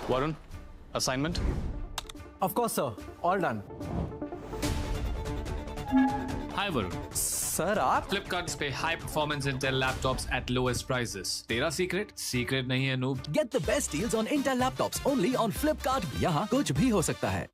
Varun, assignment? Of course, sir. All done. Hi Varun. Sir आप Flipkart display high performance Intel laptops at lowest prices. तेरा secret? Secret नहीं है noob. Get the best deals on Intel laptops only on Flipkart. यहाँ कुछ भी हो सकता है.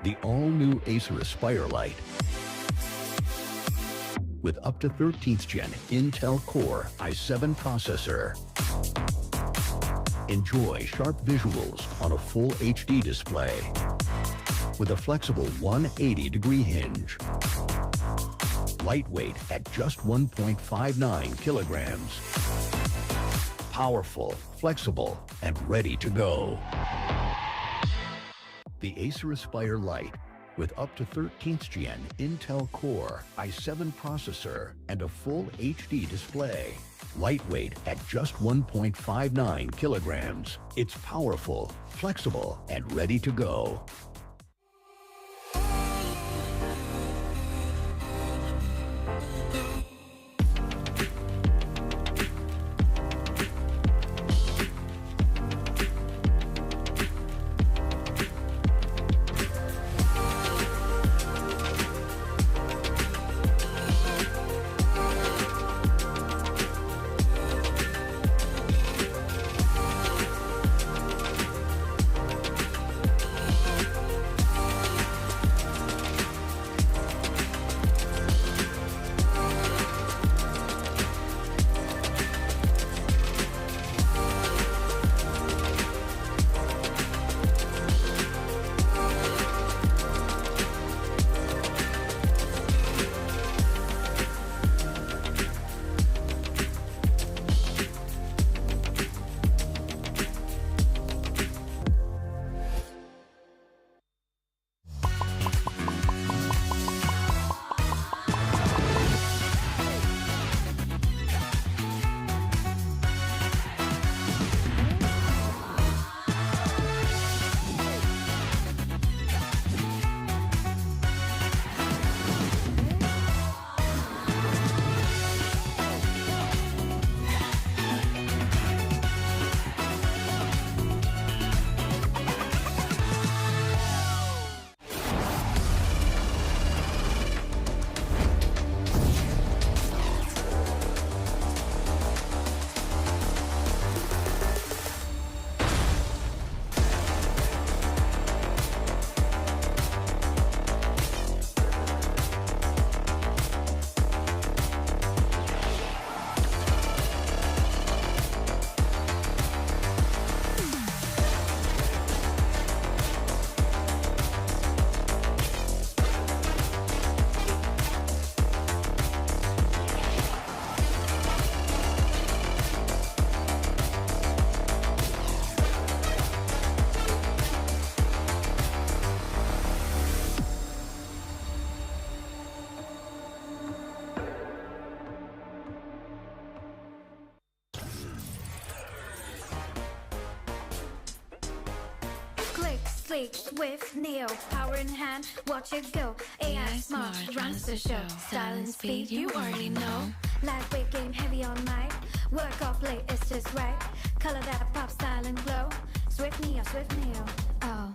The all-new Acer Aspire Light with up to 13th Gen Intel Core i7 processor. Enjoy sharp visuals on a full HD display with a flexible 180-degree hinge. Lightweight at just 1.59 kilograms. Powerful, flexible, and ready to go. The Acer Aspire Lite with up to 13th Gen Intel Core i7 processor and a full HD display. Lightweight at just 1.59 kilograms. It's powerful, flexible, and ready to go. Sleek, swift, neo, power in hand, watch it go. AI smart, runs the show. Style and speed, you already know. Lightweight game, heavy on mic. Work or play, it's just right. Color that pop, style and glow. Swift neo, oh,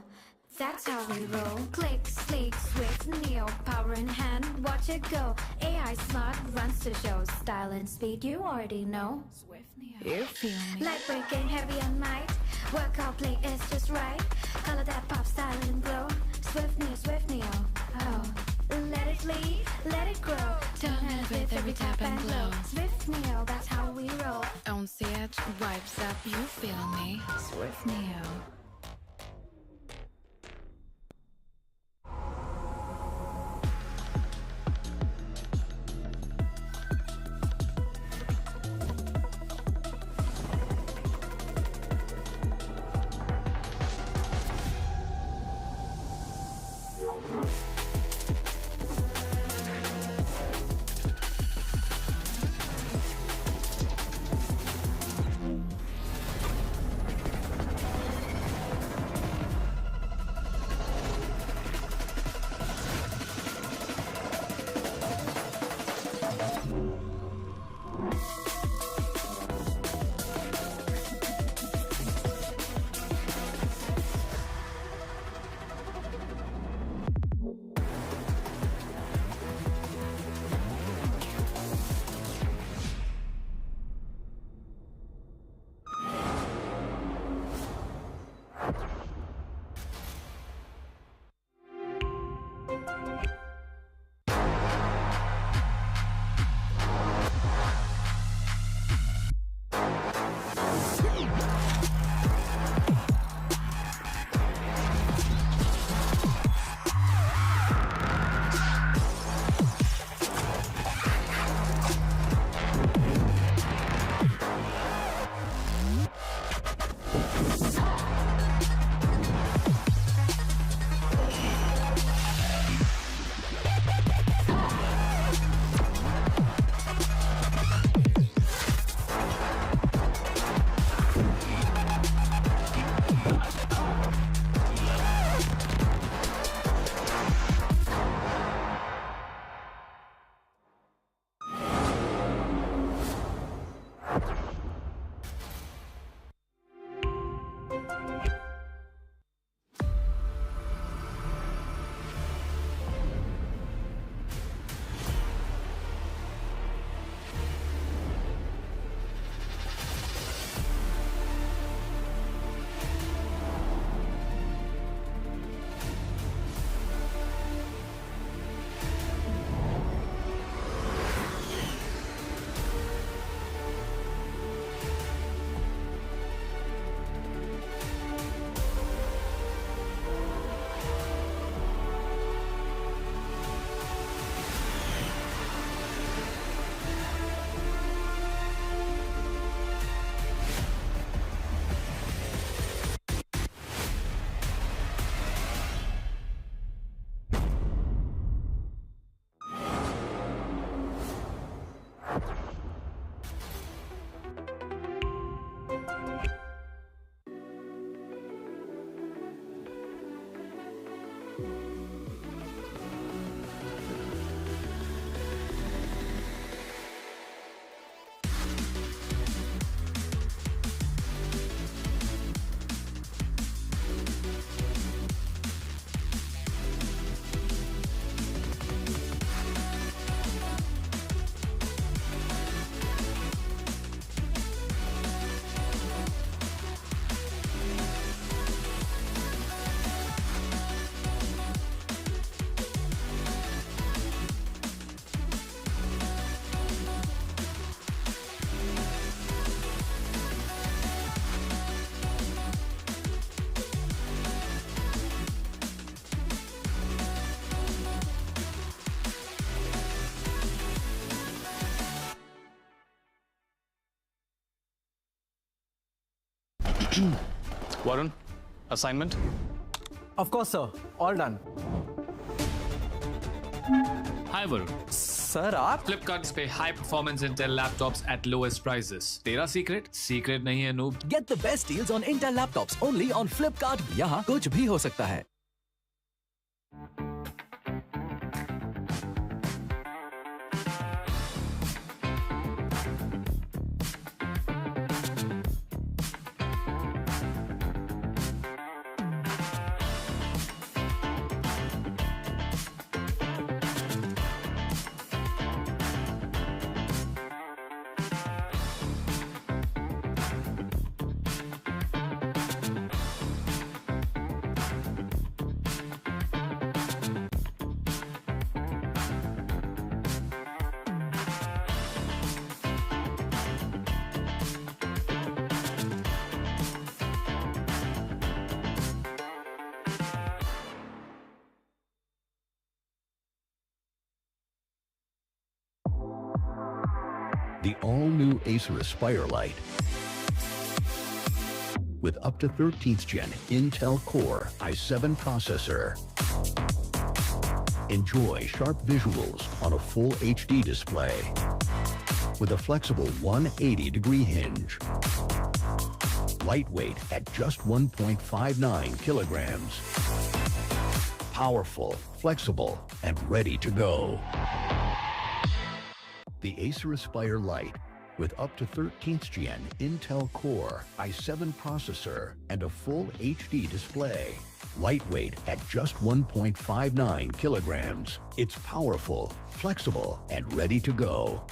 that's how we roll. Click, sleek, swift, neo, power in hand, watch it go. AI smart, runs the show. Style and speed, you already know. Swift neo, you feel me. Lightweight game, heavy on mic. Work or play, it's just right. Color that pop, style and glow. Swift neo, oh, let it lead, let it grow. Don't have it Vibes up, you feel me? Swift Neo. Varun, assignment? Of course, sir. All done. Hi Varun. Sir आप Flipkart पे high performance Intel laptops at lowest prices. तेरा secret? Secret नहीं है noob. Get the best deals on Intel laptops only on Flipkart. यहाँ कुछ भी हो सकता है. The all-new Acer Aspire Light with up to 13th Gen Intel Core i7 processor. Enjoy sharp visuals on a full HD display with a flexible 180-degree hinge. Lightweight at just 1.59 kilograms. Powerful, flexible, and ready to go. The Acer Aspire Light with up to 13th Gen Intel Core i7 processor and a full HD display. Lightweight at just 1.59 kilograms. It's powerful, flexible, and ready to go.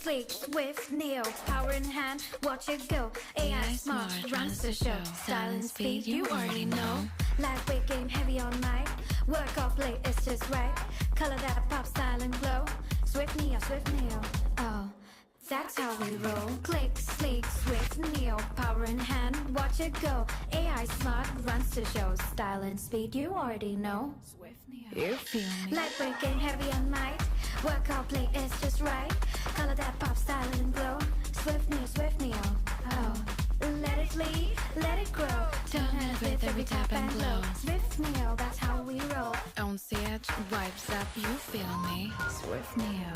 Sleek, swift, Neo, power in hand, watch it go. AI smart, runs the show. Style and speed, you already know. Lightweight game, heavy all night. Work off late, it's just right. Color that pop, style and glow. Swift Neo, oh, that's how we roll. Click, sleek, swift, Neo, power in hand, watch it go. AI smart, runs the show. Style and speed, you already know. Swift Neo. You feel me? Lightweight game, heavy all night. Work out play, it's just right. Color that pop, style and glow. Swift Neo, oh. Let it lead, let it grow. Turn it with every tap and glow. Swift Neo, that's how we roll. On set, vibes up, you feel me? Swift Neo.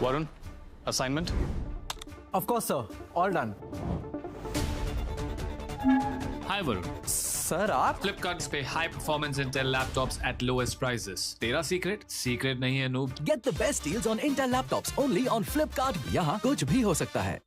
Varun, assignment? Of course, sir. All done. Hi Varun. Sir, आप Flipkart पे high performance Intel laptops at lowest prices. तेरा secret? Secret नहीं है noob. Get the best deals on Intel laptops only on Flipkart. यहाँ कुछ भी हो सकता है.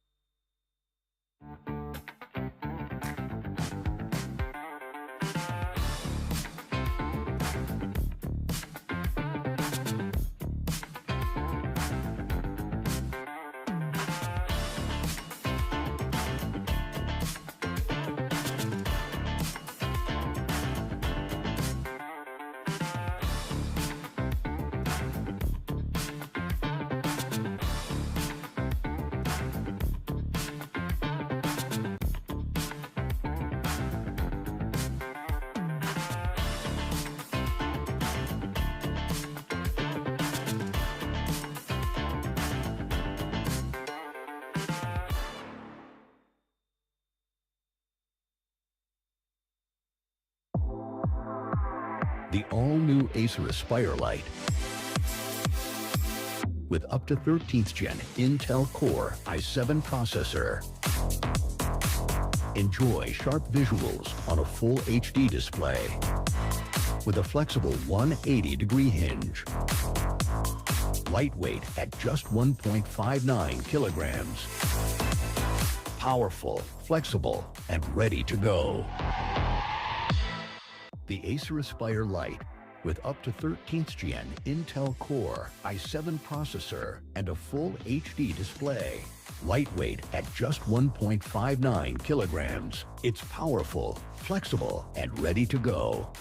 The all-new Acer Aspire Lite with up to 13th Gen Intel Core i7 processor. Enjoy sharp visuals on a full HD display with a flexible 180-degree hinge. Lightweight at just 1.59 kilograms. Powerful, flexible, and ready to go. The Acer Aspire Lite with up to 13th Gen Intel Core i7 processor and a full HD display. Lightweight at just 1.59 kilograms. It's powerful, flexible, and ready to go.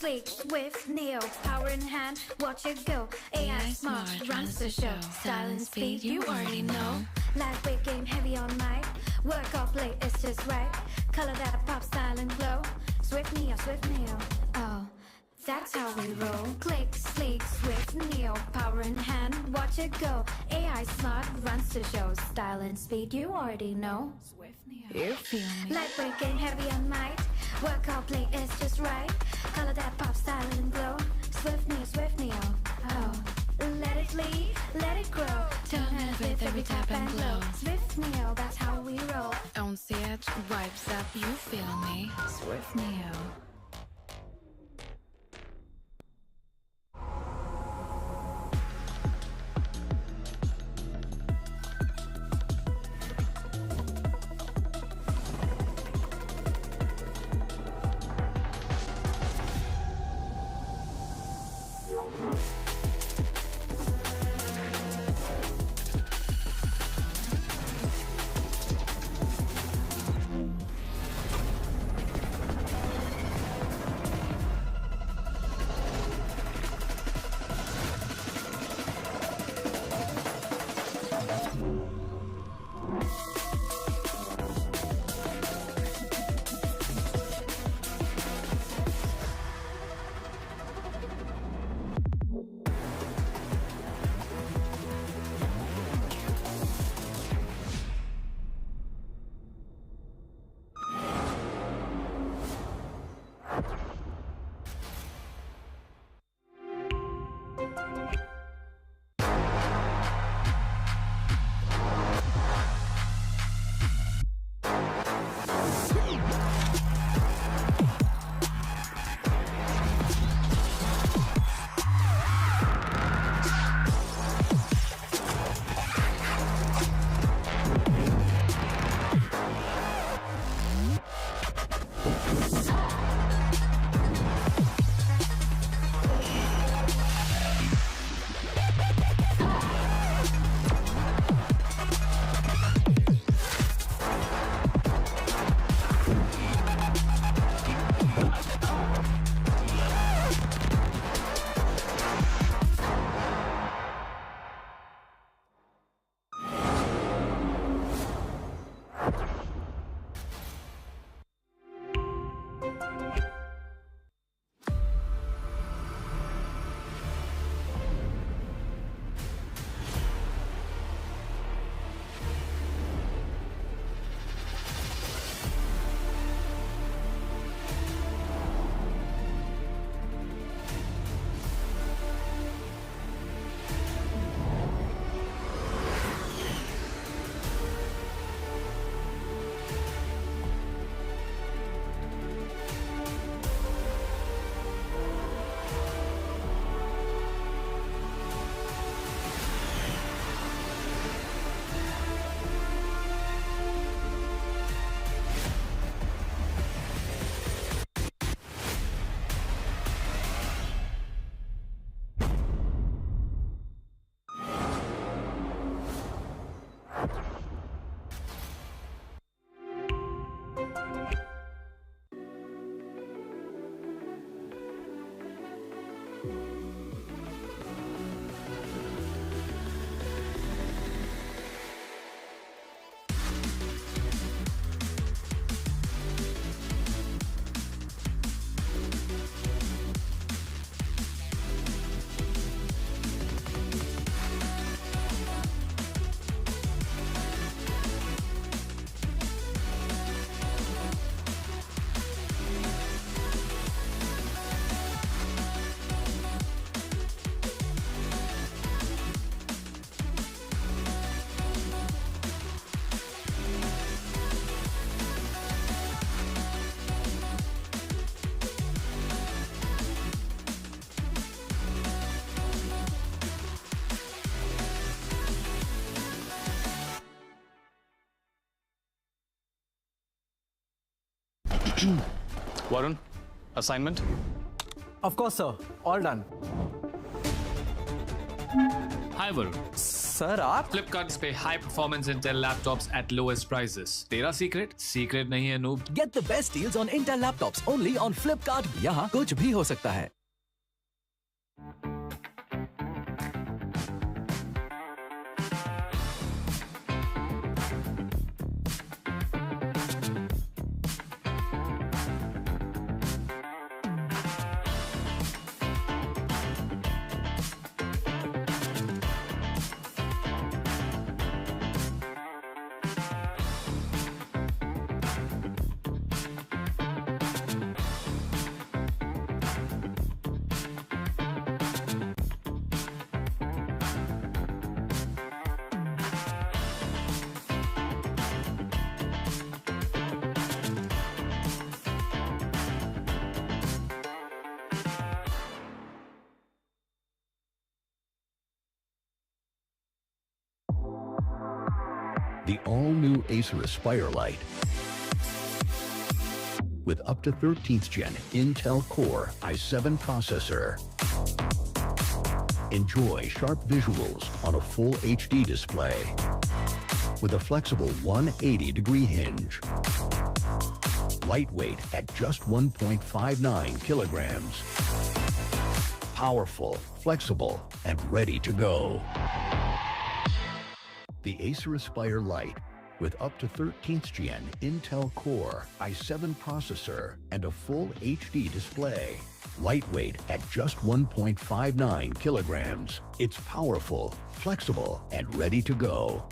sleek with Neo. Power in hand, watch it go. AI smart, runs the show. Style and speed, you already know. Lightweight game, heavy on mic. Work or play, it's just right. Color that pop, style and glow. Swift Neo, Swift Neo. Oh, that's how we roll. Click, sleek, swift Neo. Power in hand, watch it go. AI smart, runs the show. Style and speed, you already know. Swift Neo. You feel me? Lightweight game, heavy on mic. Work or play, it's just right. Color that pop, style and glow. Swift Neo, Swift Neo. Oh, let it lead, let it grow. Turn it with every tap and glow. Swift Neo, that's how we roll. On set, vibes up, you feel me? Swift Neo. Varun, assignment? Of course, sir. All done. Hi, Varun. Sir आप Flipkart पे high performance Intel laptops at lowest prices. तेरा secret? Secret नहीं है noob. Get the best deals on Intel laptops only on Flipkart. यहाँ कुछ भी हो सकता है. The all-new Acer Aspire Lite with up to 13th gen Intel Core i7 processor. Enjoy sharp visuals on a full HD display with a flexible 180-degree hinge. Lightweight at just 1.59 kilograms. Powerful, flexible, and ready to go. The Acer Aspire Lite with up to 13th gen Intel Core i7 processor and a full HD display. Lightweight at just 1.59 kilograms. It's powerful, flexible, and ready to go.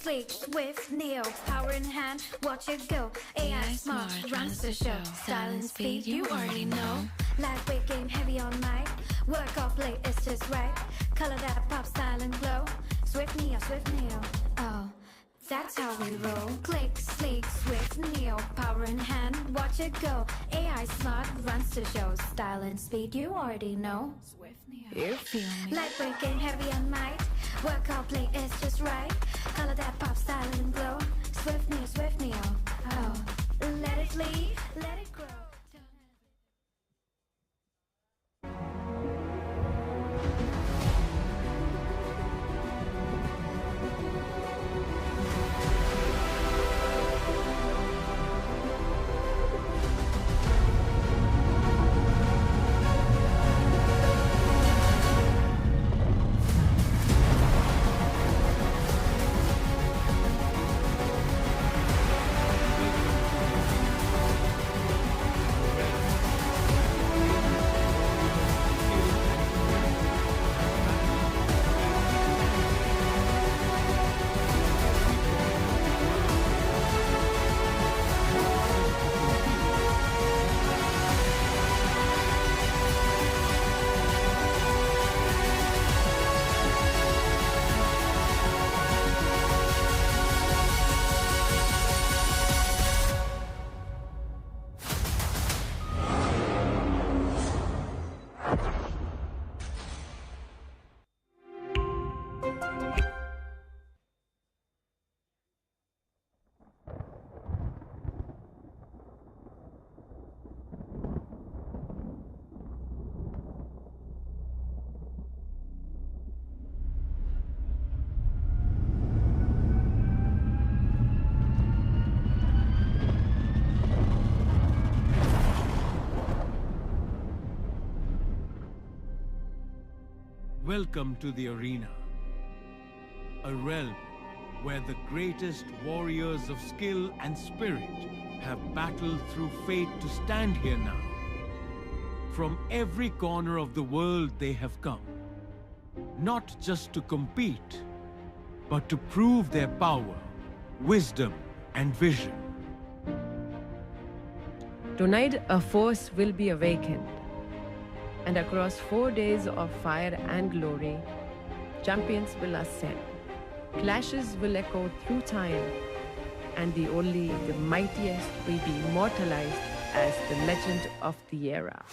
Sleek with Neo, power in hand, watch it go. AI smart runs the show. Style and speed, you already know. Lightweight game, heavy on mic. Work off late, it's just right. Color that pop, style and glow. Swift Neo, oh, that's how we roll. Click, sleek, swift Neo, power in hand, watch it go. AI smart runs the show. Style and speed, you already know. Swift Neo, You feel me? lightweight game, heavy on mic. Work out play, it's just right. Color that pop, style and glow. Swift Neo, oh, let it bleed, let it grow. Welcome to the arena, a realm where the greatest warriors of skill and spirit have battled through fate to stand here now. From every corner of the world they have come, not just to compete, but to prove their power, wisdom, and vision. Tonight, a force will be awakened, and across 4 days of fire and glory, champions will ascend. Clashes will echo through time, and the mightiest will be immortalized as the legend of the era.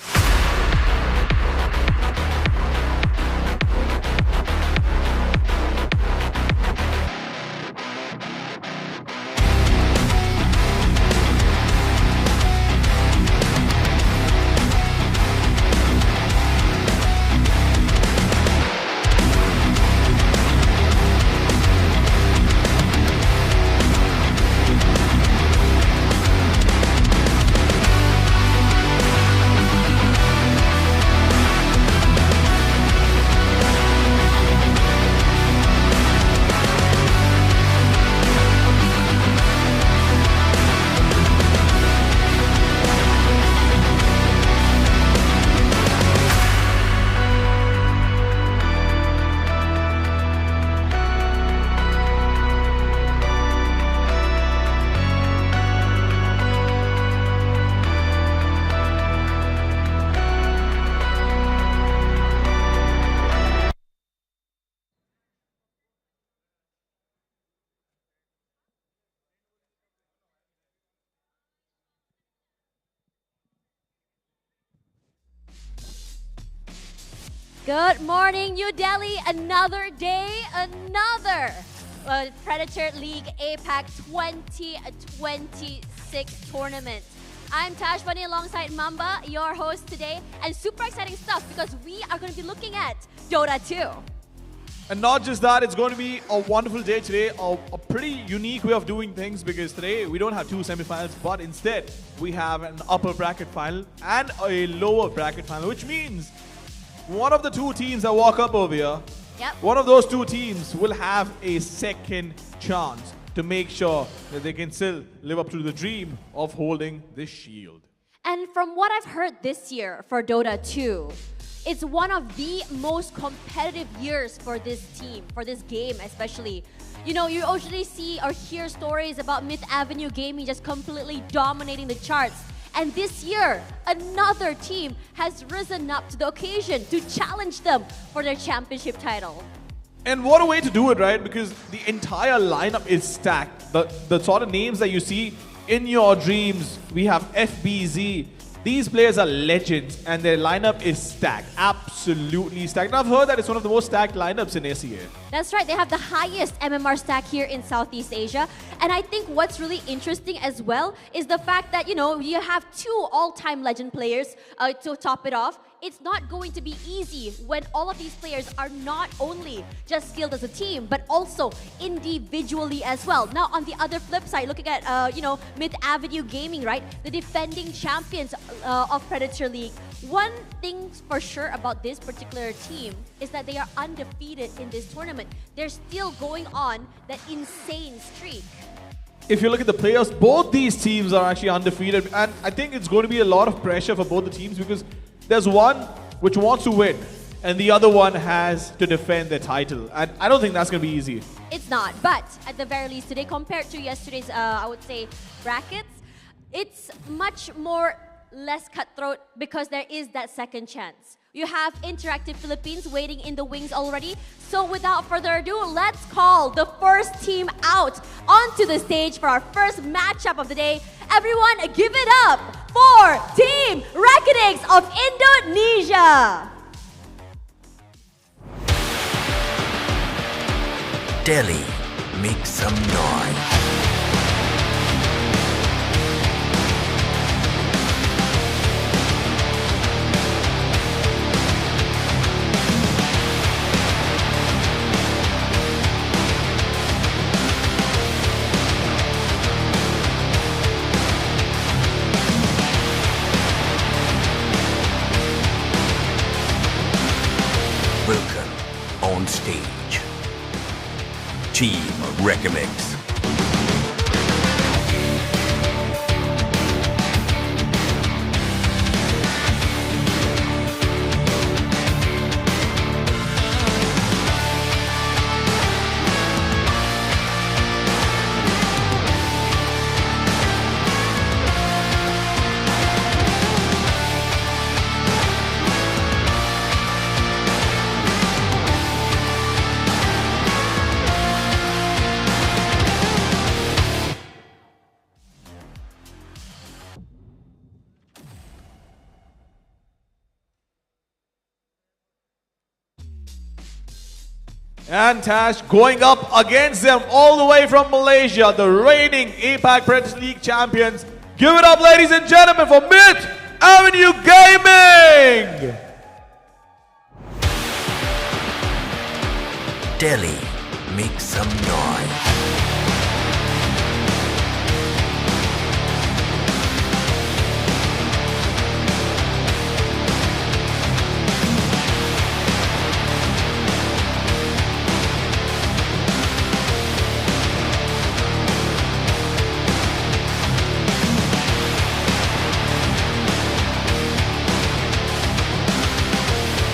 Good morning, New Delhi. Another day, another Predator League APAC 2026 tournament. I'm Tash Bunny alongside Mamba, your host today, and super exciting stuff because we are going to be looking at Dota 2. And not just that, it's going to be a wonderful day today, a pretty unique way of doing things because today we don't have two semifinals, but instead we have an upper bracket final and a lower bracket final, which means one of the two teams that walk up over here, one of those two teams will have a second chance to make sure that they can still live up to the dream of holding this shield. And from what I've heard this year for Dota 2, it's one of the most competitive years for this team, for this game especially. You know, you usually see or hear stories about Myth Avenue Gaming just completely dominating the charts. And this year, another team has risen up to the occasion to challenge them for their championship title. And what a way to do it, right? Because the entire lineup is stacked. The sort of names that you see in your dreams, we have FBZ. These players are legends and their lineup is stacked, absolutely stacked. And I've heard that it's one of the most stacked lineups in SEA. That's right, they have the highest MMR stack here in Southeast Asia. And I think what's really interesting as well is the fact that, you know, you have two all-time legend players to top it off. It's not going to be easy when all of these players are not only just skilled as a team, but also individually as well. Now, on the other flip side, looking at, Myth Avenue Gaming, right? The defending champions of Predator League. One thing for sure about this particular team is that they are undefeated in this tournament. They're still going on that insane streak. If you look at the players, both these teams are actually undefeated. And I think it's going to be a lot of pressure for both the teams because there's one which wants to win and the other one has to defend their title. And I don't think that's going to be easy. It's not, but at the very least today, compared to yesterday's, I would say, brackets, it's much more less cutthroat because there is that second chance. You have Interactive Philippines waiting in the wings already. So without further ado, let's call the first team out onto the stage for our first matchup of the day. Everyone, give it up for Team Rakitic of Indonesia. Delhi, make some noise. Welcome stage. Team Recomix. And Tash going up against them all the way from Malaysia, the reigning APAC Predators League champions. Give it up, ladies and gentlemen, for Myth Avenue Gaming! Delhi, make some noise.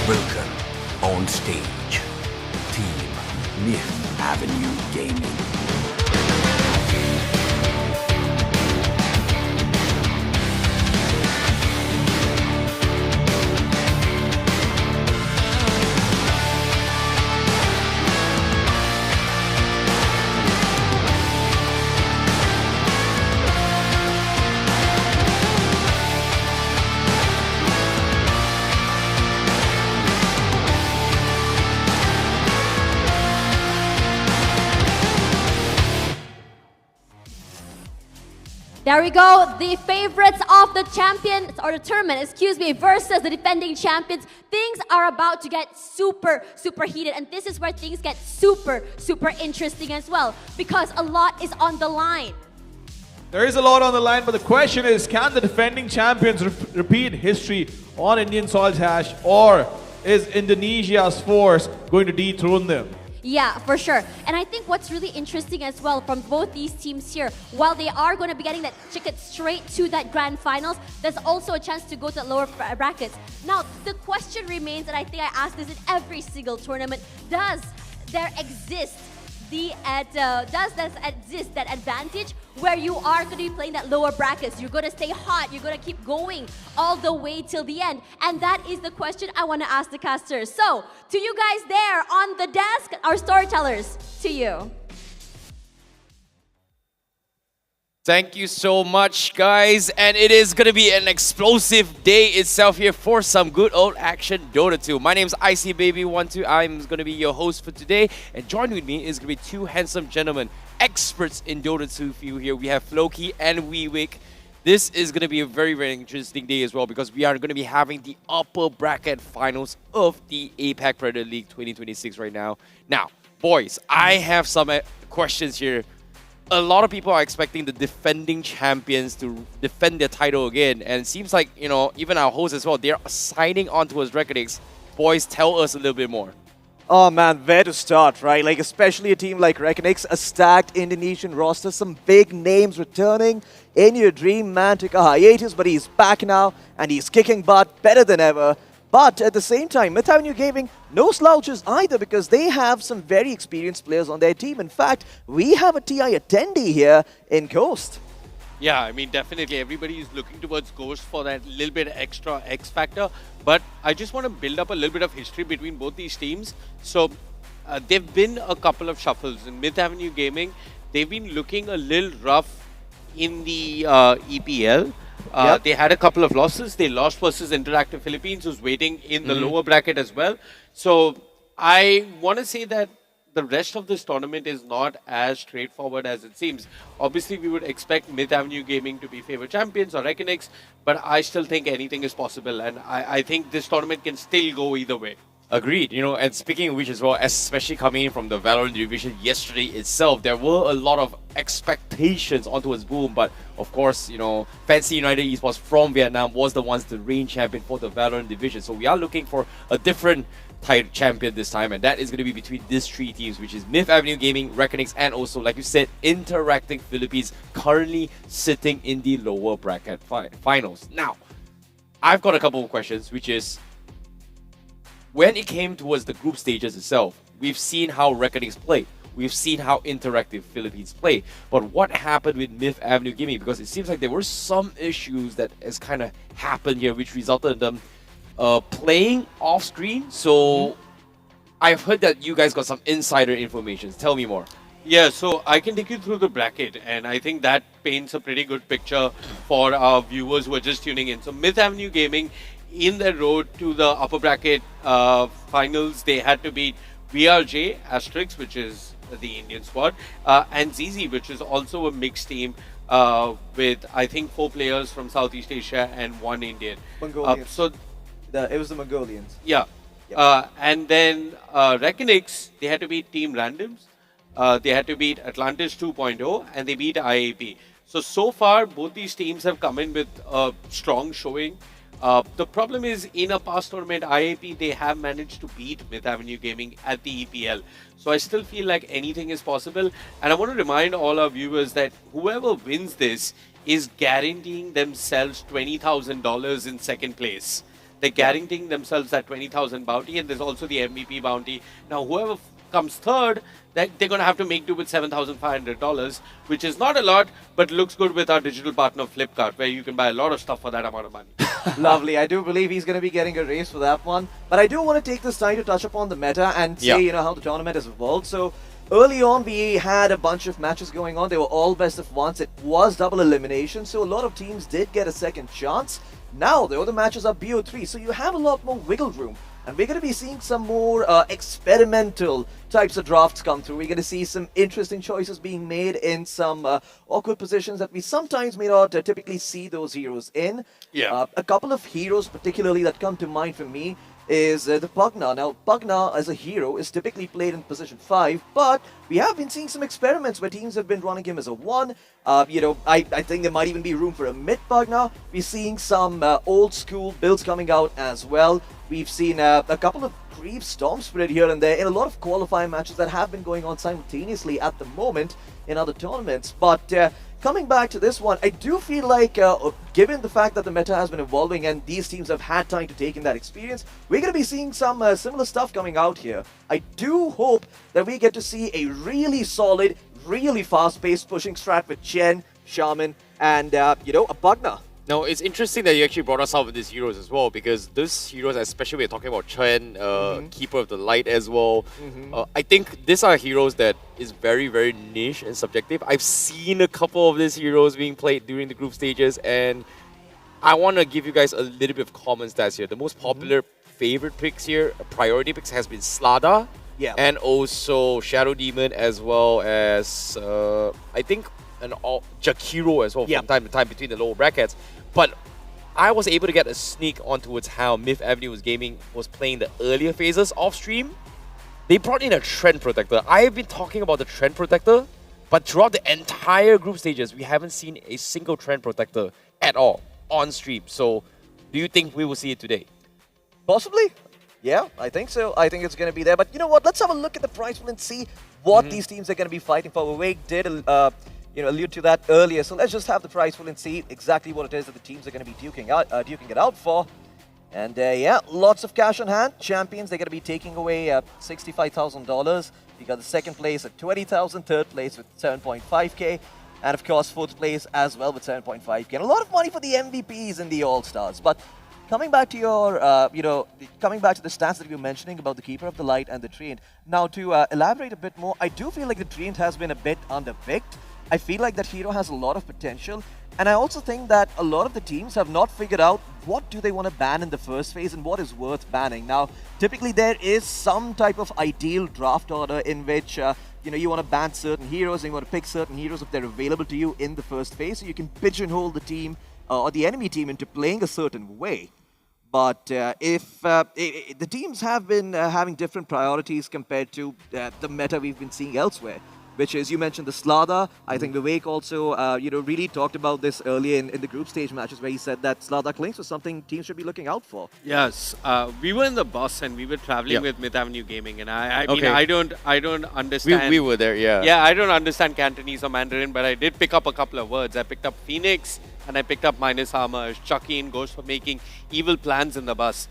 Welcome on stage, Team Myth Avenue Gaming. There we go, the favorites of the champion, or the tournament, excuse me, versus the defending champions. Things are about to get super heated, and this is where things get super interesting as well, because a lot is on the line. There is a lot on the line, but the question is, can the defending champions repeat history on Indian soil, Tash, or is Indonesia's force going to dethrone them? Yeah, for sure. And I think what's really interesting as well from both these teams here, while they are going to be getting that ticket straight to that grand finals, there's also a chance to go to lower brackets. Now, the question remains, and I think I ask this in every single tournament, does there exist that advantage where you are going to be playing that lower brackets? You're going to stay hot, you're going to keep going all the way till the end, and that is the question I want to ask the casters. So to you guys there on the desk, our storytellers, to you. Thank you so much, guys. And it is going to be an explosive day itself here for some good old action Dota 2. My name is ICBaby12. I'm going to be your host for today. And joined with me is going to be two handsome gentlemen, experts in Dota 2 for you here. We have Floki and Weewick. This is going to be a very interesting day as well, because we are going to be having the upper bracket finals of the APAC Predator League 2026 right now. Now, boys, I have some questions here. A lot of people are expecting the defending champions to defend their title again, and it seems like, you know, even our hosts as well, they're signing on towards Reckonix. Boys, tell us a little bit more. Oh man, where to start, right? Like, especially a team like Reckonix, a stacked Indonesian roster, some big names returning. In your dream man took a hiatus, but he's back now, and he's kicking butt better than ever. But at the same time, Myth Avenue Gaming, no slouches either, because they have some very experienced players on their team. In fact, we have a TI attendee here in Coast. Yeah, I mean, definitely everybody is looking towards Ghost for that little bit extra X factor. But I just want to build up a little bit of history between both these teams. So there've been a couple of shuffles in Myth Avenue Gaming. They've been looking a little rough in the EPL. Yep. They had a couple of losses. They lost versus Interactive Philippines, who's waiting in the lower bracket as well. So I want to say that the rest of this tournament is not as straightforward as it seems. Obviously, we would expect Myth Avenue Gaming to be favorite champions or Reckonix, but I still think anything is possible, and I think this tournament can still go either way. Agreed. And speaking of which as well, especially coming in from the Valorant division yesterday itself, there were a lot of expectations onto its boom. But of course, Fancy United Esports from Vietnam was the ones to reign champion for the Valorant division. So we are looking for a different type champion this time, and that is going to be between these three teams, which is Myth Avenue Gaming, Reckonix, and also, like you said, Interacting Philippines, currently sitting in the lower bracket finals. Now, I've got a couple of questions, which is, when it came towards the group stages itself, we've seen how Reckonix play. We've seen how Interactive Philippines play. But what happened with Myth Avenue Gaming? Because it seems like there were some issues that has kind of happened here, which resulted in them playing off screen. So I've heard that you guys got some insider information. Tell me more. Yeah, so I can take you through the bracket, and I think that paints a pretty good picture for our viewers who are just tuning in. So Myth Avenue Gaming, in their road to the upper bracket finals, they had to beat VRJ, Asterix, which is the Indian squad, and ZZ, which is also a mixed team with, I think, 4 players from Southeast Asia and 1 Indian. Mongolians. It was the Mongolians. Yeah. And then Reckonix, they had to beat Team Randoms. They had to beat Atlantis 2.0, and they beat IAP. So far, both these teams have come in with a strong showing. The problem is, in a past tournament, IAP, they have managed to beat Myth Avenue Gaming at the EPL. So I still feel like anything is possible. And I want to remind all our viewers that whoever wins this is guaranteeing themselves $20,000 in second place. They're guaranteeing themselves that 20,000 bounty, and there's also the MVP bounty. Now, whoever comes third, they're going to have to make do with $7,500, which is not a lot, but looks good with our digital partner Flipkart, where you can buy a lot of stuff for that amount of money. Lovely. I do believe he's going to be getting a raise for that one. But I do want to take this time to touch upon the meta and say, how the tournament has evolved. So early on, we had a bunch of matches going on. They were all best of ones. It was double elimination, so a lot of teams did get a second chance. Now, the other matches are BO3, so you have a lot more wiggle room. And we're going to be seeing some more experimental types of drafts come through. We're going to see some interesting choices being made in some awkward positions that we sometimes may not typically see those heroes in. A couple of heroes particularly that come to mind for me is the Pugna. Now, Pugna as a hero is typically played in position 5, but we have been seeing some experiments where teams have been running him as a 1. I think there might even be room for a mid Pugna. We're seeing some old school builds coming out as well. We've seen a couple of Grief Storm Spirit here and there in a lot of qualifying matches that have been going on simultaneously at the moment in other tournaments. But coming back to this one, I do feel like, given the fact that the meta has been evolving and these teams have had time to take in that experience, we're going to be seeing some similar stuff coming out here. I do hope that we get to see a really solid, really fast-paced pushing strat with Chen, Shaman, and, a Pugna. Now, it's interesting that you actually brought us out with these heroes as well, because those heroes, especially when you're talking about Chen, Keeper of the Light as well, I think these are heroes that is very, very niche and subjective. I've seen a couple of these heroes being played during the group stages, and I want to give you guys a little bit of common stats here. The most popular favorite picks here, priority picks, has been Slada, and also Shadow Demon, as well as, I think, Jakiro as well from time to time between the lower brackets. But I was able to get a sneak on towards how Myth Avenue was playing the earlier phases off stream. They brought in a Trend Protector. I have been talking about the Trend Protector, but throughout the entire group stages, we haven't seen a single Trend Protector at all on stream. So, do you think we will see it today? Possibly. Yeah, I think so. I think it's going to be there. But you know what? Let's have a look at the prize pool and see what these teams are going to be fighting for. Vivek did allude to that earlier. So let's just have the prize pool and see exactly what it is that the teams are going to be duking it out for. And yeah, lots of cash on hand. Champions, they're going to be taking away $65,000. You got the second place at 20,000, third place with 7.5k, and of course fourth place as well with 7.5k. And a lot of money for the MVPs and the All-Stars. But coming back to your, coming back to the stats that you were mentioning about the Keeper of the Light and the Trained. Now, to elaborate a bit more, I do feel like the Trained has been a bit underpicked. I feel like that hero has a lot of potential, and I also think that a lot of the teams have not figured out what do they want to ban in the first phase and what is worth banning. Now, typically there is some type of ideal draft order in which you want to ban certain heroes and you want to pick certain heroes if they're available to you in the first phase, so you can pigeonhole the team or the enemy team into playing a certain way. But if the teams have been having different priorities compared to the meta we've been seeing elsewhere, which is, you mentioned the Slada. I think Vivek also, really talked about this earlier in the group stage matches where he said that Slada Clinks was something teams should be looking out for. Yes, we were in the bus and we were traveling with Myth Avenue Gaming, and I mean, I don't understand. We were there, yeah. Yeah, I don't understand Cantonese or Mandarin, but I did pick up a couple of words. I picked up Phoenix and I picked up Minus Armor. Chucky and Ghost for making evil plans in the bus.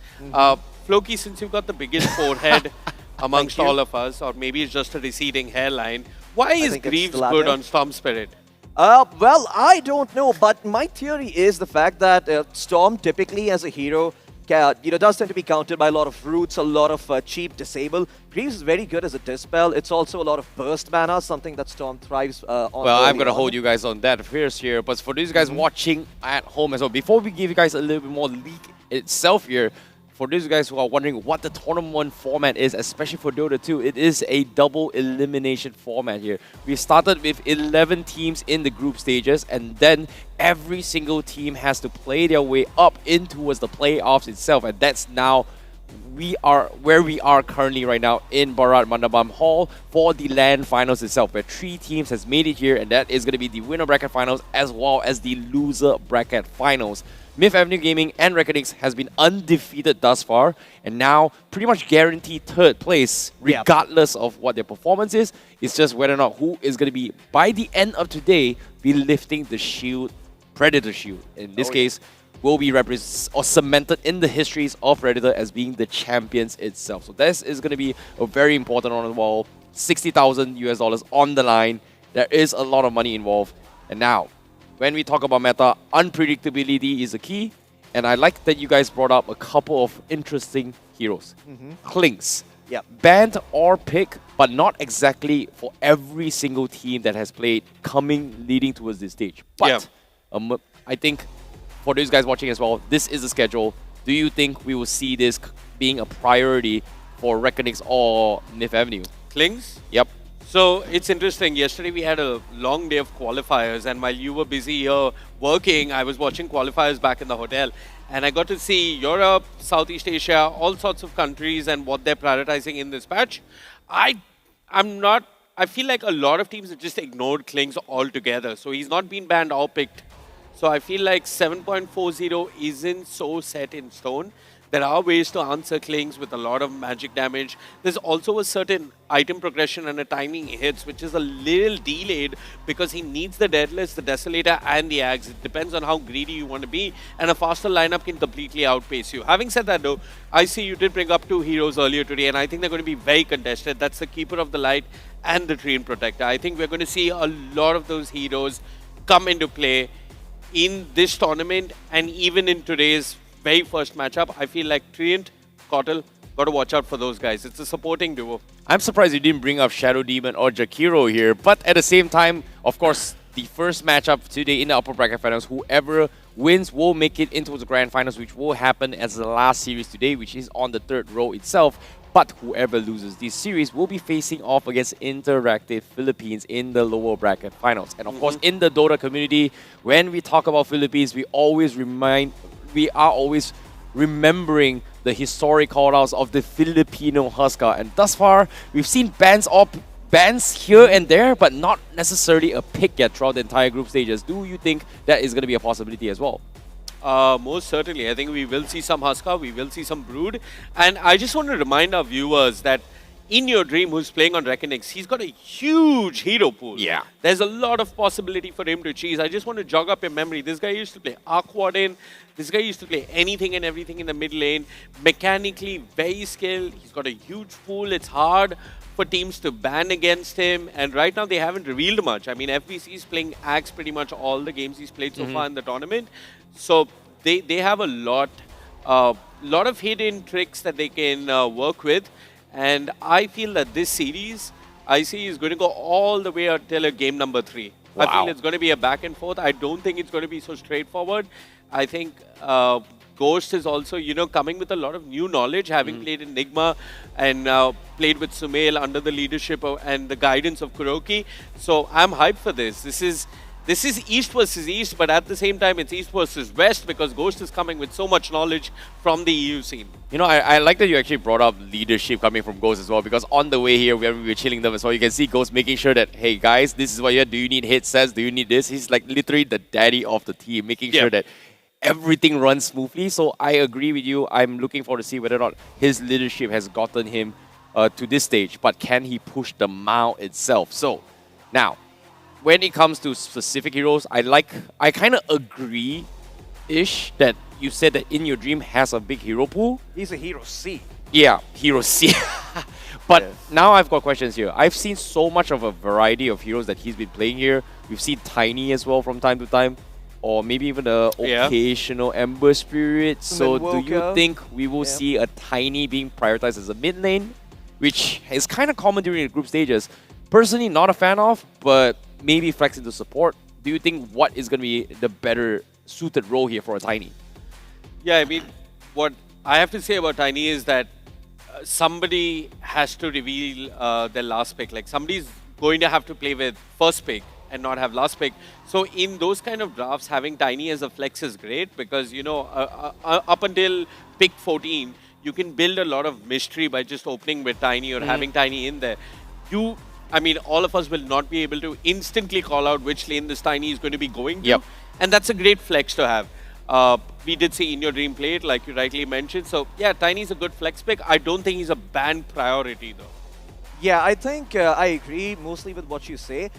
Floki, since you've got the biggest forehead amongst all of us, or maybe it's just a receding hairline, why is Greaves good on Storm Spirit? Well, I don't know, but my theory is the fact that Storm typically as a hero does tend to be countered by a lot of roots, a lot of cheap disable. Greaves is very good as a dispel. It's also a lot of burst mana, something that Storm thrives on. Well, I'm going to hold you guys on that fierce here, but for these guys watching at home as well, before we give you guys a little bit more leak itself here, for those guys who are wondering what the tournament format is, especially for Dota 2, it is a double elimination format here. We started with 11 teams in the group stages, and then every single team has to play their way up in towards the playoffs itself, and that's now where we are currently right now in Bharat Mandapam Hall for the LAN finals itself, where 3 teams has made it here, and that is going to be the winner bracket finals as well as the loser bracket finals. Myth Avenue Gaming and Reckonings has been undefeated thus far, and now pretty much guaranteed 3rd place regardless of what their performance is. It's just whether or not who is going to be, by the end of today, be lifting the shield, Predator shield. In this case, will be cemented in the histories of Predator as being the champions itself. So this is going to be a very important on the wall. $60,000 on the line. There is a lot of money involved. And now, when we talk about meta, unpredictability is the key. And I like that you guys brought up a couple of interesting heroes. Clinks. Banned or pick, but not exactly for every single team that has played leading towards this stage. But I think for those guys watching as well, this is the schedule. Do you think we will see this being a priority for Reckonings or Myth Avenue? Clings? Yep. So it's interesting. Yesterday we had a long day of qualifiers, and while you were busy here working, I was watching qualifiers back in the hotel. And I got to see Europe, Southeast Asia, all sorts of countries and what they're prioritizing in this patch. I feel like a lot of teams have just ignored Clings altogether. So he's not been banned or picked. So I feel like 7.40 isn't so set in stone. There are ways to answer Clings with a lot of magic damage. There's also a certain item progression and a timing he hits, which is a little delayed because he needs the Deadless, the Desolator, and the Axe. It depends on how greedy you want to be, and a faster lineup can completely outpace you. Having said that, though, I see you did bring up 2 heroes earlier today, and I think they're going to be very contested. That's the Keeper of the Light and the Treant Protector. I think we're going to see a lot of those heroes come into play in this tournament and even in today's very first matchup. I feel like Treant, Kotl, got to watch out for those guys. It's a supporting duo. I'm surprised you didn't bring up Shadow Demon or Jakiro here, but at the same time, of course, the first matchup today in the upper bracket finals, whoever wins will make it into the grand finals, which will happen as the last series today, which is on the 3rd row itself. But whoever loses this series will be facing off against Interactive Philippines in the lower bracket finals. And of course, in the Dota community, when we talk about Philippines, we are always remembering the historic callouts of the Filipino Husker. And thus far, we've seen bans here and there, but not necessarily a pick yet throughout the entire group stages. Do you think that is going to be a possibility as well? Most certainly. I think we will see some Husker, we will see some Brood. And I just want to remind our viewers that in your dream, who's playing on Reckonings, he's got a huge hero pool. Yeah. There's a lot of possibility for him to choose. I just want to jog up your memory. This guy used to play Arc Warden. This guy used to play anything and everything in the mid lane. Mechanically, very skilled. He's got a huge pool. It's hard for teams to ban against him. And right now, they haven't revealed much. I mean, FBC is playing Axe pretty much all the games he's played so far in the tournament. So they have a lot of hidden tricks that they can work with. And I feel that this series, I see, is going to go all the way until game number 3. Wow. I feel it's going to be a back and forth. I don't think it's going to be so straightforward. I think Ghost is also, coming with a lot of new knowledge, having played in Nigma and played with Sumail under the leadership and the guidance of Kuroki. So I'm hyped for this. This is this is East versus East, but at the same time, it's East versus West because Ghost is coming with so much knowledge from the EU scene. You know, I like that you actually brought up leadership coming from Ghost as well, because on the way here, when we were chilling them as well, you can see Ghost making sure that, hey guys, this is what you do you need headsets, do you need this? He's like literally the daddy of the team, making sure that everything runs smoothly. So I agree with you. I'm looking forward to see whether or not his leadership has gotten him to this stage, but can he push the mount itself? So now, when it comes to specific heroes, I kind of agree-ish that you said that In Your Dream has a big hero pool. He's a hero C. Yeah, hero C. But now I've got questions here. I've seen so much of a variety of heroes that he's been playing here. We've seen Tiny as well from time to time, or maybe even the occasional Ember Spirit. So do you think we will see a Tiny being prioritized as a mid lane, which is kind of common during the group stages? Personally, not a fan of, but maybe flex into support. Do you think what is going to be the better suited role here for a Tiny? Yeah, I mean, what I have to say about Tiny is that somebody has to reveal their last pick. Like, somebody's going to have to play with first pick and not have last pick. So in those kind of drafts, having Tiny as a flex is great because, you know, up until pick 14, you can build a lot of mystery by just opening with Tiny or having Tiny in there. I mean, all of us will not be able to instantly call out which lane this Tiny is going to be going to. And that's a great flex to have. We did see In Your Dream play it, like you rightly mentioned. So, yeah, Tiny's a good flex pick. I don't think he's a ban priority, though. Yeah, I think I agree mostly with what you say.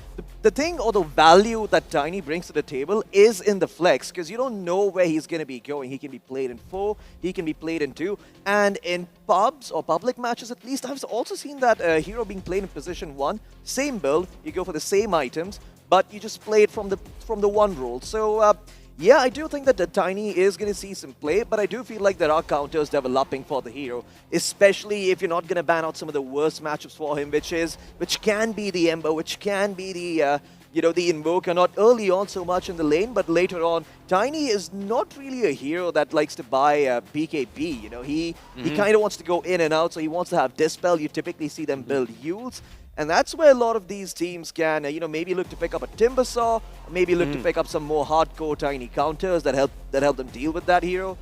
The thing or the value that Tiny brings to the table is in the flex, because you don't know where he's going to be going. He can be played in 4, he can be played in 2, and in pubs or public matches at least, I've also seen that hero being played in position 1, same build, you go for the same items, but you just play it from the one role. So, yeah, I do think that the Tiny is going to see some play, but I do feel like there are counters developing for the hero, especially if you're not going to ban out some of the worst matchups for him, which can be the Ember, which can be the the Invoker, not early on so much in the lane, but later on. Tiny is not really a hero that likes to buy BKB. You know, he kind of wants to go in and out, so he wants to have Dispel. You typically see them build Yules. And that's where a lot of these teams can, maybe look to pick up a Timbersaw, or maybe look to pick up some more hardcore Tiny counters that help them deal with that hero.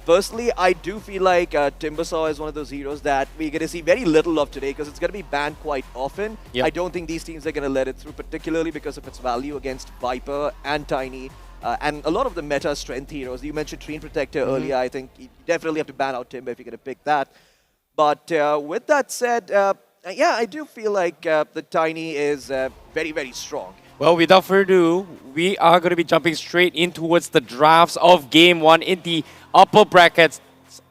Personally, I do feel like Timbersaw is one of those heroes that we're going to see very little of today because it's going to be banned quite often. I don't think these teams are going to let it through, particularly because of its value against Viper and Tiny. And a lot of the meta strength heroes. You mentioned Treant Protector earlier. I think you definitely have to ban out Timber if you're going to pick that. But with that said, yeah, I do feel like the Tiny is very, very strong. Well, without further ado, we are going to be jumping straight in towards the drafts of Game 1 in the upper brackets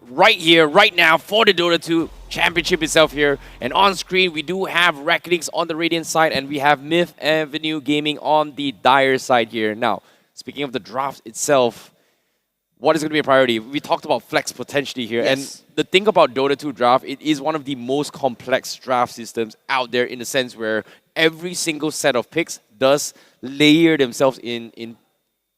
right here, right now, for the Dota 2 Championship itself here. And on screen, we do have Reckonings on the Radiant side, and we have Myth Avenue Gaming on the Dire side here. Now, speaking of the draft itself, what is going to be a priority? We talked about flex potentially here. And the thing about Dota 2 draft, it is one of the most complex draft systems out there in the sense where every single set of picks does layer themselves in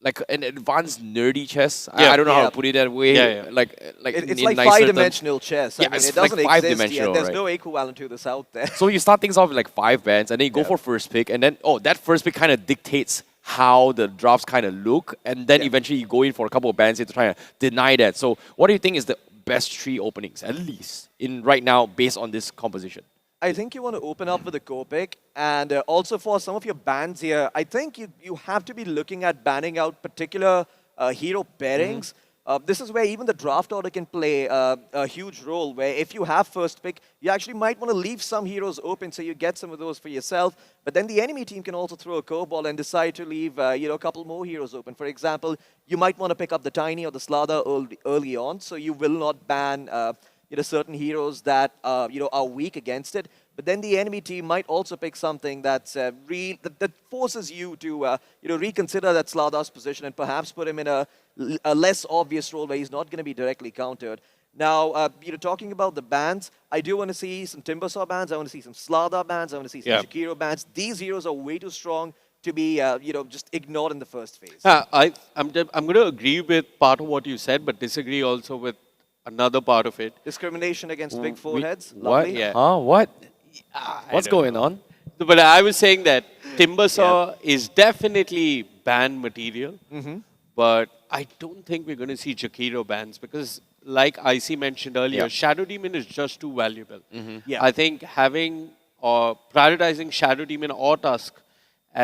like an advanced nerdy chess. I don't know how to put it that way. Like it's like 5-dimensional chess. I mean, it doesn't like exist yet. There's no equivalent to this out there. So you start things off with like 5 bands, and then you go for first pick, and then that first pick kind of dictates how the drafts kind of look, and then eventually you go in for a couple of bands to try to deny that. So what do you think is the best 3 openings, at least, in right now, based on this composition? I think you want to open up with a core pick, and also for some of your bans here, I think you have to be looking at banning out particular hero pairings. This is where even the draft order can play a huge role, where if you have first pick, you actually might want to leave some heroes open so you get some of those for yourself. But then the enemy team can also throw a curveball and decide to leave a couple more heroes open. For example, you might want to pick up the Tiny or the Slardar early on, so you will not ban certain heroes that are weak against it. But then the enemy team might also pick something that's that forces you to reconsider that Slardar's position and perhaps put him in a less obvious role where he's not going to be directly countered. Now, talking about the bans, I do want to see some Timbersaw bans. I want to see some Slardar bans. I want to see some Shakiro bans. These heroes are way too strong to be just ignored in the first phase. I'm going to agree with part of what you said, but disagree also with another part of it. Discrimination against big foreheads. What? Lovely. What? What's going on? But I was saying that Timbersaw is definitely ban material, Mhm. but I don't think we're going to see Jakiro bans because, like IC mentioned earlier, Yeah. Shadow Demon is just too valuable. Yeah. I think having or prioritizing Shadow Demon or Tusk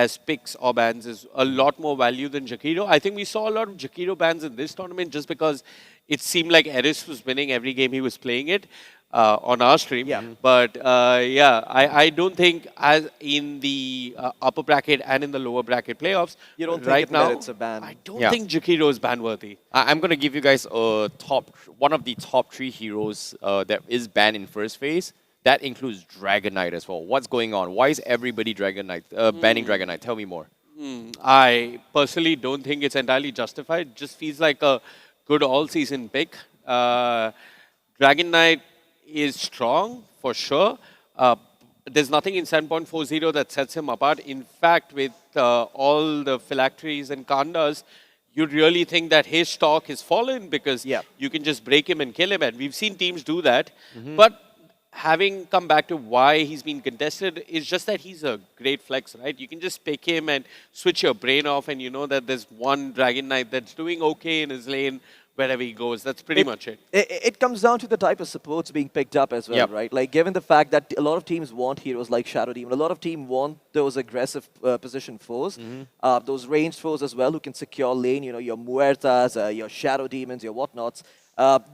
as picks or bans is a lot more value than Jakiro. I think we saw a lot of Jakiro bans in this tournament just because it seemed like Eris was winning every game he was playing it on our stream. Yeah. But yeah, I don't think as in the upper bracket and in the lower bracket playoffs, You don't think right it now, merits a ban? I don't think Jakiro is ban worthy. I'm going to give you guys one of the top 3 heroes that is banned in first phase. That includes Dragon Knight as well. What's going on? Why is everybody banning Dragon Knight? Tell me more. I personally don't think it's entirely justified. It just feels like a good all-season pick. Dragon Knight is strong, for sure. There's nothing in 7.40 that sets him apart. In fact, with all the phylacteries and Kandas, you'd really think that his stock is fallen because you can just break him and kill him. And we've seen teams do that. But having come back to why he's been contested, is just that he's a great flex, right? You can just pick him and switch your brain off and you know that there's one Dragon Knight that's doing okay in his lane wherever he goes. That's pretty much it. It comes down to the type of supports being picked up as well, right? Like, given the fact that a lot of teams want heroes like Shadow Demon, a lot of teams want those aggressive position foes, those ranged foes as well who can secure lane, you know, your Muertas, your Shadow Demons, your whatnots.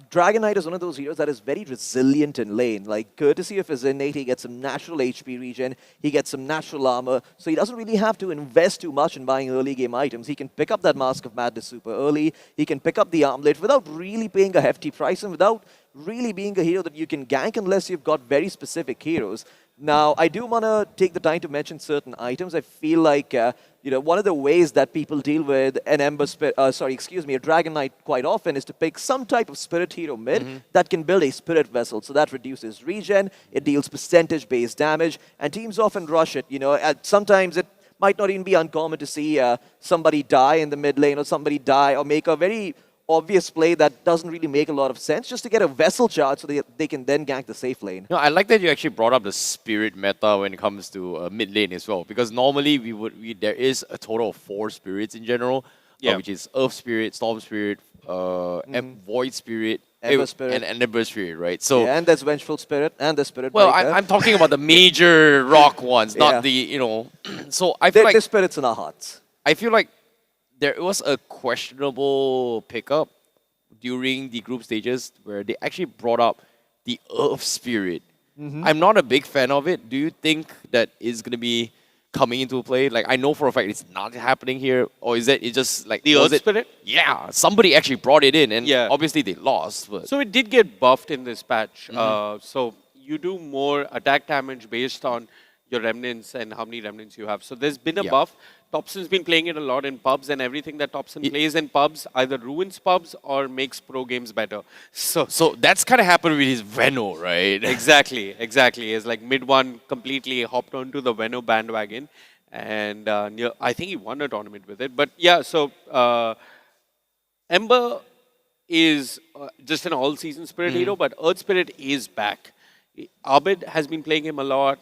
Dragon Knight is one of those heroes that is very resilient in lane. Like, courtesy of his innate, he gets some natural HP regen, he gets some natural armor, so he doesn't really have to invest too much in buying early game items. He can pick up that Mask of Madness super early, he can pick up the armlet without really paying a hefty price and without really being a hero that you can gank unless you've got very specific heroes. Now, I do want to take the time to mention certain items. I feel like, you know, one of the ways that people deal with an a Dragon Knight quite often is to pick some type of spirit hero mid that can build a spirit vessel. So that reduces regen, it deals percentage-based damage, and teams often rush it. You know, sometimes it might not even be uncommon to see somebody die in the mid lane or somebody die or make a very obvious play that doesn't really make a lot of sense just to get a vessel charge so they can then gank the safe lane. No, I like that you actually brought up the spirit meta when it comes to mid lane as well, because normally there is a total of 4 spirits in general, which is Earth Spirit, Storm Spirit, Void Spirit, Ember Spirit. and Ember Spirit, right? So and there's Vengeful Spirit and the Spirit well, Breaker. I'm talking about the major rock ones, not the, you know. So I feel like the spirits in our hearts. I feel like there was a questionable pickup during the group stages where they actually brought up the Earth Spirit. I'm not a big fan of it. Do you think that is going to be coming into play? Like, I know for a fact it's not happening here, or is it just like the Earth Spirit? Yeah, somebody actually brought it in, and obviously they lost. But so it did get buffed in this patch. So you do more attack damage based on your remnants and how many remnants you have. So there's been a buff. Topson's been playing it a lot in pubs, and everything that Topson plays in pubs either ruins pubs or makes pro games better. So that's kind of happened with his Veno, right? Exactly. It's like mid one completely hopped onto the Veno bandwagon, and I think he won a tournament with it. But yeah, so Ember is just an all-season spirit hero, but Earth Spirit is back. Abid has been playing him a lot.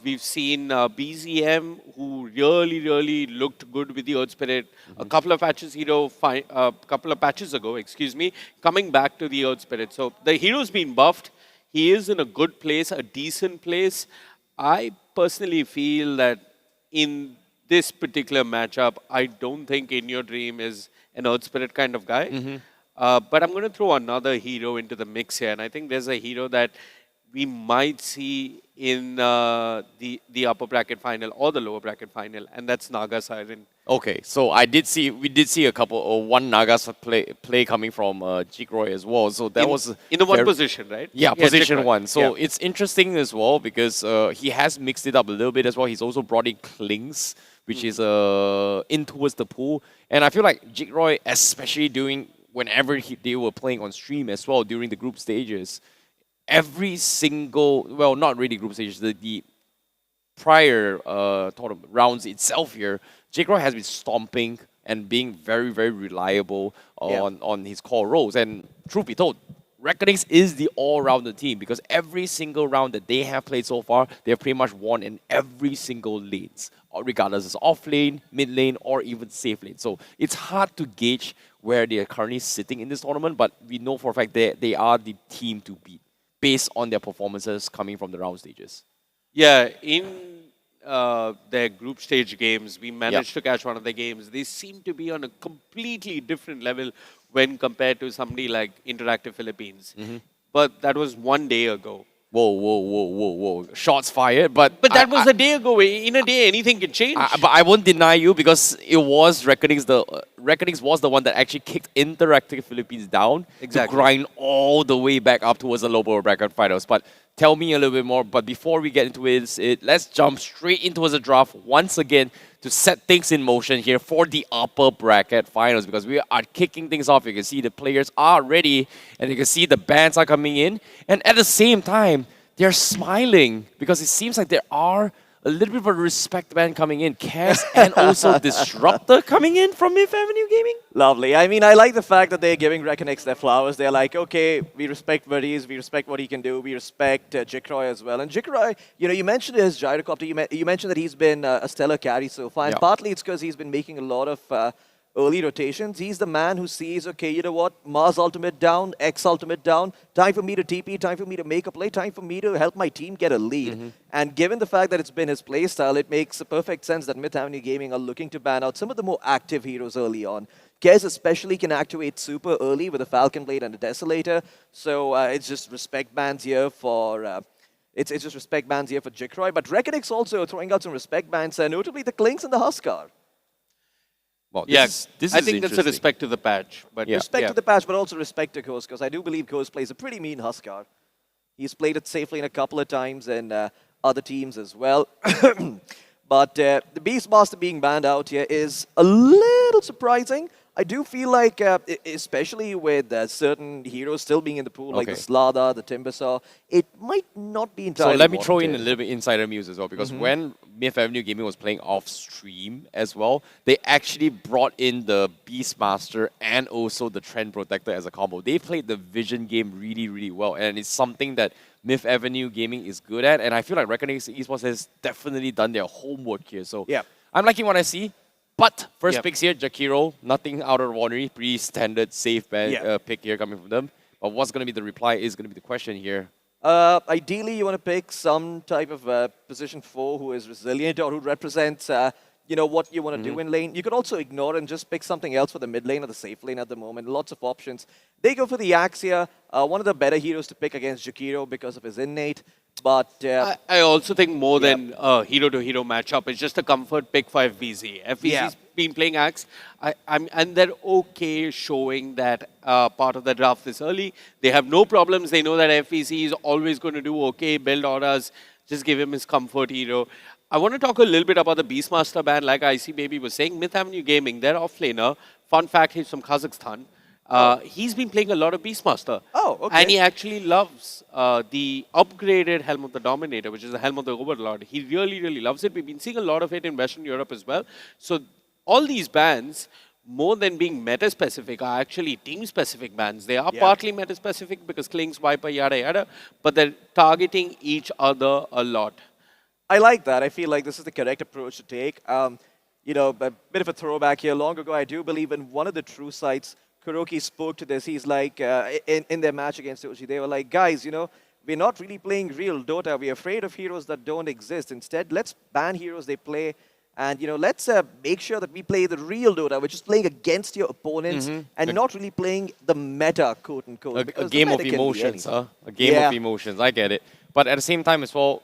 We've seen BZM, who really looked good with the Earth Spirit. A couple of patches ago, coming back to the Earth Spirit. So the hero's been buffed. He is in a good place, a decent place. I personally feel that in this particular matchup, I don't think In Your Dream is an Earth Spirit kind of guy. But I'm going to throw another hero into the mix here, and I think there's a hero that we might see in the upper bracket final or the lower bracket final, and that's Naga Siren. Okay, so we did see a couple, or one Nagas play coming from Jigroy as well. So that was in the one position, right? Yeah, position Jigroy. one. So it's interesting as well because he has mixed it up a little bit as well. He's also brought in Klings, which is in towards the pool, and I feel like Jigroy, especially whenever they were playing on stream as well during the group stages. Every single, well, not really group stages, the prior tournament rounds itself here, Jigroy has been stomping and being very reliable on his core roles. And truth be told, Reckonings is the all-rounder team because every single round that they have played so far, they have pretty much won in every single lanes, regardless it's off lane, mid lane, or even safe lane. So it's hard to gauge where they are currently sitting in this tournament, but we know for a fact they are the team to beat based on their performances coming from the round stages. Yeah, in their group stage games, we managed to catch one of the games. They seem to be on a completely different level when compared to somebody like Interactive Philippines. But that was 1 day ago. Whoa. Shots fired, but that was a day ago. In a day, anything can change. But I won't deny you because it was Reckonings. Reckonings was the one that actually kicked Interactive Philippines down to grind all the way back up towards the lower bracket finals. But tell me a little bit more. But before we get into it, let's jump straight into the draft once again to set things in motion here for the upper bracket finals because we are kicking things off. You can see the players are ready and you can see the bands are coming in. And at the same time, they're smiling because it seems like there are a little bit of a respect band coming in. Cass and also Disruptor coming in from Myth Avenue Gaming. Lovely. I mean, I like the fact that they're giving Reckonix their flowers. They're like, okay, we respect where he is, we respect what he can do, we respect Jikroy as well. And Jikroy, you mentioned his gyrocopter, you mentioned that he's been a stellar carry so far, and partly it's because he's been making a lot of early rotations. He's the man who sees, okay, you know what, Mars ultimate down, X ultimate down, time for me to TP, time for me to make a play, time for me to help my team get a lead. And given the fact that it's been his playstyle, it makes a perfect sense that Myth Avenue Gaming are looking to ban out some of the more active heroes early on. Kez especially can activate super early with a Falcon Blade and a Desolator, so it's just respect bans here for... It's just respect bans here for Jikroy, but Reckonix also throwing out some respect bans, notably the Clinks and the Huskar. Well, I think that's a respect to the patch. But respect to the patch, but also respect to Ghost, because I do believe Ghost plays a pretty mean Huskar. He's played it safely in a couple of times and other teams as well. But the Beastmaster being banned out here is a little surprising. I do feel like, especially with certain heroes still being in the pool, like the Slada, the Timbersaw, it might not be entirely So let me throw in a little bit insider news as well, because when Myth Avenue Gaming was playing off stream as well, they actually brought in the Beastmaster and also the Trend Protector as a combo. They played the Vision game really, really well, and it's something that Myth Avenue Gaming is good at, and I feel like Reckoning Esports has definitely done their homework here. So I'm liking what I see. But first picks here, Jakiro, nothing out of the ordinary, pretty standard safe pick here coming from them. But what's going to be the reply is going to be the question here. Ideally, you want to pick some type of position 4 who is resilient or who represents what you want to do in lane. You could also ignore and just pick something else for the mid lane or the safe lane at the moment. Lots of options. They go for the Axe here. One of the better heroes to pick against Jakiro because of his innate. But I also think more than a hero-to-hero matchup, it's just a comfort pick for FBZ. FBZ's been playing Axe, and they're okay showing that part of the draft this early. They have no problems. They know that FBZ is always going to do okay, build auras, just give him his comfort hero. I want to talk a little bit about the Beastmaster ban, like IC Baby was saying. Myth Avenue Gaming, their offlaner, fun fact, he's from Kazakhstan. He's been playing a lot of Beastmaster. And he actually loves the upgraded Helm of the Dominator, which is the Helm of the Overlord. He really, really loves it. We've been seeing a lot of it in Western Europe as well. So all these bans, more than being meta-specific, are actually team-specific bans. They are partly meta-specific because Klings, Viper, yada, yada, but they're targeting each other a lot. I like that. I feel like this is the correct approach to take. A bit of a throwback here. Long ago, I do believe in one of the true sites, Kuroki spoke to this. He's like, in their match against Oji, they were like, guys, we're not really playing real Dota. We're afraid of heroes that don't exist. Instead, let's ban heroes they play. And, let's make sure that we play the real Dota, which is playing against your opponents and not really playing the meta, quote-unquote. A game of emotions, A game of emotions. I get it. But at the same time as well,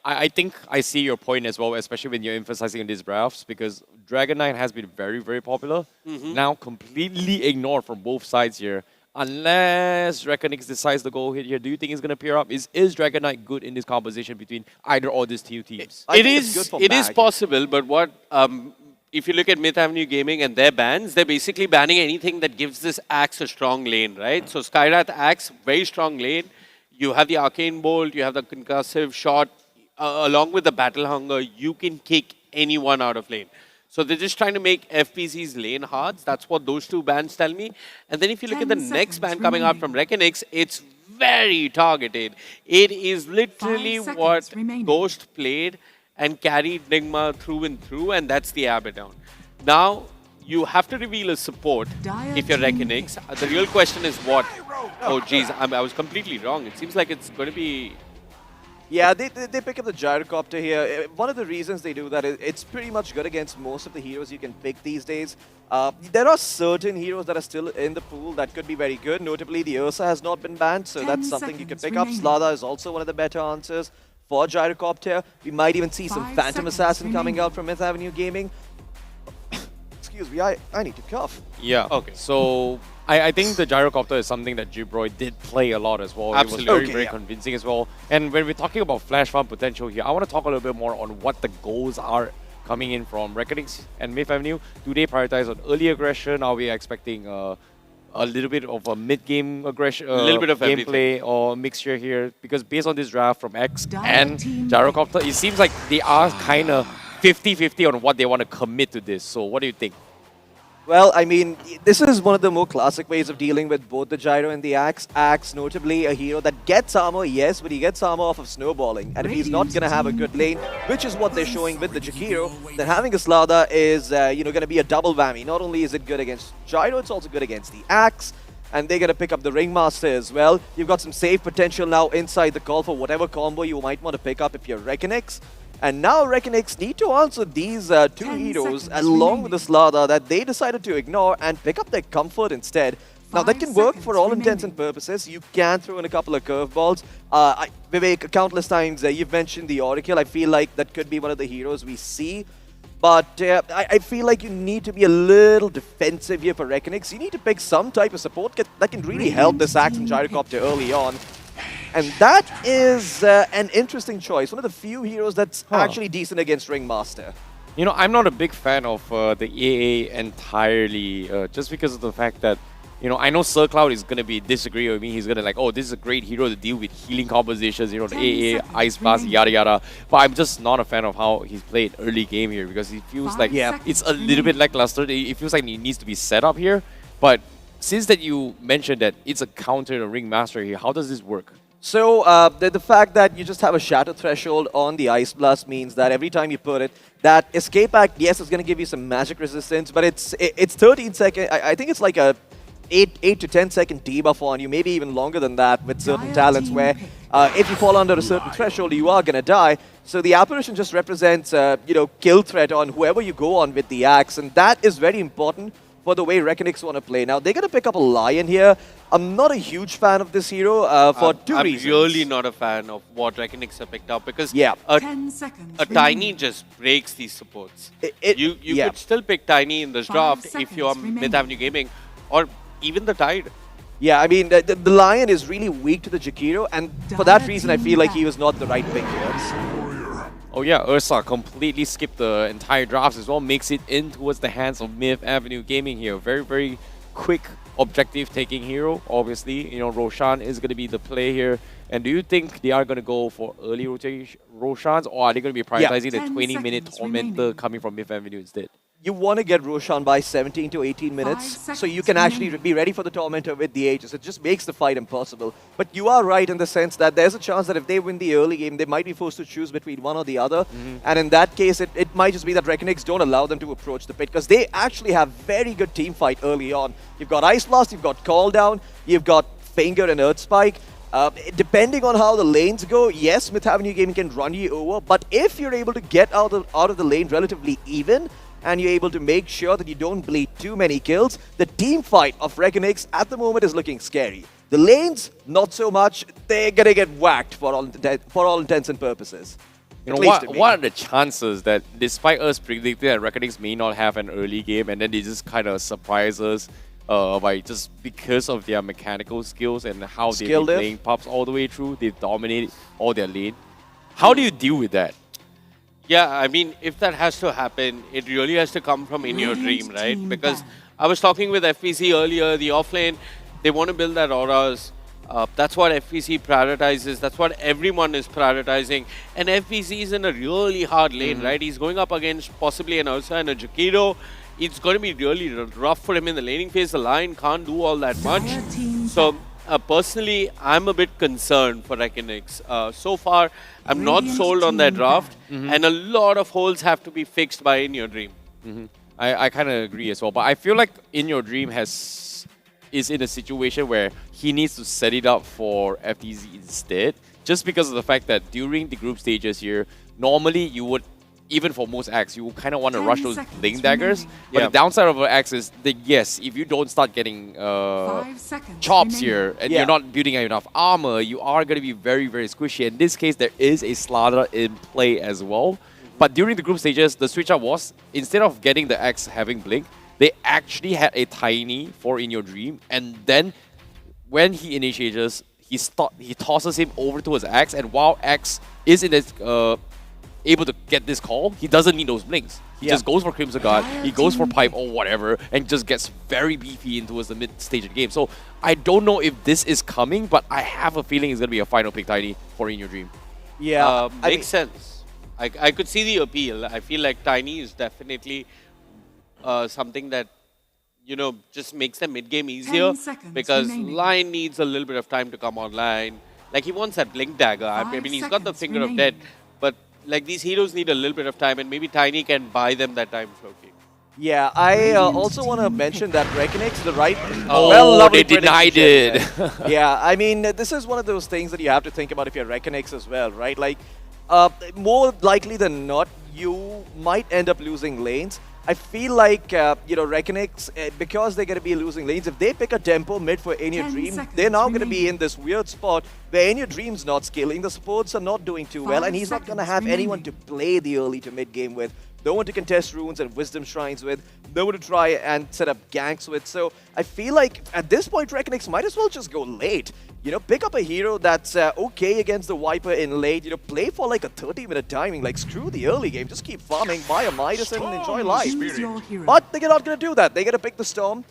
I think I see your point as well, especially when you're emphasizing on these drafts, because Dragon Knight has been very, very popular. Now completely ignored from both sides here. Unless Reckonix decides to go hit here, do you think it's going to pair up? Is Dragon Knight good in this composition between either or these two teams? It is possible, but what if you look at Myth Avenue Gaming and their bans, they're basically banning anything that gives this Axe a strong lane, right? So Skyrath Axe, very strong lane. You have the Arcane Bolt, you have the Concussive Shot, along with the Battle Hunger, you can kick anyone out of lane. So they're just trying to make FPC's lane hard. That's what those two bans tell me. And then if you look at the next ban coming out from Reckonix, it's very targeted. It is literally what Ghost played and carried Nigma through and through, and that's the Abaddon. Now, you have to reveal a support if you're Reckonix. The real question is what? Oh, geez, I was completely wrong. It seems like it's going to be... Yeah, they pick up the gyrocopter here. One of the reasons they do that is it's pretty much good against most of the heroes you can pick these days. There are certain heroes that are still in the pool that could be very good. Notably, the Ursa has not been banned, so that's something you can pick up. Slada is also one of the better answers for gyrocopter. We might even see some Phantom Assassin coming out from Myth Avenue Gaming. Excuse me, I need to cough. Yeah, okay. So I think the gyrocopter is something that Jibroy did play a lot as well. Absolutely. It was very convincing as well. And when we're talking about flash farm potential here, I want to talk a little bit more on what the goals are coming in from Reckonix and Myth Avenue. Do they prioritize on early aggression? Are we expecting a little bit of a mid-game aggression, a little bit of gameplay everything, or mixture here? Because based on this draft from X and gyrocopter, it seems like they are kind of 50-50 on what they want to commit to this. So what do you think? Well, I mean, this is one of the more classic ways of dealing with both the gyro and the axe. Axe, notably a hero that gets armor, yes, but he gets armor off of snowballing. And if he's not going to have a good lane, which is what they're showing with the Jakiro, then having a Slada is, going to be a double whammy. Not only is it good against gyro, it's also good against the axe. And they're going to pick up the Ringmaster as well. You've got some save potential now inside the call for whatever combo you might want to pick up if you're Reckonix. And now Reckonix need to answer these two heroes along with the Slada that they decided to ignore and pick up their comfort instead. Now that can work for all intents and purposes. You can throw in a couple of curveballs. Vivek, countless times you've mentioned the Oracle. I feel like that could be one of the heroes we see. But I feel like you need to be a little defensive here for Reckonix. You need to pick some type of support that can really help this Axe and Gyrocopter early on. And that is an interesting choice. One of the few heroes that's actually decent against Ringmaster. You know, I'm not a big fan of the AA entirely, just because of the fact that, you know, I know Sir Cloud is going to be disagree with me. He's going to like, oh, this is a great hero to deal with healing compositions, you know, the AA, Ice Blast, yada yada. But I'm just not a fan of how he's played early game here because it feels like it's a little bit lackluster. It feels like he needs to be set up here. But since that you mentioned that it's a counter to Ringmaster here, how does this work? So the fact that you just have a shatter threshold on the Ice Blast means that every time you put it, that Escape Act, yes, it's going to give you some magic resistance, but it's 13 seconds. I think it's like a 8 to 10 second debuff on you, maybe even longer than that with certain talents where if you fall under a certain threshold, you are going to die. So the apparition just represents, kill threat on whoever you go on with the axe, and that is very important for the way Reckonix want to play. Now, they're going to pick up a Lion here. I'm not a huge fan of this hero for two reasons. I'm really not a fan of what Reckonix have picked up because a Tiny just breaks these supports. You could still pick Tiny in this draft if you're Myth Avenue Gaming or even the Tide. Yeah, I mean, the Lion is really weak to the Jakiro, and for that reason, I feel like he was not the right pick here. Oh yeah, Ursa completely skipped the entire drafts as well, makes it in towards the hands of Myth Avenue Gaming here. Very, very quick objective-taking hero. Obviously, you know, Roshan is going to be the play here. And do you think they are going to go for early rotation Roshans, or are they going to be prioritizing the 20-minute Tormentor coming from Myth Avenue instead? You want to get Roshan by 17 to 18 minutes, so you can actually be ready for the Tormentor with the Aegis. It just makes the fight impossible. But you are right in the sense that there's a chance that if they win the early game, they might be forced to choose between one or the other. And in that case, it might just be that Reckonix don't allow them to approach the pit, because they actually have very good team fight early on. You've got Ice Blast, you've got Call Down, you've got Finger and Earth Spike. Depending on how the lanes go, yes, Myth Avenue Gaming can run you over, but if you're able to get out of the lane relatively even, and you're able to make sure that you don't bleed too many kills, the team fight of Reckonix at the moment is looking scary. The lanes, not so much. They're going to get whacked for all intents and purposes. You know, what are the chances that despite us predicting that Reckonix may not have an early game and then they just kind of surprise us by just because of their mechanical skills and how they've been playing pops all the way through, they've dominated all their lane. How do you deal with that? Yeah, I mean, if that has to happen, it really has to come from in your dream, right? Because I was talking with FPC earlier, the offlane, they want to build that auras. That's what FPC prioritizes. That's what everyone is prioritizing. And FPC is in a really hard lane, right? He's going up against possibly an Ursa and a Jakiro. It's going to be really rough for him in the laning phase. The line can't do all that much. So personally, I'm a bit concerned for Reconix. So far, I'm not sold on their draft. And a lot of holes have to be fixed by In Your Dream. I kind of agree as well. But I feel like In Your Dream is in a situation where he needs to set it up for FTZ instead. Just because of the fact that during the group stages here, normally you would, even for most acts, you kind of want to rush those Link Daggers. But the downside of an axe is that, yes, if you don't start getting chops here and you're not building enough armor, you are going to be very, very squishy. In this case, there is a Slardar in play as well. But during the group stages, the switch up was, instead of getting the axe having Blink, they actually had a Tiny for In Your Dream. And then when he initiates, he tosses him over to his axe. And while axe is in this, able to get this call, he doesn't need those blinks. He just goes for Crimson Guard, he goes for Pipe or whatever, and just gets very beefy towards the mid-stage of the game. So I don't know if this is coming, but I have a feeling it's going to be a final pick Tiny for In Your Dream. Yeah, makes sense. I could see the appeal. I feel like Tiny is definitely something that, you know, just makes the mid-game easier because line needs a little bit of time to come online. Like, he wants that Blink Dagger. I mean, he's got the Finger of Death, but like, these heroes need a little bit of time, and maybe Tiny can buy them that time, Floki. Yeah, I also want to mention that Reconix, the right... they denied it. Yeah, I mean, this is one of those things that you have to think about if you're Reconix as well, right? Like, more likely than not, you might end up losing lanes. I feel like, you know, Reconix, because they're going to be losing lanes, if they pick a tempo mid for In Your Dream, they're now going to be in this weird spot where In Your Dream's not scaling, the supports are not doing too well, and he's not going to have anyone to play the early to mid game with, no one to contest runes and wisdom shrines with, no one to try and set up ganks with. So I feel like at this point, Reconix might as well just go late. You know, pick up a hero that's okay against the Viper in late. You know, play for like a 30-minute timing. Like, screw the early game. Just keep farming, buy a Midas, and enjoy life. But they're not going to do that. They're going to pick the Storm.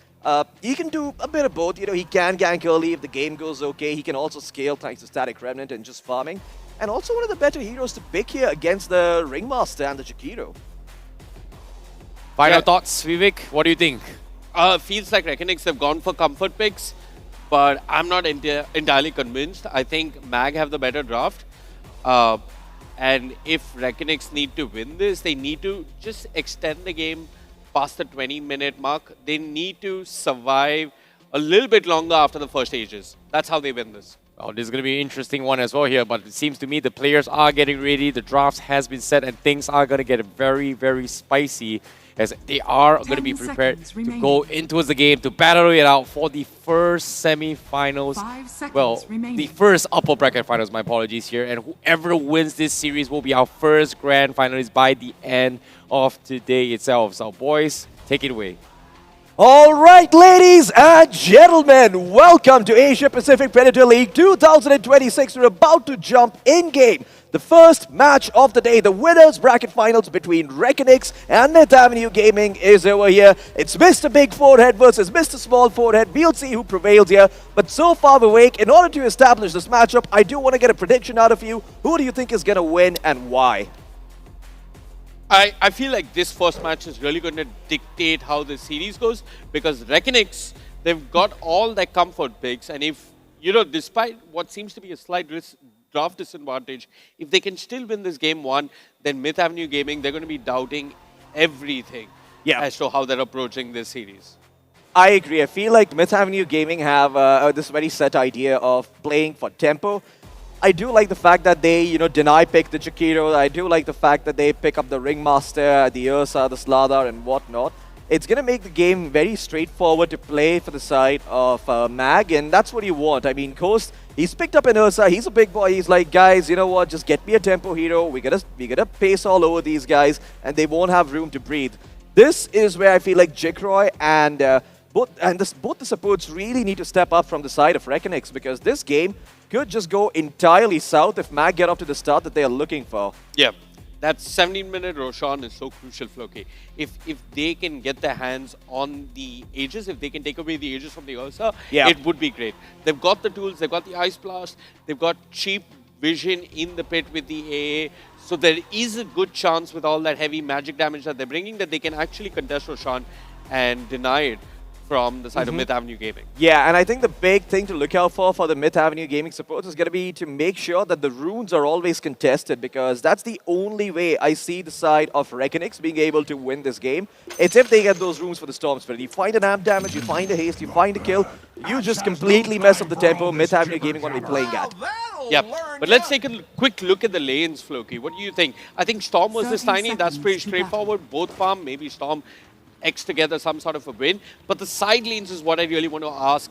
He can do a bit of both. You know, he can gank early if the game goes okay. He can also scale thanks to Static Remnant and just farming. And also one of the better heroes to pick here against the Ringmaster and the Jakiro. Final thoughts, Vivek? What do you think? Feels like Reconix have gone for comfort picks, but I'm not entirely convinced. I think Mag have the better draft. And if Reconix need to win this, they need to just extend the game past the 20-minute mark. They need to survive a little bit longer after the first stages. That's how they win this. Oh, this is going to be an interesting one as well here, but it seems to me the players are getting ready, the draft has been set, and things are going to get very, very spicy as they are going to be prepared to go into the game to battle it out for the first semi-finals. Well, the first upper bracket finals, my apologies here, and whoever wins this series will be our first grand finalist by the end of today itself. So boys, take it away. All right, ladies and gentlemen, welcome to Asia Pacific Predator League 2026. We're about to jump in-game. The first match of the day, the winners bracket finals between Reconix and Myth Avenue Gaming is over here. It's Mr. Big Forehead versus Mr. Small Forehead. We'll see who prevails here. But so far, Vivek, in order to establish this matchup, I do want to get a prediction out of you. Who do you think is going to win and why? I feel like this first match is really going to dictate how the series goes, because Reconix, they've got all their comfort picks, and if, you know, despite what seems to be a slight draft disadvantage, if they can still win this game one, then Myth Avenue Gaming, they're going to be doubting everything as to how they're approaching this series. I agree. I feel like Myth Avenue Gaming have this very set idea of playing for tempo. I do like the fact that they, you know, deny pick the Jakiro. I do like the fact that they pick up the Ringmaster, the Ursa, the Slardar, and whatnot. It's going to make the game very straightforward to play for the side of Mag, and that's what you want. I mean, Coast, he's picked up an Ursa. He's a big boy. He's like, guys, you know what? Just get me a tempo hero. We gotta pace all over these guys, and they won't have room to breathe. This is where I feel like Jikroy and both the supports really need to step up from the side of Reconix, because this game could just go entirely south if Mag get up to the start that they are looking for. Yeah. that 17-minute Roshan is so crucial, Floki. If they can get their hands on the Aegis, if they can take away the Aegis from the Ursa, it would be great. They've got the tools, they've got the Ice Blast, they've got cheap vision in the pit with the AA. So there is a good chance with all that heavy magic damage that they're bringing that they can actually contest Roshan and deny it from the side of Myth Avenue Gaming. Yeah, and I think the big thing to look out for the Myth Avenue Gaming supports is going to be to make sure that the runes are always contested, because that's the only way I see the side of Reckonix being able to win this game. It's if they get those runes for the Storm Spirit. You find an amp damage, you find a haste, you find a kill, you just completely mess up the tempo Myth Avenue Gaming want to be playing at. Yep, but let's take a quick look at the lanes, Floki. What do you think? I think Storm versus Tiny, that's pretty straightforward. Both farm, maybe Storm X together, some sort of a win. But the side lanes is what I really want to ask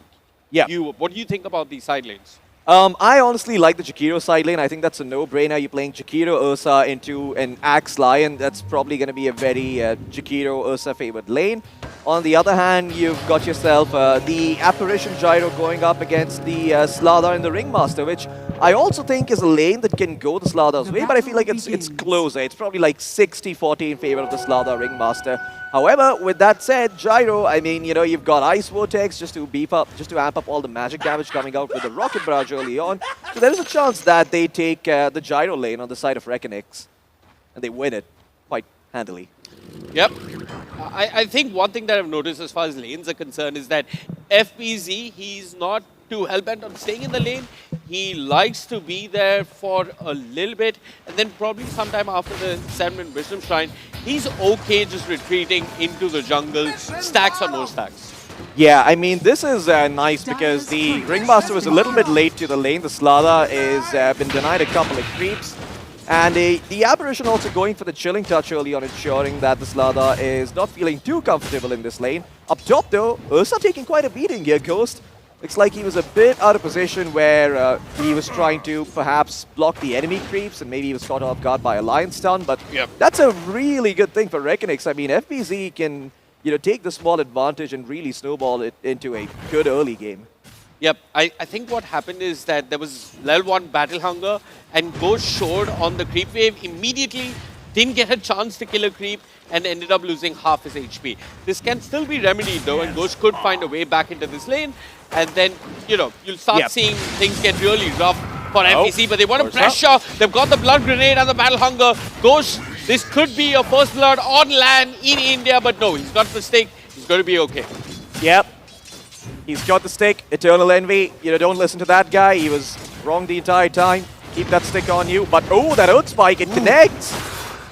you. What do you think about these side lanes? I honestly like the Jakiro side lane. I think that's a no-brainer. You're playing Jakiro Ursa into an Axe Lion. That's probably going to be a very Jakiro Ursa favored lane. On the other hand, you've got yourself the Apparition Gyro going up against the Slardar and the Ringmaster, which I also think is a lane that can go the Slardar's way, but I feel like it's closer. It's probably like 60-40 in favor of the Slardar Ringmaster. However, with that said, Gyro, I mean, you know, you've got Ice Vortex just to beef up, just to amp up all the magic damage coming out with the Rocket Barrage early on. So there is a chance that they take the Gyro lane on the side of Reckonix, and they win it quite handily. Yep. I think one thing that I've noticed as far as lanes are concerned is that FBZ, he's not too hell-bent on staying in the lane. He likes to be there for a little bit, and then probably sometime after the 7-minute Wisdom Shrine, he's okay just retreating into the jungle, stacks or no stacks. Yeah, I mean, this is nice because the Ringmaster was a little bit late to the lane. The Slardar is been denied a couple of creeps. And the Apparition also going for the Chilling Touch early on, ensuring that the Slardar is not feeling too comfortable in this lane. Up top, though, Ursa taking quite a beating here, Ghost. Looks like he was a bit out of position where he was trying to perhaps block the enemy creeps, and maybe he was caught off guard by a Lion Stun. But that's a really good thing for Reckonix. I mean, FBZ can, you know, take the small advantage and really snowball it into a good early game. Yep, I think what happened is that there was level 1 Battle Hunger, and Ghost showed on the creep wave immediately, didn't get a chance to kill a creep, and ended up losing half his HP. This can still be remedied though, and Ghost could find a way back into this lane, and then, you know, you'll start seeing things get really rough for FPC, but they want to pressure. They've got the Blood Grenade and the Battle Hunger. Ghost, this could be a first blood on land in India, but no, he's got the stick. He's going to be okay. Yep. He's got the stick, Eternal Envy. You know, don't listen to that guy. He was wrong the entire time. Keep that stick on you. But, oh, that Earth Spike, it connects.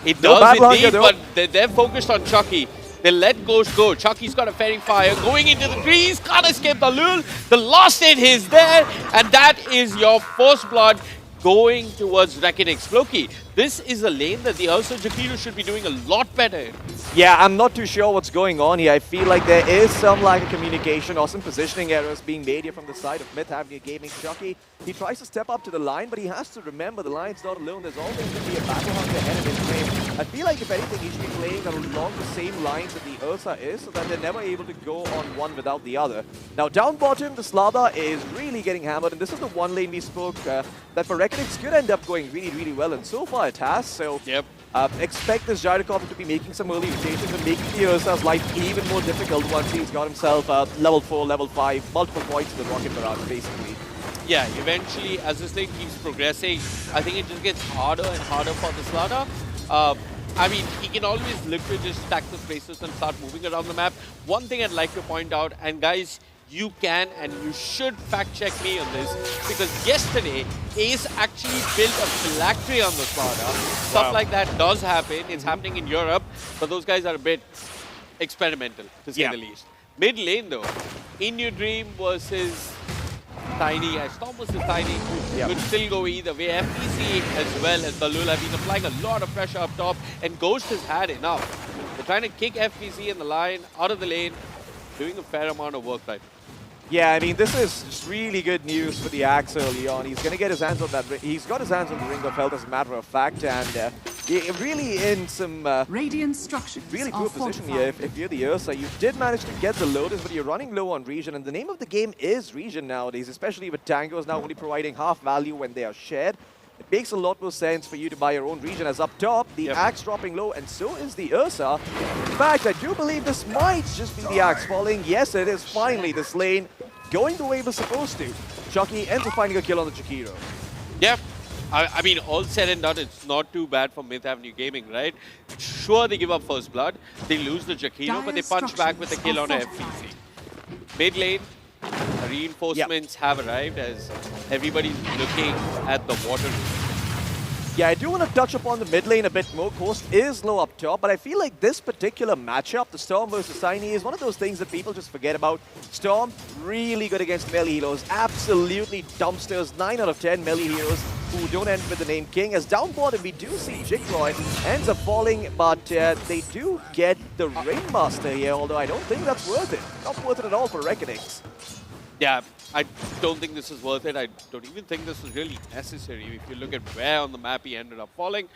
It does indeed, but they're focused on Chucky. They let Ghost go. Chucky's got a Fairy Fire going into the trees. Can't escape the Lul. The last hit is there. And that is your first blood going towards Reckonix. Floki, this is a lane that the Ursa Jakiro should be doing a lot better in. Yeah, I'm not too sure what's going on here. I feel like there is some lack of communication or some positioning errors being made here from the side of Myth Avenue Gaming. Chucky, he tries to step up to the line, but he has to remember the line's not alone. There's always going to be a battle hunter ahead of his frame. I feel like if anything, he should be playing along the same lines that the Ursa is, so that they're never able to go on one without the other. Now, down bottom, the Slardar is really getting hammered, and this is the one lane we spoke that for Reckonix could end up going really, really well, and so far it has. So expect this Gyrocopter to be making some early rotations and making the Ursa's life even more difficult once he's got himself level 4, level 5, multiple points in the Rocket Barrage, basically. Yeah, eventually, as this lane keeps progressing, I think it just gets harder and harder for the Slardar. I mean, he can always look to just stack the spaces and start moving around the map. One thing I'd like to point out, and guys, you can and you should fact check me on this, because yesterday Ace actually built a phylactery on the Slardar. Stuff like that does happen. It's happening in Europe, but those guys are a bit experimental, to say the least. Mid lane though, In Your Dream versus Tiny. Storm versus Tiny could still go either way. FPC as well as Balul have been applying a lot of pressure up top, and Ghost has had enough. They're trying to kick FPC in the line, out of the lane, doing a fair amount of work right now. Yeah, I mean, this is just really good news for the Axe early on. He's going to get his hands on that. He's got his hands on the Ring of Health, as a matter of fact, and really in some Radiant structures really poor position here. If you're the Ursa, you did manage to get the Lotus, but you're running low on Regen, and the name of the game is Regen nowadays, especially with Tangos now only providing half value when they are shared. it makes a lot more sense for you to buy your own region, as up top, the Axe dropping low, and so is the Ursa. In fact, I do believe this might just be the Axe falling. Yes, it is finally this lane going the way it was supposed to. Chucky ends up finding a kill on the Jakiro. Yeah. I mean, all said and done, it's not too bad for Myth Avenue Gaming, right? Sure, they give up first blood, they lose the Jakiro, but they punch back with a kill on a FPC. Mid lane, reinforcements have arrived as everybody's looking at the water. Yeah, I do want to touch upon the mid lane a bit more. Coast is low up top, but I feel like this particular matchup, the Storm versus Tiny, is one of those things that people just forget about. Storm, really good against melee heroes. Absolutely dumpsters. 9 out of 10 melee heroes who don't end with the name King. As down bottom, we do see Jikroy ends up falling, but they do get the Ringmaster here, although I don't think that's worth it. Not worth it at all for Reckonings. Yeah, I don't think this is worth it. I don't even think this is really necessary if you look at where on the map he ended up falling.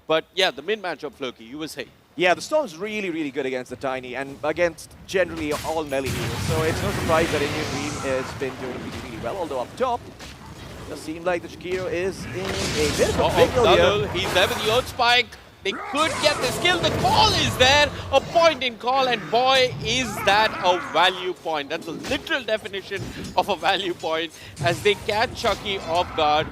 But yeah, the mid matchup, Floki, you were saying. Yeah, the Storm's really, really good against the Tiny and against generally all melee heroes. So it's no surprise that Indian Dream has been doing really, really well. Although up top, it does seem like the Jakiro is in a bit of a pickle here. He's there with the Earth Spike. They could get this kill. The call is there. A point in call. And boy, is that a value point. That's a literal definition of a value point. As they catch Chucky off guard.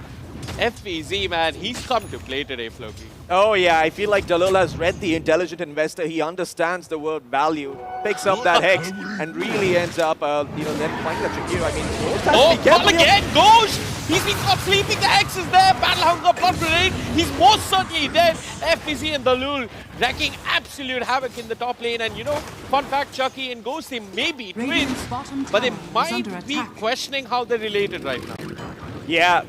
FVZ, man, he's come to play today, Floki. Oh yeah, I feel like Dalul has read the intelligent investor. He understands the word value, picks up that Hex, and really ends up, then finding the Jakiro. I mean, call again, Ghost! He's been caught sleeping, the Hex is there, Battle Hunger, Blood Grenade, he's most certainly dead. FPZ and Dalul wrecking absolute havoc in the top lane, and fun fact, Chucky and Ghost, they may be twins, but they might be questioning how they're related right now. Yeah.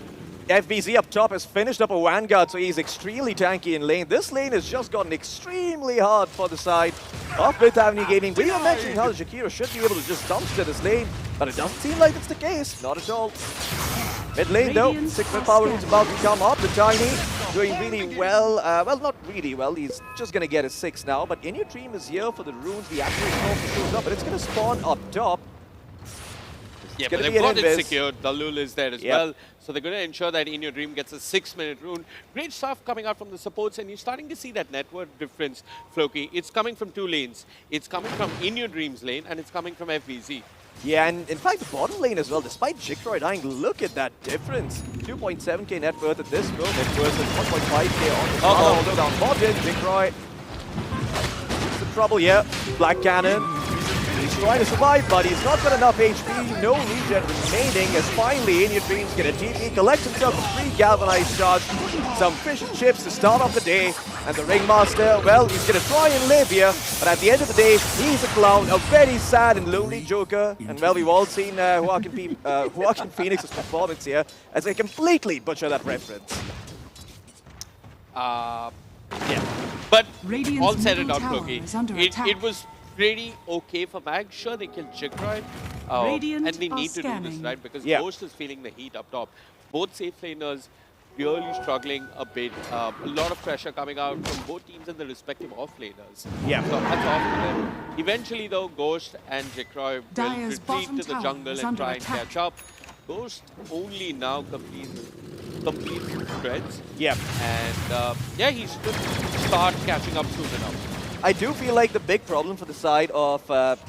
FBZ up top has finished up a Vanguard, so he's extremely tanky in lane. This lane has just gotten extremely hard for the side of Myth Avenue Gaming. We were mentioning how the Jakiro should be able to just dumpster this lane, but it doesn't seem like it's the case. Not at all. Mid lane though, 6-minute power room's about to come up. The Tiny doing really well. Well, not really well. He's just going to get a 6 now, but In Your Dream is here for the runes. The accuracy also shows up, but it's going to spawn up top. Yeah, but they've got it secured. Dalul is there as well. So they're going to ensure that In Your Dream gets a 6-minute rune. Great stuff coming out from the supports, and you're starting to see that network difference, Floki. It's coming from two lanes. It's coming from In Your Dream's lane, and it's coming from FVZ. Yeah, and in fact, the bottom lane as well, despite Jikroy dying, look at that difference. 2.7k net worth at this moment versus 1.5k on the although down bottom, Jikroy. Some trouble here. Black Cannon. He's trying to survive, but he's not got enough HP, no regen remaining, as finally In Your Dreams get a TP, collects himself a free galvanized charge, some fish and chips to start off the day, and the Ringmaster, well, he's going to try and live here, but at the end of the day, he's a clown, a very sad and lonely Joker, and well, we've all seen Joaquin Phoenix's performance here, as they completely butcher that reference. Yeah, but all said and done, Floki, it was pretty okay for Mag. Sure, they killed Jikroy, and they need to do this, right? Because Ghost is feeling the heat up top. Both safe laners really struggling a bit. A lot of pressure coming out from both teams and the respective off laners. Yeah. So that's off to them. Eventually, though, Ghost and Jikroy will retreat to the jungle and try and catch up. Ghost only now completes threads. Yeah. And yeah, he should start catching up soon enough. I do feel like the big problem for the side of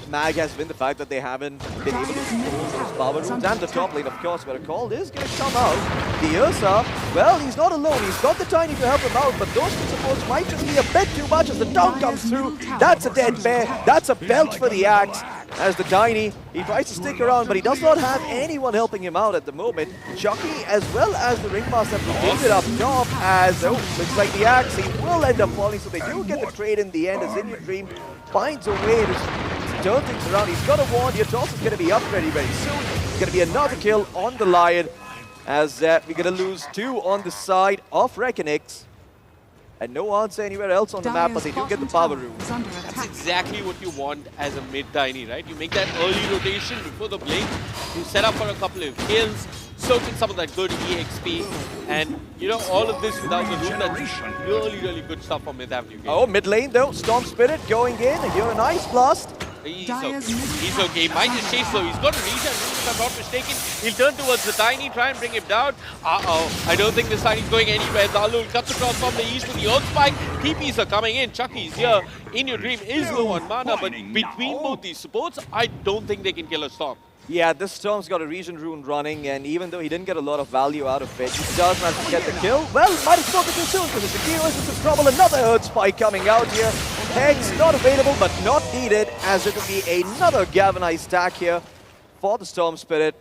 Mag has been the fact that they haven't been able to control those power rooms. And the top lane, of course, where a call is going to come out. The Ursa, well, he's not alone. He's got the Tiny to help him out, but those two supports might just be a bit too much as the dunk comes through. That's a dead bear. That's a belt for the Axe. As the Tiny, he tries to stick around, but he does not have anyone helping him out at the moment. Chucky, as well as the Ringmaster, have protected up top, as, looks like the Axe, he will end up falling, so they do get the trade in the end, as In Your Dream finds a way to turn things around. He's got a ward here. Toss is going to be up very, very soon. It's going to be another kill on the Lion, as we're going to lose 2 on the side of Reckonix. And no answer anywhere else on the map, but they do get the power room. That's exactly what you want as a mid-Tiny, right? You make that early rotation before the blink, you set up for a couple of kills, soak in some of that good EXP, and all of this without the room. That's really, really good stuff from Myth Avenue. Oh, mid lane though, Storm Spirit going in, and you're an Ice Blast. He's okay. He might just chase though. He's got a regen, if I'm not mistaken. He'll turn towards the Tiny, try and bring him down. I don't think this Tiny's going anywhere. Zalul cuts across from the east with the Earth Spike. TPs are coming in. Chucky's here. In Your Dream is low on mana, but between both these supports, I don't think they can kill a Storm. Yeah, this Storm's got a Regen Rune running, and even though he didn't get a lot of value out of it, he does manage to get the kill. Well, might have spoken too soon because the Zakiro is in trouble. Another Earth Spike coming out here. Hex not available, but not needed, as it will be another galvanized stack here for the Storm Spirit.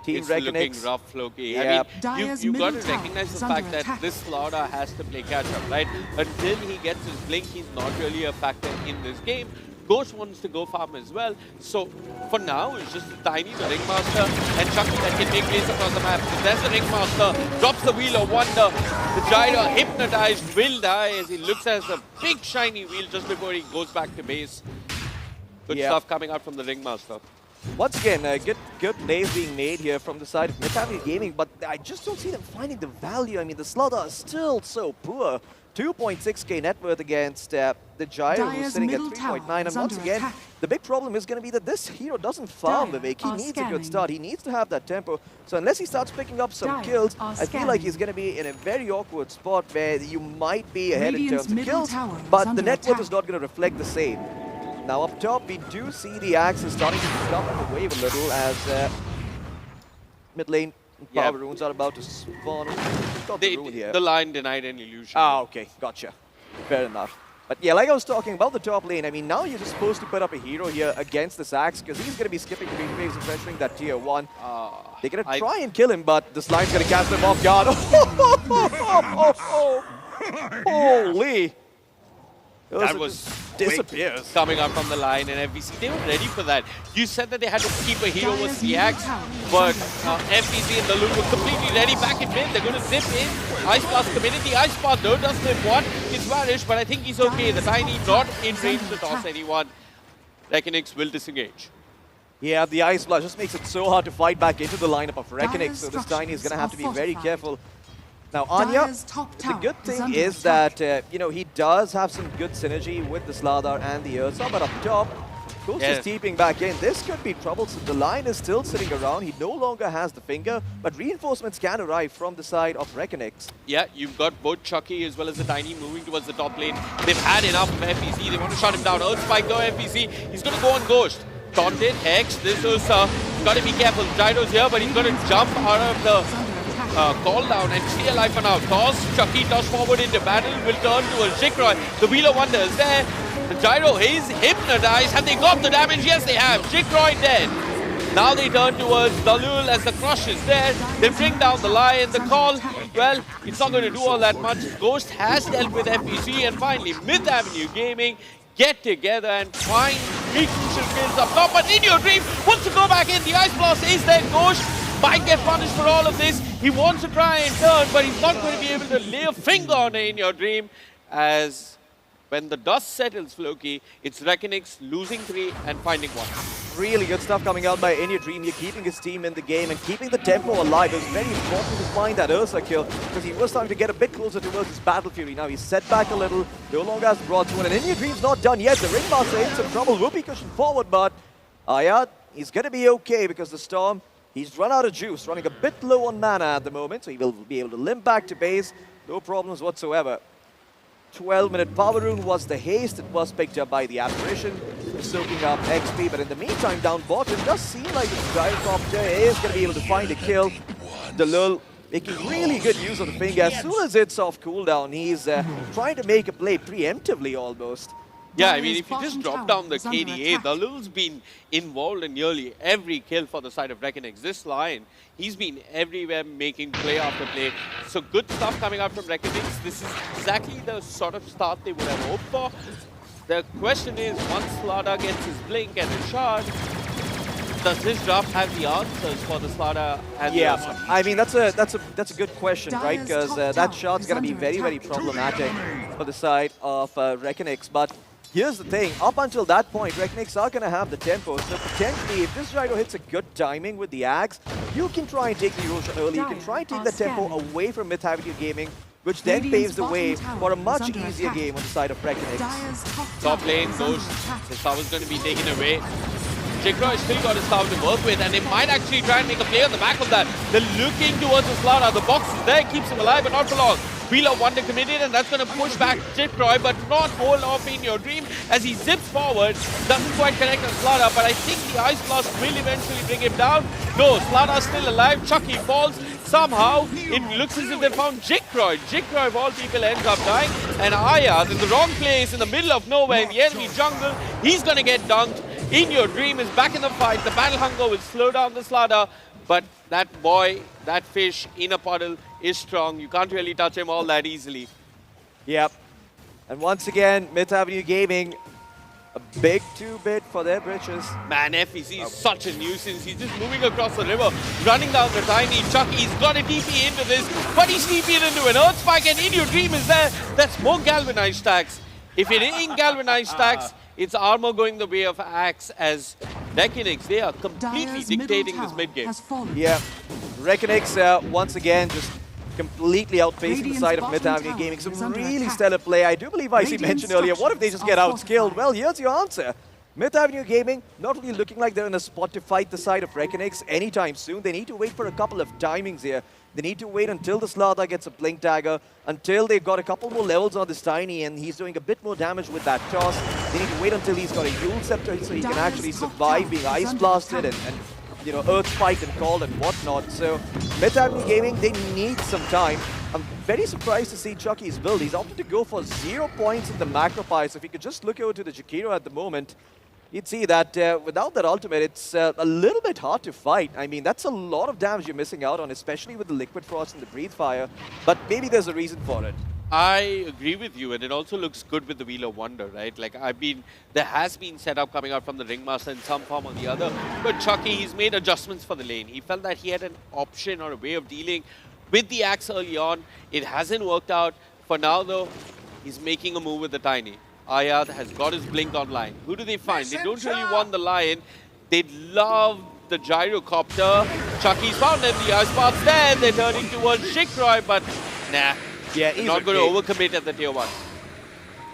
Team It's Reckonix. looking rough, Loki. Yeah. I mean, you got to recognize the fact that this Slaughter has to play catch-up, right? Until he gets his blink, he's not really a factor in this game. Ghost wants to go farm as well. So, for now, it's just Tiny, the Ringmaster, and Chucky that can take place across the map. So there's the Ringmaster, drops the Wheel of Wonder. The Gyro, hypnotized, will die as he looks at the big shiny wheel just before he goes back to base. Good stuff coming out from the Ringmaster. Once again, good plays being made here from the side of Mid-Family Gaming, but I just don't see them finding the value. I mean, the Slaughter is still so poor. 2.6k net worth against the Gyro, who's sitting at 3.9. And once again, the big problem is going to be that this hero doesn't farm Vivek. He needs a good start. He needs to have that tempo. So unless he starts picking up some kills, I feel like he's going to be in a very awkward spot where you might be ahead in terms of kills, but the net worth is not going to reflect the same. Now up top, we do see the Axes starting to pick up the wave a little as mid lane power runes are about to spawn. The line denied an illusion. Ah, okay, gotcha. Fair enough. But yeah, like I was talking about the top lane, I mean, now you're just supposed to put up a hero here against this Axe because he's going to be skipping green waves and pressuring that tier 1. They're going to try and kill him, but this line's going to catch them off guard. Holy! That was disappears coming up from the line, and FBC, they were ready for that. You said that they had to keep a hero with the Axe, but FBC and the Loot were completely ready back in mid. They're going to zip in. Ice Blast committed. The Ice Blast though does flip one. It's vanished, but I think he's okay. The Tiny not in range to toss anyone. Reckonix will disengage. Yeah, the Ice Blast just makes it so hard to fight back into the lineup of Reckonix, so this Tiny is going to have to be very careful. Now, Anya, the good thing is that, you know, he does have some good synergy with the Slardar and the Ursa, but up top, Ghost is teeping back in. This could be troublesome. The line is still sitting around. He no longer has the finger, but reinforcements can arrive from the side of Reckonix. Yeah, you've got both Chucky as well as the Tiny moving towards the top lane. They've had enough of FPC. They want to shut him down. Earth Spike though, FPC. He's going to go on Ghost. Taunted, Hex, this is, got to be careful. Gyro's here, but he's going to jump out of the call down and stay alive for now. Toss, Chucky toss forward into battle, will turn to a Shikroy. The Wheel of Wonder is there. The Gyro is hypnotized. Have they got the damage? Yes, they have. Shikroy dead. Now they turn towards Dalul as the crush is there. They bring down the Lion. The call, well, it's not going to do all that much. Ghost has dealt with FPC, and finally, Mid Avenue Gaming get together and find big crucial kills up top. But In Your Dream wants to go back in. The Ice Blast is there. Ghost might get punished for all of this. He wants to try and turn, but he's not going to be able to lay a finger on In Your Dream, as when the dust settles, Floki, it's Reckonix losing 3 and finding 1. Really good stuff coming out by In Your Dream. You're keeping his team in the game and keeping the tempo alive. It was very important to find that Ursa kill because he was starting to get a bit closer towards his Battle Fury. Now he's set back a little, no longer has broadsword, and In Your Dream's not done yet. The Ringmaster in some trouble, Whoopee cushion forward, but Ayad, he's going to be okay because the Storm, he's run out of juice, running a bit low on mana at the moment, so he will be able to limp back to base. No problems whatsoever. 12-minute power rune was the haste. It was picked up by the Apparition, soaking up XP. But in the meantime, down bottom, does seem like the Gyrocopter is going to be able to find a kill. Dalul making really good use of the finger. As soon as it's off cooldown, he's trying to make a play preemptively almost. Yeah, I mean, if you just drop down the KDA, Dalul's been involved in nearly every kill for the side of Reckonix. This Lion, he's been everywhere making play after play. So good stuff coming out from Reckonix. This is exactly the sort of start they would have hoped for. The question is, once Slada gets his blink and his shard, does this draft have the answers for the Slada and the Ursa? I mean, that's a good question, right? Because that shard's going to be very, very problematic for the side of Reckonix. But here's the thing, up until that point, Reckonix are going to have the tempo, so potentially if this Gyro hits a good timing with the Axe, you can try and take the Erosion early, you can try and take the tempo away from Mid Avenue Gaming which then paves the way for a much easier game on the side of Reckonex. Top lane goes, the tower's going to be taken away. Jigro still got his tower to work with, and they might actually try and make a play on the back of that. They're looking towards the slaughter. The box is there, keeps him alive, but not for long. Wheel of Wonder committed, and that's going to push back Jigro, but not hold off In Your Dream as he zips forward. Doesn't quite connect on Slaughter, but I think the Ice Blast will eventually bring him down. No, Slaughter's still alive. Chucky falls. Somehow, it looks as if they found Jigro. Jigro, of all people, ends up dying. And Ayaz in the wrong place, in the middle of nowhere, in the enemy jungle. He's going to get dunked. In Your Dream is back in the fight. The battle hunger will slow down the Slaughter, but that boy, that fish in a puddle is strong. You can't really touch him all that easily. Yep. And once again, Myth Avenue Gaming, a big 2-bit for their britches. Man, FEC is such a nuisance. He's just moving across the river, running down the tiny. Chucky's got a TP into this, but he's TP'd into an Earth Spike, and In Your Dream is there. That's more galvanized stacks. If it ain't galvanized stacks, it's armor going the way of Axe as Reckonex. They are completely dictating this mid game. Yeah, Reckonex once again just completely outpacing the side of Myth Avenue Gaming. Some really stellar play. I do believe IC mentioned earlier, what if they just get outskilled? Well, here's your answer. Myth Avenue Gaming not really looking like they're in a spot to fight the side of Reckonex anytime soon. They need to wait for a couple of timings here. They need to wait until the Slaughter gets a Blink Dagger, until they've got a couple more levels on this Tiny, and he's doing a bit more damage with that toss. They need to wait until he's got a Yule Scepter so he can actually survive being Ice Blasted and you know, Earth Spiked and called and whatnot. So, Myth Avenue Gaming, they need some time. I'm very surprised to see Chucky's build. He's opted to go for 0 points in the macro pie, so if you could just look over to the Jakiro at the moment, you'd see that without that ultimate, it's a little bit hard to fight. I mean, that's a lot of damage you're missing out on, especially with the Liquid Frost and the Breathe Fire. But maybe there's a reason for it. I agree with you, and it also looks good with the Wheel of Wonder, right? Like, there has been setup coming out from the Ringmaster in some form or the other. But Chucky, he's made adjustments for the lane. He felt that he had an option or a way of dealing with the Axe early on. It hasn't worked out. For now, though, he's making a move with the Tiny. Ayad has got his Blink online. Who do they find? They don't really want the Lion. They'd love the Gyrocopter. Chucky's found him. The Ice Path's there. They're turning towards Jigro, but nah. Yeah, he's not going to overcommit at the tier 1.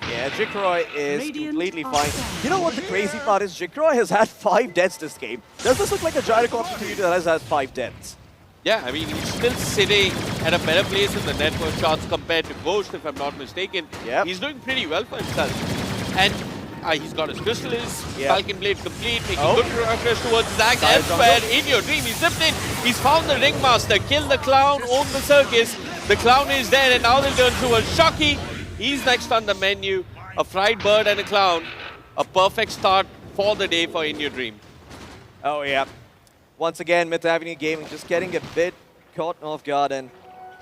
Yeah, Jigro is completely fine. You know what the crazy part is? Jigro has had 5 deaths this game. Does this look like a Gyrocopter to you that has had 5 deaths? Yeah, I mean, he's still sitting at a better place in the network charts compared to Ghost, if I'm not mistaken. Yep. He's doing pretty well for himself. And he's got his Crystallis, yep. Falcon Blade complete, making good progress towards Zack elsewhere. In Your Dream, he's zipped in. He's found the Ringmaster, killed the Clown, owned the Circus. The Clown is there, and now they'll turn towards Chucky. He's next on the menu. A Fried Bird and a Clown. A perfect start for the day for In Your Dream. Oh, yeah. Once again, Myth Avenue Gaming just getting a bit caught off guard, and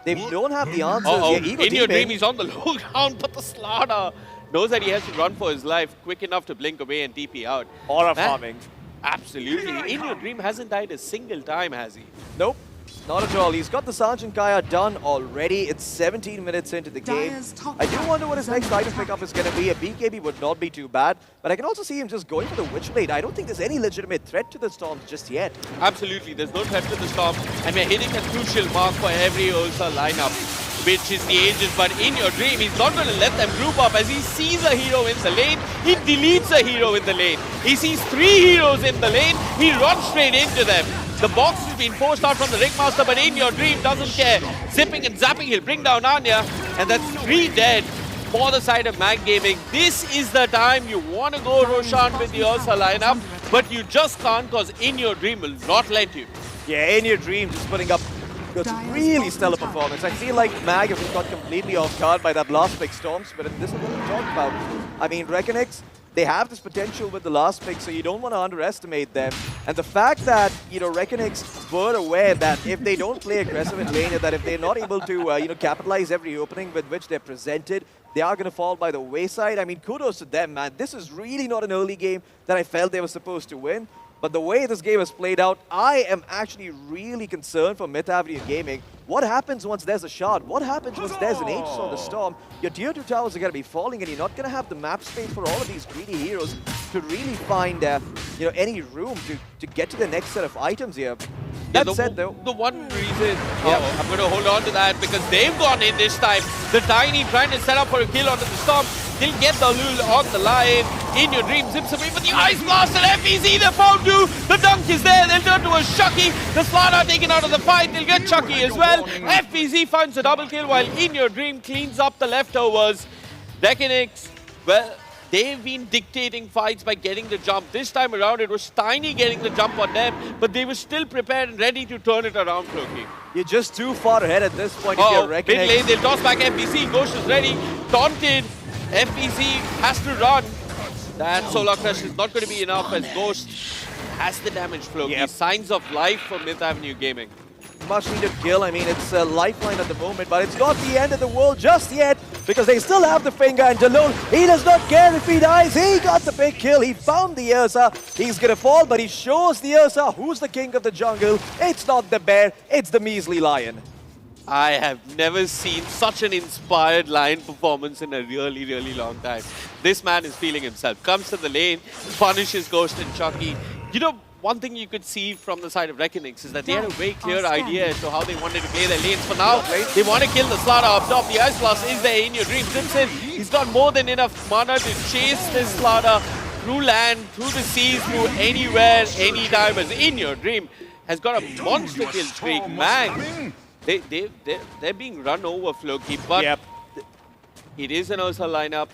they don't have the answers. In Your Dream, he's on the low ground, but the Slaughter knows that he has to run for his life, quick enough to blink away and TP out. Aura farming. Absolutely. In Your Dream hasn't died a single time, has he? Nope. Not at all. He's got the Sergeant Kaya done already. It's 17 minutes into the game. I do wonder what his next item pickup is going to be. A BKB would not be too bad, but I can also see him just going for the Witchblade. I don't think there's any legitimate threat to the Storms just yet. Absolutely. There's no threat to the Storm, and we're hitting a crucial mark for every Ursa lineup, which is the Aegis. But In Your Dream, he's not going to let them group up. As he sees a hero in the lane, he deletes a hero in the lane. He sees 3 heroes in the lane, he runs straight into them. The box has been forced out from the Ringmaster, but In Your Dream doesn't care. Zipping and zapping, he'll bring down Anya, and that's 3 dead for the side of Mag Gaming. This is the time you want to go Roshan with the Ursa lineup, but you just can't because In Your Dream will not let you. Yeah, In Your Dream just putting up a really stellar performance. I feel like Mag have just got completely off guard by that last pick Storm Spirit. This is what we talked about. I mean, Reckonex, they have this potential with the last pick, so you don't want to underestimate them. And the fact that, you know, Reckonex were aware that if they don't play aggressive in lane, that if they're not able to, you know, capitalize every opening with which they're presented, they are going to fall by the wayside. I mean, kudos to them, man. This is really not an early game that I felt they were supposed to win. But the way this game has played out, I am actually really concerned for Myth Avenue Gaming. What happens once there's a shard? What happens once there's an Aegis on the Storm? Your tier 2 towers are going to be falling, and you're not going to have the map space for all of these greedy heroes. to really find any room to get to the next set of items here. Yeah, That said, though, the one reason I'm going to hold on to that because they've gone in this time. The Tiny trying to set up for a kill onto the Storm. They'll get the Lul on the line. In Your Dream zips away, but the Ice Blast and FEZ, they're found too. The dunk is there. They'll turn to a Shucky. The Slaughter taken out of the fight. They'll get Chucky as well. FEZ finds a double kill while In Your Dream cleans up the leftovers. Reckonix, well, they've been dictating fights by getting the jump. This time around, it was Tiny getting the jump on them, but they were still prepared and ready to turn it around, Floki. You're just too far ahead at this point if you're Big Reckonix. lane, they'll toss back FBC. Ghost is ready. Taunted. FBC has to run. That Solar Crush is not going to be enough as Ghost has the damage, Floki. Signs of life for Myth Avenue Gaming. Much needed kill. I mean, it's a lifeline at the moment, but it's not the end of the world just yet because they still have the finger. And Dalul, he does not care if he dies. He got the big kill. He found the Ursa. He's going to fall, but he shows the Ursa who's the king of the jungle. It's not the bear. It's the measly lion. I have never seen such an inspired lion performance in a really, really long time. This man is feeling himself. Comes to the lane, punishes Ghost and Chucky. You know, one thing you could see from the side of Reckonix is that they had a very clear idea as to how they wanted to play their lanes. For now, they want to kill the Slaughter up top. The Ice Blast is there. In Your Dream zips in. He's got more than enough mana to chase this Slaughter through land, through the seas, through anywhere, anytime. As In Your Dream has got a monster kill streak. Man, they're being run over, Floki, but it is an Ursa lineup.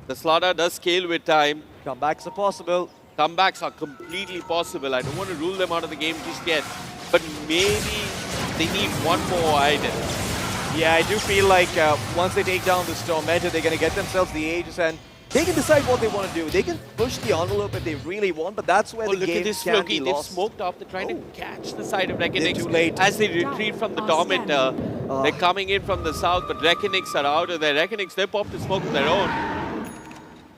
The Slaughter does scale with time. Comebacks are possible. Comebacks are completely possible. I don't want to rule them out of the game just yet, but maybe they need one more item. Yeah, I do feel like once they take down this Tormentor, they're going to get themselves the Aegis and they can decide what they want to do. They can push the envelope if they really want, but that's where the game can be They've lost. smoked up. They're trying to catch the side of Reckonix Too late. as they retreat from the Tormentor. They're coming in from the south, but Reckonix are out of there. Reckonix, they popped the smoke of their own.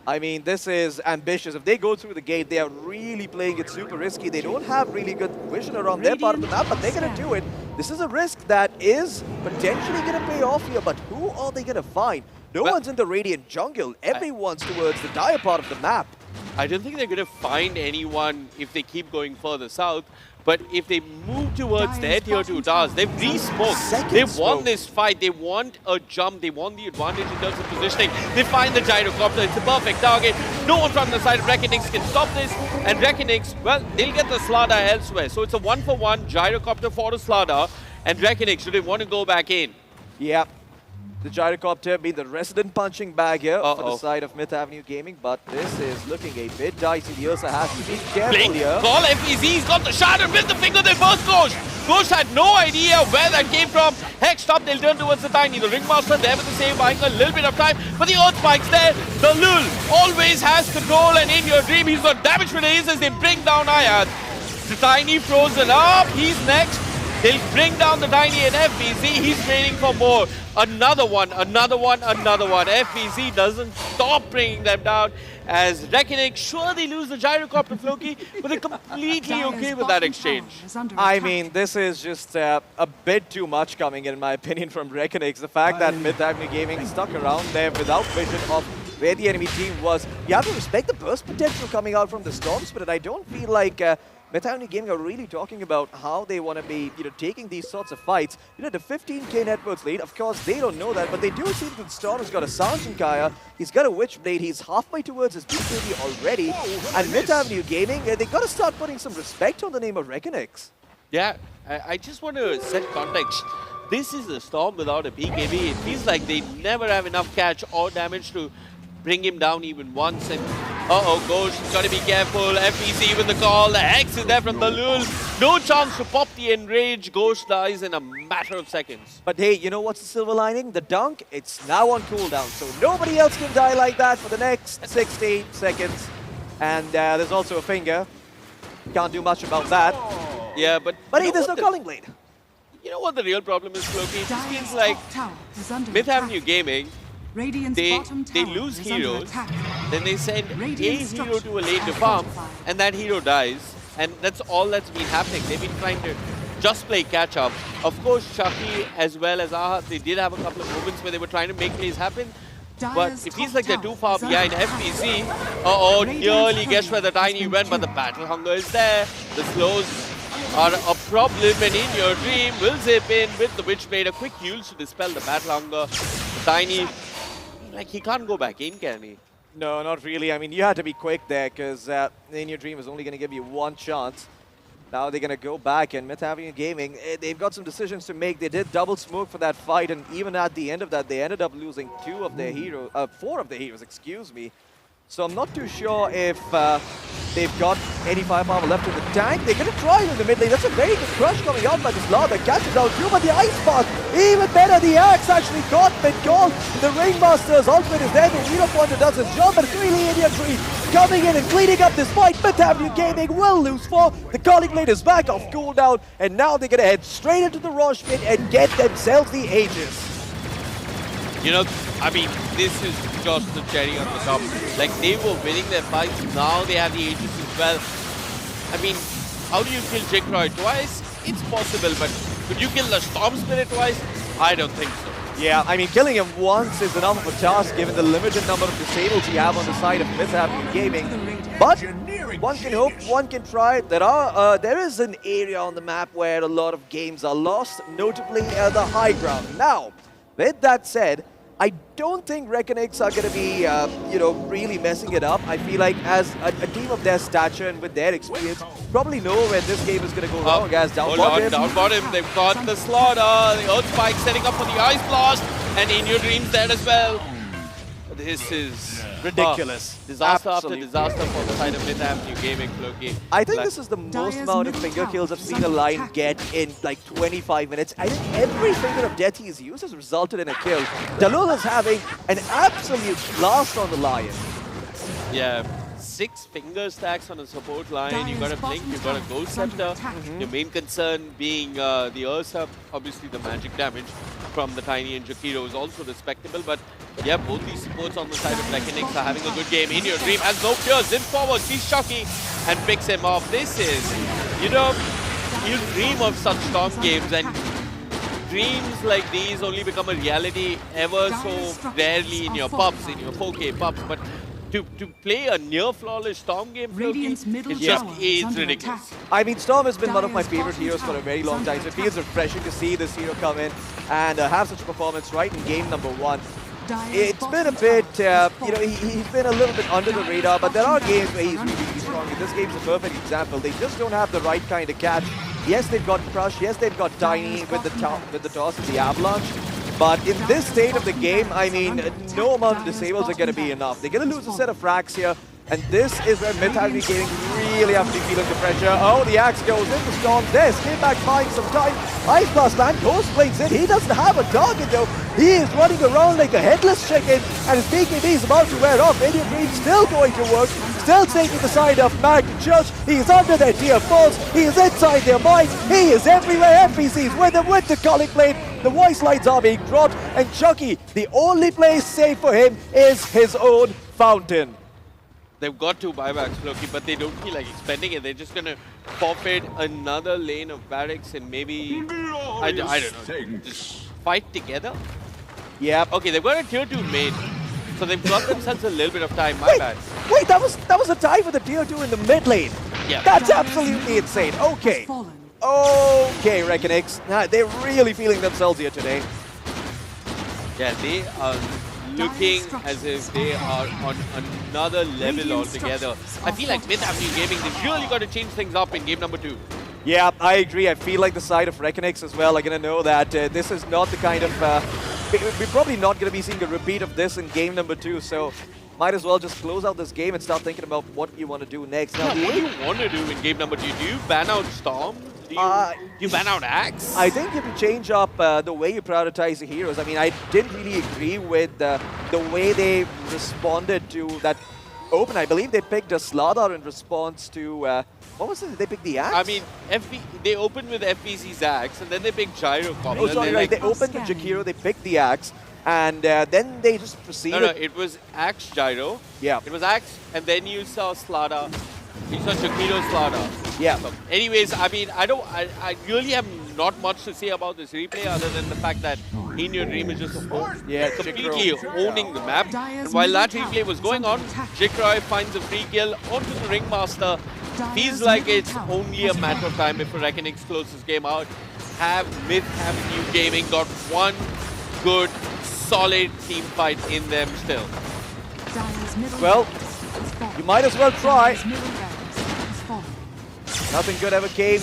I mean, this is ambitious. If they go through the gate, they are really playing it super risky. They don't have really good vision around their part of the map, but they're going to do it. This is a risk that is potentially going to pay off here, but who are they going to find? No one's in the Radiant jungle. Everyone's towards the dire part of the map. I don't think they're going to find anyone if they keep going further south. But if they move towards their tier 2 towers, they've re-smoked. They've won this fight. They want a jump. They want the advantage in terms of positioning. They find the gyrocopter. It's a perfect target. No one from the side of Reckonix can stop this. And Reckonix, well, they'll get the Slaughter elsewhere. So it's a 1-for-1 gyrocopter for the Slaughter. And Reckonix, do they want to go back in? Yeah. The gyrocopter being the resident punching bag here for the side of Myth Avenue Gaming, but this is looking a bit dicey. The Ursa has to be careful here. Call FEZ, he's got the shatter with the finger, they burst Ghost. Ghost had no idea where that came from. Hex top, they'll turn towards the Tiny. The Ringmaster there with the save, buying a little bit of time, but the Earth Spike's there. The Lul always has control, and In Your Dream, he's got damage for the ace as they bring down Ayad. The Tiny frozen up, he's next. They'll bring down the Tiny and FBZ. He's waiting for more. Another one, another one, another one. FBZ doesn't stop bringing them down as Reckonix, sure they lose the gyrocopter, Floki, but they're completely okay with that exchange. I mean, this is just a bit too much coming in my opinion, from Reckonix. The fact that Myth Avenue Gaming stuck around there without vision of where the enemy team was. You have to respect the burst potential coming out from the Storm Spirit. I don't feel like Myth Avenue Gaming are really talking about how they want to be, taking these sorts of fights. The 15k net worth lead, of course, they don't know that, but they do see that the Storm has got a Sergeant Kaya. He's got a Witchblade. He's halfway towards his BKB already. And Myth Avenue Gaming, they got to start putting some respect on the name of Reckonix. Yeah, I just want to set context. This is a Storm without a BKB. It feels like they never have enough catch or damage to bring him down even once. And Ghost, got to be careful. FEC with the call. The Hex is there from the Lul. No chance to pop the Enrage. Ghost dies in a matter of seconds. But hey, you know what's the silver lining? The dunk, it's now on cooldown. So nobody else can die like that for the next 60 seconds. And there's also a finger. Can't do much about that. Yeah, but hey, there's no Calling Blade. You know what the real problem is, Floki? It just feels like Myth Avenue Gaming, they lose heroes, then they send a hero to a lane to farm, and that hero dies. And that's all that's been happening. They've been trying to just play catch-up. Of course, Chucky as well as Aha, they did have a couple of moments where they were trying to make plays happen, But it feels like they're too far behind FPC. Uh-oh, nearly guess where the Tiny went, but the battle hunger is there. The slows are a problem, and In Your Dream will zip in with the Witchblade. A quick use to dispel the battle hunger. The Tiny, like, he can't go back in, can he? No, not really. I mean, you had to be quick there because In Your Dream is only going to give you one chance. Now they're going to go back, and Myth Avenue Gaming, they've got some decisions to make. They did double smoke for that fight, and even at the end of that, they ended up losing 4 of their heroes, excuse me. So I'm not too sure if they've got any firepower left in the tank. They're going to try it in the mid lane. That's a very good crush coming out by this Lord that catches out too, but the Ice Path, even better, the Axe actually got mid-call. The Ringmaster's ultimate is there, the Hero Pointer does his job, but it's really In Your Dream coming in and cleaning up this fight. Myth Avenue Gaming will lose 4. The Calling Blade is back off cooldown, and now they're going to head straight into the Rosh pit and get themselves the Aegis. You know, I mean, this is just the cherry on the top. Like, they were winning their fights, now they have the Aegis as well. I mean, how do you kill Jigcroy twice? It's possible, but could you kill the Storm Spirit twice? I don't think so. Yeah, I mean, killing him once is enough of a task given the limited number of disables you have on the side of Myth Avenue Gaming. But one can hope, one can try. There is an area on the map where a lot of games are lost, notably the high ground. Now, with that said, I don't think Reckonix are going to be, really messing it up. I feel like as a team of their stature and with their experience, probably know where this game is going to go wrong as down bottom. Down bottom, they've got the Slaughter, the Earth Spike setting up for the Ice Blast, and In Your Dreams there as well. This is ridiculous. Disaster after disaster for the side of Myth Avenue Gaming, Floki. I think this is the most amount of finger kills I've seen a Lion get in like 25 minutes. I think every finger of death he's used has resulted in a kill. Dalul is having an absolute blast on the Lion. Yeah, 6 finger stacks on a support line. You got a Blink, you got a Ghost Scepter. Your main concern being the Ursa, obviously the magic damage from the Tiny and Jakiro is also respectable, but yeah, both these supports on the side of Reckonix are having a good game. In Your Dream has no fear, zip forward, sees Shocky and picks him off. This is, you dream of such storm games, and dreams like these only become a reality ever so rarely in your pubs, in your 4K pubs, but to play a near-flawless Storm game, it's ridiculous. I mean, Storm has been one of my favorite heroes for a very long time, so it feels refreshing to see this hero come in and have such a performance right in game number 1. It's been a bit, he's been a little bit under the radar, but there are games where he's really, really strong. This game's a perfect example. They just don't have the right kind of catch. Yes, they've got Crush. Yes, they've got Tiny with the toss and the Avalanche. But in this state of the game, I mean, no amount of disables are going to be enough. They're going to lose a set of frags here. And this is where Myth Avenue Gaming really have to be feeling the pressure. Oh, the Axe goes in the Storm. There, escape back buying some time. Ice Blast Man, Ghost Blades in. He doesn't have a target though. He is running around like a headless chicken. And his BKB is about to wear off. In Your Dream still going to work. Still taking the side of Mag Church. He is under their tier 4s. He is inside their minds. He is everywhere. FPCs with him with the Calling Blade. The voice lines are being dropped. And Chucky, the only place safe for him is his own fountain. They've got 2 buybacks, Floki, but they don't feel like expending it. They're just going to forfeit another lane of barracks and maybe, I don't know, just fight together? Yeah. Okay, they've got a tier 2 main, so they've got themselves a little bit of time. My bad. Wait, that was a tie for the tier 2 in the mid lane. Yeah. That's absolutely insane. Okay. Okay, Reckonix. They're really feeling themselves here today. Yeah, they are looking as if they are on another level altogether. I feel like Myth Avenue Gaming, they've really got to change things up in game number 2. Yeah, I agree. I feel like the side of Reckonix as well are going to know that this is not the kind of... we're probably not going to be seeing a repeat of this in game number 2, so might as well just close out this game and start thinking about what you want to do next. Now, what do you want to do in game number 2? Do you ban out Storm? Do you ban out Axe? I think you have to change up the way you prioritize the heroes. I mean, I didn't really agree with the way they responded to that open. I believe they picked a Slaughter in response to... what was it? They picked the Axe? I mean, they opened with FPC's Axe, and then they picked Gyro. Oh, sorry, right. They opened the Jakiro, they picked the Axe, and then they just proceeded... No, it was Axe Gyro. Yeah. It was Axe, and then you saw Slaughter. You saw Jakiro Slaughter. Yeah. So, anyways, I mean, I really have not much to say about this replay other than the fact that In Your Dream is just completely owning the map. And while that replay was going on, Jikroy finds a free kill onto the Ringmaster. Feels like it's only a matter of time before Reckonix closes this game out. Myth Avenue Gaming got one good, solid team fight in them still. Well, you might as well try. Nothing good ever came.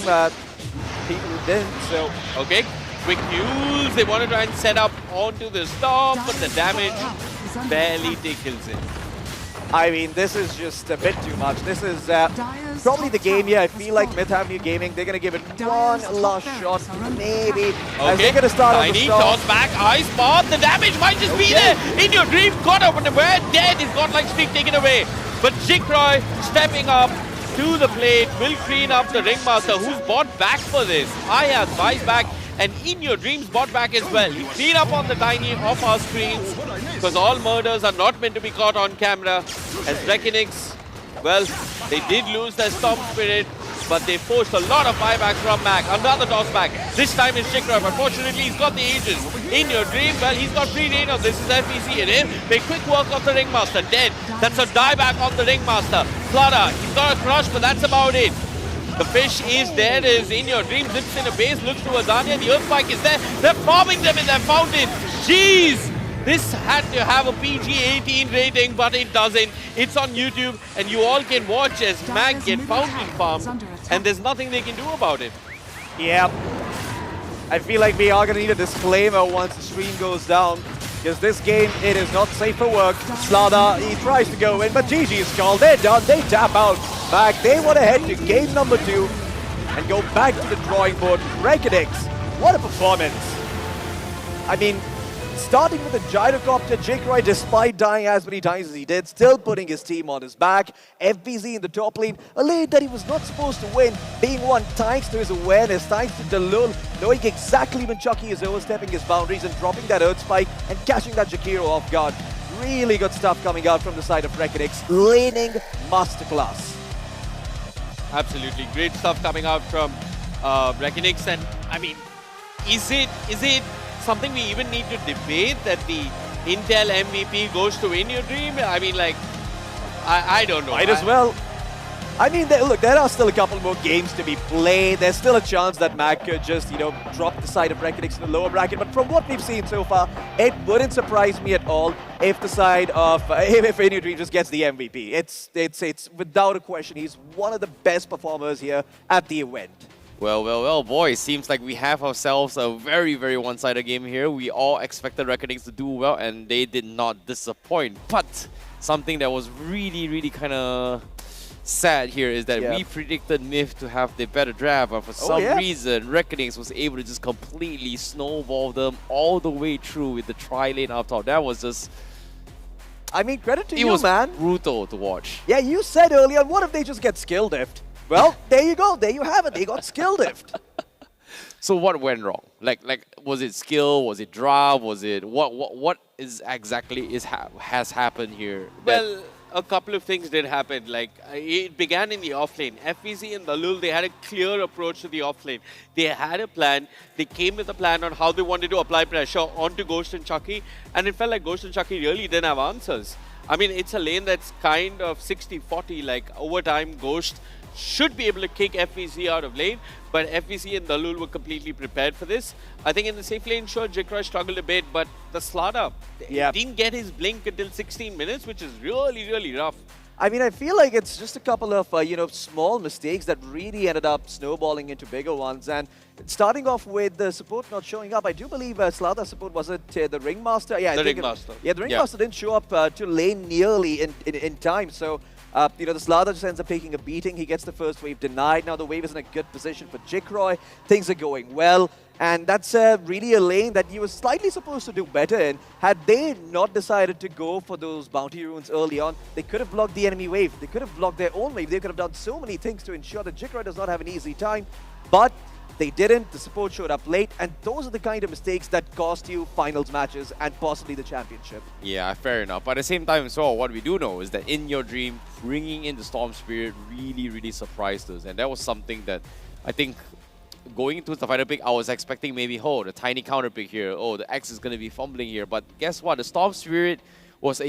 People who didn't, so... Okay, quick use. They want to try and set up onto the storm, but the damage barely tickles it. I mean, this is just a bit too much. This is probably the game here. I feel like Myth Avenue Gaming, they're going to give it one last shot, maybe. As they're going to start on the Tiny storm. toss back, ice spot. The damage might just be there. In Your Dream got up and where dead. His godlike streak taken away. But Jikroy stepping up to the plate will clean up the Ringmaster, who's bought back for this. Ayaz buys back, and In Your Dreams bought back as well. He clean up on the Tiny off our screens, because all murders are not meant to be caught on camera. As Reckonix, well, they did lose their Storm Spirit, but they forced a lot of buybacks from Mac. Another toss back. This time it's Jikroy, but fortunately he's got the Aegis. In Your Dream, well, he's got free reign of this is FBC in him. Make quick work of the Ringmaster. Dead. That's a dieback on the Ringmaster. Flutter, he's got a crush, but that's about it. The fish is there. Is In Your Dream. Zips in a base, looks towards Anya. The Earth Spike is there. They're farming them in their fountain. Jeez! This had to have a PG-18 rating, but it doesn't. It's on YouTube, and you all can watch as Mag get fountain farmed, and there's nothing they can do about it. Yeah. I feel like we are going to need a disclaimer once the stream goes down, because this game, it is not safe for work. Slada, he tries to go in, but GG is called. They're done. They tap out. Mag, they want to head to game number 2 and go back to the drawing board. Reckonix, what a performance. I mean, starting with a gyrocopter, Jikroy, despite dying as many times as he did, still putting his team on his back. FBZ in the top lane, a lane that he was not supposed to win, being won thanks to his awareness, thanks to Dalul, knowing exactly when Chucky is overstepping his boundaries and dropping that Earth Spike and catching that Jakiro off guard. Really good stuff coming out from the side of Reckonix. Laning masterclass. Absolutely. Great stuff coming out from Reckonix. And, I mean, is it something we even need to debate that the Intel MVP goes to In Your Dream? I mean, like, I don't know. Might as well. I mean, look, there are still a couple more games to be played. There's still a chance that Mac could just, drop the side of Reckonix in the lower bracket. But from what we've seen so far, it wouldn't surprise me at all if the side of, if In Your Dream just gets the MVP. It's without a question, he's one of the best performers here at the event. Well, boys, seems like we have ourselves a very, very one-sided game here. We all expected Reckonix to do well, and they did not disappoint. But something that was really, really kind of sad here is that we predicted Myth to have the better draft, but for some reason, Reckonix was able to just completely snowball them all the way through with the tri-lane up top. That was just... I mean, credit to you, man. It was brutal to watch. Yeah, you said earlier, what if they just get skill diffed? Well, there you go. There you have it. They got skill diffed. So what went wrong? Like, was it skill? Was it draft? Was it what is exactly has happened here? Well, a couple of things did happen. Like, it began in the offlane. FVZ and Dalul, they had a clear approach to the offlane. They had a plan. They came with a plan on how they wanted to apply pressure onto Ghost and Chucky, and it felt like Ghost and Chucky really didn't have answers. I mean, it's a lane that's kind of 60-40. Like, over time, Ghost should be able to kick FVZ out of lane, but FVZ and Dalul were completely prepared for this. I think in the safe lane, sure, Jikroy struggled a bit, but the Slada didn't get his blink until 16 minutes, which is really, really rough. I mean, I feel like it's just a couple of, small mistakes that really ended up snowballing into bigger ones. And starting off with the support not showing up, I do believe Slada support was it the Ringmaster? Yeah, the Ringmaster. Yeah, the Ringmaster didn't show up to lane nearly in time. So, the Slada just ends up taking a beating. He gets the first wave denied. Now the wave is in a good position for Jikroy. Things are going well. And that's really a lane that you were slightly supposed to do better in. Had they not decided to go for those bounty runes early on, they could have blocked the enemy wave. They could have blocked their own wave. They could have done so many things to ensure that Jikroy does not have an easy time. But they didn't. The support showed up late. And those are the kind of mistakes that cost you finals matches and possibly the championship. Yeah, fair enough. But at the same time as well, what we do know is that In Your Dream, bringing in the Storm Spirit really, really surprised us. And that was something that I think going into the final pick, I was expecting maybe, oh, the tiny counter pick here. Oh, the X is going to be fumbling here. But guess what? The Storm Spirit was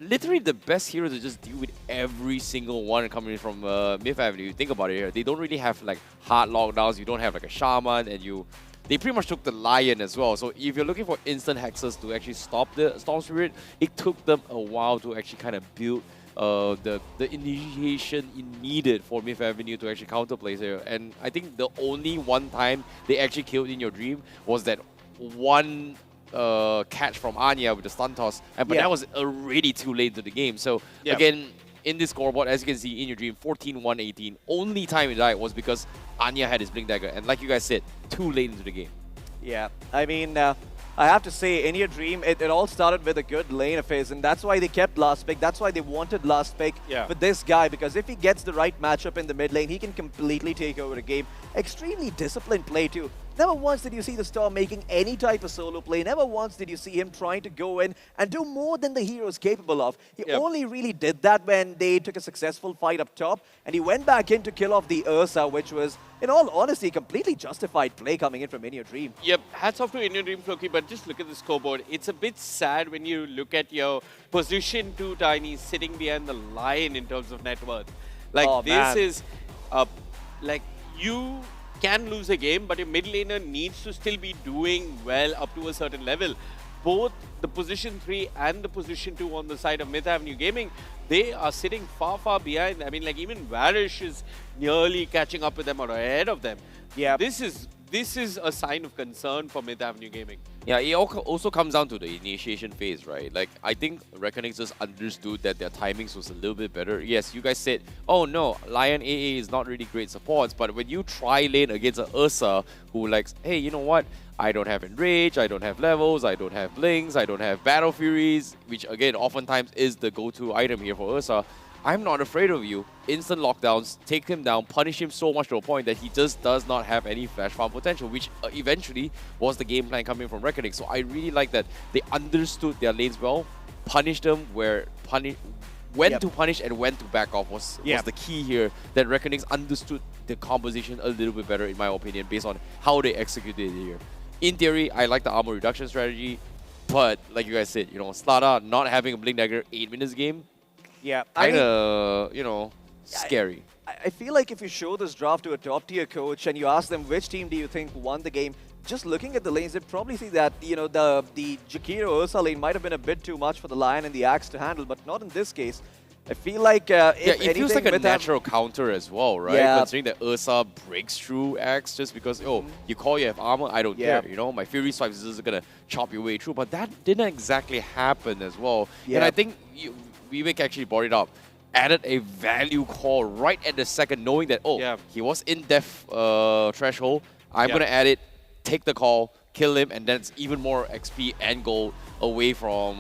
literally the best hero to just deal with every single one coming from Myth Avenue. Think about it here. They don't really have like hard lockdowns. You don't have like a Shaman, and they pretty much took the Lion as well. So if you're looking for instant hexes to actually stop the Storm Spirit, it took them a while to actually kind of build the initiation needed for Myth Avenue to actually counterplay here. And I think the only one time they actually killed in your dream was that one catch from Anya with the stun toss, but that was already too late into the game. So again, in this scoreboard, as you can see in your dream, 14-1-18. Only time it died was because Anya had his Blink Dagger, and like you guys said, too late into the game. Yeah, I mean, I have to say, in your dream, it all started with a good lane of his, and that's why they kept last pick. That's why they wanted last pick with this guy, because if he gets the right matchup in the mid lane, he can completely take over a game. Extremely disciplined play too. Never once did you see the Storm making any type of solo play. Never once did you see him trying to go in and do more than the hero is capable of. He only really did that when they took a successful fight up top, and he went back in to kill off the Ursa, which was, in all honesty, completely justified play coming in from In Your Dream. Yep, hats off to In Your Dream, Floki, but just look at the scoreboard. It's a bit sad when you look at your position 2 Tiny sitting behind the Lion in terms of net worth. Like, this is, like, you can lose a game, but your mid laner needs to still be doing well up to a certain level. Both the position 3 and the position 2 on the side of Myth Avenue Gaming, they are sitting far, far behind. I mean, like, even Varish is nearly catching up with them or ahead of them. Yeah. This is a sign of concern for Myth Avenue Gaming. Yeah, it also comes down to the initiation phase, right? Like, I think Reckoning just understood that their timings was a little bit better. Yes, you guys said, oh no, Lion AA is not really great supports, but when you try lane against an Ursa who likes, hey, you know what? I don't have Enrage, I don't have levels, I don't have Blinks, I don't have Battle Furies, which again, oftentimes is the go-to item here for Ursa. I'm not afraid of you. Instant lockdowns, take him down, punish him so much to a point that he just does not have any flash farm potential, which eventually was the game plan coming from Reckoning. So I really like that they understood their lanes well, punished them when to punish and when to back off was the key here. That Reckonings understood the composition a little bit better, in my opinion, based on how they executed it here. In theory, I like the armor reduction strategy, but like you guys said, you know, Slada not having a Blink Dagger 8 minutes game, kind of, you know, scary. I feel like if you show this draft to a top-tier coach and you ask them which team do you think won the game, just looking at the lanes, they'd probably see that, you know, the Jakiro Ursa lane might have been a bit too much for the Lion and the Axe to handle, but not in this case. I feel like it feels like a natural counter as well, right? Considering that Ursa breaks through Axe just because, you call you have armor, I don't care, you know? My Fury Swipe is just going to chop your way through, but that didn't exactly happen as well. And I think Vivek actually brought it up. Added a value call right at the second, knowing that, he was in death threshold. I'm going to add it, take the call, kill him, and then it's even more XP and gold away from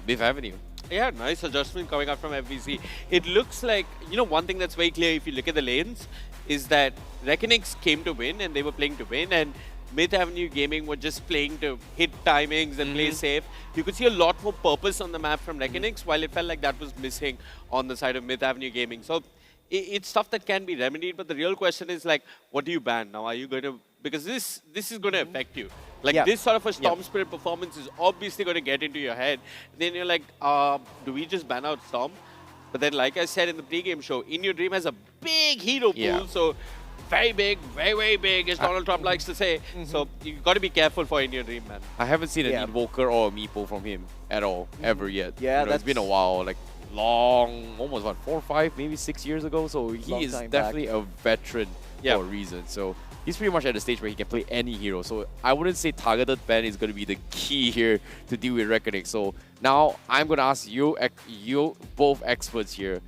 Myth Avenue. Yeah, nice adjustment coming out from FBC. It looks like, you know, one thing that's very clear if you look at the lanes is that Reckonings came to win and they were playing to win, and Myth Avenue Gaming were just playing to hit timings and play safe. You could see a lot more purpose on the map from Reckonings, while it felt like that was missing on the side of Myth Avenue Gaming. So it's stuff that can be remedied, but the real question is, like, what do you ban now? Are you going to, because this is going to affect you. Like, this sort of a Storm Spirit performance is obviously going to get into your head. Then you're like, do we just ban out Storm? But then, like I said in the pre-game show, In Your Dream has a big hero pool, so very big, very, very big, as Donald Trump likes to say. So you've got to be careful for In Your Dream, man. I haven't seen an Invoker or a Meepo from him at all, ever yet. Yeah, you know, it's been a while, like long, almost what, 4, 5, maybe 6 years ago. So he is definitely a veteran for a reason. So he's pretty much at the stage where he can play any hero. So I wouldn't say targeted ban is going to be the key here to deal with Reckoning. So now I'm going to ask you both experts here.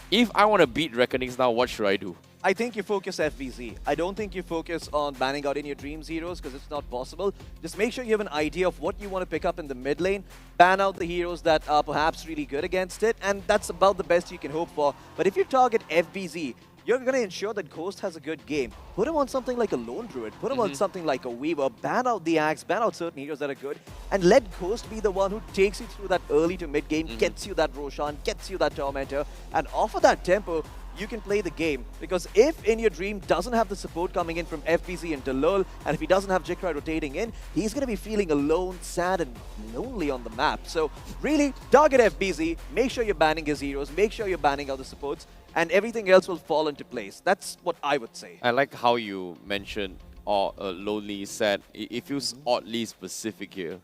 If I want to beat Reckonings now, what should I do? I think you focus FBZ. I don't think you focus on banning out In Your Dreams heroes because it's not possible. Just make sure you have an idea of what you want to pick up in the mid lane. Ban out the heroes that are perhaps really good against it, and that's about the best you can hope for. But if you target FBZ, you're going to ensure that Ghost has a good game. Put him on something like a Lone Druid. Put him on something like a Weaver. Ban out the Axe. Ban out certain heroes that are good. And let Ghost be the one who takes you through that early to mid game, gets you that Roshan, gets you that Tormentor, and offer that tempo you can play the game. Because if In Your Dream doesn't have the support coming in from FBZ and Dalol, and if he doesn't have Jikrai rotating in, he's going to be feeling alone, sad, and lonely on the map. So really, target FBZ, make sure you're banning his heroes, make sure you're banning other supports, and everything else will fall into place. That's what I would say. I like how you mentioned lonely, sad. It feels oddly specific here.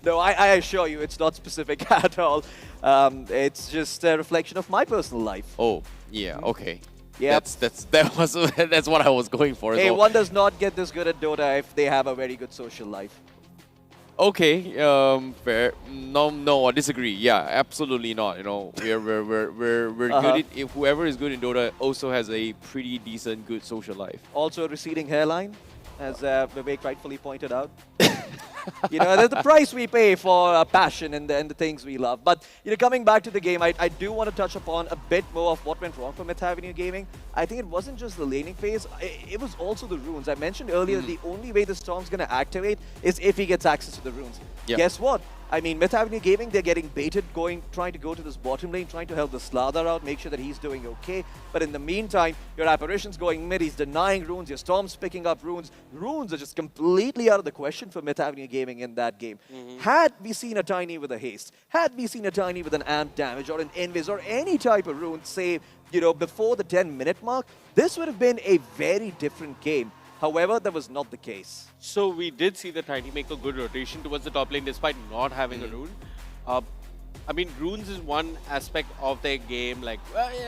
No, I assure you, it's not specific at all. It's just a reflection of my personal life. Oh, yeah, okay. Yeah, that's what I was going for. Hey, well. one does not get this good at Dota if they have a very good social life. Okay, fair. No, I disagree. Yeah, absolutely not. You know, we're good. If whoever is good in Dota also has a pretty decent, good social life. Also, a receding hairline, as Vivek rightfully pointed out. You know, that's the price we pay for passion and the things we love. But, you know, coming back to the game, I do want to touch upon a bit more of what went wrong for Myth Avenue Gaming. I think it wasn't just the laning phase, it was also the runes. I mentioned earlier, the only way the Storm's going to activate is if he gets access to the runes. Yep. Guess what? I mean, Myth Avenue Gaming, they're getting baited, trying to go to this bottom lane, trying to help the Slardar out, make sure that he's doing okay. But in the meantime, your Apparition's going mid, he's denying runes, your Storm's picking up runes. Runes are just completely out of the question for Myth Avenue Gaming in that game. Had we seen a Tiny with a haste, had we seen a Tiny with an amp damage or an invis or any type of rune, say, you know, before the 10-minute mark, this would have been a very different game. However, that was not the case. So we did see the Tiny make a good rotation towards the top lane despite not having a rune. I mean, runes is one aspect of their game, like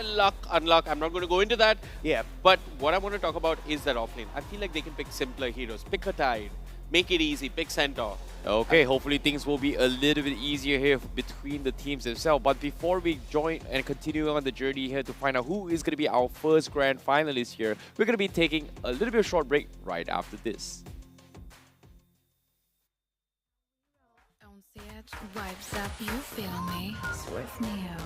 luck, unluck. I'm not going to go into that. Yeah. But what I want to talk about is that offlane. I feel like they can pick simpler heroes. Pick a Tide. Make it easy. Pick Centaur. Okay, hopefully things will be a little bit easier here between the teams themselves. But before we join and continue on the journey here to find out who is going to be our first grand finalist here, we're going to be taking a little bit of a short break right after this. Vibes up, you feel me. Swift Neo.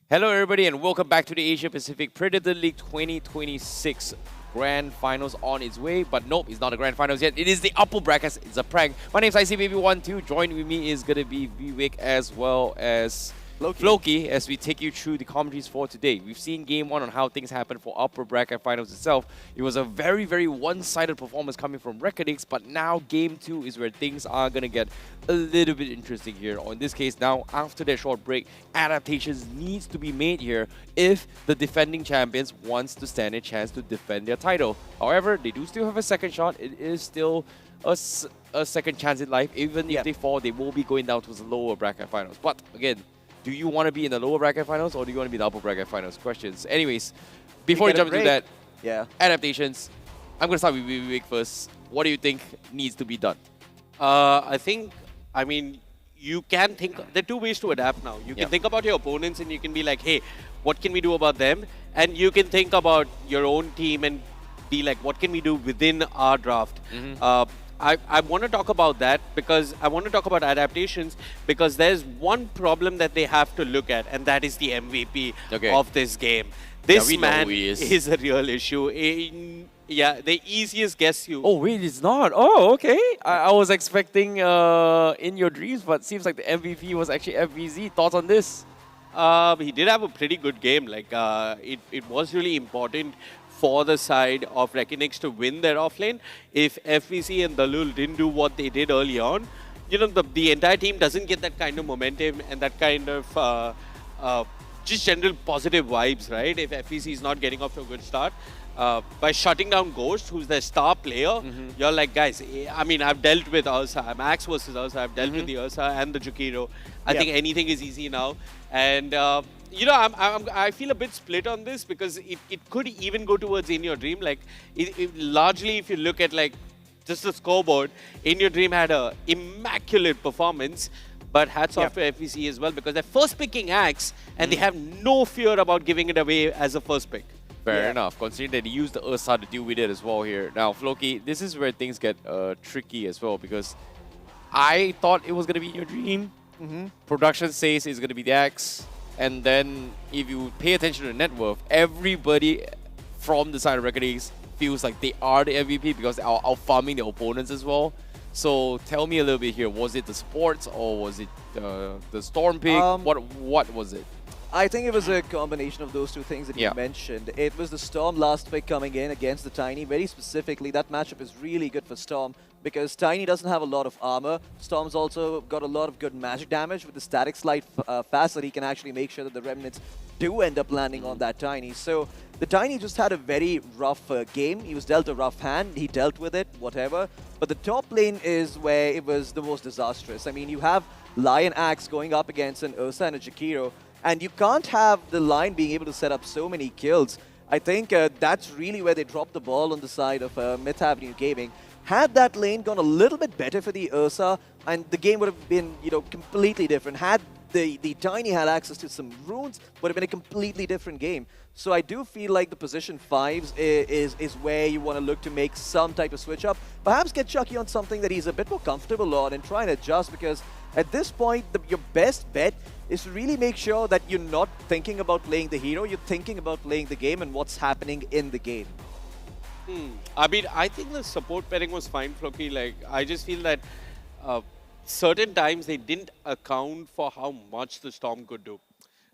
Hello, everybody, and welcome back to the Asia Pacific Predator League 2026 Grand Finals on its way. But nope, it's not the Grand Finals yet. It is the upper brackets. It's a prank. My name's ICBaby12. Joined with me is going to be Vivek as well as Floki as we take you through the commentaries for today. We've seen game one on how things happen for upper bracket finals itself. It was a very, very one-sided performance coming from Reckonix, but now game two is where things are going to get a little bit interesting here. Or in this case, now after their short break, adaptations needs to be made here if the defending champions wants to stand a chance to defend their title. However, they do still have a second shot. It is still a second chance in life. Even if they fall, they will be going down to the lower bracket finals. But again, do you want to be in the lower bracket finals or do you want to be in the upper bracket finals? Questions. Anyways, before we jump into that, adaptations, I'm going to start with Vivek first. What do you think needs to be done? I mean, you can think, there are two ways to adapt now. You can think about your opponents and you can be like, hey, what can we do about them? And you can think about your own team and be like, what can we do within our draft? I want to talk about that because I want to talk about adaptations because there's one problem that they have to look at, and that is the MVP of this game. This man is a real issue. The easiest guess you... Oh, wait, it's not. Oh, okay. I was expecting In Your Dreams, but seems like the MVP was actually FVZ. Thoughts on this? He did have a pretty good game. Like, it was really important for the side of Reckonix to win their offlane. If FVC and Dalul didn't do what they did early on, you know, the entire team doesn't get that kind of momentum and that kind of just general positive vibes, right? If FVC is not getting off to a good start. By shutting down Ghost, who's their star player, you're like, guys, I mean, I've dealt with Ursa, Max versus Ursa, I've dealt with the Ursa and the Jukiro. I think anything is easy now. And, you know, I feel a bit split on this because it could even go towards In Your Dream. Like, largely, if you look at, like, just the scoreboard, In Your Dream had a immaculate performance. But hats off to FVC as well because they're first picking Axe and they have no fear about giving it away as a first pick. Fair enough, considering that he used the Ursa to deal with it as well here. Now, Floki, this is where things get tricky as well because I thought it was going to be In Your Dream. Production says it's going to be the Axe. And then if you pay attention to the net worth, everybody from the side of Reckonix feels like they are the MVP because they are out-farming their opponents as well. So tell me a little bit here. Was it the sports or was it the Storm pick? What was it? I think it was a combination of those two things that you mentioned. It was the Storm last pick coming in against the Tiny. Very specifically, that matchup is really good for Storm because Tiny doesn't have a lot of armor. Storm's also got a lot of good magic damage with the static slide fast that he can actually make sure that the Remnants do end up landing on that Tiny. So the Tiny just had a very rough game. He was dealt a rough hand. He dealt with it, whatever. But the top lane is where it was the most disastrous. I mean, you have Lion Axe going up against an Ursa and a Jakiro, and you can't have the line being able to set up so many kills. I think that's really where they dropped the ball on the side of Myth Avenue Gaming. Had that lane gone a little bit better for the Ursa, and the game would have been, you know, completely different. Had the Tiny had access to some runes, would have been a completely different game. So I do feel like the position 5s is where you want to look to make some type of switch up. Perhaps get Chucky on something that he's a bit more comfortable on and try and adjust, because at this point, your best bet is to really make sure that you're not thinking about playing the hero, you're thinking about playing the game and what's happening in the game. I mean, I think the support pairing was fine, Floki. Like, I just feel that certain times they didn't account for how much the Storm could do.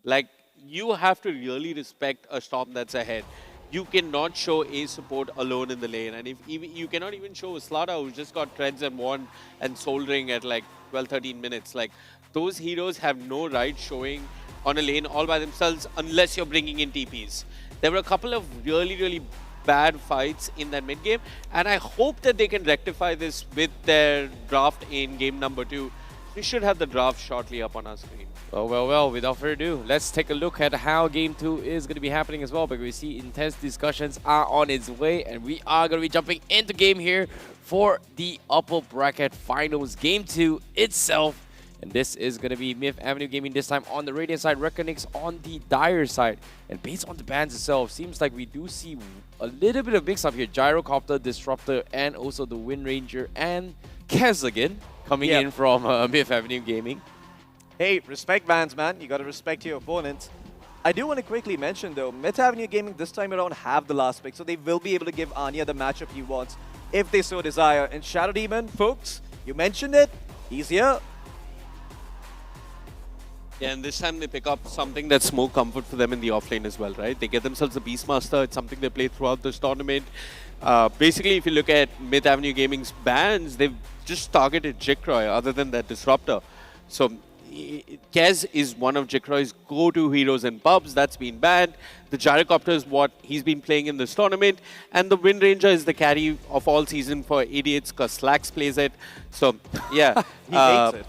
Like, you have to really respect a Storm that's ahead. You cannot show a support alone in the lane. And if you cannot even show Slada, who's just got Treads and Wand and Soldering at like 12-13 minutes. Like, those heroes have no right showing on a lane all by themselves unless you're bringing in TPs. There were a couple of really, really bad fights in that mid game, and I hope that they can rectify this with their draft in game number 2. We should have the draft shortly up on our screen. Well, without further ado, let's take a look at how game 2 is going to be happening as well, because we see intense discussions are on its way, and we are going to be jumping into game here for the upper bracket finals, game 2 itself. And this is going to be Myth Avenue Gaming this time on the Radiant side, Reckonix on the Dire side. And based on the bans itself, seems like we do see a little bit of mix-up here. Gyrocopter, Disruptor, and also the Wind Ranger and Kez again coming in from Myth Avenue Gaming. Hey, respect bans, man. You got to respect your opponents. I do want to quickly mention though, Myth Avenue Gaming this time around have the last pick, so they will be able to give Anya the matchup he wants if they so desire. And Shadow Demon, folks, you mentioned it, he's here. Yeah, and this time they pick up something that's more comfort for them in the offlane as well, right? They get themselves a Beastmaster. It's something they play throughout this tournament. Basically, if you look at Myth Avenue Gaming's bans, they've just targeted Jikroy other than that Disruptor. So Kez is one of Jikroy's go-to heroes in pubs. That's been banned. The Gyrocopter is what he's been playing in this tournament. And the Wind Ranger is the carry of all season for idiots because Slacks plays it. So, yeah. He hates it.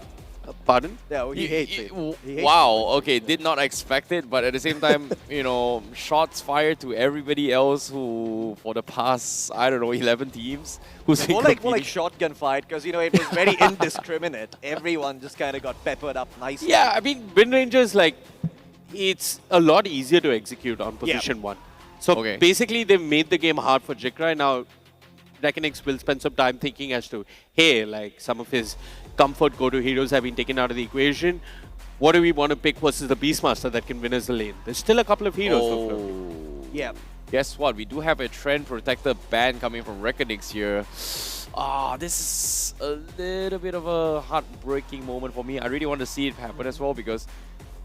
Pardon? Yeah, he hates it. He hates Wow, okay, did not expect it, but at the same time, you know, shots fired to everybody else who, for the past, I don't know, 11 teams, who's more like shotgun fight, because, you know, it was very indiscriminate. Everyone just kind of got peppered up nicely. Yeah, I mean, Wind Ranger is like, it's a lot easier to execute on position 1. So basically, they've made the game hard for Jikra. Now, Reckonix will spend some time thinking as to, hey, like, some of his comfort go-to heroes have been taken out of the equation. What do we want to pick versus the Beastmaster that can win us the lane? There's still a couple of heroes. Yeah. Guess what? We do have a Trend Protector ban coming from Reckonix here. This is a little bit of a heartbreaking moment for me. I really want to see it happen as well because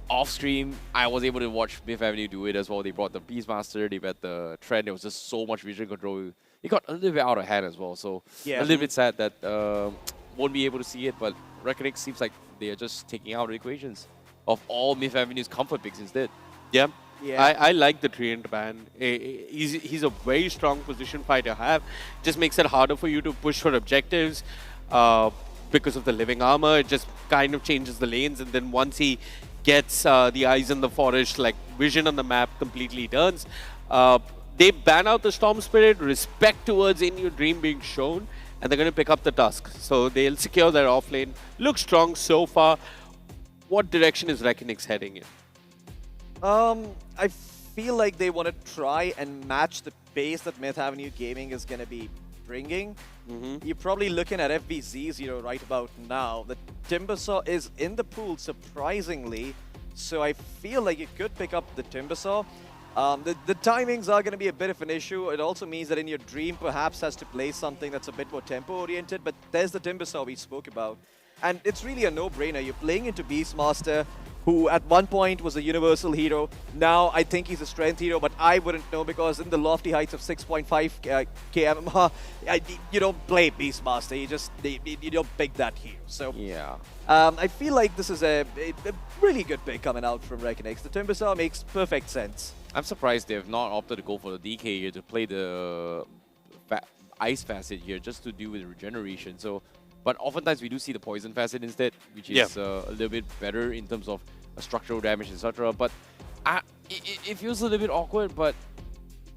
off-stream, I was able to watch Myth Avenue do it as well. They brought the Beastmaster, they brought the Trend. There was just so much vision control. It got a little bit out of hand as well. So a little bit sad that won't be able to see it, but Reckonix seems like they are just taking out the equations of all Myth Avenue's comfort picks instead. Yeah. I like the Treant ban. He's a very strong position fighter to have. Just makes it harder for you to push for objectives because of the living armor. It just kind of changes the lanes, and then once he gets the eyes in the forest, like vision on the map completely turns. They ban out the Storm Spirit, respect towards In Your Dream being shown, and they're going to pick up the Tusk. So they'll secure their offlane. Looks strong so far. What direction is Reckonix heading in? I feel like they want to try and match the pace that Myth Avenue Gaming is going to be bringing. You're probably looking at FBZ0 right about now. The Timbersaw is in the pool, surprisingly. So I feel like you could pick up the Timbersaw. The timings are going to be a bit of an issue. It also means that In Your Dream perhaps has to play something that's a bit more tempo-oriented, but there's the Timbersaw we spoke about. And it's really a no-brainer. You're playing into Beastmaster, who at one point was a universal hero. Now I think he's a strength hero, but I wouldn't know because in the lofty heights of 6.5 KMMR, you don't play Beastmaster. You don't pick that hero. So yeah, I feel like this is a really good pick coming out from Reckonix. The Timbersaw makes perfect sense. I'm surprised they have not opted to go for the DK here to play the Ice Facet here just to deal with regeneration. So, but oftentimes we do see the Poison Facet instead, which is a little bit better in terms of structural damage, etc. But it feels a little bit awkward, but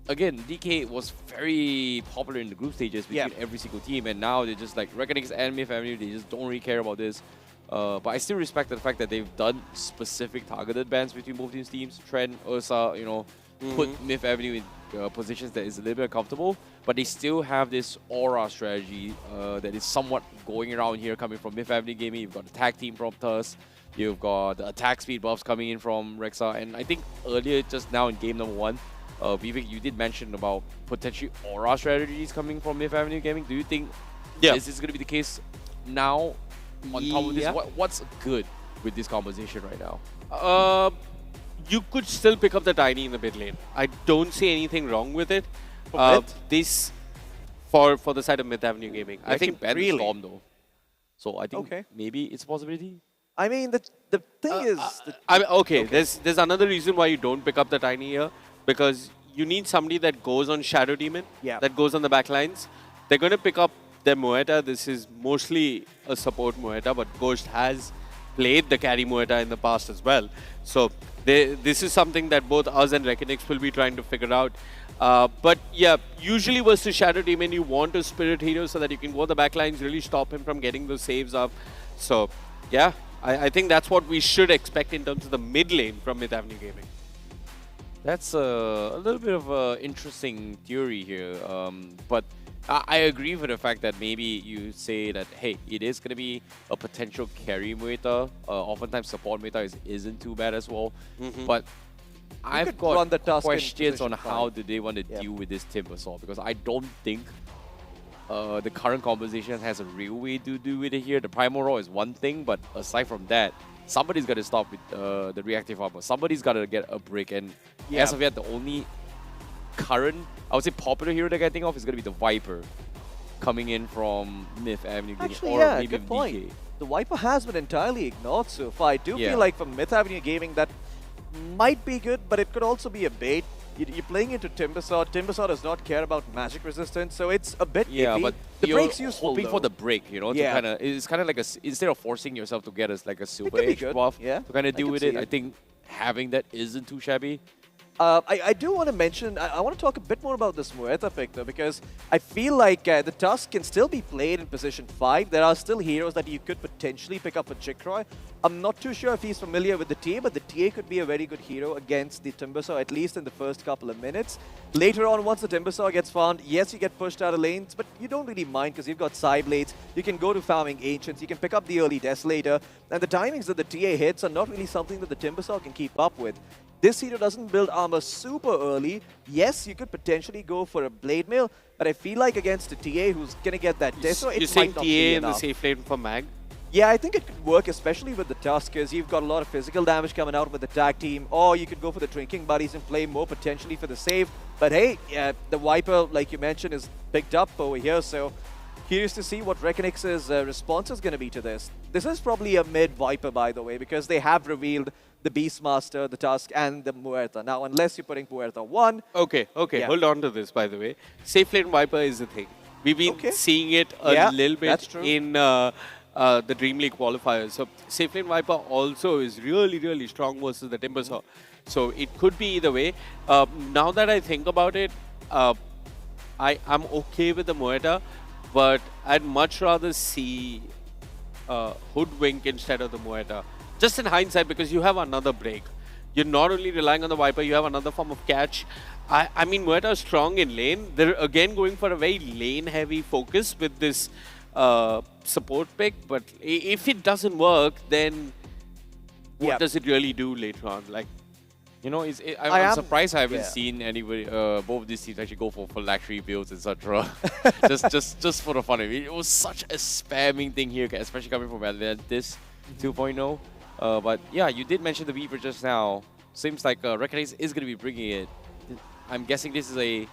again, DK was very popular in the group stages between every single team, and now they're just like Reckonix and Myth Avenue, they just don't really care about this. But I still respect the fact that they've done specific targeted bans between both these teams. Trend, Ursa, you know, put Myth Avenue in positions that is a little bit uncomfortable, but they still have this aura strategy that is somewhat going around here coming from Myth Avenue Gaming. You've got the tag team from Tusk, you've got the attack speed buffs coming in from Rexa, and I think earlier, just now in game number 1, Vivek, you did mention about potentially aura strategies coming from Myth Avenue Gaming. Do you think this is going to be the case now? On top of this, what's good with this composition right now? You could still pick up the Tiny in the mid lane. I don't see anything wrong with it. This for the side of Myth Avenue Gaming. I think ban the Storm though. So I think maybe it's a possibility. I mean, the thing is... There's another reason why you don't pick up the Tiny here. Because you need somebody that goes on Shadow Demon, that goes on the back lines. They're going to pick up their Moeta. This is mostly a support Moeta, but Ghost has played the carry Moeta in the past as well. So this is something that both us and Reckonix will be trying to figure out. But yeah, usually versus Shadow Demon, you want a Spirit Hero so that you can go the back lines, really stop him from getting those saves up. So yeah, I think that's what we should expect in terms of the mid lane from Myth Avenue Gaming. That's a little bit of an interesting theory here, but I agree with the fact that maybe you say that, hey, it is going to be a potential carry Moeta. Oftentimes support Moeta isn't too bad as well. But I've could run the got Tusk in questions on position how fine. do they want to deal with this Timbersaw, because I don't think the current composition has a real way to do with it here. The Primal Roar is one thing, but aside from that, somebody's got to stop with the reactive armor. Somebody's got to get a break, and as of yet, the only current, I would say, popular hero that I can think of is going to be the Viper, coming in from Myth Avenue, Actually, or yeah, maybe good point. DK. The Viper has been entirely ignored so far. I do Yeah. feel like from Myth Avenue Gaming that might be good, but it could also be a bait. You're playing into Timbersaw. Timbersaw does not care about magic resistance, so it's a bit Yeah, iffy. but The you're break's useful, hoping for though. the break, you know, to Yeah. kind of, it's kind of like instead of forcing yourself to get us like a super could be edge good, buff yeah. to kind of I deal could with see it, I it. think having that isn't too shabby. I do want to mention, I want to talk a bit more about this Muerta pick though, because I feel like the Tusk can still be played in position 5. There are still heroes that you could potentially pick up for Chikroy. I'm not too sure if he's familiar with the TA, but the TA could be a very good hero against the Timbersaw, at least in the first couple of minutes. Later on, once the Timbersaw gets found, yes, you get pushed out of lanes, but you don't really mind because you've got Psyblades, you can go to farming Ancients, you can pick up the early Desolator, and the timings that the TA hits are not really something that the Timbersaw can keep up with. This hero doesn't build armor super early. Yes, you could potentially go for a Blade Mail, but I feel like against a TA who's going to get that Deso, You're it saying might not TA be in the enough. safe lane for Mag? Yeah, I think it could work, especially with the Tusk, because you've got a lot of physical damage coming out with the tag team, or you could go for the Drinking Buddies and play more potentially for the save. But hey, the Viper, like you mentioned, is picked up over here, so curious to see what Reckonix's response is going to be to this. This is probably a mid-Viper, by the way, because they have revealed the Beastmaster, the Tusk, and the Muerta. Now, unless you're putting Muerta 1... Okay, Yeah. hold on to this, by the way. Safe lane Viper is the thing. We've been seeing it a little that's bit true. in the Dream League qualifiers. So Safe lane Viper also is really, really strong versus the Timbersaw. So it could be either way. Now that I think about it, I'm okay with the Muerta, but I'd much rather see Hoodwink instead of the Muerta. Just in hindsight, because you have another break. You're not only relying on the Viper, you have another form of catch. I mean, Muerta is strong in lane. They're again going for a very lane-heavy focus with this support pick. But if it doesn't work, then what does it really do later on? Like, you know, I'm surprised I haven't seen anybody, both of these teams actually go for luxury builds, etc. just for the fun of it. It was such a spamming thing here, especially coming from Atlantis 2.0. But yeah, you did mention the Weaver just now. Seems like Reckonix is going to be bringing it. I'm guessing this is a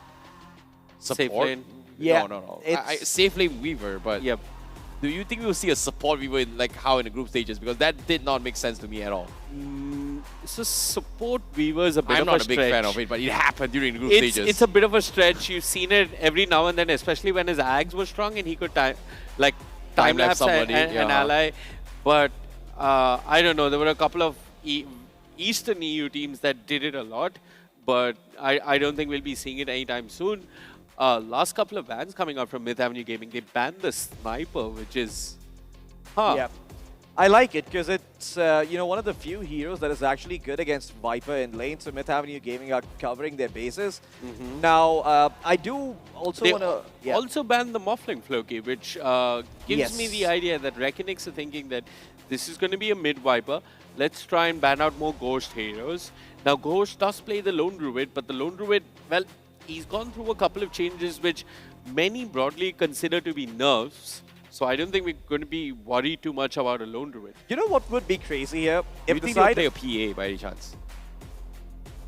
support. Safe lane. Yeah, No. Safe lane Weaver, but do you think we'll see a support Weaver in, like how in the group stages? Because that did not make sense to me at all. So support Weaver is a bit I'm of not a a big stretch. fan of it, but it happened during the group It's stages. a bit of a stretch. You've seen it every now and then, especially when his Ags were strong and he could time-lapse somebody, an ally. But I don't know. There were a couple of Eastern EU teams that did it a lot, but I don't think we'll be seeing it anytime soon. Last couple of bans coming out from Myth Avenue Gaming, they banned the Sniper, which is... Yeah. I like it because it's one of the few heroes that is actually good against Viper in lane. So Myth Avenue Gaming are covering their bases. Now, I do also want to also banned the Morphling Floki, which gives me the idea that Reckonix are thinking that this is going to be a mid Viper. Let's try and ban out more Ghost heroes. Now, Ghost does play the Lone Druid, but the Lone Druid, well, he's gone through a couple of changes which many broadly consider to be nerfs. So I don't think we're going to be worried too much about a Lone Druid. You know what would be crazy here? Do you think they'll play a PA by any chance?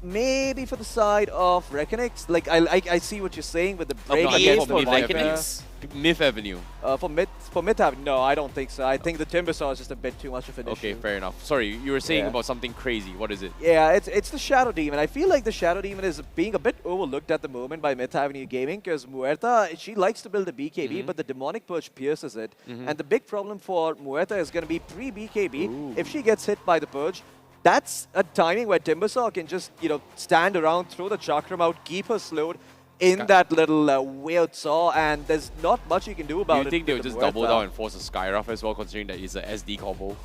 Maybe for the side of Reckonix. Like, I see what you're saying with the break No, against for the Viper. Reckonix. Myth Avenue. For Myth Avenue, no, I don't think so. I think the Timbersaw is just a bit too much of an issue. Okay, fair enough. Sorry, you were saying about something crazy. What is it? Yeah, it's the Shadow Demon. I feel like the Shadow Demon is being a bit overlooked at the moment by Myth Avenue Gaming because Muerta, she likes to build a BKB, but the Demonic Purge pierces it. And the big problem for Muerta is going to be pre-BKB. If she gets hit by the Purge, that's a timing where Timbersaw can just, stand around, throw the Chakram out, keep her slowed in that little weird saw, and there's not much you can do about it. Do you think they would just double down and force a Skyruff as well, considering that it's a SD combo?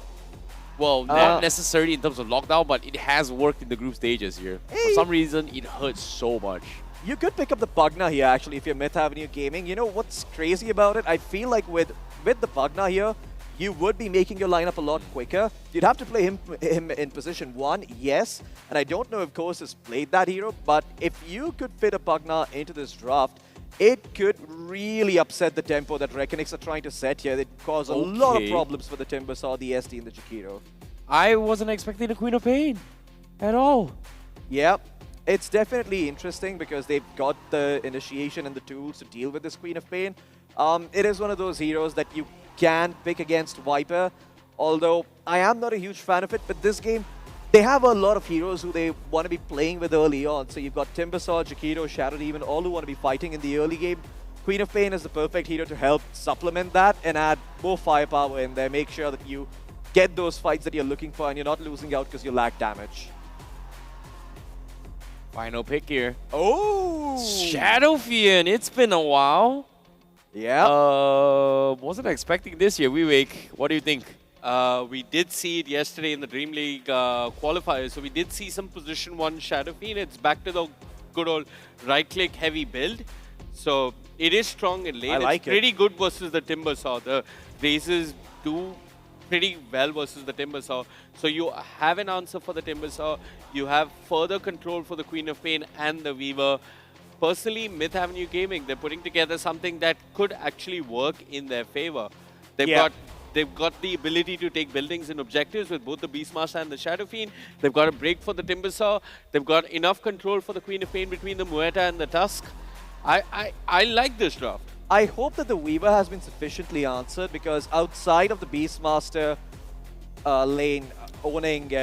Well, not necessarily in terms of lockdown, but it has worked in the group stages here. For some reason, it hurts so much. You could pick up the Pugna here, actually, if you're Myth Avenue Gaming. You know what's crazy about it? I feel like with the Pugna here, you would be making your lineup a lot quicker. You'd have to play him in position 1, yes. And I don't know if Coase has played that hero, but if you could fit a Pugna into this draft, it could really upset the tempo that Reckonix are trying to set here. It cause a lot of problems for the Timbersaw, the SD, and the Jakiro. I wasn't expecting the Queen of Pain at all. Yeah, it's definitely interesting because they've got the initiation and the tools to deal with this Queen of Pain. It is one of those heroes that you can pick against Viper, although I am not a huge fan of it, but this game, they have a lot of heroes who they want to be playing with early on. So you've got Timbersaw, Jakiro, Shadow Demon, all who want to be fighting in the early game. Queen of Pain is the perfect hero to help supplement that and add more firepower in there. Make sure that you get those fights that you're looking for and you're not losing out because you lack damage. Final pick here. Oh! Shadowfiend, it's been a while. Yeah. Wasn't expecting this year. Vivek, what do you think? We did see it yesterday in the Dream League qualifiers. So we did see some position 1 Shadowfiend. It's back to the good old right-click heavy build. So it is strong in lane. I like it's pretty good versus the Timbersaw. The Razors do pretty well versus the Timbersaw. So you have an answer for the Timbersaw. You have further control for the Queen of Pain and the Weaver. Personally, Myth Avenue Gaming, they're putting together something that could actually work in their favor. They've got the ability to take buildings and objectives with both the Beastmaster and the Shadowfiend. They've got a break for the Timbersaw. They've got enough control for the Queen of Pain between the Muerta and the Tusk. I like this draft. I hope that the Weaver has been sufficiently answered because outside of the Beastmaster lane owning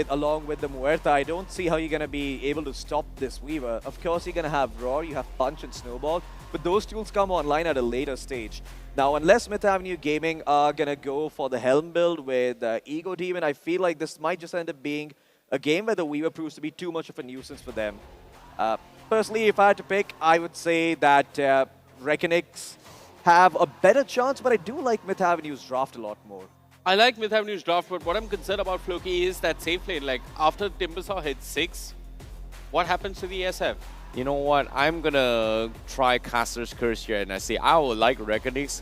along with the Muerta, I don't see how you're going to be able to stop this Weaver. Of course, you're going to have Roar, you have Punch and Snowball, but those tools come online at a later stage. Now, unless Myth Avenue Gaming are going to go for the Helm build with Ego Demon, I feel like this might just end up being a game where the Weaver proves to be too much of a nuisance for them. Personally, if I had to pick, I would say that Reckonix have a better chance, but I do like Myth Avenue's draft a lot more. I like Myth Avenue's draft, but what I'm concerned about, Floki, is that safe lane. Like, after Timbersaw hits 6, what happens to the SF? You know what? I'm gonna try Caster's Curse here, and I say I would like Reckonix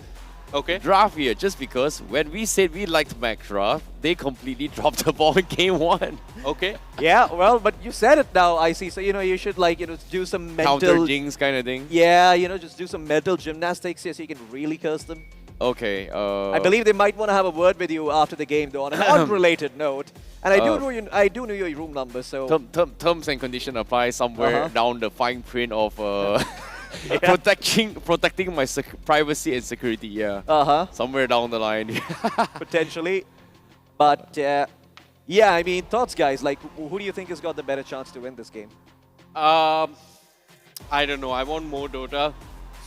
draft here, just because when we said we liked Mac draft, they completely dropped the ball in game 1. Okay. Yeah, well, but you said it now, I see. So, you should, do some mental... Counter jinx kind of thing. Yeah, just do some mental gymnastics here so you can really curse them. Okay. I believe they might want to have a word with you after the game, though, on an unrelated note. And I do know your room number, so... Terms and conditions apply somewhere down the fine print of protecting my privacy and security, yeah. Somewhere down the line. Potentially. But, yeah, I mean, thoughts, guys. Like, who do you think has got the better chance to win this game? I don't know. I want more Dota.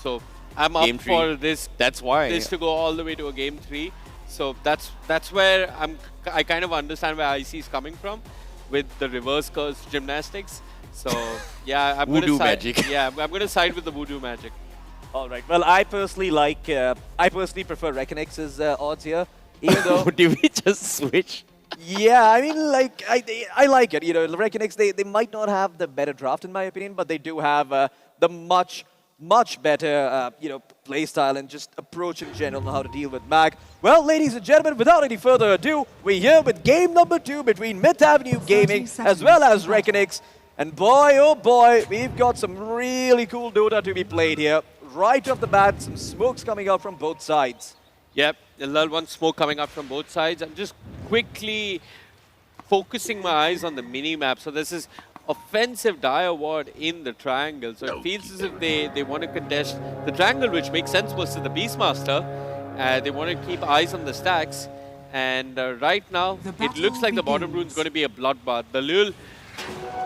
So... I'm up for this. That's why this to go all the way to a game 3. So that's where I kind of understand where IC is coming from with the reverse curse gymnastics. So yeah, I'm voodoo magic. Yeah, I'm going to side with the voodoo magic. All right. Well, I personally prefer Reckonix's odds here, even though. Did we just switch? Yeah, I mean, like I like it. Reckonix they might not have the better draft in my opinion, but they do have the much better, play style and just approach in general on how to deal with Mag. Well, ladies and gentlemen, without any further ado, we're here with game number 2 between Myth Avenue Gaming as well as Reckonix. And boy, oh boy, we've got some really cool Dota to be played here. Right off the bat, some smokes coming out from both sides. Yep, a little one smoke coming out from both sides. I'm just quickly focusing my eyes on the mini-map. So this is offensive dire ward in the triangle. So it feels as if they want to contest the triangle, which makes sense versus the Beastmaster. They want to keep eyes on the stacks. And right now, it looks like the bottom rune is going to be a bloodbath. The Lul,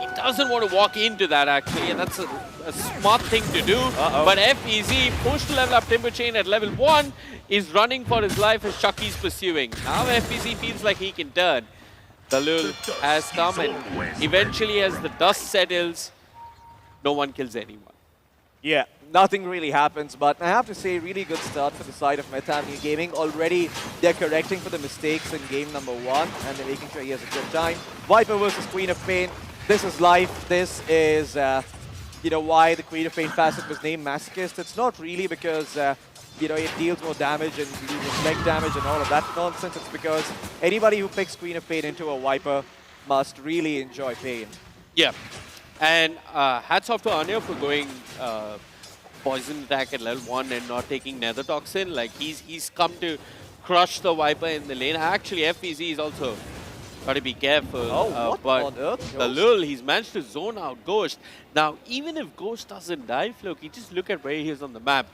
he doesn't want to walk into that actually, and that's a smart thing to do. But FEZ, pushed to level up Timber Chain at level 1, is running for his life as Chucky's pursuing. Now FEZ feels like he can turn. The Lul has come, and eventually as the dust settles, no one kills anyone. Yeah, nothing really happens, but I have to say, really good start for the side of Myth Avenue Gaming. Already, they're correcting for the mistakes in game number 1, and they're making sure he has a good time. Viper versus Queen of Pain. This is life. This is, why the Queen of Pain facet was named Masochist. It's not really because you know, it deals more damage and reflect damage and all of that nonsense. It's because anybody who picks Queen of Pain into a Viper must really enjoy Pain. Yeah. And hats off to Anya for going poison attack at level 1 and not taking Nether Toxin. Like, he's come to crush the Viper in the lane. Actually, FPZ is also got to be careful. Oh, what on earth? The Lul, he's managed to zone out Ghost. Now, even if Ghost doesn't die, Floki, just look at where he is on the map.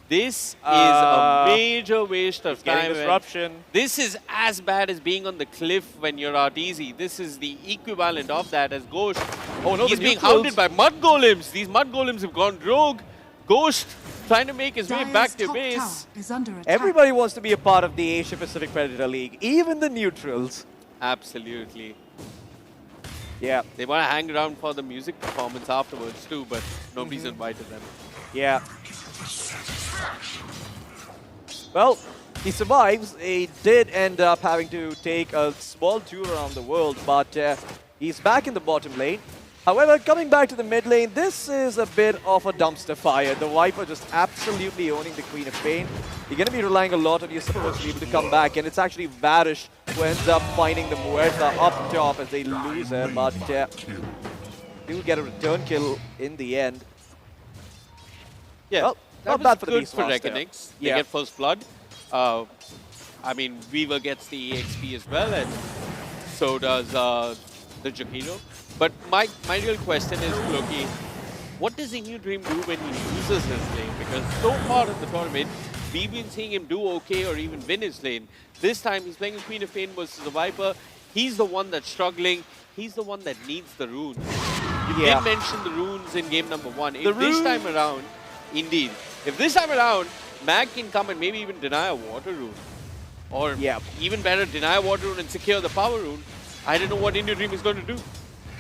This is a major waste of time. Disruption. This is as bad as being on the cliff when you're out easy. This is the equivalent of that as Ghost. Oh no, he's being hounded by Mud Golems. These Mud Golems have gone rogue. Ghost trying to make his way back to base. Everybody wants to be a part of the Asia Pacific Predator League, even the neutrals. Absolutely. Yeah. They want to hang around for the music performance afterwards too, but nobody's invited them. Yeah. Well, he survives. He did end up having to take a small tour around the world, but he's back in the bottom lane. However, coming back to the mid lane, this is a bit of a dumpster fire. The Viper just absolutely owning the Queen of Pain. You're going to be relying a lot on your support to be able to come back, and it's actually Varish who ends up finding the Muerta up top as they lose her, but do get a return kill in the end. Yeah, well, that not bad for the good for Reckonix. They get first blood. I mean, Weaver gets the EXP as well, and so does the Jakiro. But my real question is, Loki, what does Inu Dream do when he loses his lane? Because so far in the tournament, we've been seeing him do okay or even win his lane. This time, he's playing a Queen of Pain versus a Viper. He's the one that's struggling. He's the one that needs the runes. You did mention the runes in game number 1. If this time around, indeed, if this time around, Mag can come and maybe even deny a water rune. Or even better, deny a water rune and secure the power rune. I don't know what Inu Dream is going to do.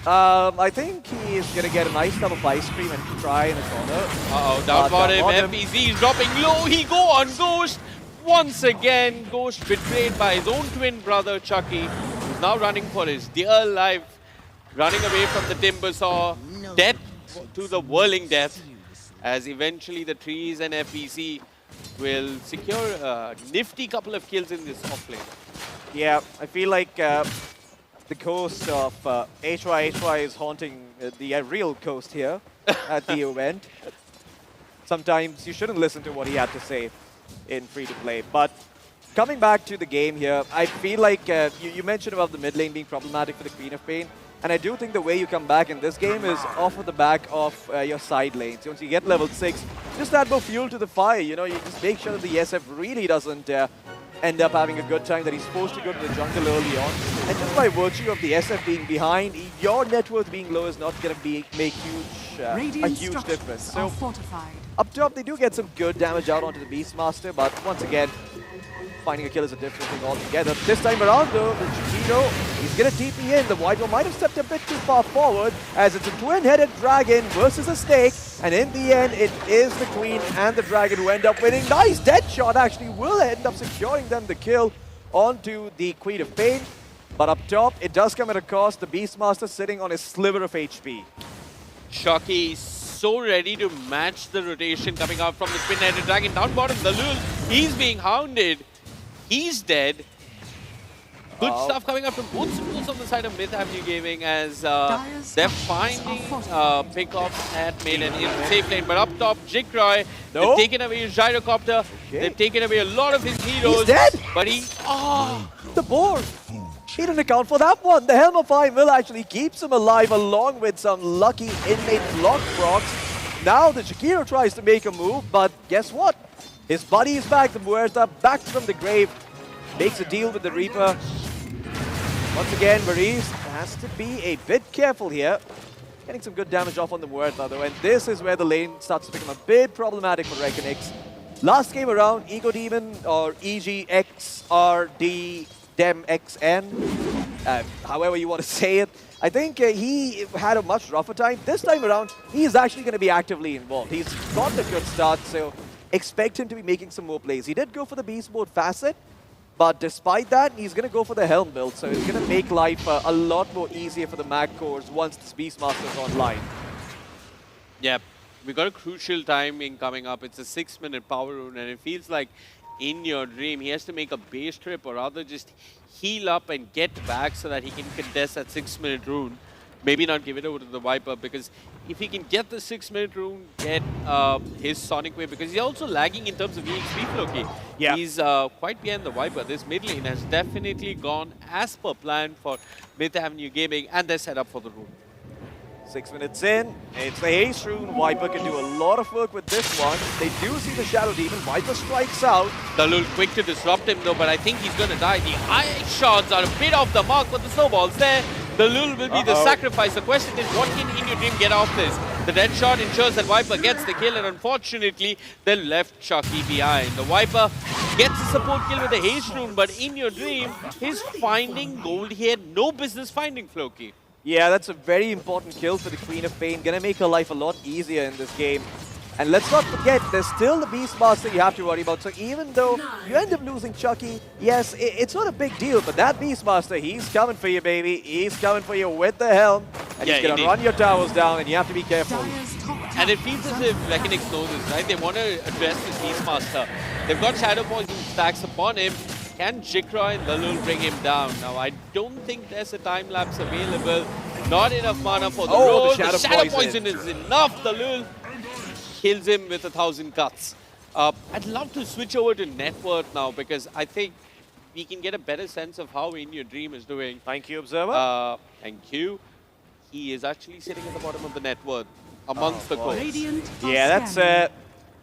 I think he's going to get a nice double ice cream and try in the corner. Uh-oh, down bottom, FPZ is dropping low. He go on Ghost. Once again, Ghost betrayed by his own twin brother, Chucky, who's now running for his dear life, running away from the Timbersaw. Death to the whirling death, as eventually the trees and FPZ will secure a nifty couple of kills in this offlane. Yeah, I feel like the ghost of HY is haunting the real ghost here at the event. Sometimes you shouldn't listen to what he had to say in free-to-play. But coming back to the game here, I feel like you mentioned about the mid lane being problematic for the Queen of Pain. And I do think the way you come back in this game is off of the back of your side lanes. Once you get level 6, just add more fuel to the fire. You know, you just make sure that the SF really doesn't end up having a good time, that he's forced to go to the jungle early on. And just by virtue of the SF being behind, your net worth being low is not going to make a huge difference. So up top, they do get some good damage out onto the Beastmaster, but once again, finding a kill is a different thing altogether. This time around, though, the Chiquito, he's going to TP in. The Viper might have stepped a bit too far forward, as it's a twin-headed dragon versus a snake. And in the end, it is the Queen and the Dragon who end up winning. Nice dead shot, actually, will end up securing them the kill onto the Queen of Pain. But up top, it does come at a cost. The Beastmaster sitting on a sliver of HP. Chucky is so ready to match the rotation coming out from the twin-headed dragon. Down bottom, the Lul, he's being hounded. He's dead. Good stuff coming out from both schools on the side of Myth Avenue Gaming, as they're finding pickoffs at mid and in safe lane. But up top, Jikroy, they've taken away his gyrocopter. They've taken away a lot of his heroes. He's dead! But he... The board! He didn't account for that one. The Helm of Fire will actually keeps him alive, along with some lucky inmate block procs. Now the Shakiro tries to make a move, but guess what? His buddy is back, the Muerta, back from the grave. Makes a deal with the Reaper. Once again, Maurice has to be a bit careful here. Getting some good damage off on the Muerta, though, and this is where the lane starts to become a bit problematic for Reckonix. Last game around, Ego Demon, or EGXRD Dem XN, however you want to say it, I think he had a much rougher time. This time around, he is actually going to be actively involved. He's got a good start, so expect him to be making some more plays. He did go for the Beast Mode Facet, but despite that, he's going to go for the Helm build, so it's going to make life a lot more easier for the Mag cores once this Beastmaster is online. Yep. we got a crucial timing coming up. It's a 6-minute power rune, and it feels like in your dream he has to make a base trip, or rather just heal up and get back so that he can contest that 6-minute rune. Maybe not give it over to the Viper, because if he can get the 6-minute rune, get his Sonic Wave, because he's also lagging in terms of EXP Floki. Yeah. He's quite behind the Viper. This mid lane has definitely gone as per plan for Myth Avenue Gaming, and they're set up for the rune. 6 minutes in, it's the Haste Rune. Viper can do a lot of work with this one. They do see the Shadow Demon. Viper strikes out. Dalul quick to disrupt him though, but I think he's going to die. The ice shots are a bit off the mark, but the snowball's there. Dalul will be the sacrifice. The question is, what can In Your Dream get off this? The dead shot ensures that Viper gets the kill, and unfortunately, they left Chucky behind. The Viper gets a support kill with the Haste Rune, but In Your Dream is finding gold he had no business finding, Floki. Yeah, that's a very important kill for the Queen of Pain. Gonna make her life a lot easier in this game. And let's not forget, there's still the Beastmaster you have to worry about. So even though you end up losing Chucky, yes, it's not a big deal, but that Beastmaster, he's coming for you, baby. He's coming for you with the helm. And he's gonna run your towers down, and you have to be careful. And it feels as if Reckonix know this, right? They want to address this Beastmaster. They've got Shadow Poison stacks upon him. Can Jikra and Lalul bring him down? Now, I don't think there's a time lapse available. Not enough mana for the roll. The Shadow Poison is enough. Lalul kills him with 1,000 cuts. I'd love to switch over to net worth now, because I think we can get a better sense of how In Your Dream is doing. Thank you, Observer. Thank you. He is actually sitting at the bottom of the net worth amongst the cores. Yeah,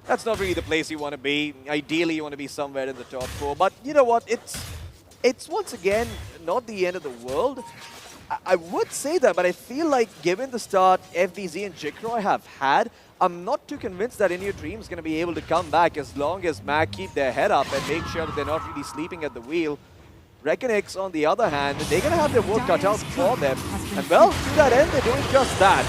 that's not really the place you want to be. Ideally, you want to be somewhere in the top 4. But you know what? It's once again not the end of the world. I would say that, but I feel like given the start FBZ and Jikroy have had, I'm not too convinced that In Your Dream is going to be able to come back as long as Mac keep their head up and make sure that they're not really sleeping at the wheel. Reckonix, on the other hand, they're going to have their work cut out for them. And well, to that end, they're doing just that.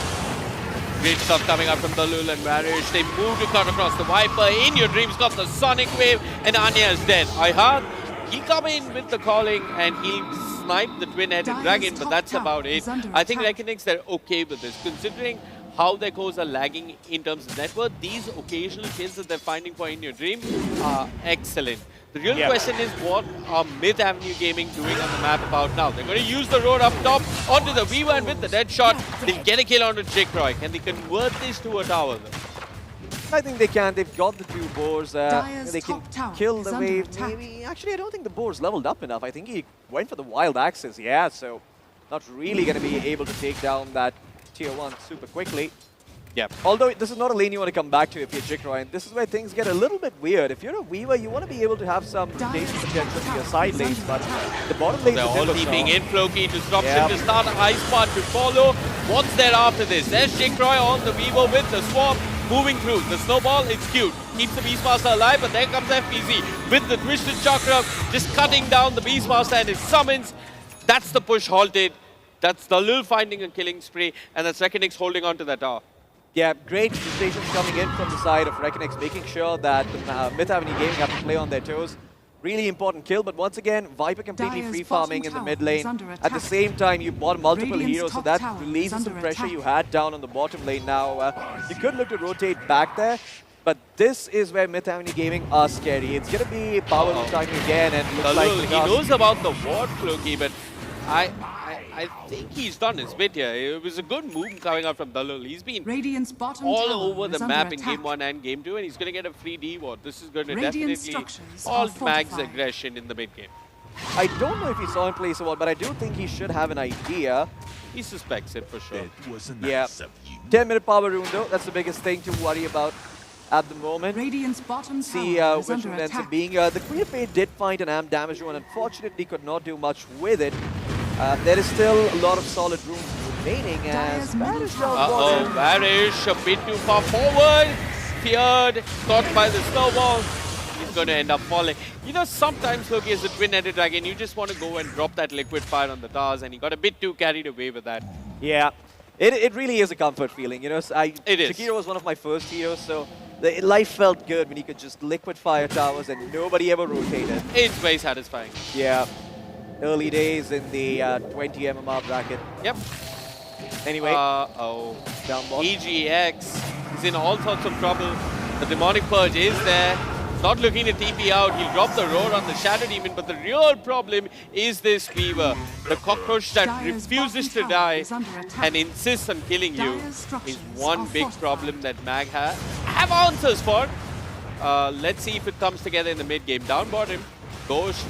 Great stuff coming up from Dalul and Varish. They move to cut across the Viper. In Your Dream's got the Sonic Wave, and Anya is dead. Ihad, he'll come in with the calling, and he'll snipe the twin-headed dragon, but that's about it. I think Reckonix, they're okay with this, considering how their cores are lagging in terms of net worth. These occasional kills that they're finding for In Your Dream are excellent. The real question is, what are Myth Avenue Gaming doing on the map about now? They're going to use the road up top onto the Weaver, and with the dead shot, they'll get a kill onto Jikroy. Can they convert this to a tower, though? I think they can. They've got the 2 boars. They can kill the wave. Maybe. Actually, I don't think the boar's leveled up enough. I think he went for the wild axes. Yeah, so not really going to be able to take down that tier 1 super quickly. Yeah. Although this is not a lane you want to come back to if you're Jikroy, and this is where things get a little bit weird. If you're a Weaver, you want to be able to have some rotation potential to your side lanes, but the bottom lane they're all keeping in Floki. Disruption to start, Ice Part to follow. What's there after this? There's Jikroy on the Weaver with the swamp. Moving through. The snowball, it's cute. Keeps the Beastmaster alive, but there comes FPZ with the Twisted Chakra, just cutting down the Beastmaster and his summons. That's the push halted. That's Dalul finding a killing spree, and that's Reckonix holding on to that tower. Yeah, great rotations coming in from the side of Reckonix, making sure that Myth Avenue Gaming have to play on their toes. Really important kill, but once again, Viper completely free farming in the mid lane. At the same time, you bought multiple heroes, so that releases some pressure you had down on the bottom lane. Now, you could look to rotate back there, but this is where Myth Avenue Gaming are scary. It's going to be power timing again, and looks like he knows about the ward, Floki, but I think he's done his bit here. It was a good move coming out from Dalul. He's been all over the map in Game 1 and Game 2, and he's going to get a free D ward. This is going to definitely halt Mag's aggression in the mid game. I don't know if he saw him place a ward, but I do think he should have an idea. He suspects it for sure. Yeah. 10-minute power rune though, that's the biggest thing to worry about at the moment. See which one ends up being. The Queen of Fate did find an amp damage rune, and unfortunately could not do much with it. There is still a lot of solid runes remaining as Varish down Varish a bit too far forward. Feared, caught by the snowball. He's going to end up falling. You know, sometimes, Loki, as a twin-headed dragon, you just want to go and drop that liquid fire on the towers, and he got a bit too carried away with that. Yeah, it really is a comfort feeling. You know, it is. Shakira was one of my first heroes, so life felt good when you could just liquid fire towers and nobody ever rotated. It's very satisfying. Yeah. Early days in the 20 MMR bracket. Yep. Anyway. Down ball. EGX He's in all sorts of trouble. The Demonic Purge is there. Not looking to TP out. He'll drop the roar on the Shadow Demon, but the real problem is this Weaver. The cockroach that refuses to die and insists on killing you is one big problem that Mag have answers for. Let's see if it comes together in the mid game. Down bottom, Ghost,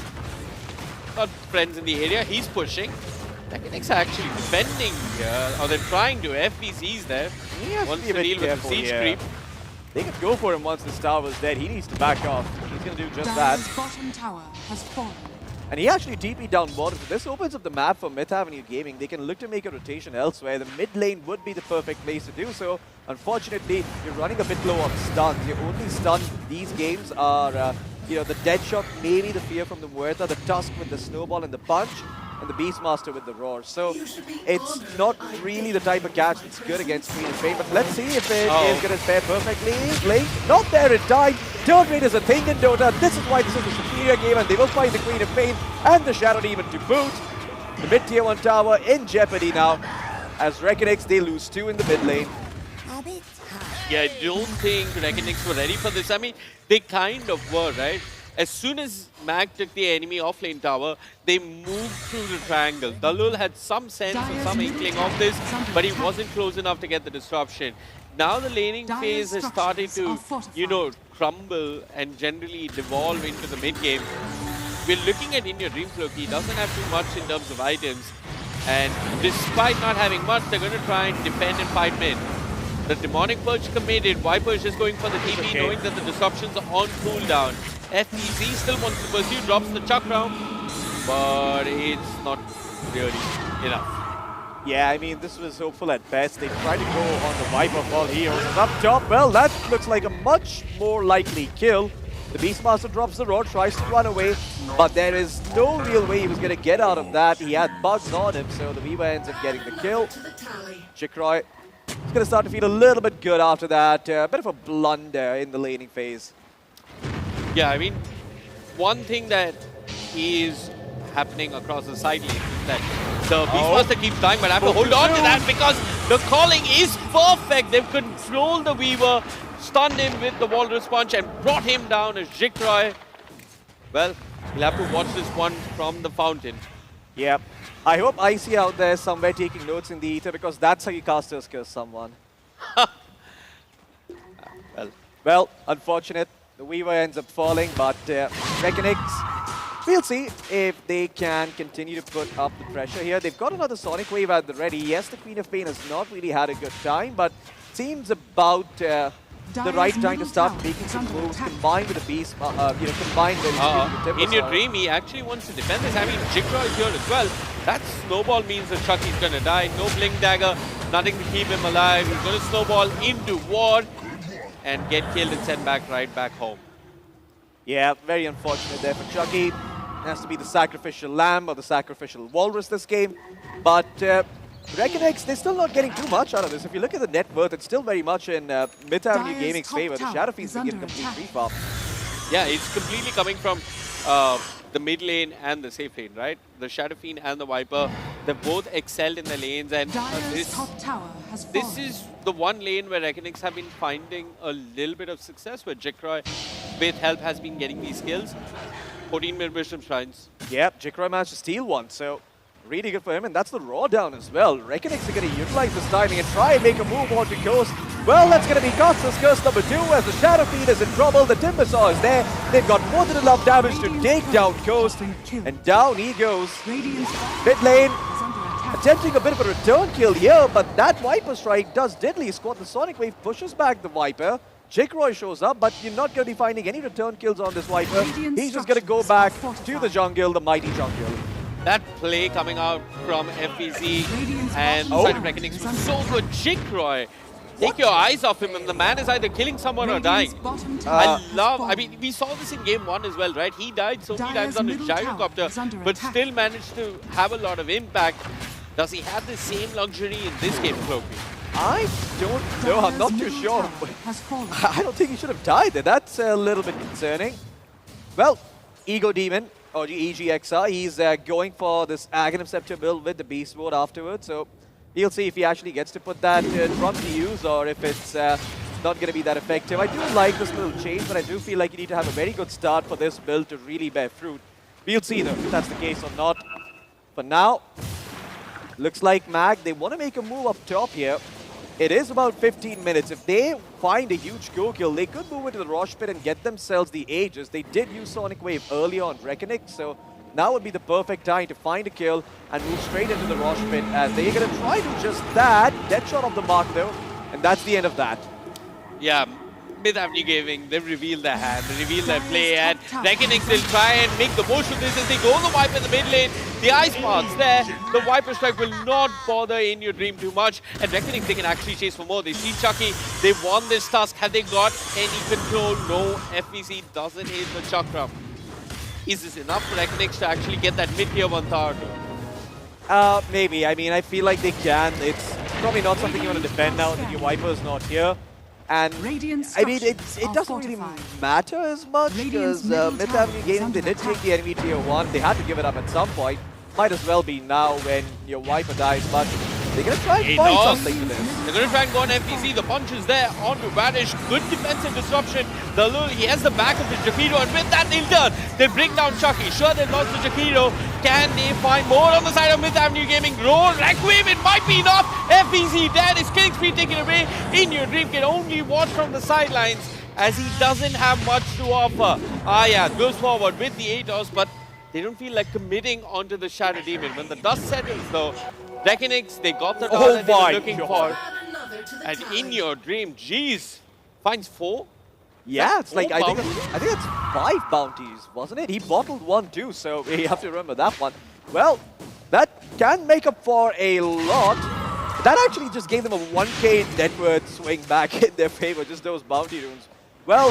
got friends in the area. He's pushing. Technics are actually defending here, or they're trying to. FBZ's there. He has Wants to be to a bit deal with the careful siege here. creep. They could go for him once this tower is dead. He needs to back off. He's going to do just that. Bottom tower has fallen. And he actually TP'd down bottom. So this opens up the map for Myth Avenue Gaming. They can look to make a rotation elsewhere. The mid lane would be the perfect place to do so. Unfortunately, you're running a bit low on stuns. Your only stun these games are, you know, the Deadshot, maybe the Fear from the Muerta, the Tusk with the Snowball and the Punch, and the Beastmaster with the Roar. So it's not really the type of catch that's good against Queen of Fame. But let's see if it is going to fare perfectly. Blink, not there in time. Turn rate is a thing in Dota. This is why this is a superior game, and they will find the Queen of Fame and the Shadow Demon to boot. The mid tier 1 tower in jeopardy now. As Reckonix, they lose 2 in the mid lane. Yeah, I don't think Reckonix were ready for this. I mean, they kind of were, right? As soon as Mag took the enemy offlane tower, they moved through the triangle. Dalul had some sense or some inkling of this, but he wasn't close enough to get the disruption. Now the laning phase has started to, you know, crumble and generally devolve into the mid game. We're looking at India Dreamflow. He doesn't have too much in terms of items. And despite not having much, they're going to try and defend and fight mid. The Demonic Purge committed. Viper is just going for the TP, knowing that the disruptions are on cooldown. FPZ still wants to pursue, drops the Chakra, but it's not really enough. Yeah, I mean, this was hopeful at best. They tried to go on the Viper while he was up top. Well, that looks like a much more likely kill. The Beastmaster drops the Roar, tries to run away, but there is no real way he was going to get out of that. He had bugs on him, so the Weaver ends up getting the kill. Chikroy is going to start to feel a little bit good after that. A bit of a blunder in the laning phase. Yeah, I mean, one thing that is happening across the side lane is that the Beastmaster keeps dying, but I have to hold on to that because the calling is perfect. They've controlled the Weaver, stunned him with the Walrus Punch, and brought him down as Jikroy. Well, we'll have to watch this one from the fountain. Yep. I hope Icy out there somewhere taking notes in the ether, because that's how you casters curse someone. Well, unfortunate. The Weaver ends up falling, but Reckonix, we'll see if they can continue to put up the pressure here. They've got another Sonic Wave at the ready. Yes, the Queen of Pain has not really had a good time, but seems about the right time to start making some moves, combined with the Beast, you know, combined with in your dream, he actually wants to defend this. I mean, Jikroy is here as well. That Snowball means that Chucky's going to die. No Blink Dagger, nothing to keep him alive. He's going to Snowball into Ward and get killed and sent right back home. Yeah, very unfortunate there for Chucky. It has to be the sacrificial lamb or the sacrificial walrus this game. But Reckonix, they're still not getting too much out of this. If you look at the net worth, it's still very much in Myth Avenue Gaming's favor. The Shadow Fiend's been getting complete free-farm. Yeah, it's completely coming from the mid lane and the safe lane, right? The Shadow Fiend and the Viper, they both excelled in the lanes, and this is the one lane where Reckonix have been finding a little bit of success, where Jikroy, with help, has been getting these kills. 14 mid-wisdom shrines. Yep, Jikroy managed to steal one, so really good for him, and that's the raw down as well. Reckonix are going to utilize this timing and try and make a move onto Ghost. Well, that's going to be Costa's curse number 2 as the Shadow Fiend is in trouble. The Timbersaw is there. They've got more than enough damage to take down Ghost, and down he goes. Mid lane, attempting a bit of a return kill here, but that Viper strike does diddly. Squad the Sonic Wave pushes back the Viper. Jikroy shows up, but you're not going to be finding any return kills on this Viper. He's just going to go back to the jungle, the mighty jungle. That play coming out from FBZ and side of Reckonix was so good. Jikroy, take your eyes off him, and the man is either killing someone or dying. I mean, we saw this in game 1 as well, right? He died so many times on his gyrocopter, but still managed to have a lot of impact. Does he have the same luxury in this game, Cloaky? I don't know. I'm not too sure. I don't think he should have died there. That's a little bit concerning. Well, Ego Demon, or EGXR, he's going for this Aghanim Scepter build with the Beast Mode afterwards. So he'll see if he actually gets to put that drum to use, or if it's not going to be that effective. I do like this little change, but I do feel like you need to have a very good start for this build to really bear fruit. We'll see though if that's the case or not. For now, looks like Mag, they want to make a move up top here. It is about 15 minutes. If they find a huge go kill, they could move into the Rosh Pit and get themselves the Aegis. They did use Sonic Wave early on Reckoning, so now would be the perfect time to find a kill and move straight into the Rosh Pit as they're going to try to just that. Dead shot of the mark though, and that's the end of that. Yeah, Mid Avenue Gaming, they've revealed their hand, they revealed their play, and Reckoning will try and make the most of this as they go on the Viper in the mid lane. The Ice Path's there, the Viper Strike will not bother In Your Dream too much, and Reckoning, they can actually chase for more. They see Chucky, they won this task. Have they got any control? No, FVC doesn't hit the Chakram. Is this enough for Reckoning to actually get that mid-tier 1 tower? Maybe. I mean, I feel like they can. It's probably not something you want to defend now that your Viper is not here. And I mean, it doesn't really matter as much because Mid Avenue Gaming, they did take the enemy tier 1. They had to give it up at some point. Might as well be now when your Viper dies, but they're going to try and find something to this. They're going to try and go on FPC. The punch is there onto Vanish. Good defensive disruption. The Lul, he has the back of the Jakiro, and with that they'll turn. They bring down Chucky. Sure, they've lost the Jakiro. Can they find more on the side of Mid Avenue Gaming? Roll, Wave, it might be enough. FPC dead. His killing spree taken away. In Your Dream can only watch from the sidelines as he doesn't have much to offer. Yeah, goes forward with the Atos, but they don't feel like committing onto the Shadow Demon. When the dust settles though, Reckonix, they got the tower that they were looking for. And In Your Dream, jeez, finds 4? Yeah, it's like, I think it's 5 bounties, wasn't it? He bottled 1 too, so we have to remember that one. Well, that can make up for a lot. That actually just gave them a 1k net worth swing back in their favor, just those bounty runes. Well,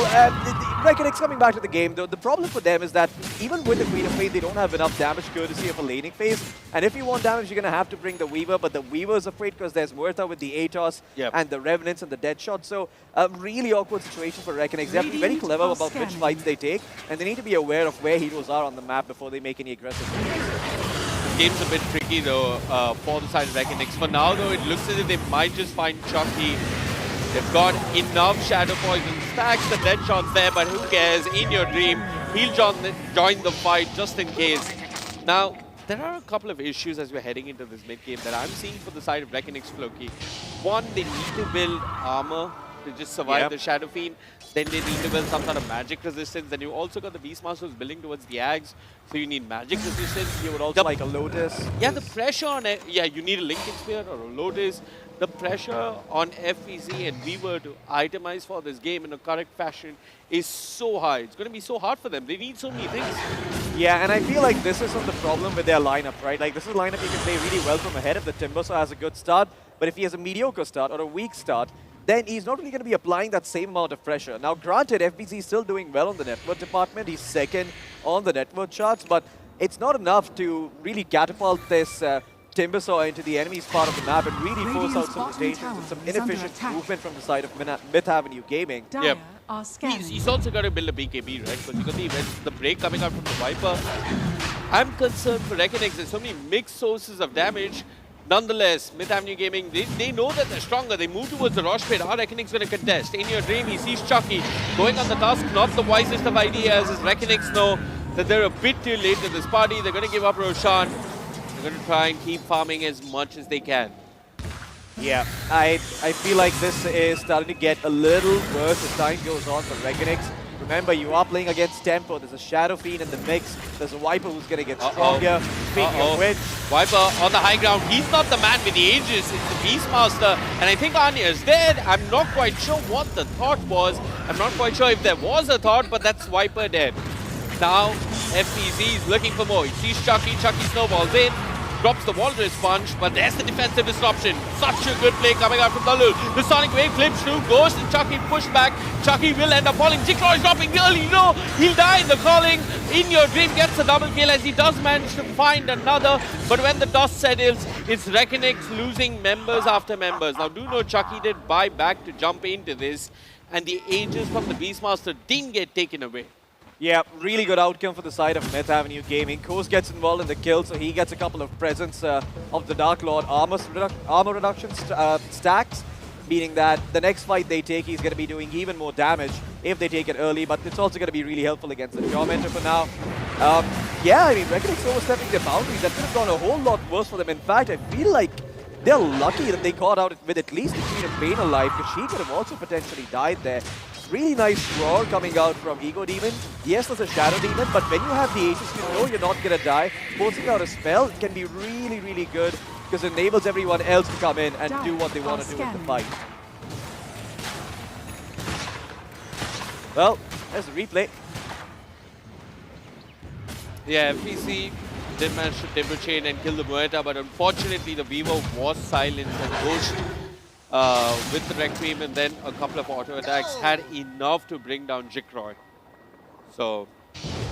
Reckonix coming back to the game, though, the problem for them is that even with the Queen of Fate, they don't have enough damage courtesy of a laning phase. And if you want damage, you're going to have to bring the Weaver, but the Weaver is afraid because there's Muerta with the Atos and the Revenants and the Deadshot. So, a really awkward situation for Reckonix. They have to be very clever about which fights they take, and they need to be aware of where heroes are on the map before they make any aggressive moves. Game's a bit tricky, though, for the side of Reckonix. For now, though, it looks as if they might just find Chucky. They've got enough Shadow Poison stacks, the dead shots there, but who cares? In Your Dream, he'll join the fight just in case. Now, there are a couple of issues as we're heading into this mid-game that I'm seeing for the side of Reckonix Floki. One, they need to build armor to just survive the Shadow Fiend. Then they need to build some sort of magic resistance. Then you also got the Beastmasters building towards the Ags, so you need magic resistance. You would also like a Lotus. Yeah, the pressure on it. Yeah, you need a Lincoln Sphere or a Lotus. The pressure on FVZ and Weaver to itemize for this game in a correct fashion is so high. It's going to be so hard for them. They need so many things. Yeah, and I feel like this isn't the problem with their lineup, right? Like, this is a lineup you can play really well from ahead if the Timbersaw has a good start. But if he has a mediocre start or a weak start, then he's not really going to be applying that same amount of pressure. Now, granted, FBC is still doing well on the network department. He's second on the network charts, but it's not enough to really catapult this Timbersaw into the enemy's part of the map and really force out some rotations and some inefficient movement from the side of Mid Avenue Gaming. Yep. He's also got to build a BKB, right? Because you got the events, the break coming out from the Viper. I'm concerned for Reckonix. There's so many mixed sources of damage. Nonetheless, Mid Avenue Gaming, they know that they're stronger. They move towards the Rosh Pit. Our Reckoning's going to contest. In Your Dream, he sees Chucky going on the task. Not the wisest of ideas, as Reckonix know that they're a bit too late to this party. They're going to give up Roshan. They're going to try and keep farming as much as they can. Yeah, I feel like this is starting to get a little worse as time goes on for Reckonix. Remember, you are playing against Tempo. There's a Shadow Fiend in the mix. There's a Viper who's going to get stronger. Speaking of which, Viper on the high ground. He's not the man with the Aegis. It's the Beastmaster. And I think Anya is dead. I'm not quite sure what the thought was. I'm not quite sure if there was a thought, but that's Viper dead. Now, FPZ is looking for more. He sees Chucky. Chucky snowballs in. Drops the Walrus punch, but there's the defensive disruption. Such a good play coming out from Dalul. The Sonic Wave flips through, goes and Chucky pushed back. Chucky will end up falling. Jikro is dropping early low. He'll die in the calling. In Your Dream gets a double kill as he does manage to find another. But when the dust settles, it's Reckonix losing members after members. Now, do know Chucky did buy back to jump into this, and the Aegis from the Beastmaster didn't get taken away. Yeah, really good outcome for the side of Mid Avenue Gaming. Coase gets involved in the kill, so he gets a couple of presents of the Dark Lord armor reduction stacks. meaning that the next fight they take, he's going to be doing even more damage if they take it early, but it's also going to be really helpful against the Tormentor for now. Yeah, I mean, Reckonex overstepping their boundaries. That could have gone a whole lot worse for them. In fact, I feel like they're lucky that they caught out with at least the Queen of Pain alive, because she could have also potentially died there. Really nice roar coming out from Ego Demon. Yes, there's a Shadow Demon, but when you have the Aegis, you know you're not going to die. Forcing out a spell can be really, really good, because it enables everyone else to come in and do what they want to do in the fight. Well, there's the replay. Yeah, FPC did manage to Timber Chain and kill the Muerta, but unfortunately the Weaver was silenced and Ghost with the Requiem and then a couple of auto attacks had enough to bring down Jikroy. So,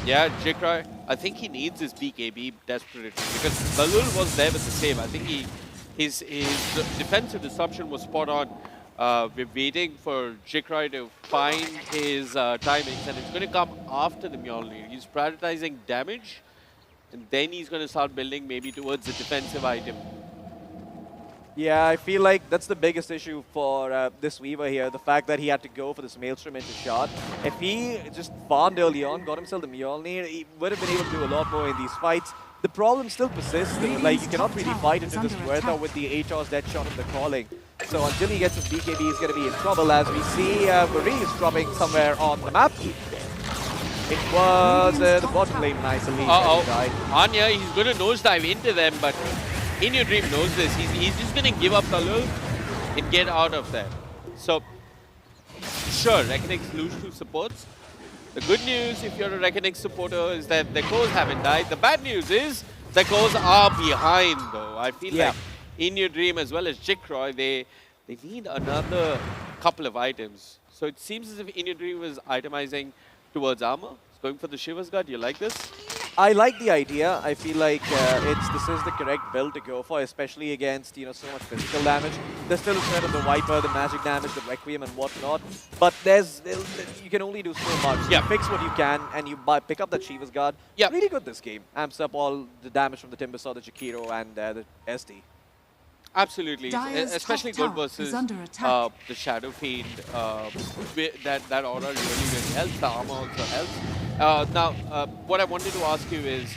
yeah, Jikroy, I think he needs his BKB desperately because Balul was there with the save. I think his defensive disruption was spot on. We're waiting for Jikroy to find his timings, and it's going to come after the Mjolnir. He's prioritizing damage, and then he's going to start building maybe towards the defensive item. Yeah, I feel like that's the biggest issue for this Weaver here, the fact that he had to go for this Maelstrom into shot. If he just farmed early on, got himself the Mjolnir, he would have been able to do a lot more in these fights. The problem still persists. Like, you cannot really fight into this Muerta with the Atos Dead Shot and the Calling. So until he gets his BKB, he's going to be in trouble, as we see Marie is dropping somewhere on the map. It was the bottom lane, nicely. Anya, he's going to nosedive into them, but In Your Dream knows this. He's just going to give up Talul and get out of there. So, sure, Reckonex lose 2 supports. The good news, if you're a Reckonex supporter, is that the cores haven't died. The bad news is the cores are behind, though. I feel like In Your Dream, as well as Jikroy, they need another couple of items. So it seems as if In Your Dream was itemizing towards armor. It's going for the Shiva's Guard. You like this? I like the idea. I feel like this is the correct build to go for, especially against, you know, so much physical damage. There's still a threat of the Viper, the magic damage, the Requiem and whatnot, but you can only do so much. So you fix what you can and you pick up that Shiva's Guard. Really good this game. Amps up all the damage from the Timbersaw, the Jakiro and the SD. Absolutely, especially good versus the Shadow Fiend. That aura really helps. The armor also helps. Now, what I wanted to ask you is,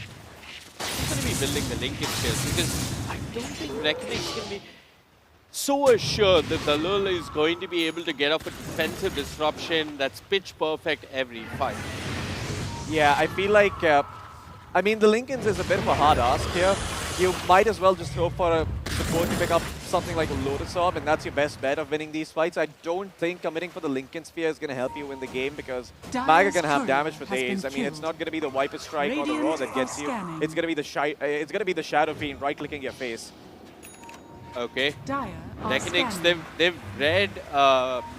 who's going to be building the linkage here? Because I don't think Reckonex can be so assured that Dalul is going to be able to get off a defensive disruption that's pitch perfect every fight. Yeah, I feel like, I mean, the Lincolns is a bit of a hard ask here. You might as well just hope for a support to pick up something like a Lotus Orb, and that's your best bet of winning these fights. I don't think committing for the Lincoln Sphere is going to help you win the game, because Mag are going to have damage for days. I mean, it's not going to be the Viper Strike or the Roar that gets you. It's going to be the Shadow Fiend right-clicking your face. Okay. Reckonex, they've read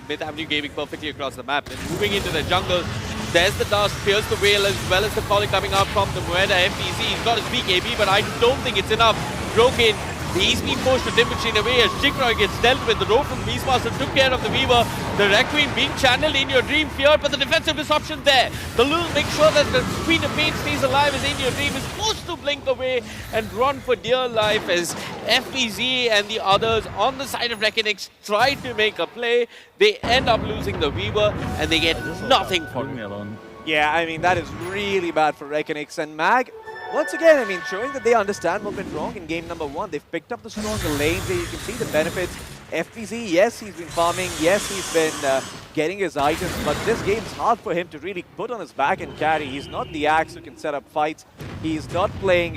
Myth Avenue Gaming perfectly across the map. They're moving into the jungle. There's the Dust, Pierce the Whale, as well as the calling coming out from the Muerta FPC. He's got his BKB, but I don't think it's enough. Broken. He's been forced to Timber Chain away as Jikroy gets dealt with. The rope from Beastmaster took care of the Weaver. The Requiem being channeled In Your Dream, feared, but the defensive disruption there. The Lul makes sure that the Queen of Pain stays alive as In Your Dream is forced to blink away and run for dear life as FPZ and the others on the side of Reckonex try to make a play. They end up losing the Weaver and they get nothing for it. Yeah, I mean, that is really bad for Reckonex. And Mag, once again, I mean, showing that they understand what went wrong in game number 1. They've picked up the stronger lanes. You can see the benefits. FPZ, yes, he's been farming. Yes, he's been getting his items. But this game's hard for him to really put on his back and carry. He's not the Axe who can set up fights. He's not playing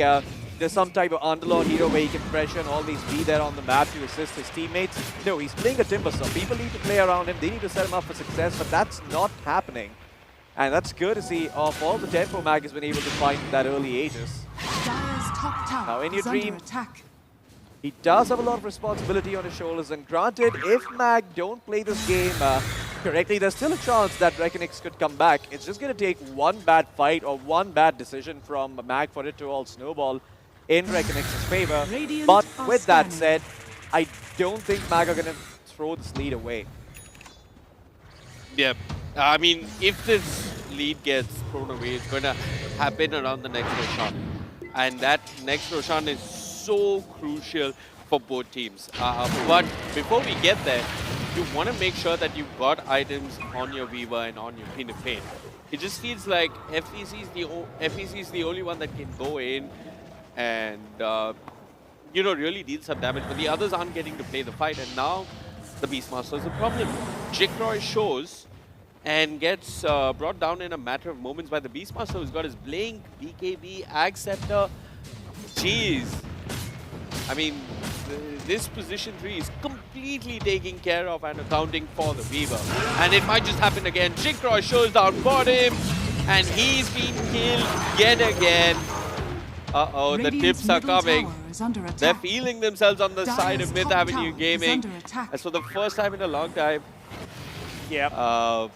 there's some type of underlord hero where he can pressure and always be there on the map to assist his teammates. No, he's playing a Timbersaw. People need to play around him. They need to set him up for success, but that's not happening. And that's courtesy of all the tempo Mag has been able to find that early Aegis. Now, In Your Dream, he does have a lot of responsibility on his shoulders, and granted, if Mag don't play this game correctly, there's still a chance that Reckonex could come back. It's just going to take one bad fight or one bad decision from Mag for it to all snowball in Reckonex's favor. But with that said, I don't think Mag are going to throw this lead away. Yeah, I mean, if this lead gets thrown away, it's going to happen around the next Roshan. And that next Roshan is so crucial for both teams. But before we get there, you want to make sure that you've got items on your Weaver and on your Queen of Pain. It just feels like FEC is the only one that can go in and you know, really deal some damage, but the others aren't getting to play the fight, and now the Beastmaster is a problem. Jikroy shows and gets brought down in a matter of moments by the Beastmaster, who's got his Blink, BKB, Ag Scepter. Jeez. I mean, this position 3 is completely taking care of and accounting for the Weaver. And it might just happen again. Jikroy shows down for him, and he's been killed yet again. Uh-oh, the tips are coming. They're feeling themselves on the side of Myth Avenue Gaming. As for the first time in a long time. Yeah.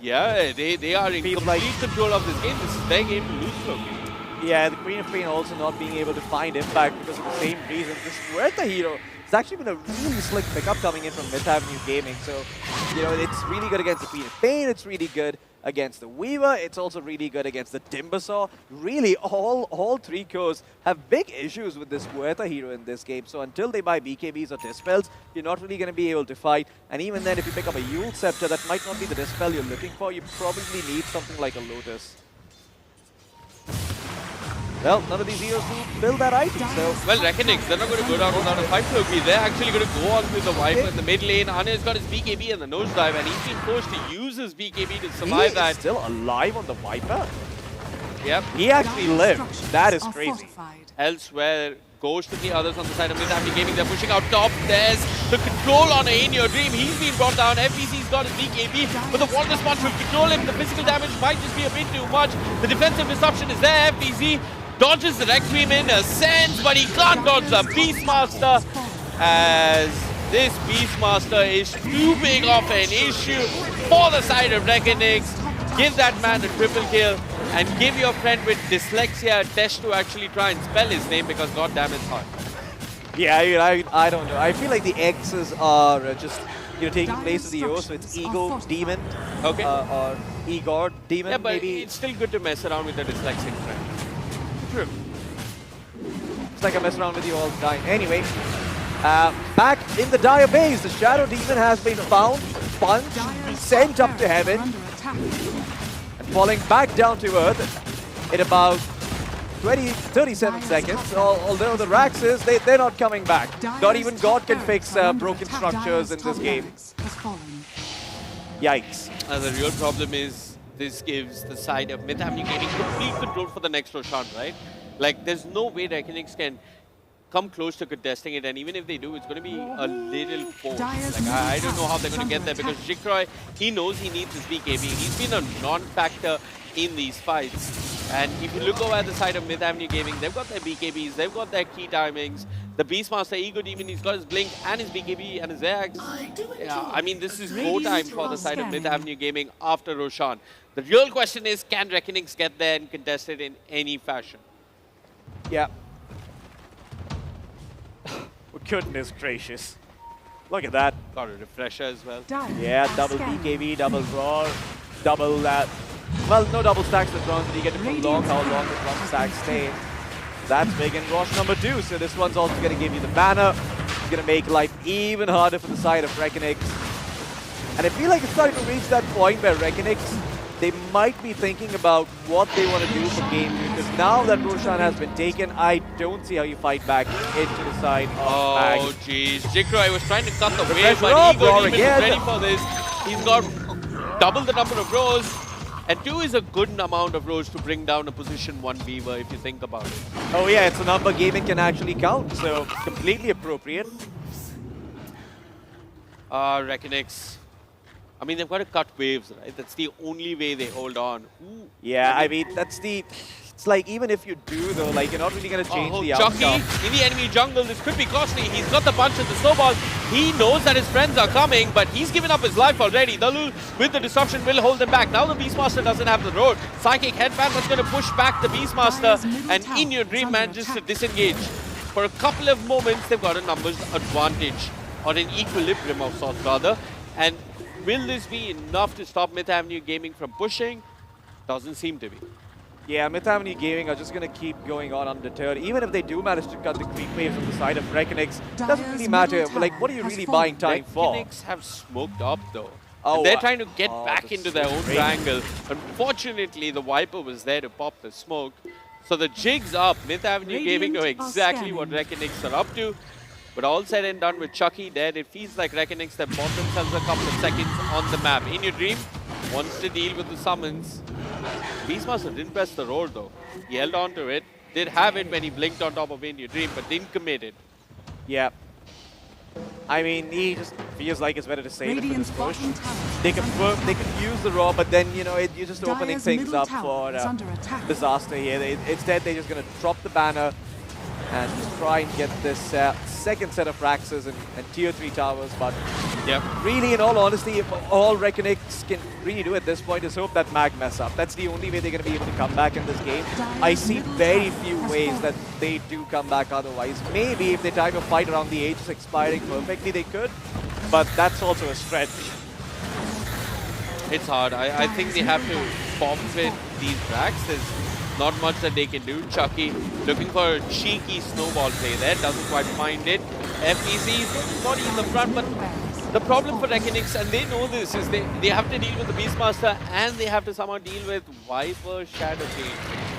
Yeah, they are in complete control of this game. This is their game to lose from. Yeah, the Queen of Pain also not being able to find impact because of the same reason. This Huerta hero has actually been a really slick pickup coming in from Myth Avenue Gaming. So, you know, it's really good against the Queen of Pain. It's really good against the Weaver. It's also really good against the Timbersaw. Really, all three cores have big issues with this Huerta hero in this game. So until they buy BKBs or Dispels, you're not really going to be able to fight. And even then, if you pick up a Yule Scepter, that might not be the Dispel you're looking for. You probably need something like a Lotus. Well, none of these heroes will build that item, so... Well, Reckonings, they're not going to go down without a fight, Loki. They're actually going to go on with the Viper in the mid lane. Ana's got his BKB and the nosedive, and he's been forced to use his BKB to survive that. He's still alive on the Viper? Yep. He actually lived. That is crazy. Elsewhere, goes to the others on the side of Myth Avenue Gaming. They're pushing out top. There's the control on In Your Dream. He's been brought down. FBC's got his BKB, but the Wall Response will control him. The physical damage might just be a bit too much. The defensive disruption is there. FBC dodges the Requiem in a sense, but he can't dodge the Beastmaster, as this Beastmaster is too big of an issue for the side of Reckonings. Give that man a triple kill and give your friend with dyslexia a test to actually try and spell his name, because goddamn it's hard. Yeah, I don't know. I feel like the X's are just, you know, taking place of the O, so it's Ego Demon, okay, or Igor Demon. Yeah, but maybe it's still good to mess around with the dyslexic friend. True. It's like I mess around with you all the time. Anyway, back in the Dire base, the Shadow Demon has been found, punched, sent up to heaven, and falling back down to earth in about 37 seconds. Although the Raxes, they're not coming back. Not even God can fix broken structures in this game. Yikes. The real problem is this gives the side of Myth Avenue Gaming complete control for the next Roshan, right? Like, there's no way Reckonings can come close to contesting it, and even if they do, it's going to be a little forced. Like, I don't know how they're going to get there, because Jikroy, he knows he needs his BKB. He's been a non-factor in these fights. And if you look over at the side of Myth Avenue Gaming, they've got their BKBs, they've got their key timings. The Beastmaster, Ego Demon, he's got his Blink and his BKB and his Axe. Yeah, I mean, this is go time for the side of Myth Avenue Gaming after Roshan. The real question is, can Reckonings get there and contest it in any fashion? Yeah. Goodness gracious. Look at that. Got a refresher as well. Yeah, double BKB, double roar, double that. Well, no double stacks with bronze, but you get to prolong how long the bronze stacks stay. That's big in Rosh number 2, so this one's also going to give you the banner. It's going to make life even harder for the side of Reckonings. And I feel like it's starting to reach that point where Reckonings, they might be thinking about what they want to do for game 2, because now that Roshan has been taken, I don't see how you fight back into the side of Mag. Oh, jeez. Jikroy was trying to cut the wave, but Ego Demon is ready for this. He's got double the number of rows. And 2 is a good amount of rows to bring down a position 1 Weaver, if you think about it. Oh yeah, it's a number gaming can actually count, so completely appropriate. Reckonings. I mean, they've got to cut waves, right? That's the only way they hold on. Ooh. Yeah, I mean, that's the... It's like, even if you do, though, like, you're not really going to change the Chucky outcome. in the enemy jungle, this could be costly. He's got the punch and the snowball. He knows that his friends are coming, but he's given up his life already. Dalul, with the disruption, will hold him back. Now the Beastmaster doesn't have the road. Psychic Headband was going to push back the Beastmaster, and In Your Dream manages to disengage. For a couple of moments, they've got a numbers advantage, or an equilibrium of sorts, rather. And will this be enough to stop Myth Avenue Gaming from pushing? Doesn't seem to be. Yeah, Myth Avenue Gaming are just going to keep going on undeterred. Even if they do manage to cut the creep wave from the side of Reckonix, doesn't really matter. Like, what are you really buying time for? Reckonix have smoked up though. Oh, and they're trying to get back that's into their own great. triangle. Unfortunately, the Viper was there to pop the smoke. So the jig's up. Myth Avenue Gaming know exactly what Reckonix are up to. But all said and done with Chucky dead, it feels like Reckonix have bought themselves a couple of seconds on the map. In Your Dream wants to deal with the summons. Beastmaster didn't press the roll though. He held on to it. Did have it when he blinked on top of In Your Dream, but didn't commit it. Yeah. I mean, he just feels like it's better to save it for this push. They can use the raw, but then, you know, you're just opening things up for disaster here. Instead, they're just going to drop the banner and just try and get this second set of Raxes and tier 3 towers. But really, in all honesty, if all Reckonix can really do at this point is hope that Mag mess up. That's the only way they're going to be able to come back in this game. I see very few ways that they do come back otherwise. Maybe if they try to fight around the Aegis expiring perfectly, they could. But that's also a stretch. It's hard. I think they have to forfeit these racks. There's not much that they can do. Chucky looking for a cheeky snowball play there. Doesn't quite find it. FPC not in the front, but the problem for Reckonix, and they know this, is they have to deal with the Beastmaster and they have to somehow deal with Viper Shadow Chain.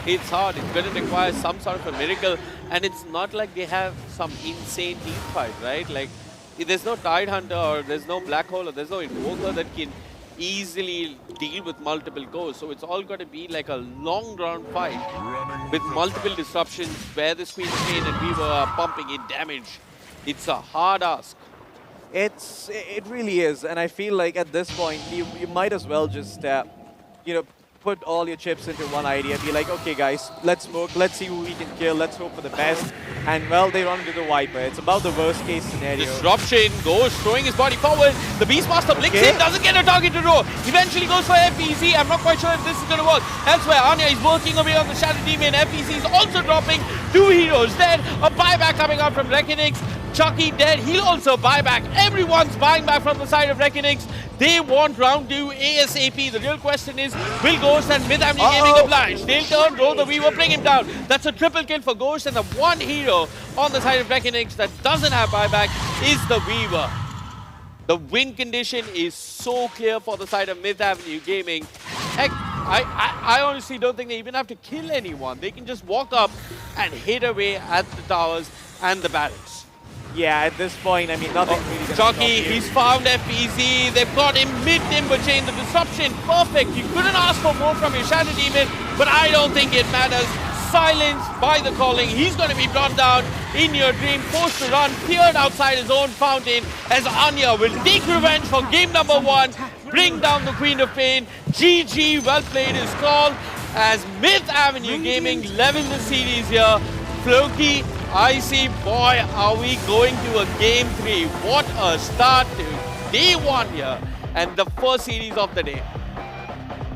It's hard. It's going to require some sort of a miracle, and it's not like they have some insane team fight, right? Like, there's no Tide Hunter or there's no Black Hole or there's no Invoker that can easily deal with multiple goals. So it's all got to be like a long round fight with multiple disruptions where the Queen Chain and Weaver are pumping in damage. It's a hard ask. It really is, and I feel like at this point you might as well just you know, put all your chips into one idea. Be like, okay guys, let's smoke, let's see who we can kill, let's hope for the best. And well, they run into the Viper. It's about the worst case scenario. Disruption, Ghost throwing his body forward. The Beastmaster blinks in, doesn't get a target to row. Eventually goes for FPC. I'm not quite sure if this is going to work. Elsewhere, Anya is working away on the Shadow Demon. FPC is also dropping. 2 heroes dead. A buyback coming out from Reckonix. Chucky dead. He'll also buy back. Everyone's buying back from the side of Reckonix. They want round 2 ASAP. The real question is, will Ghost and Myth Avenue Gaming oblige? They'll turn, roll the Weaver, bring him down. That's a triple kill for Ghost, and the one hero on the side of Reckonix that doesn't have buyback is the Weaver. The win condition is so clear for the side of Myth Avenue Gaming. Heck, I honestly don't think they even have to kill anyone. They can just walk up and hit away at the towers and the barracks. Yeah, at this point, I mean, nothing really gonna Chucky, he's found FPZ. They've got him mid-timber chain. The disruption, perfect. You couldn't ask for more from your Shadow Demon, but I don't think it matters. Silenced by the calling. He's going to be brought down. In Your Dream, forced to run, peered outside his own fountain as Anya will take revenge for game number 1. Bring down the Queen of Pain. GG, well played is called as Myth Avenue Gaming level the series here. Floki, I see, boy, are we going to a game 3. What a start to day 1 here. And the first series of the day.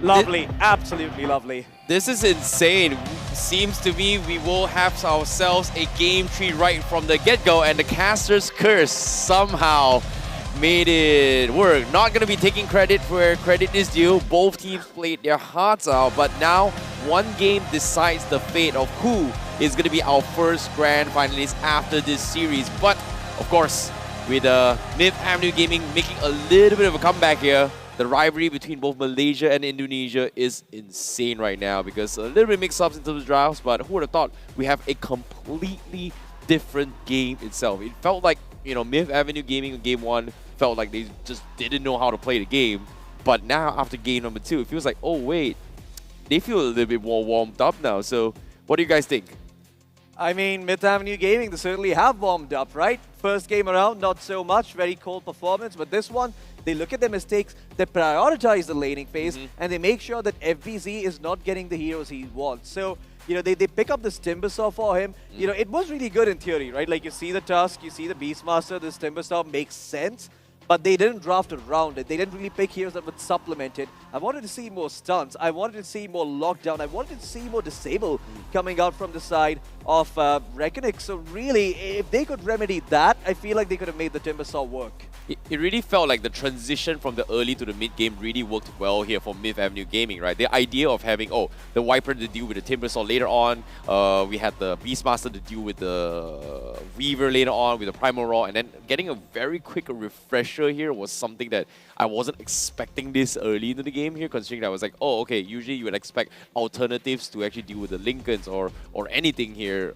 Lovely, absolutely lovely. This is insane. Seems to me we will have ourselves a game 3 right from the get-go, and the caster's curse somehow made it work. Not going to be taking credit where credit is due. Both teams played their hearts out, but now one game decides the fate of who is going to be our first grand finalist after this series. But of course, with Myth Avenue Gaming making a little bit of a comeback here, the rivalry between both Malaysia and Indonesia is insane right now because a little bit mix-ups into the drafts, but who would have thought we have a completely different game itself. It felt like, you know, Myth Avenue Gaming in game 1 felt like they just didn't know how to play the game, but now after game number 2, it feels like, oh wait, they feel a little bit more warmed up now. So what do you guys think? I mean, Myth Avenue Gaming, they certainly have warmed up, right? First game around, not so much, very cold performance, but this one, they look at their mistakes, they prioritize the laning phase, and they make sure that FBZ is not getting the heroes he wants. So, you know, they pick up this Timbersaw for him. You know, it was really good in theory, right? Like, you see the Tusk, you see the Beastmaster, this Timbersaw makes sense, but they didn't draft around it. They didn't really pick heroes that would supplement it. I wanted to see more stunts. I wanted to see more lockdown. I wanted to see more disable coming out from the side of Reckonix. So really, if they could remedy that, I feel like they could have made the Timbersaw work. it really felt like the transition from the early to the mid game really worked well here for Myth Avenue Gaming, right? The idea of having, the Viper to deal with the Timbersaw later on, we had the Beastmaster to deal with the Weaver later on with the Primal Raw, and then getting a very quick refresher here was something that I wasn't expecting this early into the game here, considering that I was like, oh, okay, usually you would expect alternatives to actually deal with the Lincolns or anything here.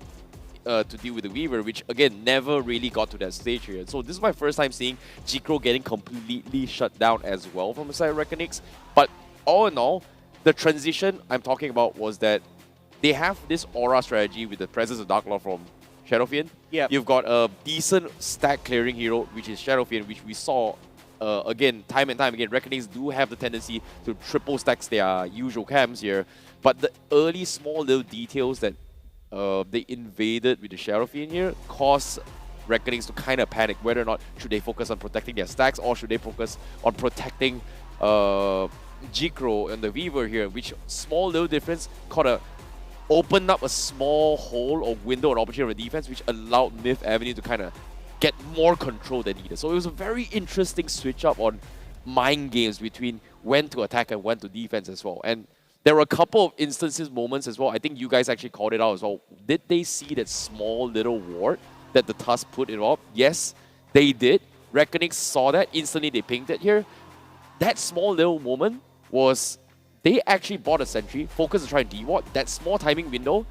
To deal with the Weaver, which again never really got to that stage here. So this is my first time seeing Jikro getting completely shut down as well from the side of Reckonix. But all in all, the transition I'm talking about was that they have this aura strategy with the presence of Dark Lord from Shadowfiend. Yeah. You've got a decent stack clearing hero, which is Shadowfiend, which we saw again time and time again. Reckonings do have the tendency to triple stacks their usual camps here, but the early small little details that they invaded with the Shadowfiend here caused Reckonings to kind of panic whether or not should they focus on protecting their stacks or should they focus on protecting Jikro and the Weaver here, which small little difference kind of opened up a small hole or window of opportunity on the defense, which allowed Myth Avenue to kind of get more control than needed. So it was a very interesting switch up on mind games between when to attack and when to defense as well. And there were a couple of instances, moments as well. I think you guys actually called it out as well. Did they see that small little ward that the Tusk put it up? Yes, they did. Reckonix saw that. Instantly, they pinged it here. That small little moment was they actually bought a sentry, focused to try and de-ward. That small timing window,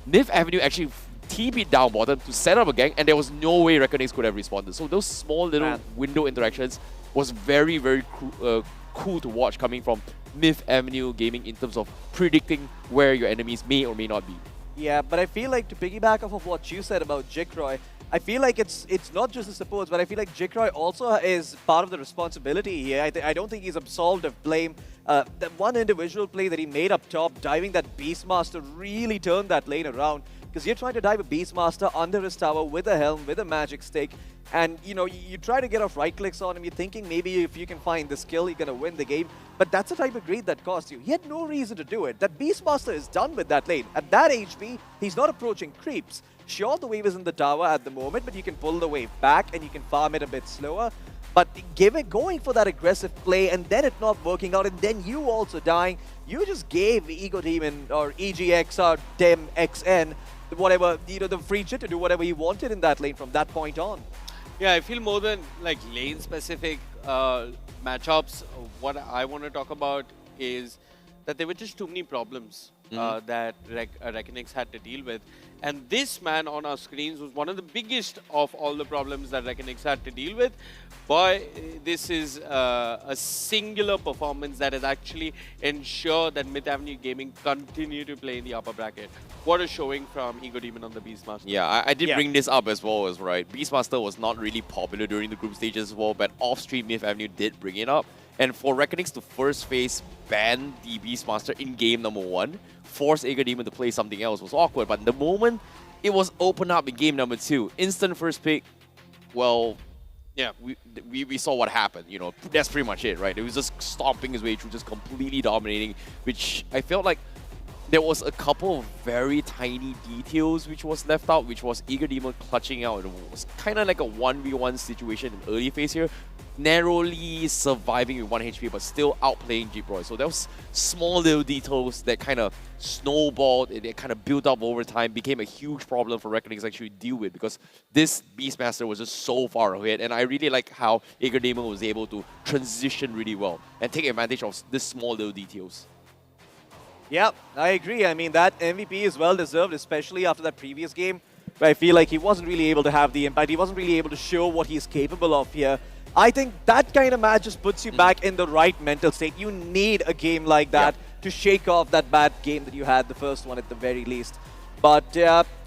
Myth Avenue actually TP'd down bottom to set up a gang, and there was no way Reckonix could have responded. So those small little window interactions was very, very cool to watch coming from Myth Avenue Gaming in terms of predicting where your enemies may or may not be. Yeah, but I feel like to piggyback off of what you said about Jikroy, I feel like it's not just the supports, but I feel like Jikroy also is part of the responsibility here. I don't think he's absolved of blame. That one individual play that he made up top, diving that Beastmaster, really turned that lane around. Because you're trying to dive a Beastmaster under his tower with a helm, with a magic stick, and you try to get off right clicks on him. You're thinking maybe if you can find the skill, you're going to win the game. But that's the type of greed that costs you. He had no reason to do it. That Beastmaster is done with that lane. At that HP, he's not approaching creeps. Sure, the wave is in the tower at the moment, but you can pull the wave back and you can farm it a bit slower. But going for that aggressive play and then it not working out and then you also dying, you just gave Ego Demon or EGX or Dem XN whatever, the free chit to do whatever he wanted in that lane from that point on. Yeah, I feel more than like lane-specific matchups, what I want to talk about is that there were just too many problems that Reckonix had to deal with. And this man on our screens was one of the biggest of all the problems that Reckonix had to deal with. Boy, this is a singular performance that has actually ensured that Myth Avenue Gaming continue to play in the upper bracket. What a showing from Ego Demon on the Beastmaster. Yeah, I did bring this up as well, right? Beastmaster was not really popular during the group stages as well, but off-stream Myth Avenue did bring it up. And for Reckonix to first phase ban the Beastmaster in game number 1, force Ego Demon to play something else was awkward. But the moment it was opened up in game number 2, instant first pick, well, yeah, we saw what happened. That's pretty much it, right? It was just stomping his way through, just completely dominating, which I felt like there was a couple of very tiny details which was left out, which was Ego Demon clutching out. It was kind of like a 1v1 situation in early phase here, narrowly surviving with 1 HP, but still outplaying Jikroy. So there was small little details that kind of snowballed, and it kind of built up over time, became a huge problem for Reckonings to actually deal with, because this Beastmaster was just so far ahead, and I really like how Ego Demon was able to transition really well and take advantage of this small little details. Yeah, I agree. I mean, that MVP is well-deserved, especially after that previous game, where I feel like he wasn't really able to have the impact. He wasn't really able to show what he's capable of here. I think that kind of match just puts you back in the right mental state. You need a game like that to shake off that bad game that you had, the first one at the very least. But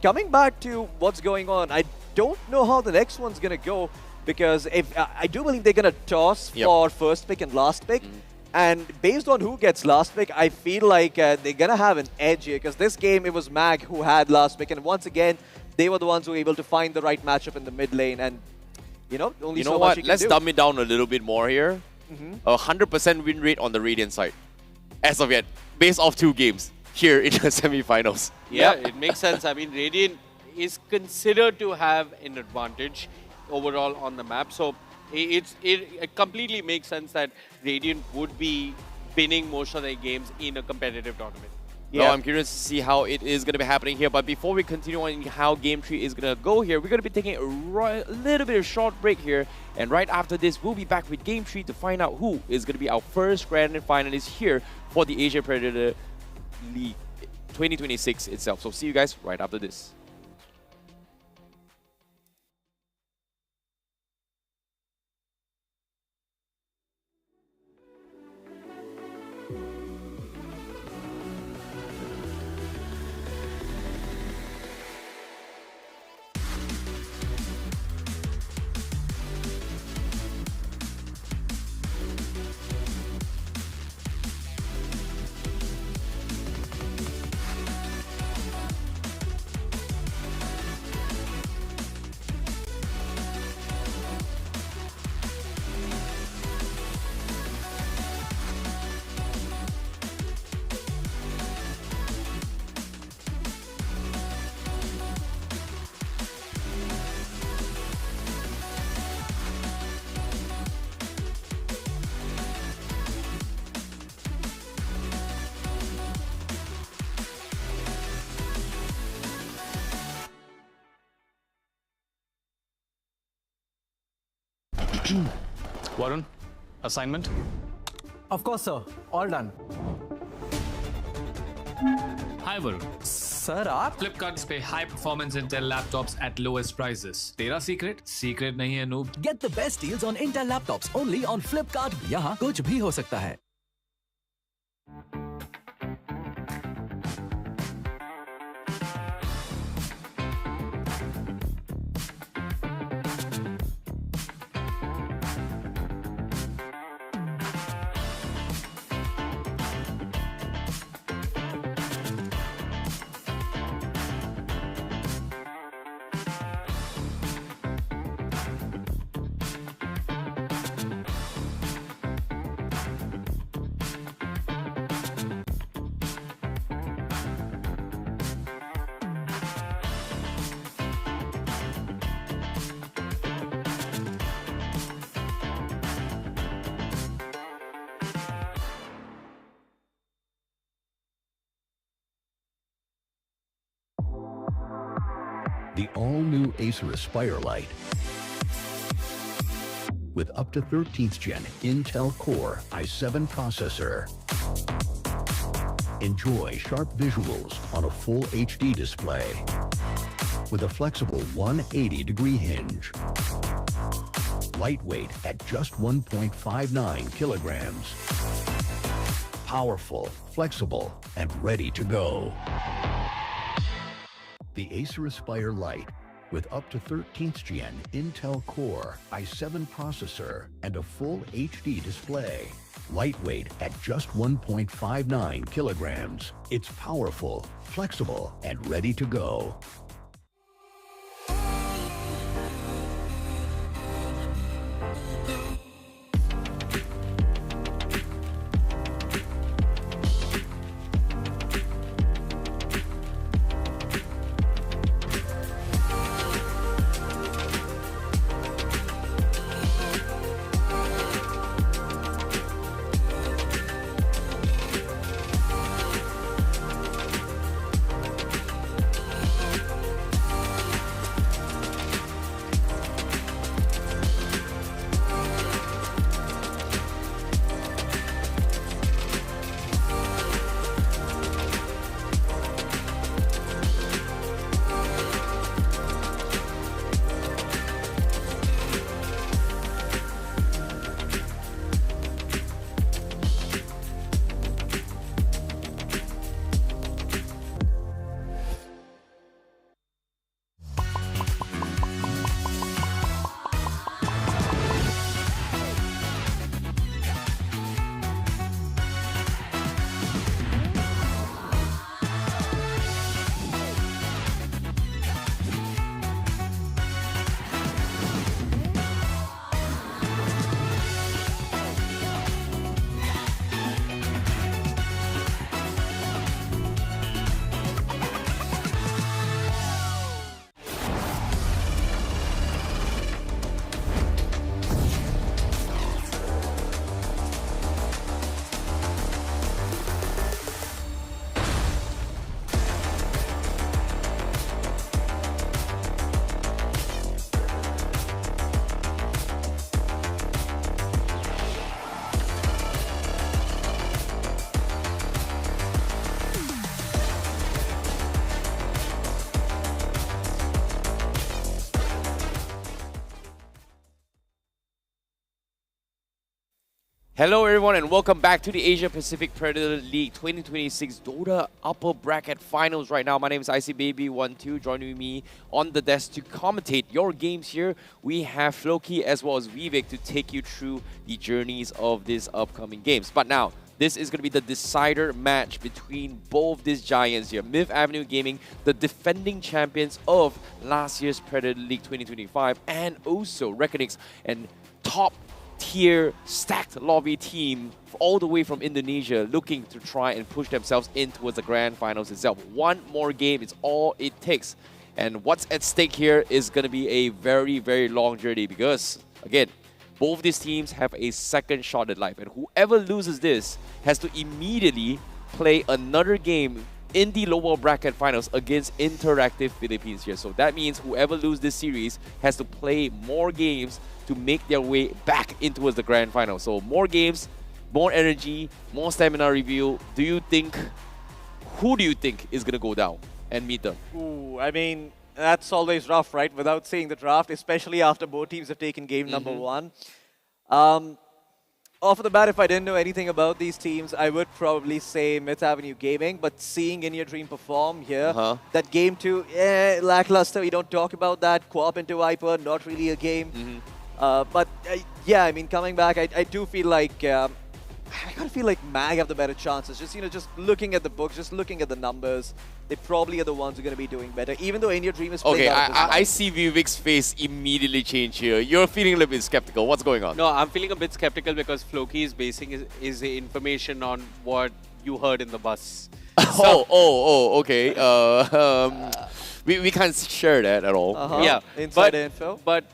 coming back to what's going on, I don't know how the next one's going to go, because I do believe they're going to toss for first pick and last pick. And based on who gets last pick, I feel like they're going to have an edge here, because this game, it was Mag who had last pick. And once again, they were the ones who were able to find the right matchup in the mid lane. And, only so much you can Let's do. dumb it down a little bit more here. 100% win rate on the Radiant side, as of yet, based off 2 games here in the semifinals. Yeah, it makes sense. I mean, Radiant is considered to have an advantage overall on the map. So It completely makes sense that Radiant would be winning most of their games in a competitive tournament. Yeah, well, I'm curious to see how it is going to be happening here. But before we continue on how Game Tree is going to go here, we're going to be taking a little bit of short break here. And right after this, we'll be back with Game Tree to find out who is going to be our first grand finalist here for the Asia Predator League 2026 itself. So see you guys right after this. Varun, assignment? Of course, sir. All done. Hi Varun. Sir, आप? Flipkart पे high performance Intel laptops at lowest prices. तेरा secret? Secret नहीं है noob. Get the best deals on Intel laptops only on Flipkart. यहाँ कुछ भी हो सकता है. The all-new Acer Aspire Lite with up to 13th gen Intel Core i7 processor. Enjoy sharp visuals on a full HD display with a flexible 180-degree hinge. Lightweight at just 1.59 kilograms. Powerful, flexible, and ready to go. The Acer Aspire Lite with up to 13th gen Intel Core i7 processor and a full HD display. Lightweight at just 1.59 kilograms. It's powerful, flexible, and ready to go. Hello everyone and welcome back to the Asia Pacific Predator League 2026 Dota Upper Bracket Finals right now. My name is ICBaby12. Joining me on the desk to commentate your games here, we have Floki as well as Vivek to take you through the journeys of these upcoming games. But now, this is going to be the decider match between both these giants here. Myth Avenue Gaming, the defending champions of last year's Predator League 2025, and also Reckonix and top tier stacked lobby team all the way from Indonesia looking to try and push themselves in towards the grand finals itself. One more game is all it takes. And what's at stake here is going to be a very, very long journey because, again, both these teams have a second shot at life. And whoever loses this has to immediately play another game in the lower bracket finals against Interactive Philippines here. So that means whoever loses this series has to play more games to make their way back into the grand final. So more games, more energy, more stamina review. Who do you think is going to go down and meet them? Ooh, I mean, that's always rough, right? Without seeing the draft, especially after both teams have taken game number one. Off the bat, if I didn't know anything about these teams, I would probably say Myth Avenue Gaming. But seeing In Your Dream perform here, that game 2, lackluster. We don't talk about that. Co-op into Viper, not really a game. But yeah, I mean, coming back, I do feel like I kind of feel like MAG have the better chances. Just looking at the books, just looking at the numbers, they probably are the ones who are going to be doing better. Even though In Your Dream is playing out of this I see Vivek's face immediately change here. You're feeling a little bit skeptical. What's going on? No, I'm feeling a bit skeptical because Floki is basing his information on what you heard in the bus. Okay. We can't share that at all. Yeah, Inside info. But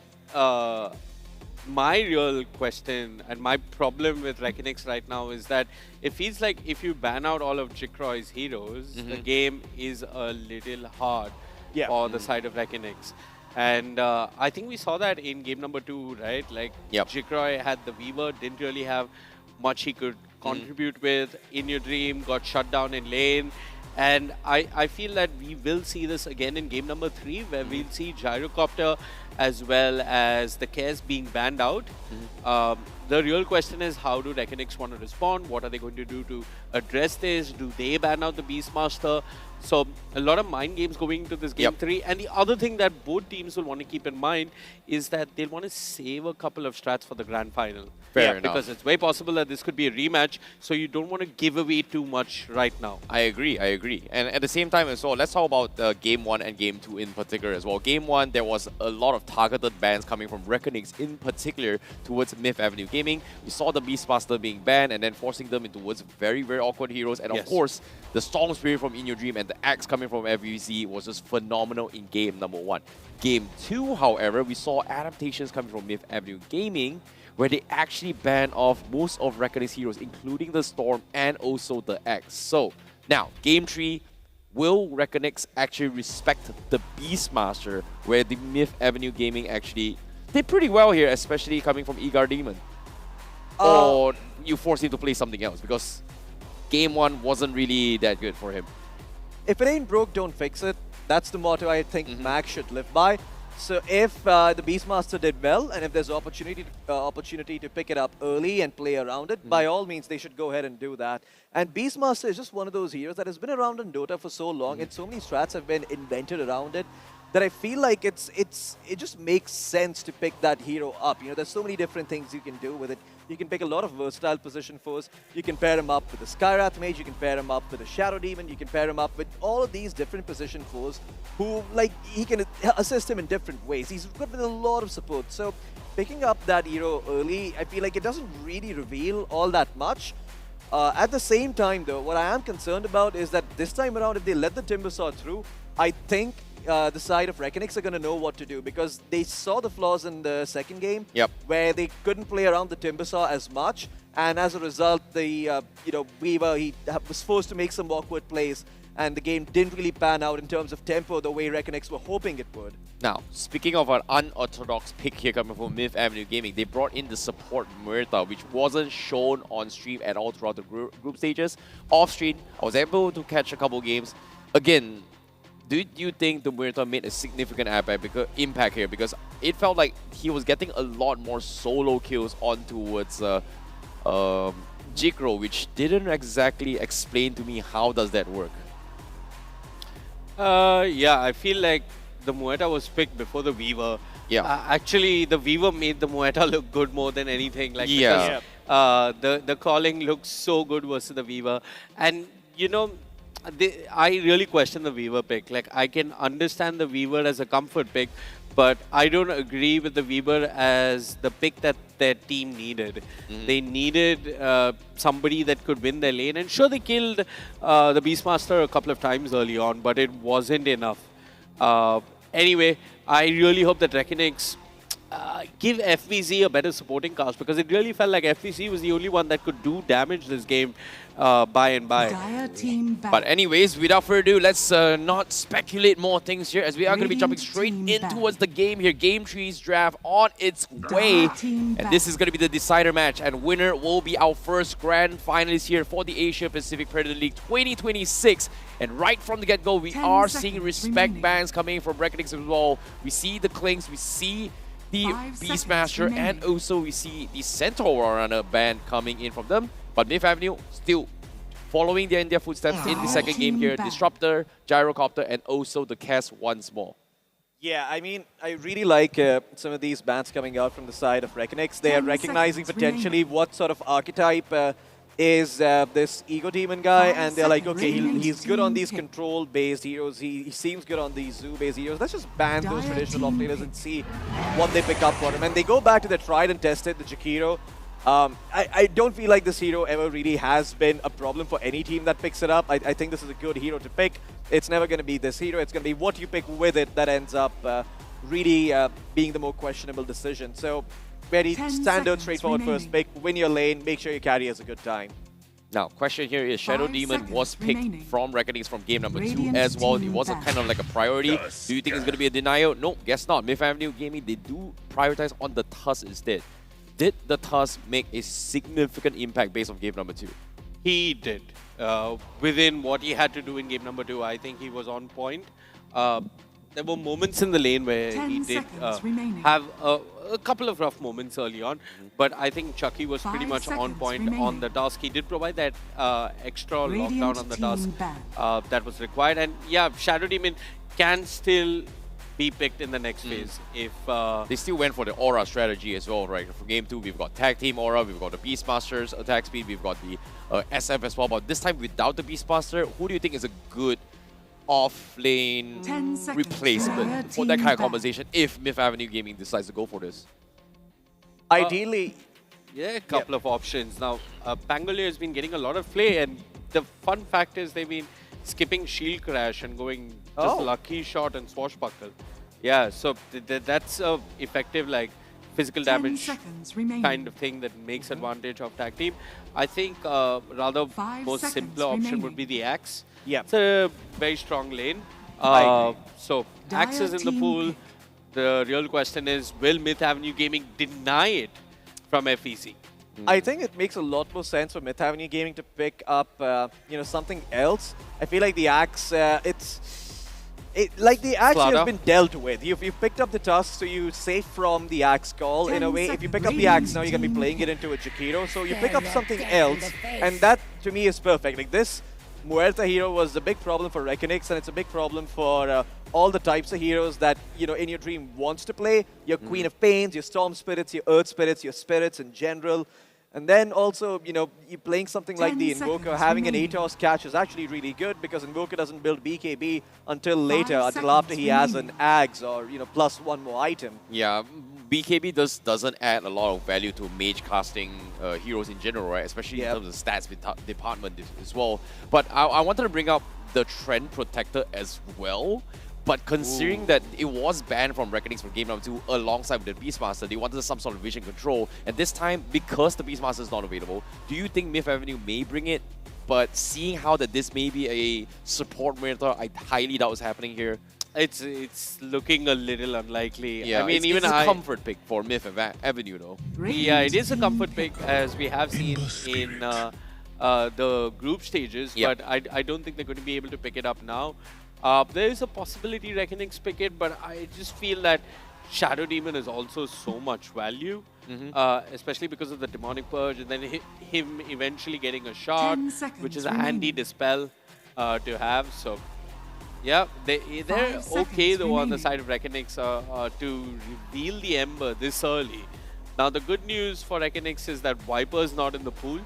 my real question and my problem with Reckonix right now is that it feels like if you ban out all of Jikroy's heroes, the game is a little hard for the side of Reckonix. And I think we saw that in game number 2, right? Like, Jikroy had the Weaver, didn't really have much he could contribute with. In Your Dream got shut down in lane. And I feel that we will see this again in game number 3, where we'll see Gyrocopter as well as the Cares being banned out. The real question is, how do Reckonix want to respond? What are they going to do to address this? Do they ban out the Beastmaster? So a lot of mind games going into this game 3. And the other thing that both teams will want to keep in mind is that they'll want to save a couple of strats for the grand final. Fair enough. Because it's very possible that this could be a rematch, so you don't want to give away too much right now. I agree. And at the same time as well, let's talk about Game 1 and Game 2 in particular as well. Game 1, there was a lot of targeted bans coming from Reckonix in particular towards Myth Avenue Gaming. We saw the Beastmaster being banned and then forcing them towards very, very awkward heroes. And of course, the Storm Spirit from In Your Dream and the Axe coming from FVZ was just phenomenal in game number 1. Game 2, however, we saw adaptations coming from Myth Avenue Gaming, where they actually banned off most of Reckonix heroes, including the Storm and also the Axe. So, now, Game 3, will Reckonix actually respect the Beastmaster, where the Myth Avenue Gaming actually did pretty well here, especially coming from Egar Demon? Or you force him to play something else, because Game 1 wasn't really that good for him. If it ain't broke, don't fix it. That's the motto I think Max should live by. So if the Beastmaster did well, and if there's opportunity to pick it up early and play around it, by all means, they should go ahead and do that. And Beastmaster is just one of those heroes that has been around in Dota for so long, and so many strats have been invented around it, that I feel like it just makes sense to pick that hero up. You know, there's so many different things you can do with it. You can pick a lot of versatile position foes. You can pair him up with the Skyrath Mage. You can pair him up with the Shadow Demon. You can pair him up with all of these different position foes who, like, he can assist him in different ways. He's good with a lot of support. So picking up that hero early, I feel like it doesn't really reveal all that much. At the same time, though, what I am concerned about is that this time around, if they let the Timbersaw through, I think the side of Reckonix are going to know what to do, because they saw the flaws in the second game where they couldn't play around the Timbersaw as much, and as a result, the Weaver, he was forced to make some awkward plays, and the game didn't really pan out in terms of tempo the way Reckonix were hoping it would. Now, speaking of an unorthodox pick here coming from Myth Avenue Gaming, they brought in the support Murta, which wasn't shown on stream at all throughout the group stages. Off stream, I was able to catch a couple games. Again, do you think the Murta made a significant impact here? Because it felt like he was getting a lot more solo kills on towards Jikro, which didn't exactly explain to me how does that work. Yeah, I feel like the Mueta was picked before the Weaver. Yeah. Actually, the Weaver made the Mueta look good more than anything. Like, Yeah. because, the calling looks so good versus the Weaver. And, you know, I really question the Weaver pick. Like, I can understand the Weaver as a comfort pick, but I don't agree with the Weaver as the pick that their team needed. They needed somebody that could win their lane. And sure, they killed the Beastmaster a couple of times early on, but it wasn't enough. Anyway, I really hope that Reckonix give FVZ a better supporting cast, because it really felt like FVZ was the only one that could do damage this game by and by. But anyways, without further ado, let's not speculate more things here, as we are going to be jumping straight in towards the game here. Game 3's draft on its way, and this is going to be the decider match, and winner will be our first grand finalist here for the Asia Pacific Predator League 2026. And right from the get-go, we are seeing respect bans coming from Reckonix as well. We see the Clinks, we see the Beastmaster, and also we see the Centaur Runner band coming in from them. But Myth Avenue still following in their footsteps in the second game here. Disruptor, Gyrocopter, and also the Cast once more. Yeah, I mean, I really like some of these bans coming out from the side of Reckonix. They are recognizing potentially what sort of archetype is this Ego Demon guy, and they're like, okay, he's good on these control-based heroes, he seems good on these zoo-based heroes. Let's just ban those traditional off-laners and see what they pick up for him. And they go back to the tried and tested, the Jakiro. I don't feel like this hero ever really has been a problem for any team that picks it up. I think this is a good hero to pick. It's never going to be this hero. It's going to be what you pick with it that ends up really being the more questionable decision. So very standard, straightforward first pick. Win your lane. Make sure your carry has a good time. Now, question here is, Shadow Demon was picked from Reckonings from game number 2 as well. It wasn't kind of like a priority. Do you think it's going to be a denial? No, guess not. Myth Avenue Gaming, they do prioritize on the Tusk instead. Did the Tusk make a significant impact based on game number 2? He did. Within what he had to do in game number 2, I think he was on point. There were moments in the lane where he did have a couple of rough moments early on, but I think Chucky was pretty much on point on the Tusk. He did provide that extra lockdown on the Tusk that was required. And yeah, Shadow Demon can still be picked in the next phase if they still went for the aura strategy as well, right? For game 2, we've got tag team aura, we've got the Beastmaster's attack speed, we've got the SF as well. But this time without the Beastmaster, who do you think is a good off-lane replacement for that kind of conversation if Myth Avenue Gaming decides to go for this? Ideally, yeah, a couple of options. Now, Pangolier has been getting a lot of play, and the fun fact is they've been skipping Shield Crash and going just Lucky Shot and Swashbuckle. Yeah, so that's a effective, like, physical damage kind of thing that makes advantage of tag team. I think rather more simpler option would be the Axe. Yeah, it's a very strong lane. So Axe is in the pool. The real question is, will Myth Avenue Gaming deny it from FEC? I think it makes a lot more sense for Myth Avenue Gaming to pick up, something else. I feel like the Axe, the Axe has been dealt with. You've picked up the Tusk, so you save from the Axe call in a way. If you pick up the Axe now, you're gonna be playing it into a Jakiro, so you pick up something else, and that to me is perfect. Like this Muerta hero was a big problem for Reckonix, and it's a big problem for all the types of heroes that, in your dream wants to play. Your Queen of Pains, your Storm Spirits, your Earth Spirits, your Spirits in general. And then also, you're playing something like the Invoker. Having an ATOS catch is actually really good because Invoker doesn't build BKB until later, until after he has an Ags or, plus one more item. Yeah, BKB doesn't add a lot of value to mage casting heroes in general, right? Especially in terms of stats department as well. But I wanted to bring up the Trend Protector as well. But considering that it was banned from Reckonings for game number 2 alongside with the Beastmaster, they wanted some sort of vision control. And this time, because the Beastmaster is not available, do you think Myth Avenue may bring it? But seeing how that this may be a support monitor, I highly doubt it's happening here. It's looking a little unlikely. Yeah, I mean, it's a comfort pick for Myth Avenue, though. Yeah, it is a comfort pick, as we have seen in the group stages. But I don't think they're going to be able to pick it up now. There is a possibility Reckonings pick it, but I just feel that Shadow Demon is also so much value, especially because of the Demonic Purge, and then him eventually getting a shot, which is a handy dispel to have. So, yeah, they're okay though on the side of Reckonix to reveal the Ember this early. Now, the good news for Reckonix is that Viper's not in the pool.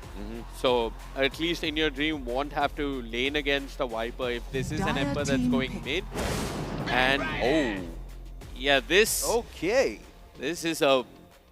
So, at least in your dream, won't have to lane against a Viper if this is an Ember that's going mid. And, oh, yeah, this is a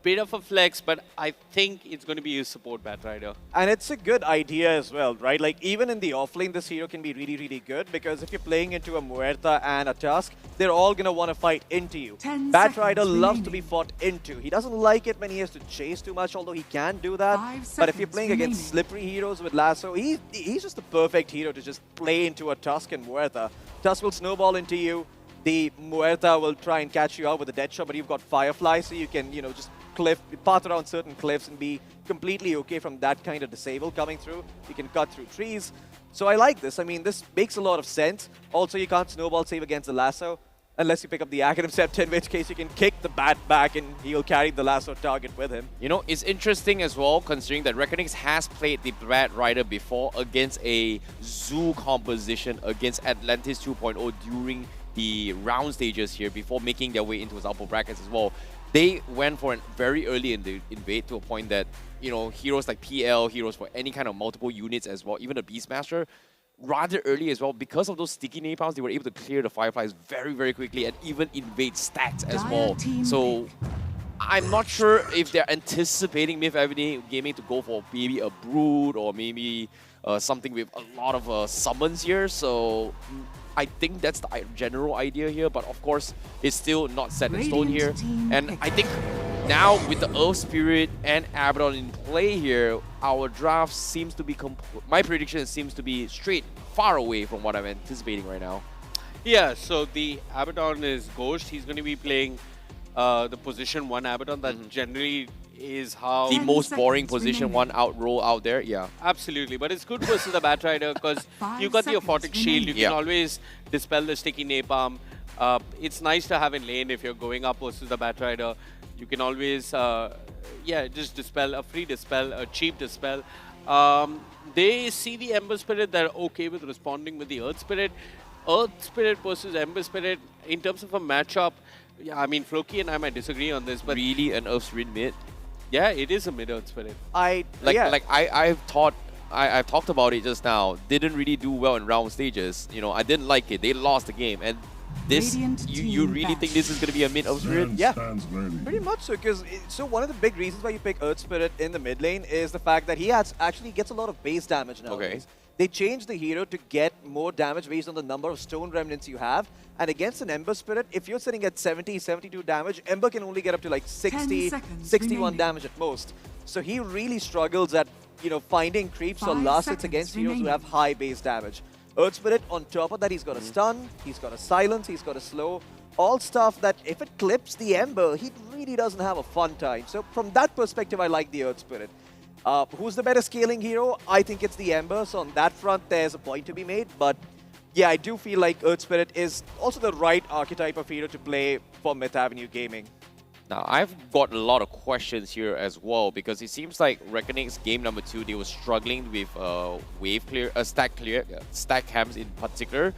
bit of a flex, but I think it's going to be his support Batrider. And it's a good idea as well, right? Like, even in the offlane, this hero can be really, really good because if you're playing into a Muerta and a Tusk, they're all going to want to fight into you. Batrider loves to be fought into. He doesn't like it when he has to chase too much, although he can do that. But if you're playing against slippery heroes with Lasso, he's just the perfect hero to just play into a Tusk and Muerta. Tusk will snowball into you. The Muerta will try and catch you out with a dead shot, but you've got Firefly, so you can, just path around certain cliffs and be completely okay from that kind of disable coming through. You can cut through trees. So I like this. I mean, this makes a lot of sense. Also, you can't snowball save against the Lasso unless you pick up the Academ Scepter, in which case you can kick the bat back and he'll carry the Lasso target with him. It's interesting as well, considering that Reckonix has played the Batrider before against a Zoo composition against Atlantis 2.0 during the round stages here before making their way into his upper brackets as well. They went for a very early invade to a point that, heroes like PL, heroes for any kind of multiple units as well, even the Beastmaster, rather early as well. Because of those sticky napalms, they were able to clear the Fireflies very, very quickly and even invade stacks as well. So I'm not sure if they're anticipating Myth Avenue Gaming to go for maybe a Brood or maybe something with a lot of summons here. So I think that's the general idea here, but of course, it's still not set in stone here. And I think now with the Earth Spirit and Abaddon in play here, our draft seems to be, my prediction seems to be far away from what I'm anticipating right now. Yeah, so the Abaddon is Ghost. He's going to be playing the position 1 Abaddon. That generally is how the most boring position 1 roll out there. Yeah, absolutely. But it's good versus the Batrider because you got the Aphotic Shield. You can always dispel the sticky napalm. It's nice to have in lane if you're going up versus the Batrider. You can always just dispel a free dispel, a cheap dispel. They see the Ember Spirit. They're okay with responding with the Earth Spirit. Earth Spirit versus Ember Spirit in terms of a matchup. Yeah, I mean, Floki and I might disagree on this, but really an Earth Spirit mid. Yeah, it is a mid-Earth Spirit. I've talked about it just now. Didn't really do well in round stages. I didn't like it. They lost the game, and this you really think this is going to be a mid-Earth Spirit? Yeah, pretty much so. Because one of the big reasons why you pick Earth Spirit in the mid lane is the fact that he actually gets a lot of base damage nowadays. They changed the hero to get more damage based on the number of stone remnants you have. And against an Ember Spirit, if you're sitting at 70, 72 damage, Ember can only get up to like 60, 61 damage at most. So he really struggles at, finding creeps or last hits against heroes who have high base damage. Earth Spirit, on top of that, he's got a stun, he's got a silence, he's got a slow. All stuff that if it clips the Ember, he really doesn't have a fun time. So from that perspective, I like the Earth Spirit. Who's the better scaling hero? I think it's the Ember. So on that front, there's a point to be made. But yeah, I do feel like Earth Spirit is also the right archetype of hero to play for Myth Avenue Gaming. Now, I've got a lot of questions here as well because it seems like Reckonix game number 2, they were struggling with stack camps in particular.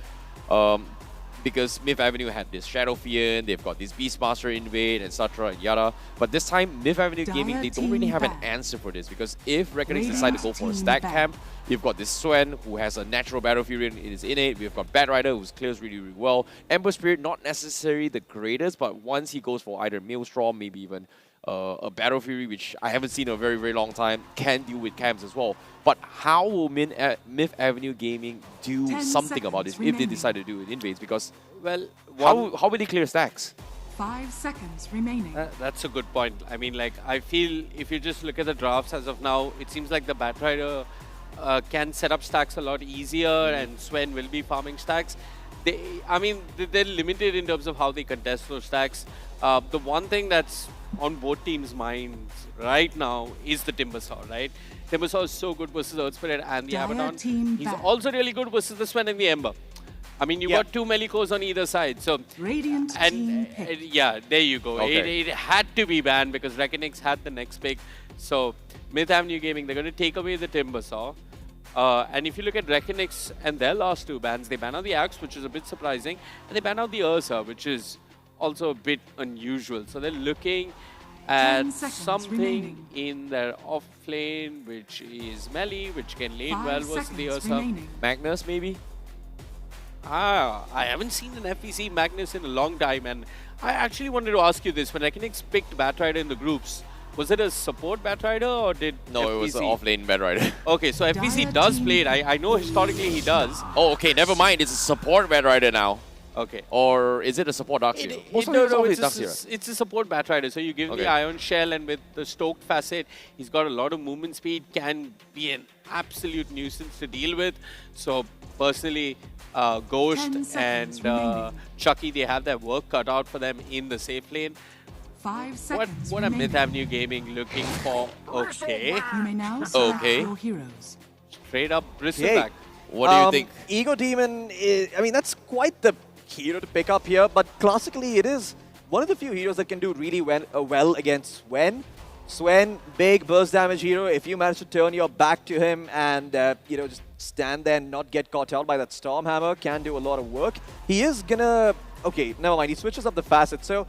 Because Myth Avenue had this Shadow Fiend, they've got this Beastmaster invade, etc. and yada. But this time, Myth Avenue Gaming, they don't really have an answer for this because if Reckonix decide to go for a stack camp, you've got this Swen who has a natural Battle Fury in his innate. We've got Batrider who clears really, really well. Ember Spirit, not necessarily the greatest, but once he goes for either Maelstrom, maybe even a Battle Fury, which I haven't seen in a very, very long time, can deal with camps as well. But how will Myth Avenue Gaming do something about this if they decide to do it invades? Because, well, how will they clear stacks? 5 seconds remaining. That's a good point. I mean, I feel if you just look at the drafts as of now, it seems like the Batrider can set up stacks a lot easier and Swen will be farming stacks. They're limited in terms of how they contest those stacks. The one thing that's on both teams' minds right now is the Timbersaw, right? Timbersaw is so good versus Earth Spirit and the Abaddon. He's also really good versus the Swen and the Ember. I mean, you got two Melicos on either side, so Radiant yeah, there you go. Okay. It had to be banned because Reckonix had the next pick. So Myth Avenue Gaming, they're going to take away the Timbersaw. And if you look at Reckonix and their last two bans, they ban out the Axe, which is a bit surprising, and they ban out the Ursa, which is also a bit unusual. So they're looking at something in their off lane, which is melee, which can lane well versus the Ursa. Magnus, maybe? I haven't seen an FEC Magnus in a long time, and I actually wanted to ask you this. When Reckonix picked Batrider in the groups, was it a support Batrider or did No, FPC? it was an off-lane Batrider. Okay, so FPC does play it. I know historically he does. Oh, okay, never mind. It's a support Batrider now. Okay. Or is it a support Darkseer? It's a support Batrider. So you give him the Ion Shell, and with the stoked facet, he's got a lot of movement speed, can be an absolute nuisance to deal with. So personally, Ghost and Chucky, they have their work cut out for them in the safe lane. 5 seconds What are Myth Avenue Gaming looking for? Okay. You may now select your heroes. Straight up Bristleback. What do you think? Ego Demon, I mean, that's quite the hero to pick up here, but classically it is one of the few heroes that can do really well against Swen. Swen, big burst damage hero. If you manage to turn your back to him and, you know, just stand there and not get caught out by that Stormhammer, can do a lot of work. He is gonna... Okay, never mind. He switches up the facet. So,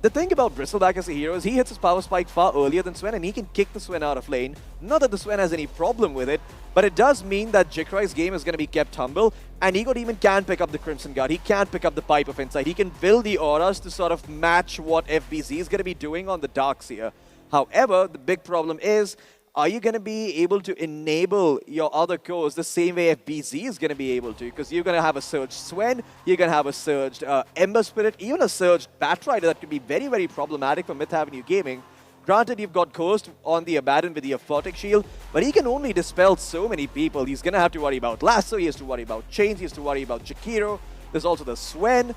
the thing about Bristleback as a hero is he hits his power spike far earlier than Swen, and he can kick the Swen out of lane. Not that the Swen has any problem with it, but it does mean that Jikrai's game is going to be kept humble, and Ego Demon can pick up the Crimson Guard. He can pick up the Pipe of Insight. He can build the auras to sort of match what FBZ is going to be doing on the Darkseer. However, the big problem is, are you going to be able to enable your other cores the same way FBZ is going to be able to? Because you're going to have a surged Swen, you're going to have a surged Ember Spirit, even a surged Batrider that could be very, very problematic for Myth Avenue Gaming. Granted, you've got Ghost on the Abaddon with the Aphotic Shield, but he can only dispel so many people. He's going to have to worry about Lasso, he has to worry about Chains, he has to worry about Jakiro. There's also the Swen.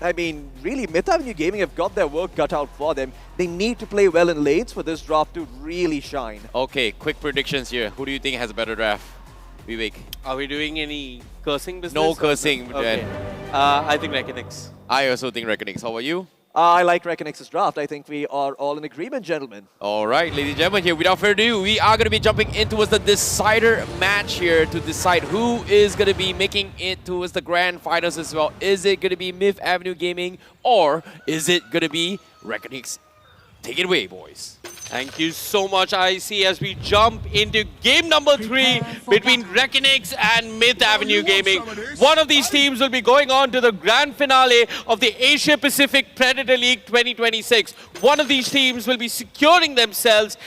I mean, really, Myth Avenue Gaming have got their work cut out for them. They need to play well in lanes for this draft to really shine. Okay, quick predictions here. Who do you think has a better draft? Vivek. Are we doing any cursing business? No cursing. Okay. I think Reckonix. I also think Reckonix. How about you? I like Reckonix's draft. I think we are all in agreement, gentlemen. All right, ladies and gentlemen, here, without further ado, we are going to be jumping in towards the decider match here to decide who is going to be making it towards the grand finals as well. Is it going to be Myth Avenue Gaming, or is it going to be Reckonix? Take it away, boys. Thank you so much, IC, as we jump into game number 3 between Reckonix and Myth Avenue Gaming. One of these teams will be going on to the grand finale of the Asia Pacific Predator League 2026. One of these teams will be securing themselves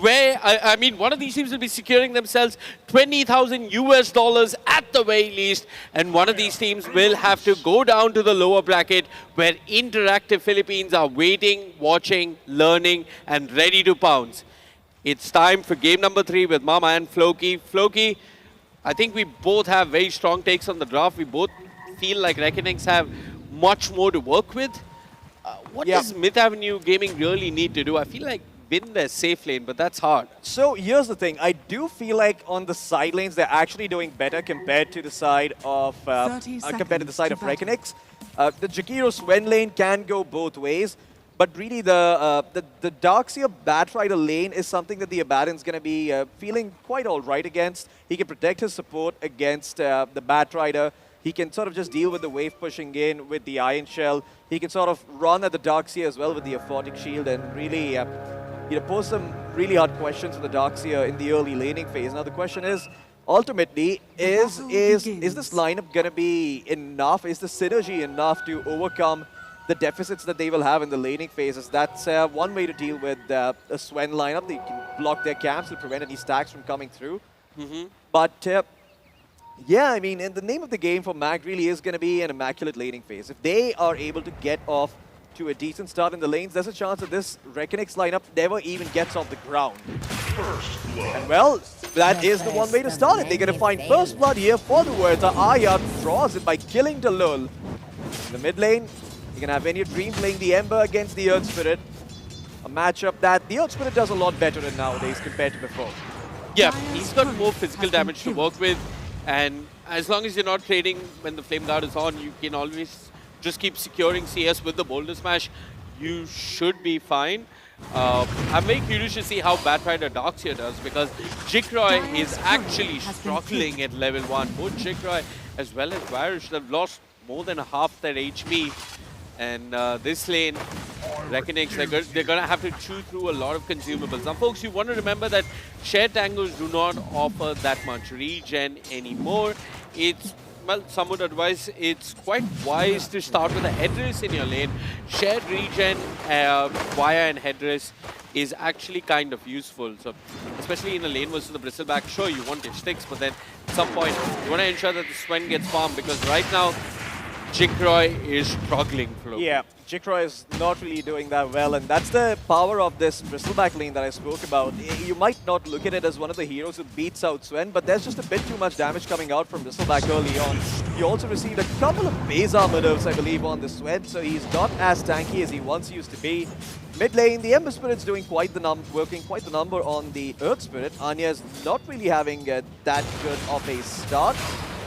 one of these teams will be securing themselves $20,000 at the very least, and one of these teams will have to go down to the lower bracket where Interactive Philippines are waiting, watching, learning, and ready to pounce. It's time for game number 3 with Mama and Floki. Floki, I think we both have very strong takes on the draft. We both feel like Reckonix have much more to work with. What does Myth Avenue Gaming really need to do? I feel like in their safe lane, but that's hard. So here's the thing. I do feel like on the side lanes, they're actually doing better compared to the side of Reckonix. The Jakiro Swen lane can go both ways, but really the Darkseer Batrider lane is something that the Abaddon's going to be feeling quite all right against. He can protect his support against the Batrider. He can sort of just deal with the wave pushing in with the Iron Shell. He can sort of run at the Darkseer as well with the Aphotic Shield and really pose some really hard questions for the Darkseer in the early laning phase. Now the question is, ultimately, is this lineup going to be enough? Is the synergy enough to overcome the deficits that they will have in the laning phases? That's one way to deal with a Swen lineup. They can block their camps to prevent any stacks from coming through. But yeah, I mean, in the name of the game for MAG really is going to be an immaculate laning phase. If they are able to get off to a decent start in the lanes, there's a chance that this Reckonix lineup never even gets off the ground. And well, that is the one way to start it. They're going to find first blood here for the Werther. Aya draws it by killing Dalul. In the mid lane, you're going to have Venya Dream playing the Ember against the Earth Spirit. A matchup that the Earth Spirit does a lot better in nowadays compared to before. Yeah, he's got more physical damage to work with, and as long as you're not trading when the Flame Guard is on, you can always just keep securing CS with the Boulder Smash. You should be fine. I'm very curious to see how Batrider Darkseer does, because Jikroy is actually struggling at level 1. Both Jikroy as well as Varish have lost more than half their HP. And this lane, Reckonix, they're going to have to chew through a lot of consumables. Now, folks, you want to remember that shared tangos do not offer that much regen anymore. It's, well, some would advise it's quite wise to start with a headrest in your lane. Shared regen via an headrest is actually kind of useful. So, especially in a lane versus the bristleback, sure, you want your sticks, but then at some point, you want to ensure that the Sven gets farmed, because right now, Jikroy is struggling, Flo. Yeah, Jikroy is not really doing that well, and that's the power of this bristleback lane that I spoke about. You might not look at it as one of the heroes who beats out Sven, but there's just a bit too much damage coming out from bristleback early on. You also received a couple of base armor nerfs, I believe, on the Sven, so he's not as tanky as he once used to be. Mid lane, the Ember Spirit's doing working quite the number on the Earth Spirit. Anya's not really having that good of a start.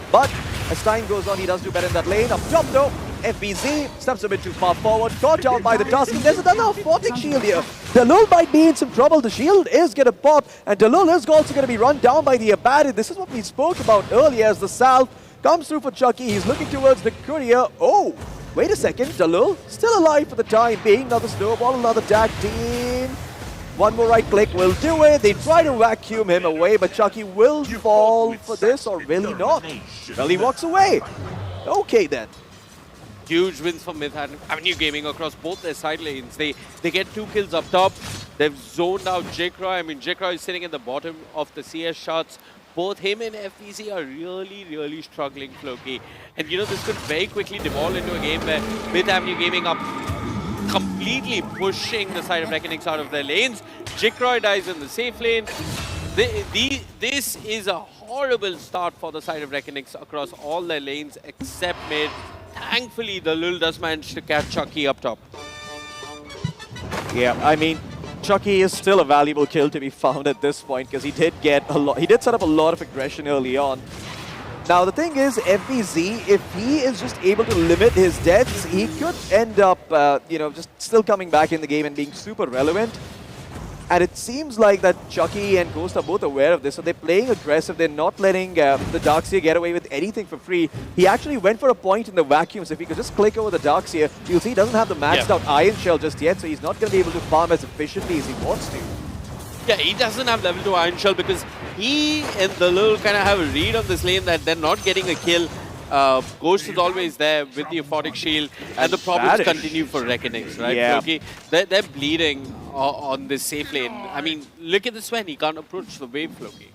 But as time goes on, he does do better in that lane. Up top though, FBZ steps a bit too far forward, caught out by the Dusk, and there's another Fortic shield here. Dalul might be in some trouble. The shield is going to pop, and Dalul is also going to be run down by the Abaddon. This is what we spoke about earlier as the salve comes through for Chucky. He's looking towards the courier. Oh, wait a second. Dalul still alive for the time being. Another snowball, another tag team. One more right click will do it. They try to vacuum him away, but Chucky will fall for this, or will he not? Well, he walks away. Okay then. Huge wins for Myth Avenue Gaming across both their side lanes. They get 2 kills up top. They've zoned out Jikroy. I mean, Jikroy is sitting at the bottom of the CS shots. Both him and FPC are really struggling, Floki. And you know, this could very quickly devolve into a game where Myth Avenue Gaming are completely pushing the side of Reckonix out of their lanes. Jikroy dies in the safe lane. This is a horrible start for the side of Reckonix across all their lanes except mid. Thankfully, the Lul does manage to catch Chucky up top. Yeah, I mean, Chucky is still a valuable kill to be found at this point, because he did get a lot. He did set up a lot of aggression early on. Now, the thing is, FBZ, if he is just able to limit his deaths, he could end up, you know, just still coming back in the game and being super relevant. And it seems like that Chucky and Ghost are both aware of this, so they're playing aggressive. They're not letting the Darkseer get away with anything for free. He actually went for a point in the vacuum, so if he could just click over the Darkseer, you'll see he doesn't have the maxed out Iron Shell just yet, so he's not going to be able to farm as efficiently as he wants to. Yeah, he doesn't have level 2 Iron Shell because he and the Lul kind of have a read on this lane that they're not getting a kill. Ghost is always there with the Aphotic Shield, and the problems continue for Reckonix, right? Yeah. Okay, they're bleeding on this safe lane. I mean, look at this Sven, he can't approach the wave, Floki.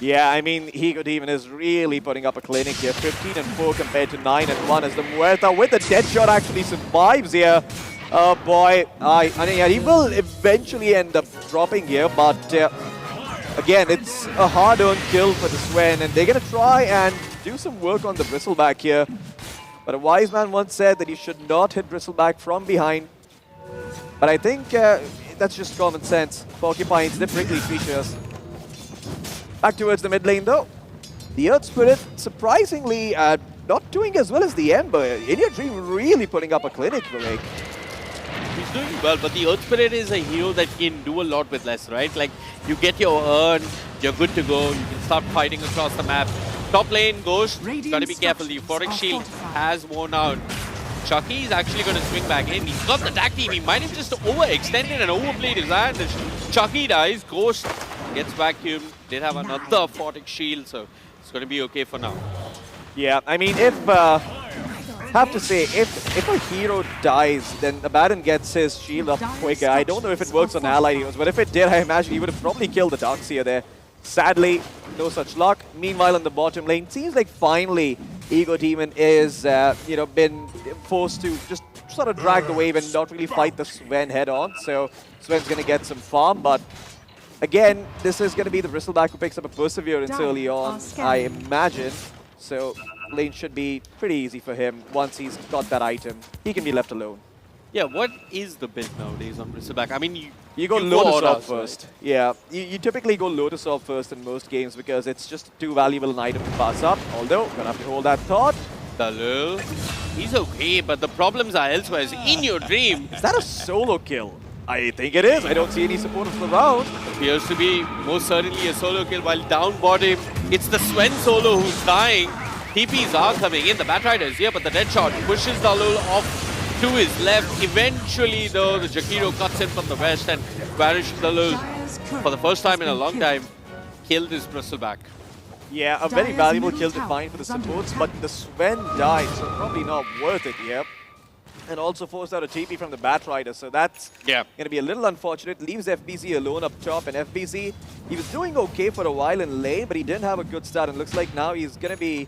Yeah, I mean, he could even is really putting up a clinic here. 15-4 compared to 9-1 as the Muerta with the dead shot actually survives here. Oh boy, he will eventually end up dropping here, but again, it's a hard-earned kill for the Sven, and they're going to try and do some work on the Bristleback here. But a wise man once said that you should not hit Bristleback from behind. But I think that's just common sense. Porcupines, they're prickly creatures. Back towards the mid lane though. The Earth Spirit, surprisingly, not doing as well as the Ember. India Dream really putting up a clinic, Vivek. He's doing well, but the Earth Spirit is a hero that can do a lot with less, right? Like, you get your urn, you're good to go, you can start fighting across the map. Top lane, Ghost, gotta be careful, the Euphoric Shield has worn out. Chucky is actually going to swing back in. He's got the tag team, he might have just overextended and overplayed his hand. Chucky dies, Ghost gets vacuumed, did have another Euphoric Shield, so it's going to be okay for now. Yeah, I mean, if... have to say, if a hero dies, then Abaddon gets his shield up quicker. I don't know if it works on allied heroes, but if it did, I imagine he would have probably killed the Darkseer there. Sadly, no such luck. Meanwhile, in the bottom lane, seems like finally Ego Demon is, you know, been forced to just sort of drag the wave and not really fight the Sven head-on. So Sven's going to get some farm, but again, this is going to be the Bristleback who picks up a Perseverance early on, I imagine. So lane should be pretty easy for him once he's got that item. He can be left alone. Yeah, what is the build nowadays on Bristleback? I mean, you go Lotus Orb first. Right? Yeah, you typically go Lotus Orb first in most games because it's just too valuable an item to pass up. Although, gonna have to hold that thought. Dalil, he's okay, but the problems are elsewhere. In your dream. Is that a solo kill? I think it is. I don't see any supporters around. Appears to be most certainly a solo kill while down bottom. It's the Swen solo who's dying. TPs are coming in. The Batrider is here, but the dead shot pushes Dalil off to his left. Eventually, though, the Jakiro cuts in from the west and Varish Dalil, for the first time in a long time, killed his Bristleback. Yeah, a very valuable kill to find for the supports, but the Sven died, so probably not worth it, yeah. And also forced out a TP from the Batrider, so that's going to be a little unfortunate. Leaves FBZ alone up top, and FBZ, he was doing okay for a while in lane, but he didn't have a good start, and looks like now he's going to be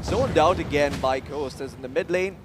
zoned out again by Ghost, as in the mid lane.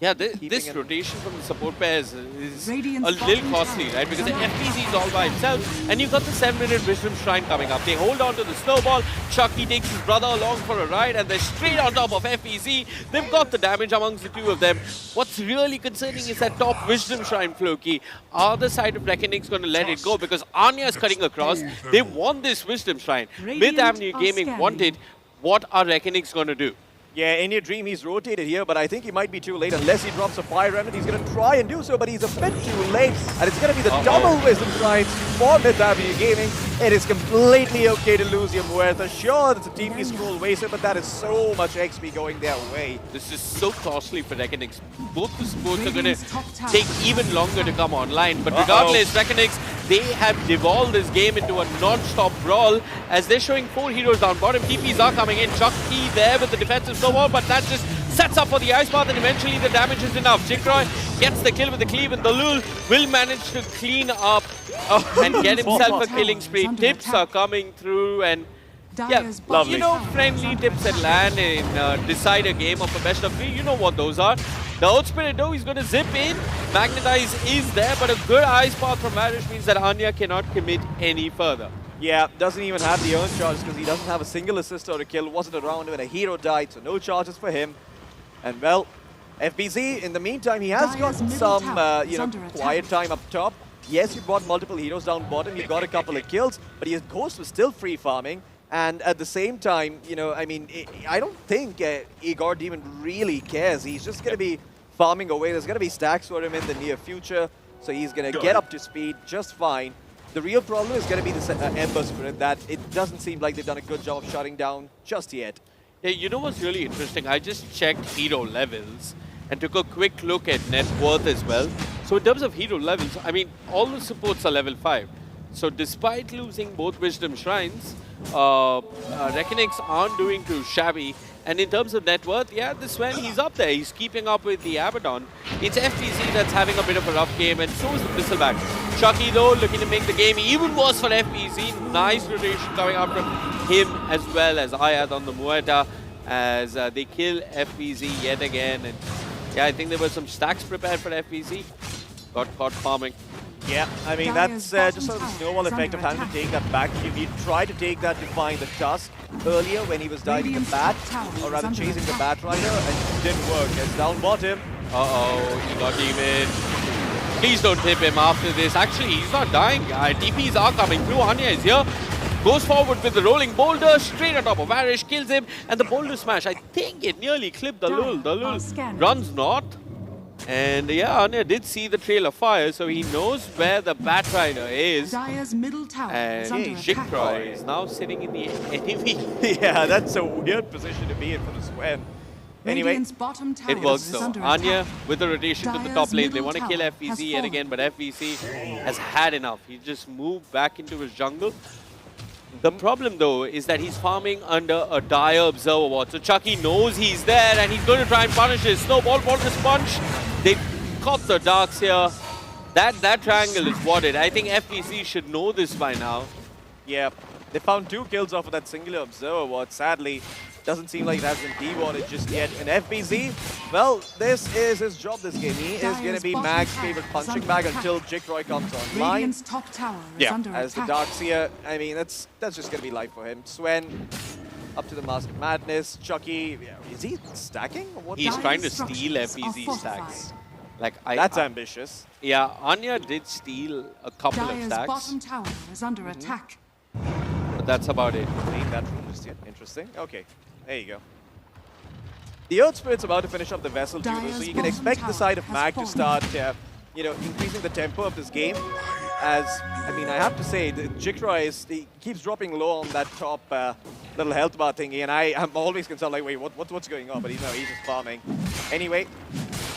Yeah, this rotation from the support pairs is a little costly, right? Because the FPZ is all by himself, and you've got the 7-minute Wisdom Shrine coming up. They hold on to the snowball. Chucky takes his brother along for a ride, and they're straight on top of FPZ. They've got the damage amongst the two of them. What's really concerning is that top Wisdom Shrine, Floki. Other side of Reckoning's going to let it go because Anya is cutting across. They want this Wisdom Shrine. With Avenue Gaming wanted, what are Reckoning's going to do? Yeah, in your dream, he's rotated here, but I think he might be too late unless he drops a Fire Remnant. He's going to try and do so, but he's a bit too late. And it's going to be the double Wisdom Shrines for Myth Avenue Gaming. It is completely okay to lose your Muerta. Sure, it's a TP scroll wasted, but that is so much XP going their way. This is so costly for Reckoning. Both the supports are going to take even longer to come online. But regardless, Reckoning, they have devolved this game into a non-stop brawl as they're showing 4 heroes down bottom. TPs are coming in. Chucky there with the defensive snowball, but that just sets up for the ice path, and eventually the damage is enough. Jikroy gets the kill with the cleave, and Dalul will manage to clean up and get himself a killing spree. Tips are coming through, and yeah, lovely. You know, friendly tips that land in decide a game of a best of 3. You know what those are. The Oath Spirit, though, he's going to zip in. Magnetize is there, but a good ice path from Varish means that Anya cannot commit any further. Yeah, doesn't even have the earn charges because he doesn't have a single assist or a kill. Wasn't around when a hero died, so no charges for him. And well, FBZ, in the meantime, he has got some, you know, quiet time up top. Yes, you brought multiple heroes down bottom. You got a couple of kills, but his Ghost was still free farming. And at the same time, you know, I mean, I don't think Igor Demon really cares. He's just going to be farming away. There's going to be stacks for him in the near future, so he's going to get up to speed just fine. The real problem is going to be this Ember Spirit that it doesn't seem like they've done a good job of shutting down just yet. Yeah, you know what's really interesting? I just checked hero levels and took a quick look at net worth as well. So in terms of hero levels, I mean, all the supports are level 5. So despite losing both Wisdom Shrines, Reckonings aren't doing too shabby. And in terms of net worth, yeah, this one, he's up there. He's keeping up with the Abaddon. It's FPZ that's having a bit of a rough game, and so is the Bristleback. Chucky, though, looking to make the game even worse for FPZ. Nice rotation coming up from him as well as Ayad on the Muerta as they kill FPZ yet again. And yeah, I think there were some stacks prepared for FPZ. Got caught farming. Yeah, I mean, that's just sort of the snowball effect of having to take that back. He tried to take that to find the Tusk earlier when he was diving the Bat, or rather chasing the Batrider, and it didn't work. It's down bottom. He got Demon. Please don't tip him after this. Actually, he's not dying. TPs are coming through. Anya is here. Goes forward with the rolling boulder, straight on top of Varish, kills him, and the boulder smash, I think it nearly clipped the Lul. The Lul runs north. And yeah, Anya did see the trail of fire, so he knows where the Batrider is. And Jikroy is now sitting in the enemy. Yeah, that's a weird position to be in for the Swen. Anyway, it works though. Anya with the rotation to the top lane. They want to kill FVC yet again, but FVC has had enough. He just moved back into his jungle. The problem, though, is that he's farming under a dire observer ward. So Chucky knows he's there, and he's going to try and punish his snowball. Bonus punch. They caught the darks here. That triangle is wadded. I think FPC should know this by now. Yeah, they found 2 kills off of that singular observer ward. Sadly, doesn't seem like it has been dewadded just yet. And FPZ, well, this is his job this game. He is going to be Mag's favorite punching bag until Jikroy comes online. Top tower yeah, as the Darkseer, I mean, that's just going to be life for him. Swen, up to the Mask of Madness. Chucky, is he stacking? Or what? He's trying to steal FPZ stacks. Like That's ambitious. Yeah, Anya did steal a couple of Dire's stacks, bottom tower is under attack. but that's about it. Playing that room just yet. Interesting. Okay, there you go. The Earth Spirit's about to finish up the vessel too, though, so you can expect the side of Mag to start, increasing the tempo of this game. As, I mean, I have to say, the Jikra he keeps dropping low on that top little health bar thingy, and I'm always concerned, like, wait, what's going on? But he's just farming. Anyway,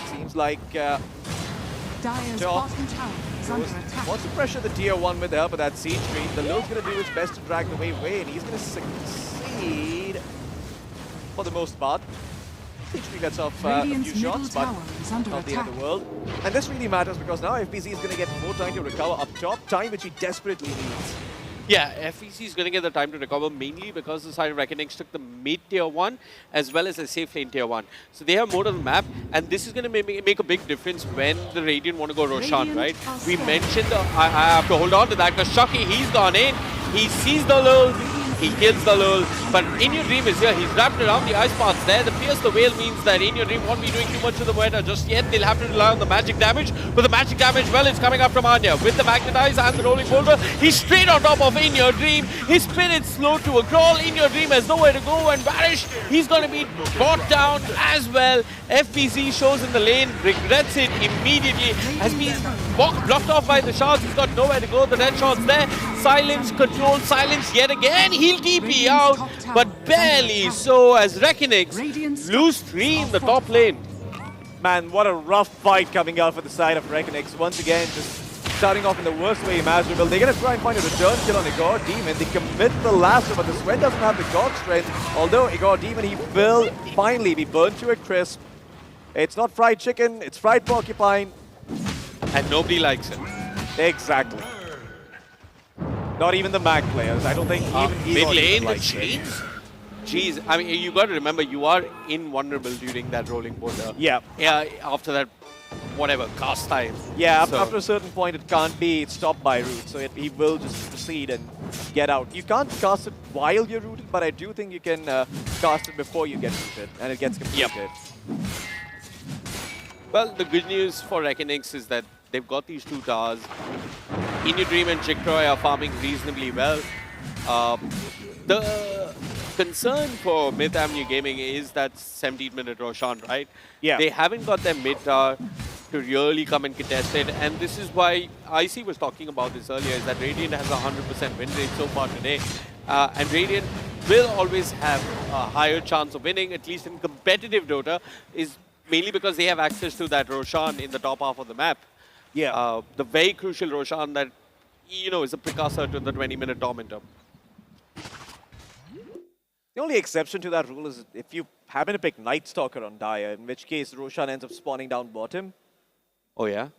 seems like Dire's bottom tower is under attack. wants to pressure the tier 1 with the help of that siege tree. The Lord's going to do his best to drag the wave away, and he's going to succeed for the most part. Siege tree gets off a few shots, but not the end of the world. And this really matters because now FBZ is going to get more time to recover up top, time which he desperately needs. Yeah, FEC is going to get the time to recover mainly because the side of Reckoning took the mid tier 1 as well as the safe lane tier 1. So they have more of the map, and this is going to make a big difference when the Radiant want to go Roshan, right? We mentioned, I have to hold on to that because Shocky, he's gone in, he sees the lull, he kills the lull, but In Your Dream is here, he's wrapped around the ice paths there. The Pierce the Whale means that In Your Dream won't be doing too much to the Muerta just yet. They'll have to rely on the magic damage, but the magic damage, well, it's coming up from Anya. With the Magnetize and the Rolling Boulder, he's straight on top of In Your Dream. His spirit's slow to a crawl. In Your Dream has nowhere to go and vanish. He's going to be brought down as well. FBZ shows in the lane, regrets it immediately, has been blocked off by the shards. He's got nowhere to go. The red shot's there. Silence, control, silence yet again. He'll TP out, but barely so as Reckonix lose 3 in the top lane. Man, what a rough fight coming out for the side of Reckonix. Once again, just starting off in the worst way imaginable. They're going to try and find a return kill on Igor Demon. They commit the lasso, but the Sweat doesn't have the God strength. Although Igor Demon, he will finally be burnt to a crisp. It's not fried chicken, it's fried porcupine. And nobody likes it. Exactly. Not even the Mag players. I don't think even mid lane like with chains? Jeez, I mean, you got to remember, you are invulnerable during that rolling border. Yeah. Yeah, after that, whatever, cast time. Yeah, so. After a certain point, it can't be stopped by root, so he will just proceed and get out. You can't cast it while you're rooted, but I do think you can cast it before you get rooted, and it gets completed. Yep. Well, the good news for Reckonix is that they've got these 2 towers. In Your Dream and Jikroy are farming reasonably well. The concern for Myth Avenue Gaming is that 17-minute Roshan, right? Yeah. They haven't got their mid tower to really come and contest it, and this is why IC was talking about this earlier, is that Radiant has a 100% win rate so far today. And Radiant will always have a higher chance of winning, at least in competitive Dota, is mainly because they have access to that Roshan in the top half of the map. Yeah. The very crucial Roshan that, is a precursor to the 20-minute Tormentor. The only exception to that rule is if you happen to pick Night Stalker on Dire, in which case Roshan ends up spawning down bottom. Oh, yeah?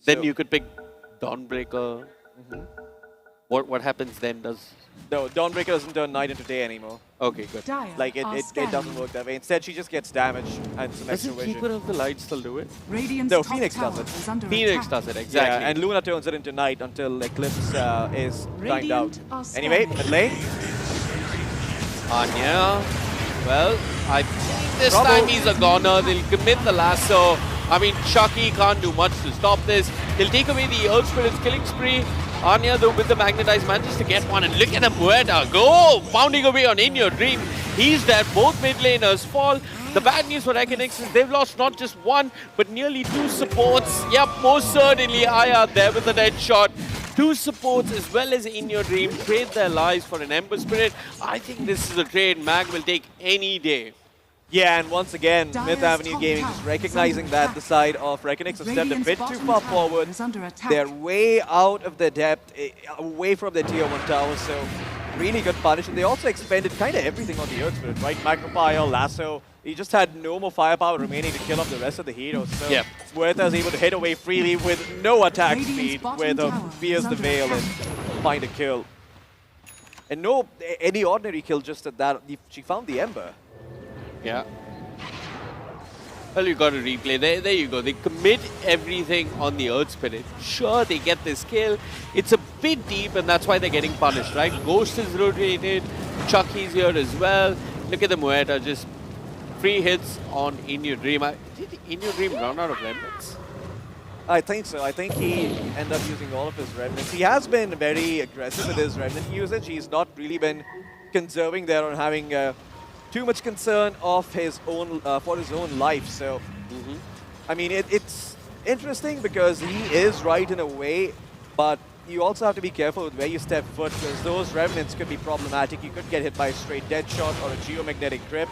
Then you could pick Dawnbreaker. What happens then? No, Dawnbreaker doesn't turn night into day anymore. Okay, good. Like, it doesn't work that way. Instead, she just gets damage and some extra Doesn't vision. Keeper of the Light still do it? No, Phoenix does it. Phoenix does it, exactly. Yeah, and Luna turns it into night until Eclipse is timed out. are Anyway, mid lane. Anya. Well, I think this time he's a goner. They'll commit the lasso. I mean, Chucky can't do much to stop this. They'll take away the Earth Spirit's killing spree. Anya, though, with the Magnetize, manages to get one. And look at the Muerta go! Pounding away on In Your Dream. He's there. Both mid laners fall. The bad news for Reckonix is they've lost not just 1, but nearly 2 supports. Yep, most certainly Aya there with a dead shot. 2 supports as well as In Your Dream trade their lives for an Ember Spirit. I think this is a trade Mag will take any day. Yeah, and once again, Myth Avenue Gaming is recognizing that the side of Reckonix has stepped a bit too far forward. They're way out of their depth, away from their tier 1 towers, so really good punish. And they also expended kind of everything on the Earth Spirit, right? Magnifire, Lasso. He just had no more firepower remaining to kill off the rest of the heroes. So Muerta is able to hit away freely with no attack speed, where the Pierce the Veil and find a kill. And no any ordinary kill, just at that. She found the Ember. Yeah. Well, you got to replay. There you go. They commit everything on the Earth Spirit. Sure, they get this kill. It's a bit deep, and that's why they're getting punished, right? Ghost is rotated. Chucky's here as well. Look at the Muerta, just free hits on In Your Dream. Did In Your Dream run out of remnants? I think so. I think he ended up using all of his remnants. He has been very aggressive with his remnant usage. He's not really been conserving there or having too much concern of his own for his own life. So, I mean, it's interesting because he is right in a way, but you also have to be careful with where you step foot because those remnants could be problematic. You could get hit by a straight dead shot or a geomagnetic grip.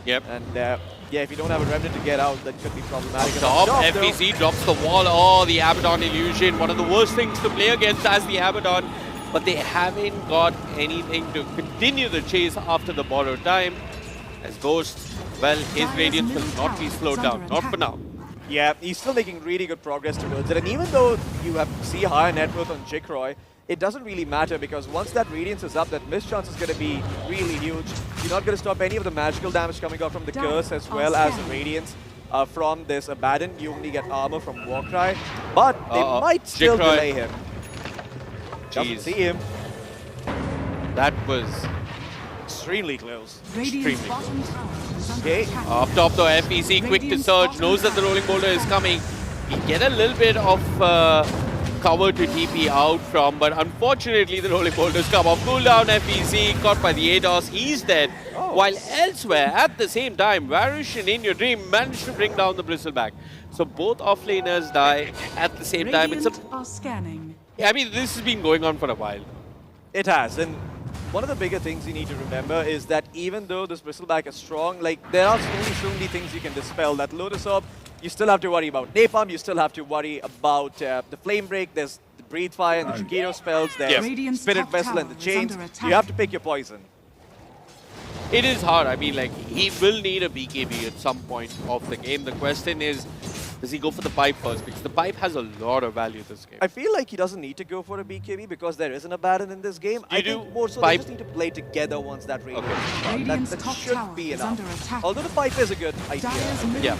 Yep. And yeah, if you don't have a remnant to get out, that could be problematic. Top, FPC drops the wall. Oh, the Abaddon illusion. One of the worst things to play against as the Abaddon. But they haven't got anything to continue the chase after the borrowed time. As Ghost, well, his Radiance will not be slowed down. Not for now. Yeah, he's still making really good progress towards it. And even though you see higher net worth on Jikroy, it doesn't really matter because once that Radiance is up, that miss chance is going to be really huge. You're not going to stop any of the magical damage coming out from the Curse as well as the Radiance from this Abaddon. You only get armor from Warcry, but they might still delay him. Doesn't see him. That was extremely close. Extremely close. Okay. Up top though, FPC quick to surge, knows that the rolling boulder is coming. He get a little bit of cover to TP out from, but unfortunately the rolling boulders come off. Cooldown FPC, caught by the ADOS, he's dead. While elsewhere, at the same time, Varish and In Your Dream managed to bring down the Bristleback. So both offlaners die at the same time. It's scanning. Yeah, I mean, this has been going on for a while. It has, and one of the bigger things you need to remember is that even though this Bristleback is strong, like there are only so many things you can dispel. That Lotus Orb, you still have to worry about Napalm, you still have to worry about the Flame Break, there's the Breathe Fire and the Shigiro spells, there's Spirit Vessel and the Chains. You have to pick your poison. It is hard. I mean, like, he will need a BKB at some point of the game. The question is, does he go for the pipe first? Because the pipe has a lot of value this game. I feel like he doesn't need to go for a BKB because there isn't a Baron in this game. I think more so they just need to play together once that Radiance that should be enough. Although the pipe is a good idea. Yeah.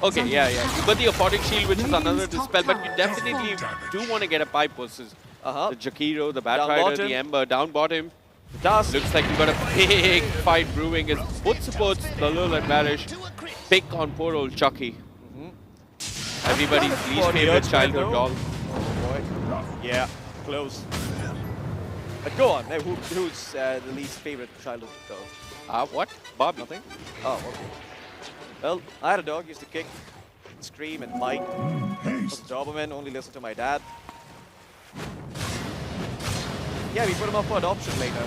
Okay, yeah. You got the Aphotic Shield, which is another dispel, but you definitely do want to get a pipe versus the Jakiro, the Batrider, the Ember, down bottom. Looks like you got a big fight brewing as both supports, Dalul and Varish, pick on poor old Chucky. Everybody's least favorite childhood doll. Yeah, close. But go on, who's the least favorite childhood doll? What? Bobby. Nothing? Oh, okay. Well, I had a dog, used to kick, scream and bite. Was a Doberman, only listened to my dad. Yeah, we put him up for adoption later.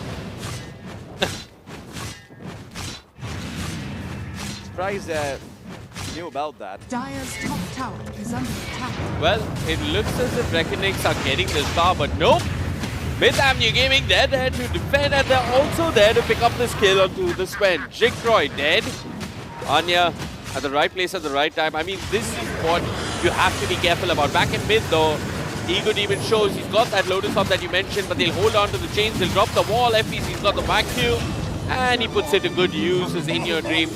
Surprised you knew about that. Dire's top tower is under attack. Well, it looks as if Reckonings are getting the star, but nope. With Avenue Gaming, they're there to defend and they're also there to pick up this kill onto the Sven. Jigtroy dead. Anya at the right place at the right time. I mean, this is what you have to be careful about. Back in mid though, Ego even shows he's got that Lotus Orb that you mentioned, but they'll hold on to the chains, they'll drop the wall. FPC's got the vacuum, and he puts it to good use as In Your Dream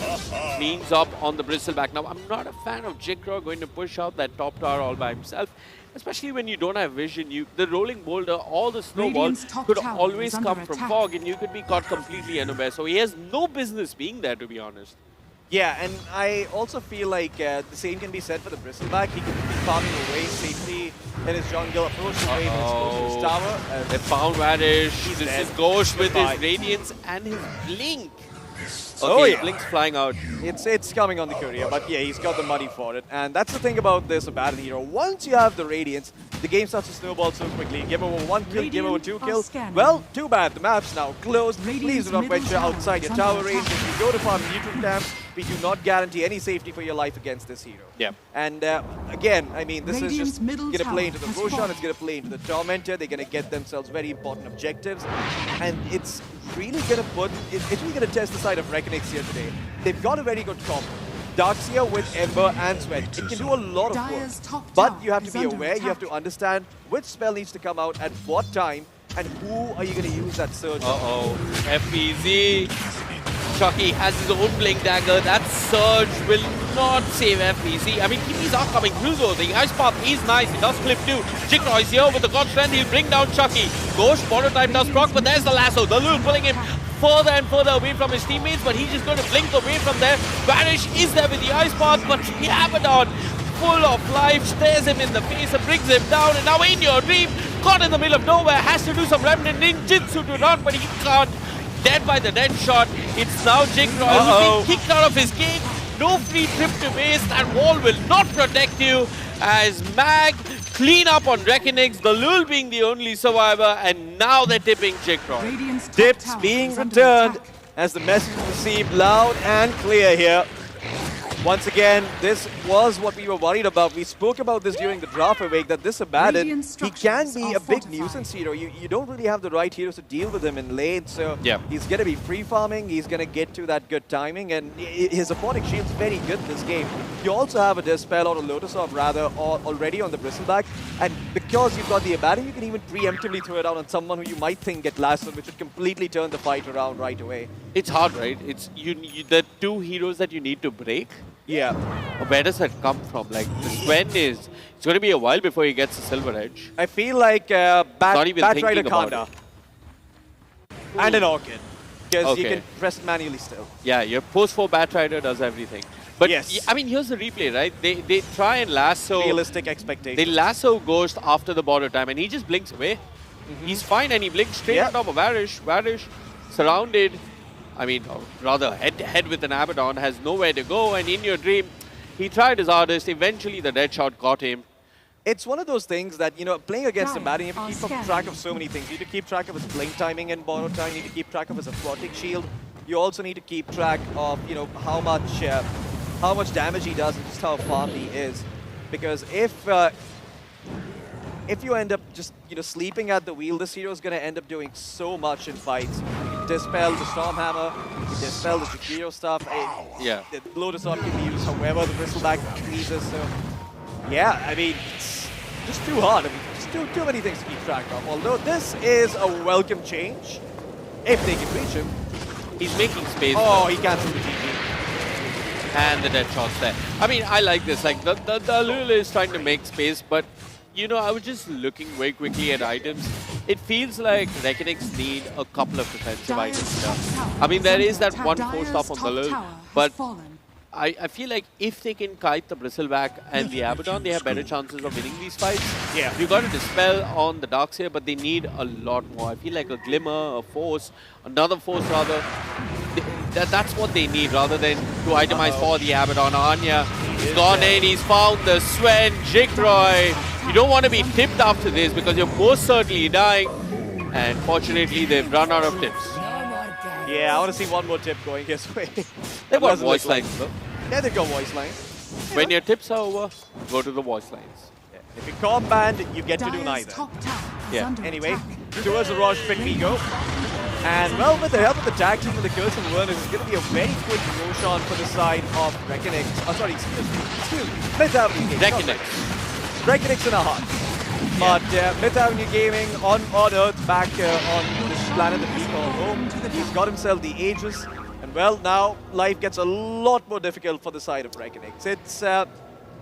cleans up on the Bristleback. Now, I'm not a fan of Jigro going to push out that top tower all by himself, especially when you don't have vision. The rolling boulder, all the snowballs could always come from fog, and you could be caught completely unaware. So he has no business being there, to be honest. Yeah, and I also feel like the same can be said for the Bristleback. He could be farming away safely in his jungle, approach the Raven, close to his tower. They found Radish. This is Ghost with his Radiance and his Blink. Okay, Blink's flying out. It's coming on the courier, but yeah, he's got the money for it. And that's the thing about this Abaddon hero. Once you have the Radiance, the game starts to snowball so quickly. Game over 1 kill, game over 2 kills. Well, too bad. The map's now closed. Please do not venture outside your tower range. If you go to farm neutral camps, we do not guarantee any safety for your life against this hero. Yeah. And again, I mean, this is just going to play into the Roshan, it's going to play into the Tormentor. They're going to get themselves very important objectives. And it's really going to it's really going to test the side of Reckonix here today. They've got a very good combo. Darkseer with Ember and Sweat. It can do a lot of work. But you have to be aware, you have to understand which spell needs to come out at what time, and who are you going to use that surge on. FPZ. Chucky has his own Blink Dagger. That surge will not save FPZ. I mean, TPs are coming through though. The Ice Path is nice. He does clip too. Jigro is here with the God Strength. He'll bring down Chucky. Ghost prototype does proc, but there's the lasso. The Lul pulling him further and further away from his teammates, but he's just going to blink away from there. Varish is there with the Ice Path, but the Abaddon full of life, stares him in the face and brings him down. And now In Your Dream, caught in the middle of nowhere, has to do some remnant ninjutsu to run, but he can't. Dead by the dead shot. It's now Jigroy who's being kicked out of his cage. No free trip to base. That wall will not protect you. As Mag clean up on Reckonix, the Lul being the only survivor, and now they're tipping Jigroy. Tips being returned as the message is received loud and clear here. Once again, this was what we were worried about. We spoke about this during the draft awake, that this Abaddon, he can be a big nuisance hero. You don't really have the right heroes to deal with him in lane, so he's going to be free farming, he's going to get to that good timing, and his Aponic Shield's very good in this game. You also have a Dispel or a Lotus Orb rather already on the Bristleback, and because you've got the Abaddon, you can even preemptively throw it out on someone who you might think get lasted, which would completely turn the fight around right away. It's hard, right? It's the two heroes that you need to break. Yeah. Where does that come from? Like, the Sven is... It's going to be a while before he gets the Silver Edge. I feel like Batrider Kanda. And an Orchid. Because you can press it manually still. Yeah, your post 4 Batrider does everything. But, I mean, here's the replay, right? They try and lasso... Realistic expectations. They lasso Ghost after the border time, and he just blinks away. He's fine, and he blinks straight on top of Varish. Varish, surrounded... I mean, rather head-to-head with an Abaddon, has nowhere to go, and In Your Dream, he tried his hardest. Eventually, the dead shot got him. It's one of those things that, you know, playing against a Abaddon, you have to keep track of so many things. You need to keep track of his blink timing and borrow time. You need to keep track of his Aquatic Shield. You also need to keep track of, you know, how much damage he does and just how farm he is. Because if you end up just, you know, sleeping at the wheel, this hero is going to end up doing so much in fights. You can dispel the Stormhammer, you can dispel the Shakiro stuff. The Lotus Orb can be used however the Bristleback pleases. So, yeah, I mean, it's just too hard. I mean, just too many things to keep track of. Although this is a welcome change, if they can reach him. He's making space. Oh, he cancelled the GG. And the dead shot's there. I mean, I like this. Like, the Lul is trying to make space, but you know, I was just looking very quickly at items. It feels like Reckonix need a couple of defensive items here. I mean, there is that one 4-stop on the Lul, but I feel like if they can kite the Bristleback and the Abaddon, they have better chances of winning these fights. Yeah. You got a Dispel on the Darkseer, but they need a lot more. I feel like a Glimmer, a Force, another Force rather. That's what they need rather than to itemize for the Abaddon. Anya, he's gone in, he's found the Sven, Jigroy. You don't want to be tipped after this because you're most certainly dying. And fortunately, they've run out of tips. Yeah, I want to see one more tip going his way. They've got voice lines, though. Yeah, they've got voice lines. When your tips are over, go to the voice lines. Yeah. If you're comp banned, you get to do neither. Yeah. Anyway, towards the Roche pick we go. And well, with the help of the tag team and the Curse and Werners, it's going to be a very quick Roshan for the side of Reckonix. Oh, sorry, excuse me. Myth Avenue Gaming. Reckonix in a heart. But Myth Avenue Gaming on Earth, back on this planet that we call home. He's got himself the Aegis. And well, now life gets a lot more difficult for the side of Reckonix. It's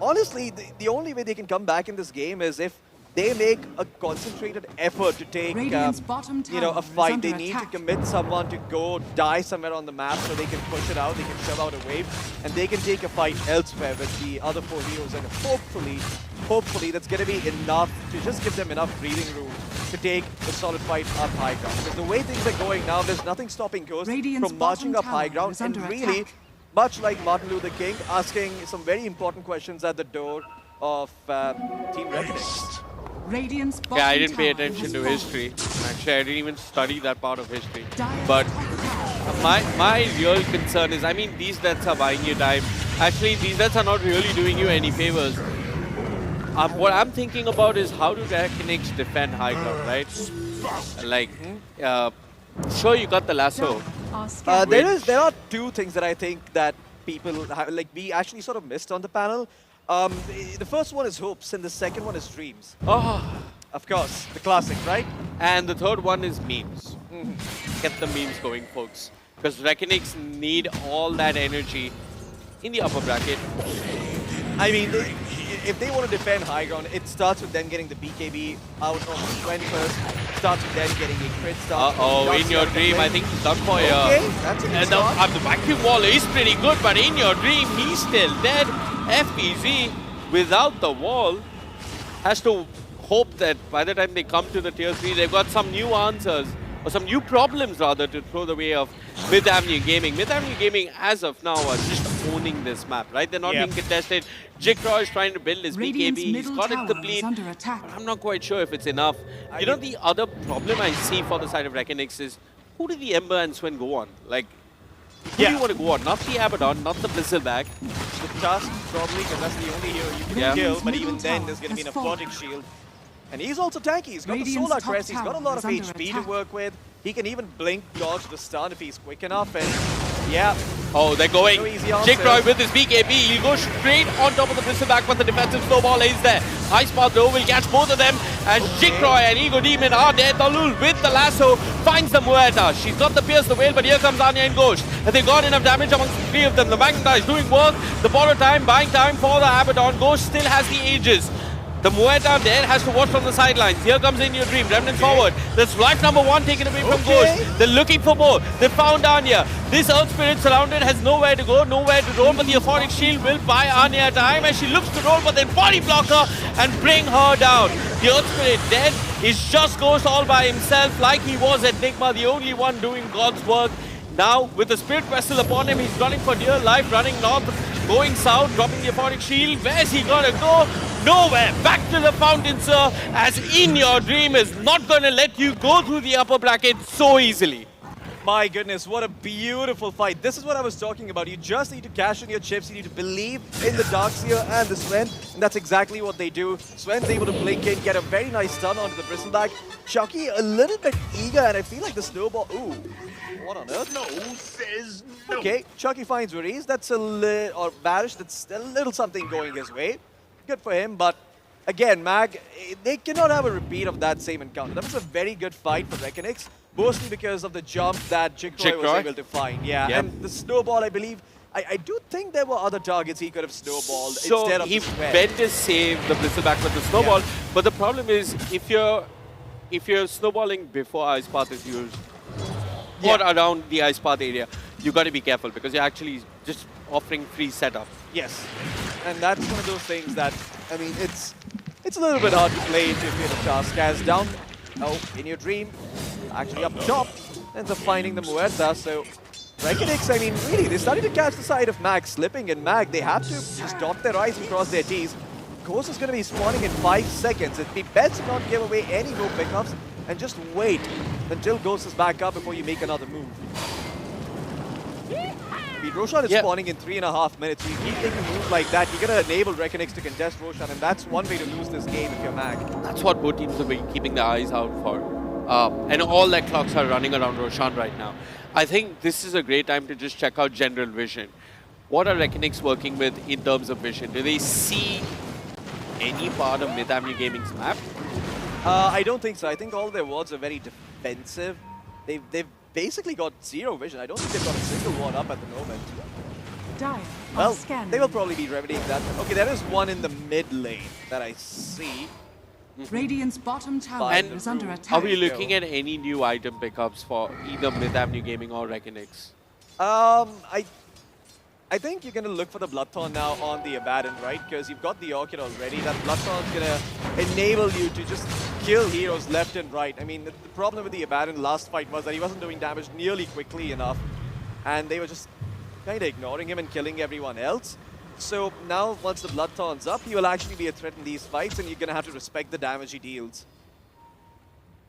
honestly, the only way they can come back in this game is if they make a concentrated effort to take, you know, a fight. They need to commit someone to go die somewhere on the map so they can push it out, they can shove out a wave, and they can take a fight elsewhere with the other 4 heroes. And hopefully that's going to be enough to just give them enough breathing room to take a solid fight up high ground. Because the way things are going now, there's nothing stopping Ghost from marching up high ground and really, much like Martin Luther King, asking some very important questions at the door of Team Reckonix. Yeah, I didn't pay attention to history. Actually, I didn't even study that part of history. But my real concern is, I mean, these deaths are buying you time. Actually, these deaths are not really doing you any favors. What I'm thinking about is how do Reckonix defend high ground, right? Like, sure, you got the lasso. There are 2 things that I think that people have, like, we actually sort of missed on the panel. The first one is hopes, and the second one is dreams. Oh, of course, the classic, right? And the third one is memes. Get the memes going, folks. Because Reckonix need all that energy in the upper bracket. I mean, if they want to defend high ground, it starts with them getting the BKB out on the 21st. Starts with them getting a crit start. In Your Dream, I think he's done for you. Okay, that's a good start. The vacuum wall is pretty good, but In Your Dream, he's still dead. FPZ without the wall, has to hope that by the time they come to the tier 3, they've got some new answers, or some new problems rather, to throw the way of Mid Avenue Gaming. Mid Avenue Gaming, as of now, are just owning this map, right? They're not being contested. Jikroy is trying to build his BKB. He's got it complete. But I'm not quite sure if it's enough. You know, the other problem I see for the side of Reckonix is, who did the Ember and Swen go on? Like, who do you want to go on? Not the Abaddon, not the Bristleback. The Tusk, probably, because that's the only hero you can kill. But even then, there's going to be an Aphotic Shield. And he's also tanky. He's got the Solar Crest. He's got a lot of HP to work with. He can even blink dodge the stun if he's quick enough. And yeah. Oh, they're going. Jikroy with his BKB. He'll go straight on top of the Bristleback, but the defensive snowball is there. Ice Path though will catch both of them. And Jikroy and Ego Demon are there. Talul with the lasso finds the Muerta. She's got the Pierce the Whale, but here comes Anya and Ghost. And they've got enough damage amongst the three of them. The Magnetize doing work. The borrow time, buying time for the Abaddon. Ghost still has the Aegis. The Muerta there has to watch from the sidelines. Here comes In Your Dream. Remnant forward. There's life number 1 taken away from Ghost. They're looking for more. They found Anya. This Earth Spirit surrounded has nowhere to go, nowhere to roll, but the Euphoric Shield will buy Anya time as she looks to roll, but then body block her and bring her down. The Earth Spirit dead is just Ghost all by himself, like he was at Enigma, the only one doing God's work. Now, with the Spirit Vessel upon him, he's running for dear life, running north, going south, dropping the Euphoric Shield. Where's he gonna go? Nowhere. Back to the fountain, sir, as In Your Dream is not gonna let you go through the upper bracket so easily. My goodness, what a beautiful fight. This is what I was talking about. You just need to cash in your chips. You need to believe in the Darkseer and the Sven, and that's exactly what they do. Sven's able to blink in, get a very nice stun onto the Bristleback. Chucky a little bit eager, and I feel like the snowball... Ooh, what on earth? No, says no. Okay, Chucky finds Ruiz. That's a little... Or Barish, that's a little something going his way. Good for him, but... Again, Mag, they cannot have a repeat of that same encounter. That was a very good fight for Reckonix, mostly because of the jump that Jikroy was able to find. Yeah, and the snowball, I believe, I do think there were other targets he could have snowballed instead of the Sven. So he went to save the Bristleback with the snowball, but the problem is if you're snowballing before Ice Path is used, or around the Ice Path area, you got to be careful because you're actually just offering free setup. Yes, and that's one of those things that, I mean, it's a little bit hard to play into if you're the Tusk. As down, In Your Dream, actually up top, ends up finding the Muerta. So Reckonix, I mean, really, they started to catch the side of Mag slipping, and Mag, they have to just dot their I's and cross their T's. Ghost is going to be spawning in 5 seconds. It'd be best to not give away any more pickups and just wait until Ghost is back up before you make another move. Roshan is spawning in 3.5 minutes. You keep taking moves like that, you're going to enable Reckonix to contest Roshan, and that's one way to lose this game if you're Mag. That's what both teams are keeping their eyes out for. And all their clocks are running around Roshan right now. I think this is a great time to just check out general vision. What are Reckonix working with in terms of vision? Do they see any part of Mid Avenue Gaming's map? I don't think so. I think all their wards are very defensive. They've basically got zero vision. I don't think they've got a single ward up at the moment. Well, they will probably be remedying that. Okay, there is one in the mid lane that I see. Radiant's bottom tower is under attack. Are we looking at any new item pickups for either Mid Avenue Gaming or Reckonix? I think you're going to look for the Bloodthorn now on the Abaddon, right? Because you've got the Orchid already. That Bloodthorn's going to enable you to just kill heroes left and right. I mean, the problem with the Abaddon last fight was that he wasn't doing damage nearly quickly enough. And they were just kind of ignoring him and killing everyone else. So now, once the Bloodthorn's up, he will actually be a threat in these fights, and you're going to have to respect the damage he deals.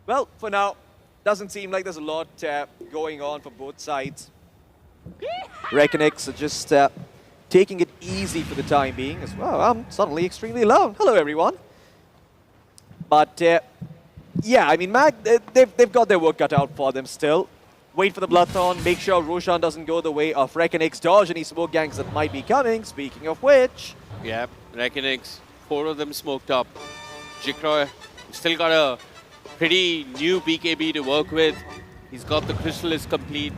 Well, for now, doesn't seem like there's a lot going on for both sides. Reckonix are just taking it easy for the time being as well. I'm suddenly extremely alone. Hello, everyone. But, yeah, I mean, Mag, they've got their work cut out for them still. Wait for the Bloodthorn, make sure Roshan doesn't go the way of Reckonix, dodge any smoke gangs that might be coming, speaking of which. Yeah, Reckonix, 4 of them smoked up. Jikroy still got a pretty new BKB to work with. He's got the Chrysalis complete.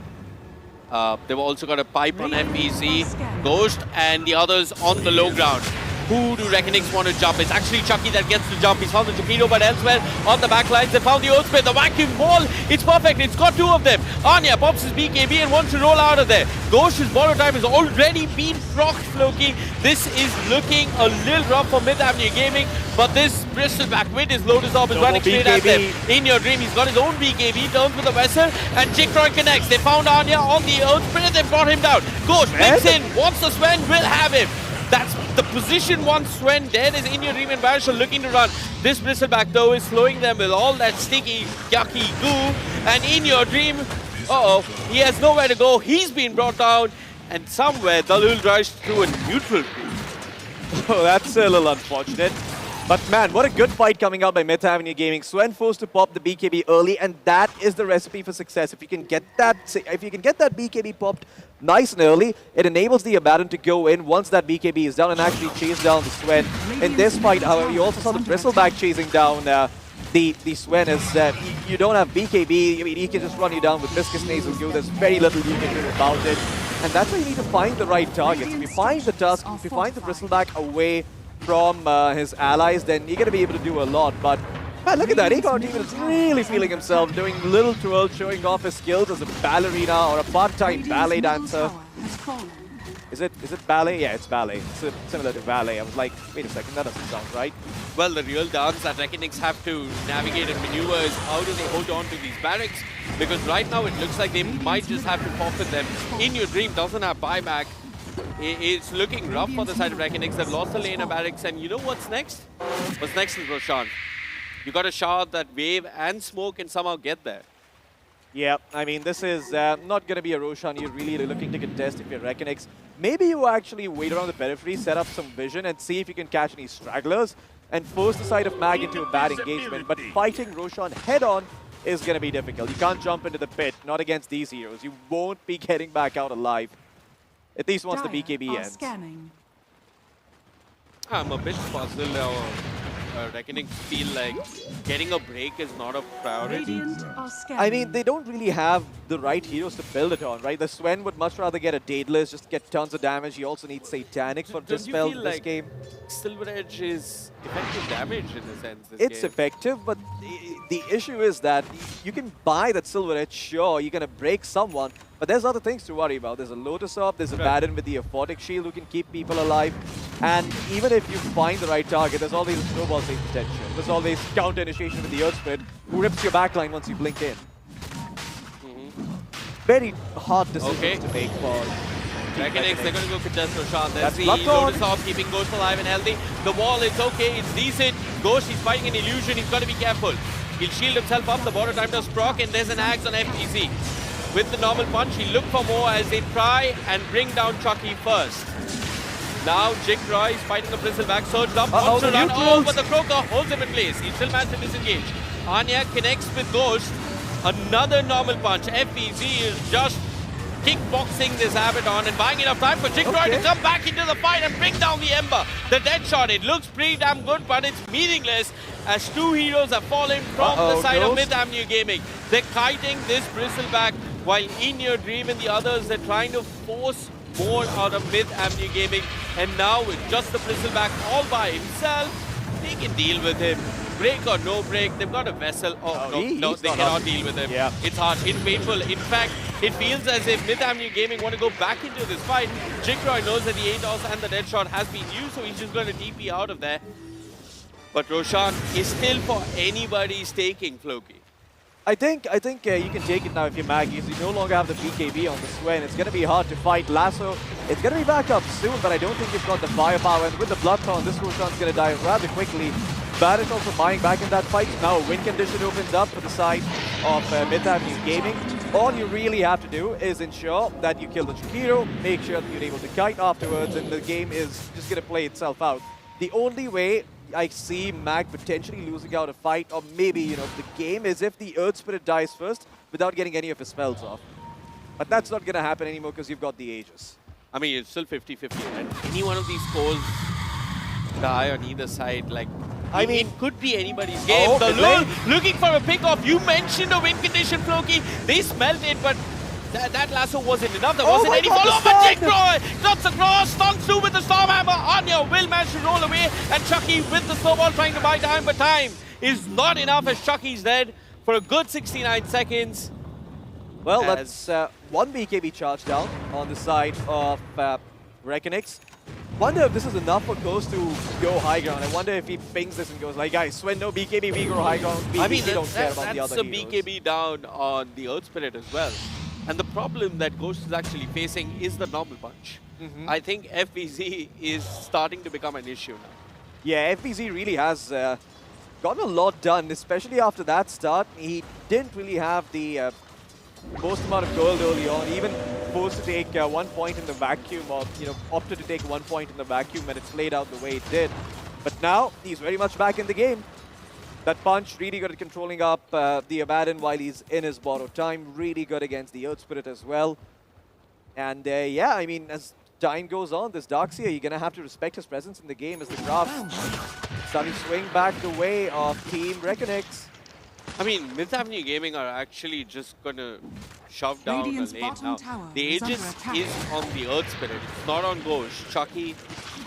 They've also got a pipe on FBC, Ghost, and the others on the low ground. Who do Reckonix want to jump? It's actually Chucky that gets to jump. He's found the torpedo, but elsewhere on the back lines, they found the Earth Spin, the vacuum ball. It's perfect. It's got two of them. Anya pops his BKB and wants to roll out of there. Ghosh's borrow time has already been procced, Floki. This is looking a little rough for Mid Avenue Gaming, but this Bristleback with his Lotus Orb is running straight at them. In your dream, he's got his own BKB, turns with the vessel, and Jikroy connects. They found Anya on the Earth Spin and they brought him down. Ghosh picks in, wants the Sven, will have him. That's the position once Sven dead is in your dream and Barish are looking to run. This Bristleback though is slowing them with all that sticky, yucky goo. And in your dream, he has nowhere to go. He's been brought down and somewhere Dalul drives through a neutral group. Oh, that's a little unfortunate. But man, what a good fight coming out by Mid Avenue Gaming. Sven forced to pop the BKB early, and that is the recipe for success. If you can get that BKB popped nice and early, it enables the Abaddon to go in once that BKB is down and actually chase down the Sven. In this fight, however, you also saw the Bristleback chasing down the Sven as you don't have BKB. I mean, he can just run you down with Viscous Nasal Goo. There's very little you can do about it. And that's why you need to find the right targets. If you find the Tusk, if you find the Bristleback away from his allies, then you're going to be able to do a lot. But man, look at that. Econ Demon is really feeling himself, doing little twirls, showing off his skills as a ballerina or a part-time ballet dancer. Is it ballet? Yeah, it's ballet. It's similar to ballet. I was like, wait a second, that doesn't sound right. Well, the real dance that Reckonix have to navigate and maneuver is how do they hold on to these barracks? Because right now it looks like they might just have to forfeit them. In Your Dream doesn't have buyback. It's looking rough for the side of Reckonix. They've lost the lane of barracks, and you know what's next? What's next is Roshan. You got to shard that wave and smoke and somehow get there. Yeah, I mean, this is not going to be a Roshan you're really looking to contest if you're Reckonix. Maybe you actually wait around the periphery, set up some vision, and see if you can catch any stragglers and force the side of Mag into a bad engagement. But fighting Roshan head-on is going to be difficult. You can't jump into the pit, not against these heroes. You won't be getting back out alive. At least once the BKB ends. Scanning. I'm a bit puzzled now. Reckoning feel like getting a break is not a priority. I mean, they don't really have the right heroes to build it on, right? The Sven would much rather get a Daedalus, just get tons of damage. He also needs Satanics for Dispel this like game. Silver Edge is effective damage in a sense. It's effective, but the issue is that you can buy that Silver Edge, sure, you're going to break someone, but there's other things to worry about. There's a Lotus Orb, there's a Baron with the Aphotic Shield who can keep people alive, and even if you find the right target, there's always a snowball save potential. There's always counter initiation with the Earth Spirit who rips your backline once you blink in. Very hard decisions to make for Reckonix, they're going to go contest Roshan. There's That's the Lotus Lotus Orb keeping Ghost alive and healthy. The wall is okay, it's decent. Ghost, he's fighting an illusion, he's got to be careful. He'll shield himself up, the border time does proc, and there's an axe on FPC. With the normal punch, he'll look for more as they try and bring down Chucky first. Now Jikroy is fighting the Bristleback, surged up, wants to run. Oh, but the Croaker holds him in place. He still managed to disengage. Anya connects with Ghost. Another normal punch. FEZ is just kickboxing this Abaddon and buying enough time for Jikroy to come back into the fight and bring down the Ember. The dead shot, it looks pretty damn good, but it's meaningless as two heroes have fallen from the side of Mid Avenue Gaming. They're kiting this Bristleback while In Your Dream and the others, they're trying to force more out of Mid Avenue Gaming. And now with just the Bristleback all by himself, they can deal with him. Break or no break, they've got a vessel. No, they cannot deal with him. Yeah. It's hard, it's painful. In fact, it feels as if Mid Avenue Gaming want to go back into this fight. Jikroy knows that the ATOS and the dead shot has been used, so he's just going to TP out of there. But Roshan is still for anybody's taking, Floki. I think you can take it now if you're Maggies. You no longer have the BKB on the Sven. It's going to be hard to fight. Lasso, it's going to be back up soon, but I don't think you've got the firepower. And with the Bloodthorn, this Roshan's going to die rather quickly. Barrett also buying back in that fight. Now a win condition opens up for the side of Mid Avenue Gaming. All you really have to do is ensure that you kill the Chikiro, make sure that you're able to kite afterwards, and the game is just going to play itself out. The only way I see Mag potentially losing out a fight, or maybe, the game, is if the Earth Spirit dies first without getting any of his spells off. But that's not going to happen anymore because you've got the Aegis. I mean, it's still 50-50, right? Any one of these scores die on either side, like, I mean, it could be anybody's game. The Lul looking for a pick-off. You mentioned a win condition, Floki. They smelled it, but That lasso wasn't enough. There Oh wasn't my any God, follow-up. the But stun! Jigcroy drops across. Stung through with the Stormhammer. Anya will manage to roll away. And Chucky with the snowball trying to buy time. But time is not enough as Chucky's dead for a good 69 seconds. Well, that's one BKB charge down on the side of Reckonix. Wonder if this is enough for Ghost to go high ground. I wonder if he pings this and goes like, guys, Swen, no BKB, we go high ground. I mean, we don't care about the that's other the heroes. BKB down on the Earth Spirit as well. And the problem that Ghost is actually facing is the normal punch. I think FBZ is starting to become an issue now. Yeah, FBZ really has gotten a lot done, especially after that start. He didn't really have the most amount of gold early on, even forced to take 1 point in the vacuum, or opted to take 1 point in the vacuum when it played out the way it did. But now he's very much back in the game. That punch really good at controlling up the Abaddon while he's in his borrowed time. Really good against the Earth Spirit as well. And yeah, I mean, as time goes on, this Darkseer, you're gonna have to respect his presence in the game as the craft starting to swing back the way of Team Reckonix. I mean, Myth Avenue Gaming are actually just going to shove down the lane now. The Aegis is on the Earth Spirit. It's not on Ghost. Chucky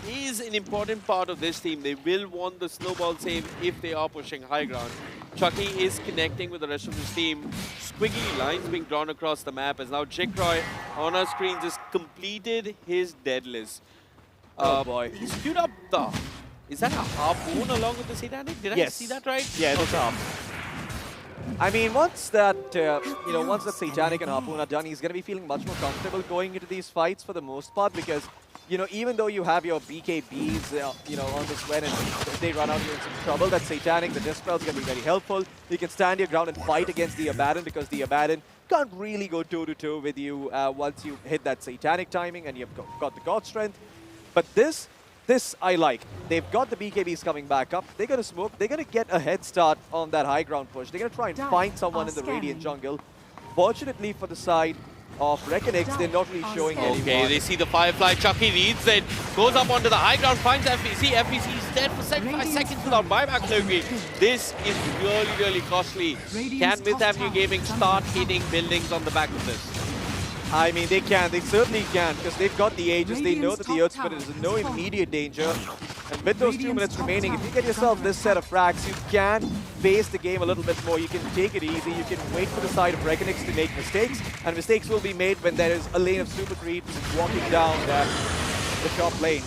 is an important part of this team. They will want the snowball save if they are pushing high ground. Chucky is connecting with the rest of his team. Squiggly lines being drawn across the map as now Jigcroy on our screens has completed his deadlist. Oh boy. He queued up the... Is that a harpoon along with the Satanic? Did I see that right? Yeah, it's a I mean, once that, once that Satanic and Harpoon are done, he's going to be feeling much more comfortable going into these fights for the most part because, even though you have your BKBs, on the Swen and if they run out, you're in some trouble, that Satanic, the Dispel is going to be very helpful. You can stand your ground and fight against the Abaddon because the Abaddon can't really go toe-to-toe with you once you hit that Satanic timing and you've got the God Strength. But this I like. They've got the BKBs coming back up. They're going to smoke. They're going to get a head start on that high ground push. They're going to try and find someone in the Radiant jungle. Fortunately for the side of Reckonix, they're not really showing anyone. Okay, they see the Firefly. Chucky reads it. Goes up onto the high ground, finds FBC. FBC is dead for 75 seconds without buyback delivery. This is really, really costly. Can Myth Avenue Gaming start hitting buildings on the back of this? I mean, they can. They certainly can, because they've got the Aegis. They know that the Earth Spirit is in no immediate danger. And with those 2 minutes remaining, if you get yourself this set of frags, you can pace the game a little bit more. You can take it easy. You can wait for the side of Reckonix to make mistakes. And mistakes will be made when there is a lane of super creeps walking down the top lane.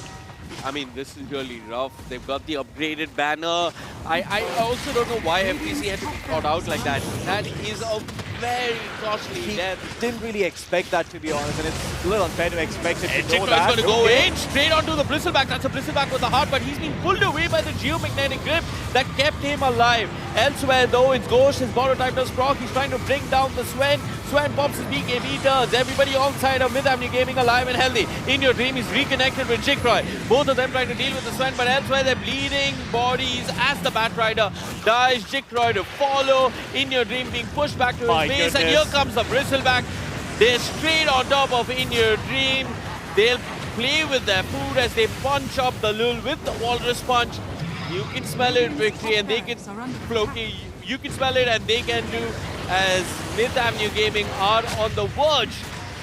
I mean, this is really rough. They've got the upgraded banner. I also don't know why FBC had to be caught out like that. That is a very costly death. Didn't really expect that, to be honest, and it's a little unfair to expect it to know Jigcroy that. is going to go in straight onto the Bristleback. That's a Bristleback with the heart, but he's been pulled away by the geomagnetic grip that kept him alive. Elsewhere, though, it's Ghost. His borrow type does proc. He's trying to bring down the Swen. Swen pops his BKB turns. Everybody on side of Myth Avenue Gaming alive and healthy. In Your Dream is reconnected with Jigcroy. Both of them trying to deal with the Swen, but elsewhere they're bleeding bodies as the Batrider dies. Jigcroy to follow. In Your Dream being pushed back to his base, and here comes the Bristleback. They're straight on top of In Your Dream. They'll play with their food as they punch up the Lul with the Walrus Punch. You can smell it, Victory, and they can Floki. You can smell it, and they can do as Myth Avenue Gaming are on the verge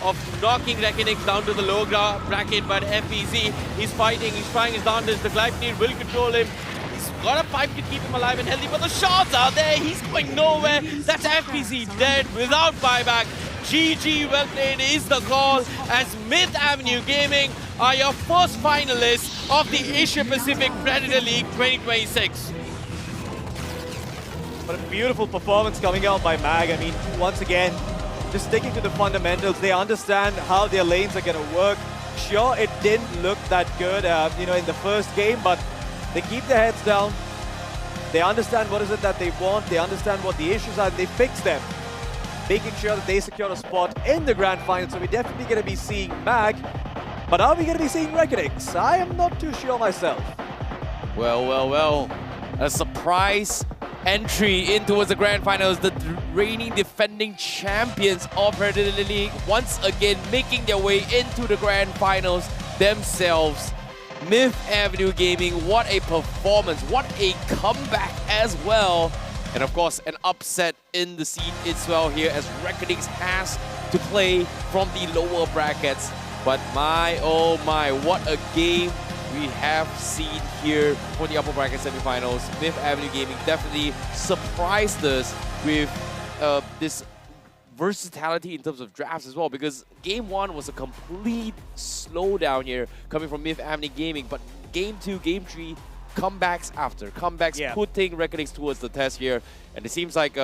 of knocking Reckonix down to the low bracket, but FBZ, he's fighting, he's trying his darndest. The Glypnir will control him. He's got a pipe to keep him alive and healthy, but the shots are there. He's going nowhere. That's FBZ dead without buyback. GG, well played is the call as Myth Avenue Gaming are your first finalists of the Asia Pacific Predator League 2026. But a beautiful performance coming out by MAG. I mean, once again, just sticking to the fundamentals. They understand how their lanes are going to work. Sure, it didn't look that good, in the first game, but they keep their heads down. They understand what is it that they want. They understand what the issues are, and they fix them, making sure that they secure a spot in the grand final. So we're definitely going to be seeing MAG. But are we going to be seeing Reckonix? I am not too sure myself. Well. A surprise entry in towards the grand finals. The reigning defending champions of Predator League once again making their way into the grand finals themselves. Myth Avenue Gaming, what a performance, what a comeback as well. And of course, an upset in the seed as well here as Reckonings has to play from the lower brackets. But my, oh my, what a game we have seen here for the upper bracket semifinals. Myth Avenue Gaming definitely surprised us with this versatility in terms of drafts as well, because game 1 was a complete slowdown here coming from Myth Avenue Gaming, but game 2, game 3, comebacks after comebacks, putting Reckonings towards the test here. And it seems like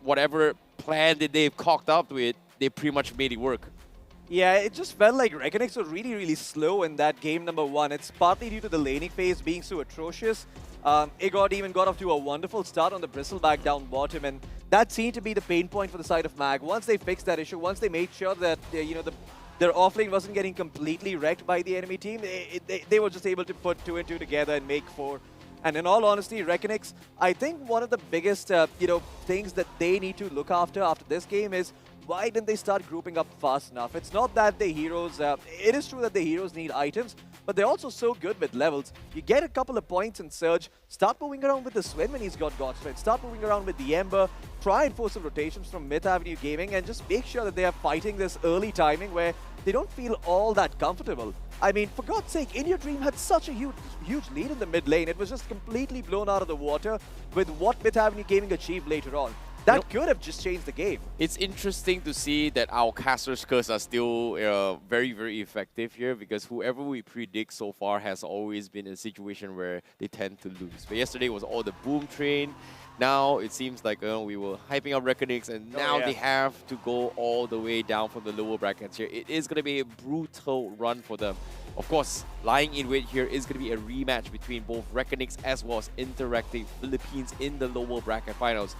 whatever plan that they've cocked up with, they pretty much made it work. Yeah, it just felt like Reckonings were really, really slow in that game number 1. It's partly due to the laning phase being so atrocious. Igor even got off to a wonderful start on the bristleback down bottom, and that seemed to be the pain point for the side of Mag. Once they fixed that issue, once they made sure that their offlane wasn't getting completely wrecked by the enemy team, they were just able to put 2 and 2 together and make 4. And in all honesty, Reckonings, I think one of the biggest things that they need to look after this game is, why didn't they start grouping up fast enough? It's not that the heroes, it is true that the heroes need items, but they're also so good with levels. You get a couple of points in Surge, start moving around with the Sven when he's got God Strength, start moving around with the Ember, try and force some rotations from Myth Avenue Gaming, and just make sure that they are fighting this early timing where they don't feel all that comfortable. I mean, for God's sake, In Your Dream had such a huge lead in the mid lane. It was just completely blown out of the water with what Myth Avenue Gaming achieved later on. That could have just changed the game. It's interesting to see that our Caster's Curse are still very, very effective here, because whoever we predict so far has always been in a situation where they tend to lose. But yesterday was all the boom train. Now it seems like we were hyping up Reckonings, and now they have to go all the way down from the lower brackets here. It is going to be a brutal run for them. Of course, lying in wait here is going to be a rematch between both Reckonings as well as Interactive Philippines in the lower bracket finals.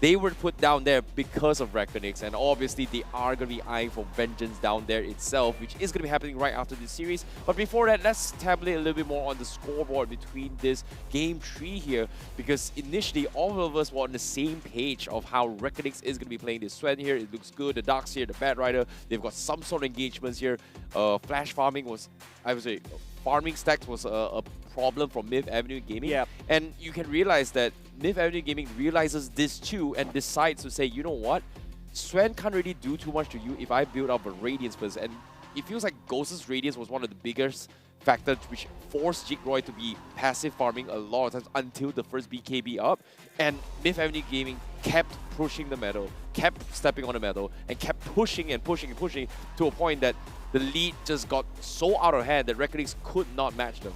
They were put down there because of Reckonings, and obviously they are going to be eyeing for vengeance down there itself, which is going to be happening right after this series. But before that, let's tabulate a little bit more on the scoreboard between this game 3 here, because initially all of us were on the same page of how Reckonings is going to be playing this Sven here. It looks good. The Darks here, the Bad Rider, they've got some sort of engagements here. Flash farming was, I would say, farming stacks was a problem from Myth Avenue Gaming. And you can realize that Myth Avenue Gaming realizes this too and decides to say, you know what? Sven can't really do too much to you if I build up a Radiance first. And it feels like Ghost's Radiance was one of the biggest factors which forced Jigroy to be passive farming a lot of times until the first BKB up. And Myth Avenue Gaming kept pushing the metal, kept stepping on the metal, and kept pushing and pushing and pushing to a point that the lead just got so out of hand that Reckonings could not match them.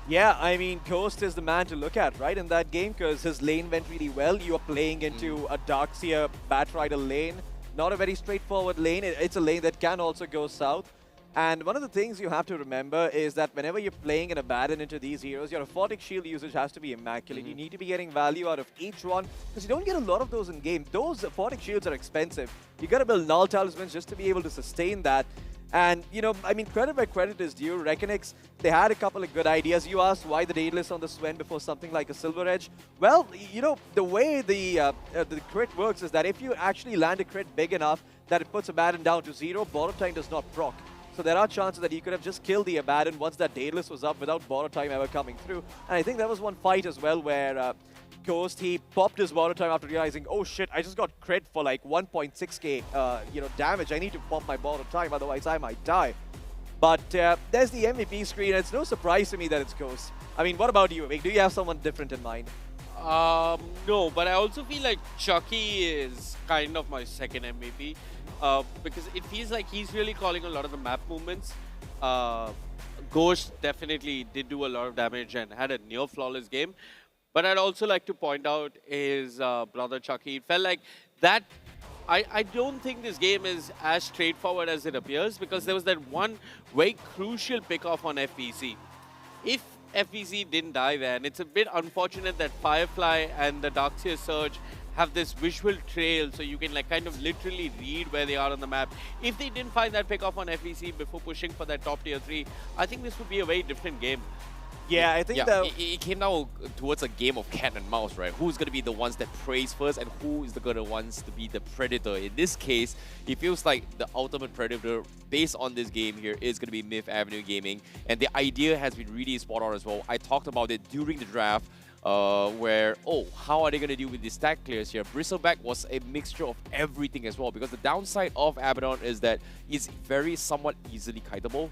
Yeah, I mean, Ghost is the man to look at, right, in that game, because his lane went really well. You are playing into a Darkseer Batrider lane. Not a very straightforward lane. It's a lane that can also go south. And one of the things you have to remember is that whenever you're playing an Abaddon into these heroes, your Aphotic Shield usage has to be immaculate. You need to be getting value out of each one, because you don't get a lot of those in game. Those Aphotic Shields are expensive. You got to build Null Talismans just to be able to sustain that. And, I mean, credit where credit is due. Reckonix, they had a couple of good ideas. You asked why the Daedalus on the Sven before something like a Silver Edge. Well, the way the crit works is that if you actually land a crit big enough that it puts Abaddon down to 0, Borrow Time does not proc. So there are chances that you could have just killed the Abaddon once that Daedalus was up without Borrow Time ever coming through. And I think there was one fight as well where Ghost, he popped his Borrow Time after realizing, oh shit, I just got crit for like 1.6k damage. I need to pop my Borrow Time, otherwise I might die. But there's the MVP screen, and it's no surprise to me that it's Ghost. I mean, what about you, Vic? Do you have someone different in mind? No, but I also feel like Chucky is kind of my second MVP. Because it feels like he's really calling a lot of the map movements. Ghost definitely did do a lot of damage and had a near flawless game. But I'd also like to point out his brother Chucky. It felt like that. I don't think this game is as straightforward as it appears, because there was that one very crucial pick-off on FVC. If FVC didn't die there, and it's a bit unfortunate that Firefly and the Darkseer Surge have this visual trail, so you can like kind of literally read where they are on the map. If they didn't find that pick off on FVC before pushing for that top tier 3, I think this would be a very different game. Yeah, I think it came down towards a game of cat and mouse, right? Who's going to be the ones that praise first, and who is going to ones to be the predator? In this case, it feels like the ultimate predator based on this game here is going to be Myth Avenue Gaming, and the idea has been really spot on as well. I talked about it during the draft. where, oh, how are they going to deal with the stack clears here? Bristleback was a mixture of everything as well, because the downside of Abaddon is that it's very somewhat easily kiteable.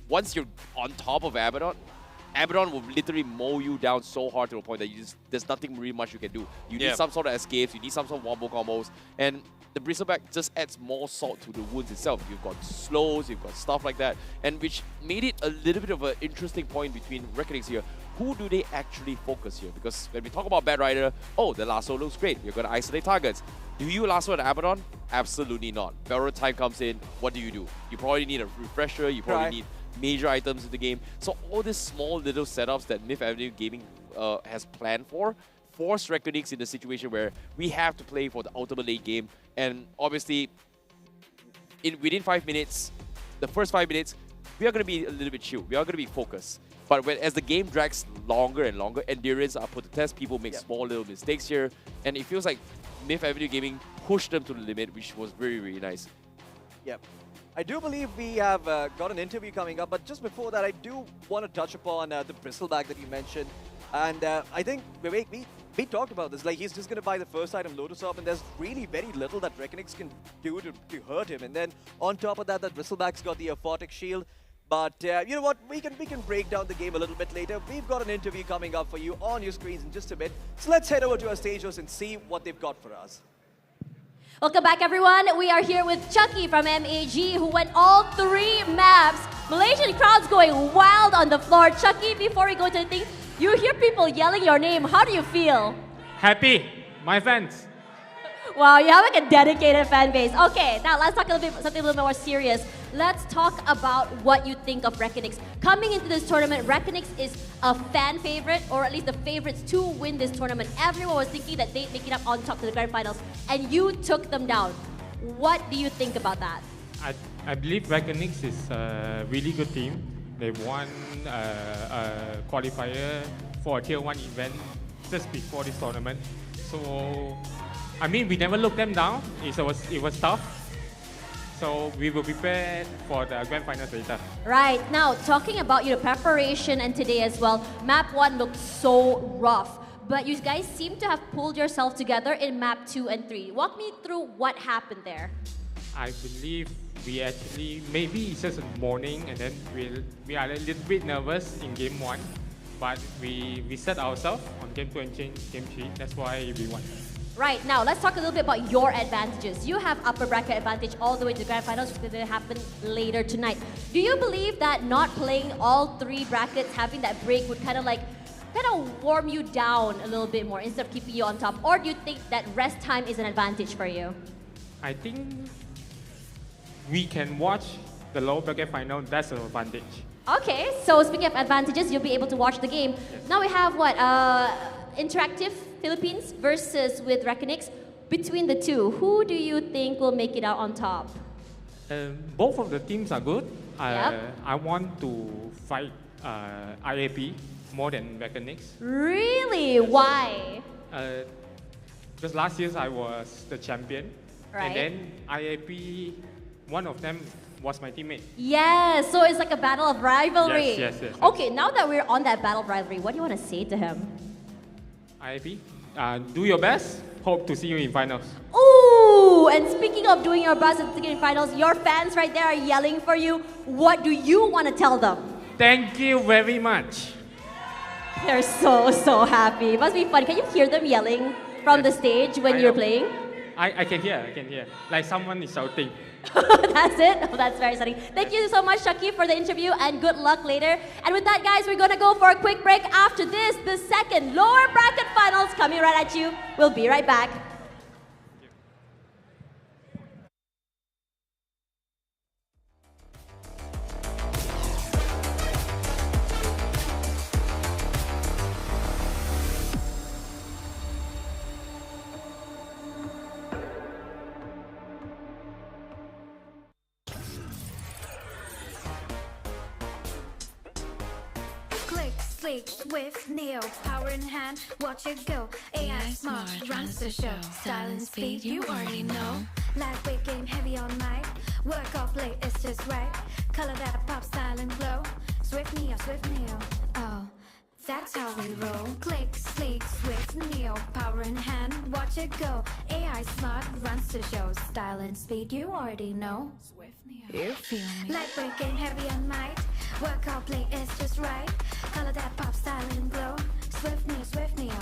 Once you're on top of Abaddon, Abaddon will literally mow you down so hard to the point that there's nothing really much you can do. You need some sort of escapes, you need some sort of wombo combos, and the Bristleback just adds more salt to the wounds itself. You've got slows, you've got stuff like that, and which made it a little bit of an interesting point between Reckonings here. Who do they actually focus here? Because when we talk about Bad Rider, oh, the lasso looks great. You're going to isolate targets. Do you lasso an Abaddon? Absolutely not. Barrel time comes in. What do? You probably need a refresher. You probably need major items in the game. So all these small little setups that Myth Avenue Gaming has planned for force Reckonings in a situation where we have to play for the ultimate late game. And obviously, within 5 minutes, the first 5 minutes, we are going to be a little bit chill. We are going to be focused. But as the game drags longer and longer, endurance are put to test. People make small little mistakes here. And it feels like Myth Avenue Gaming pushed them to the limit, which was very, very nice. Yep. I do believe we have got an interview coming up, but just before that, I do want to touch upon the Bristleback that you mentioned. And I think, Vivek, we talked about this. Like, he's just going to buy the first item, Lotus Orb, and there's really very little that Reckonings can do to hurt him. And then on top of that, that Bristleback's got the Aphotic Shield. But you know what? We can break down the game a little bit later. We've got an interview coming up for you on your screens in just a bit. So let's head over to our stage host and see what they've got for us. Welcome back, everyone. We are here with Chucky from MAG, who went all 3 maps. Malaysian crowds going wild on the floor. Chucky, before we go to the thing, you hear people yelling your name. How do you feel? Happy, my fans. Wow, you have like a dedicated fan base. Okay, now let's talk something a little bit more serious. Let's talk about what you think of Reckonings. Coming into this tournament, Reckonings is a fan favorite, or at least the favorites to win this tournament. Everyone was thinking that they'd make it up on top to the grand finals, and you took them down. What do you think about that? I believe Reckonings is a really good team. They won a qualifier for a Tier 1 event just before this tournament. So, I mean, we never looked them down. It was tough. So we will prepare for the grand finals later. Right. Now, talking about preparation and today as well, map 1 looked so rough. But you guys seem to have pulled yourself together in map 2 and 3. Walk me through what happened there. I believe we actually, maybe it's just a morning, and then we are a little bit nervous in game 1. But we set ourselves on game 2 and game 3. That's why we won. Right, now let's talk a little bit about your advantages. You have upper bracket advantage all the way to the grand finals, which will happen later tonight. Do you believe that not playing all 3 brackets, having that break would kind of warm you down a little bit more instead of keeping you on top? Or do you think that rest time is an advantage for you? I think we can watch the lower bracket final. That's an advantage. Okay, so speaking of advantages, you'll be able to watch the game. Yes. Now we have what? Interactive Philippines versus with Reckonings. Between the two, who do you think will make it out on top? Both of the teams are good. I want to fight IAP more than Reckonings. Really? Why? Because last year I was the champion. Right. And then IAP, one of them was my teammate. Yes, so it's like a battle of rivalry. Yes. Okay, now that we're on that battle of rivalry, what do you want to say to him? IAP, do your best. Hope to see you in finals. Ooh, and speaking of doing your best and in finals, your fans right there are yelling for you. What do you want to tell them? Thank you very much. They're so happy. It must be fun. Can you hear them yelling from the stage when you're playing? I can hear. Like someone is shouting. That's it? Oh, that's very exciting. Thank you so much, Chucky, for the interview, and good luck later. And with that, guys, we're going to go for a quick break. After this, the second lower bracket finals coming right at you. We'll be right back. With Neo, power in hand, watch it go. AI smart, runs the show. Style and speed, you already know. Lightweight game, heavy on mic. Work off late, it's just right. Color that pop, style and glow. Swift Neo, oh. That's how we roll. Click, sleek, swift, neo, power in hand, watch it go. AI smart runs the show. Style and speed, you already know. Swift neo, you feel me? Lightweight game, heavy on might. Work out, play is just right. Color that pop, style and glow. Swift neo.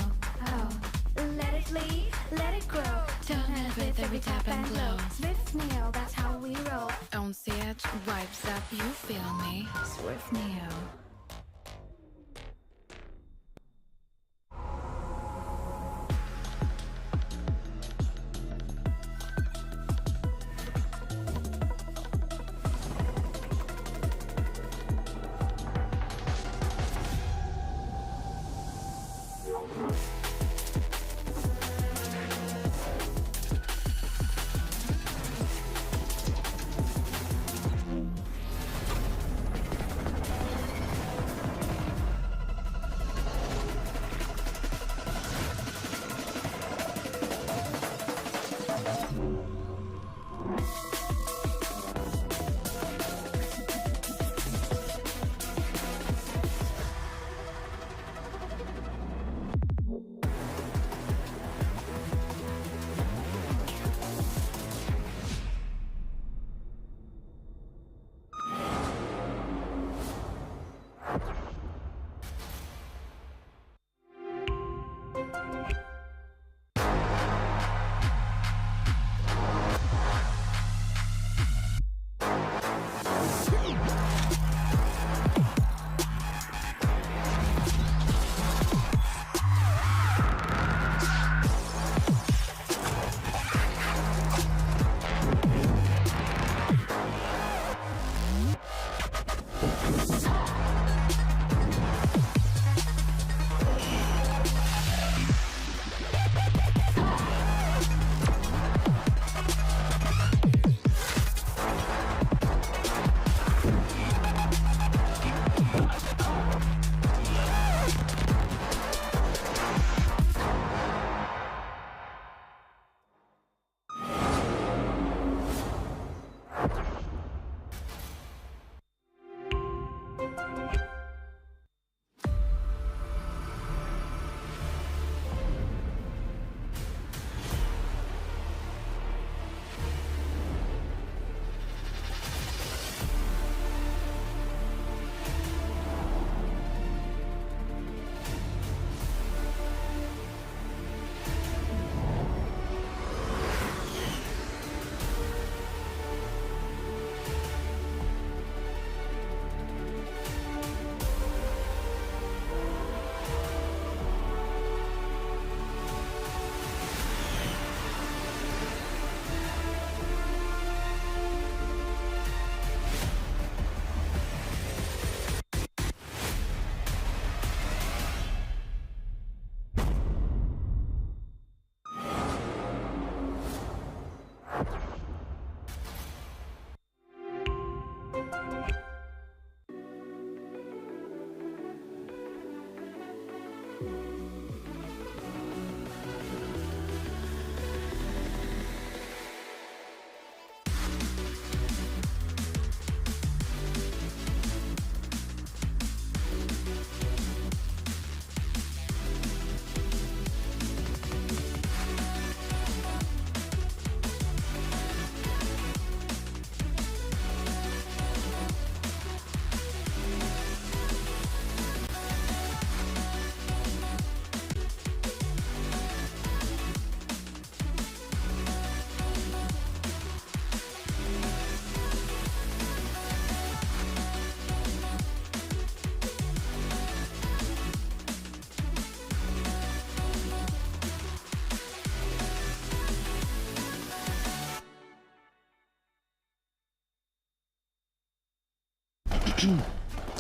Oh, let it lead, let it grow. Turn it with every tap and glow. Swift neo, that's how we roll. On stage, vibes up, you feel me? Swift Neo.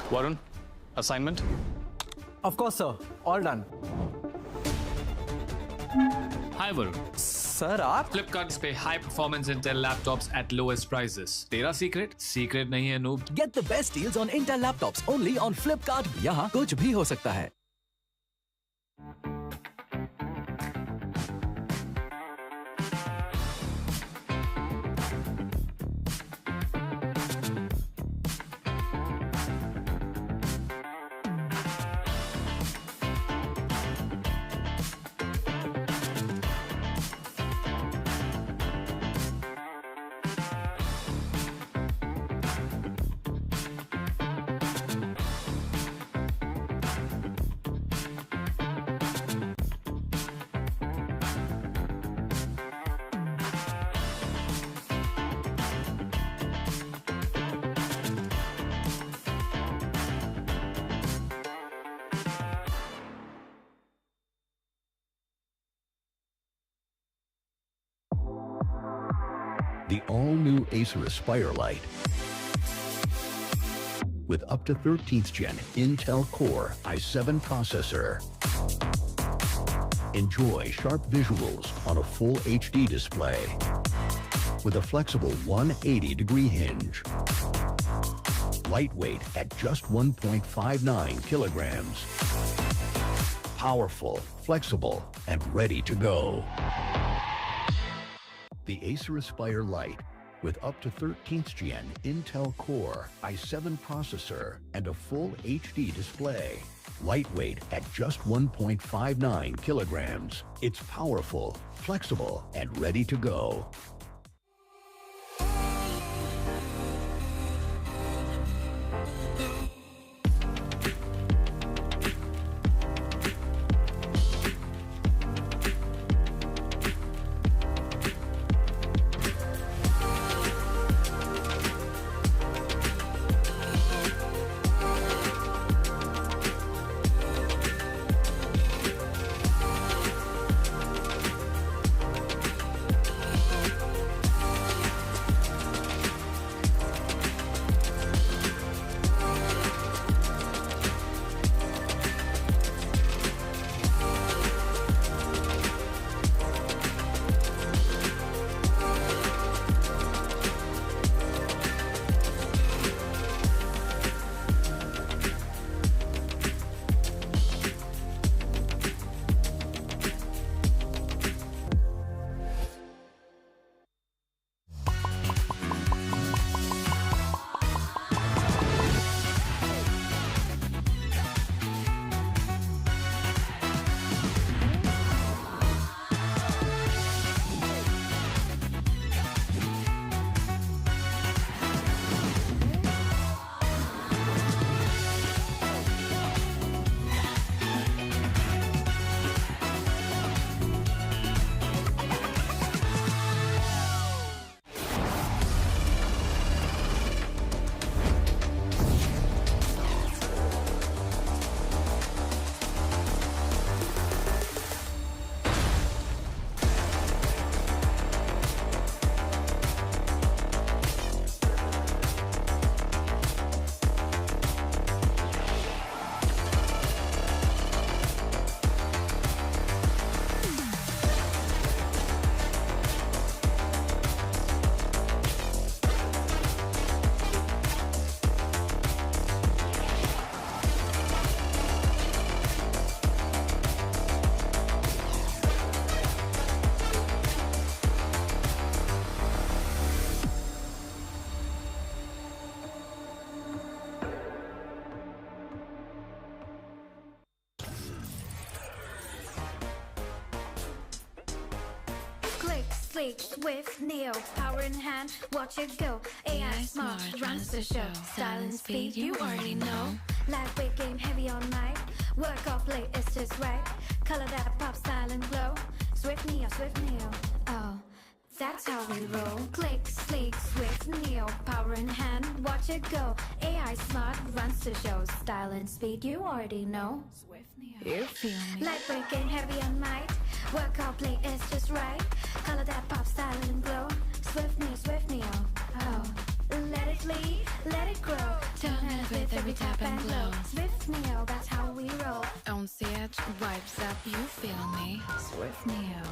Varun, assignment? Of course, sir. All done. Hi Varun. Sir आप Flipkart पे high performance Intel laptops at lowest prices. तेरा secret? Secret नहीं है noob. Get the best deals on Intel laptops only on Flipkart. यहाँ कुछ भी हो सकता है. The all-new Acer Aspire Lite with up to 13th gen Intel Core i7 processor. Enjoy sharp visuals on a full HD display with a flexible 180-degree hinge. Lightweight at just 1.59 kilograms. Powerful, flexible, and ready to go. The Acer Aspire Lite with up to 13th gen Intel Core i7 processor and a full HD display. Lightweight at just 1.59 kilograms. It's powerful, flexible, and ready to go. Sleek, swift, Neo, power in hand, watch it go. AI smart, runs the show. Style and speed, you already know. Lightweight game, heavy all night. Work off late, it's just right. Color that pop, style and glow. Swift Neo, oh, that's how we roll. Click, sleek, swift, Neo, power in hand, watch it go. AI smart, runs the show. Style and speed, you already know. Swift Neo, You feel me? lightweight game, heavy all night. Work off late, it's just right. Color that pop, style and glow. Swift Neo, oh. Let it lead, let it grow. Turn it with every tap and glow. Swift Neo, that's how we roll. On set, vibes up, you feel me? Swift Neo.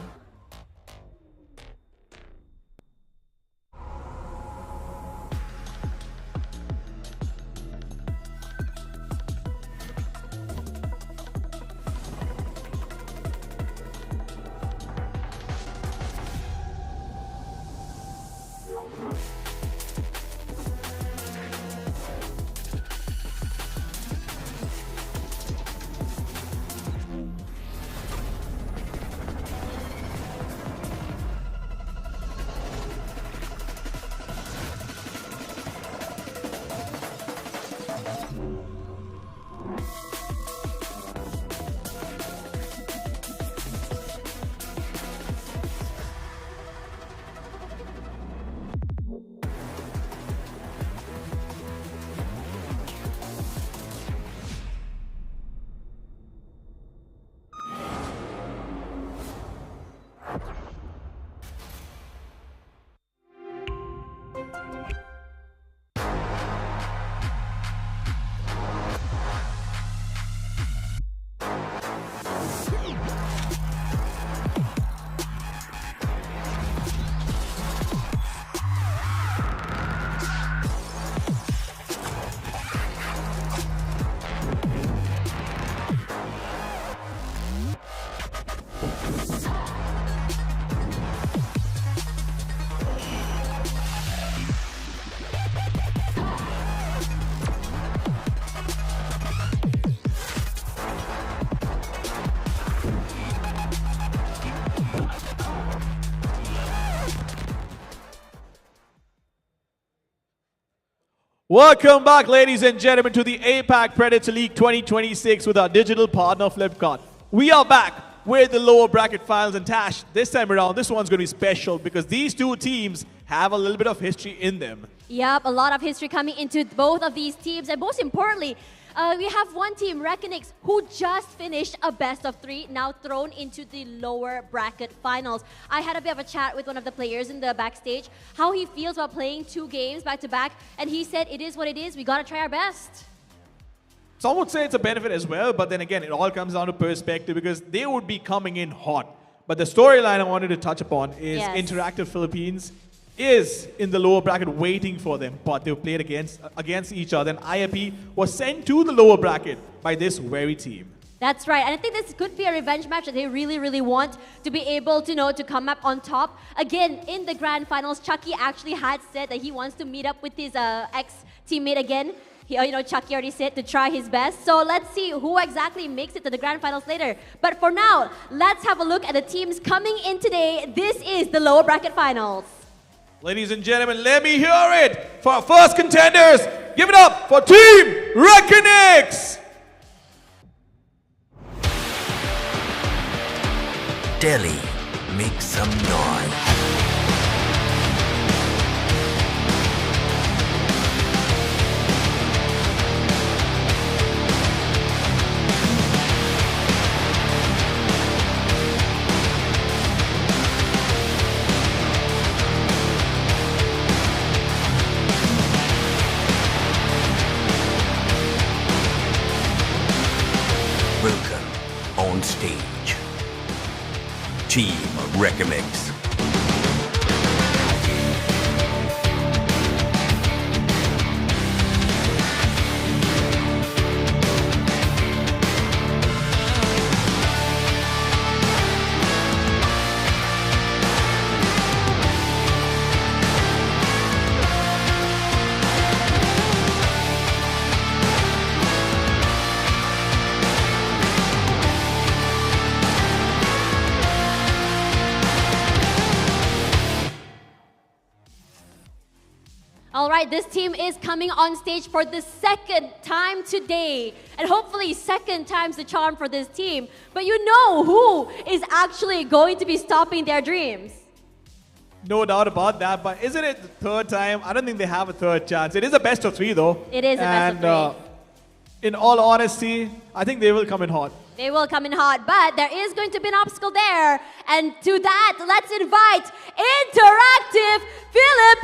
Welcome back, ladies and gentlemen, to the APAC Predator League 2026 with our digital partner, Flipkart. We are back with the lower bracket finals, and Tash, this time around, this one's going to be special because these two teams have a little bit of history in them. Yep, a lot of history coming into both of these teams, and most importantly, we have one team, Reckonix, who just finished a best of 3, now thrown into the lower bracket finals. I had a bit of a chat with one of the players in the backstage, how he feels about playing 2 games back to back, and he said, it is what it is, we gotta try our best. Some would say it's a benefit as well, but then again, it all comes down to perspective because they would be coming in hot. But the storyline I wanted to touch upon is Interactive Philippines is in the lower bracket waiting for them, but they've played against each other, and IAP was sent to the lower bracket by this very team. That's right, and I think this could be a revenge match that they really, really want to be able to to come up on top. Again, in the grand finals, Chucky actually had said that he wants to meet up with his ex-teammate again. Chucky already said to try his best. So let's see who exactly makes it to the grand finals later. But for now, let's have a look at the teams coming in today. This is the lower bracket finals. Ladies and gentlemen, let me hear it for our first contenders. Give it up for Team Reckonix! Delhi, make some noise. Welcome on stage, Team Reckonix. All right, this team is coming on stage for the second time today. And hopefully second time's the charm for this team. But you know who is actually going to be stopping their dreams. No doubt about that, but isn't it the third time? I don't think they have a third chance. It is a best of 3 though. It is a best of 3. In all honesty, I think they will come in hot. They will come in hot, but there is going to be an obstacle there. And to that, let's invite Interactive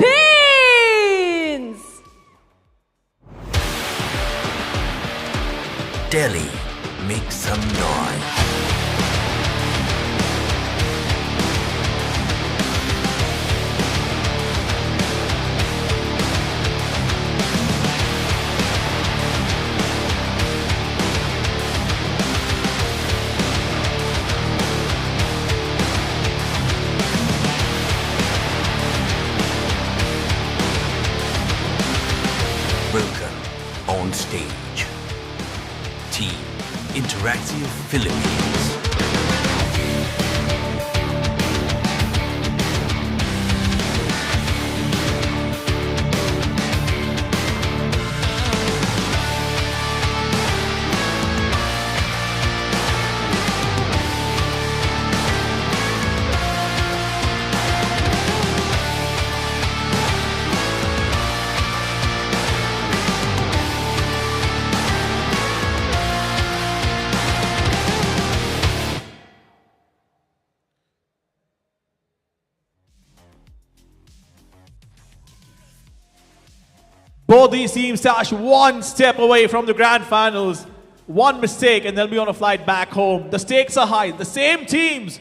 Philippines! Delhi, make some noise. Welcome on stage, Team Interactive Philippines. Both these teams stash one step away from the grand finals. One mistake and they'll be on a flight back home. The stakes are high. The same teams.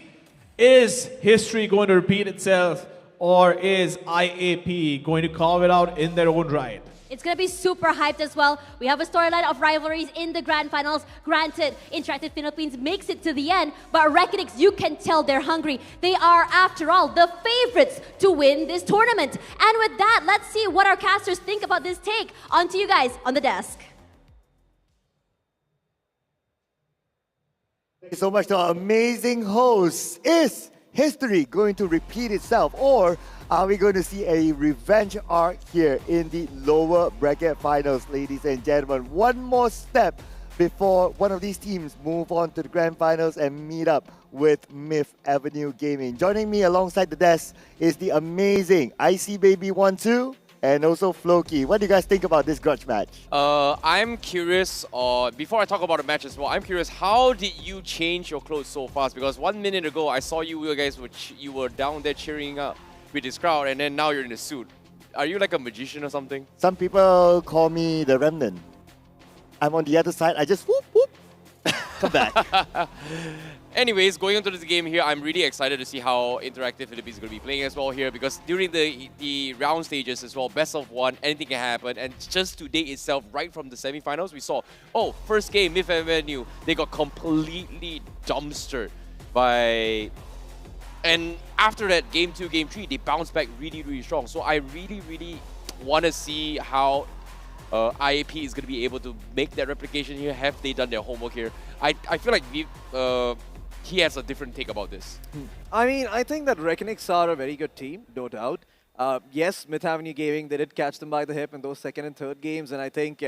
Is history going to repeat itself, or is IAP going to carve it out in their own right? It's going to be super hyped as well. We have a storyline of rivalries in the grand finals. Granted, Interactive Philippines makes it to the end, but Reckonix, you can tell they're hungry. They are, after all, the favorites to win this tournament. And with that, let's see what our casters think about this take. On to you guys on the desk. Thank you so much to our amazing hosts. Is history going to repeat itself, or Are we going to see a revenge arc here in the lower bracket finals, ladies and gentlemen? One more step before one of these teams move on to the grand finals and meet up with Myth Avenue Gaming. Joining me alongside the desk is the amazing IC Baby 1-2 and also Floki. What do you guys think about this grudge match? I'm curious, before I talk about the match as well, I'm curious, how did you change your clothes so fast? Because 1 minute ago, I saw you guys, you were down there cheering up with this crowd, and then now you're in a suit. Are you like a magician or something? Some people call me the Remnant. I'm on the other side, I just whoop whoop, come back. Anyways, going into this game here, I'm really excited to see how Interactive Philippines is going to be playing as well here, because during the round stages as well, best of one, anything can happen. And just today itself, right from the semifinals, we saw, first game, Myth Avenue, they got completely dumpstered by... And after that, game 2, game 3, they bounced back really, really strong. So I really, really want to see how IAP is going to be able to make that replication here. Have they done their homework here? I feel like he has a different take about this. I mean, I think that Reckonix are a very good team, no doubt. Yes, Myth Avenue Gaming, they did catch them by the hip in those second and third games, and I think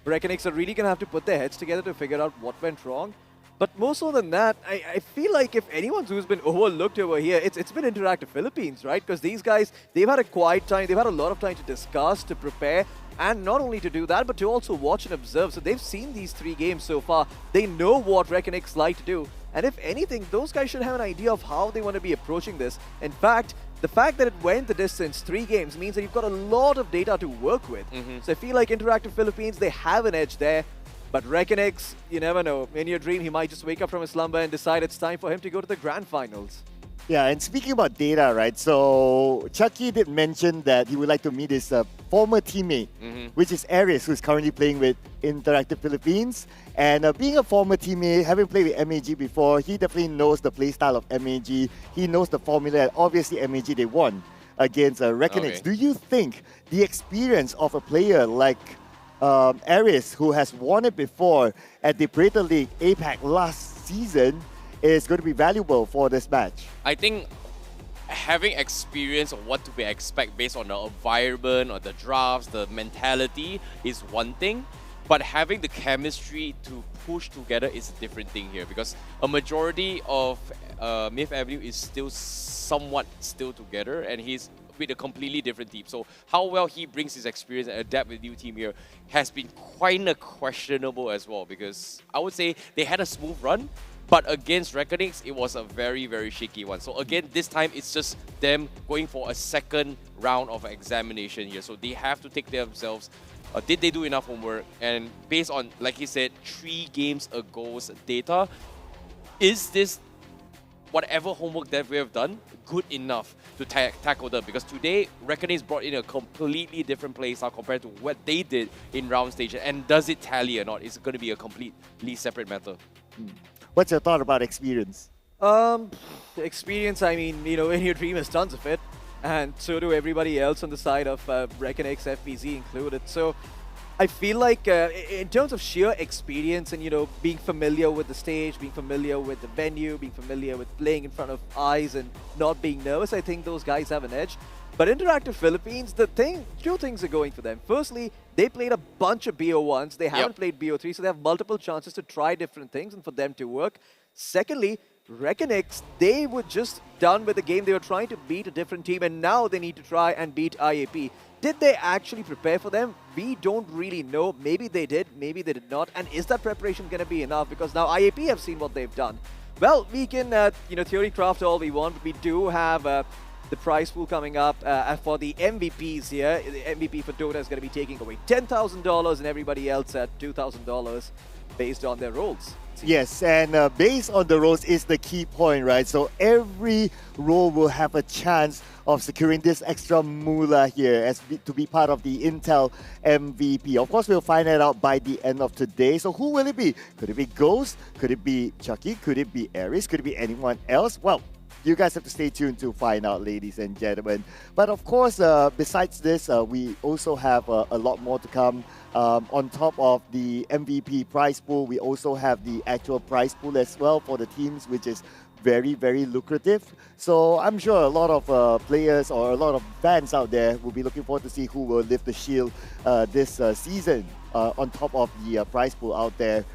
Reckonix are really going to have to put their heads together to figure out what went wrong. But more so than that, I feel like if anyone's who's been overlooked over here, it's been Interactive Philippines, right? Because these guys, they've had a quiet time, they've had a lot of time to discuss, to prepare, and not only to do that, but to also watch and observe. So they've seen these 3 games so far. They know what Reckonix like to do. And if anything, those guys should have an idea of how they want to be approaching this. In fact, the fact that it went the distance, 3 games, means that you've got a lot of data to work with. So I feel like Interactive Philippines, they have an edge there. But Reckonix, you never know. In your dream, he might just wake up from his slumber and decide it's time for him to go to the grand finals. Yeah, and speaking about data, right? So Chucky did mention that he would like to meet his former teammate, which is Aries, who's currently playing with Interactive Philippines. And being a former teammate, having played with MAG before, he definitely knows the playstyle of MAG. He knows the formula. And obviously, MAG, they won against Reckonix. Okay. Do you think the experience of a player like Aries, who has won it before at the Predator League APAC last season, is going to be valuable for this match? I think having experience of what to expect based on the environment or the drafts, the mentality is one thing, but having the chemistry to push together is a different thing here, because a majority of Myth Avenue is still somewhat still together, and he's with a completely different team. So how well he brings his experience and adapt with the new team here has been quite questionable as well, because I would say they had a smooth run, but against Reckonix, it was a very, very shaky one. So again, this time it's just them going for a second round of examination here. So they have to take themselves, did they do enough homework? And based on, like he said, 3 games ago's data, is this, whatever homework that we have done, good enough to tackle them? Because today, Reckonix brought in a completely different playstyle compared to what they did in round stage. And does it tally or not? It's going to be a completely separate matter. What's your thought about experience? Experience, I mean, you know, in your dream has tons of it. And so do everybody else on the side of Reckonix, FPZ included. So I feel like in terms of sheer experience and, you know, being familiar with the stage, being familiar with the venue, being familiar with playing in front of eyes and not being nervous, I think those guys have an edge. But Interactive Philippines, two things are going for them. Firstly, they played a bunch of BO1s. They haven't played BO3, so they have multiple chances to try different things and for them to work. Secondly, Reckonix, they were just done with the game. They were trying to beat a different team, and now they need to try and beat IAP. Did they actually prepare for them? We don't really know. Maybe they did, maybe they did not. And is that preparation going to be enough? Because now IAP have seen what they've done. Well, we can, you know, theory craft all we want, but we do have the prize pool coming up for the MVPs here. The MVP for Dota is going to be taking away $10,000 and everybody else at $2,000 based on their roles. Yes, and based on the roles is the key point, right? So every role will have a chance of securing this extra moolah here to be part of the Intel MVP. Of course, we'll find that out by the end of today. So who will it be? Could it be Ghost? Could it be Chucky? Could it be Aries? Could it be anyone else? Well, you guys have to stay tuned to find out, ladies and gentlemen. But of course, besides this, we also have a lot more to come. On top of the MVP prize pool, we also have the actual prize pool as well for the teams, which is very, very lucrative. So I'm sure a lot of players or a lot of fans out there will be looking forward to see who will lift the shield this season on top of the prize pool out there.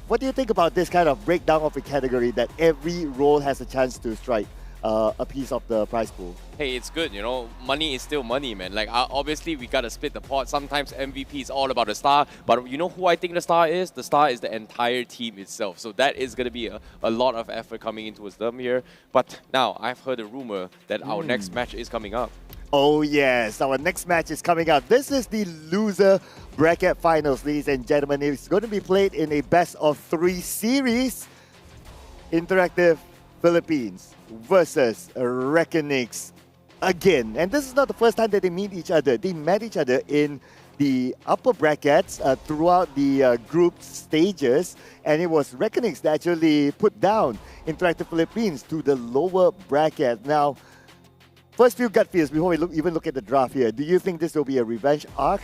What do you think about this kind of breakdown of a category that every role has a chance to strike a piece of the prize pool? Hey, it's good, you know, money is still money, man. Like, obviously, we gotta split the pot. Sometimes MVP is all about the star, but you know who I think the star is? The star is the entire team itself. So that is gonna be a lot of effort coming into them here. But now, I've heard a rumor that our next match is coming up. Oh yes, our next match is coming up. This is the loser bracket finals, ladies and gentlemen. It's going to be played in a best-of-3 series. Interactive Philippines versus Reckonix again. And this is not the first time that they meet each other. They met each other in the upper brackets throughout the group stages, and it was Reckonix that actually put down Interactive Philippines to the lower bracket. Now, first few gut feels before we even look at the draft here. Do you think this will be a revenge arc,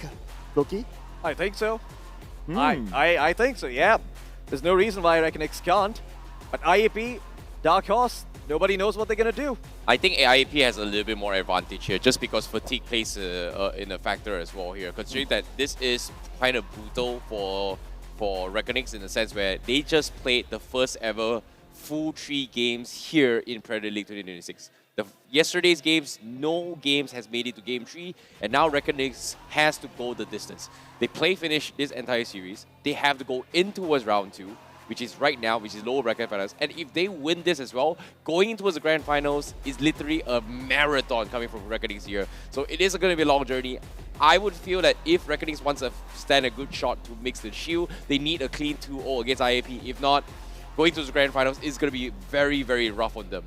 Loki? I think so. I think so, yeah. There's no reason why Reckonix can't. But IAP, Dark Horse, nobody knows what they're going to do. I think IAP has a little bit more advantage here just because fatigue plays in a factor as well here. Considering that this is kind of brutal for Reckonix in the sense where they just played the first ever full 3 games here in Predator League 2026. Yesterday's games, no games has made it to Game 3, and now Reckonix has to go the distance. They finish this entire series. They have to go in towards round 2, which is right now, which is lower bracket finals. And if they win this as well, going towards the grand finals is literally a marathon coming from Reckonix here. So it is going to be a long journey. I would feel that if Reckonix wants to stand a good shot to mix the shield, they need a clean 2-0 against IAP. If not, going to the grand finals is going to be very, very rough on them.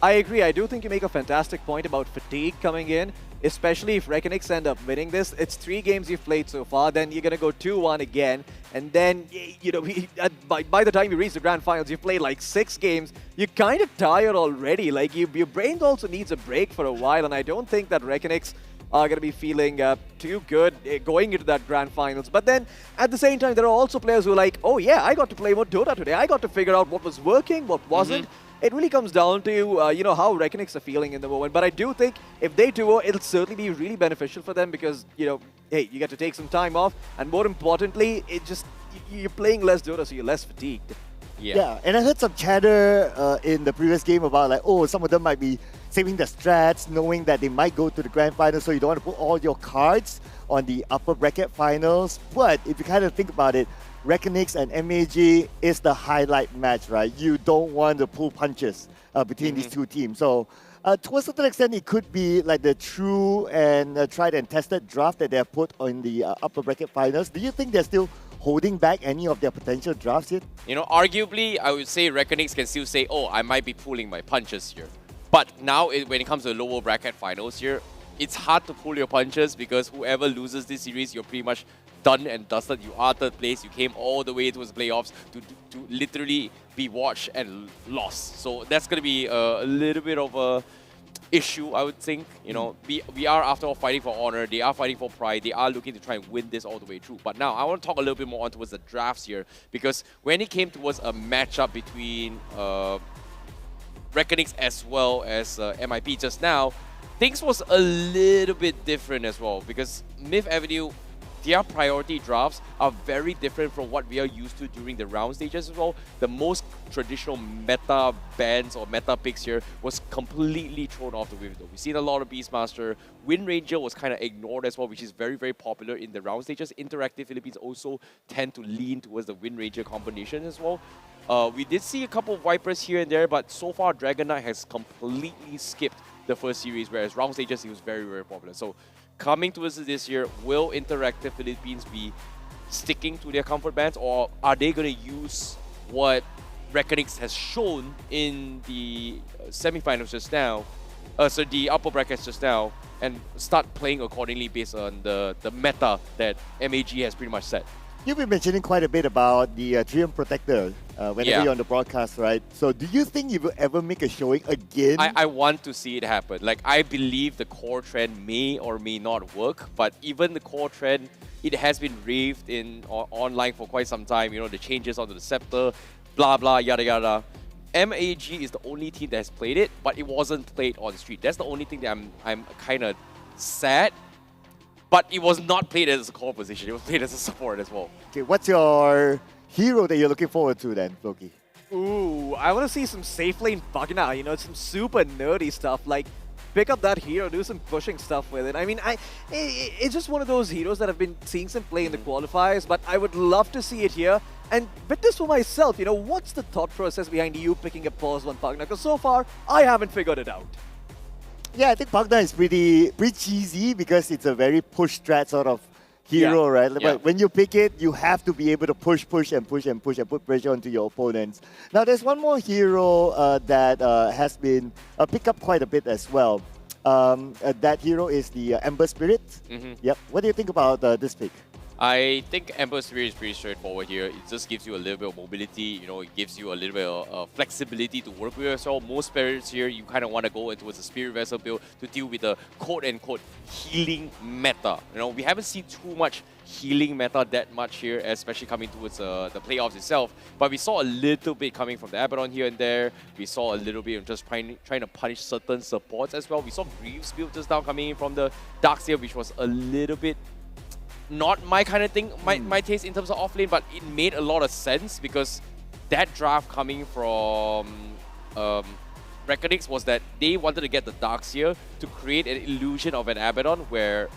I agree. I do think you make a fantastic point about fatigue coming in, especially if Reckonix end up winning this. It's 3 games you've played so far, then you're going to go 2-1 again, and then, you know, by the time you reach the grand finals, you've played like 6 games. You're kind of tired already. Like, your brain also needs a break for a while, and I don't think that Reckonix are going to be feeling too good going into that grand finals. But then, at the same time, there are also players who are like, oh yeah, I got to play more Dota today. I got to figure out what was working, what wasn't. It really comes down to, you know, how Reckonix are feeling in the moment. But I do think if they do, it'll certainly be really beneficial for them because, you know, hey, you get to take some time off. And more importantly, you're playing less Dota, so you're less fatigued. Yeah, and I heard some chatter in the previous game about like, oh, some of them might be saving their strats, knowing that they might go to the grand finals, so you don't want to put all your cards on the upper bracket finals. But if you kind of think about it, Reckonix and MAG is the highlight match, right? You don't want to pull punches between these two teams. So to a certain extent, it could be like the true and tried and tested draft that they have put on the upper bracket finals. Do you think they're still holding back any of their potential drafts yet? You know, arguably, I would say Reckonix can still say, oh, I might be pulling my punches here. But now, when it comes to the lower bracket finals here, it's hard to pull your punches because whoever loses this series, you're pretty much done and dusted. You are third place. You came all the way towards the playoffs to literally be watched and lost. So that's going to be a little bit of a issue, I would think. You know, we are after all fighting for honor. They are fighting for pride. They are looking to try and win this all the way through. But now I want to talk a little bit more on towards the drafts here because when it came towards a matchup between Reckonix as well as MIP just now, things was a little bit different as well because Myth Avenue, their priority drafts are very different from what we are used to during the round stages as well. The most traditional meta bans or meta picks here was completely thrown off the window. We've seen a lot of Beastmaster. Wind Ranger was kind of ignored as well, which is very, very popular in the round stages. Interactive Philippines also tend to lean towards the Wind Ranger combination as well. We did see a couple of Vipers here and there, but so far Dragon Knight has completely skipped the first series, whereas round stages he was very, very popular. So coming towards this year, will Interactive Philippines be sticking to their comfort bands, or are they going to use what Reckonix has shown in the semifinals just now, so the upper brackets just now, and start playing accordingly based on the meta that MAG has pretty much set? You've been mentioning quite a bit about the Triumph Protector whenever you're on the broadcast, right? So do you think you will ever make a showing again? I want to see it happen. Like, I believe the core trend may or may not work, but even the core trend, it has been raved in online for quite some time. You know, the changes onto the scepter, blah, blah, yada, yada. MAG is the only team that has played it, but it wasn't played on street. That's the only thing that I'm kind of sad. But it was not played as a core position. It was played as a support as well. Okay, what's your hero that you're looking forward to then, Floki? Ooh, I want to see some safe lane Bugna, you know, some super nerdy stuff, like pick up that hero, do some pushing stuff with it. I mean, it's just one of those heroes that I've been seeing some play in the qualifiers, but I would love to see it here. And witness for myself, you know, what's the thought process behind you picking up Pause 1 Bugna? Because so far, I haven't figured it out. Yeah, I think Bugna is pretty cheesy because it's a very push strat sort of hero, right? But when you pick it, you have to be able to push and put pressure onto your opponents. Now, there's one more hero that has been picked up quite a bit as well. That hero is the Ember Spirit. Yep. What do you think about this pick? I think Ember Spirit is pretty straightforward here. It just gives you a little bit of mobility, you know, it gives you a little bit of flexibility to work with as well. Most spirits here, you kind of want to go towards a Spirit Vessel build to deal with the quote-unquote healing meta. You know, we haven't seen too much healing meta that much here, especially coming towards the playoffs itself. But we saw a little bit coming from the Abaddon here and there. We saw a little bit of just trying to punish certain supports as well. We saw Greaves build just now coming in from the Darkseer, which was a little bit not my kind of thing, my taste in terms of offlane, but it made a lot of sense because that draft coming from Reckonix was that they wanted to get the Darkseer to create an illusion of an Abaddon where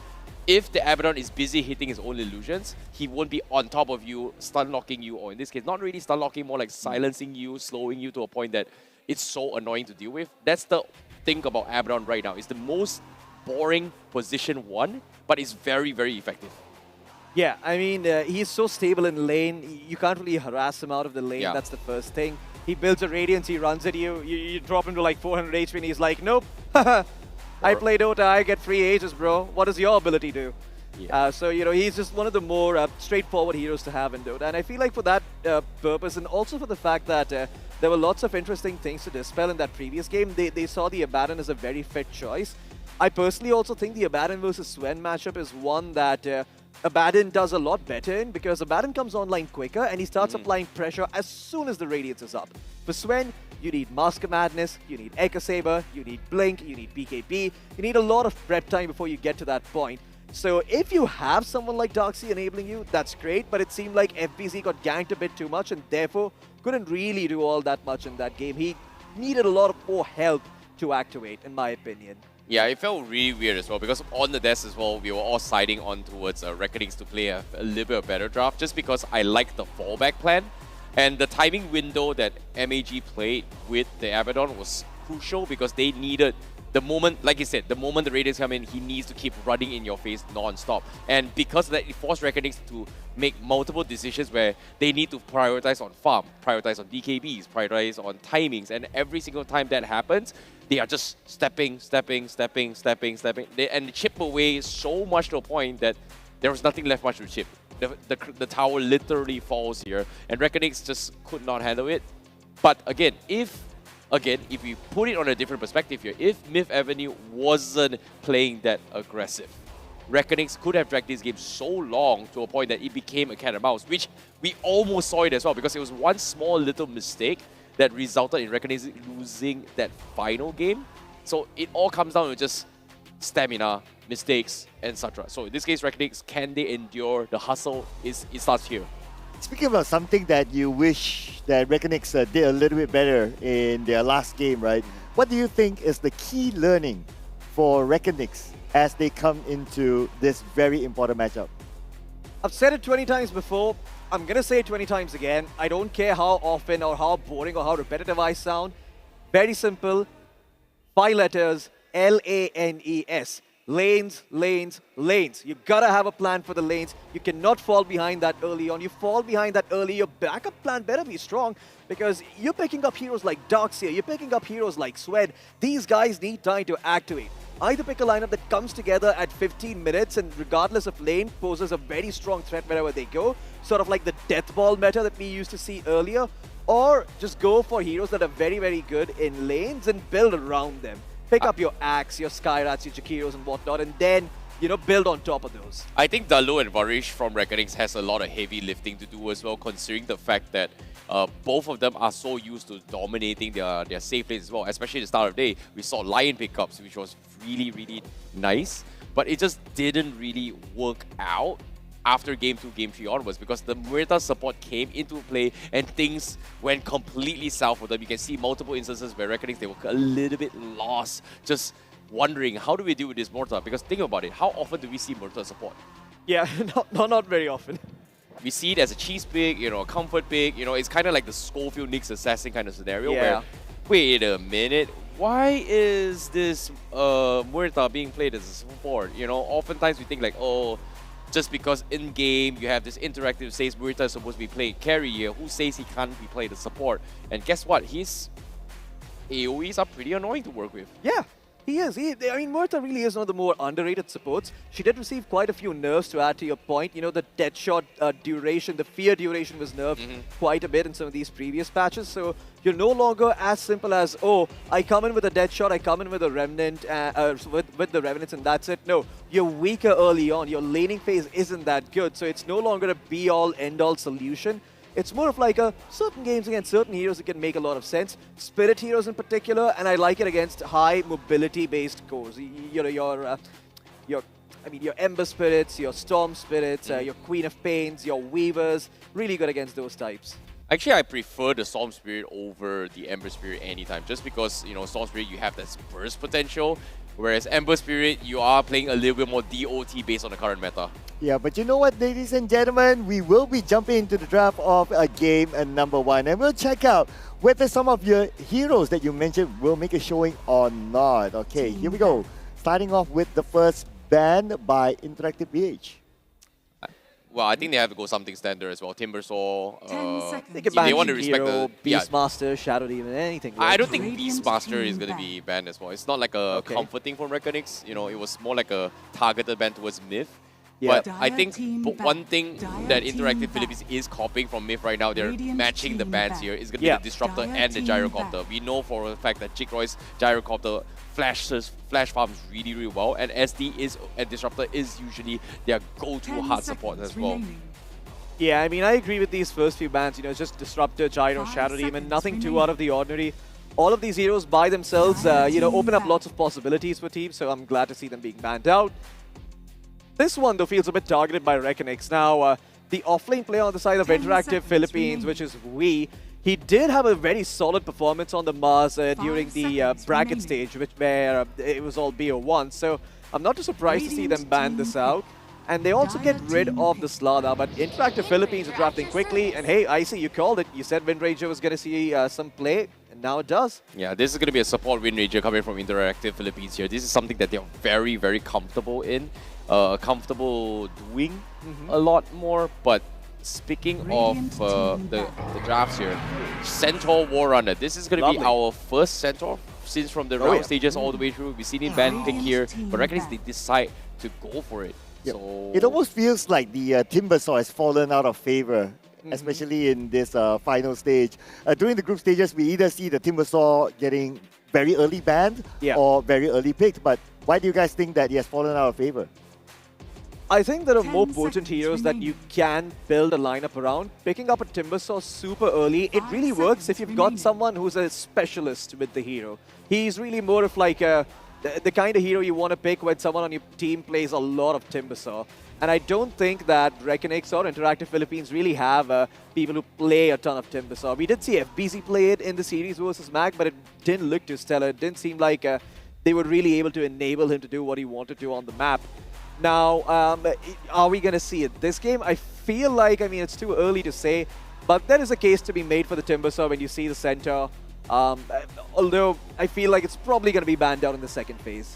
if the Abaddon is busy hitting his own illusions, he won't be on top of you, stun locking you, or in this case, not really stun locking, more like silencing you, slowing you to a point that it's so annoying to deal with. That's the thing about Abaddon right now. It's the most boring position 1, but it's very, very effective. Yeah, I mean, he's so stable in lane, you can't really harass him out of the lane, that's the first thing. He builds a Radiance, he runs at you, you drop him to like 400 HP and he's like, nope, I play Dota, I get free Aegis, bro. What does your ability do? So, you know, he's just one of the more straightforward heroes to have in Dota. And I feel like for that purpose, and also for the fact that there were lots of interesting things to dispel in that previous game, they saw the Abaddon as a very fit choice. I personally also think the Abaddon versus Sven matchup is one that Abaddon does a lot better in because Abaddon comes online quicker and he starts applying pressure as soon as the Radiance is up. For Sven, you need Mask of Madness, you need Echo Saber, you need Blink, you need BKB, you need a lot of prep time before you get to that point. So if you have someone like Darkseer enabling you, that's great, but it seemed like FBZ got ganked a bit too much and therefore couldn't really do all that much in that game. He needed a lot more help to activate, in my opinion. Yeah, it felt really weird as well because on the desk as well, we were all siding on towards Reckonings to play a little bit of better draft just because I liked the fallback plan. And the timing window that MAG played with the Abaddon was crucial because they needed the moment, like you said, the moment the Radiance come in, he needs to keep running in your face non-stop. And because of that, it forced Reckonings to make multiple decisions where they need to prioritize on farm, prioritize on DKBs, prioritize on timings. And every single time that happens, they are just stepping. And they chip away so much to a point that there was nothing left much to chip. The tower literally falls here, and Reckonix just could not handle it. But again, if we put it on a different perspective here, if Myth Avenue wasn't playing that aggressive, Reckonix could have dragged this game so long to a point that it became a cat and mouse, which we almost saw it as well, because it was one small little mistake that resulted in Reckonix losing that final game. So it all comes down to just stamina, mistakes, and etc. So in this case, Reckonix, can they endure the hustle? It starts here. Speaking about something that you wish that Reckonix did a little bit better in their last game, right? What do you think is the key learning for Reckonix as they come into this very important matchup? I've said it 20 times before. I'm going to say it 20 times again. I don't care how often or how boring or how repetitive I sound. Very simple. 5 letters, LANES. Lanes, lanes, lanes. You gotta have a plan for the lanes. You cannot fall behind that early on. You fall behind that early, your backup plan better be strong because you're picking up heroes like Darkseer, you're picking up heroes like Swed. These guys need time to activate. Either pick a lineup that comes together at 15 minutes and regardless of lane poses a very strong threat wherever they go, sort of like the death ball meta that we used to see earlier, or just go for heroes that are very, very good in lanes and build around them. Pick up your Axe, your Skyrats, your Jakiros and whatnot, and then, you know, build on top of those. I think Dalu and Varish from Reckonings has a lot of heavy lifting to do as well, considering the fact that Both of them are so used to dominating their safe lanes as well, especially at the start of the day. We saw Lion pickups, which was really, really nice, but it just didn't really work out after Game 2, Game 3 onwards, because the Muerta support came into play and things went completely south for them. You can see multiple instances where Reckonings, they were a little bit lost, just wondering, how do we deal with this Muerta? Because think about it, how often do we see Muerta support? Yeah, not very often. We see it as a cheese pick, a comfort pick, it's kind of like the Schofield Knicks assassin kind of scenario where, wait a minute, why is this Muerta being played as a support? Oftentimes we think like, oh, just because in-game you have this interactive says Muerta is supposed to be played carry here, who says he can't be played as support? And guess what? His AoEs are pretty annoying to work with. Yeah, he is. I mean, Muerta really is one of the more underrated supports. She did receive quite a few nerfs, to add to your point. The dead shot duration, the fear duration was nerfed quite a bit in some of these previous patches. So you're no longer as simple as, oh, I come in with a dead shot, I come in with a remnant, with the revenants, and that's it. No, you're weaker early on. Your laning phase isn't that good. So it's no longer a be-all, end-all solution. It's more of like certain games against certain heroes that can make a lot of sense. Spirit heroes in particular, and I like it against high mobility-based cores. Your Ember Spirits, your Storm Spirits, your Queen of Pains, your Weavers, really good against those types. Actually, I prefer the Storm Spirit over the Ember Spirit anytime, just because, Storm Spirit, you have that burst potential, whereas Ember Spirit, you are playing a little bit more DOT based on the current meta. Yeah, but you know what, ladies and gentlemen? We will be jumping into the draft of game number 1, and we'll check out whether some of your heroes that you mentioned will make a showing or not. Okay, here we go. Starting off with the first ban by Interactive BH. Well, I think they have to go something standard as well. Timbersaw. They can ban want to respect Hero, the Beastmaster, Shadow Demon, anything. I don't think Beastmaster is going to be banned as well. It's not like a comforting from Reckonix. It was more like a targeted ban towards Myth. Yeah. But I think one thing that Interactive Philippines is copying from Myth right now, they're matching the bans here, is going to be the Disruptor and the Gyrocopter. We know for a fact that Chickroy's Gyrocopter flash farms really, really well, and SD and Disruptor is usually their go-to hard support as well. Yeah, I mean, I agree with these first few bans. Just Disruptor, Gyro, Shadow Demon, nothing too out of the ordinary. All of these heroes by themselves, open up lots of possibilities for teams, so I'm glad to see them being banned out. This one, though, feels a bit targeted by Reckonix. Now, the offlane player on the side of Interactive Philippines, which is Wee, he did have a very solid performance on the Mars during the bracket stage, where it was all BO1. So I'm not too surprised to see them ban this out. And they also get rid of the Slada, but Interactive Philippines are drafting quickly. And hey, I see you called it. You said Windranger was going to see some play, and now it does. Yeah, this is going to be a support Windranger coming from Interactive Philippines here. This is something that they're very, very comfortable in. Comfortable doing a lot more. But speaking of the drafts here, Centaur Warrunner. This is going to be our first Centaur since from the round stages all the way through. We've seen it ban pick here, but Reckonix, they decide to go for it. Yep. So it almost feels like the Timbersaw has fallen out of favor, especially in this final stage. During the group stages, we either see the Timbersaw getting very early banned or very early picked. But why do you guys think that he has fallen out of favor? I think there are more potent heroes that you can build a lineup around. Picking up a Timbersaw super early, it really works if you've got someone who's a specialist with the hero. He's really more of like the kind of hero you want to pick when someone on your team plays a lot of Timbersaw. And I don't think that Reckonix or Interactive Philippines really have people who play a ton of Timbersaw. We did see FBZ play it in the series versus Mag, but it didn't look too stellar. It didn't seem like they were really able to enable him to do what he wanted to on the map. Now, are we going to see it this game? I feel like, I mean, it's too early to say, but there is a case to be made for the Timbersaw when you see the Centaur. Although, I feel like it's probably going to be banned out in the second phase.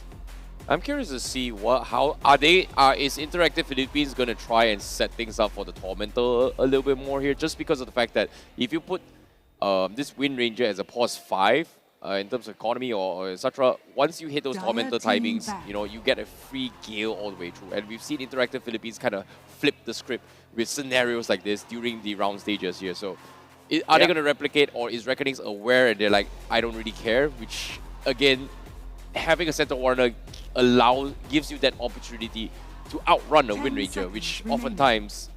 I'm curious to see is Interactive Philippines going to try and set things up for the Tormentor a little bit more here, just because of the fact that if you put this Windranger as a pause 5, in terms of economy or etc. Once you hit those Tormentor timings, you get a free Gale all the way through. And we've seen Interactive Philippines kind of flip the script with scenarios like this during the round stages here. So are they going to replicate, or is Reckonings aware and they're like, I don't really care? Which, again, having a Centaur Warner gives you that opportunity to outrun a Wind Ranger, which oftentimes,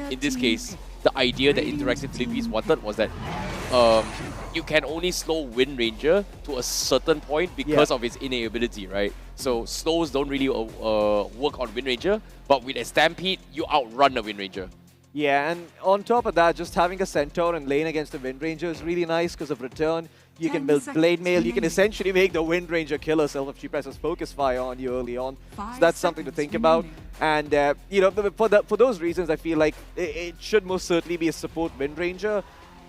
in this case, the idea that Interactive Philippines wanted was that you can only slow Wind Ranger to a certain point because of its innate ability, right? So slows don't really work on Wind Ranger, but with a Stampede, you outrun a Wind Ranger. Yeah, and on top of that, just having a Centaur and lane against the Wind Ranger is really nice because of return. You can build Blade Mail, you can essentially make the Wind Ranger kill herself if she presses Focus Fire on you early on. So that's something to think about. And, you know, for those reasons, I feel like it should most certainly be a support Wind Ranger.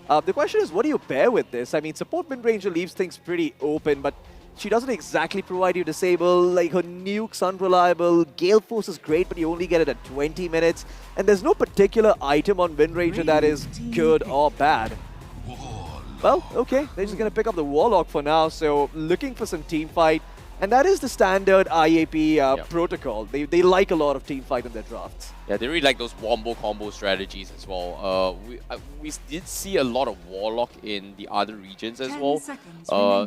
The question is, what do you pair with this? I mean, support Wind Ranger leaves things pretty open, but she doesn't exactly provide you disable. Like, her nuke's unreliable. Gale Force is great, but you only get it at 20 minutes. And there's no particular item on Wind Ranger that is good or bad. Well, okay, they're just going to pick up the Warlock for now, so looking for some team fight. And that is the standard IAP protocol. They like a lot of team fight in their drafts. Yeah, they really like those wombo combo strategies as well. We did see a lot of Warlock in the other regions as well.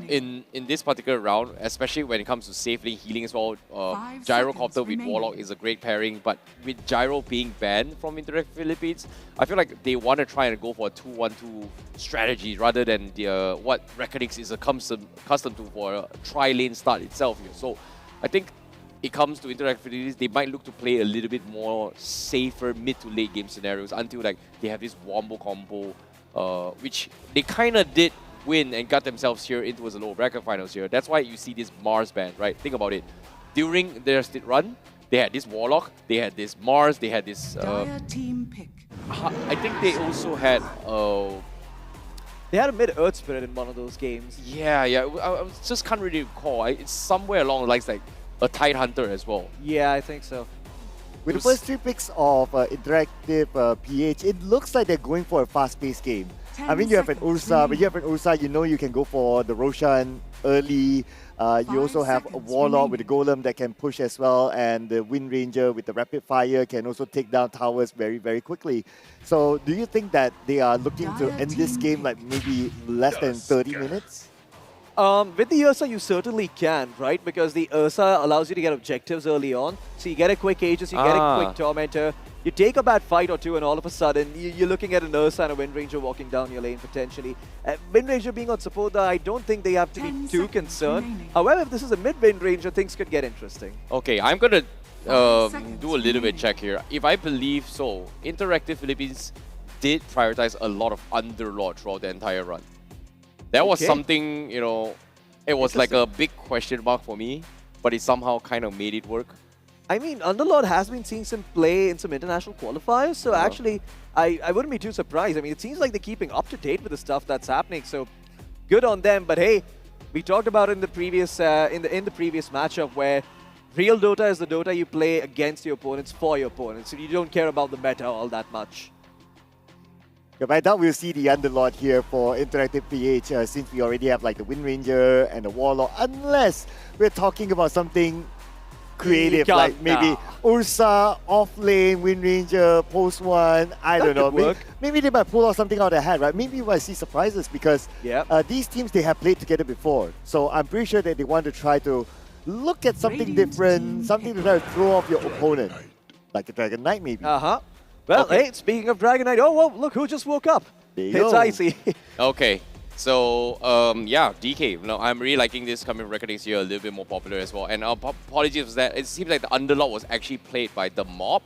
In this particular round, especially when it comes to safe lane healing as well, Gyrocopter with Warlock is a great pairing. But with Gyro being banned from Interactive Philippines, I feel like they want to try and go for a 2-1-2 strategy rather than the what Reckonix is accustomed to for a tri-lane start itself here. So I think it comes to Interactive Philippines, they might look to play a little bit more safer mid to late game scenarios until like they have this wombo combo, which they kind of did win and got themselves here into the lower bracket finals here. That's why you see this Mars ban, right? Think about it. During their state run, they had this Warlock, they had this Mars, they had this. Team pick. I think they also had. They had a mid-Earth Spirit in one of those games. Yeah. I just can't really recall. It's somewhere along the lines like a Tide Hunter as well. Yeah, I think so. With the first 3 picks of Interactive PH, it looks like they're going for a fast-paced game. I mean, you have an Ursa, but you have an Ursa, you know you can go for the Roshan early. You also have a Warlock with the Golem that can push as well, and the Wind Ranger with the Rapid Fire can also take down towers very, very quickly. So do you think that they are looking to end this game like maybe less than 30 minutes? With the Ursa, you certainly can, right? Because the Ursa allows you to get objectives early on. So you get a quick Aegis, you get a quick Tormentor. You take a bad fight or two, and all of a sudden, you're looking at an Ursa and a Wind Ranger walking down your lane, potentially. Wind Ranger being on support, I don't think they have to be too concerned. However, if this is a mid-Wind Ranger, things could get interesting. Okay, I'm going to do a little bit check here. If I believe so, Interactive Philippines did prioritize a lot of Underlord throughout the entire run. That was something, you know, it was like a big question mark for me, but it somehow kind of made it work. I mean, Underlord has been seeing some play in some international qualifiers, so actually, I wouldn't be too surprised. I mean, it seems like they're keeping up to date with the stuff that's happening, so good on them. But hey, we talked about it in the previous previous matchup where real Dota is the Dota you play against your opponents for your opponents, so you don't care about the meta all that much. Yeah, but I doubt we'll see the Underlord here for Interactive PH since we already have like the Wind Ranger and the Warlock, unless we're talking about something creative, like maybe Ursa, off-lane, Wind Ranger, post one, I don't know. Maybe they might pull out something out of their hat, right? Maybe we might see surprises because these teams, they have played together before. So I'm pretty sure that they want to try to look at something different, something to try to throw off your opponent. Like a Dragon Knight, maybe. Well, hey, speaking of Dragon Knight, oh, well, look who just woke up. It's Icy. Okay, so, yeah, DK. No, I'm really liking this coming Reckonings here a little bit more popular as well. And apologies for that. It seems like the Underlord was actually played by the Mob.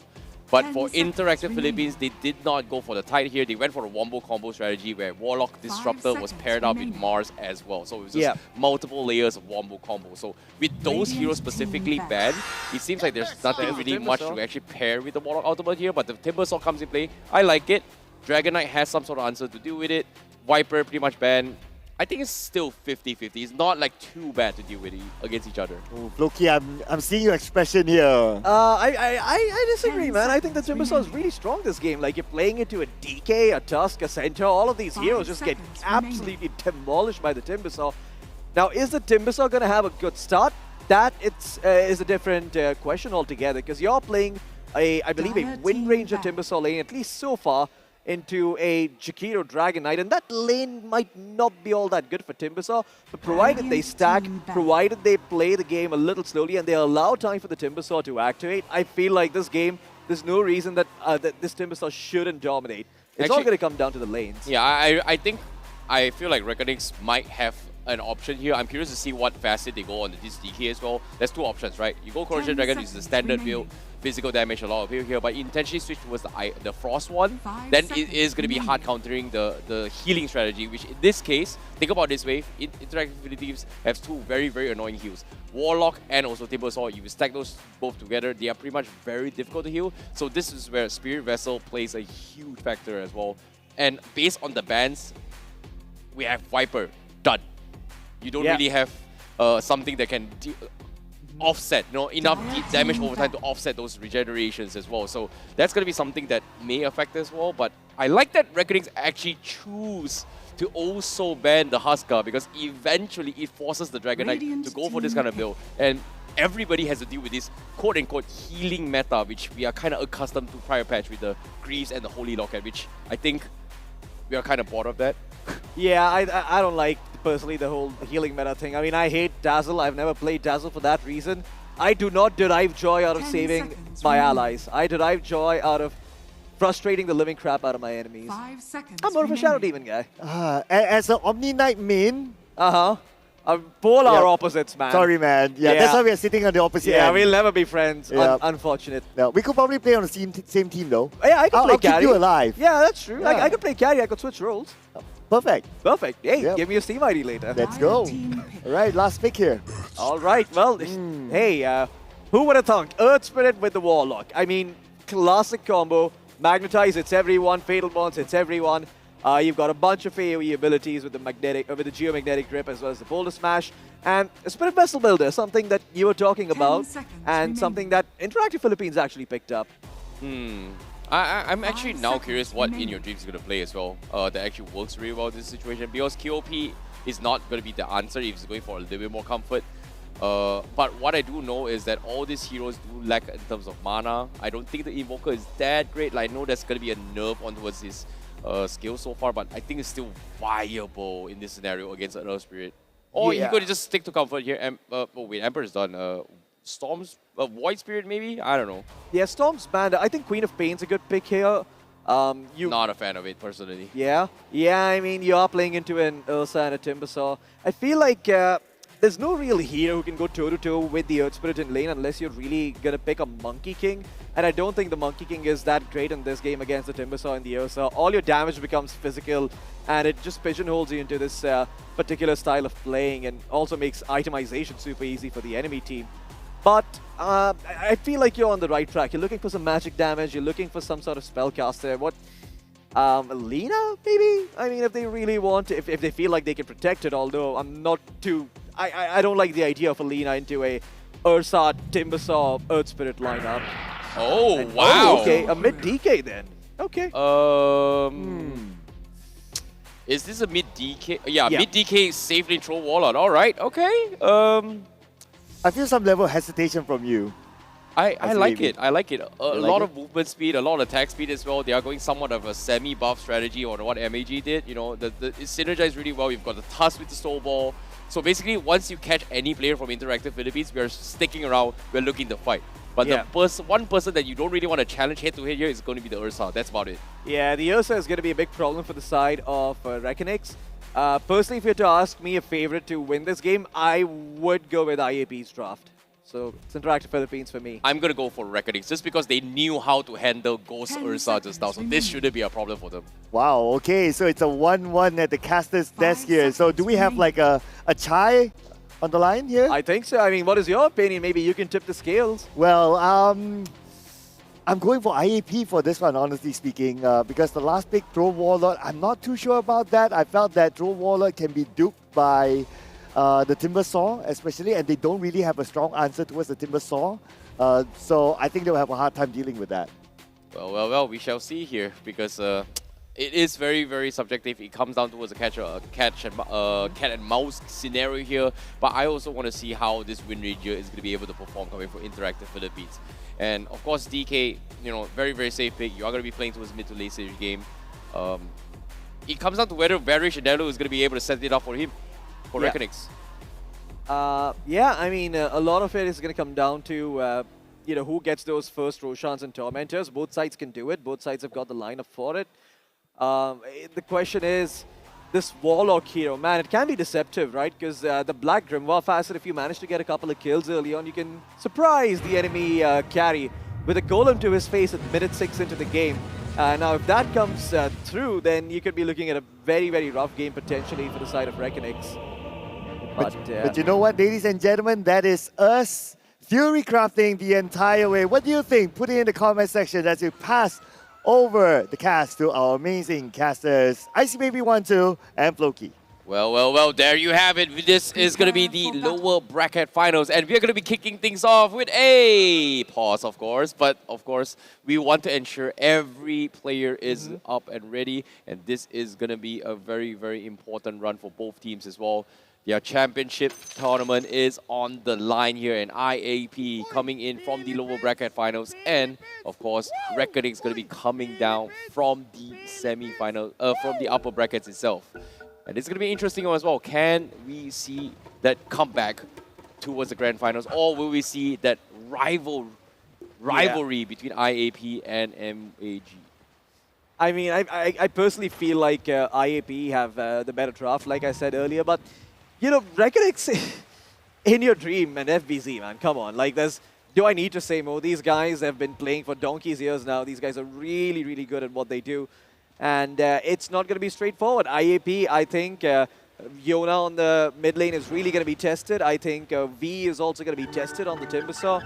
But for Interactive Philippines, they did not go for the Tide here. They went for the wombo combo strategy where Warlock Disruptor was paired up with Mars as well. So it was just multiple layers of wombo combo. So with those heroes specifically banned, it seems like there's nothing really much to actually pair with the Warlock Ultimate here. But the Timbersaw comes in play. I like it. Dragon Knight has some sort of answer to deal with it. Viper pretty much banned. I think it's still 50-50. It's not like too bad to deal with against each other. Oh, Loki, I'm seeing your expression here. I disagree, man. I think the Timbersaw is really strong this game. Like, you're playing into a DK, a Tusk, a Centaur. All of these heroes just get absolutely demolished by the Timbersaw. Now, is the Timbersaw going to have a good start? That is a different question altogether, because you're playing, I believe, a Wind Ranger Timbersaw lane, at least so far. into a Jakiro Dragon Knight, and that lane might not be all that good for Timbersaw, but provided they stack, provided they play the game a little slowly and they allow time for the Timbersaw to activate, I feel like this game, there's no reason that, that this Timbersaw shouldn't dominate. It's all going to come down to the lanes. Yeah, I feel like Reckonings might have an option here. I'm curious to see what facet they go on this DK as well. There's two options, right? You go Corrosion Dragon, use the standard build, physical damage, a lot of heal here, but you intentionally switch towards the Frost one, then it is going to be hard countering the healing strategy, which in this case, think about this way, interactive teams have two very, very annoying heals. Warlock and also Timbersaw, you stack those both together, they are pretty much very difficult to heal. So this is where Spirit Vessel plays a huge factor as well. And based on the bans, we have Viper, done. You don't really have something that can offset, enough damage over time to offset those regenerations as well. So that's going to be something that may affect as well. But I like that Reckonings actually choose to also ban the Huskar, because eventually it forces the Dragon Knight to go for this kind of build. And everybody has to deal with this quote-unquote healing meta, which we are kind of accustomed to prior patch with the Greaves and the Holy Locket, which I think we are kind of bored of that. Yeah, I don't like, personally, the whole healing meta thing. I mean, I hate Dazzle. I've never played Dazzle for that reason. I do not derive joy out of saving my allies. I derive joy out of frustrating the living crap out of my enemies. 5 seconds. I'm more of a Shadow Demon guy. As an Omni Knight main... Both are opposites, man. Sorry, man. Yeah, that's why we are sitting on the opposite end. Yeah, we'll never be friends. Unfortunate. No, we could probably play on the same team, though. Yeah, I could play carry. Keep you alive. Yeah, that's true. Yeah. I could play carry. I could switch roles. Perfect. Perfect. Hey, give me a Steam ID later. Let's go. All right, last pick here. All right. Well, hey, who would have thought? Earth Spirit with the Warlock. I mean, classic combo. Magnetize hits everyone. Fatal Bonds hits everyone. You've got a bunch of AoE abilities with the geomagnetic grip as well as the boulder smash, and a Spirit Vessel Builder, something that you were talking about, and something that Interactive Philippines actually picked up. I'm actually now curious what In Your Dreams is going to play as well. That actually works really well in this situation, because KOP is not going to be the answer if it's going for a little bit more comfort. But what I do know is that all these heroes do lack in terms of mana. I don't think the Invoker is that great. Like, I know there's going to be a nerf on towards his skill so far, but I think it's still viable in this scenario against an Earth Spirit. Or he could just stick to comfort here. Oh wait, Emperor's done. Storm's Void Spirit maybe? I don't know. Yeah, Storm's banned. I think Queen of Pain's a good pick here. Not a fan of it personally. Yeah, I mean, you are playing into an Ursa and a Timbersaw. I feel like there's no real hero who can go toe-to-toe with the Earth Spirit in lane unless you're really going to pick a Monkey King. And I don't think the Monkey King is that great in this game against the Timbersaw and the Ursa. All your damage becomes physical, and it just pigeonholes you into this particular style of playing, and also makes itemization super easy for the enemy team. But I feel like you're on the right track. You're looking for some magic damage. You're looking for some sort of spellcaster. What? Lina, maybe? I mean, if they really want to, if they feel like they can protect it, although I'm not too... I don't like the idea of a Lina into a Ursa, Timbersaw, Earth Spirit lineup. Oh, And, wow. Oh, okay, a mid DK then. Okay. Is this a mid DK? Yeah, mid DK safely throw Warlord. All right, okay. I feel some level of hesitation from you. I like it. I like it. A lot of movement speed, a lot of attack speed as well. They are going somewhat of a semi-buff strategy on what MAG did. You know, it synergized really well. You've got the Tusk with the Soul Ball. So basically, once you catch any player from Interactive Philippines, we are sticking around. We're looking to fight. But the one person that you don't really want to challenge head-to-head here is going to be the Ursa. That's about it. Yeah, the Ursa is going to be a big problem for the side of Reckonix. Personally, if you had to ask me a favorite to win this game, I would go with IAP's draft. So it's Interactive Philippines for me. I'm going to go for Reckonings just because they knew how to handle Ghost Ursa just now. So this shouldn't be a problem for them. Wow, okay. So it's a 1-1 at the caster's desk here. So do we have like a chai on the line here? I think so. I mean, what is your opinion? Maybe you can tip the scales. Well, I'm going for IAP for this one, honestly speaking, because the last pick, Throw Warlord, I'm not too sure about that. I felt that Throw Warlord can be duped by the Timbersaw, especially, and they don't really have a strong answer towards the Timbersaw. So I think they'll have a hard time dealing with that. Well, we shall see here, because it is very, very subjective. It comes down towards a cat and mouse scenario here. But I also want to see how this Wind Ranger is going to be able to perform coming from Interactive Philippines. And of course, DK, you know, very, very safe pick. You are going to be playing towards mid to late stage game. It comes down to whether Varish and Delo is going to be able to set it up for him, for Reckonix. Yeah, I mean, a lot of it is going to come down to, you know, who gets those first Roshans and Tormentors. Both sides can do it. Both sides have got the lineup for it. The question is, this Warlock hero, man, it can be deceptive, right? Because the Black Grimoire facet, if you manage to get a couple of kills early on, you can surprise the enemy carry with a golem to his face at minute 6 into the game. Now, if that comes through, then you could be looking at a very, very rough game potentially for the side of Reckonix. But you know what, ladies and gentlemen, that is us Fury crafting the entire way. What do you think? Put it in the comment section as we pass over the cast to our amazing casters, ICBaby12 and Floki. Well, there you have it. This is going to be the lower bracket finals, and we're going to be kicking things off with a pause, of course. But, of course, we want to ensure every player is up and ready, and this is going to be a very, very important run for both teams as well. Their championship tournament is on the line here, and IAP coming in from the lower bracket finals, and of course, Reckoning is going to be coming down from the semi-final, from the upper brackets itself. And it's going to be interesting as well. Can we see that comeback towards the grand finals, or will we see that rivalry between IAP and MAG? I mean, I personally feel like IAP have the better draft, like I said earlier, but you know, Reckonix in your dream and FBZ, man, come on. Like, do I need to say more? These guys have been playing for donkey's years now. These guys are really, really good at what they do. And it's not going to be straightforward. IAP, I think Yona on the mid lane is really going to be tested. I think V is also going to be tested on the Timbersaw.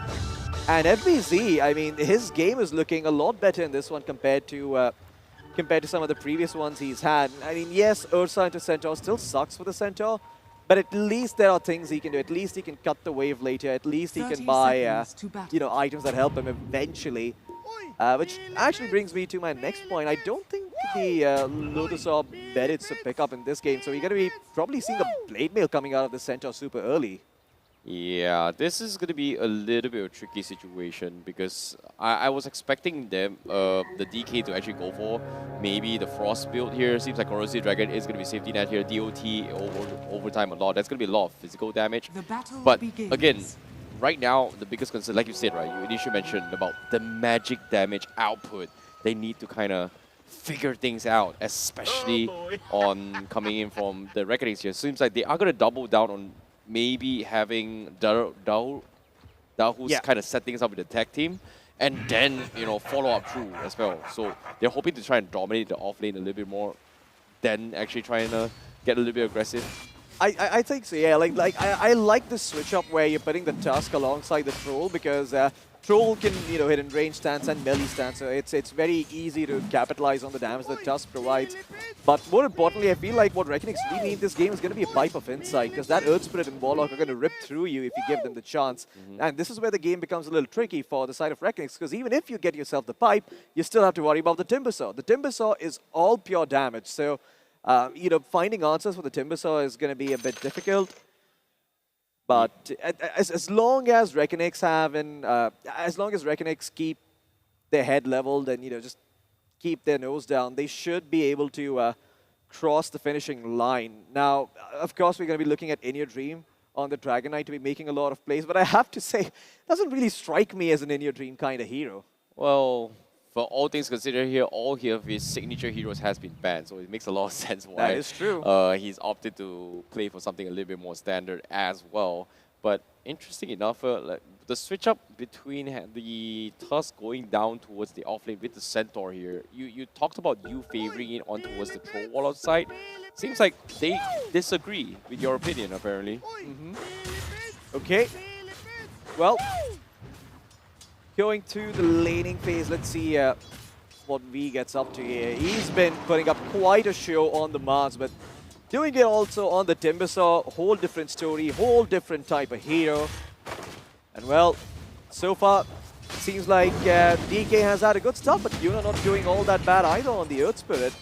And FBZ, I mean, his game is looking a lot better in this one compared to some of the previous ones he's had. I mean, yes, Ursa into Centaur still sucks for the Centaur, but at least there are things he can do. At least he can cut the wave later. At least he can buy, you know, items that help him eventually. Which actually brings me to my next point. I don't think the Lotus Orb Beddits to pick up in this game, so we're going to be probably seeing the Blade Mail coming out of the Centaur super early. Yeah, this is going to be a little bit of a tricky situation because I was expecting them, the DK to actually go for maybe the Frost build here. Seems like Corrosive Dragon is going to be safety net here. DOT over time a lot. That's going to be a lot of physical damage. But again, right now, the biggest concern, like you said, right, you initially mentioned about the magic damage output. They need to kind of figure things out, especially on coming in from the Reckonings here. Seems like they are going to double down on maybe having Dahu's kind of set things up with the tag team, and then, you know, follow up through as well. So they're hoping to try and dominate the off lane a little bit more than actually trying to get a little bit aggressive. I think so, yeah. I like the switch up where you're putting the Tusk alongside the Troll, because Troll can, you know, hit in range stance and melee stance, so it's very easy to capitalize on the damage that Tusk provides. But more importantly, I feel like what Reckonix really need this game is going to be a pipe of insight, because that Earth Spirit and Warlock are going to rip through you if you give them the chance. And this is where the game becomes a little tricky for the side of Reckonix, because even if you get yourself the pipe, you still have to worry about the Timbersaw. The Timbersaw is all pure damage, so you know, finding answers for the Timbersaw is going to be a bit difficult. But as long as Reckonix as long as Reckonix keep their head leveled and, you know, just keep their nose down, they should be able to cross the finishing line. Now, of course, we're going to be looking at In Your Dream on the Dragon Knight to be making a lot of plays, but I have to say, it doesn't really strike me as an In Your Dream kind of hero. Well, for all things considered here, all of his signature heroes has been banned, so it makes a lot of sense why that is true. He's opted to play for something a little bit more standard as well. But interesting enough, like the switch up between the Tusk going down towards the offlane with the Centaur here, you talked about you favoring it on towards the Troll Warlock side. Seems like they disagree with your opinion, apparently. Okay. Well, going to the laning phase, let's see what V gets up to here. He's been putting up quite a show on the Mars, but doing it also on the Timbersaw. Whole different story, whole different type of hero. And well, so far, seems like DK has had a good start, but Yuna not doing all that bad either on the Earth Spirit.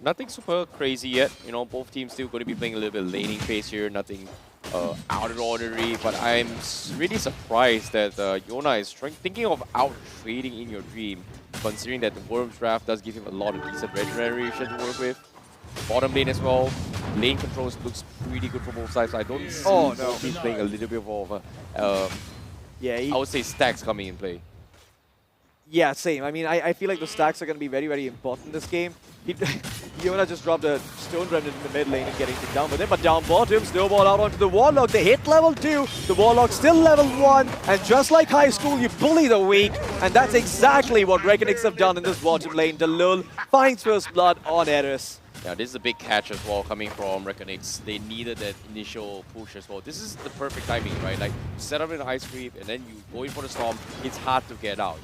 Nothing super crazy yet. You know, both teams still going to be playing a little bit laning phase here. Nothing out of the ordinary, but I'm really surprised that Yona is thinking of out-trading In Your Dream considering that the Worm's Draft does give him a lot of decent regeneration to work with. Bottom lane as well. Lane controls looks pretty good for both sides. I don't see he's playing a little bit of a, I would say stacks coming in play. Yeah, same. I mean, I feel like the stacks are going to be very, very important in this game. Yona just dropped a Stone Remnant in the mid lane and getting it down with him, but down bottom, Snowball out onto the Warlock. They hit level 2, the Warlock still level 1, and just like high school, you bully the weak, and that's exactly what Reckonix have done in this bottom lane. Delul finds first blood on Eris. Yeah, this is a big catch as well coming from Reckonix. They needed that initial push as well. This is the perfect timing, right? Like, set up in a Ice Creep and then you go in for the Storm, it's hard to get out.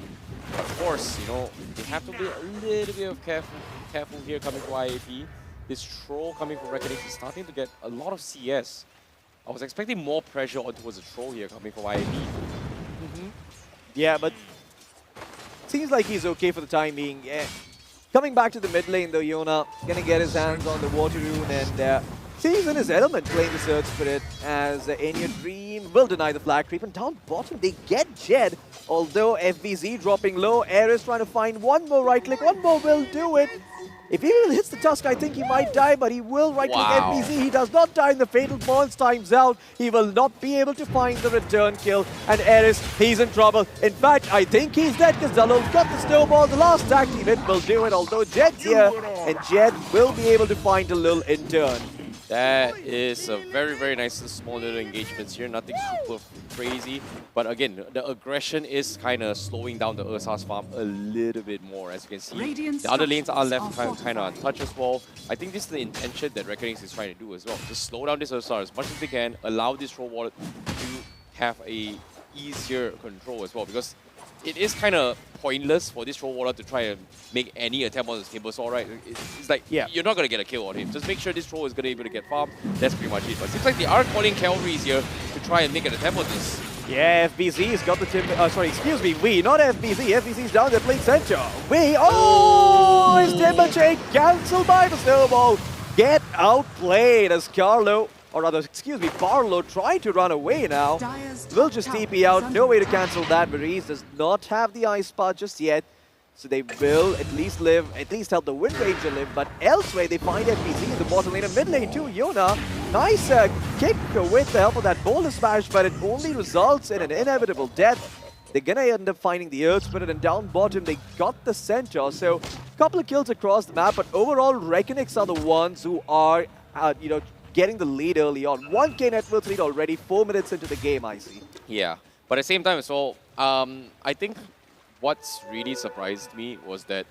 But of course, you know, they have to be a little bit of careful here coming from IAP. This Troll coming from Reckonix is starting to get a lot of CS. I was expecting more pressure on towards the Troll here coming from IAP. Yeah, but seems like he's okay for the time being. Yeah. Coming back to the mid lane though, Yona gonna get his hands on the Water Rune and he's in his element playing the Surge Spirit as Enya Dream will deny the flag creep, and down bottom they get Jed, although FBZ dropping low. Eris trying to find one more right click, one more will do it. If he really hits the Tusk, I think he might die, but he will right-click FBZ. He does not die in the Fatal Bonds times out. He will not be able to find the return kill. And Eris, he's in trouble. In fact, I think he's dead because Zalul's got the snowball. The last tag team hit will do it, although Jed's here. And Jed will be able to find Delul in turn. That is a very, very nice small little engagements here. Nothing super crazy. But again, the aggression is kind of slowing down the Ursa's farm a little bit more, as you can see. The other lanes are left kind of untouched as well. I think this is the intention that Reckonix is trying to do as well. Just slow down this Ursa as much as they can. Allow this Troll Wallet to have a easier control as well. Because it is kind of pointless for this Troll Warlock to try and make any attempt on this Timbersaw, right? It's like, you're not going to get a kill on him. Just make sure this Troll is going to be able to get farmed. That's pretty much it. But it seems like they are calling cavalries here to try and make an attempt on this. Yeah, FBZ's got the Timber... sorry, excuse me, we, not FBZ. FBZ's down there playing center. We... Oh! His Timber Chain cancelled by the Snowball. Get outplayed as Carlo... Or rather, excuse me, Barlow tried to run away now. Will just TP out. No way to cancel that. Maurice does not have the Ice Path just yet. So they will at least live, at least help the Wind Ranger live. But elsewhere, they find FBZ in the bottom lane and mid lane too. Yona, nice kick with the help of that Boulder Smash, but it only results in an inevitable death. They're gonna end up finding the Earth Spirit, and down bottom, they got the Centaur. So a couple of kills across the map, but overall, Reckonix are the ones who are, you know, getting the lead early on. 1K net worth lead already, 4 minutes into the game, I see. Yeah, but at the same time as well, I think what's really surprised me was that,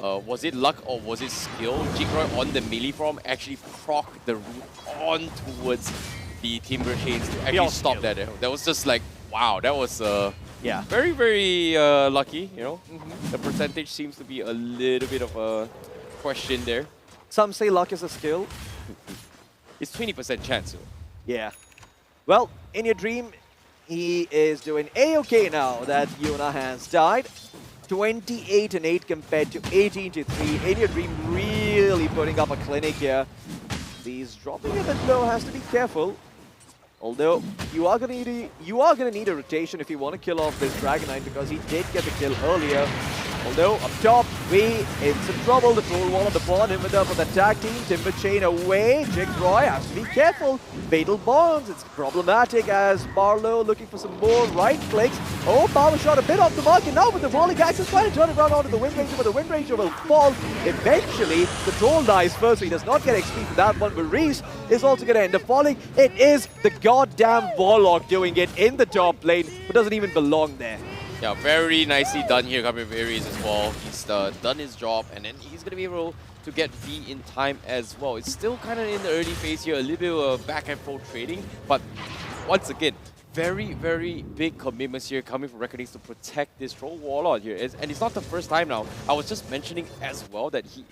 was it luck or was it skill? Jigroy on the melee form actually proc the root on towards the Timber Chains to actually stop that. That was just like, wow, that was very, very lucky, you know. The percentage seems to be a little bit of a question there. Some say luck is a skill. It's 20% chance. Yeah. Well, in your dream, he is doing A-okay now that Yona has died. 28-8 compared to 18-3. In your dream, really putting up a clinic here. He's dropping a bit low, has to be careful. Although you are gonna need a rotation if you want to kill off this Dragonite, because he did get the kill earlier. Although up top, we in some trouble. The Troll Wall on the bottom, him with the tag team. Timber Chain away. Jigroy has to be careful. Fatal Bonds, it's problematic as Barlow looking for some more right clicks. Oh, power shot a bit off the mark, and now with the Volley Axe, is trying to turn it around onto the Wind Ranger, but the Wind Ranger will fall. Eventually, the Troll dies first, so he does not get XP for that one. Maurice is also going to end up falling. It is the goddamn Warlock doing it in the top lane, but doesn't even belong there. Yeah, very nicely done here coming from Aries as well. He's done his job, and then he's going to be able to get V in time as well. It's still kind of in the early phase here, a little bit of back and forth trading, but once again, very, very big commitments here coming from Reckonix to protect this Troll Warlord here. And it's not the first time now. I was just mentioning as well that he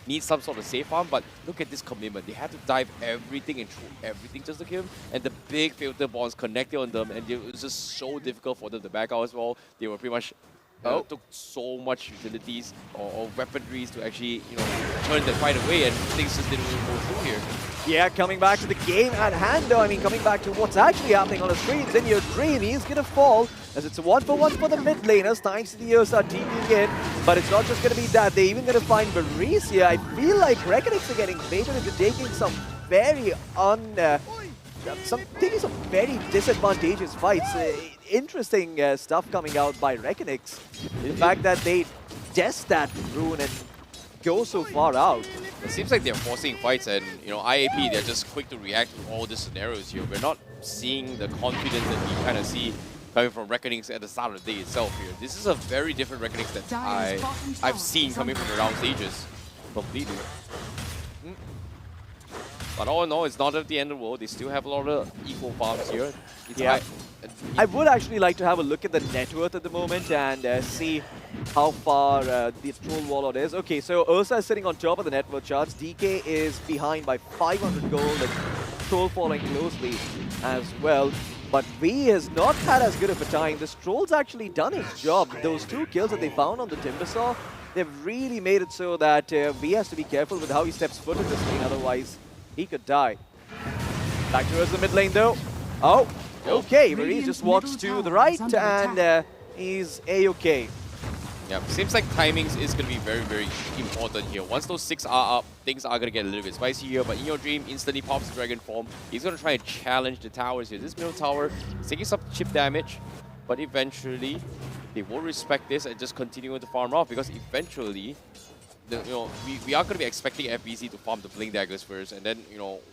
needs some sort of safe farm, but look at this commitment. They had to dive everything and through everything just to kill him, and the big filter bonds connected on them, and it was just so difficult for them to back out as well. They were pretty much took so much utilities or weaponries to actually, turn the fight away, and things just didn't really go through here. Yeah, coming back to the game at hand though, I mean, coming back to what's actually happening on the screens. In your dream, he's gonna fall, as it's a 1-for-1 for the mid laners, thanks to the Ursa TPing in. But it's not just gonna be that, they're even gonna find Varese here. I feel like Reckonix are getting baited into taking some very taking some very disadvantageous fights. Interesting stuff coming out by Reckonix. The fact that they test that rune and go so far out. It seems like they're forcing fights, and IAP, they're just quick to react to all these scenarios here. We're not seeing the confidence that you kind of see coming from Reckonix at the start of the day itself here. This is a very different Reckonix that I've seen coming from the round stages completely. But all in all, it's not at the end of the world. They still have a lot of equal farms here. I would actually like to have a look at the net worth at the moment and see how far the Troll Warlord is. Okay, so Ursa is sitting on top of the net worth charts. DK is behind by 500 gold, and Troll following closely as well. But V has not had as good of a time. This Troll's actually done his job. Those 2 kills that they found on the Timbersaw, they've really made it so that V has to be careful with how he steps foot in this lane, otherwise he could die. Back towards the mid lane though. Oh, okay, Marie just walks to the right and he's A-okay. Yeah, seems like timings is going to be very, very important here. Once those 6 are up, things are going to get a little bit spicy here, but in your dream, instantly pops Dragon Form. He's going to try and challenge the towers here. This middle tower is taking some chip damage, but eventually they will respect this and just continue to farm off, because eventually we are going to be expecting FBC to farm the Blink Daggers first, and then,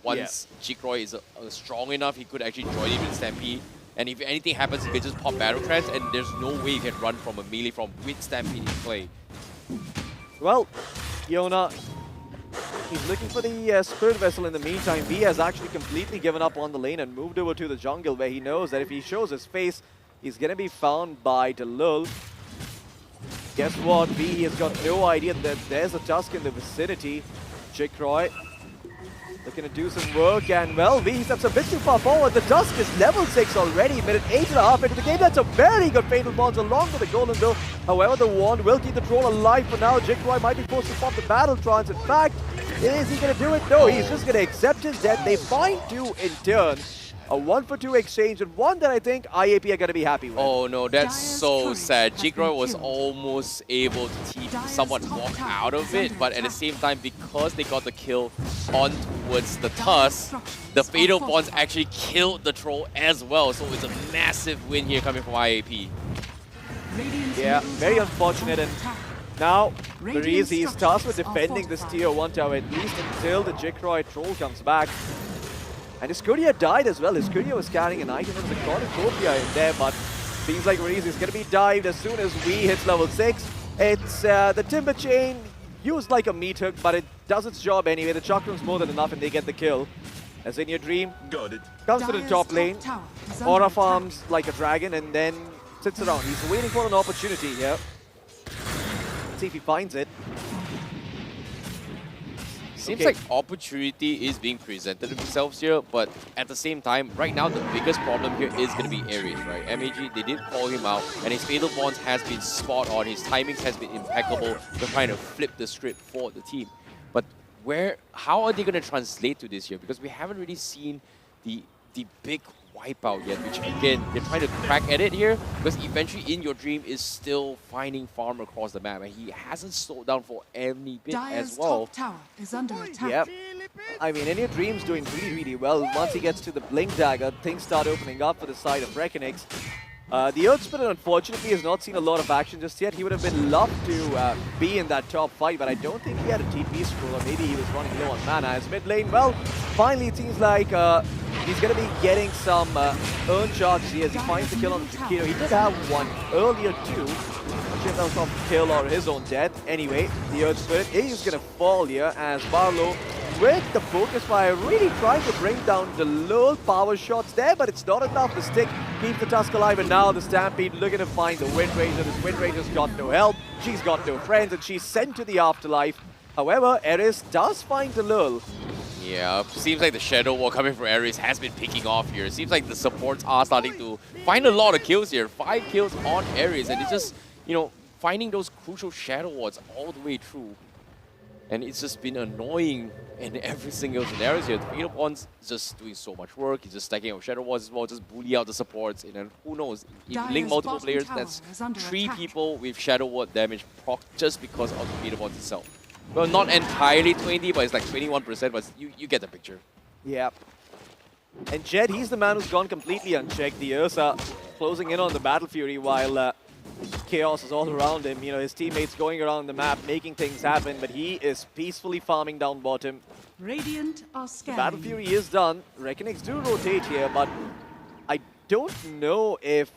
once Jikroy is strong enough, he could actually join him in Stampede. And if anything happens, he can just pop Battle Trance, and there's no way he can run from a melee from with Stampede in play. Well, Yona, he's looking for the Spirit Vessel in the meantime. V has actually completely given up on the lane and moved over to the jungle, where he knows that if he shows his face, he's going to be found by Delul. Guess what? V has got no idea that there's a Tusk in the vicinity. Jikroy looking to do some work, and well, V steps a bit too far forward. The Tusk is level 6 already, minute 8.5 into the game. That's a very good Fatal Bonds along with the Golden Bill. However, the Wand will keep the Troll alive for now. Jikroy might be forced to pop the Battle Trance. In fact, is he going to do it? No, he's just going to accept his death. They find 2 in turn. A 1-for-2 exchange, and one that I think IAP are going to be happy with. Oh no, that's so sad. Jikroy was almost able to somewhat walk out of it, but at the same time, because they got the kill on towards the Tusk, the Fatal Bonds actually killed the Troll as well. So it's a massive win here coming from IAP. Yeah, very unfortunate. And now, Varese, he's tasked with defending this tier 1 tower, at least until the Jikroy Troll comes back. And his courier died as well. His courier was carrying an item of the cornucopia in there, but seems like Varese is going to be dived as soon as V hits level 6. It's the Timber Chain used like a meat hook, but it does its job anyway. The Chakram's more than enough and they get the kill. As in your dream, comes to the top lane, aura farms like a dragon and then sits around. He's waiting for an opportunity here. Let's see if he finds it. Seems like opportunity is being presented to themselves here, but at the same time, right now the biggest problem here is going to be Ares, right? MAG, they did call him out, and his Fatal Bonds has been spot on. His timings has been impeccable. They're trying to flip the script for the team. But how are they going to translate to this here? Because we haven't really seen the big wipeout yet, which again, they're trying to crack at it here, because eventually In Your Dream is still finding farm across the map, and he hasn't slowed down for any bit as well. Top tower is under attack. Yep. I mean, In Your Dream's doing really, really well. Once he gets to the Blink Dagger, things start opening up for the side of Reckonix. The Earth Spirit, unfortunately, has not seen a lot of action just yet. He would have been loved to be in that top fight, but I don't think he had a TP scroll, or maybe he was running low on mana. As mid lane, well, finally it seems like he's going to be getting some earn charges here as he finds the kill on Jakiro. He did have one earlier too. I'm sure that was off the kill or his own death. Anyway, the Earth Spirit is going to fall here as Barlow, with the focus fire, really trying to bring down the low power shots there, but it's not enough. The stick keeps the Tusk alive, and now the Stampede looking to find the Wind Ranger. This Wind Ranger's got no help, she's got no friends, and she's sent to the afterlife. However, Ares does find the lull. Yeah, seems like the Shadow Wall coming from Ares has been picking off here. Seems like the supports are starting to find a lot of kills here. 5 kills on Ares, and it's just you know, finding those crucial shadow wards all the way through. And it's just been annoying in every single scenario here. The Fatal Pawns just doing so much work. He's just stacking up shadow wards as well, just bully out the supports. And then who knows, if you link multiple players, that's 3 people with shadow ward damage proc just because of the Fatal Pawns itself. Well, not entirely 20, but it's like 21%, but you get the picture. Yeah. And Jed, he's the man who's gone completely unchecked. The Ursa closing in on the Battle Fury while chaos is all around him. You know, his teammates going around the map, making things happen, but he is peacefully farming down bottom. Radiant are scanning. Battle Fury is done. Reckonings do rotate here, but I don't know if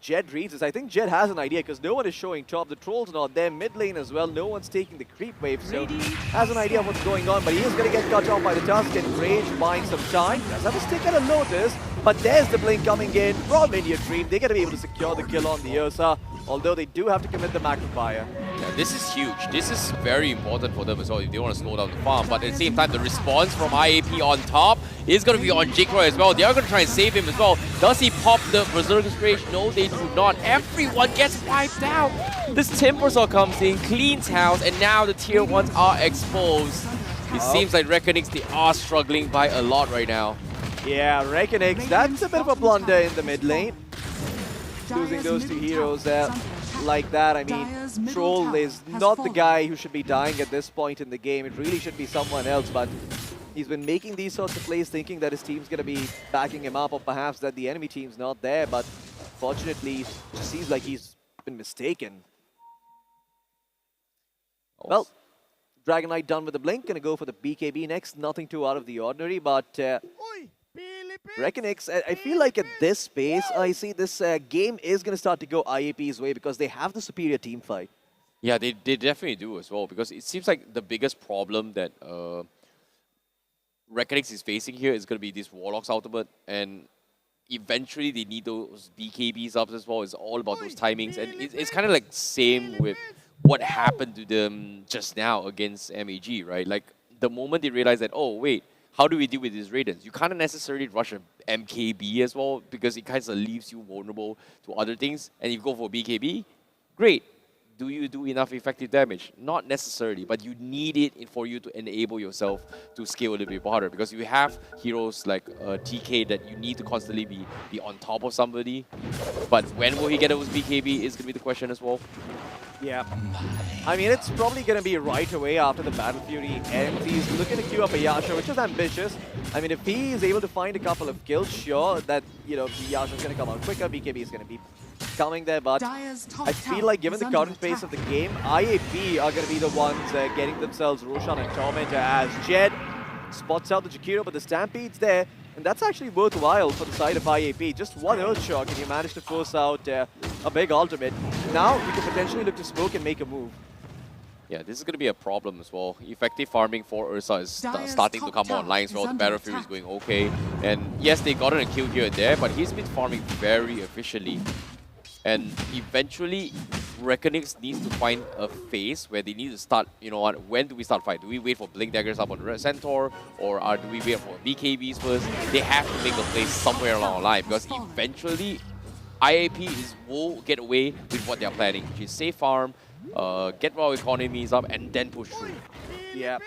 Jed reads this. I think Jed has an idea because no one is showing top. The Troll's not there. Mid lane as well. No one's taking the creep wave, so has an idea of what's going on, but he is going to get cut off by the Tusken. Rage buying some time. Does have a stick at a Lotus, but there's the blink coming in from India Dream. They're going to be able to secure the kill on the Ursa, although they do have to commit the Magnifier. Yeah, this is huge. This is very important for them as well if they want to slow down the farm. But at the same time, the response from IAP on top is going to be on Jikroy as well. They are going to try and save him as well. Does he pop the Berserker's Rage? No, they do not. Everyone gets wiped out. This Timbersaw comes in, cleans house, and now the tier 1s are exposed. It seems like Reckonings, they are struggling by a lot right now. Yeah, Reckonings, that's a bit of a blunder in the mid lane. Losing those 2 heroes like that. I mean, Troll is not the guy who should be dying at this point in the game. It really should be someone else, but he's been making these sorts of plays thinking that his team's going to be backing him up, or perhaps that the enemy team's not there, but fortunately, it just seems like he's been mistaken. Well, Dragon Knight done with the blink, going to go for the BKB next. Nothing too out of the ordinary, but Reckonings, I feel like at this pace, I see this game is going to start to go IAP's way because they have the superior team fight. Yeah, they definitely do as well, because it seems like the biggest problem that Reckonings is facing here is going to be this Warlock's ultimate, and eventually they need those BKBs up as well. It's all about those timings, and it's kind of like same with what happened to them just now against MAG, right? Like, the moment they realize that, oh, wait, how do we deal with these Raidens? You can't necessarily rush an MKB as well, because it kind of leaves you vulnerable to other things. And if you go for BKB, great. Do you do enough effective damage? Not necessarily, but you need it for you to enable yourself to scale a little bit harder, because you have heroes like TK that you need to constantly be on top of somebody. But when will he get those BKB is going to be the question as well. Yeah. I mean, it's probably going to be right away after the Battle Fury ends. He's looking to queue up a Yasha, which is ambitious. I mean, if he is able to find a couple of kills, sure, that, you know, the Yasha is going to come out quicker. BKB is going to be coming there, but I feel like given the current pace of the game, IAP are going to be the ones getting themselves Roshan and Tormentor as Jed spots out the Jakiro, but the Stampede's there, and that's actually worthwhile for the side of IAP. Just one Earth Shock, and you manage to force out a big ultimate. Now, you can potentially look to smoke and make a move. Yeah, this is going to be a problem as well. Effective farming for Ursa is starting to come online as well. The Battle Fury is going okay. And yes, they got a kill here and there, but he's been farming very efficiently. And eventually, Reckonings needs to find a phase where they need to start, you know what, when do we start fight? Do we wait for Blink Daggers up on the Red Centaur, or do we wait for BKBs first? They have to make a play somewhere along the line, because eventually, IAP will get away with what they're planning, which is safe farm, get raw economies up, and then push through. Yeah.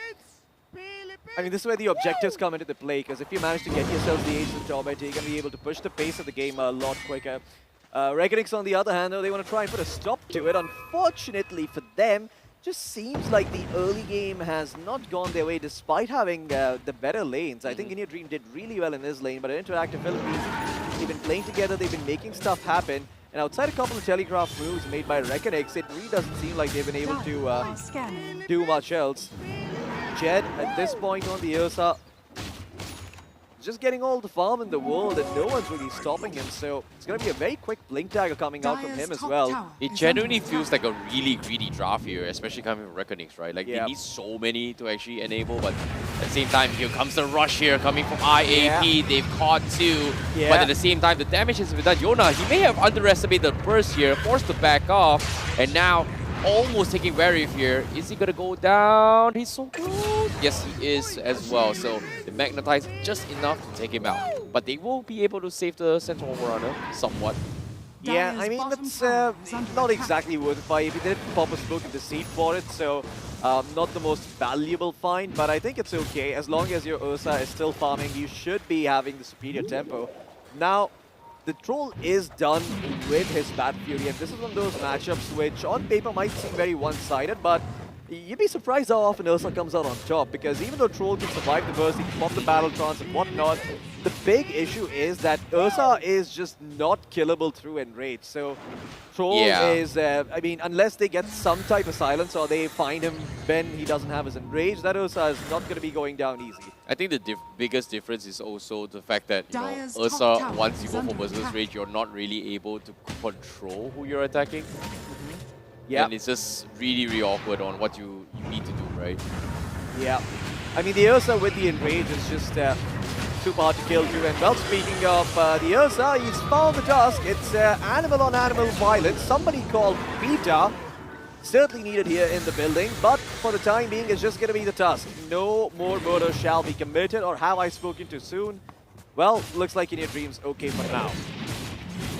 I mean, this is where the objectives come into the play, because if you manage to get yourselves the Ace of Torment, you're going to be able to push the pace of the game a lot quicker. Reckonings, on the other hand, though, they want to try and put a stop to it. Unfortunately for them, just seems like the early game has not gone their way despite having the better lanes. I think India Dream did really well in this lane, but Interactive Philippines, they've been playing together, they've been making stuff happen. And outside a couple of telegraph moves made by Reckonings, it really doesn't seem like they've been able to do much else. Jed, at this point on the Ursa, just getting all the farm in the world, and no one's really stopping him, so it's going to be a very quick blink dagger coming out from him as well. It genuinely feels like a really greedy draft here, especially coming from Reckonings, right? Like, they need so many to actually enable, but at the same time, here comes the rush here coming from IAP. They've caught 2, but at the same time, the damage has been done. Yona, he may have underestimated the burst here, forced to back off, and now almost taking Varif here. Is he going to go down? He's so close. Yes, he is as well. So they magnetize just enough to take him out. But they will be able to save the Central Overrunner somewhat. Yeah, I mean, that's not exactly worth it by AP. They did pop a smoke in the seed for it, so not the most valuable find, but I think it's okay. As long as your Ursa is still farming, you should be having the superior tempo. Now, the troll is done with his Bad Fury, and this is one of those matchups which on paper might seem very one-sided, but you'd be surprised how often Ursa comes out on top, because even though Troll can survive the burst, he can pop the Battle Trance and whatnot, the big issue is that Ursa is just not killable through Enrage. So Troll is, I mean, unless they get some type of silence or they find him when he doesn't have his Enrage, that Ursa is not going to be going down easy. I think the biggest difference is also the fact that, you know, Ursa, once you go for Berserker's Rage, you're not really able to control who you're attacking. Yeah. And it's just really, really awkward on what you need to do, right? Yeah. I mean, the Ursa with the Enrage is just super hard to kill too. And well, speaking of the Ursa, he's found the Tusk. It's animal-on-animal violence. Somebody called Beta. Certainly needed here in the building, but for the time being, it's just going to be the Tusk. No more murder shall be committed, or have I spoken too soon? Well, looks like in your dreams, okay for now.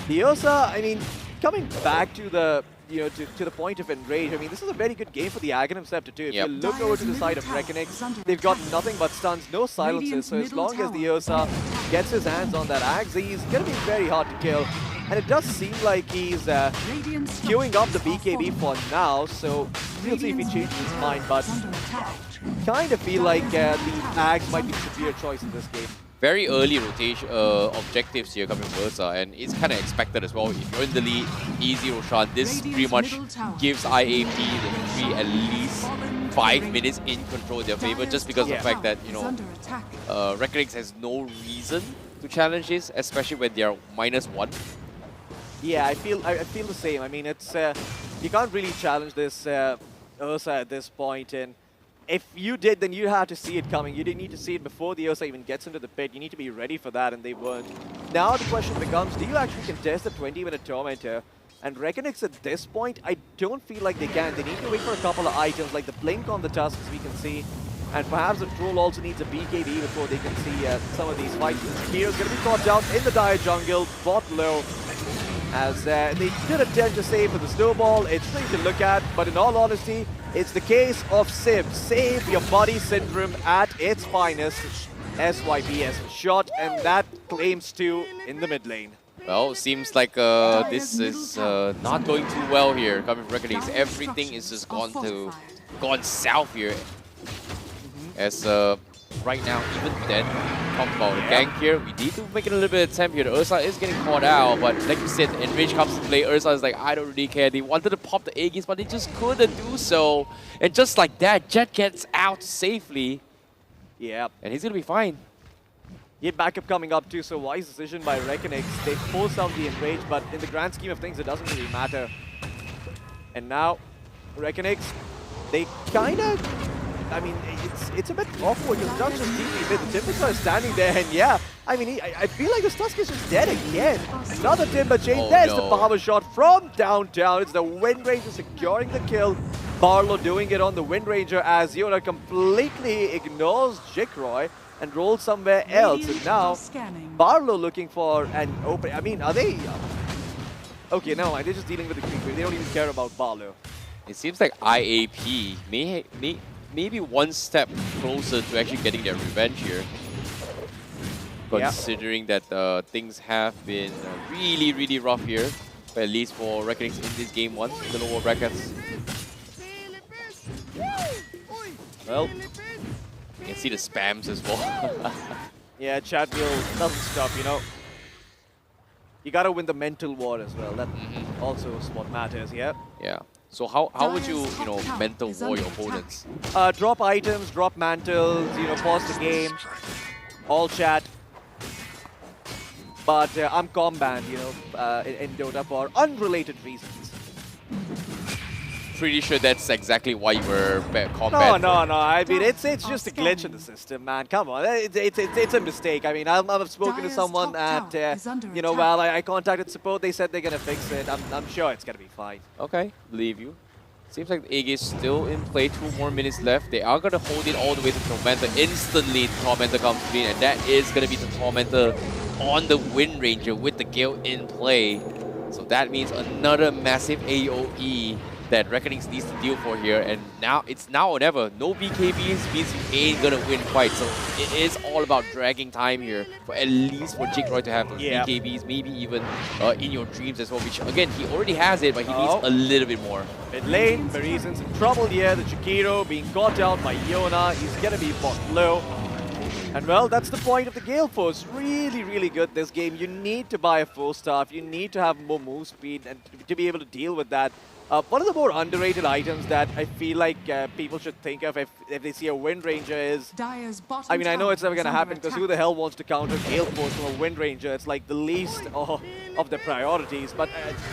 The Ursa, I mean, coming back to the to the point of Enrage, I mean, this is a very good game for the Aghanim Scepter too. If you look over to the side of Reckonix, they've got nothing but stuns, no silences, so as long as the Ursa gets his hands on that Axe, he's going to be very hard to kill. And it does seem like he's queuing up the BKB for now, so we'll see if he changes his mind, but kind of feel like the Axe might be the superior choice in this game. Very early rotation objectives here coming from Ursa, and it's kind of expected as well. If you're in the lead, easy Roshan, this pretty much gives IAP the victory at least 5 minutes in control in their favor, just because of the fact that, you know, Reckonix has no reason to challenge this, especially when they are -1. Yeah, I feel the same. I mean, it's you can't really challenge this Ursa at this point, and if you did, then you had to see it coming. You didn't need to see it before the Ursa even gets into the pit. You need to be ready for that, and they weren't. Now the question becomes, do you actually contest the 20-minute Tormentor? And Reckonix at this point, I don't feel like they can. They need to wait for a couple of items, like the Blink on the Tusk, as we can see. And perhaps the Troll also needs a BKB before they can see some of these fights. Hero's going to be caught down in the dire jungle, bot low. As they did attempt to save with the snowball, it's something to look at, but in all honesty, it's the case of Sim. Save your body syndrome at its finest. SYBS shot, and that claims 2 in the mid lane. Well, seems like this is not going too well here coming from Reckonix. Everything is just gone south here. As right now, even then, talk about a gank here. We need to make it a little bit of attempt here. The Ursa is getting caught out, but like you said, Enrage comes to play. Ursa is like, I don't really care. They wanted to pop the Aegis, but they just couldn't do so. And just like that, Jet gets out safely. Yeah. And he's going to be fine. He had backup coming up too, so wise decision by Reckonix. They force out the Enrage, but in the grand scheme of things, it doesn't really matter. And now, Reckonix, they kind of... I mean, it's a bit awkward because Duck's just deeply mid. The Timber is standing there, and yeah, I mean, I feel like the Tusk is just dead again. Another Timber chain. Oh, There's no. the power shot from downtown. It's the Wind Ranger securing the kill. Barlow doing it on the Wind Ranger as Yoda completely ignores Jikroy and rolls somewhere else. And now, Barlow looking for an open... I mean, are they... Okay, no, they're just dealing with the creep wave. They don't even care about Barlow. It seems like IAP maybe one step closer to actually getting their revenge here. Considering that things have been really, really rough here. But at least for Reckonix in this game 1, in the lower brackets. Well, you can see the spams as well. Yeah, chat wheel doesn't stop, you know. You gotta win the mental war as well. That also is what matters, yeah? Yeah. So how would you mental war your opponents? Drop items, drop mantles, pause the game, all chat. But I'm com-banned, in Dota for unrelated reasons. Pretty sure that's exactly why you were com-banned. No. I mean, it's just a glitch in the system, man. Come on, it's a mistake. I mean, I've spoken to someone at, well, I contacted support. They said they're gonna fix it. I'm sure it's gonna be fine. Okay, believe you. Seems like the egg is still in play. 2 more minutes left. They are gonna hold it all the way to Tormentor. Instantly, Tormentor comes in, and that is gonna be the Tormentor on the Wind Ranger with the Gale in play. So that means another massive AoE that Reckonings needs to deal for here, and now it's now or never. No BKBs means you ain't gonna win fight, so it is all about dragging time here, for at least for Jigroy to have those BKBs, maybe even in your dreams as well, which again, he already has it, but he needs a little bit more. Mid lane, Verizen's in trouble here, the Chikiro being caught out by Yona, he's gonna be bought low. And well, that's the point of the Gale Force. Really, really good this game. You need to buy a 4-star, you need to have more move speed and to be able to deal with that. One of the more underrated items that I feel like people should think of if they see a Wind Ranger is... I mean, I know it's never going to happen because who the hell wants to counter Gale Force from a Wind Ranger? It's like the least of the priorities. But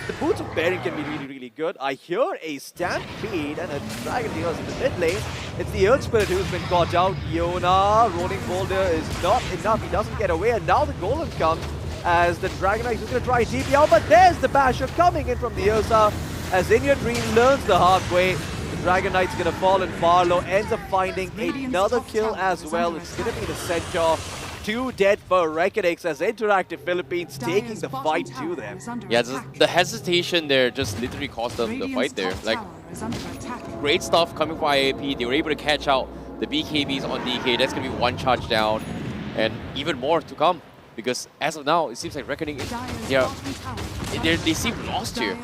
the Boots of Bearing can be really, really good. I hear a Stampede and a Dragon Dealers in the mid lane. It's the Earth Spirit who's been caught out. Yona, Rolling Boulder is not enough. He doesn't get away. And now the Golem comes as the Dragon Knight is going to try TP out. But there's the Basher coming in from the Ursa. As In Your Dream learns the hard way, the Dragon Knight's going to fall and Barlow ends up finding another kill as well. It's going to be the Centaur. 2 dead for Reckonix as Interactive Philippines taking the fight to them. Yeah, the hesitation there just literally cost them the fight there. Like, great stuff coming from IAP. They were able to catch out the BKBs on DK. That's going to be 1 charge down and even more to come. Because as of now, it seems like Reckoning is, they seem lost here.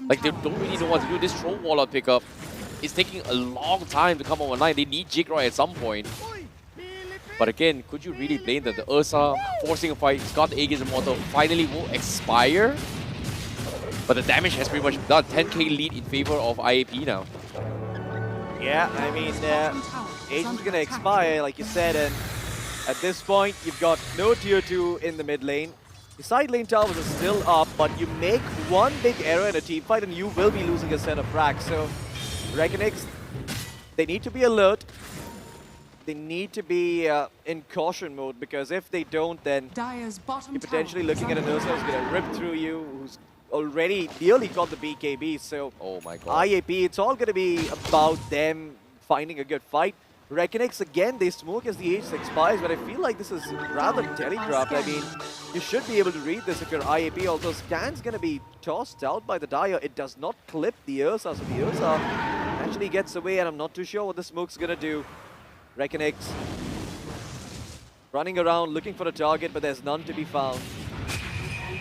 Like, they don't really know what to do. This Troll Warlord pickup is taking a long time to come online. They need Jigroy at some point. But again, could you really blame them? The Ursa forcing a fight, he's got the Aegis Immortal, finally will expire. But the damage has pretty much been done. 10k lead in favor of IAP now. Yeah, I mean, Aegis is going to expire, like you said, and at this point, you've got no tier 2 in the mid lane. The side lane towers are still up, but you make one big error in a team fight and you will be losing a set of frags. So, Reckonix, they need to be alert. They need to be in caution mode, because if they don't, then you're potentially looking at an Ursa who's going to rip through you, who's already nearly got the BKB. So, oh my God. IAP, it's all going to be about them finding a good fight. Reckonix, again, they smoke as the Aegis expires, but I feel like this is rather telegraphed. I mean, you should be able to read this if you're IAP. Although Scan's going to be tossed out by the Dire. It does not clip the Ursa, so the Ursa actually gets away, and I'm not too sure what the smoke's going to do. Reckonix running around, looking for a target, but there's none to be found.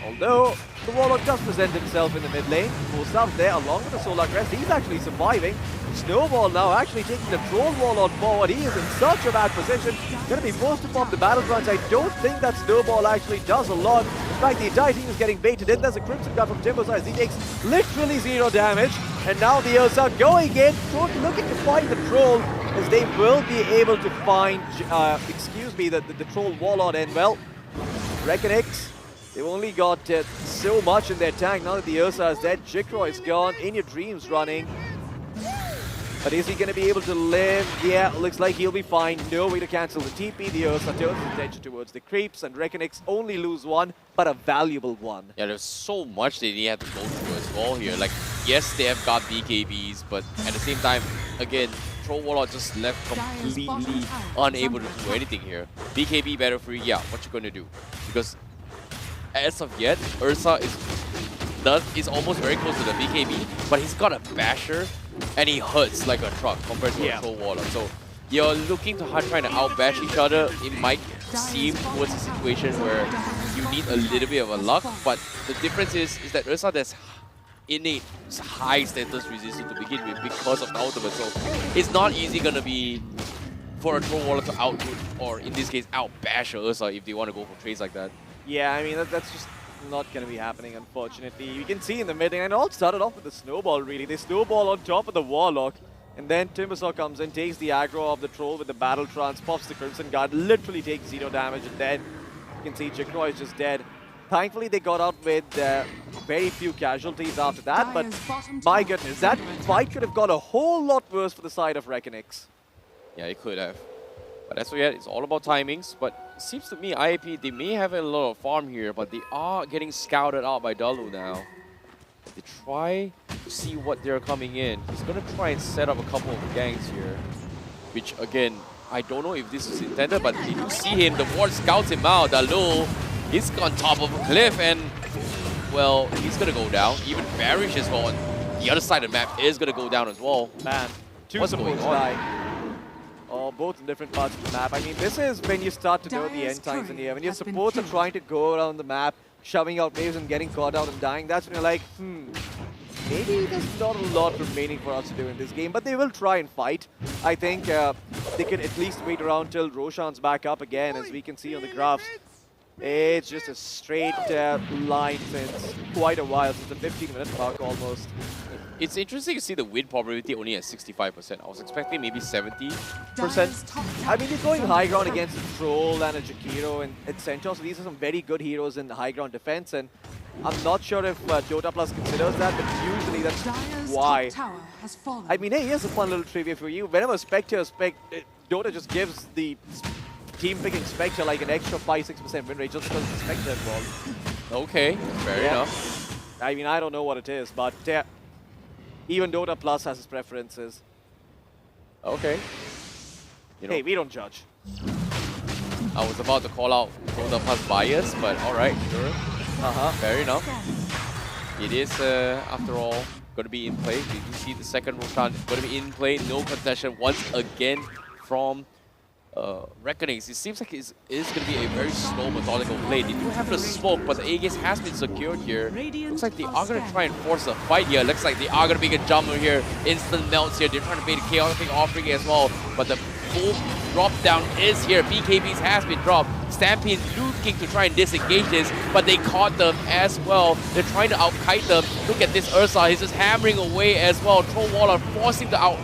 Although, the Warlock does present himself in the mid lane. Gustav's there along with the Solar Crest. He's actually surviving. Snowball now actually taking the Troll Warlord forward. He is in such a bad position. Going to be forced to pop the battle grunts. I don't think that Snowball actually does a lot. In fact, the entire team is getting baited in. There's a Crimson Guard from Timber's eyes. He takes literally 0 damage. And now the Ursa going in, looking to find the Troll, as they will be able to find, the Troll Warlord. And well, Reckonix, they've only got so much in their tank. Now that the Ursa is dead, Jigroy is gone. In Your Dreams running. But is he going to be able to live? Yeah, looks like he'll be fine. No way to cancel the TP. The Ursa turns his attention towards the creeps, and Reckonix only lose 1, but a valuable one. Yeah, there's so much they have to go through as well here. Like, yes, they have got BKBs, but at the same time, again, Troll Warlord just left completely unable to do anything here. BKB better free, yeah, what you gonna do? Because as of yet, Ursa is almost very close to the BKB, but he's got a Basher, and he hurts like a truck compared to a Troll Warlord. So you're looking to trying to outbash each other. It might seem towards a situation where you need a little bit of a luck, but the difference is that Ursa has innate high status resistance to begin with because of the ultimate. So it's not easy gonna be for a Troll Warlord to output, or in this case, outbash Ursa if they want to go for trades like that. Yeah, I mean, that's just not going to be happening, unfortunately. You can see in the mid lane, and it all started off with the Snowball, really. They Snowball on top of the Warlock, and then Timbersaw comes in, takes the aggro of the Troll with the Battle Trance, pops the Crimson Guard, literally takes 0 damage, and then you can see Jigroy is just dead. Thankfully, they got out with very few casualties after that, but my goodness, that fight could have got a whole lot worse for the side of Reckonix. Yeah, it could have. But as we yet, it's all about timings. But it seems to me, IAP, they may have a lot of farm here, but they are getting scouted out by Dalu now. They try to see what they're coming in. He's going to try and set up a couple of gangs here. Which, again, I don't know if this is intended, but you see him, the ward scouts him out. Dalu, he's on top of a cliff, and well, he's going to go down. Even Barish as well on the other side of the map is going to go down as well. Man, two What's going supports on? die. Oh, both in different parts of the map. I mean, this is when you start to know the end times in here. When your supports are trying to go around the map, shoving out waves and getting caught out and dying, that's when you're like, maybe there's not a lot remaining for us to do in this game, but they will try and fight. I think they could at least wait around till Roshan's back up again, as we can see on the graphs. It's just a straight line since quite a while, since the 15-minute mark almost. It's interesting to see the win probability only at 65%. I was expecting maybe 70%. I mean, they're going high ground against a Troll and a Jakiro and Centaur, so these are some very good heroes in the high ground defense, and I'm not sure if Dota Plus considers that, but usually that's why. I mean, hey, here's a fun little trivia for you. Whenever Spectre, Dota just gives the team picking Spectre like an extra 5-6% win rate just because it's Spectre involved. Okay, fair enough. I mean, I don't know what it is, but even Dota Plus has its preferences. Okay. Hey, we don't judge. I was about to call out Dota Plus bias, but alright, sure. Fair enough. It is, after all, going to be in play. We do see the second Roshan going to be in play. No contestation once again from Reckonings. It seems like it is going to be a very slow, methodical play. They do have the smoke, but the A-Gaze has been secured here. Looks like they are going to try and force a fight here. Looks like they are going to make a jump here. Instant melts here. They're trying to bait a chaotic offering as well, but the full drop down is here. BKBs has been dropped. Stampede looking to try and disengage this, but they caught them as well. They're trying to out-kite them. Look at this Ursa. He's just hammering away as well. Trollwaller forcing to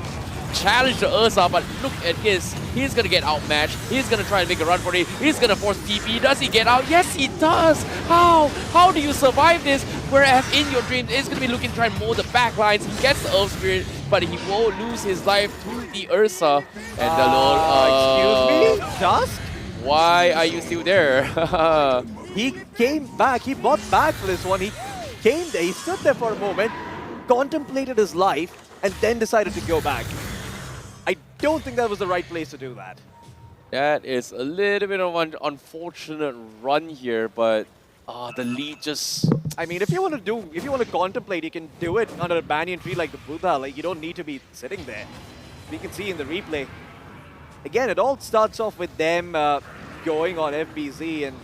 challenge the Ursa, but look at this. He's going to get outmatched. He's going to try and make a run for it. He's going to force TP. Does he get out? Yes, he does. How? How do you survive this? Whereas in your dreams, he's going to be looking to try and mow the back lines. He gets the Earth Spirit, but he will lose his life to the Ursa. And the lol. Excuse me? Dusk? Why are you still there? He came back. He bought back for this one. He came there. He stood there for a moment, contemplated his life, and then decided to go back. I don't think that was the right place to do that. That is a little bit of an unfortunate run here, but the lead just... I mean, if you want to contemplate, you can do it under a banyan tree like the Buddha. Like, you don't need to be sitting there. We can see in the replay. Again, it all starts off with them going on FBZ, and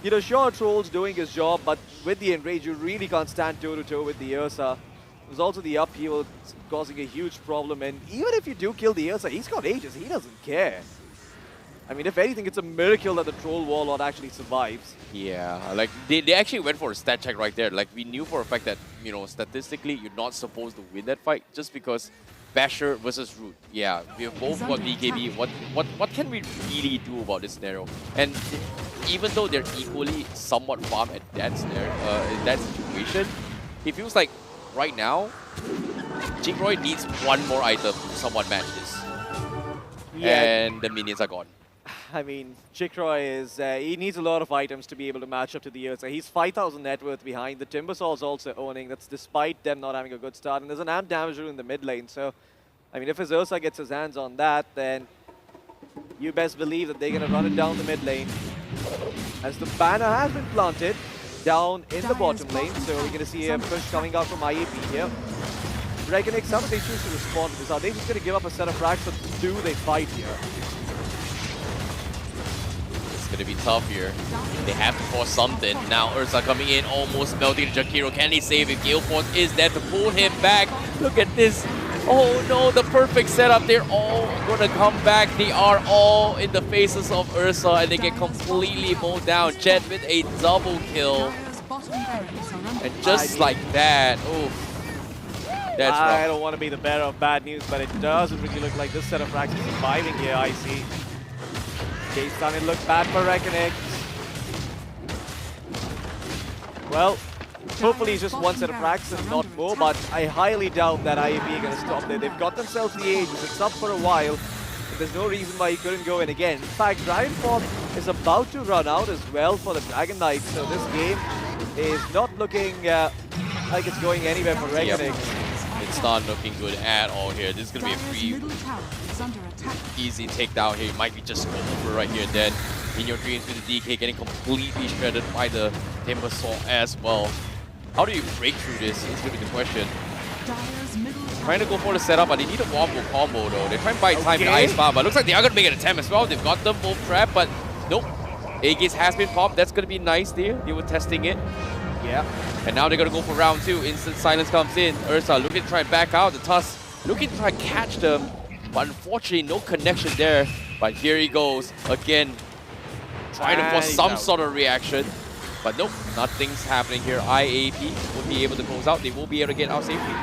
you know, sure, Troll's doing his job, but with the Enrage, you really can't stand toe-to-toe with the Ursa. There's also the upheaval causing a huge problem, and even if you do kill the Ursa, he's got Aegis, he doesn't care. I mean, if anything, it's a miracle that the Troll Warlord actually survives. Yeah, like, they actually went for a stat check right there. Like, we knew for a fact that, you know, statistically, you're not supposed to win that fight just because Basher versus Root. Yeah, we have both got BKB. What can we really do about this scenario? And even though they're equally somewhat farm at that scenario, in that situation, it feels like right now, Jigroy needs one more item to somewhat match this. Yeah. And the minions are gone. I mean, Jigroy is, he needs a lot of items to be able to match up to the Ursa. He's 5,000 net worth behind. The Timbersaw's also owning. That's despite them not having a good start. And there's an amp damager in the mid lane. So, I mean, if his Ursa gets his hands on that, then you best believe that they're going to run it down the mid lane. As the banner has been planted down in the bottom lane. So we're going to see a push coming out from IAP here. Reckonix, how do they choose to respond to this? Are they just going to give up a set of frags, or do they fight here? It's going to be tough here. They have to force something. Now Ursa coming in, almost melting Jakiro. Can he save it? Gale Force is there to pull him back. Look at this. Oh no, the perfect setup. They're all going to come back. They are all in the faces of Ursa, and they get completely mowed down. Jet with a double kill. And just like that, oof. That's I rough. don't want to be the bearer of bad news, but it doesn't really look like this set of frags is surviving here, I see. Case done, it looked bad for Reckonix. Well, hopefully it's just one set of frags and not more, but I highly doubt that IAP are going to stop there. They've got themselves the Aegis, it's up for a while. There's no reason why he couldn't go in again. In fact, Dragon Form is about to run out as well for the Dragon Knight, so this game is not looking like it's going anywhere for Reckonix. Yep. It's not looking good at all here. This is going to be a free, easy takedown here. It might be just over right here. Then in your dreams with the DK getting completely shredded by the Timbersaw as well. How do you break through this? Is going to be the question. Trying to go for the setup, but they need a wombo combo though. They're trying to buy time in the Ice Farm, but looks like they are going to make an attempt as well. They've got them both trapped, but nope. Aegis has been popped. That's going to be nice there. They were testing it. Yeah. And now they're going to go for round 2. Instant silence comes in. Ursa looking to try and back out. The Tusk looking to try and catch them, but unfortunately no connection there. But here he goes again, trying to force some sort of reaction. But nope, nothing's happening here. IAP will be able to close out. They will be able to get out safely.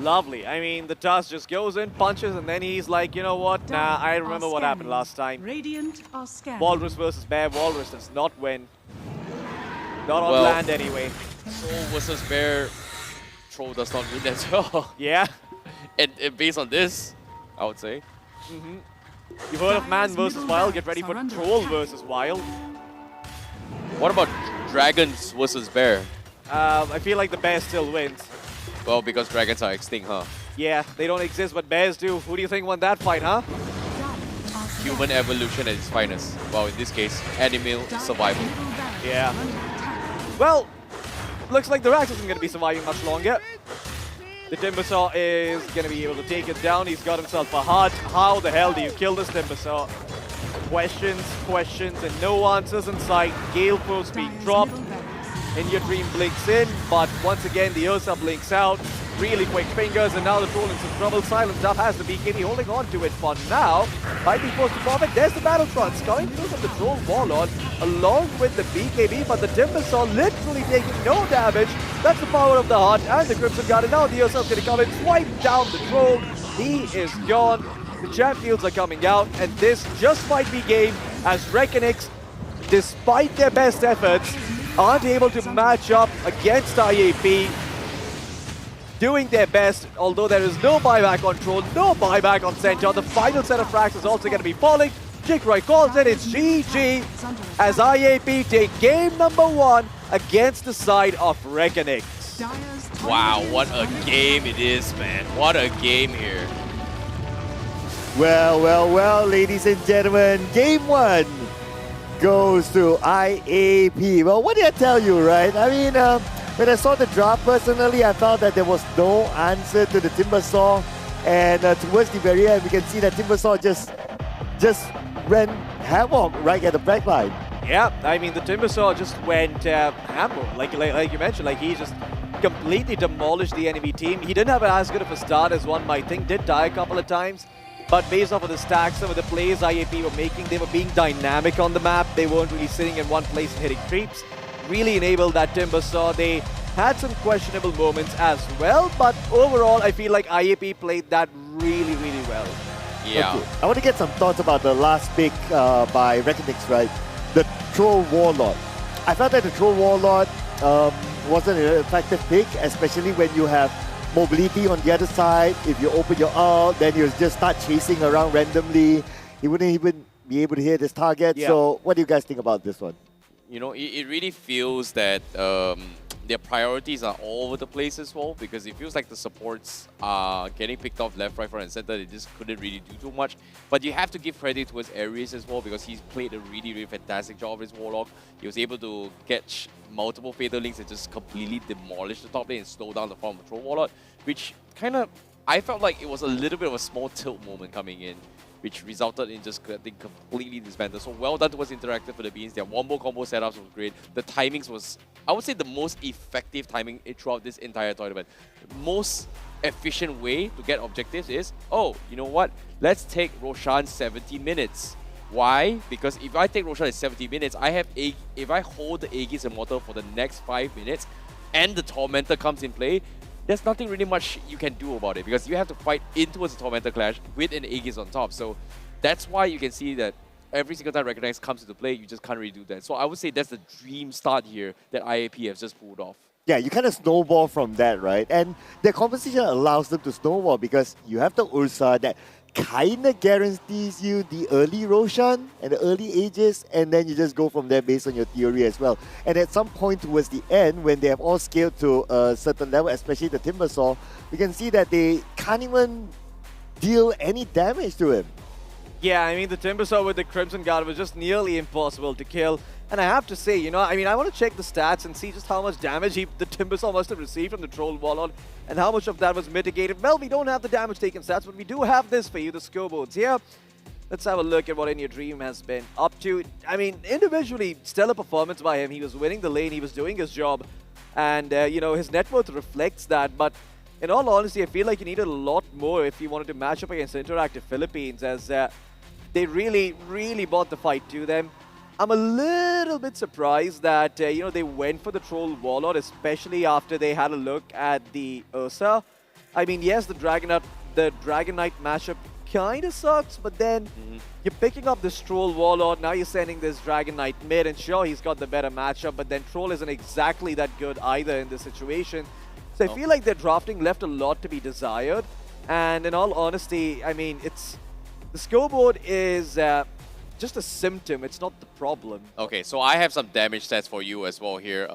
Lovely. I mean, the Tusk just goes in, punches, and then he's like, you know what? Nah, I remember what happened last time. Radiant are scanning. Walrus versus Bear. Walrus does not win. Not on land anyway. Troll versus Bear. Troll does not win as well. Yeah. And based on this, I would say. You've heard of Man versus Wild. Get ready for Troll versus Wild. What about Dragons versus Bear? I feel like the Bear still wins. Well, because dragons are extinct, huh? Yeah, they don't exist, but bears do. Who do you think won that fight, huh? Human evolution at its finest. Well, in this case, animal survival. Yeah. Well, looks like the Rax isn't going to be surviving much longer. The Timbersaw is going to be able to take it down. He's got himself a heart. How the hell do you kill this Timbersaw? Questions, questions, and no answers in sight. Gale Force being dropped. In Your Dream blinks in, but once again the Ursa blinks out. Really quick fingers, and now the Troll in some trouble. Silence up has the BKB holding on to it for now. Might be forced to pop it. There's the Battletrons coming through from the Troll Warlord along with the BKB, but the Timbersaw literally taking no damage. That's the power of the heart and the Crimson Guard, and now the Ursa's going to come and swipe down the Troll. He is gone. The champions are coming out, and this just might be game as Reckonix, despite their best efforts, aren't able to match up against IAP, doing their best, although there is no buyback on Troll, no buyback on Centaur. The final set of frags is also going to be falling. Jikroy calls it, it's GG, as IAP take game number 1 against the side of Reckonix. Wow, what a game it is, man. What a game here. Well, ladies and gentlemen, game 1 goes to IAP. Well, what did I tell you, right? I mean, when I saw the draft personally, I felt that there was no answer to the Timbersaw. And towards the very end, we can see that Timbersaw just ran havoc right at the back line. Yeah, I mean, the Timbersaw just went hammer, like you mentioned. Like, he just completely demolished the enemy team. He didn't have as good of a start as one might think. Did die a couple of times. But based off of the stacks, some of the plays IAP were making, they were being dynamic on the map. They weren't really sitting in one place and hitting creeps. Really enabled that Timbersaw. They had some questionable moments as well, but overall, I feel like IAP played that really, really well. Yeah. Okay. I want to get some thoughts about the last pick by Reckonix, right? The Troll Warlord. I felt that the Troll Warlord wasn't an effective pick, especially when you have mobility on the other side. If you open your ult, then you just start chasing around randomly. He wouldn't even be able to hit his target. Yeah. So what do you guys think about this one? You know, it really feels that their priorities are all over the place as well, because it feels like the supports are getting picked off left, right, front, and center. They just couldn't really do too much. But you have to give credit towards Aries as well, because he's played a really, really fantastic job with his Warlock. He was able to catch multiple Fatal Links and just completely demolish the top lane and slow down the farm of Troll Warlord, which kind of, I felt like it was a little bit of a small tilt moment coming in, which resulted in just getting completely disbanded. So well done towards Interactive Philippines. Their wombo combo setups was great. The timings was, I would say, the most effective timing throughout this entire tournament. The most efficient way to get objectives is, oh, you know what? Let's take Roshan 70 minutes. Why? Because if I take Roshan at 70 minutes, if I hold the Aegis Immortal for the next 5 minutes and the Tormentor comes in play, there's nothing really much you can do about it, because you have to fight in towards the Tormentor clash with an Aegis on top. So that's why you can see that every single time Recognize comes into play, you just can't really do that. So I would say that's the dream start here that IAP has just pulled off. Yeah, you kind of snowball from that, right? And the composition allows them to snowball because you have the Ursa that kind of guarantees you the early Roshan and the early Aegis, and then you just go from there based on your theory as well. And at some point towards the end, when they have all scaled to a certain level, especially the Timbersaw, we can see that they can't even deal any damage to him. Yeah, I mean, the Timbersaw with the Crimson Guard was just nearly impossible to kill. And I have to say, you know, I mean, I want to check the stats and see just how much damage the Timbersaw must have received from the Troll Warlord and how much of that was mitigated. Well, we don't have the damage taken stats, but we do have this for you, the scoreboards here. Let's have a look at what In Your Dream has been up to. I mean, individually, stellar performance by him. He was winning the lane, he was doing his job, and, you know, his net worth reflects that. But in all honesty, I feel like you needed a lot more if you wanted to match up against Interactive Philippines, as they really, really brought the fight to them. I'm a little bit surprised that, you know, they went for the Troll Warlord, especially after they had a look at the Ursa. I mean, yes, the Dragon Knight matchup kind of sucks, but then you're picking up this Troll Warlord, now you're sending this Dragon Knight mid, and sure, he's got the better matchup, but then Troll isn't exactly that good either in this situation. So I feel like their drafting left a lot to be desired, and in all honesty, I mean, the scoreboard is just a symptom, it's not the problem. Okay, so I have some damage stats for you as well here.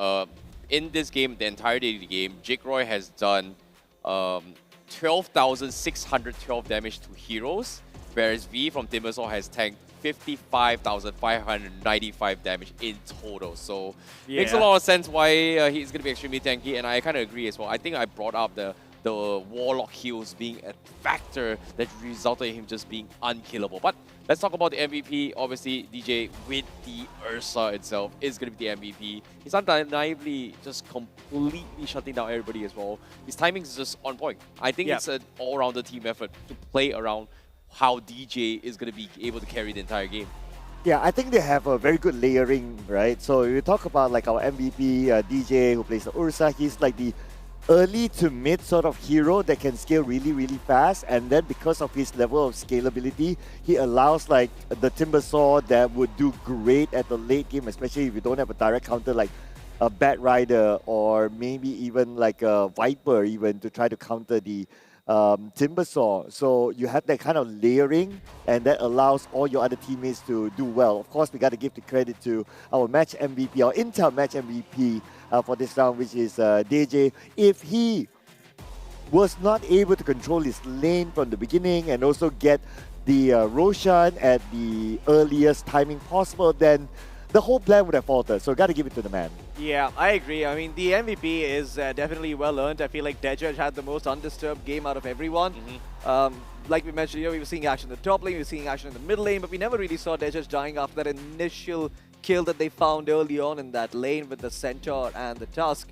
In this game, the entirety of the game, Jake Roy has done 12,612 damage to heroes, whereas V from Timbersaw has tanked 55,595 damage in total. So makes a lot of sense why he's going to be extremely tanky, and I kind of agree as well. I think I brought up the Warlock heals being a factor that resulted in him just being unkillable. But let's talk about the MVP. Obviously, DJ with the Ursa itself is going to be the MVP. He's undeniably just completely shutting down everybody as well. His timing is just on point. I think it's an all-rounder team effort to play around how DJ is going to be able to carry the entire game. Yeah, I think they have a very good layering, right? So if you talk about like our MVP, DJ, who plays the Ursa, he's like the early to mid sort of hero that can scale really, really fast, and then because of his level of scalability, he allows like the Timbersaw that would do great at the late game, especially if you don't have a direct counter like a Bat Rider or maybe even like a Viper even to try to counter the Timbersaw. So you have that kind of layering, and that allows all your other teammates to do well. Of course, we got to give the credit to our match MVP, our Intel match MVP for this round, which is DJ. If he was not able to control his lane from the beginning and also get the Roshan at the earliest timing possible, then the whole plan would have faltered. So got to give it to the man. Yeah, I agree. I mean, the MVP is definitely well earned. I feel like Dejaj had the most undisturbed game out of everyone. Like we mentioned, you know, we were seeing action in the top lane, we were seeing action in the middle lane, but we never really saw Dejaj dying after that initial kill that they found early on in that lane with the Centaur and the Tusk.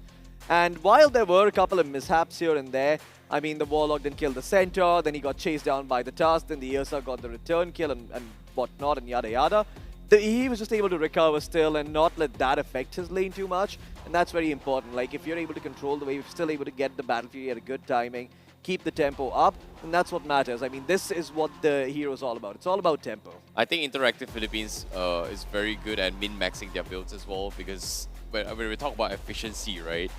And while there were a couple of mishaps here and there, I mean, the Warlock didn't kill the Centaur, then he got chased down by the Tusk, then the Ursa got the return kill and whatnot and yada yada. He was just able to recover still and not let that affect his lane too much, and that's very important. Like, if you're able to control the wave, still able to get the battlefield at a good timing, keep the tempo up, and that's what matters. I mean, this is what the hero is all about. It's all about tempo. I think Interactive Philippines is very good at min-maxing their builds as well, because when we talk about efficiency, right,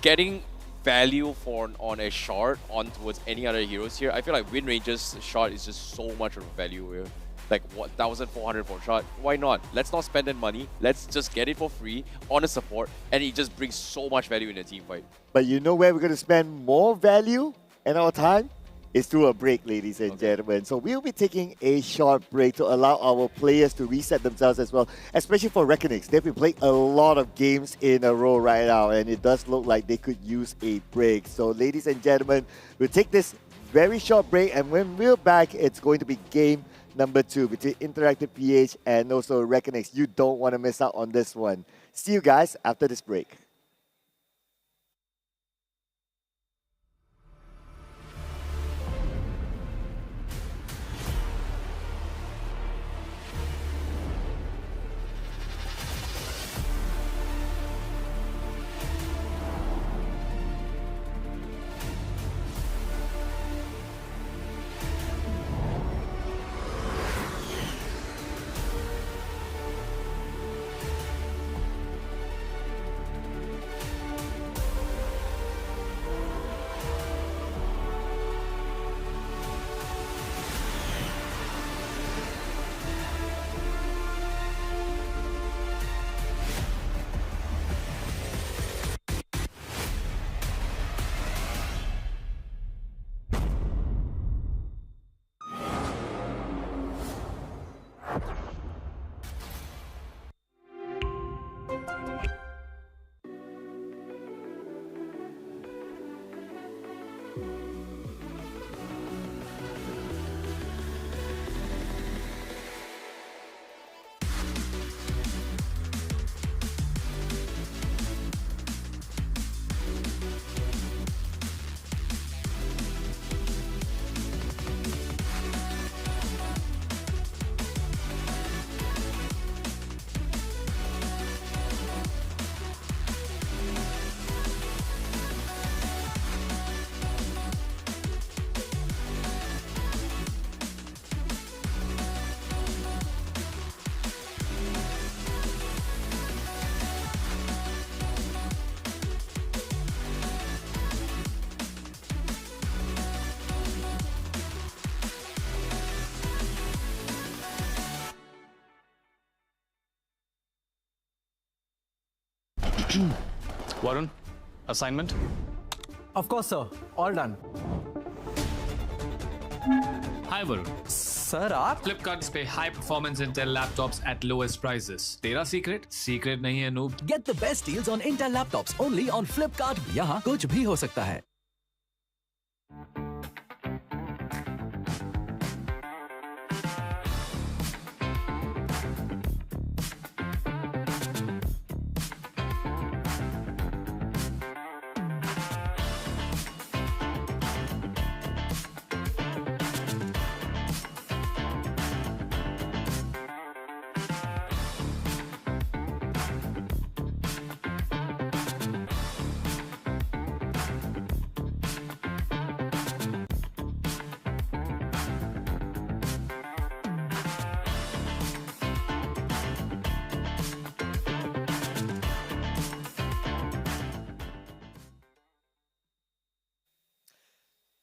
getting value on a shard on towards any other heroes here, I feel like Wind Ranger's shard is just so much of a value here. Like 1,400 for a shot. Why not? Let's not spend that money. Let's just get it for free on a support, and it just brings so much value in a team fight. But you know where we're going to spend more value and our time? Is through a break, ladies and gentlemen. So we'll be taking a short break to allow our players to reset themselves as well, especially for Reckonix. They've been playing a lot of games in a row right now, and it does look like they could use a break. So ladies and gentlemen, we'll take this very short break, and when we're back, it's going to be game number 2 between Interactive PH and also Reckonix. You don't want to miss out on this one. See you guys after this break. Varun, assignment? Of course, sir. All done. Hi Varun. Sir, आप? Flipkart पे high performance Intel laptops at lowest prices. तेरा secret? Secret नहीं है noob. Get the best deals on Intel laptops only on Flipkart. यहाँ कुछ भी हो सकता है.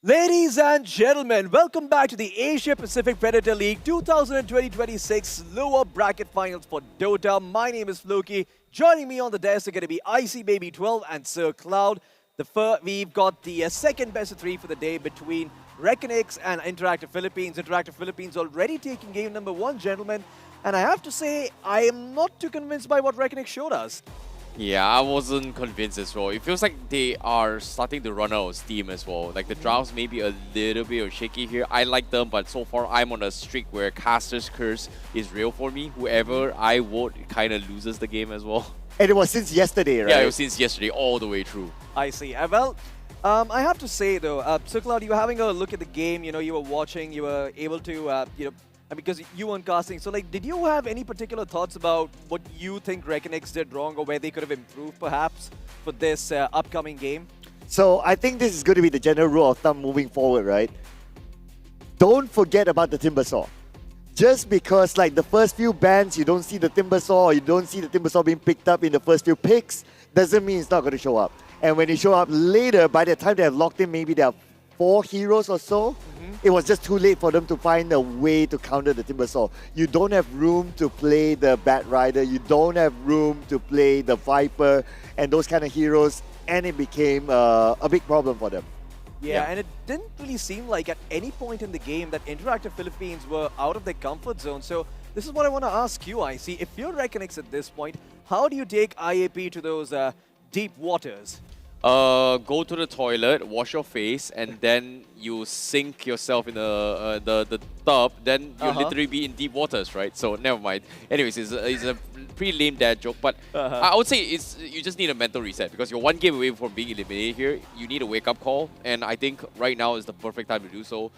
Ladies and gentlemen, welcome back to the Asia Pacific Predator League 2020-26 lower bracket finals for Dota. My name is Floki. Joining me on the desk are going to be IC Baby 12 and Sir Cloud. We've got the second best of three for the day between Reckonix and Interactive Philippines. Interactive Philippines already taking game number 1, gentlemen. And I have to say, I am not too convinced by what Reckonix showed us. Yeah, I wasn't convinced as well. It feels like they are starting to run out of steam as well. Like the drafts may be a little bit shaky here. I like them, but so far I'm on a streak where Caster's Curse is real for me. Whoever I vote kind of loses the game as well. And it was since yesterday, right? Yeah, it was since yesterday all the way through. I see. I have to say though, Sir Cloud, you were having a look at the game. You know, you were watching. You were able to, because you weren't casting. So, like, did you have any particular thoughts about what you think Reckonix did wrong or where they could have improved, perhaps, for this upcoming game? So, I think this is going to be the general rule of thumb moving forward, right? Don't forget about the Timber Saw. Just because, like, the first few bans, you don't see the Timber Saw or you don't see the Timber Saw being picked up in the first few picks, doesn't mean it's not going to show up. And when you show up later, by the time they have locked in, maybe there are 4 heroes or so, it was just too late for them to find a way to counter the Timber Saw. You don't have room to play the Bat Rider, you don't have room to play the Viper and those kind of heroes, and it became a big problem for them. Yeah, and it didn't really seem like at any point in the game that Interactive Philippines were out of their comfort zone. So this is what I want to ask you, IC. If you're Reckonix at this point, how do you take IAP to those deep waters? Go to the toilet, wash your face, and then you sink yourself in the tub. Then you'll literally be in deep waters, right? So never mind. Anyways, it's a pretty lame dad joke, but I would say you just need a mental reset because you're one game away from being eliminated here. You need a wake-up call, and I think right now is the perfect time to do so.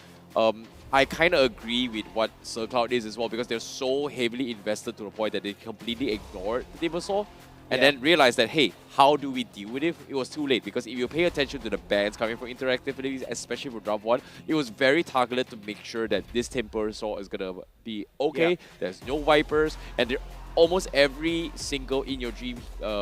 I kind of agree with what Sir Cloud is as well because they're so heavily invested to the point that they completely ignored the Timber Saw. And then realized that, hey, how do we deal with it? It was too late because if you pay attention to the bans coming from Interactive Philippines, especially for Draft 1, it was very targeted to make sure that this Timber Saw is going to be okay. There's no Vipers, and almost every single in your dream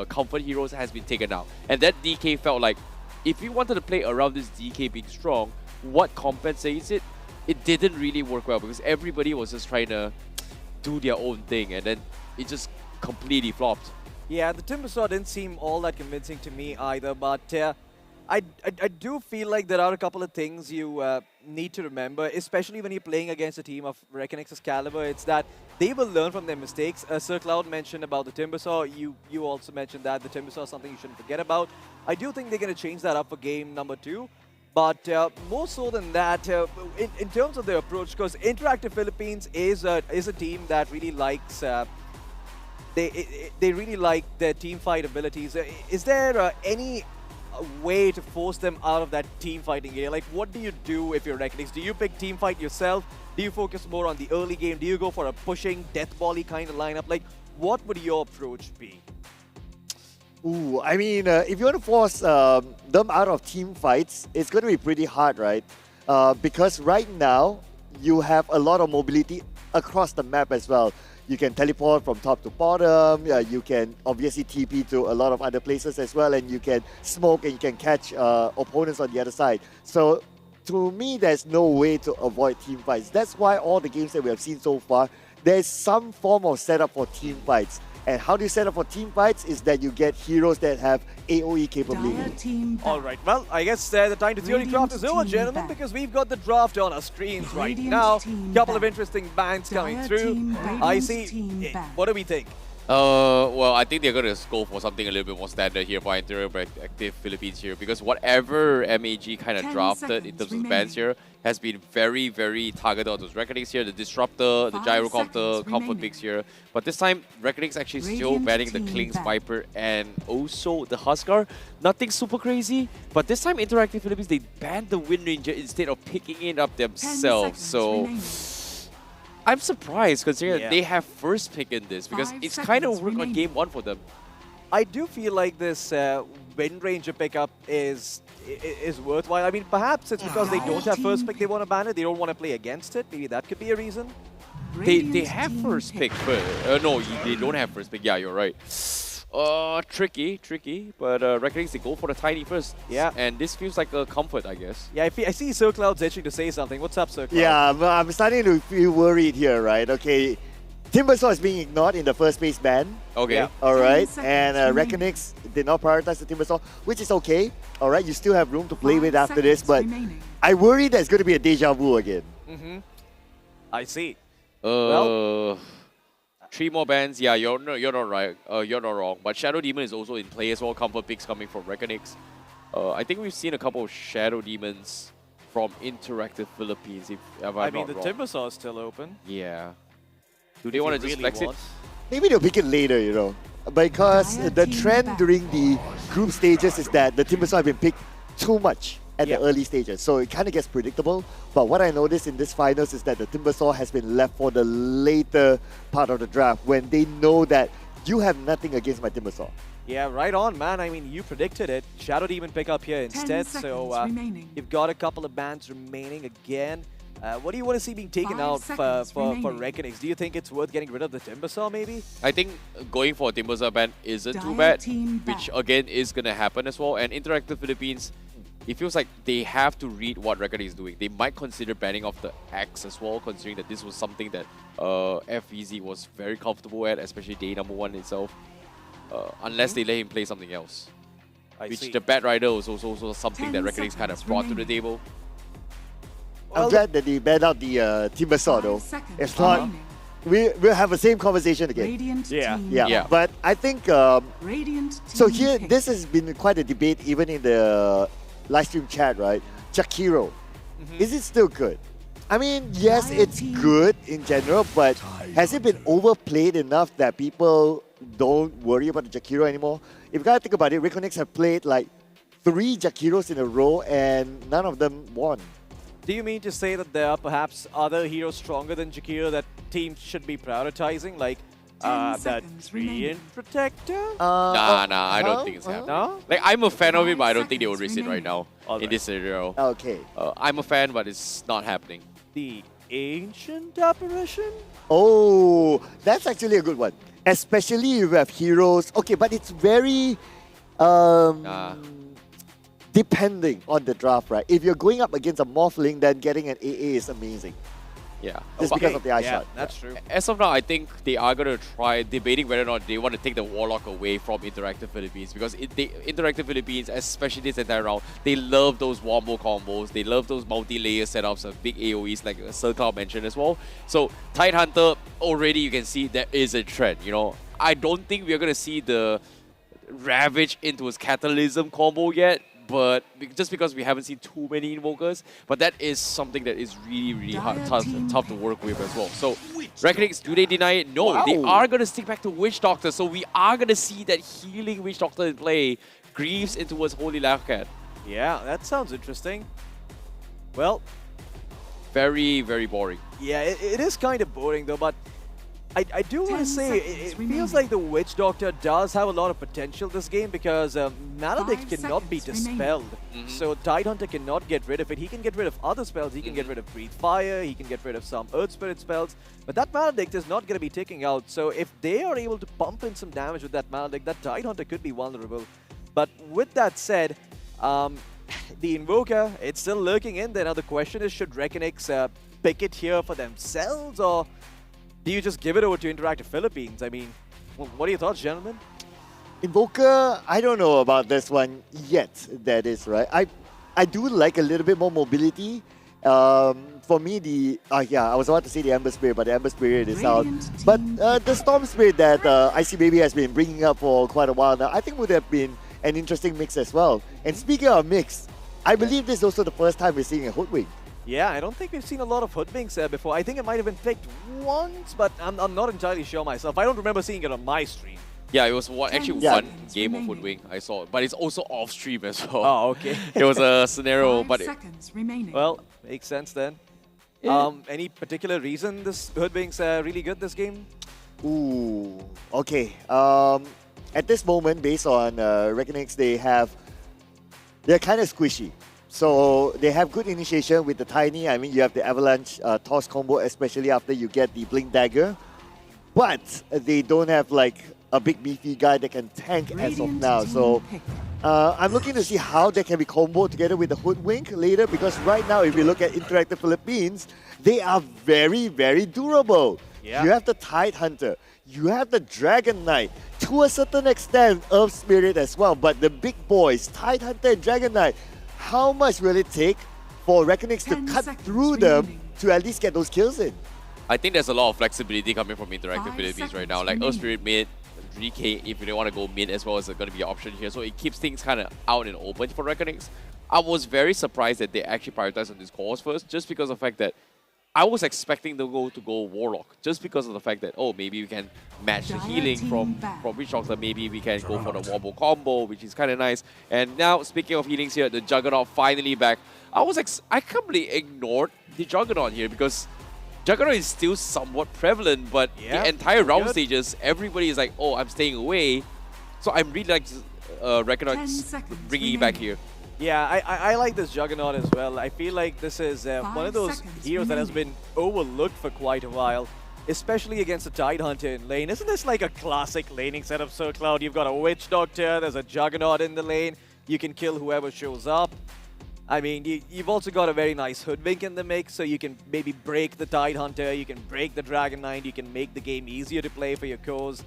comfort heroes has been taken out. And that DK felt like, if you wanted to play around this DK being strong, what compensates it? It didn't really work well because everybody was just trying to do their own thing, and then it just completely flopped. Yeah, the Timber Saw didn't seem all that convincing to me either, but I do feel like there are a couple of things you need to remember, especially when you're playing against a team of Reckonix's caliber. It's that they will learn from their mistakes. Sir Cloud mentioned about the Timber Saw. You also mentioned that the Timber Saw is something you shouldn't forget about. I do think they're going to change that up for game number 2. But more so than that, in terms of their approach, because Interactive Philippines is a team that really likes... They really like their team fight abilities. Is there any way to force them out of that team fighting area? Like, what do you do if you're Reckonix? Do you pick team fight yourself? Do you focus more on the early game? Do you go for a pushing, death volley kind of lineup? Like, what would your approach be? Ooh, I mean, if you want to force them out of team fights, it's going to be pretty hard, right? Because right now, you have a lot of mobility across the map as well. You can teleport from top to bottom, you can obviously TP to a lot of other places as well, and you can smoke and you can catch opponents on the other side. So to me, there's no way to avoid team fights. That's why all the games that we have seen so far, there's some form of setup for team fights. And how do you set up for team fights is that you get heroes that have AoE capability. Dire team All right, well, I guess the time to theory craft is over, gentlemen, because we've got the draft on our screens right Radiant now. team Couple of back. interesting bans coming Dire through. team, I Radiant see. team back. What do we think? Well, I think they're going to go for something a little bit more standard here for Interactive Philippines here, because whatever MAG kind of 10 drafted in terms of bans here has been very, very targeted on those Reckonings here, the Disruptor, the 5 Gyrocopter, seconds Comfort remaining. Picks here. But this time, Reckonings actually still Radiant banning the team Kling's back. Viper and also the Huskar. Nothing super crazy, but this time Interactive Philippines, they banned the Wind Ranger instead of picking it up 10 themselves. seconds So remaining. I'm surprised considering Yeah. they have first pick in this, because 5 it's kind of seconds worked on remaining. game one for them. I do feel like this Wind Ranger pickup is worthwhile. I mean, perhaps it's because they don't have first pick, they want to ban it, they don't want to play against it. Maybe that could be a reason. They Radiant have team first pick, but no, they don't have first pick. Yeah, you're right. Tricky, but Reckonings, they go for the tiny first. Yeah. And this feels like a comfort, I guess. Yeah, I see Sir Cloud's itching to say something. What's up, Sir Cloud? Yeah, I'm starting to feel worried here, right? Okay, Timbersaw is being ignored in the first base ban. Okay. Yeah. All right, 10 seconds and remaining. Reckonix did not prioritize the Timbersaw, which is okay. All right, you still have room to play 5 with after this, seconds but remaining. I worry that it's going to be a deja vu again. Mm-hmm. I see. 3 more bans. Yeah, you're not right. You're not wrong. But Shadow Demon is also in play as well. Comfort picks coming from Reckonix. I think we've seen a couple of Shadow Demons from Interactive Philippines. If I'm I mean, not the wrong. Timbersaw is still open. Yeah. Do they want to just flex it? Maybe they'll pick it later, you know, because Dire the team trend back. during the group stages is that the Timbersaw have been picked too much at Yeah. the early stages, so it kind of gets predictable. But what I noticed in this finals is that the Timbersaw has been left for the later part of the draft when they know that you have nothing against my Timbersaw. Yeah, right on, man. I mean, you predicted it. Shadow Demon pick up here 10 instead. seconds So remaining. you've got a couple of bans remaining again. What do you want to see being taken 5 out seconds for remaining. Reckonings? Do you think it's worth getting rid of the Timbersaw, maybe? I think going for a Timbersaw ban isn't too Dire bad, team which back. again is going to happen as well. And Interactive Philippines, it feels like they have to read what Reckoning is doing. They might consider banning off the Axe as well, considering that this was something that FVZ was very comfortable at, especially day number 1 itself. Unless they let him play something else. I Which see. the Bat Rider was also something 10 that Reckoning's kind of seconds brought to the remaining. table. I'm glad that they banned out the Timbersaw though. 5 seconds If not, remaining. we'll have the same conversation again. Radiant Yeah. team Yeah. Yeah. But I think Radiant team so here, pick. this has been quite a debate even in the live stream chat, right? Jakiro, is it still good? I mean, yes, it's good in general, but has it been overplayed enough that people don't worry about the Jakiro anymore? If you gotta think about it, Reckonix have played like 3 Jakiros in a row and none of them won. Do you mean to say that there are perhaps other heroes stronger than Jakiro that teams should be prioritizing, like 10 the seconds remaining. Treant Protector? Nah, I don't think it's happening. No? Like, I'm a fan of it, 5 but I don't think they would seconds risk it right now All in right. this scenario. Okay. I'm a fan, but it's not happening. The Ancient Apparition? Oh, that's actually a good one. Especially if you have heroes. Okay, but it's very depending on the draft, right? If you're going up against a Morphling, then getting an AA is amazing. Yeah. Just But- because of the eye Yeah, shot. that's true. As of now, I think they are going to try debating whether or not they want to take the Warlock away from Interactive Philippines, because Interactive Philippines, especially this entire round, they love those wombo combos, they love those multi-layer setups of big AoEs like Sir Cloud mentioned as well. So Tidehunter, already you can see there is a trend, you know. I don't think we're going to see the Ravage into his Catalysm combo yet, but just because we haven't seen too many Invokers, but that is something that is really hard, tough to work with as well. So, Reckonings, do they deny it? No, they are going to stick back to Witch Doctor, so we are going to see that healing Witch Doctor in play. Greaves into his Holy Lifecat. Yeah, that sounds interesting. Well, very boring. Yeah, it is kind of boring though, but I do want to 10 say seconds it remaining. feels like the Witch Doctor does have a lot of potential this game, because Maledict 5 cannot be seconds remaining. dispelled. So Tidehunter cannot get rid of it. He can get rid of other spells. He can get rid of Breathe Fire. He can get rid of some Earth Spirit spells. But that Maledict is not going to be taking out. So if they are able to pump in some damage with that Maledict, that Tidehunter could be vulnerable. But with that said, the Invoker, it's still lurking in there. Now the question is, should Reckonix pick it here for themselves, or do you just give it over to Interactive Philippines? I mean, What are your thoughts, gentlemen? Invoker, I don't know about this one yet. That is right. I do like a little bit more mobility. For me, I was about to say the Ember Spirit, but the Ember Spirit is out. But the Storm Spirit that Icy Baby has been bringing up for quite a while now, I think would have been an interesting mix as well. And speaking of mix, I believe this is also the first time we're seeing a Hoodwink. Yeah, I don't think we've seen a lot of Hoodwinks before. I think it might have been picked once, but I'm not entirely sure myself. I don't remember seeing it on my stream. Yeah, it was one game of Hoodwink I saw, but it's also off stream as well. Oh, okay. It was a scenario, but well, makes sense then. Any particular reason this Hoodwink's really good this game? Ooh, okay. At this moment, based on Reckonings, they're kind of squishy. So they have good initiation with the Tiny. I mean, you have the Avalanche toss combo, especially after you get the Blink Dagger. But they don't have like a big beefy guy that can tank as of now. So I'm looking to see how they can be comboed together with the Hoodwink later, because right now, if you look at Interactive Philippines, they are very, very durable. Yeah. You have the Tide Hunter, you have the Dragon Knight, to a certain extent, Earth Spirit as well. But the big boys, Tide Hunter and Dragon Knight, how much will it take for Reckonings to cut through them to at least get those kills in? I think there's a lot of flexibility coming from Interactive Philippines right now. Like Earth Spirit mid, 3K if you don't want to go mid as well is going to be an option here. So it keeps things kind of out and open for Reckonings. I was very surprised that they actually prioritized on this course first, just because of the fact that I was expecting them to go Warlock, just because of the fact that, oh, maybe we can match the healing from Witch Doctor, maybe we can go for the Wobble combo, which is kind of nice. And now, speaking of healings here, the Juggernaut finally back. I completely ignored the Juggernaut here, because Juggernaut is still somewhat prevalent, but the entire round stages, everybody is like, oh, I'm staying away. So I'm really like Reckonings bringing it back here. Yeah, I like this Juggernaut as well. I feel like this is one of those heroes that has been overlooked for quite a while, especially against the Tide Hunter in lane. Isn't this like a classic laning setup, Sir Cloud? You've got a Witch Doctor, there's a Juggernaut in the lane, you can kill whoever shows up. I mean, you've also got a very nice Hoodwink in the mix, so you can maybe break the Tide Hunter, you can break the Dragon Knight, you can make the game easier to play for your cause.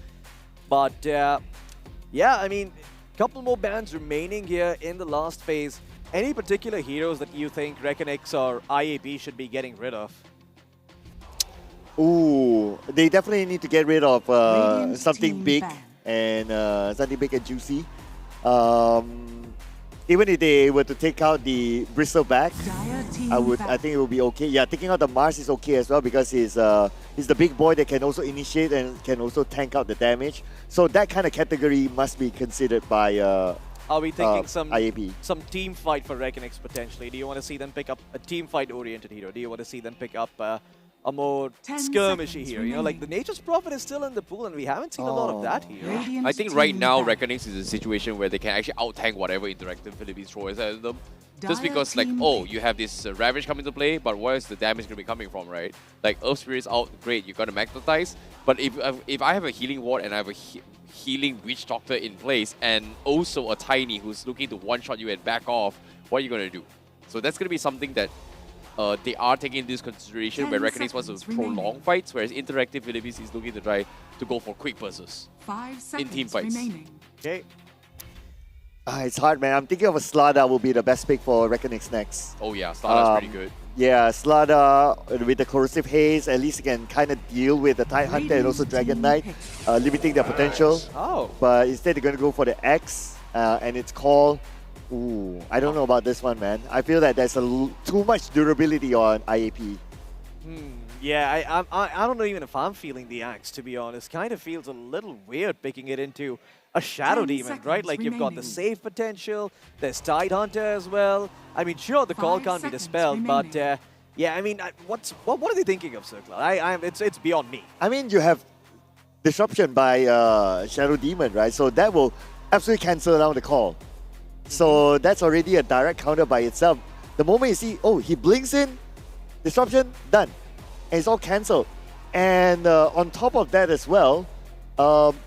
But yeah, I mean, couple more bans remaining here in the last phase. Any particular heroes that you think Reckonix or IAP should be getting rid of? Ooh, they definitely need to get rid of something big and something big and juicy. Even if they were to take out the Bristleback, I think it would be okay. Yeah, taking out the Mars is okay as well, because he's the big boy that can also initiate and can also tank out the damage. So that kind of category must be considered by Are we thinking some IAP. Some team fight for Reckonix potentially? Do you want to see them pick up a team fight oriented hero? Do you want to see them pick up a more skirmishy hero? You know, like the Nature's Prophet is still in the pool, and we haven't seen a lot of that here. I think right now Reckonix is a situation where they can actually out-tank whatever Interactive Philippines throws at them. Just because, like, oh, you have this Ravage coming to play, but where is the damage going to be coming from, right? Like, Earth Spirit's out, great, you got to magnetize. But if I have a healing ward and I have a healing Witch Doctor in place, and also a Tiny who's looking to one-shot you and back off, what are you going to do? So that's going to be something that they are taking into consideration where Reckonix wants to prolong fights, whereas Interactive Philippines is looking to try to go for quick bursts in team fights. Okay. It's hard, man. I'm thinking of a Slada will be the best pick for Reckonix next. Oh yeah, Slada's pretty good. Yeah, Slada with the Corrosive Haze, at least you can kind of deal with the Tide Hunter and also Dragon Knight, limiting their potential. Oh. But instead they're going to go for the X, and it's called... Ooh, I don't know about this one, man. I feel that there's too much durability on IAP. Yeah, I don't know even if I'm feeling the axe, to be honest. Kind of feels a little weird picking it into a Shadow Demon, right? Like, you've got the save potential, there's Tide Hunter as well. I mean, sure, the call can't be dispelled, but yeah, I mean, what are they thinking of, Circle? It's beyond me. I mean, you have Disruption by Shadow Demon, right? So that will absolutely cancel out the call. So that's already a direct counter by itself. The moment you see, oh, he blinks in, Disruption, done. And it's all cancelled. And on top of that as well,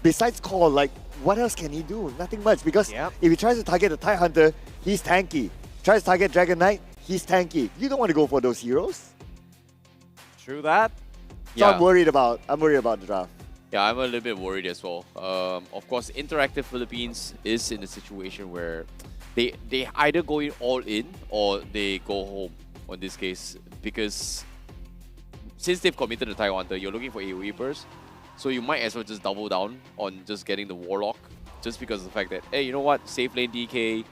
besides call, like, what else can he do? Nothing much, because if he tries to target the Tide Hunter, he's tanky. Tries to target Dragon Knight, he's tanky. You don't want to go for those heroes. True that. So I'm worried about the draft. Yeah, I'm a little bit worried as well. Of course, Interactive Philippines is in a situation where they either go in all in or they go home on this case, because since they've committed the Tiger Hunter, you're looking for AoE burst, so you might as well just double down on just getting the Warlock, just because of the fact that, hey, you know what, safe lane DK,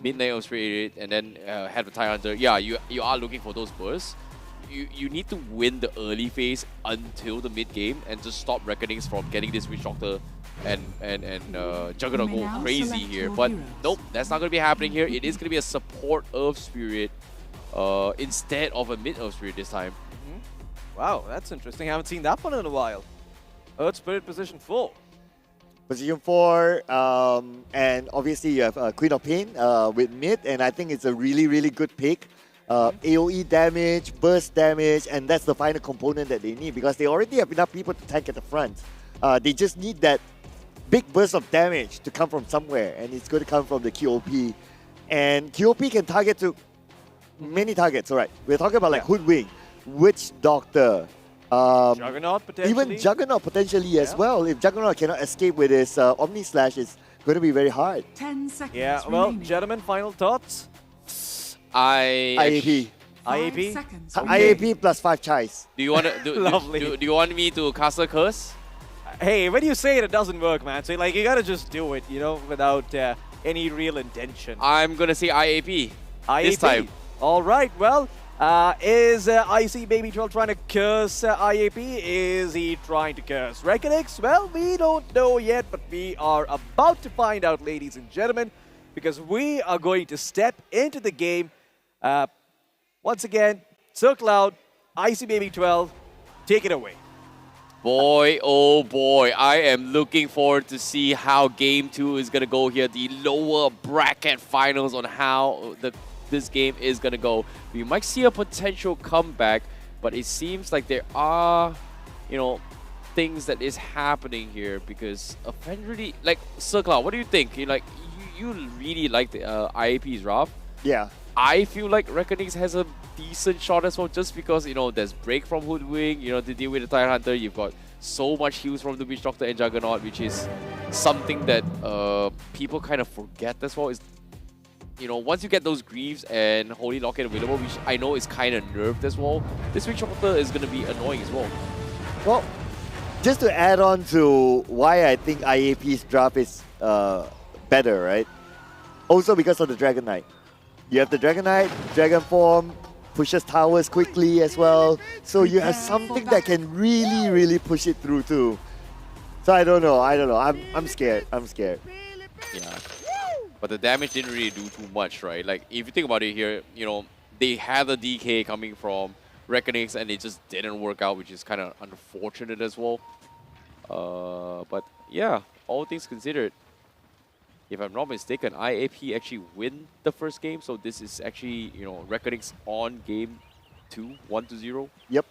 mid-lane of Spirit, and then have the Tiger Hunter. Yeah, you are looking for those bursts. You need to win the early phase until the mid game and just stop Reckonings from getting this Witch Doctor and Juggernaut go crazy here. But nope, that's not going to be happening here. It is going to be a support Earth Spirit instead of a mid Earth Spirit this time. Wow, that's interesting. I haven't seen that one in a while. Earth Spirit position 4. Position 4, and obviously you have Queen of Pain with mid, and I think it's a really, really good pick. AoE damage, burst damage, and that's the final component that they need, because they already have enough people to tank at the front. They just need that big burst of damage to come from somewhere, and it's going to come from the QOP. And QOP can target to many targets, alright. We're talking about like Hoodwink, Witch Doctor, Juggernaut potentially. Even Juggernaut potentially as well. If Juggernaut cannot escape with his Omni Slash, it's going to be very hard. 10 seconds. Yeah, well, gentlemen, final thoughts? IAP. IAP? IAP plus 5 chais. Do you want to do you want me to cast a curse? Hey, when you say it, it doesn't work, man. So like, you gotta just do it, you know, without any real intention. I'm gonna say IAP. This time. All right. Well, is IC Baby 12 trying to curse IAP? Is he trying to curse Reckonix? Well, we don't know yet, but we are about to find out, ladies and gentlemen, because we are going to step into the game. Once again, Circle Out, IC Baby 12, take it away. Boy, oh boy, I am looking forward to see how Game 2 is going to go here. The lower bracket finals on how this game is going to go. We might see a potential comeback, but it seems like there are, you know, things that is happening here, because really, like, Circle Out, what do you think? You really like the IAP's Raph. Yeah. I feel like Reckonings has a decent shot as well, just because, you know, there's break from Hoodwink, you know, to deal with the Tiger Hunter. You've got so much heals from the Witch Doctor and Juggernaut, which is something that people kind of forget as well. Is, you know, once you get those Greaves and Holy Locket available, which I know is kind of nerfed as well, this Witch Doctor is going to be annoying as well. Well, just to add on to why I think IAP's draft is better, right? Also because of the Dragon Knight. You have the Dragon Knight, Dragon Form, pushes towers quickly as well. So you have something that can really, really push it through too. So I don't know. I'm scared. Yeah. But the damage didn't really do too much, right? Like, if you think about it here, you know, they had the DK coming from Reckonings and it just didn't work out, which is kind of unfortunate as well. But yeah, all things considered, if I'm not mistaken, IAP actually win the first game. So this is actually, you know, Reckonings on game 2, 1-0. Yep.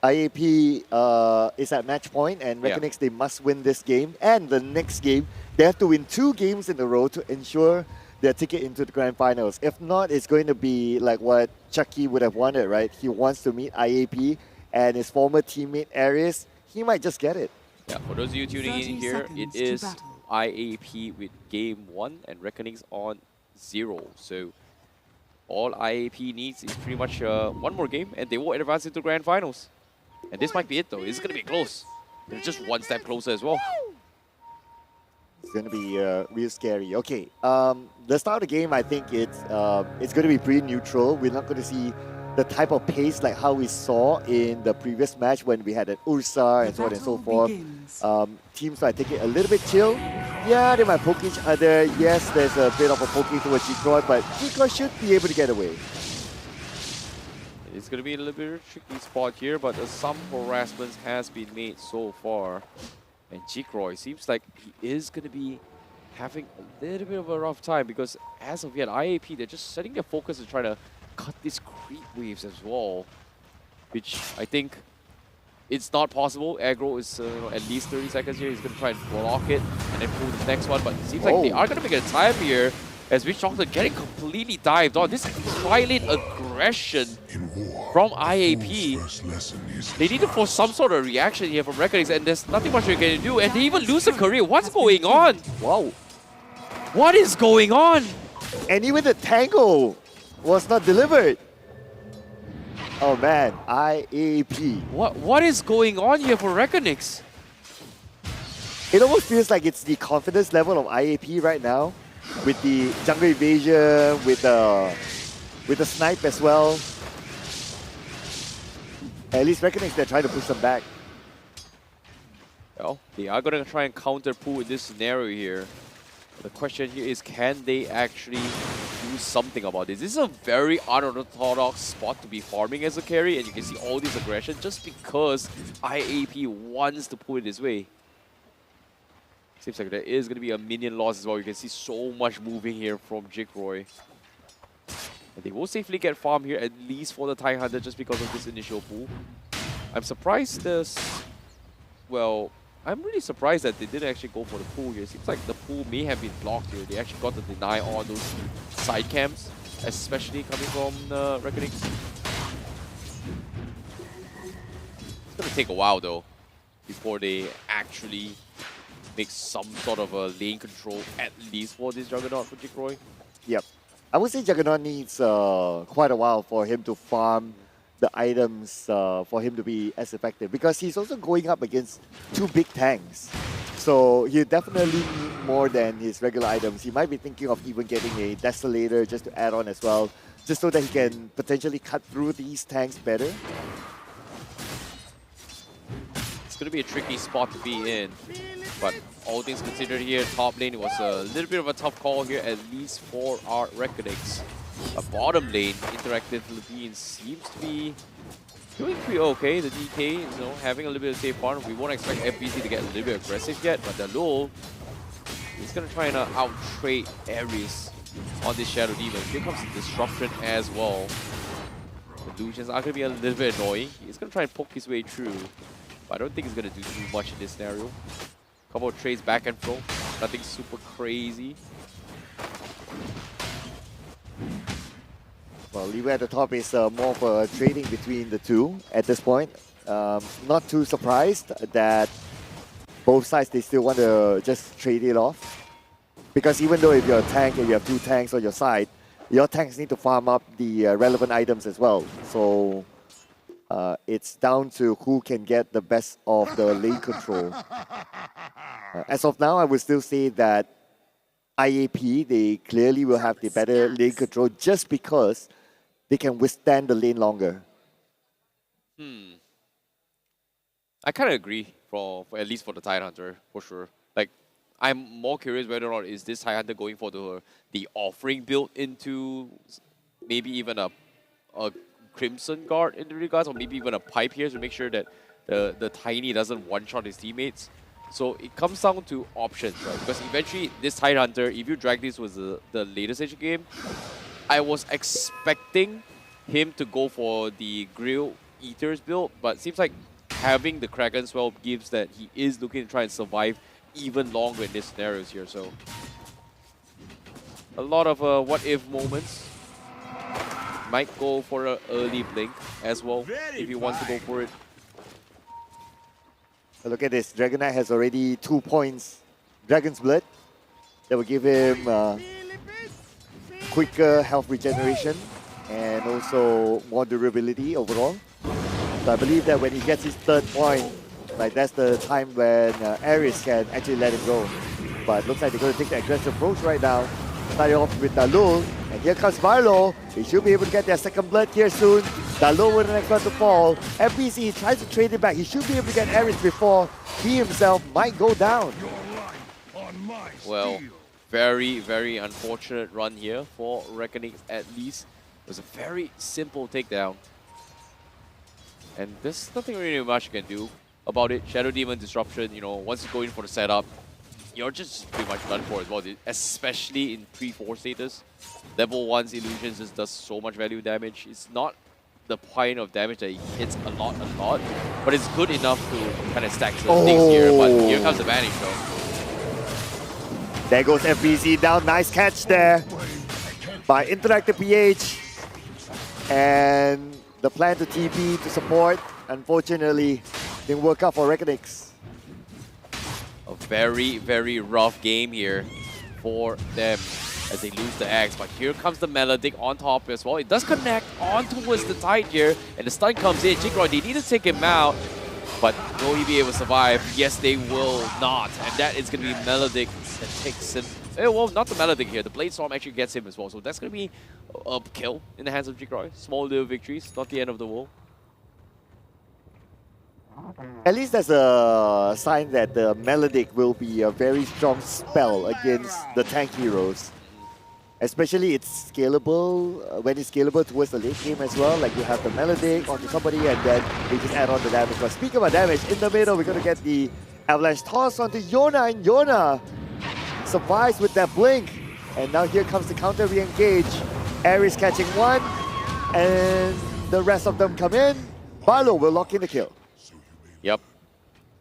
IAP is at match point, and Reckonix, they must win this game. And the next game, they have to win 2 games in a row to ensure their ticket into the grand finals. If not, it's going to be like what Chucky would have wanted, right? He wants to meet IAP and his former teammate Aries. He might just get it. Yeah, for those of you tuning in here, it is IAP with game 1 and Reckonings on 0. So all IAP needs is pretty much one more game and they will advance into grand finals. And this might be it though. It's going to be close. They're just one step closer as well. It's going to be real scary. Okay, the start of the game, I think it's going to be pretty neutral. We're not going to see the type of pace like how we saw in the previous match when we had an Ursa and so on and so forth. Teams might take it a little bit chill. Yeah, they might poke each other. Yes, there's a bit of a poking towards G-Croy, but G-Croy should be able to get away. It's going to be a little bit of a tricky spot here, but some harassment has been made so far. And G-Croy seems like he is going to be having a little bit of a rough time, because as of yet, IAP, they're just setting their focus and trying to cut these creep waves as well, which I think it's not possible. Aggro is at least 30 seconds here. He's going to try and block it and then pull the next one, but it seems like they are going to make a time here. As Witch Doctor getting completely dived on. This tri-lane aggression from IAP. They need to force some sort of reaction here from Reckonings, and there's nothing much they can do. And they even lose a career. What's going on? Wow. What is going on? And even the tango was not delivered. Oh man, IAP. What is going on here for Reckonings? It almost feels like it's the confidence level of IAP right now, with the jungle evasion, with the snipe as well. At least Reckonings, they're trying to push them back. Well, they are going to try and counter Pooh in this scenario here. The question here is, can they actually do something about this? This is a very unorthodox spot to be farming as a carry, and you can see all this aggression just because IAP wants to pull it this way. Seems like there is going to be a minion loss as well. You can see so much moving here from Jikroy. And they will safely get farm here, at least for the TIE Hunter, just because of this initial pull. I'm surprised this... Well, I'm really surprised that they didn't actually go for the pull here. It seems like the pull may have been blocked here. They actually got the deny on those side camps, especially coming from Reckonings. It's going to take a while though, before they actually make some sort of a lane control, at least for this Juggernaut for Jikroy. Yep. I would say Juggernaut needs quite a while for him to farm the items for him to be as effective, because he's also going up against two big tanks. So he definitely need more than his regular items. He might be thinking of even getting a Desolator just to add on as well, just so that he can potentially cut through these tanks better. It's going to be a tricky spot to be in, but all things considered here, top lane, it was a little bit of a tough call here, at least for our Reckonings. A bottom lane, Interactive Philippines seems to be doing pretty okay. The DK is having a little bit of safe farm. We won't expect FBC to get a little bit aggressive yet, but the Lul is going to try and out-trade Ares on this Shadow Demon. Here comes the Disruption as well. The Illusions are going to be a little bit annoying. He's going to try and poke his way through, but I don't think he's going to do too much in this scenario. Couple of trades back and forth, nothing super crazy. Well, Leeway at the top is more of a trading between the two at this point. Not too surprised that both sides, they still want to just trade it off. Because even though if you're a tank and you have two tanks on your side, your tanks need to farm up the relevant items as well. So it's down to who can get the best of the lane control. As of now, I would still say that IAP, they clearly will have the better lane control just because they can withstand the lane longer. I kind of agree for at least for the TIE Hunter, for sure. Like, I'm more curious whether or not is this TIE Hunter going for the offering build into maybe even a Crimson Guard in regards, or maybe even a pipe here to make sure that the Tiny doesn't one-shot his teammates. So it comes down to options, right? Because eventually, this TIE Hunter, if you drag this was the latest stage game, I was expecting him to go for the Grill Eaters build, but it seems like having the Kraken Swell gives that he is looking to try and survive even longer in these scenarios here. So a lot of what-if moments. Might go for an early blink as well if he wants to go for it. Look at this, Dragon Knight has already 2 points Dragon's Blood that will give him quicker health regeneration and also more durability overall. So I believe that when he gets his 3rd point, like that's the time when Ares can actually let him go. But looks like they're going to take the aggressive approach right now. Starting off with Dalul, and here comes Barlow. They should be able to get their 2nd blood here soon. Dalul with the next one to fall. FBC tries to trade it back. He should be able to get Ares before he himself might go down. Well, very, very unfortunate run here for Reckonings at least. It was a very simple takedown. And there's nothing really much you can do about it. Shadow Demon Disruption, once you go in for the setup, you're just pretty much done for as well, especially in pre-4 status. Level 1's Illusions just does so much value damage. It's not the point of damage that he hits a lot, but it's good enough to kind of stack some things here. But here comes the vanish though. There goes FBZ down, nice catch there. by Interactive PH. And the plan to TP to support, unfortunately, didn't work out for Reckonix. A very, very rough game here for them as they lose the Axe. But here comes the Melodic on top as well. It does connect on towards the Tide here, and the stun comes in. Jigroy, they need to take him out, but will he be able to survive? Yes, they will not. And that is going to be Melodic that takes him. Well, not the Melodic here. The Blade Storm actually gets him as well. So that's going to be a kill in the hands of Jigroy. Small little victories, not the end of the world. At least there's a sign that the Melodic will be a very strong spell against the tank heroes. Especially it's scalable, when it's scalable towards the late game as well. Like you have the Melodic onto somebody and then they just add on the damage. But speaking about damage, in the middle we're going to get the Avalanche toss onto Yona, and Yona survives with that blink. And now here comes the counter re-engage. Ares catching one, and the rest of them come in. Barlow will lock in the kill. Yep.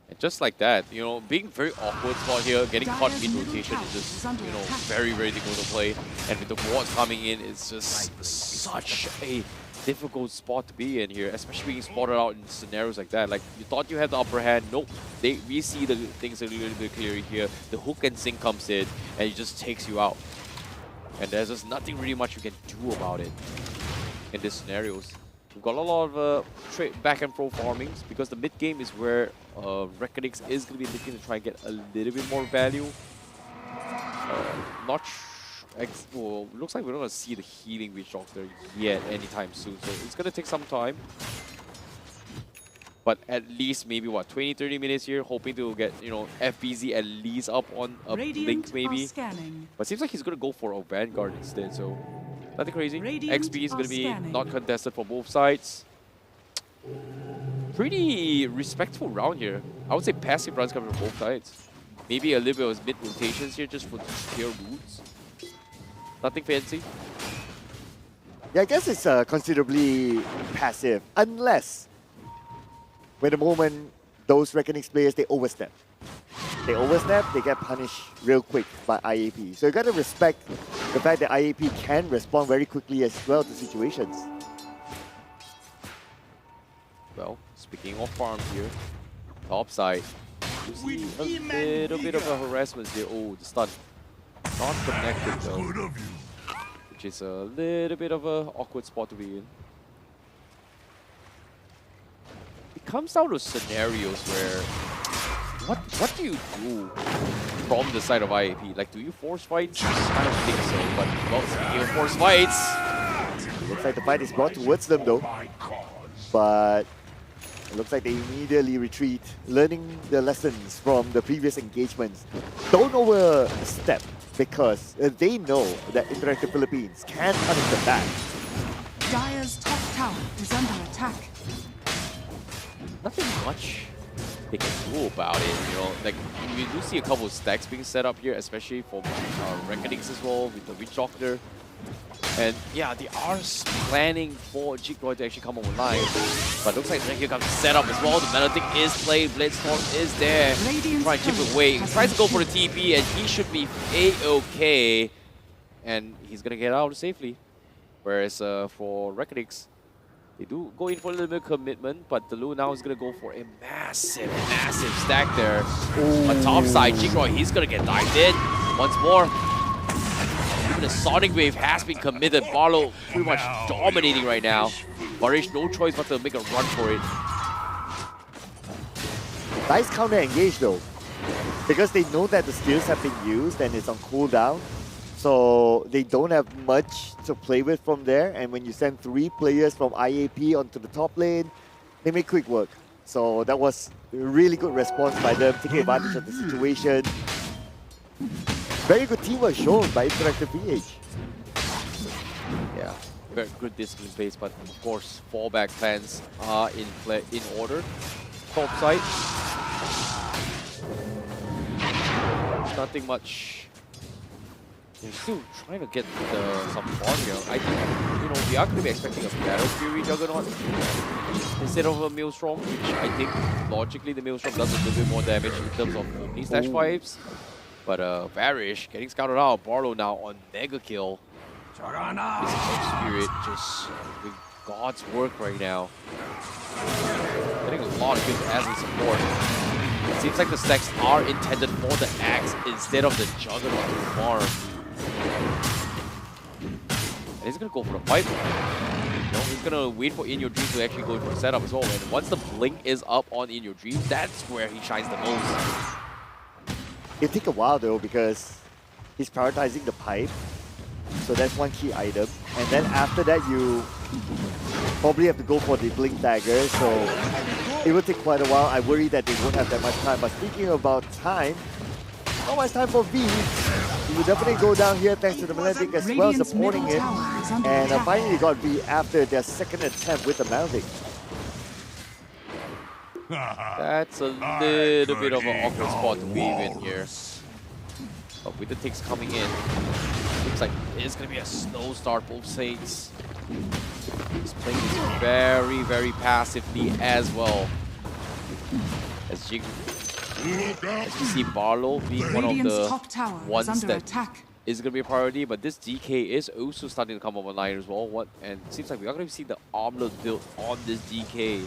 And just like that, you know, being very awkward spot here, getting caught in rotation is just, you know, very, very difficult to play. And with the wards coming in, it's just such a difficult spot to be in here, especially being spotted out in scenarios like that. Like, you thought you had the upper hand. Nope. We see the things a little bit clearer here. The hook and sink comes in, and it just takes you out. And there's just nothing really much you can do about it in these scenarios. We've got a lot of back and pro farmings because the mid game is where Reckonix is going to be looking to try and get a little bit more value. Well, looks like we're not going to see the healing Witch Doctor yet anytime soon, so it's going to take some time. But at least maybe what, 20-30 minutes here, hoping to get, you know, FBZ at least up on a blink maybe. But seems like he's going to go for a Vanguard instead, so nothing crazy. XP is going to be not contested for both sides. Pretty respectful round here. I would say passive runs coming from both sides. Maybe a little bit of mid rotations here just for pure roots. Nothing fancy. Yeah, I guess it's considerably passive, unless when the moment those Reckonix players, they overstep. They overstep, they get punished real quick by IAP. So you gotta respect the fact that IAP can respond very quickly as well to situations. Well, speaking of farms here, top side, you see a little bit of a harassment here. Oh, the stun. Not connected though, which is a little bit of an awkward spot to be in. It comes down to scenarios where what do you do from the side of IAP? Like, do you force fights? I don't think so, but well, speaking of force fights, it looks like the fight is brought towards them though, but it looks like they immediately retreat, learning the lessons from the previous engagements. Don't overstep, because they know that Interactive Philippines can punish them back. Dire's top tower is under attack. Nothing much they can do about it, you know. Like, we do see a couple of stacks being set up here, especially for Reckonings as well, with the Witch Doctor. And yeah, they are planning for Jigroy to actually come online. But looks like here comes the setup as well. The Melodic is played, Blitzdorm is there. Try and chip away. He tries to go for the TP, and he should be A-okay. And he's gonna get out safely. Whereas for Reckonix, they do go in for a little bit of commitment, but the Lu now is going to go for a massive, massive stack there. On top side, Jigroy, he's going to get dived in once more. Even the Sonic Wave has been committed. Barlow pretty much dominating right now. Barish, no choice but to make a run for it. Nice counter engage though, because they know that the skills have been used and it's on cooldown. So they don't have much to play with from there, and when you send 3 players from IAP onto the top lane, they make quick work. So that was a really good response by them, taking advantage of the situation. Very good teamwork shown by Interactive PH. Yeah, very good discipline base, but of course fallback plans are in order. Top side, nothing much. They're still trying to get some farm here. I think, you know, we are going to be expecting a Battle Fury Juggernaut instead of a Maelstrom, which I think logically the Maelstrom does a little bit more damage in terms of opening stash vibes. But Varish getting scouted out. Barlow now on Mega Kill. This Earth Spirit just doing God's work right now. Getting a lot of kills as a support. It seems like the stacks are intended for the axe instead of the Juggernaut to farm. And he's gonna go for the fight. No, he's gonna wait for In Your Dream to actually go for the setup as well. And once the blink is up on In Your Dream, that's where he shines the most. It'll take a while though because he's prioritizing the pipe. So that's one key item. And then after that, you probably have to go for the Blink Dagger. So it will take quite a while. I worry that they won't have that much time. But speaking about time, not much time for V. He will definitely go down here thanks to the Malefic as well, supporting it. And finally got V after their second attempt with the Malefic. That's a little bit of an awkward spot to weave in here. But with the ticks coming in, looks like it's going to be a slow start, both sides. He's playing this very, very passively as well. As you see Barlow being one of the ones that is going to be a priority, but this DK is also starting to come up online as well. And it seems like we are going to see the armlet built on this DK.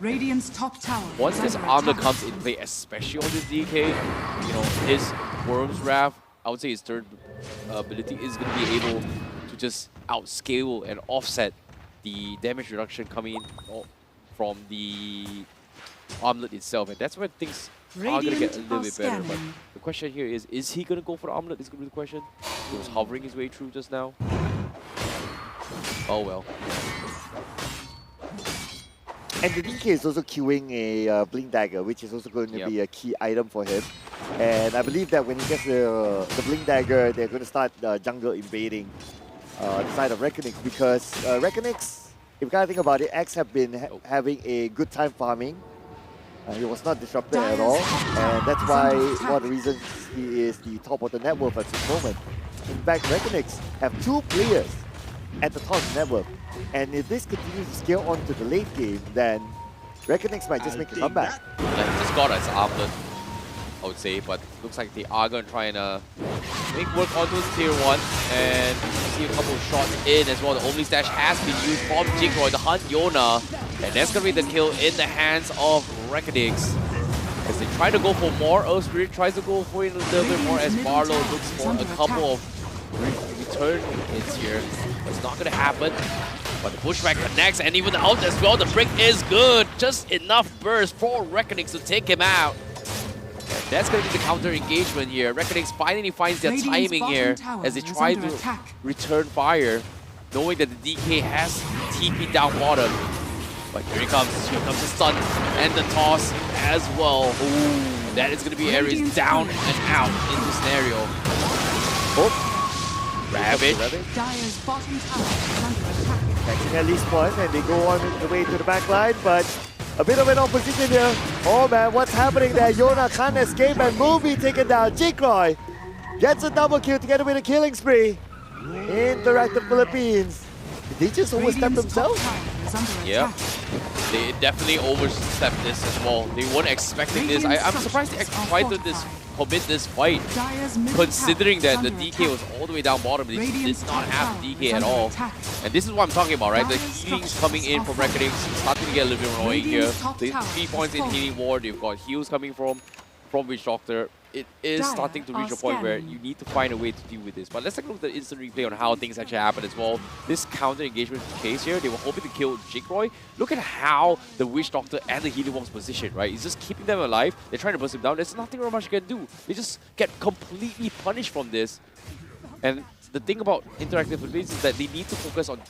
Radiant's top tower. Once this armlet comes in play, especially on this DK, you know, his Worm's Wrath, I would say his third ability is going to be able to just outscale and offset the damage reduction coming from the armlet itself. And that's where things are going to get a little bit better. But the question here is he going to go for the armlet? Is going to be the question. He was hovering his way through just now. Oh well. And the DK is also queuing a Blink Dagger, which is also going to be a key item for him. And I believe that when he gets the Blink Dagger, they're going to start jungle invading the side of Reckonix, because Reckonix, if you kind of think about it, X have been having a good time farming. He was not disrupted at all, and that's why one of the reasons he is the top of the net worth at this moment. In fact, Reckonix have 2 players at the top of the net worth. And if this continues to scale on to the late game, then Reckonix might just make a comeback. He just got his armlet, I would say, but looks like they are going to try and make work onto his tier 1. And you see a couple of shots in as well. The only stash has been used from Jigroy to hunt Yona. And that's going to be the kill in the hands of Reckonix. As they try to go for more, Earth Spirit tries to go for it a little bit more as Barlow looks for a couple of return hits here. But it's not going to happen. But the pushback connects, and even the ult as well. The break is good. Just enough burst for Reckonix to take him out. And that's going to be the counter engagement here. Reckonix finally finds their timing here as they try to return fire, knowing that the DK has TP down bottom. But here he comes. Here comes the stun and the toss as well. Ooh, that is going to be Ares down and out in this scenario. Oh. Ravage. Dire's bottom tower is under attack. Catching at least one, and they go on the way to the back line, but a bit of an opposition here. Oh man, what's happening there? Yona can't escape, and Movie taken down. Jigroy gets a double kill together with a killing spree. Interactive Philippines. Did they just overstep themselves? Yeah, they definitely overstepped this as well. They weren't expecting this. I'm surprised they actually tried to commit this fight, considering that the DK was all the way down bottom. They did not have the DK at all. And this is what I'm talking about, right? The healing's coming in from Reckonix. It's starting to get a little bit annoying here. The 3 points in healing ward. They've got heals coming from Witch Doctor. It is starting to reach a point where you need to find a way to deal with this. But let's take a look at the instant replay on how things actually happen as well. This counter engagement case here, they were hoping to kill Jigroy. Look at how the Witch Doctor and the Healing Ward's positioned, right? It's just keeping them alive. They're trying to burst him down. There's nothing much you can do. They just get completely punished from this. And the thing about interactive abilities is that they need to focus on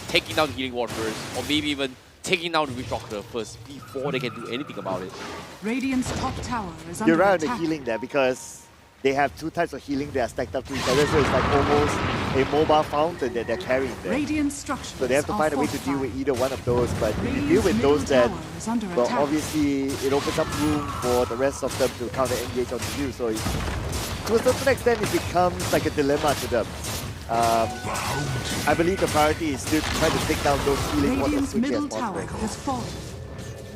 taking down the Healing Ward first, or maybe even taking down the Witch Doctor first before they can do anything about it. Radiant's top tower is under You're right on attack. the healing there, because they have 2 types of healing that are stacked up to each other, so it's like almost a mobile fountain that they're carrying there. Radiant structures So they have to find a way to deal with either one of those, but if you deal with those, then well, obviously it opens up room for the rest of them to counter engage onto you. So to a certain extent, it becomes like a dilemma to them. I believe the priority is still to try to take down those healing ones as quickly as possible.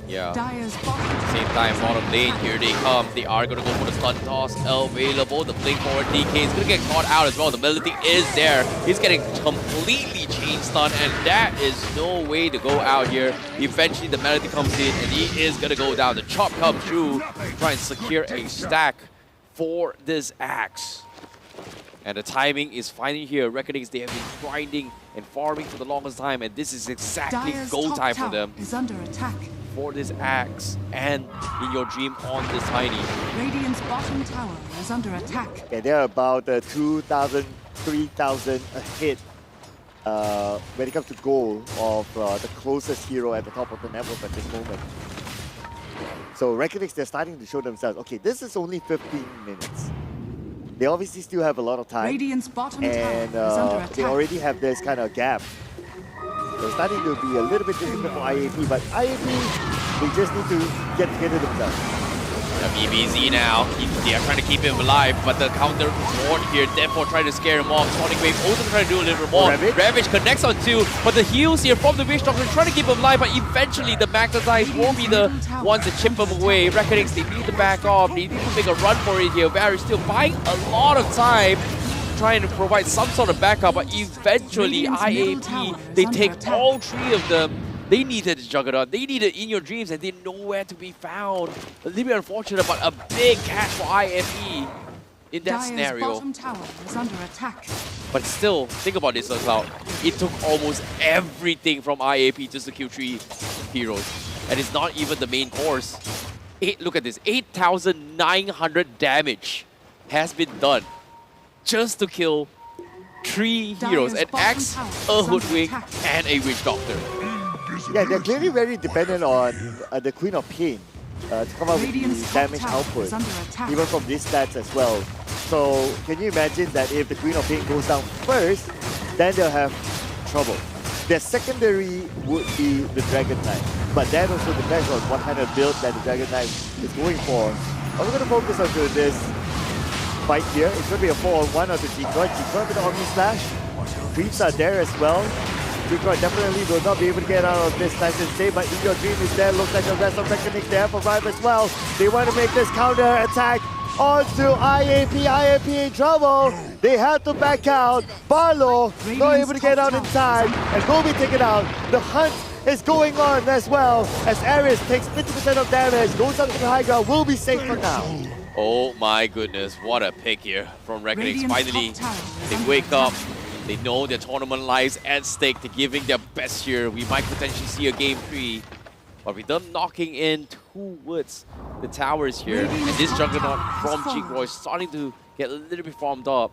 Yeah. Dire's bottom Same time, bottom lane, here they come. They are going to go for the stun toss available. The blink forward DK is going to get caught out as well. The melody is there. He's getting completely chain stun, and that is no way to go out here. Eventually, the melody comes in, and he is going to go down. The chop comes through, try and secure a stack for this axe. And the timing is finally here. Reckonings, they have been grinding and farming for the longest time, and this is exactly Dire's go top time for tower them. is under attack. For this axe and in your dream on this tiny. Radiant's bottom tower is under attack. Yeah, they're about 2,000, 3,000 ahead when it comes to goal of the closest hero at the top of the network at this moment. So Reckonix, they're starting to show themselves, okay, this is only 15 minutes. They obviously still have a lot of time. Radiant's bottom and tower is under attack. they already have this kind of gap. So starting to be a little bit difficult for IAP, but IAP, they just need to get together themselves. BBZ now, they are trying to keep him alive, but the counter ward here, therefore trying to scare him off. Sonic Wave also trying to do a little more. Ravage connects on two, but the heals here from the Witch Doctor trying to keep him alive, but eventually the Magnetize won't be the ones to chip him away. Reckonings, they need to back off, they need to make a run for it here. Barry still buying a lot of time, trying to provide some sort of backup, but eventually IAP, they take all three of them. They needed Juggernaut, they needed In Your Dreams, and they know where to be found. A little bit unfortunate, but a big catch for IFE in that Dire's scenario. bottom tower is under attack. But still, think about this, Cloud. It took almost everything from IAP just to kill 3 heroes. And it's not even the main course. Look at this, 8,900 damage has been done just to kill 3 heroes. An Axe, a Hoodwink, and a Witch Doctor. Yeah, they're clearly very dependent on the Queen of Pain to come up with the damage output, even from these stats as well. So can you imagine that if the Queen of Pain goes down first, then they'll have trouble. Their secondary would be the Dragon Knight, but that also depends on what kind of build that the Dragon Knight is going for. I'm going to focus on this fight here. It's going to be a 4-on-1 of the Decoy. Decoy with the Omni Slash. Creeps are there as well. Decoy definitely will not be able to get out of this nice and safe, but In Your Dream is there. Looks like the rest of Reckoning there for Rive as well. They want to make this counter attack onto IAP. IAP in trouble. They have to back out. Barlow not able to get out in time and will be taken out. The hunt is going on as well as Ares takes 50% of damage, goes up to the high ground, will be safe for now. Oh my goodness, what a pick here from Reckonings. Finally, they wake up. They know their tournament lies at stake. They're giving their best here. We might potentially see a game 3. But with them knocking in towards the towers here, and this Juggernaut from Jigroy starting to get a little bit farmed up,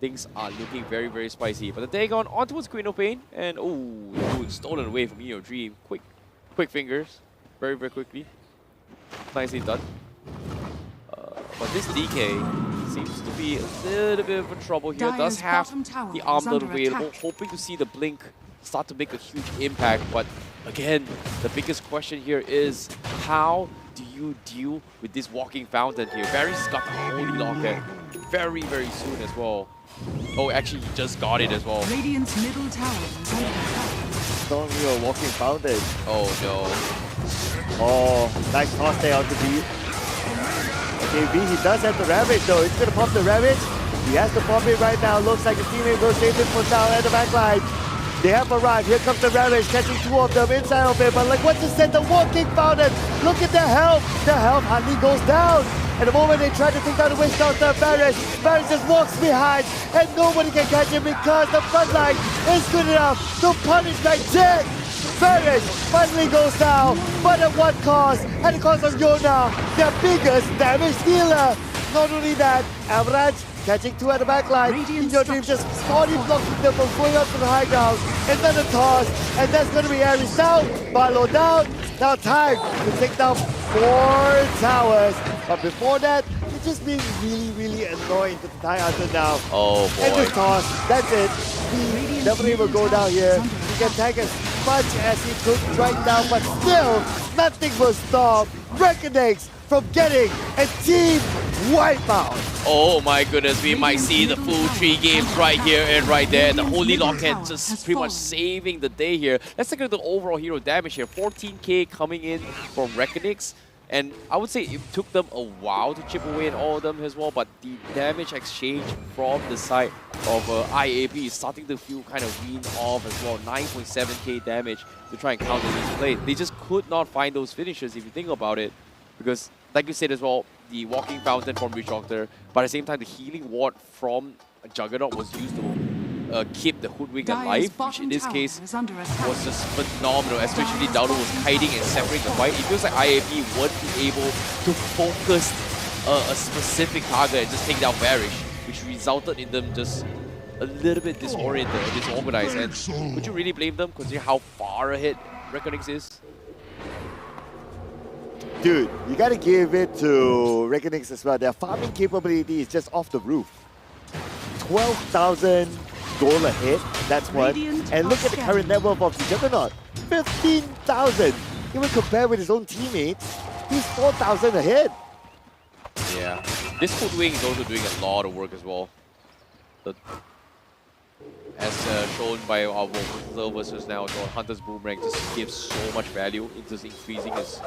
things are looking very, very spicy. But the Dagon on towards Queen of Pain, and oh, stolen away from In Your Dream. Quick fingers, very, very quickly. Nicely done. But this DK seems to be a little bit of a trouble here. Does have the armlet available, hoping to see the blink start to make a huge impact. But again, the biggest question here is how do you deal with this walking fountain here? Barry's got the Holy Locket very, very soon as well. Oh, actually, he just got it as well. Radiant's middle tower is under attack. It's not really a walking fountain. Oh no. Oh, nice toss there onto B. Okay, B, he does have the Ravage though. He's gonna pop the Ravage. He has to pop it right now. Looks like his teammate will save it for down at the back line. They have arrived. Here comes the Ravage, catching 2 of them inside of it. But like what just said, the walking fountain. Look at their health. Their health hardly goes down. At the moment they try to take down the Witch Doctor, Barris just walks behind and nobody can catch him because the front line is good enough to punish Jack. Barris finally goes down, but at what cost? At the cost of Yona, their biggest damage dealer. Not only that, Avalanche catching 2 at the back line. In Your Dream just already blocking them from going up to the high ground. And then the toss, and that's going to be Ares down, Barlow down. Now time to take down 4 towers. But before that, it's just being really, really annoying to the Thai Hunter now. Oh boy. And the toss, that's it. He definitely will go down here. He can tag as much as he could right now, but still, nothing will stop Reckonings from getting a team Wipeout! Oh my goodness, we might see the full 3 games right here and right there. The Holy Locket just pretty much saving the day here. Let's take a look at the overall hero damage here. 14k coming in from Reckonix. And I would say it took them a while to chip away at all of them as well, but the damage exchange from the side of IAP is starting to feel kind of weaned off as well. 9.7k damage to try and counter these plays. They just could not find those finishers if you think about it, because like you said as well, the Walking Fountain from Witch Doctor, but at the same time the Healing Ward from Juggernaut was used to keep the Hoodwink alive, which in this case was just phenomenal, especially Dowdo was hiding and separating the fight. It feels like IAP won't be able to focus a specific target and just take down Barish, which resulted in them just a little bit disoriented or disorganized. And would you really blame them considering how far ahead Reckonix is? Dude, you gotta give it to Reckonix as well. Their farming capability is just off the roof. 12,000 gold ahead, that's one. And look at the current net worth of the Juggernaut. 15,000. Even compared with his own teammates, he's 4,000 ahead. Yeah. This Hoodwink is also doing a lot of work as well. As shown by our versus now, Hunter's Boomerang just gives so much value in just increasing his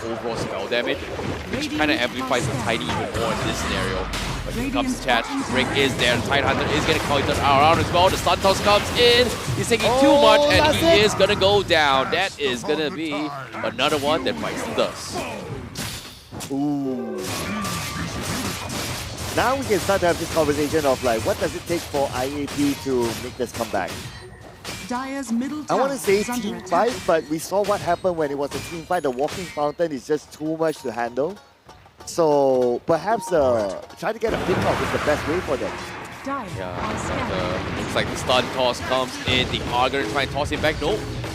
overall spell damage, which kind of amplifies the Tiny even more in this scenario. But here comes Chat, Rick is there, the Tide Hunter is getting countered around as well, the Stun Toss comes in, he's taking too much and he is gonna go down. That is gonna be another one that bites the dust. Ooh. Now we can start to have this conversation of like, what does it take for IAP to make this comeback? Dire's middle I want to say team fight, but we saw what happened when it was a team fight. The Walking Fountain is just too much to handle. So perhaps try to get a pick-off is the best way for them. Yeah, looks like the Stun Toss comes in. The Argon trying to toss it back.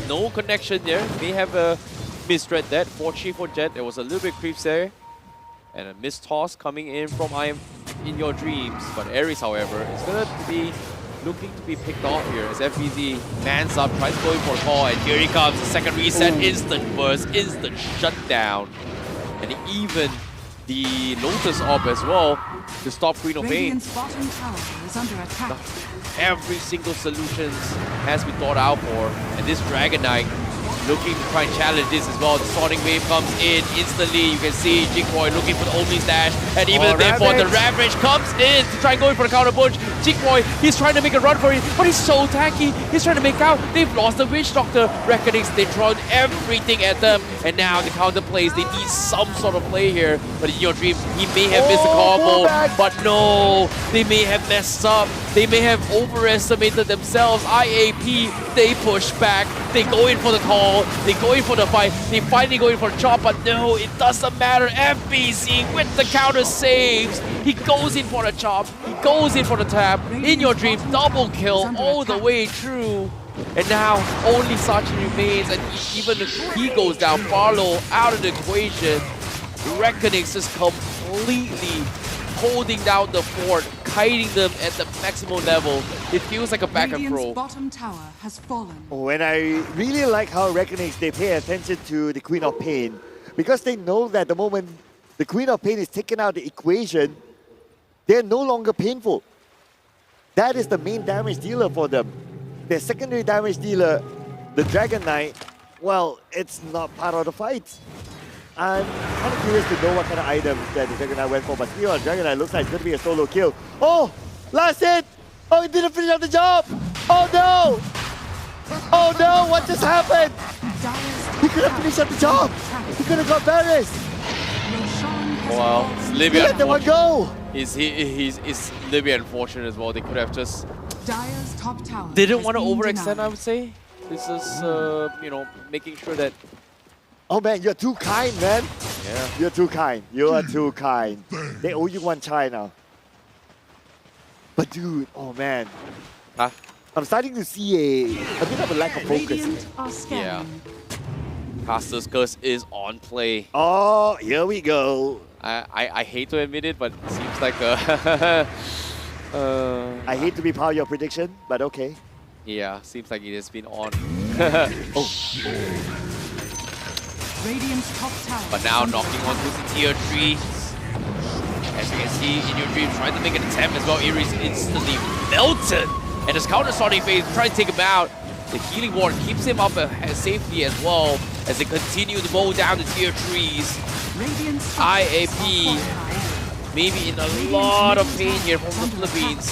No connection there. May have misread that. Fortunately for Jet, there was a little bit creeps there. And a missed toss coming in from I Am In Your Dreams. But Ares, however, is going to be looking to be picked off here as FBZ mans up, tries going for a call, and here he comes, the second reset, instant burst, instant shutdown. And even the Lotus Orb as well to stop Queen of Pain. Bottom tower is under attack. Every single solution has been thought out for, and this Dragon Knight looking to try and challenge this as well. The Sonic Wave comes in instantly. You can see Jigboy looking for the Omni's dash, and even therefore the Ravage comes in to try and go in for the counter punch. Jigboy, he's trying to make a run for it, but he's so tacky. He's trying to make out. They've lost the Witch Doctor. Reckonix, they thrown everything at them, and now the counter plays. They need some sort of play here, but in your dreams, he may have missed a combo, but no, they may have messed up. They may have overestimated themselves. IAP, they push back. They go in for the call. They go in for the fight. They finally go in for the chop, but no, it doesn't matter. FBZ with the counter saves. He goes in for the chop. He goes in for the tap. In your dreams, double kill all the way through. And now only Sachin remains, and even if he goes down, Barlow out of the equation. Reckonix is completely holding down the fort, kiting them at the maximum level. It feels like a backup throw. Bottom tower has fallen. Oh, and I really like how Reckonix, they pay attention to the Queen of Pain, because they know that the moment the Queen of Pain is taken out of the equation, they're no longer painful. That is the main damage dealer for them. Their secondary damage dealer, the Dragon Knight, well, it's not part of the fight. I'm kind of curious to know what kind of items that the Dragon Knight went for, but speaking of Dragon Knight, looks like it's going to be a solo kill. Oh, last hit! Oh, he didn't finish up the job! Oh no! Oh no, what just happened? He could have finished up the job! He could have got Varys! Well, it's Libya. Let that one go! It's Libya unfortunate as well. They could have just Top tower didn't want to overextend, I would say. This is, you know, making sure that. Oh man, you're too kind, man. Yeah. You're too kind. You are too kind. They owe you one try now. But dude, oh man. Huh? I'm starting to see a bit of a lack of focus. Yeah. Caster's Curse is on play. Oh, here we go. I hate to admit it, but it seems like I hate to be part of your prediction, but okay. Yeah, seems like it has been on. Radiant's top tower. But now knocking onto the tier 3. As you can see, in your dream, trying to make an attempt as well. Ares instantly melted. And his counter starting phase, trying to take him out. The healing ward keeps him up safely as well as they continue to mow down the tier 3s. IAP maybe in a lot of pain here from the Philippines,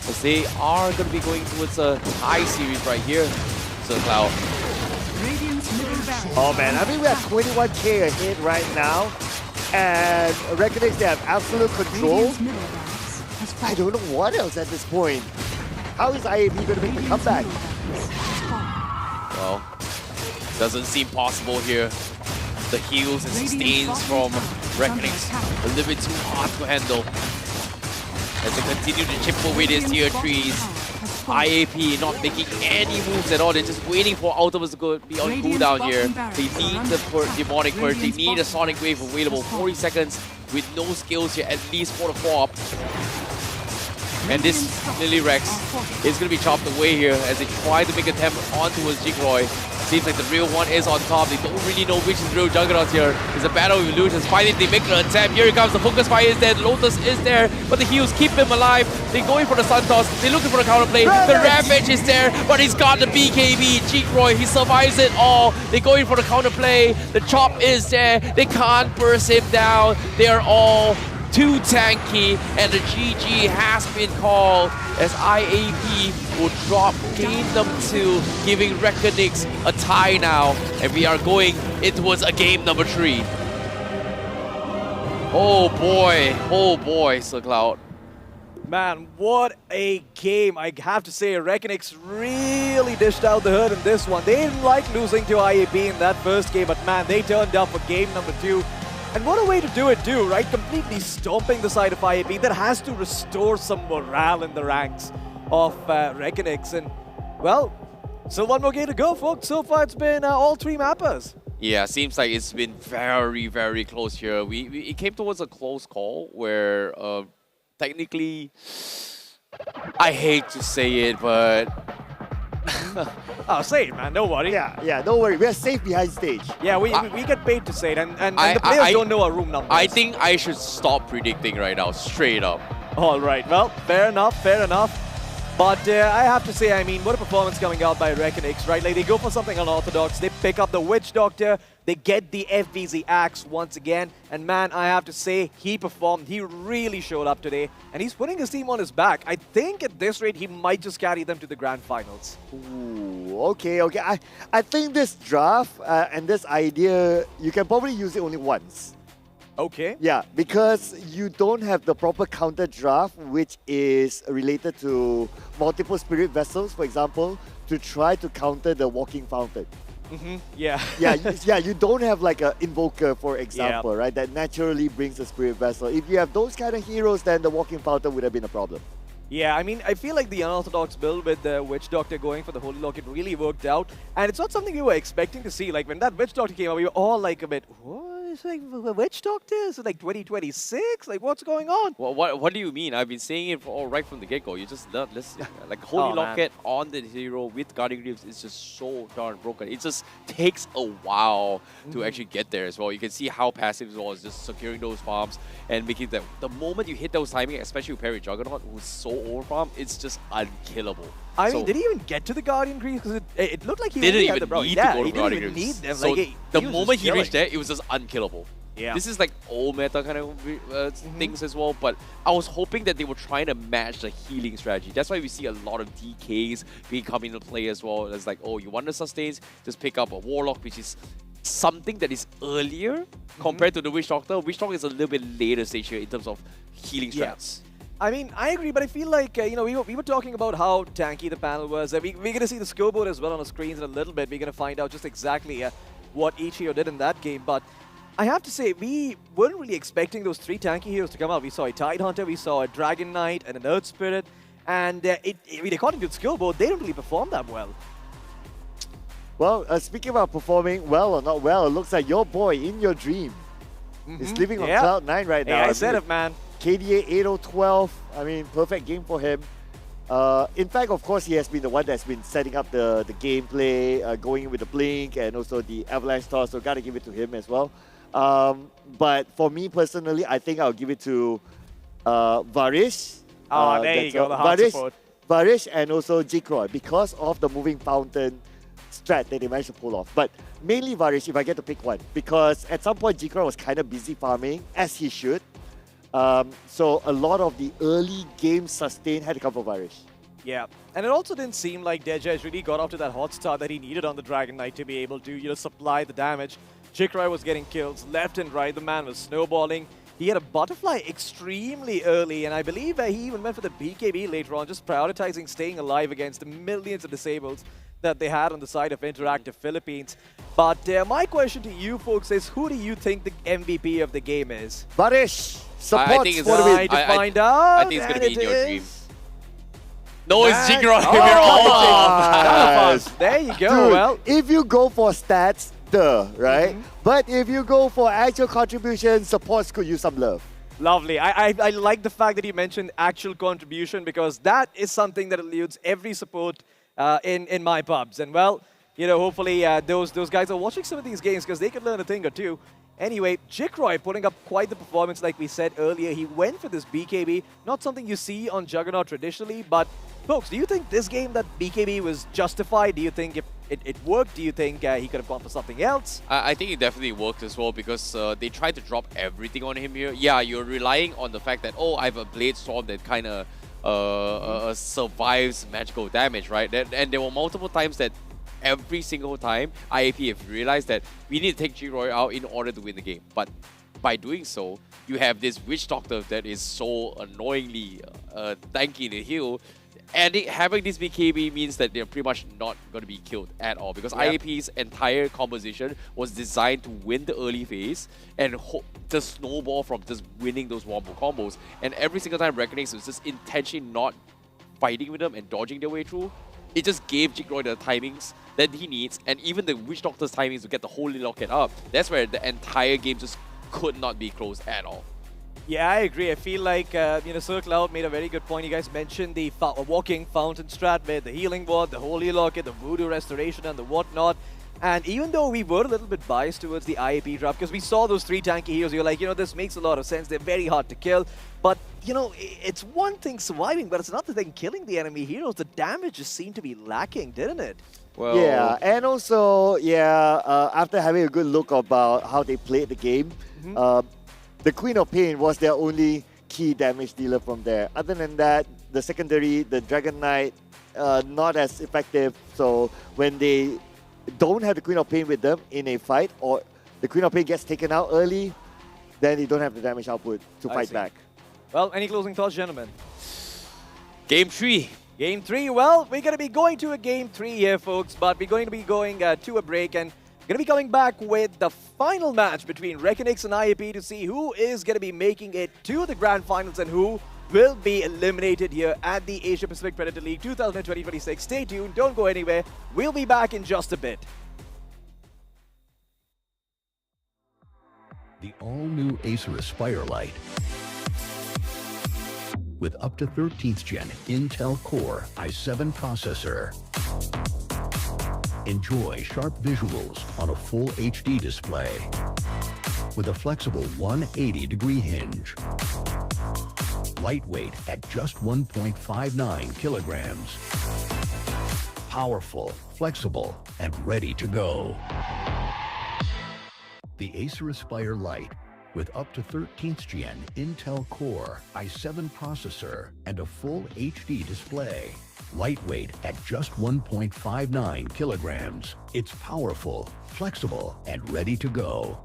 as they are going to be going towards a tie series right here. So Cloud. Oh man, I mean we have 21k ahead right now, and Reckonex, they have absolute control. I don't know what else at this point. How is IAP going to make the comeback? Well, doesn't seem possible here. The heals and sustains from Reckonings a little bit too hard to handle. As they continue to chip away these tier 3s. IAP not making any moves at all. They're just waiting for ultimates to be on cooldown here. They need the demonic purge. They need a sonic wave available. 40 seconds with no skills here, at least for the FOP. And this Lily Rex is going to be chopped away here as they try to make an attempt on towards Jigroy. Seems like the real one is on top. They don't really know which is the real Juggernaut here. It's a battle with Lucius. Finally, they make an attempt. Here it comes. The focus fire is there. Lotus is there. But the heals keep him alive. They're going for the Sun Toss. They're looking for the counterplay. The Ravage is there. But he's got the BKB. Jigroy, he survives it all. They're going for the counterplay. The chop is there. They can't burst him down. They are all too tanky, and the GG has been called as IAP will drop game number 2, giving Reckonix a tie now, and we are going towards a game number 3. Oh boy, Sir Cloud. Man, what a game. I have to say, Reckonix really dished out the hurt in this one. They didn't like losing to IAP in that first game, but man, they turned up for game number 2. And what a way to do it too, right? Completely stomping the side of IAP. That has to restore some morale in the ranks of Reckonix. And, well, still one more game to go, folks. So far, it's been all 3 mappers. Yeah, seems like it's been very, very close here. It came towards a close call where technically, I hate to say it, but... Oh, say it, man. Don't worry. Yeah, don't worry. We're safe behind stage. Yeah, we get paid to say it, and the players don't know our room numbers. I think I should stop predicting right now, straight up. All right, well, fair enough. But I have to say, I mean, what a performance coming out by Reckonix, right? Like, they go for something unorthodox. They pick up the Witch Doctor. They get the FVZ Axe once again. And man, I have to say, he performed. He really showed up today. And he's putting his team on his back. I think at this rate, he might just carry them to the grand finals. Ooh, okay. I think this draft and this idea, you can probably use it only once. Okay. Yeah, because you don't have the proper counter draft, which is related to multiple spirit vessels, for example, to try to counter the walking fountain. Yeah. yeah, you don't have like an invoker, for example, right? That naturally brings a spirit vessel. If you have those kind of heroes, then the walking fountain would have been a problem. Yeah, I mean, I feel like the unorthodox build with the Witch Doctor going for the Holy Lock, it really worked out. And it's not something we were expecting to see. Like, when that Witch Doctor came out, we were all like a bit, what? It's like, the Witch Doctor? Is it like 2026? Like, what's going on? Well, what do you mean? I've been saying it right from the get-go. You just not listen. Like, Holy Locket on the hero with Guardian Greaves is just so darn broken. It just takes a while to actually get there as well. You can see how passive it was, just securing those farms and making them. The moment you hit those timing, especially with Parry Juggernaut, who's so overfarmed, it's just unkillable. I mean, did he even get to the Guardian Greaves? Because it looked like he didn't only even had the need to go to Guardian Greaves. Need them. So like, the moment he reached there, it was just unkillable. Yeah. This is like old meta kind of things as well, but I was hoping that they were trying to match the healing strategy. That's why we see a lot of DKs being coming into play as well. It's like, oh, you want the sustains, just pick up a Warlock, which is something that is earlier compared to the Witch Doctor. Witch Doctor is a little bit later stage here in terms of healing strats. I mean, I agree, but I feel like, you know, we were talking about how tanky the panel was. We're going to see the scoreboard as well on the screens in a little bit. We're going to find out just exactly what each hero did in that game. But I have to say, we weren't really expecting those 3 tanky heroes to come out. We saw a Tidehunter, we saw a Dragon Knight, and an Earth Spirit. And according to the scoreboard, they don't really perform that well. Well, speaking about performing well or not well, it looks like your boy in your dream is living on cloud 9 right now. Yeah, I said it, man. KDA 8012, I mean, perfect game for him. In fact, of course, he has been the one that's been setting up the gameplay, going with the blink and also the avalanche toss, so gotta give it to him as well. But for me personally, I think I'll give it to Varish. There you go, the hard support. Varish and also Jikroy, because of the moving fountain strat that they managed to pull off. But mainly Varish, if I get to pick one, because at some point Jikroy was kind of busy farming, as he should. So a lot of the early game sustain had to come from Varish. Yeah, and it also didn't seem like Deja really got off to that hot start that he needed on the Dragon Knight to be able to, supply the damage. Jikroy was getting kills left and right. The man was snowballing. He had a butterfly extremely early, and I believe he even went for the BKB later on, just prioritizing staying alive against the millions of disables that they had on the side of Interactive Philippines. But my question to you folks is, who do you think the MVP of the game is? Varish! I think it's find out. I think it's going to be in your dream. No, it's Jikroy. Oh, there you go. Dude, well, if you go for stats, right? But if you go for actual contribution, supports could use some love. Lovely. I like the fact that you mentioned actual contribution, because that is something that eludes every support in my pubs. And well, hopefully those guys are watching some of these games, because they could learn a thing or two. Anyway, Jikroy putting up quite the performance like we said earlier. He went for this BKB, not something you see on Juggernaut traditionally, but folks, do you think this game that BKB was justified? Do you think it worked? Do you think he could have gone for something else? I think it definitely worked as well, because they tried to drop everything on him here. Yeah, you're relying on the fact that, oh, I have a Blade Storm that kind of survives magical damage, right? And there were multiple times that every single time IAP have realized that we need to take Jikroy out in order to win the game. But by doing so, you have this Witch Doctor that is so annoyingly tanky to heal. And having this BKB means that they're pretty much not going to be killed at all, because IAP's entire composition was designed to win the early phase and just snowball from just winning those wombo combos. And every single time Reckoning was just intentionally not fighting with them and dodging their way through, it just gave Jikroy the timings that he needs, and even the Witch Doctor's timings to get the Holy Locket up. That's where the entire game just could not be close at all. Yeah, I agree. I feel like, Sir Cloud made a very good point. You guys mentioned the walking fountain strat with the healing ward, the Holy Locket, the Voodoo Restoration, and the whatnot. And even though we were a little bit biased towards the IAP drop, because we saw those 3 tanky heroes, you're like, this makes a lot of sense. They're very hard to kill. But, it's one thing surviving, but it's another thing killing the enemy heroes. The damage just seemed to be lacking, didn't it? Well, yeah, and also, after having a good look about how they played the game, the Queen of Pain was their only key damage dealer from there. Other than that, the secondary, the Dragon Knight, not as effective. So when they don't have the Queen of Pain with them in a fight, or the Queen of Pain gets taken out early, then they don't have the damage output to fight back. Well, any closing thoughts, gentlemen? Game 3. Game 3. Well, we're going to be going to a Game 3 here, folks, but we're going to be going to a break, and going to be coming back with the final match between Reckonix and IAP to see who is going to be making it to the Grand Finals and who will be eliminated here at the Asia Pacific Predator League 2020-26. Stay tuned, don't go anywhere. We'll be back in just a bit. The all-new Acer Aspire Lite with up to 13th gen Intel Core i7 processor. Enjoy sharp visuals on a full HD display with a flexible 180-degree hinge. Lightweight at just 1.59 kilograms. Powerful, flexible, and ready to go. The Acer Aspire Lite with up to 13th gen Intel Core i7 processor and a full HD display. Lightweight at just 1.59 kilograms. It's powerful, flexible, and ready to go.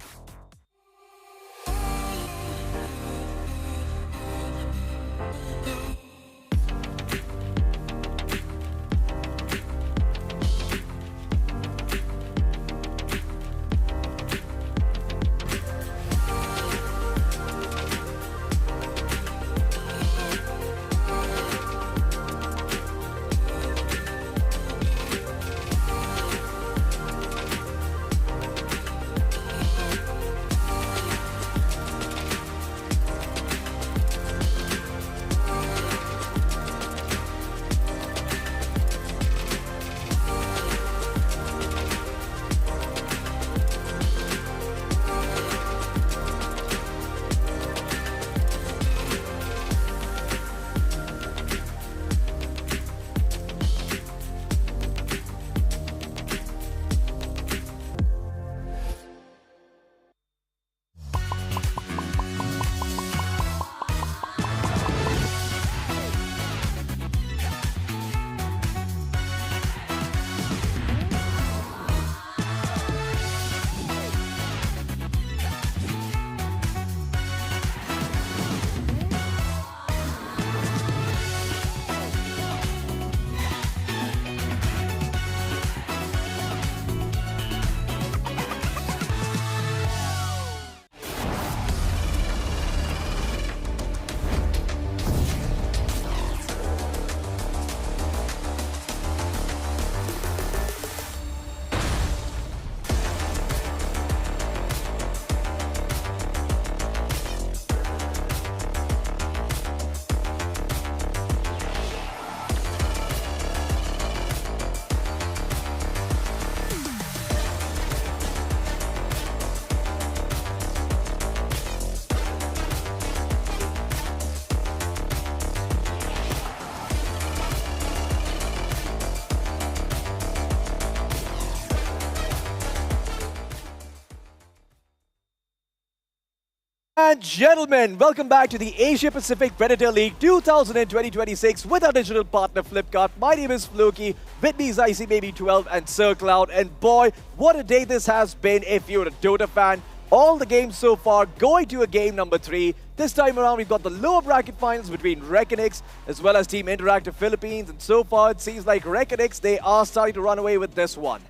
And gentlemen, welcome back to the Asia Pacific Predator League 2020-26 with our digital partner Flipkart. My name is Floki, with me is ICBaby12 and Sir Cloud. And boy, what a day this has been if you're a Dota fan. All the games so far going to a game number 3. This time around, we've got the lower bracket finals between Reckonix as well as Team Interactive Philippines. And so far, it seems like Reckonix, they are starting to run away with this one.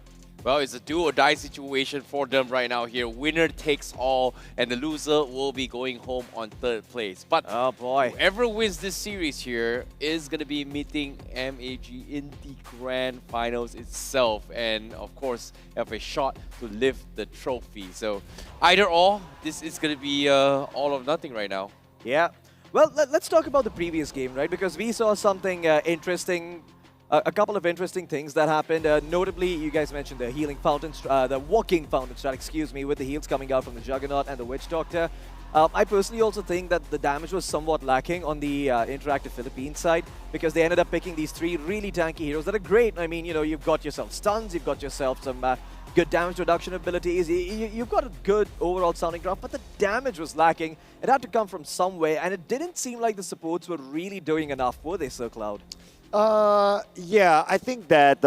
Well, it's a do or die situation for them right now here. Winner takes all, and the loser will be going home on 3rd place. But oh boy, whoever wins this series here is going to be meeting MAG in the grand finals itself. And of course, have a shot to lift the trophy. So either or, this is going to be all or nothing right now. Yeah. Well, let's talk about the previous game, right? Because we saw something interesting. A couple of interesting things that happened. Notably, you guys mentioned the healing fountain, the walking fountain strat, excuse me, with the heals coming out from the Juggernaut and the Witch Doctor. I personally also think that the damage was somewhat lacking on the Interactive Philippines side because they ended up picking these 3 really tanky heroes that are great. I mean, you know, you've got yourself stuns, you've got yourself some good damage reduction abilities, you've got a good overall sounding graph, but the damage was lacking. It had to come from somewhere, and it didn't seem like the supports were really doing enough, were they, Sir Cloud? Yeah, I think that,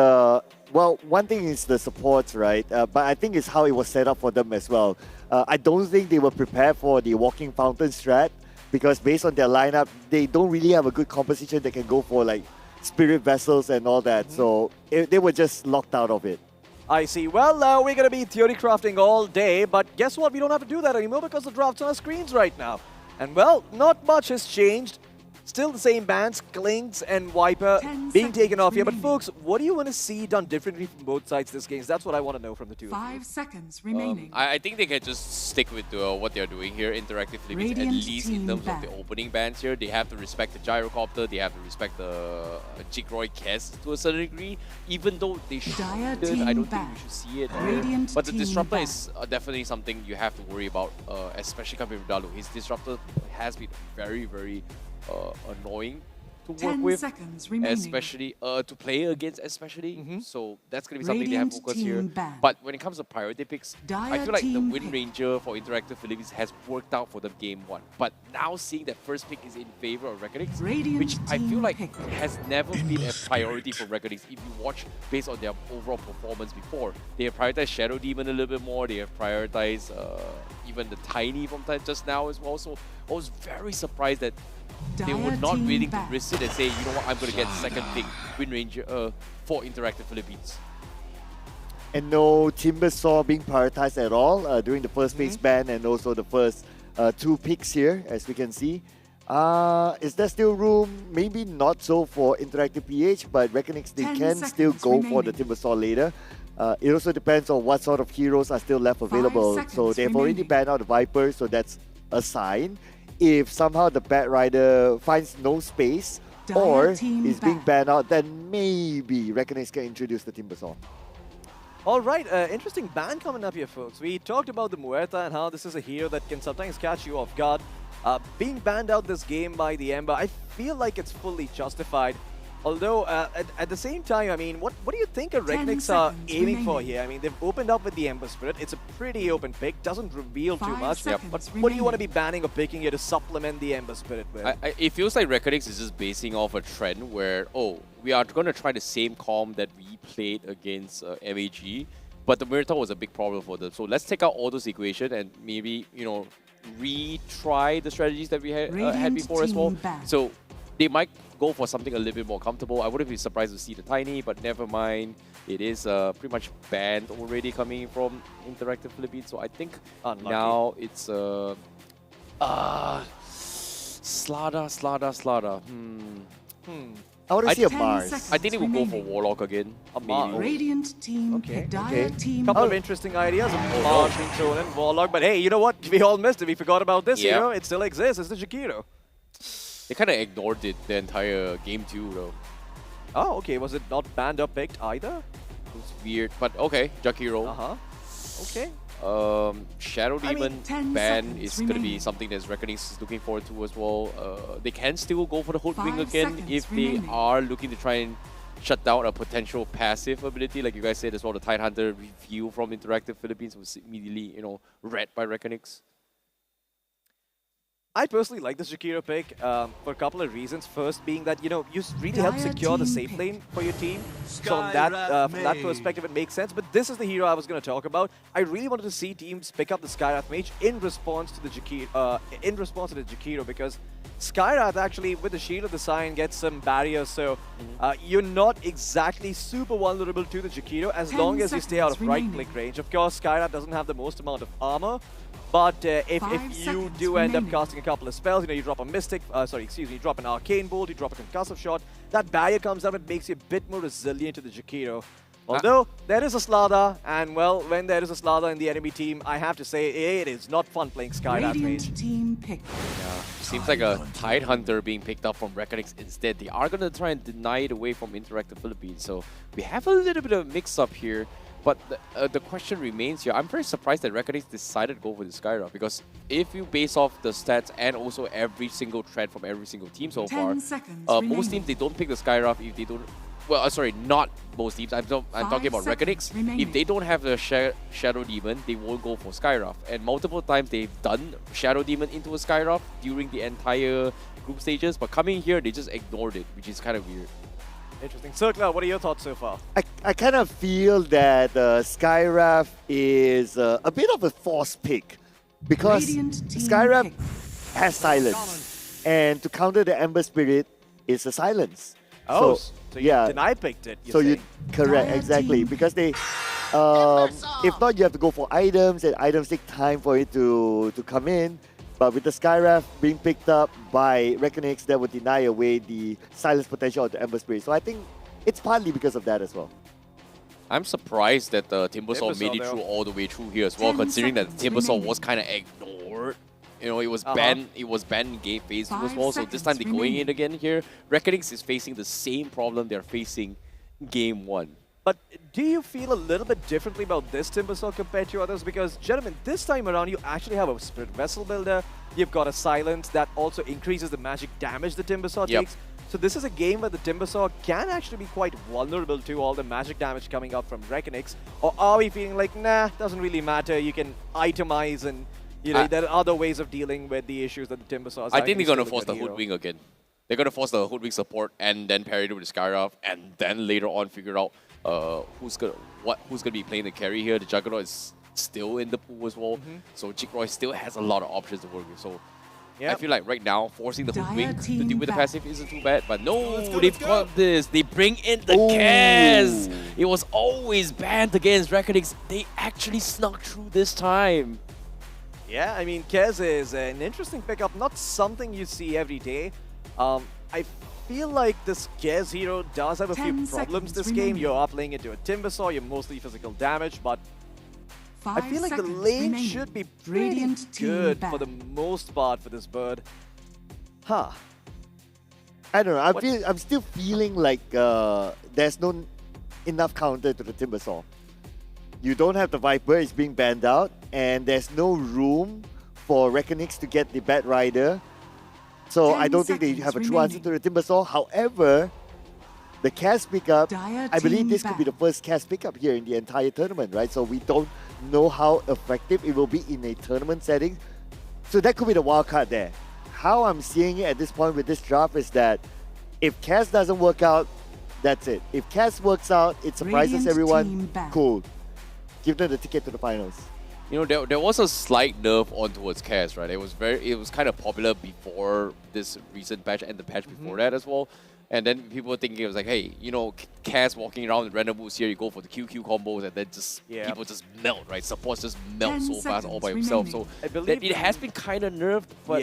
well, one thing is the supports, right? But I think it's how it was set up for them as well. I don't think they were prepared for the walking fountain strat because based on their lineup, they don't really have a good composition that can go for like spirit vessels and all that. So they were just locked out of it. I see. Well, we're going to be theory crafting all day, but guess what? We don't have to do that anymore because the draft's on our screens right now. And well, not much has changed. Still the same bans, Clinks and Viper being taken off here. But folks, what do you want to see done differently from both sides this game? That's what I want to know from the two. 5 seconds remaining. I think they can just stick with what they're doing here, Interactive Philippines, at least in terms of the opening bans here. They have to respect the Gyrocopter, they have to respect the Jigroid Kess to a certain degree. Even though they should, I don't think we should see it here. But the Disruptor is definitely something you have to worry about, especially compared with Dalu. His Disruptor has been very, very annoying to work with, especially to play against, especially. So that's going to be something they have to focus here. But when it comes to priority picks, I feel like the Wind Ranger for Interactive Philippines has worked out for them game 1. But now seeing that first pick is in favor of Reckonix, which I feel like has never been a priority for Reckonix. If you watch based on their overall performance before, they have prioritized Shadow Demon a little bit more. They have prioritized even the Tiny from just now as well. So I was very surprised that they were not willing to risk it and say, you know what, I'm going to get second pick Wind Ranger for Interactive Philippines. And no Timbersaw being prioritized at all during the first phase ban and also the first 2 picks here, as we can see. Is there still room? Maybe not so for Interactive PH, but Reckonix, they can still go for the Timbersaw later. It also depends on what sort of heroes are still left available. So they've already banned out the Viper, so that's a sign. If somehow the Bat Rider finds no space or is being banned out, then maybe Reckonix can introduce the Timbersaw. All right, interesting ban coming up here, folks. We talked about the Muerta and how this is a hero that can sometimes catch you off guard. Being banned out this game by the Ember, I feel like it's fully justified. Although, at the same time, I mean, what do you think Reckonix are aiming for here? I mean, they've opened up with the Ember Spirit. It's a pretty open pick, doesn't reveal too much. But what do you want to be banning or picking here to supplement the Ember Spirit with? It feels like Reckonix is just basing off a trend where, oh, we are going to try the same comp that we played against MAG, but the Murtaugh was a big problem for them. So let's take out all those equations and maybe, you know, retry the strategies that we had before as well. So they might go for something a little bit more comfortable. I wouldn't be surprised to see the Tiny, but never mind. It is pretty much banned already coming from Interactive Philippines. So I think now it's Slada. I want to see a Mars. I think they will go for Warlock again. A Mars. Radiant team, team. Couple of interesting ideas. Mars being thrown in, Warlock. But hey, you know what? We all missed it. We forgot about this hero. It still exists. It's the Jakiro. They kind of ignored it the entire game 2, though. Oh, okay. Was it not banned or picked either? It was weird, but okay. Jakiro. Okay. Shadow Demon ban is going to be something that Reckoning is looking forward to as well. They can still go for the Hoodwing again if they are looking to try and shut down a potential passive ability. Like you guys said as well, the Tidehunter review from Interactive Philippines was immediately, you know, read by Reckonix. I personally like this Jakiro pick for a couple of reasons. First being that, you really help secure the safe lane for your team. So from that perspective, it makes sense. But this is the hero I was going to talk about. I really wanted to see teams pick up the Skywrath Mage in response to the Jakiro, because Skywrath actually, with the Shield of the Sign, gets some barriers. So you're not exactly super vulnerable to the Jakiro as long as you stay out of right-click range. Of course, Skywrath doesn't have the most amount of armor. But if you do end up casting a couple of spells, you drop a Mystic, you drop an Arcane Bolt, you drop a Concussive Shot, that barrier comes out and makes you a bit more resilient to the Jakiro. Although, there is a Slardar, and well, when there is a Slardar in the enemy team, I have to say, it is not fun playing Skywrath Mage. Team pick. Yeah, seems like a Tidehunter being picked up from Reckonix instead. They are going to try and deny it away from Interactive Philippines, so we have a little bit of mix-up here. But the question remains here. I'm very surprised that Reckonix decided to go for the Skywrath, because if you base off the stats and also every single thread from every single team so far, most teams, they don't pick the Skywrath if they don't... Well, sorry, not most teams. I'm talking about Reckonix. If they don't have the Shadow Demon, they won't go for Skywrath. And multiple times they've done Shadow Demon into a Skywrath during the entire group stages, but coming here, they just ignored it, which is kind of weird. Interesting. Circler, what are your thoughts so far? I kind of feel that Skywrath is a bit of a forced pick, because Skywrath has silence, and to counter the Ember Spirit is a silence. Oh, so you deny picked it. Correct, exactly, because they, if not, you have to go for items, and items take time for it to come in. But with the Skywrath being picked up by Reckonix, that would deny away the silence potential of the Ember Spirit. So I think it's partly because of that as well. I'm surprised that the Timbersaw made it through all the way through here as well, considering that Timbersaw was kind of ignored. It was banned. It was banned in game phase as well. So this time they're going in again here. Reckonix is facing the same problem they're facing game 1. But do you feel a little bit differently about this Timbersaw compared to others? Because, gentlemen, this time around you actually have a Spirit Vessel builder. You've got a Silence that also increases the magic damage the Timbersaw takes. So this is a game where the Timbersaw can actually be quite vulnerable to all the magic damage coming out from Reckonix. Or are we feeling like, nah, doesn't really matter, you can itemize and, there are other ways of dealing with the issues that the Timbersaw has. I think they're going to force the Hoodwink again. They're going to force the Hoodwink support and then parry it with the Skywrath, and then later on figure out who's gonna be playing the carry here. The Juggernaut is still in the pool as well, so Jigroy still has a lot of options to work with. So I feel like right now forcing the Hoodwink to deal with the passive isn't too bad. But no, they've got this. They bring in the Kaz. It was always banned against Reckonix. They actually snuck through this time. Yeah, I mean, Kaz is an interesting pickup. Not something you see every day. I feel like this Kaz hero does have a few problems this game. You're upping into a Timbersaw, you're mostly physical damage, but I feel like the lane should be pretty good for the most part for this bird. Huh. I don't know. I'm still feeling like there's no enough counter to the Timbersaw. You don't have the Viper, it's being banned out, and there's no room for Reckonix to get the Bat Rider. So I don't think they have a true answer to the Timbersaw. However, the Kaz pickup, I believe this could be the first Kaz pickup here in the entire tournament, right? So we don't know how effective it will be in a tournament setting. So that could be the wild card there. How I'm seeing it at this point with this draft is that if Kaz doesn't work out, that's it. If Kaz works out, it surprises everyone, cool. Give them the ticket to the finals. There was a slight nerf on towards Kaz, right? It was kind of popular before this recent patch and the patch before that as well. And then people were thinking it was like, hey, Kaz walking around with random boosts here, you go for the QQ combos, and then people just melt, right? Supports just melt so fast all by himself. So I believe it has been kind of nerfed, but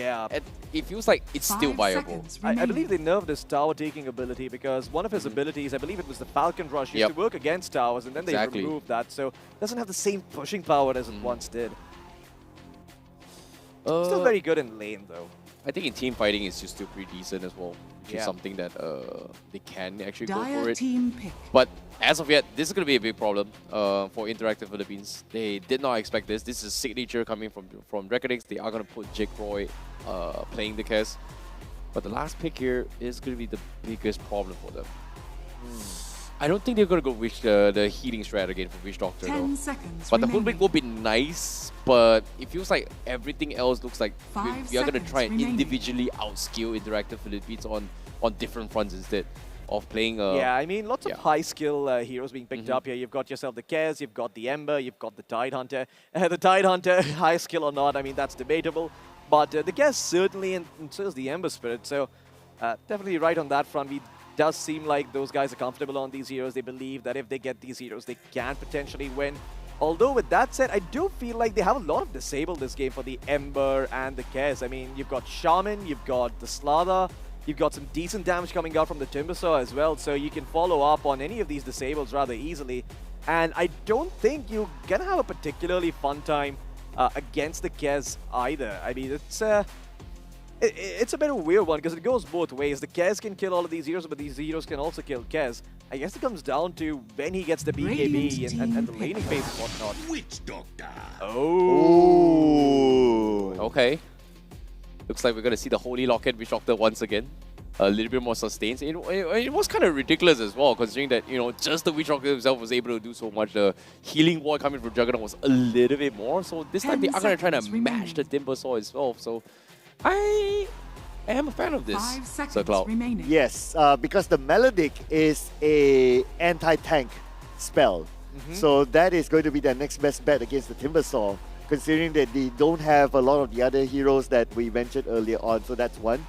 it feels like it's still viable. I believe they nerfed his tower taking ability because one of his abilities, I believe it was the Falcon Rush, used to work against towers, and then they removed that. So it doesn't have the same pushing power as it once did. Still very good in lane, though. I think in team fighting it's just still pretty decent as well, which is something that they can actually go for it. But as of yet, this is going to be a big problem for Interactive Philippines. They did not expect this. This is signature coming from Reckonix. They are going to put Jigroy playing the Kaz. But the last pick here is going to be the biggest problem for them. I don't think they're going to go with the healing strat again for Witch Doctor. 10 seconds But the remaining. full break will be nice, but it feels like everything else looks like we are going to try and individually outskill Interactive Philippines on different fronts instead of playing... yeah, I mean, lots of high-skill heroes being picked up here. You've got yourself the Kez, you've got the Ember, you've got the Tidehunter. The Tidehunter, high skill or not, I mean, that's debatable. But the Kez certainly, and so is the Ember Spirit. So definitely right on that front. It does seem like those guys are comfortable on these heroes. They believe that if they get these heroes, they can potentially win. Although with that said, I do feel like they have a lot of disable this game for the Ember and the Kez. I mean, you've got Shaman, you've got the Slather, you've got some decent damage coming out from the Timbersaw as well, so you can follow up on any of these disables rather easily. And I don't think you're gonna have a particularly fun time against the Kez either. I mean, it's a bit of a weird one because it goes both ways. The Kez can kill all of these heroes, but these heroes can also kill Kez. I guess it comes down to when he gets the BKB and the laning phase and whatnot. Witch Doctor. Oh. Okay. Looks like we're going to see the Holy Locket Witch Doctor once again. A little bit more sustained. It was kind of ridiculous as well, considering that, you know, just the Witch Doctor himself was able to do so much. The healing ward coming from Juggernaut was a little bit more. So this time they are going to try to match the Timbersaw as well. So I am a fan of this. 5 seconds Sir Cloud. remaining. Yes, because the Melodic is a anti-tank spell. So that is going to be their next best bet against the Timbersaw, considering that they don't have a lot of the other heroes that we mentioned earlier on. So that's one.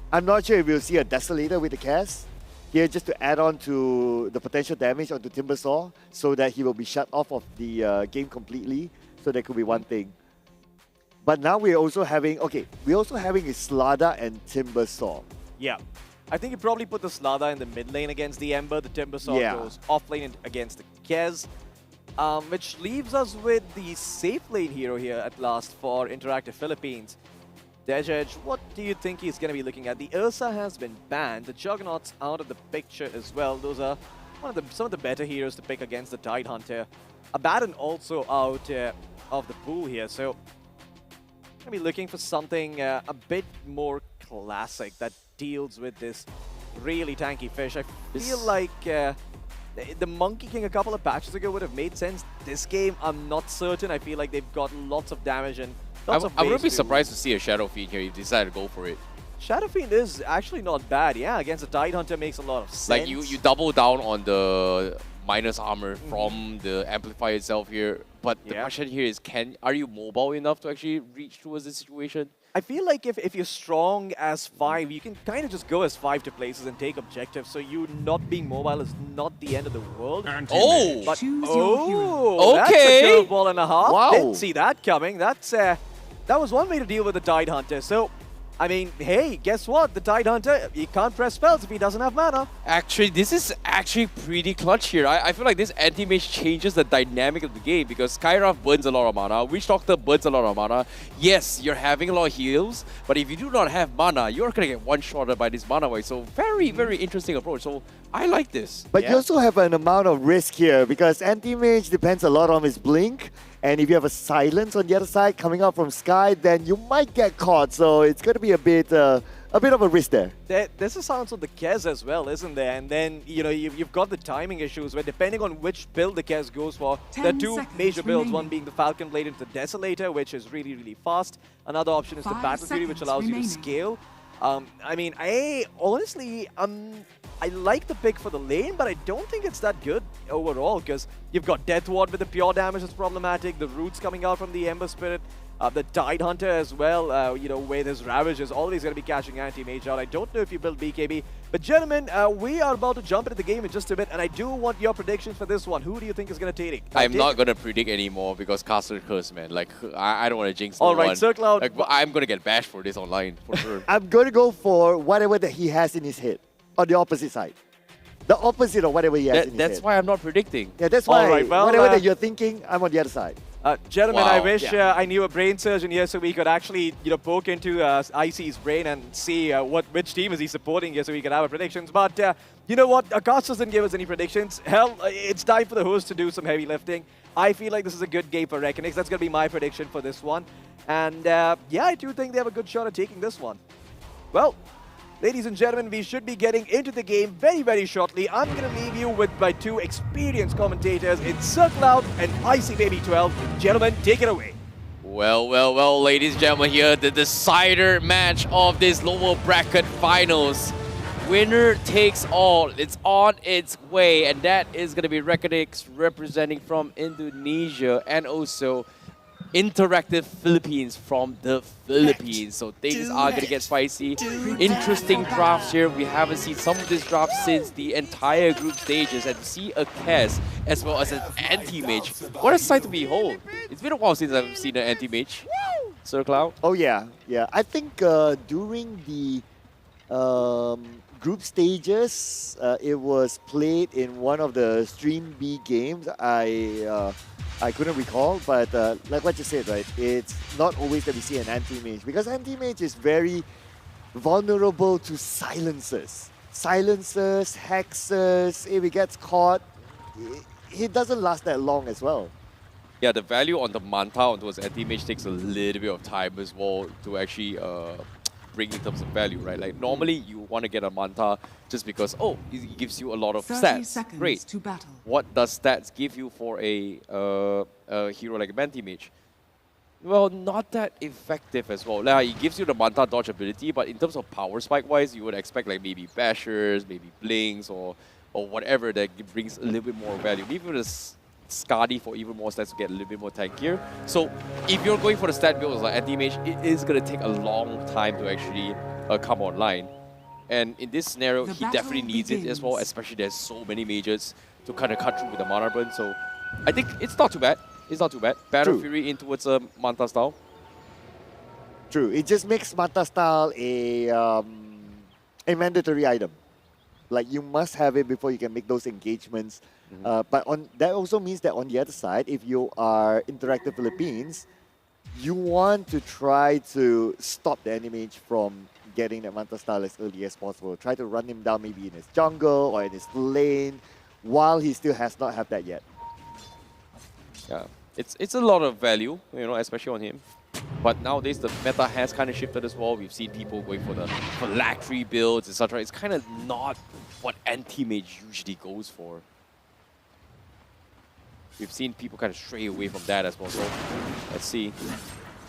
I'm not sure if we'll see a Desolator with the Kaz here just to add on to the potential damage onto Timbersaw so that he will be shut off of the game completely. So that could be one thing. But now we're also having, we're also having a Slather and Timbersaw. Yeah. I think you probably put the Slather in the mid lane against the Ember. The Timbersaw goes off lane against the Kez. Which leaves us with the safe lane hero here at last for Interactive Philippines. Dejej, what do you think he's going to be looking at? The Ursa has been banned. The Juggernaut's out of the picture as well. Those are some of the better heroes to pick against the Tidehunter. Abaddon also out of the pool here. So I'm going to be looking for something a bit more classic that deals with this really tanky fish. I feel like the Monkey King a couple of patches ago would have made sense. This game, I'm not certain. I feel like they've got lots of damage and lots of I wouldn't be surprised to see a Shadow Fiend here if they decide to go for it. Shadow Fiend is actually not bad. Yeah, against a Tidehunter makes a lot of sense. Like you double down on the minus armor from the amplifier itself here. But the question here is, are you mobile enough to actually reach towards this situation? I feel like if you're strong as 5, you can kind of just go as 5 to places and take objectives. So you not being mobile is not the end of the world. But that's a curveball and a half. Wow. Didn't see that coming. That's that was one way to deal with the Tidehunter. So, I mean, hey, guess what? The Tidehunter, he can't press spells if he doesn't have mana. Actually, this is actually pretty clutch here. I feel like this anti-mage changes the dynamic of the game because Skyraf burns a lot of mana, Witch Doctor burns a lot of mana. Yes, you're having a lot of heals, but if you do not have mana, you're going to get one-shotted by this mana wave. So very, very interesting approach. So I like this. But you also have an amount of risk here because anti-mage depends a lot on his blink. And if you have a silence on the other side coming out from Sky, then you might get caught. So it's going to be a bit of a risk there. There's a silence on the Kez as well, isn't there? And then, you know, you've got the timing issues where depending on which build the Kez goes for, there are 2 major builds, one being the Falcon Blade into the Desolator, which is really, really fast. Another option is the Battle Fury, which allows you to scale. I mean, honestly, I like the pick for the lane, but I don't think it's that good overall because you've got Death Ward with the pure damage that's problematic, the roots coming out from the Ember Spirit, the Tidehunter as well, you know, with his Ravage is always going to be catching anti-mage out. I don't know if you build BKB, but gentlemen, we are about to jump into the game in just a bit, and I do want your predictions for this one. Who do you think is going to take it? I'm not going to predict anymore because Castle Curse, man. Like, I don't want to jinx All no one. right, Sir Cloud. Like, I'm going to get bashed for this online, for sure. I'm going to go for whatever that he has in his head. On the opposite side. The opposite of whatever he has in his head. That's why I'm not predicting. Yeah, that's why. All right, well, whatever that you're thinking, I'm on the other side. Gentlemen, Wow. I wish I knew a brain surgeon here so we could actually, you know, poke into IC's brain and see which team is he supporting here so we could have our predictions. But you know what? Akasha didn't give us any predictions. Hell, it's time for the host to do some heavy lifting. I feel like this is a good game for Reckonix. That's going to be my prediction for this one. And yeah, I do think they have a good shot at taking this one. Well, Ladies and gentlemen, we should be getting into the game very, very shortly. I'm going to leave you with my two experienced commentators in Circloud and Icy Baby 12. Gentlemen, take it away. Well, ladies and gentlemen, here, the decider match of this lower bracket finals. Winner takes all. It's on its way, and that is going to be Reckonix representing from Indonesia and also Interactive Philippines from the Philippines. So things are going to get spicy. Interesting drafts here. We haven't seen some of these drafts since the entire group stages, and see a Kes as well as an anti-mage. What a sight to behold. It's been a while since I've seen an anti-mage. Sir Cloud? Oh yeah. I think during the group stages, it was played in one of the Stream B games. I couldn't recall, but like what you said, right? It's not always that we see an anti-mage, because anti-mage is very vulnerable to silencers. Silencers, hexes, if he gets caught, it doesn't last that long as well. Yeah, the value on the Manta onto his anti-mage takes a little bit of time as well to actually bring in terms of value, right? Like normally you want to get a Manta just because, oh, it gives you a lot of stats. Great. To battle. What does stats give you for a hero like a anti-mage? Well, not that effective as well. Like, it gives you the Manta dodge ability, but in terms of power spike wise, you would expect like maybe bashers, maybe blinks, or whatever that brings a little bit more value. Maybe with a Skadi for even more stats to get a little bit more tankier. So if you're going for the stat build like anti-mage, it is going to take a long time to actually come online. And in this scenario, he definitely needs it as well, especially there's so many mages to kind of cut through with the mana burn. So I think it's not too bad. It's not too bad. Battle Fury in towards a Manta style. True. It just makes Manta style a mandatory item. Like, you must have it before you can make those engagements. But that also means that on the other side, if you are Interactive Philippines, you want to try to stop the enemy from getting that Manta style as early as possible. Try to run him down maybe in his jungle or in his lane while he still has not had that yet. Yeah, it's a lot of value, you know, especially on him. But nowadays the meta has kind of shifted as well. We've seen people going for the phylactery builds, etc. It's kind of not what anti-mage usually goes for. We've seen people kind of stray away from that as well. So let's see.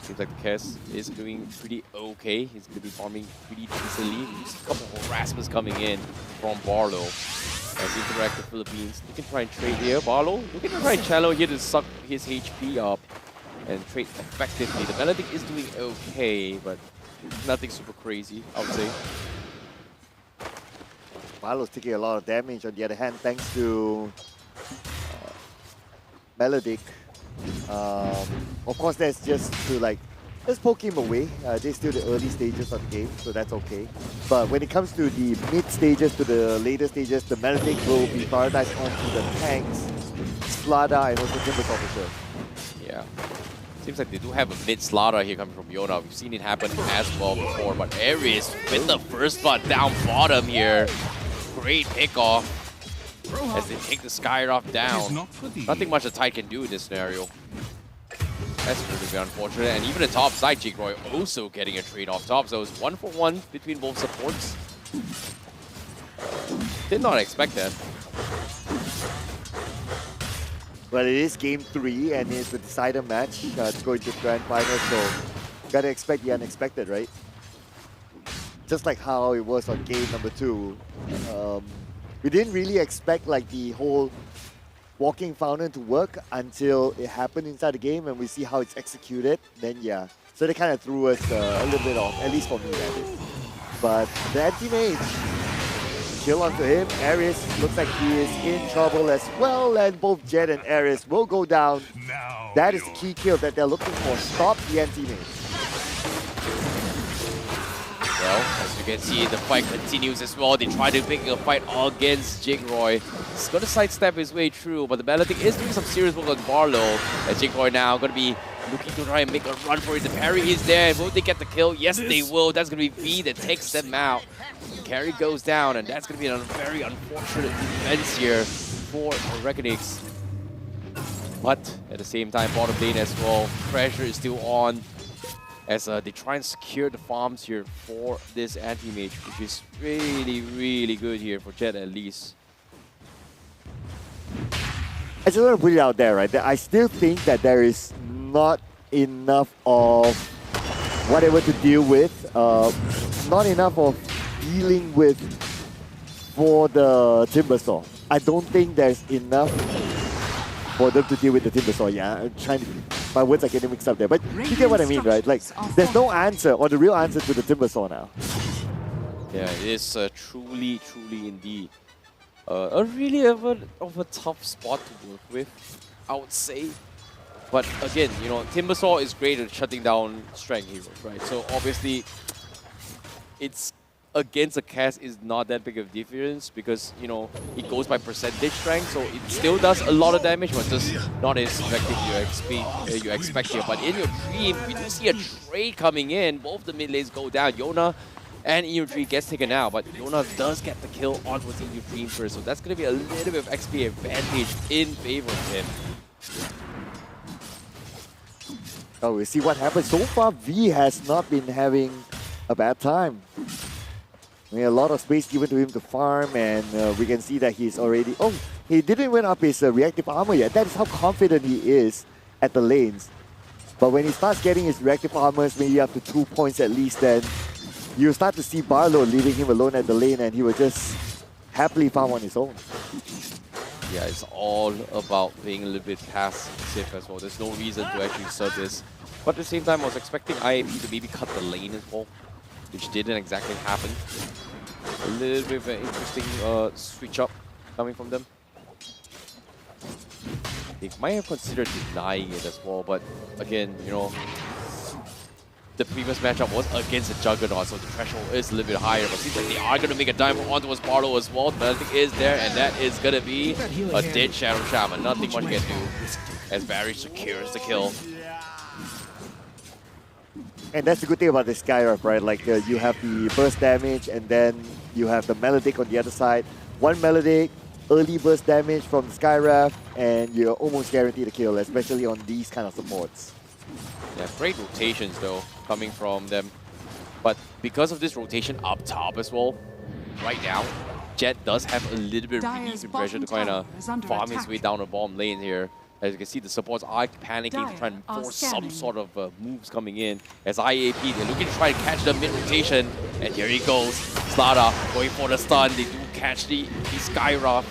Seems like the Kes is doing pretty okay. He's going to be farming pretty decently. There's a couple of harassments coming in from Barlow. As Interactive Philippines, they can try and trade here. Barlow looking to try and channel here to suck his HP up and trade effectively. The Melodic is doing okay, but nothing super crazy, I would say. Barlow's taking a lot of damage. On the other hand, thanks to Melodic. Of course, that's just to like, let's poke him away. They're still the early stages of the game, so that's okay. But when it comes to the mid stages, to the later stages, the Melodic will be prioritized onto the tanks, Slada, and also Timbers Officer. Yeah. Seems like they do have a mid slaughter here coming from Yona. We've seen it happen as well before, but Aries with the first blood down bottom here. Great pickoff as they take the Skyrock down. Nothing much the Tide can do in this scenario. That's really unfortunate. And even the top side, Jigroy also getting a trade off top. So it's 1-for-1 between both supports. Did not expect that. Well, it is game 3 and it's the decider match. It's going to grand final, so gotta expect the unexpected, right? Just like how it was on game number 2. We didn't really expect like the whole walking fountain to work until it happened inside the game and we see how it's executed. Then yeah, so they kind of threw us a little bit off, at least for me that is. But the anti-mage, kill onto him. Aries looks like he is in trouble as well, and both Jet and Aries will go down. That is the key kill that they're looking for. Stop the anti-mage. Well, as you can see, the fight continues as well. They try to pick a fight against Jigroy. He's going to sidestep his way through, but the Melodic is doing some serious work on Barlow. As Jigroy now going to be looking to try and make a run for it. The parry is there. Will they get the kill? Yes, they will. That's going to be V that takes them out. The carry goes down, and that's going to be a very unfortunate defense here for Reckonix. But at the same time, bottom lane as well. Pressure is still on. as they try and secure the farms here for this anti-mage, which is really, really good here for Jet at least. I just want to put it out there, right? That I still think that there is not enough of whatever to deal with, not enough of dealing with for the Timbersaw. I don't think there's enough for them to deal with the Timbersaw. Yeah, I'm trying to, my words are getting mixed up there, but you get what I mean, right? Like, there's no answer or the real answer to the Timbersaw now. Yeah, it is truly, truly indeed a really of a tough spot to work with, I would say. But again, you know, Timbersaw is great at shutting down strength heroes, right? So obviously, it's against a cast is not that big of a difference because, you know, it goes by percentage strength, so it still does a lot of damage, but just not as effective you expect here. But in your dream, we do see a trade coming in. Both the mid lanes go down. Yona and in your dream gets taken out, but Yona does get the kill on what's in your dream first, so that's going to be a little bit of XP advantage in favor of him. Oh, we'll see what happens. So far, V has not been having a bad time. I mean, a lot of space given to him to farm, and we can see that he's already... Oh, he didn't even up his reactive armor yet. That is how confident he is at the lanes. But when he starts getting his reactive armors, maybe up to 2 points at least, then you start to see Barlow leaving him alone at the lane, and he will just happily farm on his own. Yeah, it's all about being a little bit passive as well. There's no reason to actually serve this. But at the same time, I was expecting IAP to maybe cut the lane as well, which didn't exactly happen. A little bit of an interesting switch up coming from them. They might have considered denying it as well, but again, you know, the previous matchup was against the Juggernaut, so the threshold is a little bit higher, but it seems like they are going to make a dive onto his Barlow as well. Nothing is there, and that is going to be a dead Shadow Shaman. Nothing much you can do as Barry secures the kill. And that's the good thing about the Skyrush, right? Like, you have the burst damage, and then you have the Melodic on the other side. One Melodic, early burst damage from the Skyrush, and you're almost guaranteed a kill, especially on these kind of supports. Yeah, great rotations though, coming from them. But because of this rotation up top as well, right now, Jet does have a little bit of relief and pressure to kind of farm his way down the bomb lane here. As you can see, the supports are panicking to try and force some sort of moves coming in. As IAP, they're looking to try and catch the mid-rotation. And here he goes. Slada going for the stun. They do catch the Skyrush.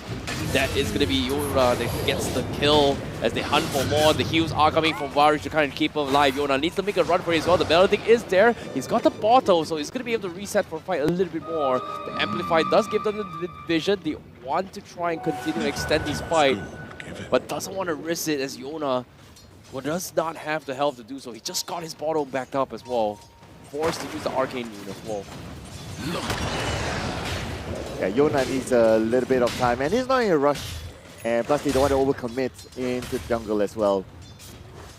That is going to be Yona that gets the kill as they hunt for more. The heals are coming from Varish to kind of keep him alive. Yona needs to make a run for it as well. The Melodic is there. He's got the bottle, so he's going to be able to reset for a fight a little bit more. The Amplify does give them the vision. They want to try and continue to extend this fight, but doesn't want to risk it as Yona does not have the health to do so. He just got his bottle backed up as well. Forced to use the Arcane Rune as well. Yeah, Yona needs a little bit of time, and he's not in a rush. And plus, they don't want to overcommit into jungle as well.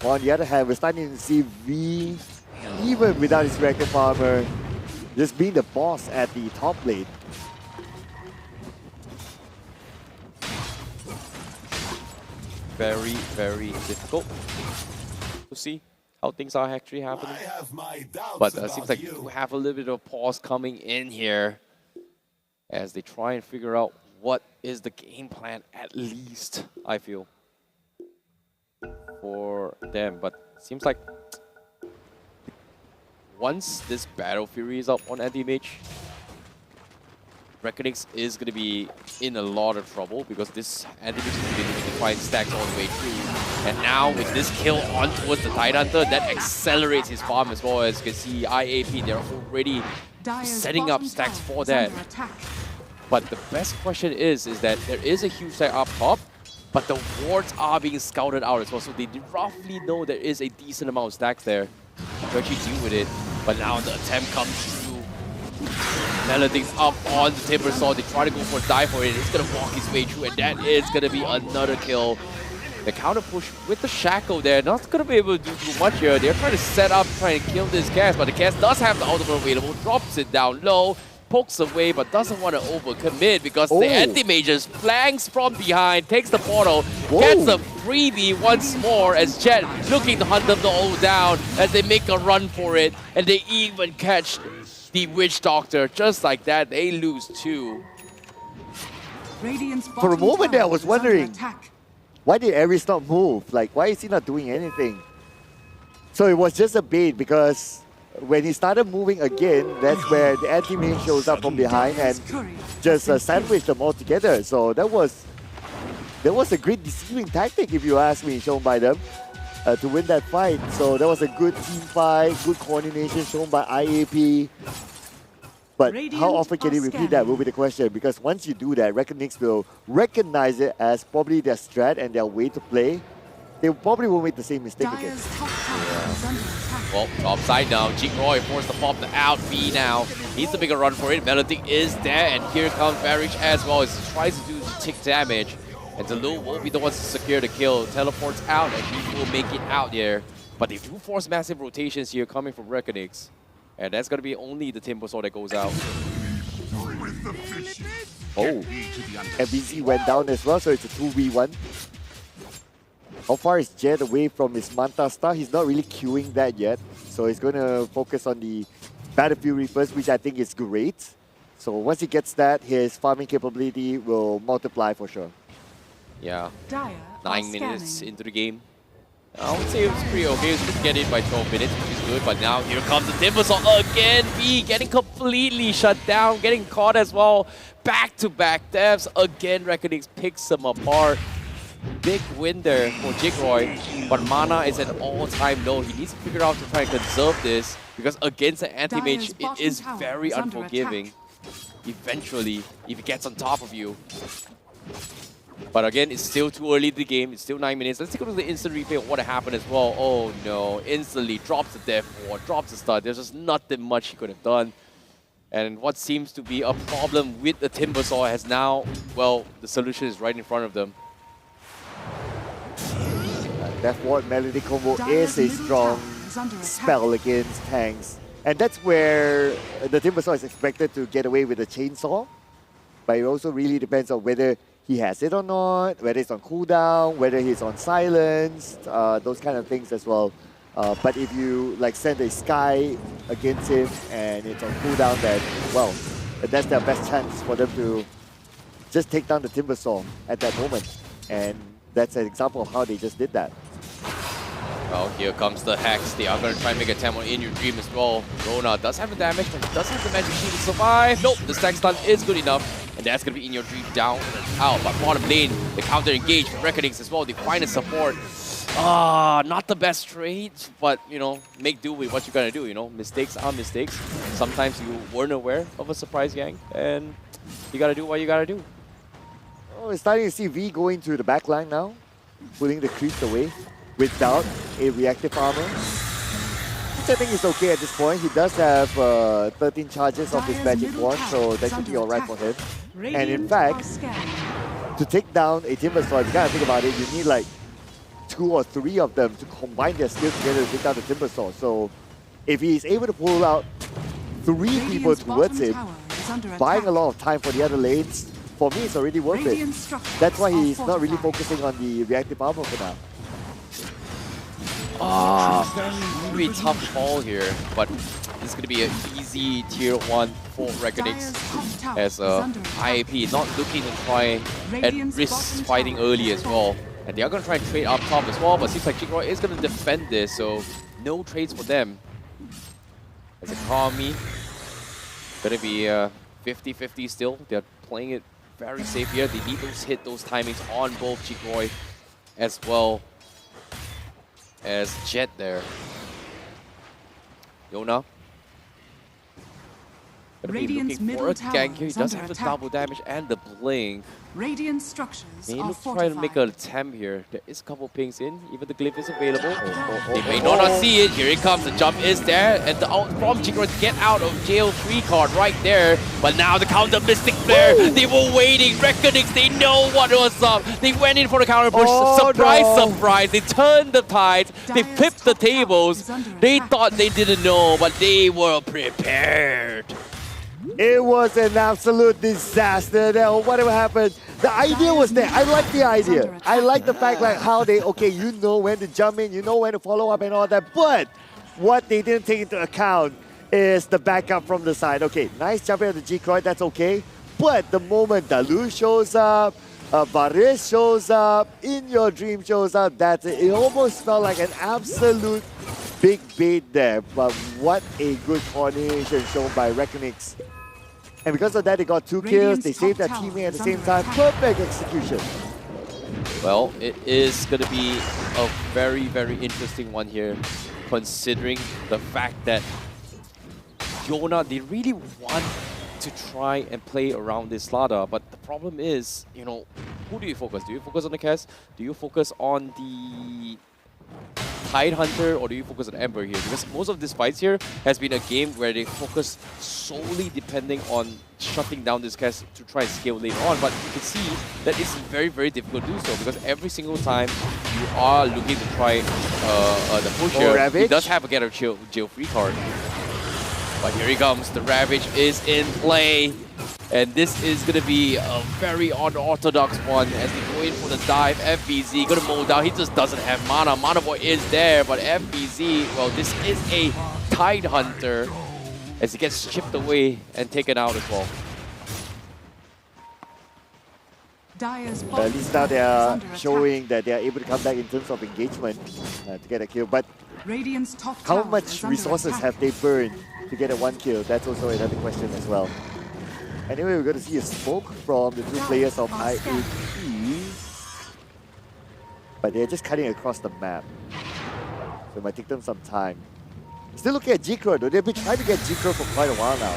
On the other hand, we're starting to see V, even without his reactive armor, just being the boss at the top lane. Very, very difficult to see how things are actually happening. But it seems like you have a little bit of pause coming in here as they try and figure out what is the game plan, at least, I feel, for them. But it seems like once this Battle Fury is up on anti-mage, Reckonix is going to be in a lot of trouble because this anti-mage is going to be looking to find stacks all the way through. And now with this kill on towards the Tidehunter, that accelerates his farm as well. As you can see, IAP, they're already setting up stacks for that. But the best question is that there is a huge stack up top, but the wards are being scouted out as well. So they roughly know there is a decent amount of stacks there to actually deal with it. But now the attempt comes through. Melodic's up on the Timbersaw. They try to go for a dive for it. It's going to walk his way through, and that is going to be another kill. The counter push with the Shackle there, not going to be able to do too much here. They're trying to set up, trying to kill this cast, but the cast does have the ultimate available, drops it down low. pokes away but doesn't want to overcommit because the anti-mages flanks from behind, takes the portal, gets a freebie once more as Jet looking to hunt them all down as they make a run for it, and they even catch the Witch Doctor. Just like that, they lose 2. For a moment there, I was wondering, why did Ares not move? Like, why is he not doing anything? So it was just a bait because when he started moving again, that's where the anti-mage shows up from behind and just sandwiched them all together. So that was a great deceiving tactic, if you ask me, shown by them to win that fight. So that was a good team fight, good coordination shown by IAP. But how often can he repeat that will be the question, because once you do that, Reckonix will recognize it as probably their strat and their way to play. They probably won't make the same mistake again. Well, upside down, Jigroy forced to pop the out B now. Needs to make a run for it. Melodic is there, and here comes Varich as well as he tries to do tick damage. And Zulu will be the ones to secure the kill. Teleports out, and he will make it out there. But they do force massive rotations here coming from Reckonix. And that's going to be only the Timbersaw that goes out. Oh, MVZ went down as well, so it's a 2v1. How far is Jet away from his Manta Star? He's not really queuing that yet. So he's going to focus on the Battlefield Reapers, which I think is great. So once he gets that, his farming capability will multiply for sure. Yeah, 9 minutes into the game. I would say it was pretty okay. It was to get in by 12 minutes, which is good. But now here comes the Timbersaw again. B getting completely shut down, getting caught as well. Back-to-back deaths. Again, Reckonix picks them apart. Big win there for Jigroy, but mana is at all-time low. He needs to figure out to try and conserve this, because against the anti-mage, it is very unforgiving. Eventually, if he gets on top of you. But again, it's still too early in the game. It's still 9 minutes. Let's take a look at the instant replay of what happened as well. Oh no, instantly drops the death ward, drops the stun. There's just nothing much he could have done. And what seems to be a problem with the Timbersaw has now, well, the solution is right in front of them. Death Ward Melody combo is a strong spell against tanks. And that's where the Timbersaw is expected to get away with the chainsaw. But it also really depends on whether he has it or not, whether it's on cooldown, whether he's on silence, those kind of things as well. But if you like send a Sky against him and it's on cooldown, then, well, that's their best chance for them to just take down the Timbersaw at that moment. And that's an example of how they just did that. Well, here comes the Hex. They are going to try and make a 10 in your dream as well. Rona does have the damage, but doesn't have the magic shield to survive. Nope, the stack stun is good enough. And that's going to be in your dream down and out. But bottom lane, the counter engage from Reckonings as well. They find a support. Not the best trades, but, you know, make do with what you're going to do, you know. Mistakes are mistakes. Sometimes you weren't aware of a surprise gang, and you got to do what you got to do. Oh, we're starting to see V going to the back line now, pulling the creeps away without a reactive armor, which I think is okay at this point. He does have 13 charges of his magic wand, so that should be alright for him. And in fact, to take down a Timbersaw, if you kind of think about it, you need like 2 or 3 of them to combine their skills together to take down the Timbersaw. So if he's able to pull out 3 people towards him, buying a lot of time for the other lanes, for me, it's already worth it. That's why he's not really focusing on the reactive armor for now. Very tough call here, but it's going to be an easy tier 1 for Reckonix as IAP not looking to try and risk fighting early as well. And they are going to try and trade up top as well, but seems like Jigroy is going to defend this, so no trades for them. As a Kami, going to be 50-50 still. They're playing it very safe here. They need those timings on both Jigroy as well as Jet there. Yona. Gonna be looking for a gank here. He does have the double damage and the blink. Radiant structures May are look try to make an attempt here. There is a couple pings in. Even the glyph is available. They may not see it. Here it comes. The jump is there. And the out from Jigroy to get out of jail 3 card right there. But now the counter Mystic Flare. They were waiting. Reckonix, they know what was up. They went in for the counter push. Surprise. They turned the tides. They flipped the tables. They thought they didn't know, but they were prepared. It was an absolute disaster there. Whatever happened, the idea was there. I like the idea. I like the fact like how they, okay, you know when to jump in, you know when to follow up and all that. But what they didn't take into account is the backup from the side. Okay, nice jumping on the G-Croy, that's okay. But the moment Dalu shows up, Baris shows up, In Your Dream shows up, that's it. It almost felt like an absolute big bait there. But what a good coordination shown by Reckonix. And because of that, they got 2 kills. They saved their teammate at the same time. Perfect execution. Well, it is going to be a very, very interesting one here, considering the fact that Yona, they really want to try and play around this ladder, but the problem is, you know, who do you focus? Do you focus on the Cass? Do you focus on the Tide Hunter, or do you focus on Ember here? Because most of these fights here has been a game where they focus solely depending on shutting down this Cass to try and scale later on, but you can see that it's very, very difficult to do so, because every single time you are looking to try the push here, he does have a get a jail free card. But here he comes, the Ravage is in play. And this is going to be a very unorthodox one as they go in for the dive. FBZ going to mow down. He just doesn't have mana. Mana Boy is there, but FBZ, well, this is a Tide Hunter as he gets chipped away and taken out as well. At least now they are showing that they are able to come back in terms of engagement to get a kill. But how much resources have they burned to get a 1 kill? That's also another question as well. Anyway, we're going to see a smoke from the 2 players of IAP. But they're just cutting across the map. So it might take them some time. Still looking at G-Crow though. They've been trying to get G-Crow for quite a while now.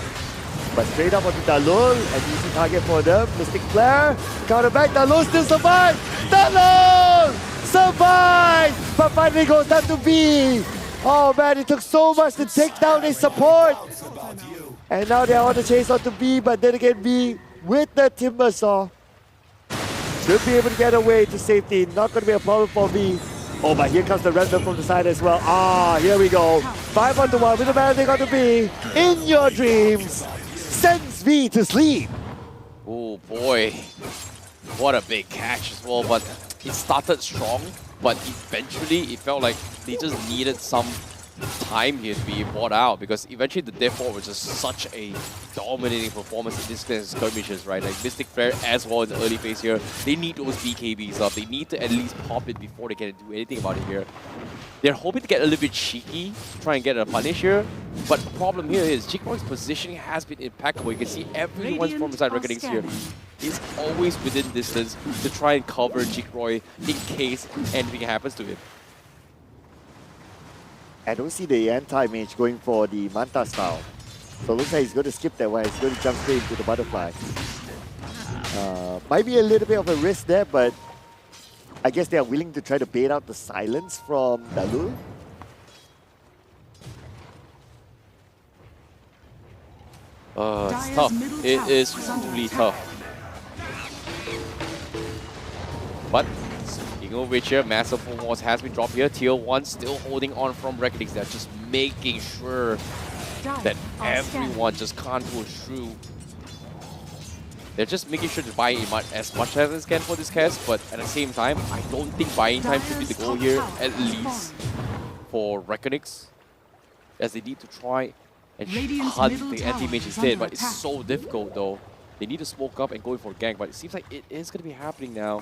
But straight up onto Dalul, an easy target for them. Mystic Flare, counter back, Dalul still survives! Dalul! Survives! But finally goes down to B! Oh man, it took so much to take down his support! And now they're on the chase onto B, but then again B with the Timber Saw should be able to get away to safety. Not going to be a problem for B. Oh, but here comes the random from the side as well. Ah, here we go. 5 on 1 with the banding onto B. In Your Dreams sends V to sleep. Oh boy, what a big catch as well. But it started strong, but eventually it felt like they just needed some time here to be bought out, because eventually the Death Ward was just such a dominating performance in this kind of skirmishes, right? Like Mystic Flare as well in the early phase here. They need those BKBs up. They need to at least pop it before they can do anything about it here. They're hoping to get a little bit cheeky to try and get a punish here, but the problem here is Jigboy's positioning has been impeccable. You can see everyone's from inside Reckonings here. He's always within distance to try and cover Jigroy in case anything happens to him. I don't see the anti-mage going for the Manta style. So it looks like he's going to skip that one. He's going to jump straight into the butterfly. Might be a little bit of a risk there, but I guess they are willing to try to bait out the silence from Dalul. It's tough. It is really tough. But speaking of which here, massive full walls has been dropped here. Tier 1 still holding on from Reckonings. They're just making sure that everyone just can't go through. They're just making sure to buy as much as they can for this cast, but at the same time, I don't think buying time should be the goal here, at least for Reckonings, as they need to try and hunt the anti-mage instead, but it's so difficult though. They need to smoke up and go in for a gank, but it seems like it is going to be happening now.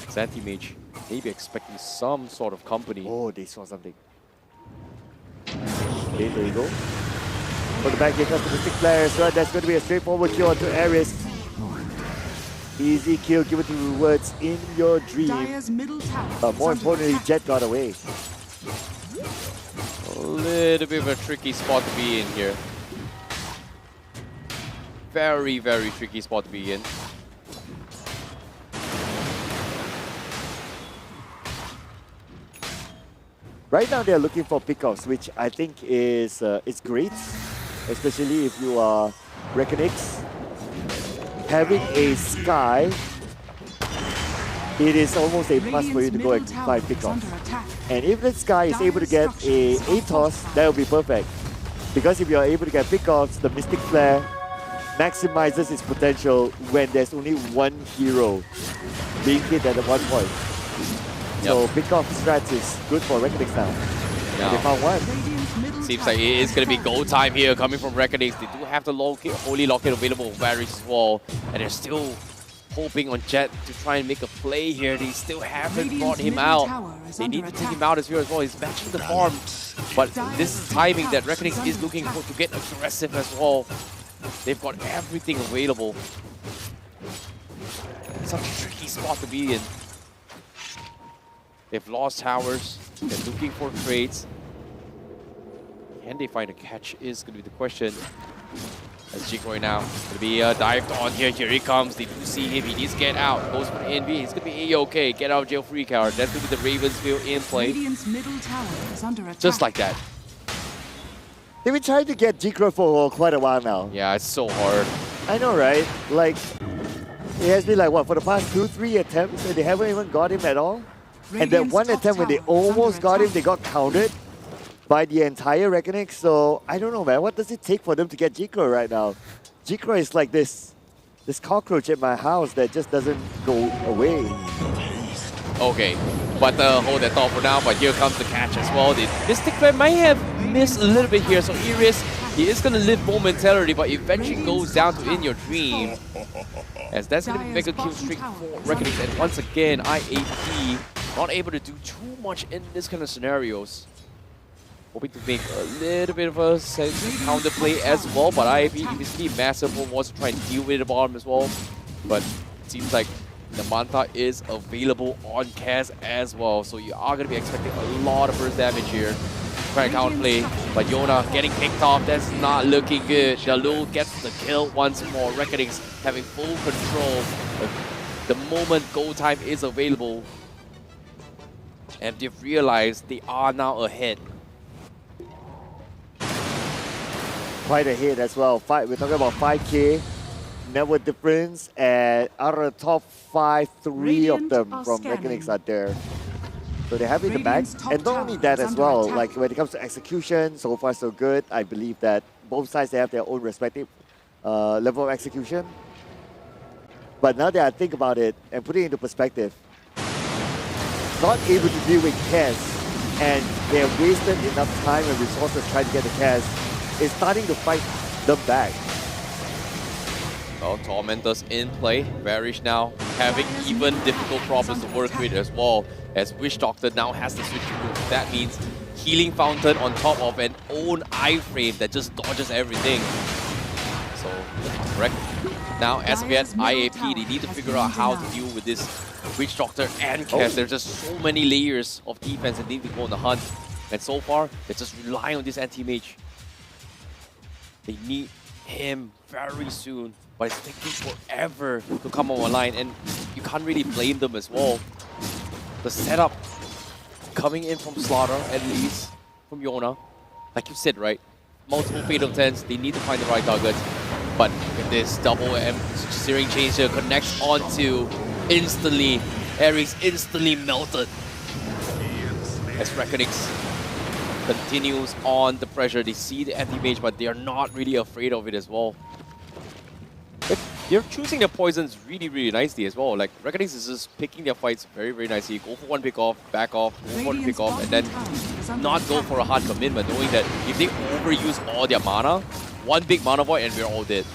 It's anti-mage, maybe expecting some sort of company. Oh, they saw something. Okay, there you go. For the back, here comes the Mystic Flare as well. That's going to be a straightforward kill onto Aris. Easy kill given to Words in Your Dream. More importantly, Jet got away. A little bit of a tricky spot to be in here. Very, very tricky spot to be in. Right now, they're looking for pickoffs, which I think is great, especially if you are Reckonix. Having a Sky, it is almost a must for you to go and find pickoffs. And if the Sky is able to get a ATOS, that will be perfect. Because if you're able to get pickoffs, the Mystic Flare maximizes its potential when there's only one hero being hit at one point. So pickoff strats is good for Reckoning now. Yeah. They found one. Seems like it is going to be go time here coming from Reckoning. They do have the Holy Locket available with Varys as well. And they're still hoping on Jet to try and make a play here. They still haven't brought him out. They need to take him out as well. He's matching the farm. But this is timing that Reckoning is looking for to get aggressive as well. They've got everything available. Such a tricky spot to be in. They've lost towers. They're looking for trades. Can they find a catch is going to be the question. As Jig right now going to be dived on here. Here he comes. They do see him. He needs to get out. Goes for the NV. He's going to be A-OK. Get out of jail free card. That's going to be the Ravensfield in play. Middle tower is under attack. Just like that. They've been trying to get Jikro for quite a while now. Yeah, it's so hard. I know, right? Like, it has been like, what, for the past 2-3 attempts, and they haven't even got him at all? And that one attempt when they almost got him, they got countered by the entire Reckoning. So, I don't know, man. What does it take for them to get Jikro right now? Jikro is like this cockroach at my house that just doesn't go away. Okay, but hold that thought for now. But here comes the catch as well. The Mystic Flare might have missed a little bit here. So Iris, he is going to live momentarily, but eventually goes down to In Your Dream. As that's going to make a kill streak for Reckoning. And once again, IAP not able to do too much in this kind of scenarios. Hoping to make a little bit of a counter play as well. But IAP, obviously, Massive wants to try and deal with the bottom as well. But it seems like the Manta is available on Kaz as well. So you are going to be expecting a lot of burst damage here. Trying to counterplay, but Yona getting picked off. That's not looking good. Jalul gets the kill once more. Reckonings having full control. The moment go time is available. And they've realized they are now ahead. Quite ahead as well. We're talking about 5K network difference, and out of the top 5, 3 of them from Reckonings are there. So they have it in the bag. And not only that as well, like when it comes to execution, so far so good. I believe that both sides, they have their own respective level of execution. But now that I think about it and put it into perspective, not able to deal with Kaz, and they have wasted enough time and resources trying to get the Kaz, is starting to fight them back. Well, Tormentors in play. Varish now having even difficult problems to work with as well, as Witch Doctor now has the switch move. That means Healing Fountain on top of an own iframe that just dodges everything. So, correct. Now, as of yet, IAP, they need to figure out how to deal with this Witch Doctor and Kaz. There's just so many layers of defense that need to go on the hunt. And so far, they're just relying on this anti-mage. They need him very soon, but it's taking forever to come online, and you can't really blame them as well. The setup coming in from Slaughter, at least from Yona, like you said, right? Multiple Fatal 10s, they need to find the right targets. But with this double Searing Changer connects onto instantly, Ares instantly melted. As Reckonings continues on the pressure. They see the anti-mage, but they are not really afraid of it as well. They're choosing their poisons really, really nicely as well. Like, Reckonings is just picking their fights very, very nicely. Go for one pick off, back off, go for one pick off, and then not go for a hard commitment, knowing that if they overuse all their mana, one big mana void and we're all dead.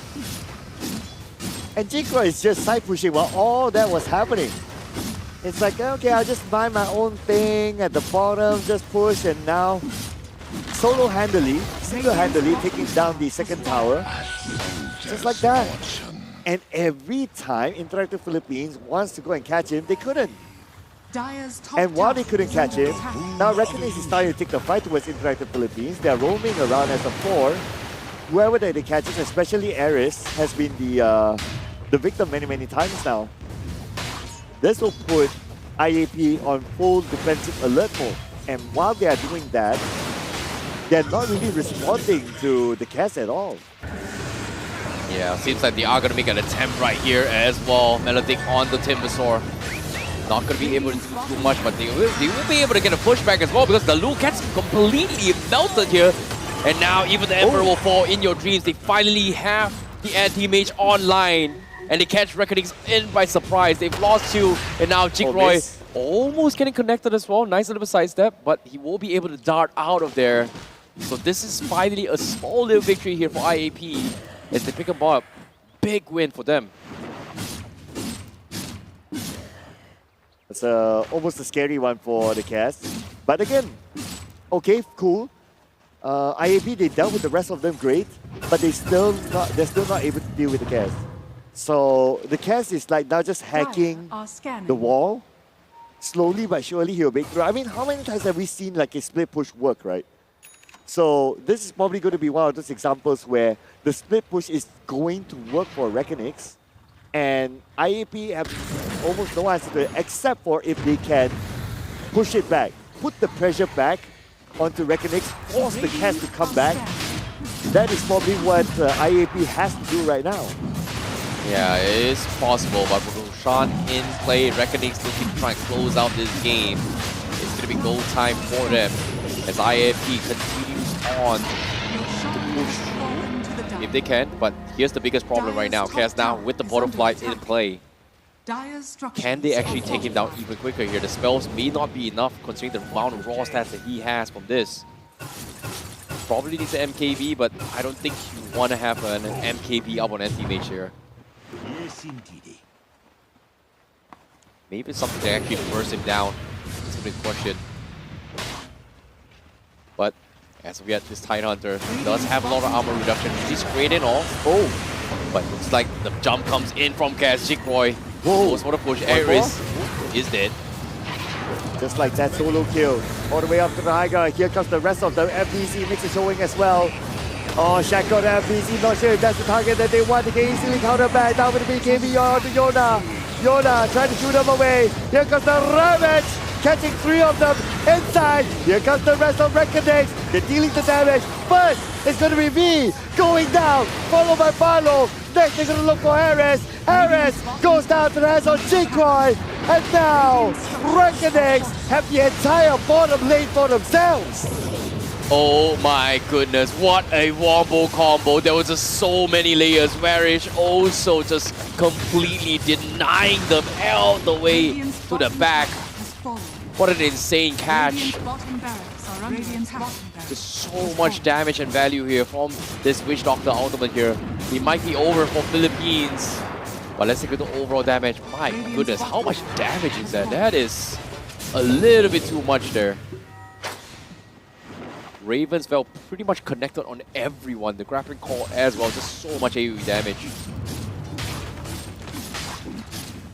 And Jikro is just side pushing while all that was happening. It's like, okay, I'll just buy my own thing at the bottom, just push, and now solo-handedly, single-handedly taking down the second tower. Just like that. And every time Interactive Philippines wants to go and catch him, they couldn't. And while they couldn't catch him, now Reckonings is starting to take the fight towards Interactive Philippines. They're roaming around as a 4. Whoever that they catch, especially Ares, has been the victim many, many times now. This will put IAP on full defensive alert mode. And while they are doing that, they're not really responding to the cast at all. Yeah, seems like they are going to make an attempt right here as well. Melodic on the Timbersaur. Not going to be able to do too much, but they will be able to get a pushback as well, because the Lu gets completely melted here. And now even the Emperor will fall in your dreams. They finally have the anti-mage online. And they catch Reckonings in by surprise. They've lost 2. And now Jigroy almost getting connected as well. Nice little sidestep. But he will be able to dart out of there. So this is finally a small little victory here for IAP. As they pick him up. Big win for them. It's almost a scary one for the cast. But again, okay, cool. IAP, they dealt with the rest of them great, but they're still not able to deal with the cast. So the cast is like now just hacking the wall. Slowly but surely he'll break through. I mean, how many times have we seen like a split push work, right? So this is probably going to be one of those examples where the split push is going to work for Reckonix, and IAP have almost no answer to it, except for if they can push it back, put the pressure back onto Reckonix, force the cast to come back. That is probably what IAP has to do right now. Yeah, it is possible, but with Roshan in play, Reckonix looking to try and close out this game. It's going to be go time for them as IAP continues on to push if they can. But here's the biggest problem right now. Kaz now with the butterfly in play. Can they actually take him down even quicker here? The spells may not be enough considering the amount of raw stats that he has from this. Probably needs an MKB, but I don't think you want to have an MKB up on anti-mage here. Yes, indeed. Maybe it's something to actually burst him down. It's a big question. But as we have this Tidehunter, does have a lot of armor reduction. He's great and all. Oh! But looks like the jump comes in from Kaz. Jigroy goes for the push. Ares is dead. Just like that solo kill. All the way up to the high ground. Here comes the rest of the FBC mix is showing as well. Oh, Shackle FBC, not sure if that's the target that they want. They can easily counter back. Now with the BKB on to Yona. Yona trying to shoot them away. Here comes the Ravage, catching 3 of them inside. Here comes the rest of Reckonix. They're dealing the damage. First, it's going to be V going down, followed by Barlow. Next, they're going to look for Ares. Ares goes down to the hands of Jigroy. And now, Reckonix have the entire bottom lane for themselves. Oh my goodness, what a wombo combo. There was just so many layers. Varish also just completely denying them all the way to the back. What an insane catch. Just so much damage and value here from this Witch Doctor ultimate here. He might be over for Philippines. But let's take a look at the overall damage. My goodness, how much damage is that? That is a little bit too much there. Ravens felt pretty much connected on everyone. The grappling call as well, just so much AoE damage.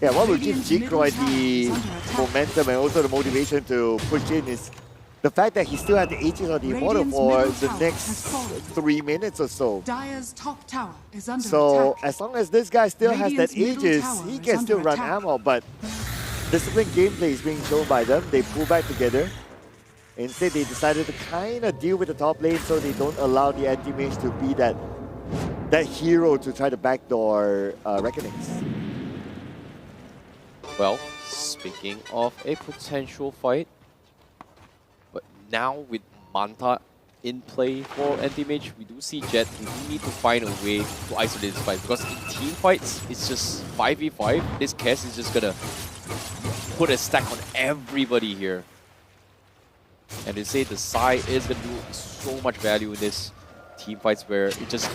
Yeah, what will give Jigroy the momentum and also the motivation to push in is the fact that he still had the Aegis on the Immortal for the next 3 minutes or so. So as long as this guy still has that Aegis, he can still run ammo, but disciplined gameplay is being shown by them. They pull back together. Instead, they decided to kind of deal with the top lane so they don't allow the anti-mage to be that hero to try to backdoor Reckonings. Well, speaking of a potential fight, but now with Manta in play for anti-mage, we do see Jet. We do need to find a way to isolate this fight because in team fights, it's just 5v5. This Kess is just gonna put a stack on everybody here. And they say the Psy is going to do so much value in this team fights where it just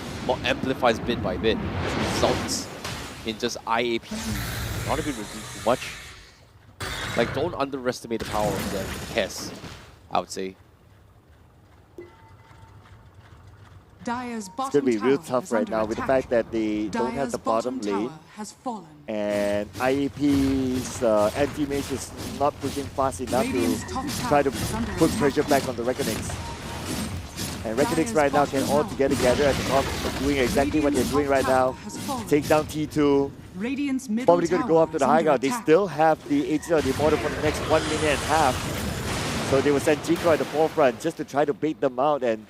amplifies bit by bit. It results in just IAP not even doing too much. Like, don't underestimate the power of the Kess, I would say. It's going to be real tough right now with the fact that they don't have the bottom lane. And IAP's anti-mage is not pushing fast enough to try to put pressure back on the Reckonix. And Reckonix right now can all together at the top, doing exactly what they're doing right now. Take down T2. Probably going to go up to the high ground. They still have the Aegis on the Immortal for the next 1 minute and a half. So they will send Jigroy at the forefront just to try to bait them out, and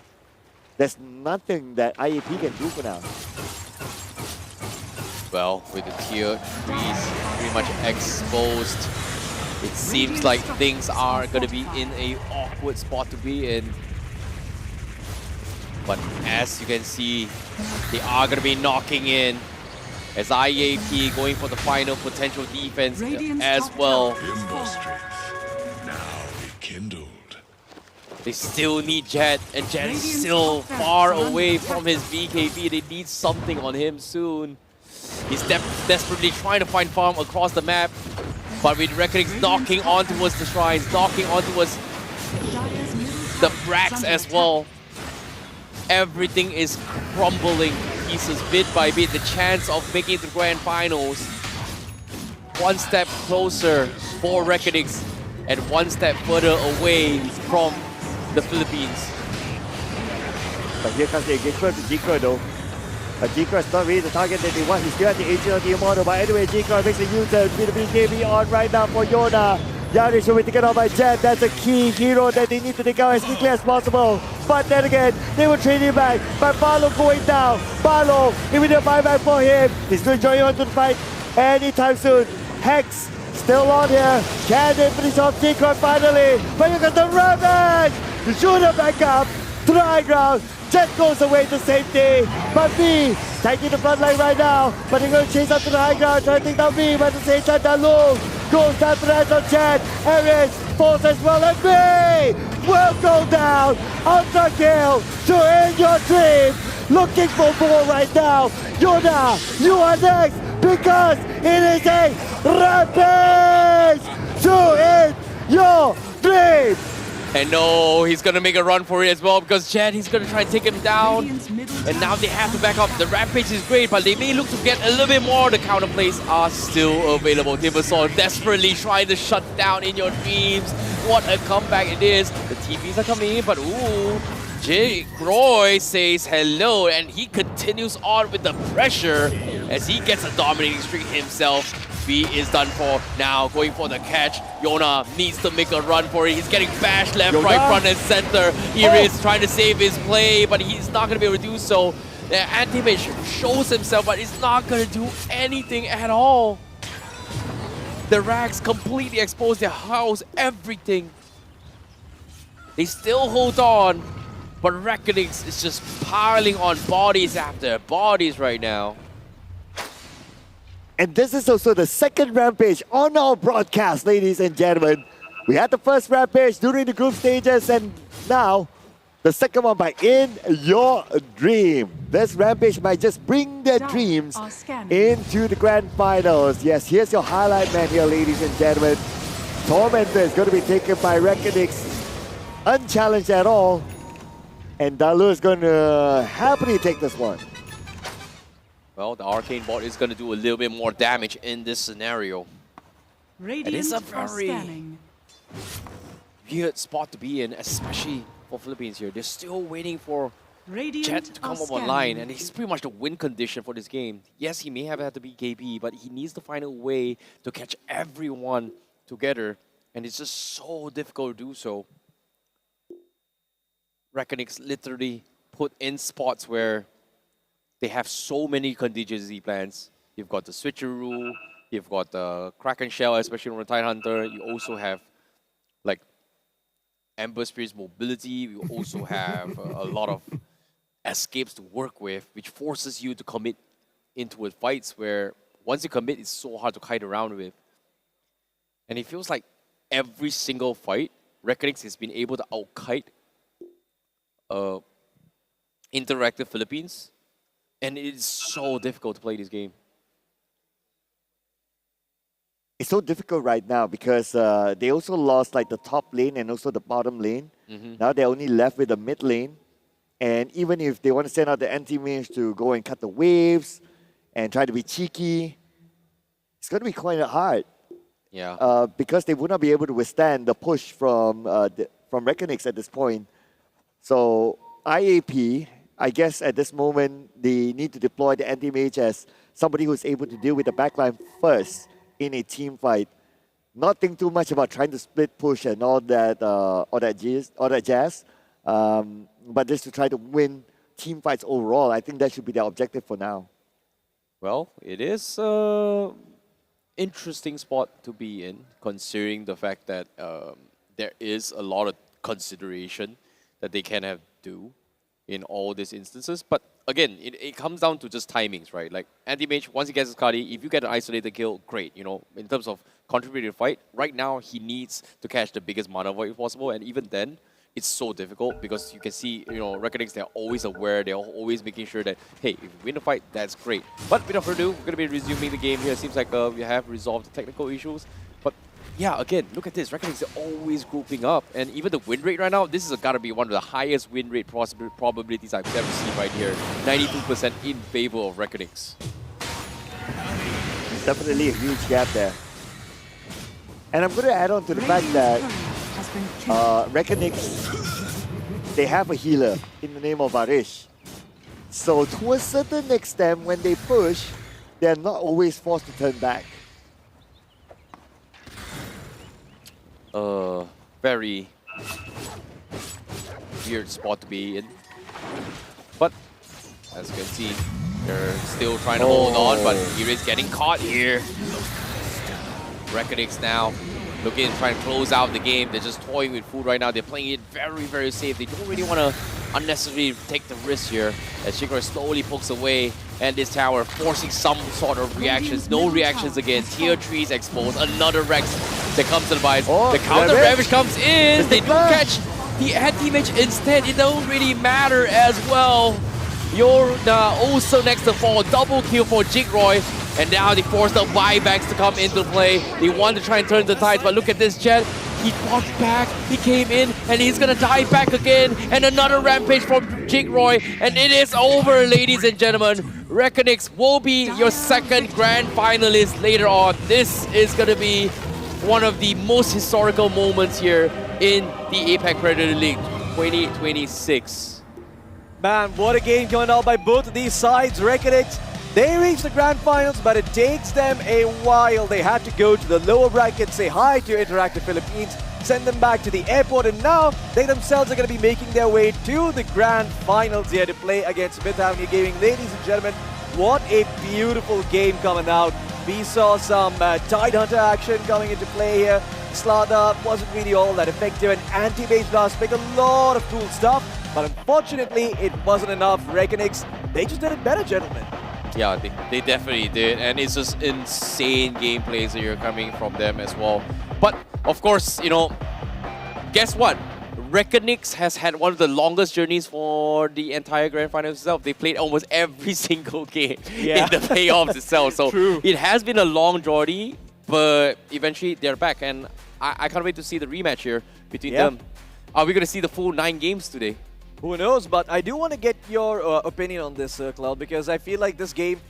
there's nothing that IAP can do for now. Well, with the tier 3s pretty much exposed, it seems like things are going to be in an awkward spot to be in. But as you can see, they are going to be knocking in as IAP going for the final potential defense as well. They still need Jet, and Jet is still far away from his BKB. They need something on him soon. He's desperately trying to find farm across the map, but with Reckoning's knocking on towards the shrines, knocking on towards the Brax as well. Everything is crumbling pieces bit by bit. The chance of making it to grand finals one step closer for Reckonings and one step further away from the Philippines. But here comes the engagement to G-Crow though. But G-Crow is not really the target that they want. He's still at the edge of the model. But anyway, G-Crow makes a U-turn with the BKB on right now for Yona. Yari should be taken out by Jet. That's a key hero that they need to take out as quickly as possible. But then again, they will trade him back. But Barlow going down. Barlow, immediate buyback for him. He's going to join on to the fight anytime soon. Hex still on here. Can they finish off G-Crow finally? But you got the Ravage! The shooter back up to the high ground. Jet goes away to safety. But V taking the front line right now. But they're going to chase up to the high ground, trying to take down V. But at the same time, Dalung goes down to the hands of Jet. Ares falls as well. And V will go down. Ultra kill to end your dream. Looking for more right now. Yoda, you are next because it is a rampage to end your dream. And no, he's going to make a run for it as well because Jet, he's going to try and take him down. And now they have to back up. The Rampage is great, but they may look to get a little bit more. The counter plays are still available. Timbersaw desperately trying to shut down In Your Dreams. What a comeback it is. The TVs are coming in, but ooh. Jay Roy says hello, and he continues on with the pressure as he gets a dominating streak himself. V is done for now, going for the catch. Yona needs to make a run for it. He's getting bashed left, right, front, and center. Iris trying to save his play, but he's not going to be able to do so. The anti-mage shows himself, but he's not going to do anything at all. The Rags completely expose their house, everything. They still hold on, but Reckonings is just piling on bodies after bodies right now. And this is also the second Rampage on our broadcast, ladies and gentlemen. We had the first Rampage during the group stages, and now the second one by In Your Dream. This Rampage might just bring their dreams into the grand finals. Yes, here's your highlight man here, ladies and gentlemen. Tormentor is going to be taken by Reckonix, unchallenged at all. And Dalu is going to happily take this one. Well, the Arcane Bot is going to do a little bit more damage in this scenario. And it's a very weird spot to be in, especially for Philippines here. They're still waiting for Jet to come up online, and he's pretty much the win condition for this game. Yes, he may have had to be KB, but he needs to find a way to catch everyone together, and it's just so difficult to do so. Reckonix literally put in spots where they have so many contingency plans. You've got the switcheroo, you've got the Kraken Shell, especially on the Tidehunter. You also have like Ember Spirit's mobility. You also have a lot of escapes to work with, which forces you to commit into fights where once you commit, it's so hard to kite around with. And it feels like every single fight, Reckonix has been able to out-kite Interactive Philippines. And it's so difficult to play this game. It's so difficult right now because they also lost like the top lane and also the bottom lane. Now they're only left with the mid lane. And even if they want to send out the anti-mage to go and cut the waves and try to be cheeky, it's going to be quite hard. Yeah. Because they would not be able to withstand the push from Reckonix at this point. So IAP, I guess at this moment, they need to deploy the anti-mage as somebody who's able to deal with the backline first in a team fight. Not think too much about trying to split push and all that jazz. But just to try to win team fights overall, I think that should be their objective for now. Well, it is an interesting spot to be in, considering the fact that there is a lot of consideration that they can have do. in all these instances. But again, it comes down to just timings, right? Like anti-mage, once he gets his Cardi, if you get an isolated kill, great. You know, in terms of contributing to the fight, right now he needs to catch the biggest mana void possible, and even then, it's so difficult because you can see, you know, Reckonings, they're always aware, they're always making sure that, hey, if we win the fight, that's great. But without further ado, we're going to be resuming the game here. It seems like we have resolved the technical issues. But yeah, again, look at this. Reckonings are always grouping up. And even the win rate right now, this has got to be one of the highest win rate probabilities I've ever seen right here. 92% in favor of Reckonings. Definitely a huge gap there. And I'm going to add on to the fact that Reckonings, they have a healer in the name of Arish. So to a certain extent, when they push, they're not always forced to turn back. Very weird spot to be in. But as you can see, they're still trying to hold on, but Iris getting caught here. Reckonings now looking, trying to close out the game. They're just toying with food right now. They're playing it very, very safe. They don't really want to unnecessarily take the risk here as Chikoroi slowly pokes away, and this tower forcing some sort of reactions. No reactions again. Tier 3 is exposed. Another Rex that comes to the buys. The counter Ravage comes in. They do catch the anti-mage instead. It don't really matter as well. Yorna also next to fall. Double kill for Jigroy. And now they force the buybacks to come into play. They want to try and turn the tides, but look at this Jet. He fought back, he came in, and he's gonna die back again. And another rampage from Jigroy. And it is over, ladies and gentlemen. Reckonix will be your second grand finalist later on. This is gonna be one of the most historical moments here in the APAC Predator League 2026. Man, what a game going out by both of these sides. Reckonix, they reached the grand finals, but it takes them a while. They had to go to the lower bracket, say hi to Interactive Philippines, send them back to the airport, and now they themselves are going to be making their way to the grand finals here to play against Fifth Avenue Gaming. Ladies and gentlemen, what a beautiful game coming out. We saw some Tidehunter action coming into play here. Slada wasn't really all that effective, and anti-base blast picked a lot of cool stuff, but unfortunately it wasn't enough. Reckonix, they just did it better, gentlemen. Yeah, they definitely did, and it's just insane gameplays that you're coming from them as well. But of course, you know, guess what? Reckonix has had one of the longest journeys for the entire Grand Finals itself. They played almost every single game in the playoffs itself. So it has been a long journey, but eventually they're back, and I can't wait to see the rematch here between them. Are we going to see the full 9 games today? Who knows, but I do want to get your opinion on this, Cloud, because I feel like this game,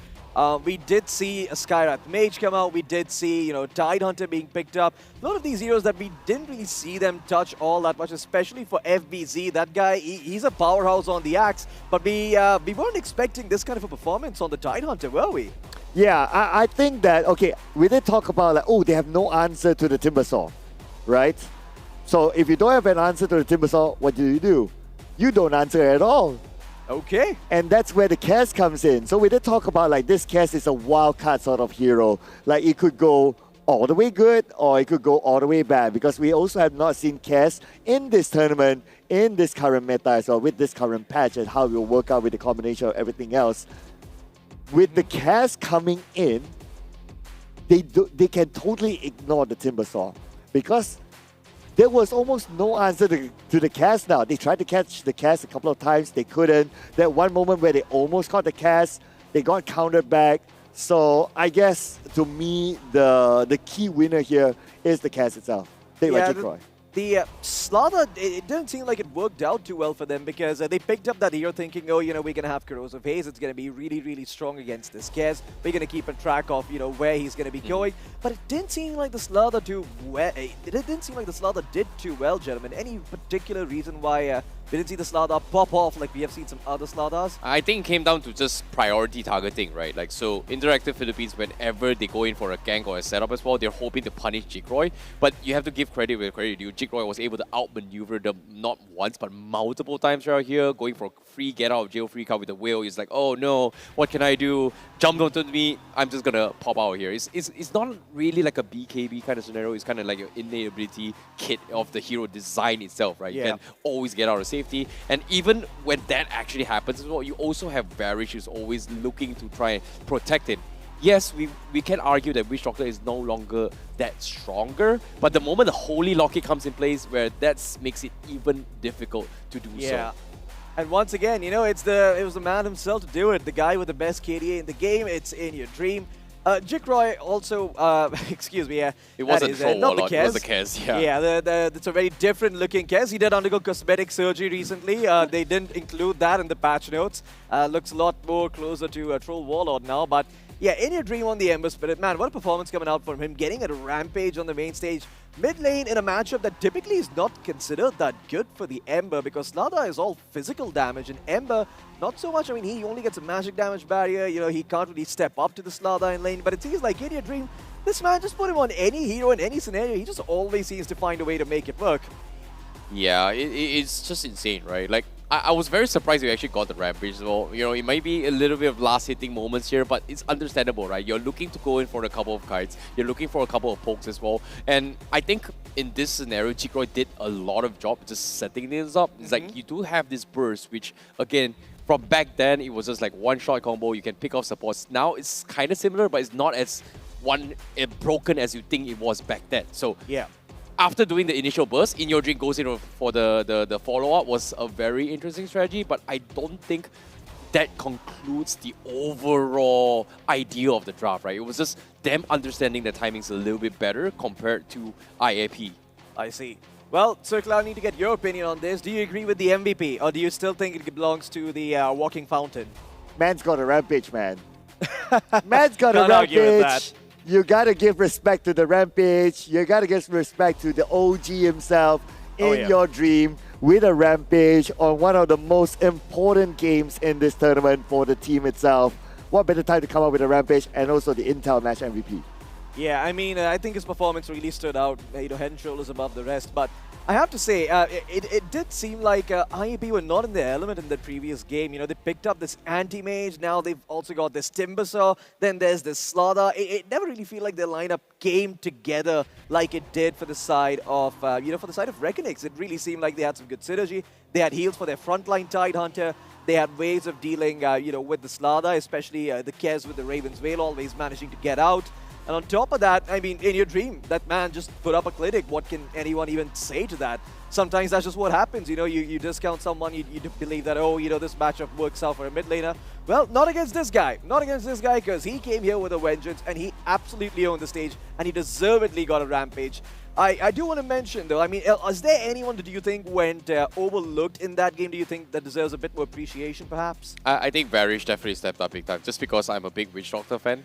we did see a Skywrath Mage come out, we did see, you know, Tidehunter being picked up. A lot of these heroes that we didn't really see them touch all that much, especially for FBZ. That guy, he's a powerhouse on the axe, but we weren't expecting this kind of a performance on the Tidehunter, were we? Yeah, I think that, okay, we did talk about, like, oh, they have no answer to the Timbersaw, right? So if you don't have an answer to the Timbersaw, what do? You don't answer at all. Okay. And that's where the Cass comes in. So we did talk about, like, this Cass is a wild card sort of hero. Like, it could go all the way good or it could go all the way bad, because we also have not seen Cass in this tournament, in this current meta as well, with this current patch, and how it will work out with the combination of everything else. With the Cass coming in, they can totally ignore the Timbersaw, because there was almost no answer to the Cass now. They tried to catch the Cass a couple of times. They couldn't. That one moment where they almost caught the Cass, they got countered back. So I guess, to me, the key winner here is the Cass itself. The Slaughter, it didn't seem like it worked out too well for them, because they picked up that hero thinking, oh, you know, we're going to have Corrosive Haze. It's going to be really, really strong against this Cass. We're going to keep a track of, you know, where he's going to be going. But it didn't seem like the Slaughter did too well, gentlemen. Any particular reason why we didn't see the Slaughter pop off like we have seen some other Slaughters? I think it came down to just priority targeting, right? Like, so Interactive Philippines, whenever they go in for a gank or a setup as well, they're hoping to punish Jigroy. But you have to give credit where credit due. Jigroy was able to outmaneuver them not once, but multiple times right here, going for a free get out of jail free card with the whale. He's like, oh no, what can I do? Jumped onto me, I'm just gonna pop out here. It's not really like a BKB kind of scenario. It's kind of like your innate ability kit of the hero design itself, right? You can always get out of safe safety. And even when that actually happens as well, you also have Varish who's always looking to try and protect it. Yes, we can argue that Witch Doctor is no longer that stronger, but the moment the Holy Locket comes in place, where that makes it even difficult to do so. And once again, you know, it was the man himself to do it. The guy with the best KDA in the game. It's in your dream. Jikroy also, excuse me, It wasn't Troll not the Warlock, it was the Kez, yeah. Yeah, it's a very different looking Kez. He did undergo cosmetic surgery recently. They didn't include that in the patch notes. Looks a lot more closer to Troll Warlord now, but yeah, in your dream on the Ember Spirit, man, what a performance coming out from him, getting a rampage on the main stage. Mid lane in a matchup that typically is not considered that good for the Ember because Slada is all physical damage and Ember, not so much. I mean, he only gets a magic damage barrier. You know, he can't really step up to the Slada in lane, but it seems like in your dream, this man, just put him on any hero in any scenario. He just always seems to find a way to make it work. Yeah, it's just insane, right? Like, I was very surprised we actually got the Rampage as well. You know, it might be a little bit of last-hitting moments here, but it's understandable, right? You're looking to go in for a couple of kites. You're looking for a couple of pokes as well. And I think in this scenario, Jikroy did a lot of job just setting things up. It's like you do have this burst, which, again, from back then, it was just like one-shot combo. You can pick off supports. Now it's kind of similar, but it's not as broken as you think it was back then. So yeah. After doing the initial burst, In Your Dream goes in for the follow-up was a very interesting strategy, but I don't think that concludes the overall idea of the draft, right? It was just them understanding the timings a little bit better compared to IAP. I see. Well, Circular, I need to get your opinion on this. Do you agree with the MVP, or do you still think it belongs to the Walking Fountain? Man's got a rampage, man. Man's got a Can't argue with rampage. that. You gotta give respect to the rampage. You gotta give respect to the OG himself in your dream with a rampage on one of the most important games in this tournament for the team itself. What better time to come up with a rampage and also the Intel match MVP? Yeah, I mean, I think his performance really stood out. You know, head and shoulders above the rest. But I have to say, it did seem like IAP were not in their element in the previous game. You know, they picked up this anti-mage. Now they've also got this Timbersaw. Then there's this Slaughter. It never really feel like their lineup came together like it did for the side of, for the side of Reckonix. It really seemed like they had some good synergy. They had heals for their frontline Tidehunter. They had ways of dealing, with the Slaughter, especially the Kez with the Raven's Veil, always managing to get out. And on top of that, I mean, in your dream, that man just put up a clinic. What can anyone even say to that? Sometimes that's just what happens. You know, you discount someone, you believe that, oh, this matchup works out for a mid laner. Well, not against this guy. Not against this guy, because he came here with a vengeance, and he absolutely owned the stage, and he deservedly got a rampage. I do want to mention, though, I mean, is there anyone that you think went overlooked in that game? Do you think that deserves a bit more appreciation, perhaps? I think Varish definitely stepped up big time, just because I'm a big Witch Doctor fan.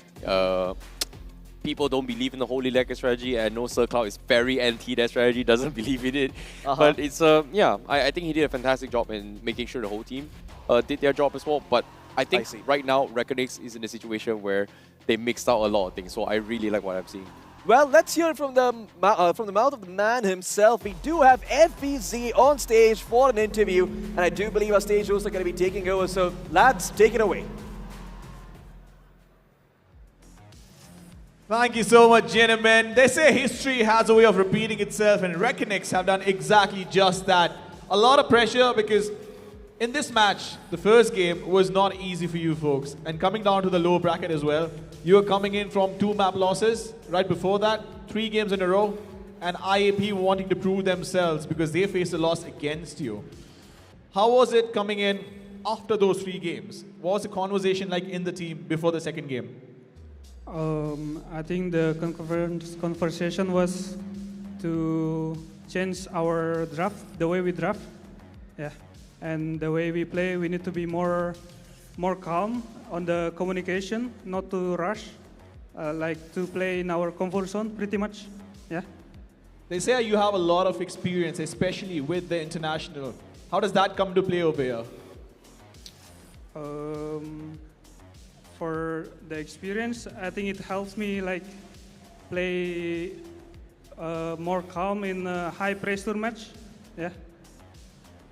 People don't believe in the Holy Locket strategy, and No Sir Cloud is very anti that strategy, doesn't believe in it. But it's, I think he did a fantastic job in making sure the whole team did their job as well. But I think right now, Reckonix is in a situation where they mixed out a lot of things, so I really like what I'm seeing. Well, let's hear it from the mouth of the man himself. We do have FVZ on stage for an interview, and I do believe our stage hosts are going to be taking over, so lads, take it away. Thank you so much, gentlemen. They say history has a way of repeating itself, and Reckonix have done exactly just that. A lot of pressure because in this match, the first game was not easy for you folks. And coming down to the lower bracket as well, you were coming in from 2 map losses. Right before that, 3 games in a row. And IAP wanting to prove themselves because they faced a loss against you. How was it coming in after those 3 games? What was the conversation like in the team before the second game? I think the conversation was to change our draft, the way we draft, and the way we play. We need to be more calm on the communication, not to rush, like to play in our comfort zone, pretty much. They say you have a lot of experience, especially with the international. How does that come to play over here? For the experience, I think it helps me like play more calm in a high pressure match.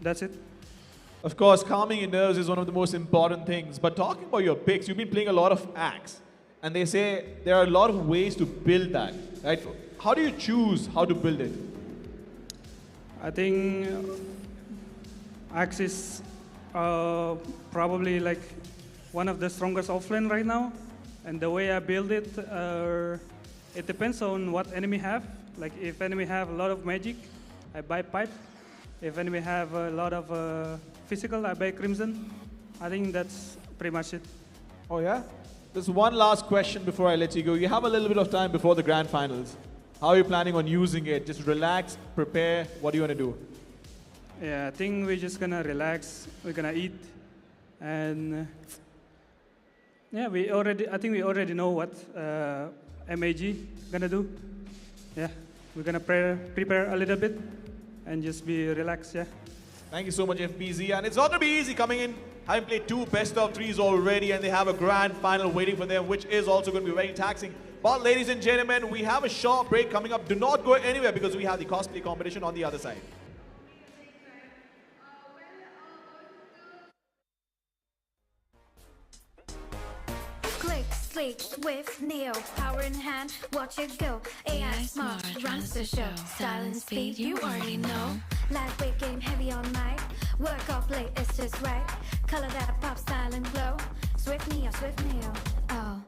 That's it. Of course, calming your nerves is one of the most important things. But talking about your picks, you've been playing a lot of Axe. And they say there are a lot of ways to build that, right? How do you choose how to build it? I think Axis probably like one of the strongest offlane right now, and the way I build it, it depends on what enemy have. Like if enemy have a lot of magic, I buy pipe. If enemy have a lot of physical, I buy crimson. I think that's pretty much it. Oh yeah? There's one last question before I let you go. You have a little bit of time before the grand finals. How are you planning on using it? Just relax, prepare. What do you want to do? Yeah, I think we're just gonna relax. We're gonna eat, and yeah, I think we already know what MAG gonna do. Yeah, we're gonna prepare a little bit and just be relaxed. Yeah. Thank you so much, FBZ. And it's not going to be easy coming in, having played 2 best-of-3s already, and they have a grand final waiting for them, which is also going to be very taxing. But ladies and gentlemen, we have a short break coming up. Do not go anywhere because we have the cosplay competition on the other side. Click, sleek with Neo, power in hand, watch it go. AI smart runs the show. Style and speed, you already know. Lightweight game, heavy on mic. Work off late, it's just right. Color that pop, style and glow. Swift Neo, oh,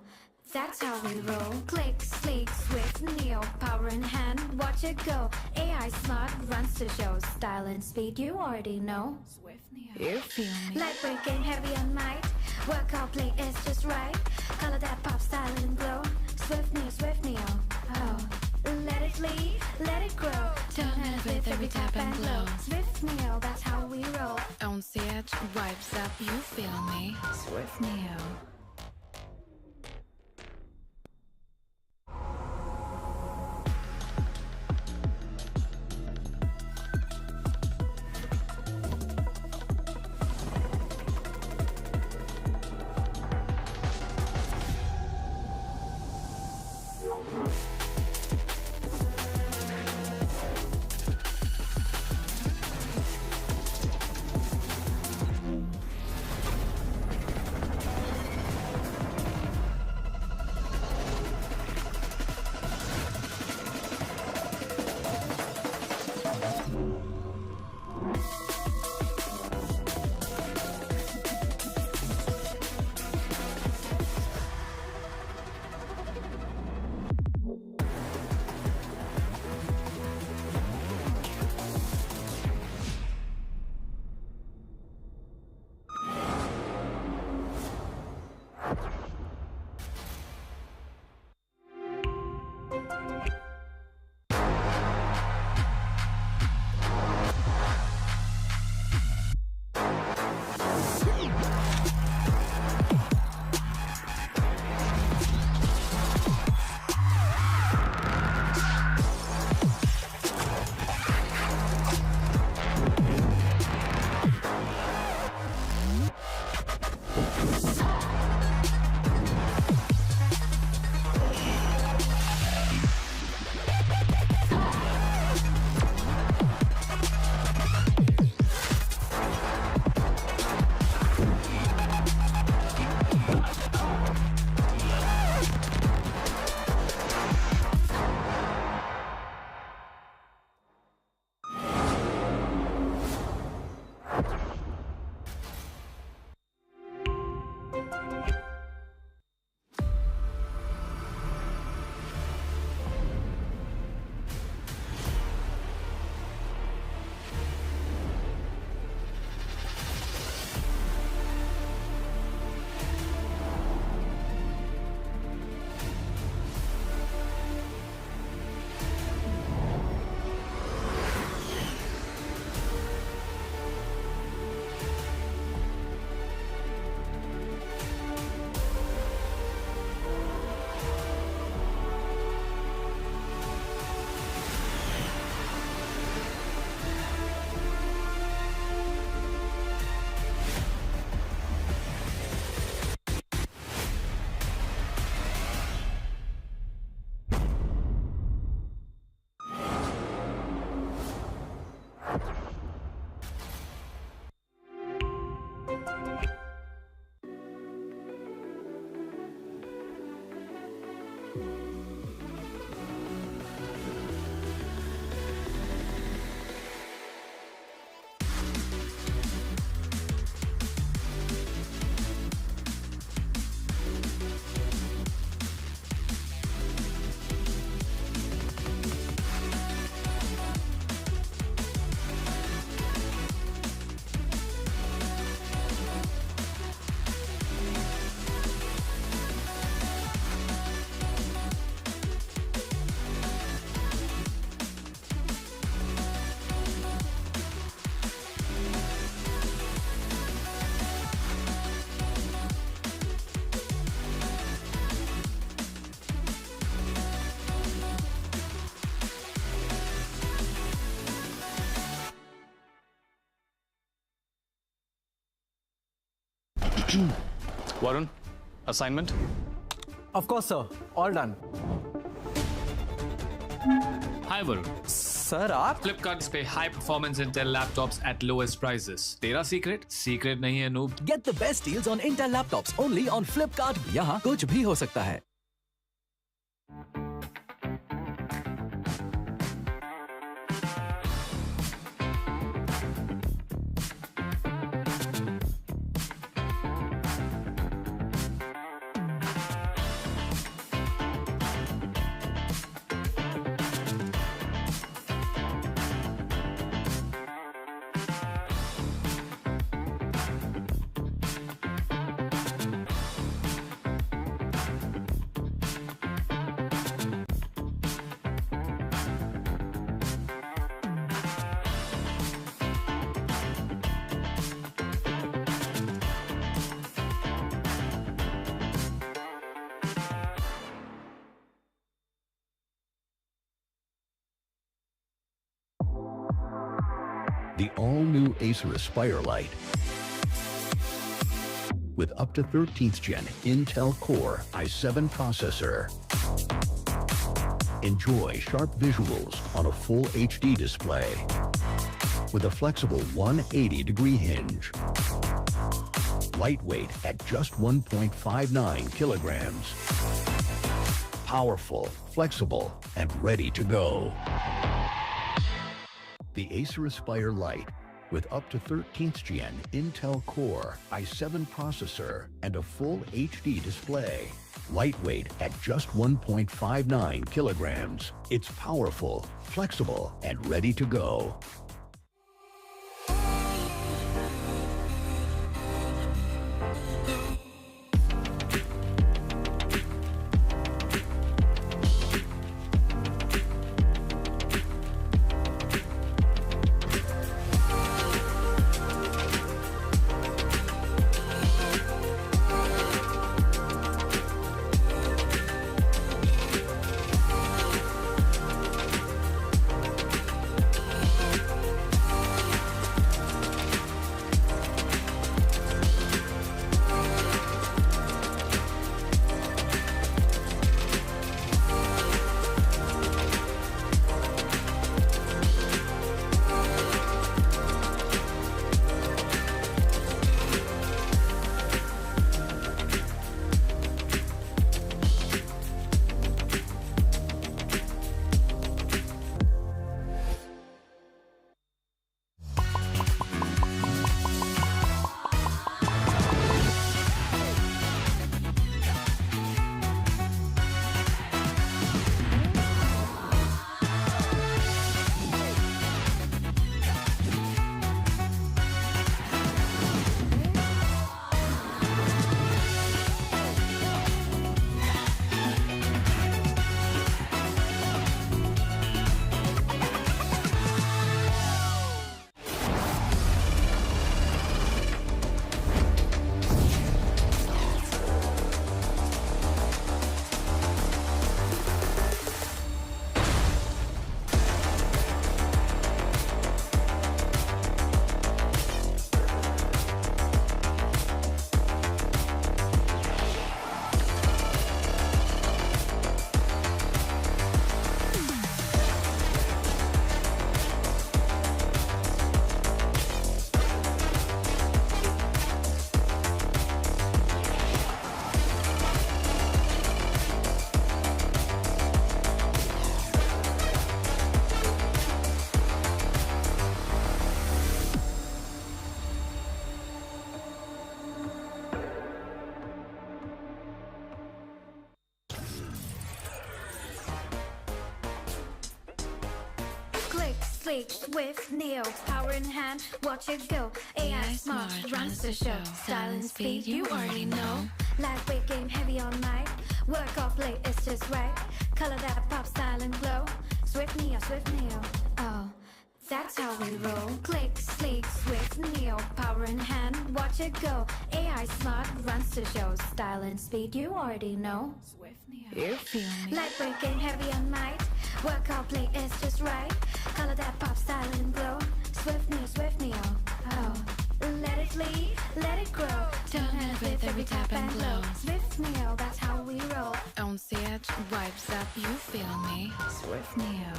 that's how we roll. Click, sleek, swift Neo, power in hand, watch it go. AI smart runs the show. Style and speed, you already know. Swift Neo, You feel me? lightweight game, heavy on mic. Work off late, it's just right. Color that pop, style and glow. Swift Neo, oh. Let it lead, let it grow. Turn it with every tap and glow. Swift Neo, that's how we roll. On the edge, vibes up, you feel me? Swift Neo. Varun, assignment? Of course, sir. All done. Hi Varun. Sir, आप? Flipkart पे high performance Intel laptops at lowest prices. तेरा secret? Secret नहीं है noob. Get the best deals on Intel laptops only on Flipkart. यहाँ कुछ भी हो सकता है. The all-new Acer Aspire Lite with up to 13th gen Intel Core i7 processor. Enjoy sharp visuals on a full HD display with a flexible 180-degree hinge. Lightweight at just 1.59 kilograms. Powerful, flexible, and ready to go. The Acer Aspire Lite with up to 13th gen Intel Core i7 processor and a full HD display. Lightweight at just 1.59 kilograms. It's powerful, flexible, and ready to go. Sleek, swift, Neo, power in hand, watch it go. AI smart, runs the show. Style and speed, you already know. Lightweight game, heavy on mic. Work off late, it's just right. Color that pop, style and glow. Swift Neo, oh, that's how we roll. Click, sleek, swift, Neo, power in hand, watch it go. AI smart, runs the show. Style and speed, you already know. Swift Neo, you feel me. Lightweight game, heavy on mic. Work out, play, it's just right. Color that pop, style and glow. Swift Neo, oh, let it bleed, let it grow. Turn it with every tap and blow. Swift Neo, that's how we roll. Don't see it, vibes up, you feel me. Swift Neo.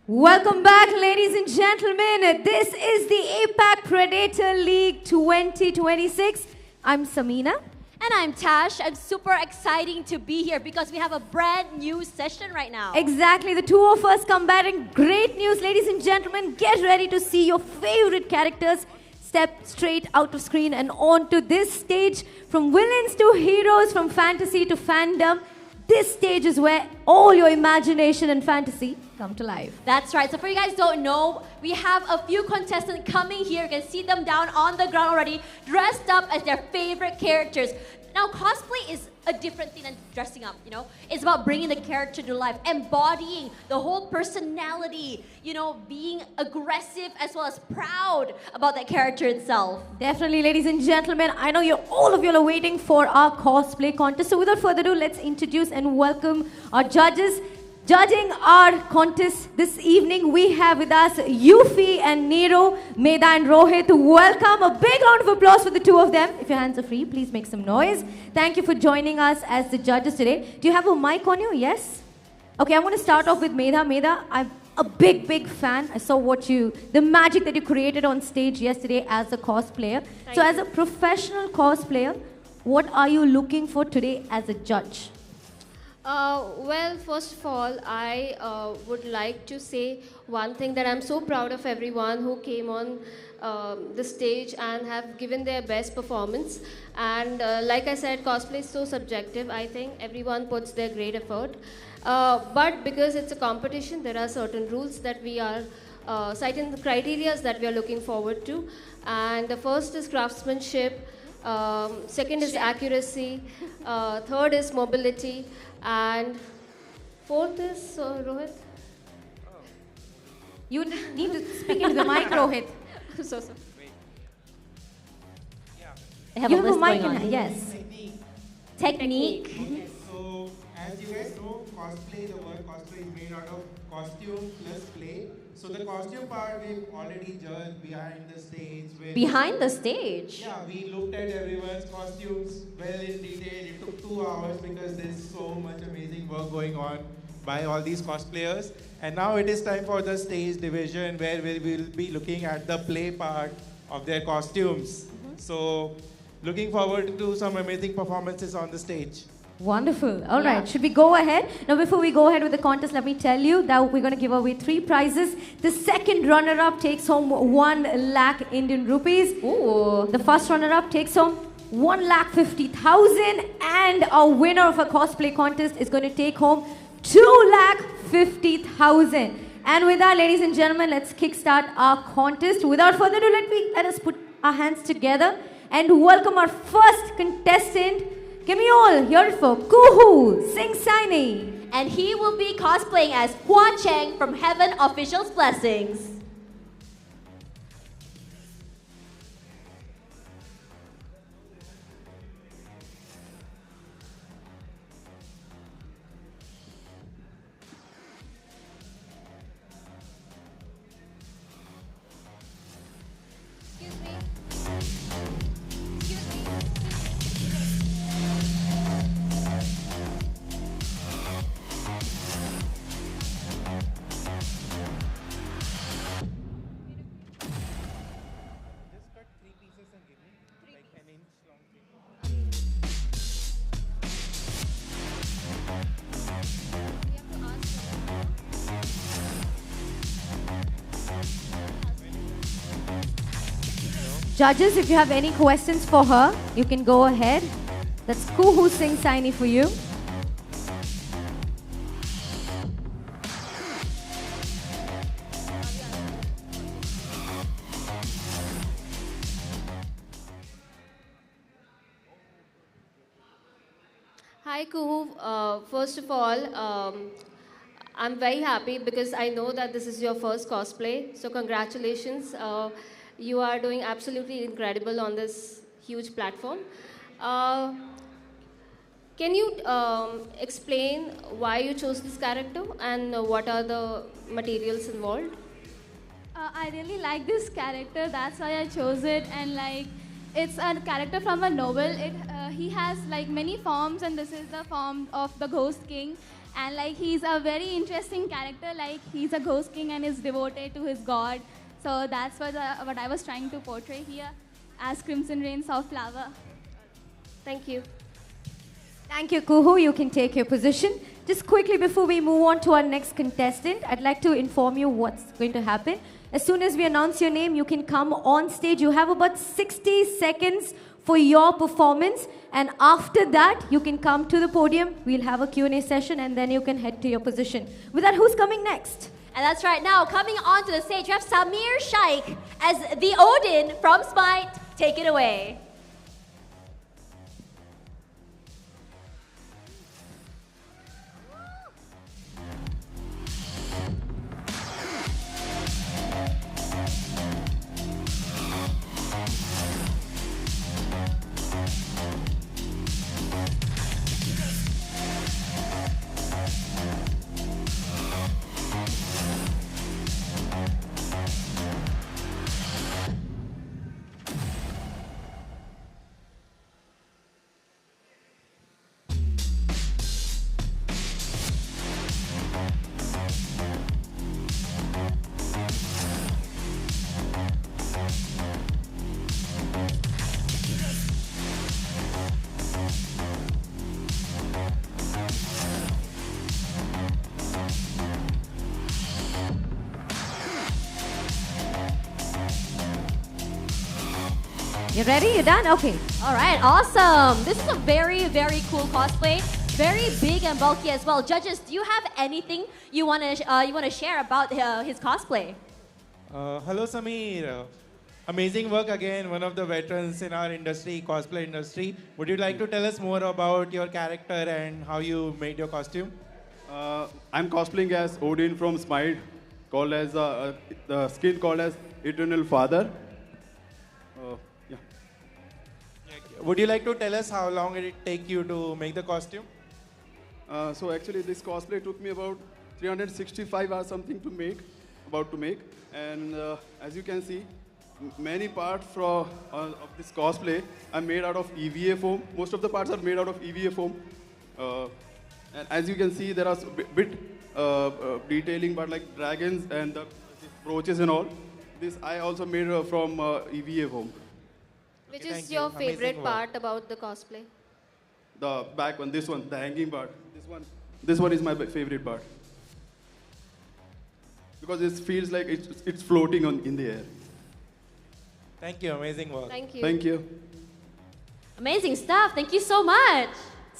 Welcome back, ladies and gentlemen. This is the APAC Predator League 2026. I'm Samina. And I'm Tash. I'm super excited to be here because we have a brand new session right now. Exactly, the two of us combating. Great news, ladies and gentlemen. Get ready to see your favorite characters step straight out of screen and onto this stage. From villains to heroes, from fantasy to fandom. This stage is where all your imagination and fantasy come to life. That's right. So for you guys who don't know, we have a few contestants coming here. You can see them down on the ground already, dressed up as their favorite characters. Now, cosplay is a different thing than dressing up, you know? It's about bringing the character to life, embodying the whole personality, you know, being aggressive as well as proud about that character itself. Definitely, ladies and gentlemen, I know all of you are waiting for our cosplay contest. So without further ado, let's introduce and welcome our judges. Judging our contest this evening, we have with us Yufi and Nero, Medha and Rohit. Welcome. A big round of applause for the two of them. If your hands are free, please make some noise. Thank you for joining us as the judges today. Do you have a mic on you? Yes? Okay, I'm going to start off with Medha. Medha, I'm a big fan. I saw the magic that you created on stage yesterday as a cosplayer. So as a professional cosplayer, what are you looking for today as a judge? Well, first of all, I would like to say one thing, that I'm so proud of everyone who came on the stage and have given their best performance. And like I said, cosplay is so subjective. I think everyone puts their great effort. But because it's a competition, there are certain rules that we are citing, the criteria that we are looking forward to. And the first is craftsmanship. Second is accuracy. Third is mobility. And fourth is Rohit. You need to speak into the mic, Rohit. So. They have you a have a list mic going in on. Yes. Technique. Okay, so as you guys know, cosplay, the word cosplay is made out of costume plus play. So the costume part we've already judged behind the stage. Behind the stage? Yeah, we looked at everyone's costumes well in detail. It took 2 hours because there's so much amazing work going on by all these cosplayers. And now it is time for the stage division where we will be looking at the play part of their costumes. So looking forward to some amazing performances on the stage. Wonderful. All right. Should we go ahead? Now, before we go ahead with the contest, let me tell you that we're going to give away 3 prizes. The second runner-up takes home 1 lakh Indian rupees. Ooh. The first runner-up takes home 1,50,000, and our winner of a cosplay contest is going to take home 2,50,000. And with that, ladies and gentlemen, let's kickstart our contest. Without further ado, let us put our hands together and welcome our first contestant. Can we all hear it for Kuhu Singh Saini? And he will be cosplaying as Hua Cheng from Heaven Official's Blessings. Judges, if you have any questions for her, you can go ahead. That's Kuhu Singh Saini for you. Hi Kuhu, first of all, I'm very happy because I know that this is your first cosplay, so congratulations. You are doing absolutely incredible on this huge platform. Can you explain why you chose this character and what are the materials involved? I really like this character, that's why I chose it. And like, it's a character from a novel. He has like many forms, and this is the form of the Ghost King. And like, he's a very interesting character. Like, he's a Ghost King and is devoted to his god. So that's what I was trying to portray here as Crimson Rain Soft Flower. Thank you. Thank you, Kuhu. You can take your position. Just quickly before we move on to our next contestant, I'd like to inform you what's going to happen. As soon as we announce your name, you can come on stage. You have about 60 seconds for your performance. And after that, you can come to the podium. We'll have a Q&A session, and then you can head to your position. With that, who's coming next? And that's right now, coming onto the stage, we have Samir Shaikh as the Odin from Smite. Take it away. You ready? You done? Okay. All right, awesome. This is a very, very cool cosplay. Very big and bulky as well. Judges, do you have anything you want to share about his cosplay? Hello, Samir. Amazing work again, one of the veterans in our industry, cosplay industry. Would you like to tell us more about your character and how you made your costume? I'm cosplaying as Odin from Smite, called as the skin called as Eternal Father. Would you like to tell us how long did it take you to make the costume? So actually, this cosplay took me about 365 hours something to make, and as you can see, many parts of this cosplay are made out of EVA foam. Most of the parts are made out of EVA foam, and as you can see, there are bit detailing, but like dragons and the brooches and all. This I also made from EVA foam. Which is your favorite part about the cosplay? The back one, this one, the hanging part. This one is my favorite part. Because it feels like it's floating in the air. Thank you, amazing work. Thank you. Thank you. Amazing stuff. Thank you so much.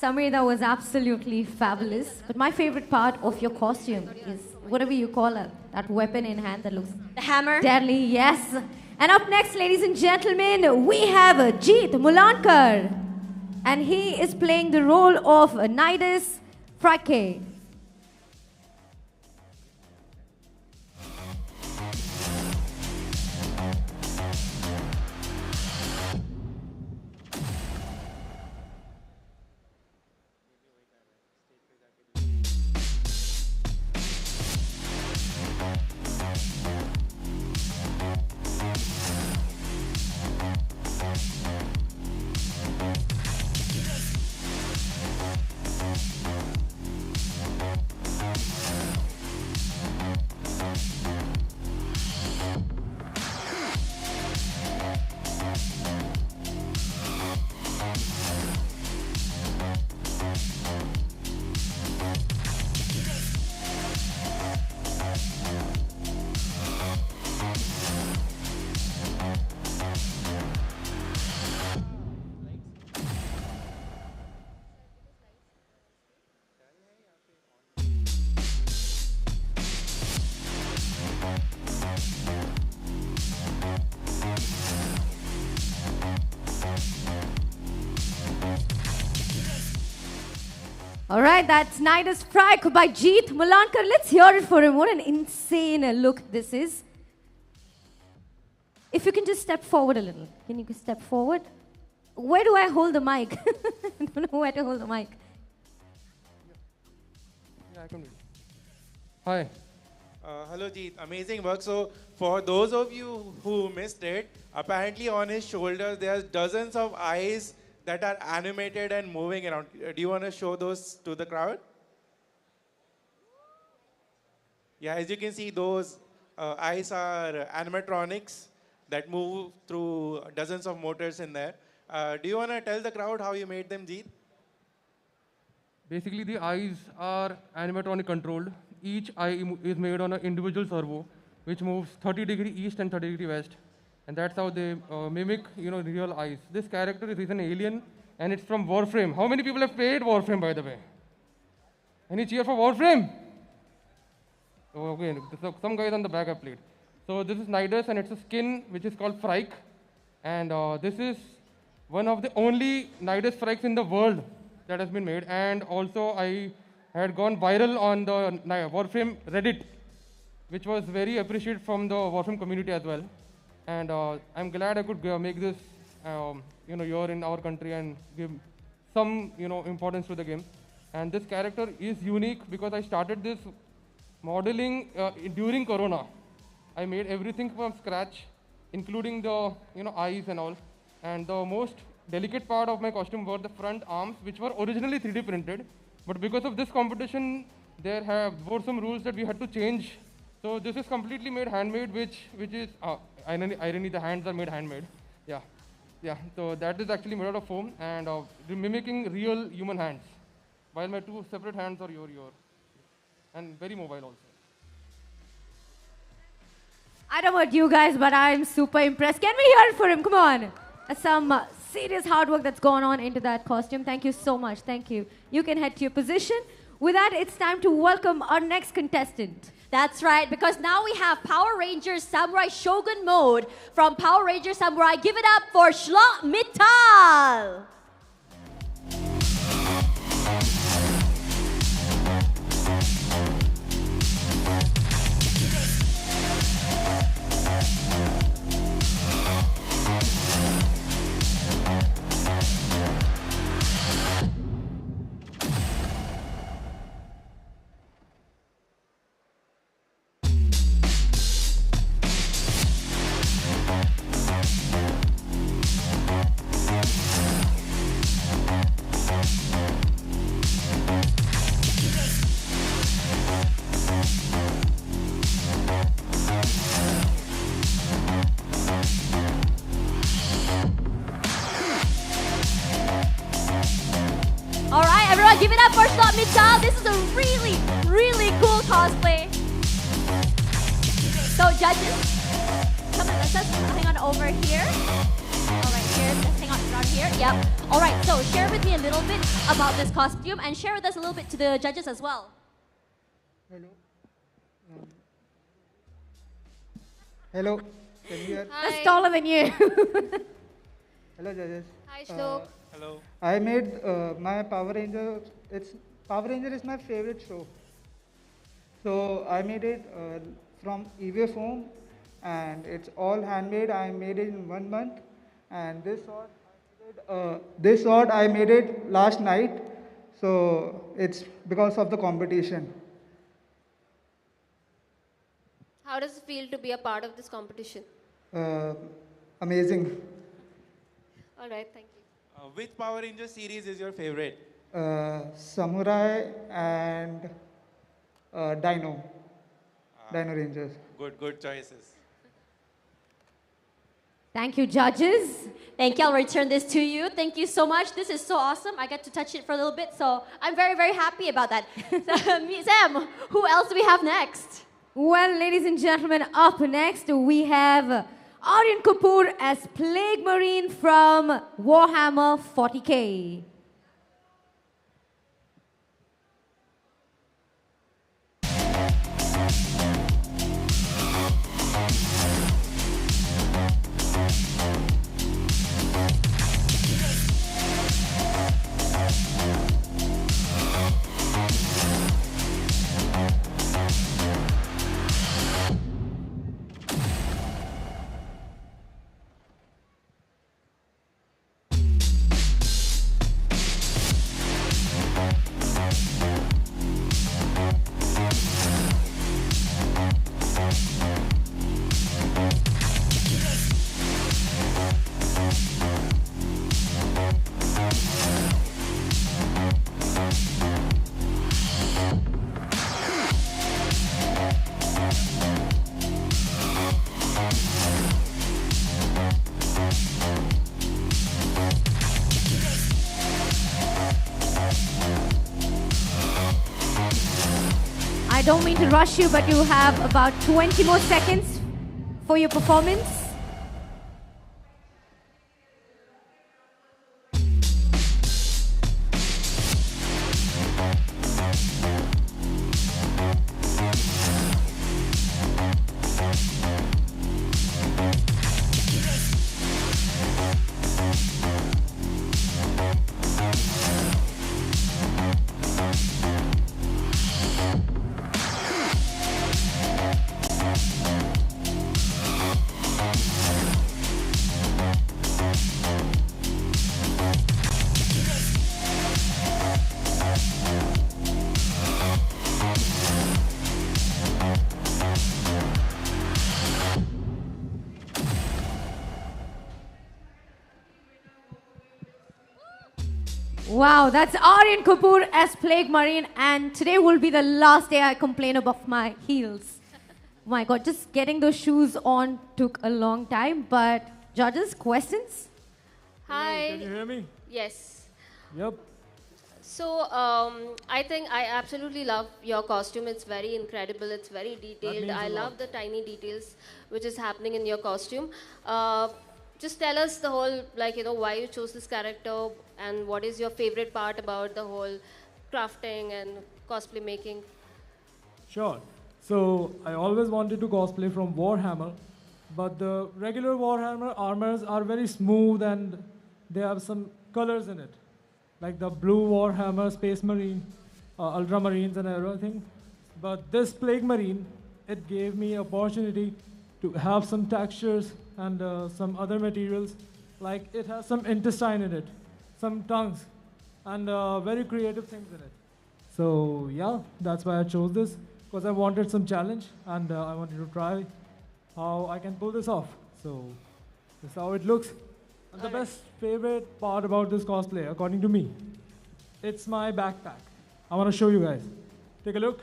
Samir, that was absolutely fabulous. But my favorite part of your costume is whatever you call it, that weapon in hand that looks... The hammer? Deadly, yes. And up next, ladies and gentlemen, we have Jeet Mulankar. And he is playing the role of Nidus Frake. All right, that's Nidus Frake by Jeet Mulankar. Let's hear it for him. What an insane look this is. If you can just step forward a little. Can you step forward? Where do I hold the mic? I don't know where to hold the mic. Yeah, I can do it. Hi. Hello, Jeet. Amazing work. So, for those of you who missed it, apparently on his shoulders there's dozens of eyes that are animated and moving around. Do you want to show those to the crowd? Yeah, as you can see, those eyes are animatronics that move through dozens of motors in there. Do you want to tell the crowd how you made them, Jeet? Basically, the eyes are animatronic controlled. Each eye is made on an individual servo, which moves 30-degree east and 30-degree west. And that's how they mimic, real eyes. This character is an alien, and it's from Warframe. How many people have played Warframe, by the way? Any cheer for Warframe? Oh, okay, so some guys on the back have played. So this is Nidus, and it's a skin which is called Frike. And this is one of the only Nidus Frikes in the world that has been made. And also, I had gone viral on the Warframe Reddit, which was very appreciated from the Warframe community as well. And I'm glad I could make this, here in our country and give some, importance to the game. And this character is unique because I started this modeling during Corona. I made everything from scratch, including the, eyes and all. And the most delicate part of my costume were the front arms, which were originally 3D printed. But because of this competition, there were some rules that we had to change. So this is completely made handmade, which is, irony, the hands are made handmade. Yeah. So that is actually made out of foam and mimicking real human hands. While my two separate hands are your. And very mobile also. I don't know about you guys, but I'm super impressed. Can we hear it for him? Come on. Some serious hard work that's gone on into that costume. Thank you so much. Thank you. You can head to your position. With that, it's time to welcome our next contestant. That's right, because now we have Power Rangers Samurai Shogun mode from Power Rangers Samurai. Give it up for Schlock Mittal! All right, everyone, give it up for Schlock Mittal. This is a really, really cool cosplay. So, judges, come on, let's just hang on over here. All right, here, let's hang on around here. Yep. All right, so share with me a little bit about this costume and share with us a little bit to the judges as well. Hello. Hello. Can you hear? That's taller than you. Hello, judges. Hi, Shlok. Hello. I made my Power Ranger. Power Ranger is my favorite show. So I made it from EVA foam, and it's all handmade. I made it in 1 month, and this sword I made it last night. So it's because of the competition. How does it feel to be a part of this competition? Amazing. All right, thank you. Which Power Ranger series is your favorite? Samurai and Dino Rangers. Good choices. Thank you, judges. Thank you. I'll return this to you. Thank you so much. This is so awesome. I got to touch it for a little bit, so I'm very, very happy about that. Sam, who else do we have next? Well, ladies and gentlemen, up next we have Aryan Kapoor as Plague Marine from Warhammer 40K. don't mean to rush you, but you have about 20 more seconds for your performance. Wow, that's Aryan Kapoor as Plague Marine, and today will be the last day I complain about my heels. My God, just getting those shoes on took a long time, but judges, questions? Hi. Can you hear me? Yes. Yep. So I think I absolutely love your costume. It's very incredible. It's very detailed. I love the tiny details which is happening in your costume. Just tell us the whole, like, why you chose this character and what is your favorite part about the whole crafting and cosplay making. Sure. So I always wanted to cosplay from Warhammer, but the regular Warhammer armors are very smooth and they have some colors in it, like the blue Warhammer, Space Marine, Ultramarines and everything. But this Plague Marine, it gave me opportunity to have some textures and some other materials, like it has some intestine in it, some tongues, and very creative things in it. So yeah, that's why I chose this, because I wanted some challenge and I wanted to try how I can pull this off. So this is how it looks. And the best favorite part about this cosplay, according to me, it's my backpack. I want to show you guys. Take a look.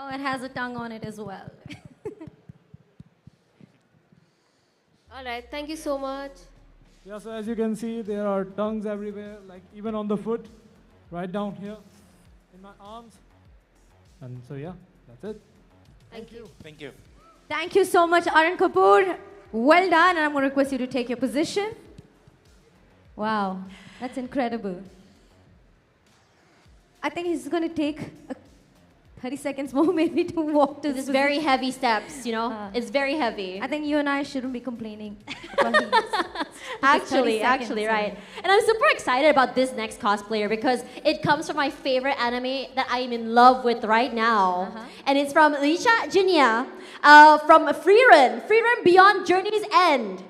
Oh, it has a tongue on it as well. All right, thank you so much. Yeah, so as you can see, there are tongues everywhere, like even on the foot, right down here, in my arms. And so yeah, that's it. Thank you. Thank you. Thank you so much, Aryan Kapoor. Well done, and I'm going to request you to take your position. Wow, that's incredible. I think he's going to take 30 seconds more maybe to walk to This is very heavy steps, it's very heavy. I think you and I shouldn't be complaining. Actually, right. And I'm super excited about this next cosplayer because it comes from my favorite anime that I'm in love with right now. And it's from Lisha Jinya from Freerun Beyond Journey's End.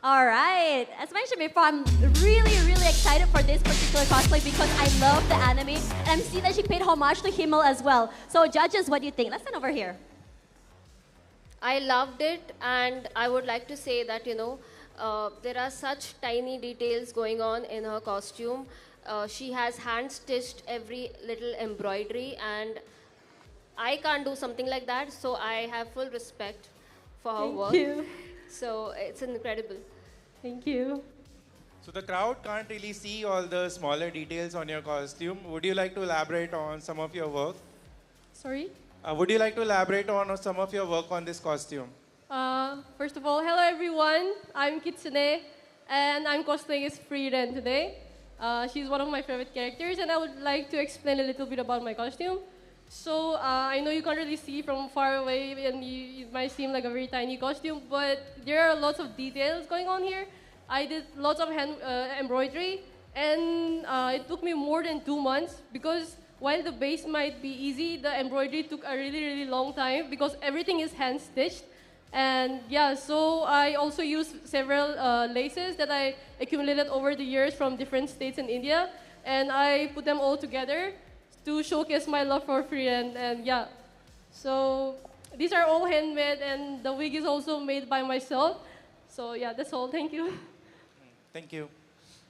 All right. As mentioned before, I'm really, really excited for this particular cosplay because I love the anime and I'm seeing that she paid homage to Himmel as well. So judges, what do you think? Let's stand over here. I loved it, and I would like to say that, there are such tiny details going on in her costume. She has hand-stitched every little embroidery, and I can't do something like that, so I have full respect for her work. Thank you. So it's incredible. Thank you. So the crowd can't really see all the smaller details on your costume. Would you like to elaborate on some of your work? Sorry? Would you like to elaborate on some of your work on this costume? First of all, hello everyone. I'm Kitsune, and I'm cosplaying as Freeren today. She's one of my favorite characters, and I would like to explain a little bit about my costume. So I know you can't really see from far away, and it might seem like a very tiny costume, but there are lots of details going on here. I did lots of hand embroidery, And it took me more than 2 months because while the base might be easy, the embroidery took a really, really long time because everything is hand-stitched. And yeah, so I also used several laces that I accumulated over the years from different states in India. And I put them all together to showcase my love for freehand. And yeah, so these are all handmade, and the wig is also made by myself. So yeah, that's all. Thank you. Thank you.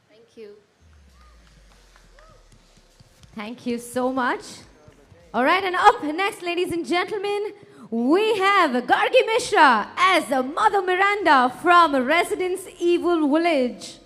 Thank you. Thank you so much. All right, and up next, ladies and gentlemen, we have Gargi Mishra as Mother Miranda from Residence Evil Village.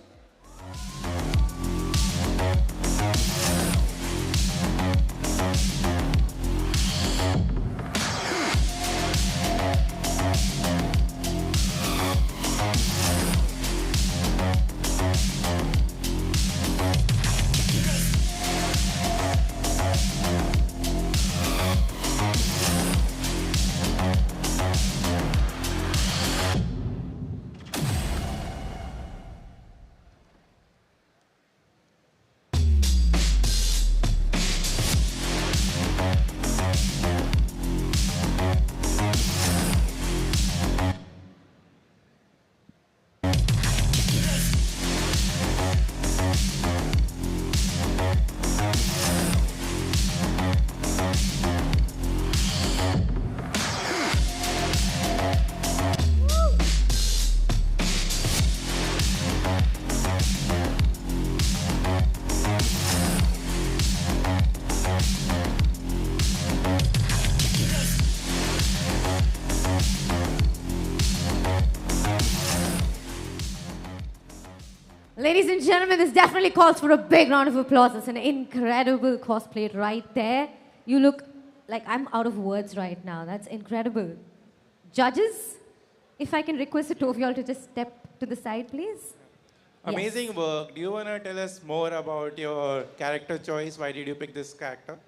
Ladies and gentlemen, this definitely calls for a big round of applause. It's an incredible cosplay right there. You look like I'm out of words right now. That's incredible. Judges, if I can request the two of you all to just step to the side, please. Amazing work. Do you want to tell us more about your character choice? Why did you pick this character?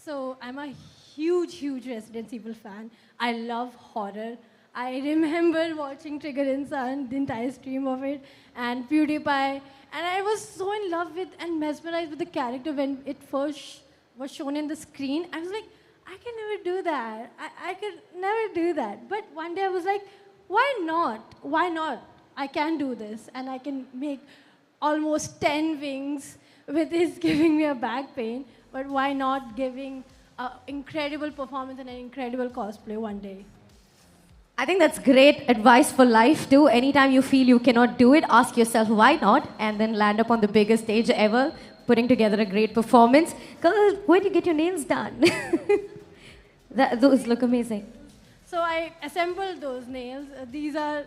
So I'm a huge Resident Evil fan. I love horror. I remember watching Trigger Insan, the entire stream of it, and PewDiePie, and I was so in love with and mesmerized with the character when it first was shown in the screen. I was like, I can never do that. I could never do that. But one day I was like, why not? Why not? I can do this, and I can make almost 10 wings with this giving me a back pain, but why not giving an incredible performance and an incredible cosplay one day? I think that's great advice for life too. Anytime you feel you cannot do it, ask yourself why not, and then land up on the biggest stage ever, putting together a great performance. Girl, where do you get your nails done? Those look amazing. So I assembled those nails. These are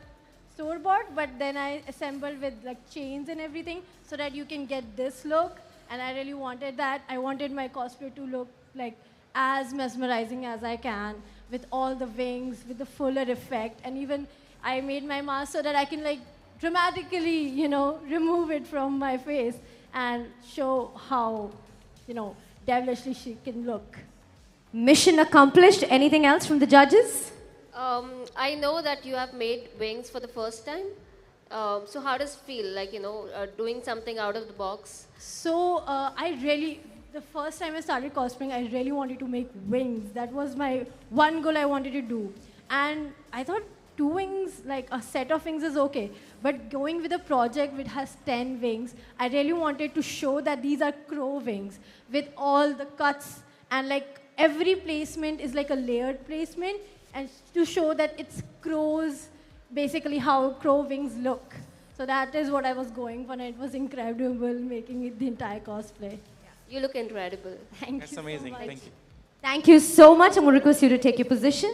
store-bought, but then I assembled with like chains and everything so that you can get this look. And I really wanted that. I wanted my cosplay to look like as mesmerizing as I can, with all the wings, with the fuller effect. And even I made my mask so that I can like dramatically, you know, remove it from my face and show how, you know, devilishly she can look. Mission accomplished. Anything else from the judges? I know that you have made wings for the first time. So how does it feel, like, you know, doing something out of the box? So the first time I started cosplaying, I really wanted to make wings. That was my one goal I wanted to do. And I thought 2 wings, like a set of wings is okay. But going with a project which has 10 wings, I really wanted to show that these are crow wings with all the cuts, and like every placement is like a layered placement, and to show that it's crows, basically how crow wings look. So that is what I was going for, and it was incredible making it the entire cosplay. You look incredible. Thank That's you amazing. so much. Thank you. Thank you so much. I'm going to request you to take your position.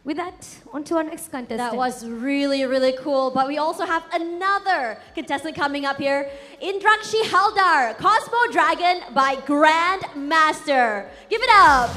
With that, on to our next contestant. That was really cool. But we also have another contestant coming up here. Indrakshi Haldar, Cosmo Dragon by Grandmaster. Give it up.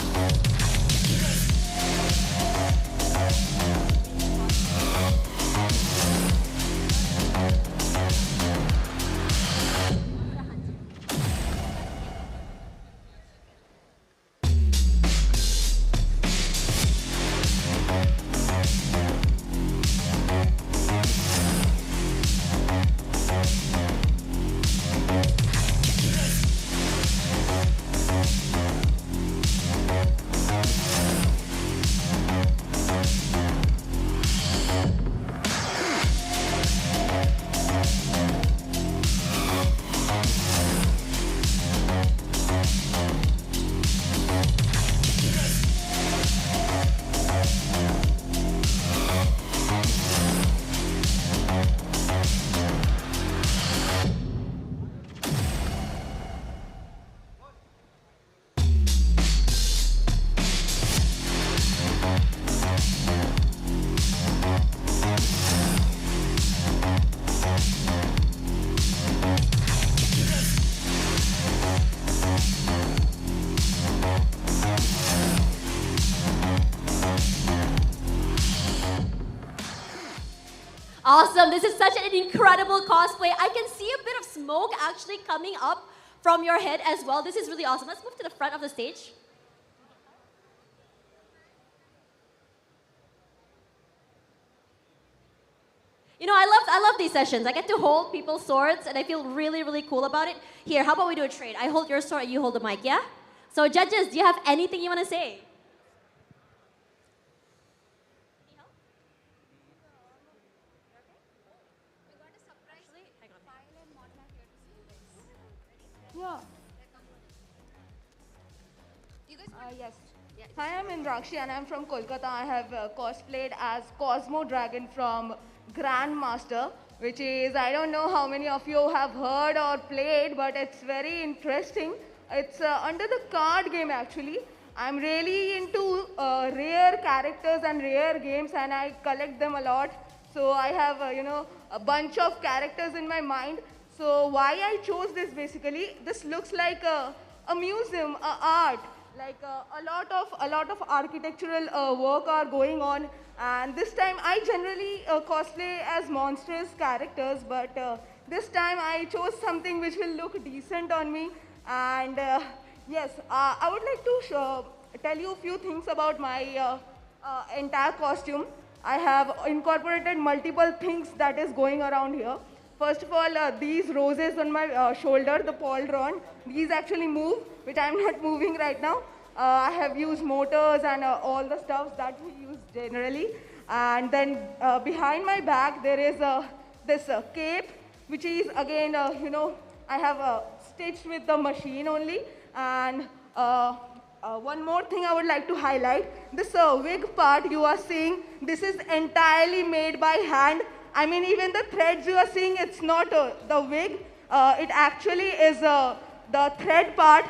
Awesome. This is such an incredible cosplay. I can see a bit of smoke actually coming up from your head as well. This is really awesome. Let's move to the front of the stage. You know, I love these sessions. I get to hold people's swords, and I feel really, really cool about it. Here, how about we do a trade? I hold your sword, you hold the mic, yeah? So judges, do you have anything you want to say? Yeah. Yes. Hi, I'm Indrakshi and I'm from Kolkata. I have cosplayed as Cosmo Dragon from Grandmaster, which is, I don't know how many of you have heard or played, but it's very interesting. It's under the card game actually. I'm really into rare characters and rare games, and I collect them a lot. So I have, a bunch of characters in my mind. So why I chose this basically, this looks like a museum, a art. Like a lot of architectural work are going on, and this time I generally cosplay as monstrous characters, but this time I chose something which will look decent on me. And yes, I would like to tell you a few things about my entire costume. I have incorporated multiple things that is going around here. First of all, these roses on my shoulder, the pauldron, these actually move, which I'm not moving right now. I have used motors and all the stuff that we use generally. And then behind my back, there is this cape, which is again, I have stitched with the machine only. And one more thing I would like to highlight, this wig part you are seeing, this is entirely made by hand. I mean, even the threads you are seeing, it's not the wig. It actually is the thread part.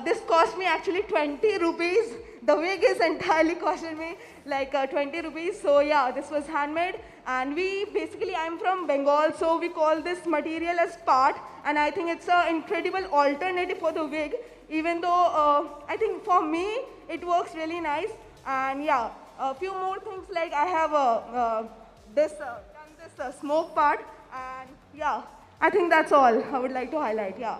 This cost me actually 20 rupees. The wig is entirely costed me like 20 rupees. So yeah, this was handmade. And I'm from Bengal, so we call this material as part. And I think it's an incredible alternative for the wig. Even though I think for me, it works really nice. And yeah, a few more things like I have this smoke part, and yeah, I think that's all I would like to highlight, yeah.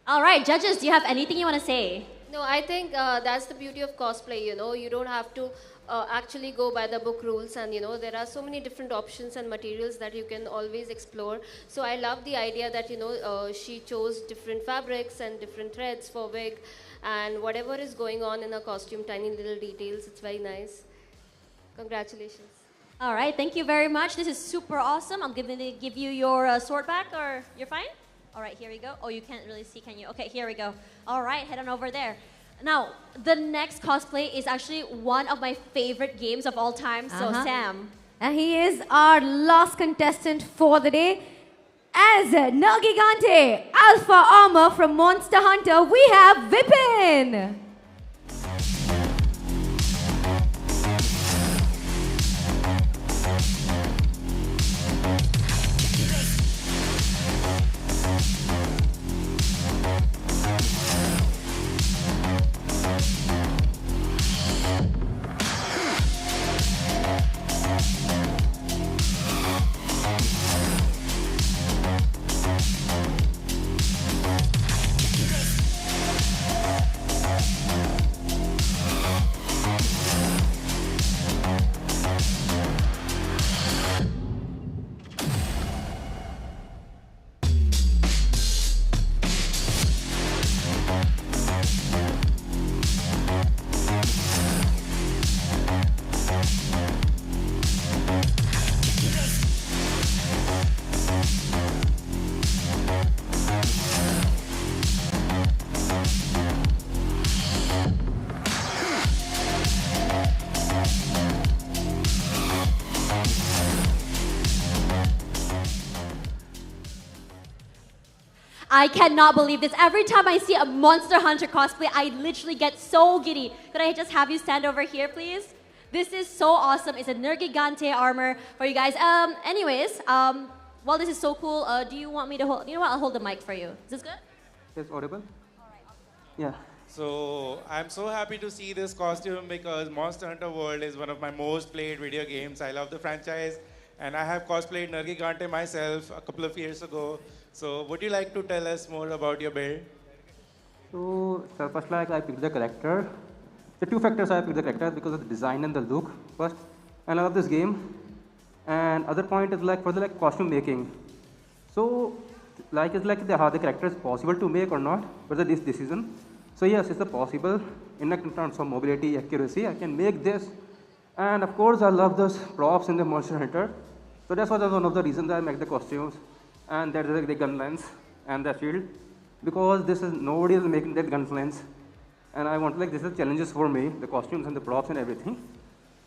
All right, judges, do you have anything you want to say? No, I think that's the beauty of cosplay, you don't have to actually go by the book rules, and there are so many different options and materials that you can always explore. So I love the idea that, she chose different fabrics and different threads for wig, and whatever is going on in her costume, tiny little details, it's very nice. Congratulations. All right, thank you very much. This is super awesome. I'm going to give you your sword back, or you're fine? All right, here we go. Oh, you can't really see, can you? Okay, here we go. All right, head on over there. Now, the next cosplay is actually one of my favorite games of all time. So, Sam. And he is our last contestant for the day. As Nagigante Alpha Armor from Monster Hunter, we have Vipin. I cannot believe this. Every time I see a Monster Hunter cosplay, I literally get so giddy. Could I just have you stand over here, please? This is so awesome. It's a Nergigante armor for you guys. Anyways, while this is so cool, do you want me to hold? You know what? I'll hold the mic for you. Is this good? Yes, audible? Yeah. So I'm so happy to see this costume because Monster Hunter World is one of my most played video games. I love the franchise and I have cosplayed Nargigante myself a couple of years ago. So would you like to tell us more about your build? So, first like I picked the character. The two factors I picked the character because of the design and the look first. And I love this game. And other point is like for the like costume making. So like it's like how the character is possible to make or not, whether this decision. So yes, it's a possible in terms of mobility, accuracy. I can make this. And of course I love those props in the Monster Hunter. So that's one of the reasons I make the costumes. And that's like the gun lens and the shield. Because this is nobody is making that gun lens. And I want like this is challenges for me, the costumes and the props and everything.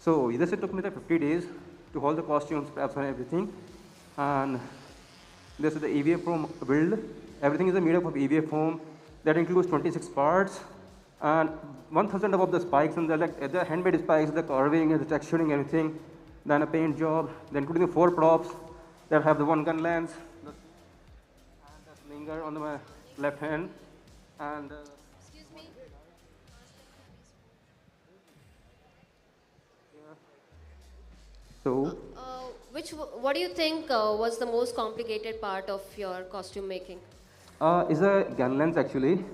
So this it took me like 50 days to hold the costumes, props and everything. And this is the EVA foam build. Everything is made up of EVA foam. That includes 26 parts. And 1,000 of the spikes and the handmade spikes, the carving and the texturing, everything. Then a paint job, then including the 4 props that have the 1 gun lens. And the slinger on the left hand. And Excuse me. so What do you think was the most complicated part of your costume making? is a gun lens actually.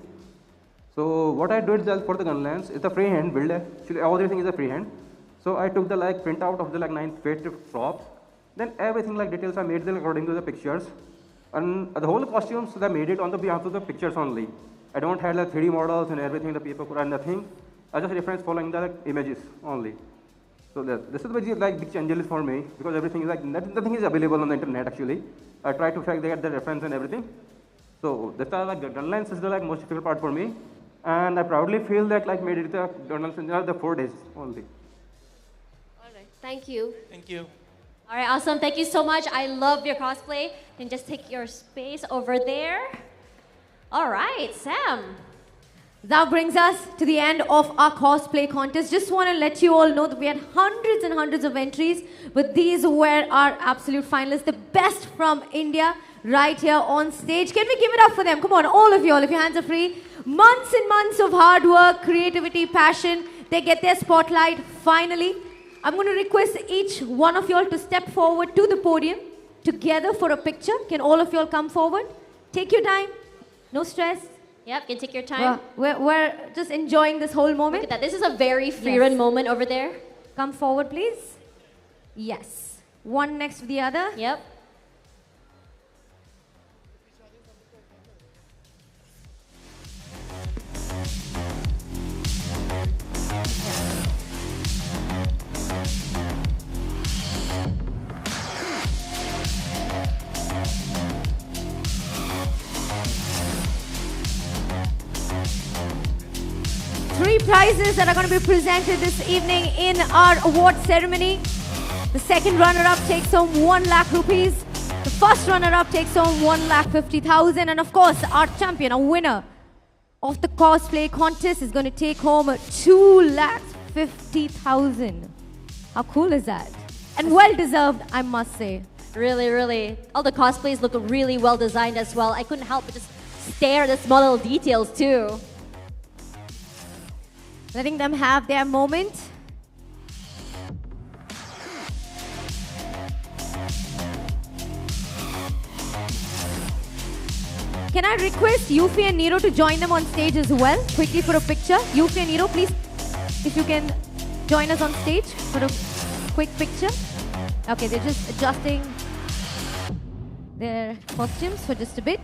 So what I did just for the gun lens is a freehand build. Actually, everything is a freehand. So I took the like printout of the like 9 creative props. Then everything like details I made them according to the pictures. And the whole costumes I made it on the behalf of the pictures only. I don't have like 3D models and everything, the paper and nothing. I just reference following the like, images only. So this is very like big changes for me because everything is like nothing is available on the internet actually. I try to track the reference and everything. So that's like the gun lens is the like most difficult part for me, and I proudly feel that like made it the gun lens in the 4 days only. All right. Thank you. Thank you. All right, awesome. Thank you so much. I love your cosplay. You can just take your space over there. All right, Sam. That brings us to the end of our cosplay contest. Just want to let you all know that we had hundreds and hundreds of entries, but these were our absolute finalists, the best from India, right here on stage. Can we give it up for them? Come on, all of you all, if your hands are free. Months and months of hard work, creativity, passion. They get their spotlight finally. I'm going to request each one of you all to step forward to the podium together for a picture. Can all of you all come forward? Take your time. No stress. Yep, you can take your time. We're just enjoying this whole moment. Look at that. This is a very free run moment over there. Come forward, please. Yes. One next to the other. Yep. Three prizes that are going to be presented this evening in our award ceremony. The second runner-up takes home 1 lakh rupees. The first runner-up takes home 1,50,000. And of course, our champion, our winner of the cosplay contest is going to take home 2,50,000. How cool is that? And well-deserved, I must say. Really, really. All the cosplays look really well designed as well. I couldn't help but just stare at the small little details too. Letting them have their moment. Can I request Yuffie and Nero to join them on stage as well, quickly for a picture? Yuffie and Nero, please, if you can join us on stage for a quick picture. Okay, they're just adjusting their costumes for just a bit.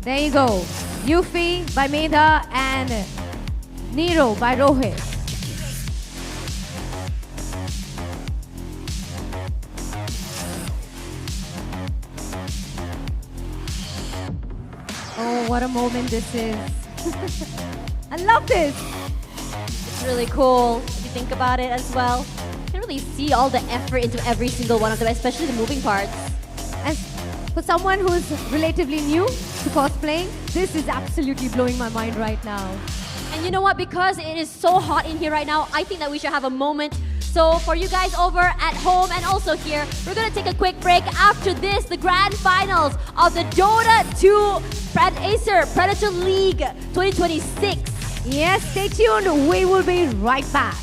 There you go. Yuffie by Medha and Nero by Rohit. Oh, what a moment this is. I love this. It's really cool if you think about it as well. You can really see all the effort into every single one of them, especially the moving parts. And for someone who's relatively new to cosplaying, this is absolutely blowing my mind right now. And you know what? Because it is so hot in here right now, I think that we should have a moment So for you guys over at home and also here, we're gonna take a quick break. After this, the grand finals of the Dota 2 Predator League 2026. Yes, stay tuned. We will be right back.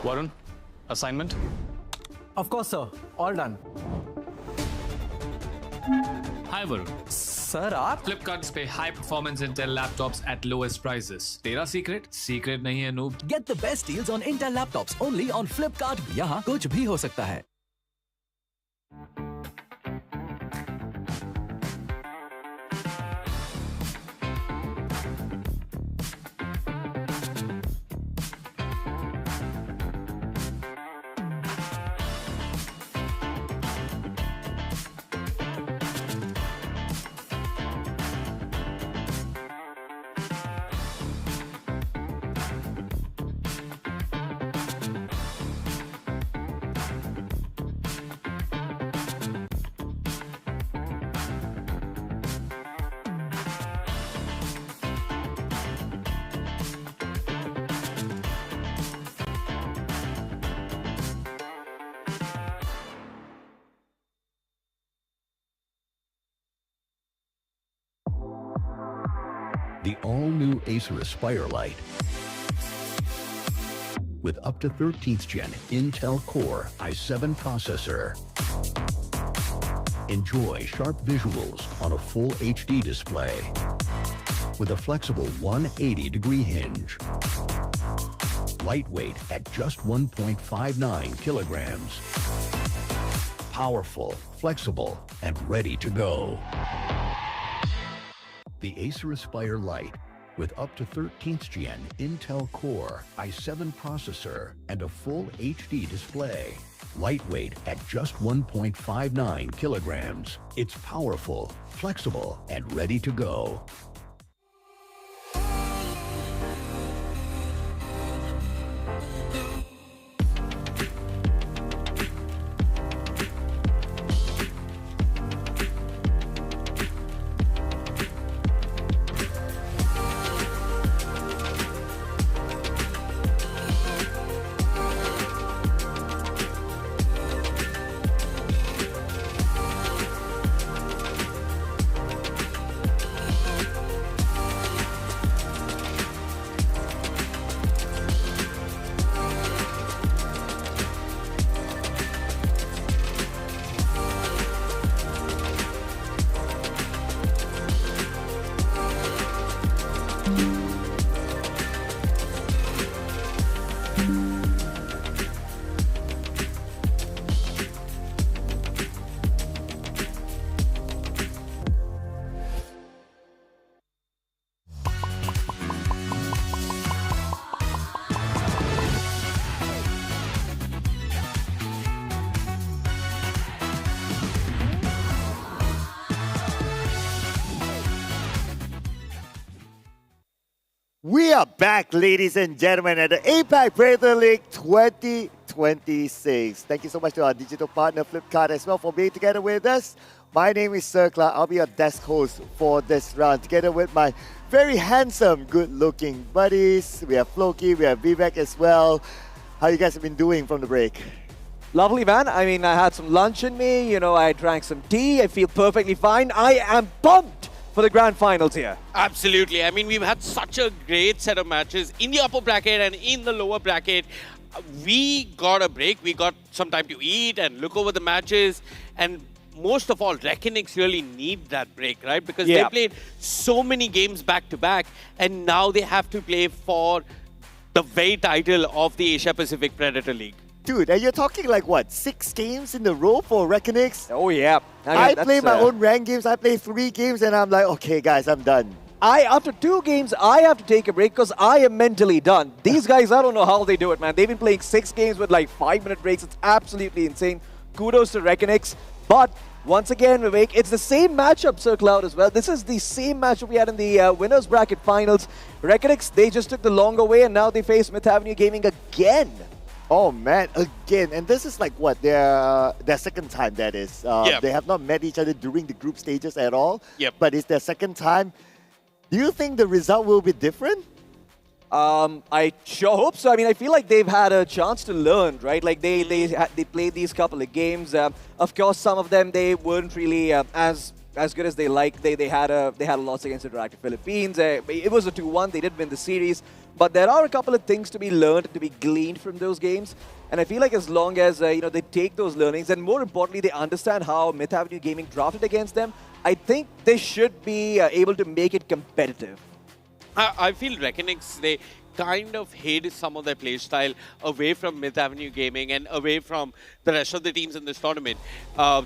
Varun, assignment? Of course, sir. All done. Hi Varun. Sir आप Flipkart's पे high performance Intel laptops at lowest prices. तेरा secret? Secret नहीं है noob. Get the best deals on Intel laptops only on Flipkart. यहाँ कुछ भी हो सकता है. the all-new Acer Aspire Lite. With up to 13th Gen Intel Core i7 processor. Enjoy sharp visuals on a full HD display with a flexible 180-degree hinge. Lightweight at just 1.59 kilograms. Powerful, flexible, and ready to go. The Acer Aspire Lite with up to 13th Gen Intel Core i7 processor and a full HD display. Lightweight at just 1.59 kilograms. It's powerful, flexible, and ready to go. We are back, ladies and gentlemen, at the APAC Premier League 2026. Thank you so much to our digital partner, Flipkart, as well, for being together with us. My name is Circla. I'll be your desk host for this round, together with my very handsome, good-looking buddies. We have Floki, we have Vivek as well. How you guys have been doing from the break? Lovely, man. I mean, I had some lunch in me. You know, I drank some tea. I feel perfectly fine. I am pumped for the grand finals here. Absolutely. I mean, we've had such a great set of matches in the upper bracket and in the lower bracket. We got a break. We got some time to eat and look over the matches. And most of all, Reckonix really need that break, right? Because they played so many games back to back, and now they have to play for the very title of the Asia Pacific Predator League. Dude, and you're talking like what, 6 games in a row for Reckonix? Oh yeah. I play my own ranked games, I play 3 games, and I'm like, okay guys, I'm done. After 2 games, I have to take a break because I am mentally done. These guys, I don't know how they do it, man. They've been playing 6 games with like 5-minute breaks. It's absolutely insane. Kudos to Reckonix. But once again, Vivek, it's the same matchup, Sir Cloud, as well. This is the same matchup we had in the winners bracket finals. Reckonix, they just took the longer way, and now they face Myth Avenue Gaming again. Oh man, again, and this is like what, their second time, that is. They have not met each other during the group stages at all, but it's their second time. Do you think the result will be different? I sure hope so. I mean, I feel like they've had a chance to learn, right? Like they played these couple of games. Of course, some of them they weren't really as good as they liked. They had a loss against Interactive Philippines. It was a 2-1. They did win the series. But there are a couple of things to be learned, to be gleaned from those games. And I feel like as long as they take those learnings, and more importantly, they understand how Myth Avenue Gaming drafted against them, I think they should be able to make it competitive. I feel Reckonix, they kind of hid some of their play style away from Myth Avenue Gaming and away from the rest of the teams in this tournament.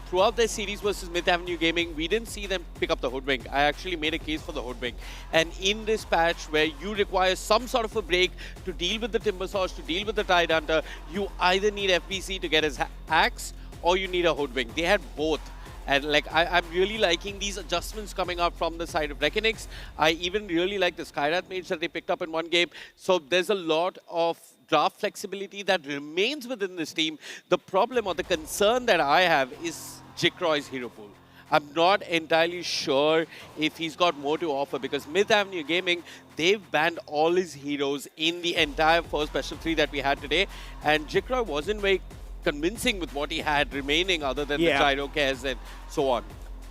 Throughout their series versus Myth Avenue Gaming, we didn't see them pick up the Hoodwink. I actually made a case for the Hoodwink. And in this patch where you require some sort of a break to deal with the Timbersaws, to deal with the Tide Hunter, you either need FBC to get his axe or you need a Hoodwink. They had both. And like I'm really liking these adjustments coming out from the side of Reckonix. I even really like the Skyrath Mage that they picked up in one game. So there's a lot of draft flexibility that remains within this team. The problem or the concern that I have is Jikroy's hero pool. I'm not entirely sure if he's got more to offer because Myth Avenue Gaming, they've banned all his heroes in the entire first special 3 that we had today. And Jikroy wasn't very convincing with what he had remaining other than the gyro cares and so on.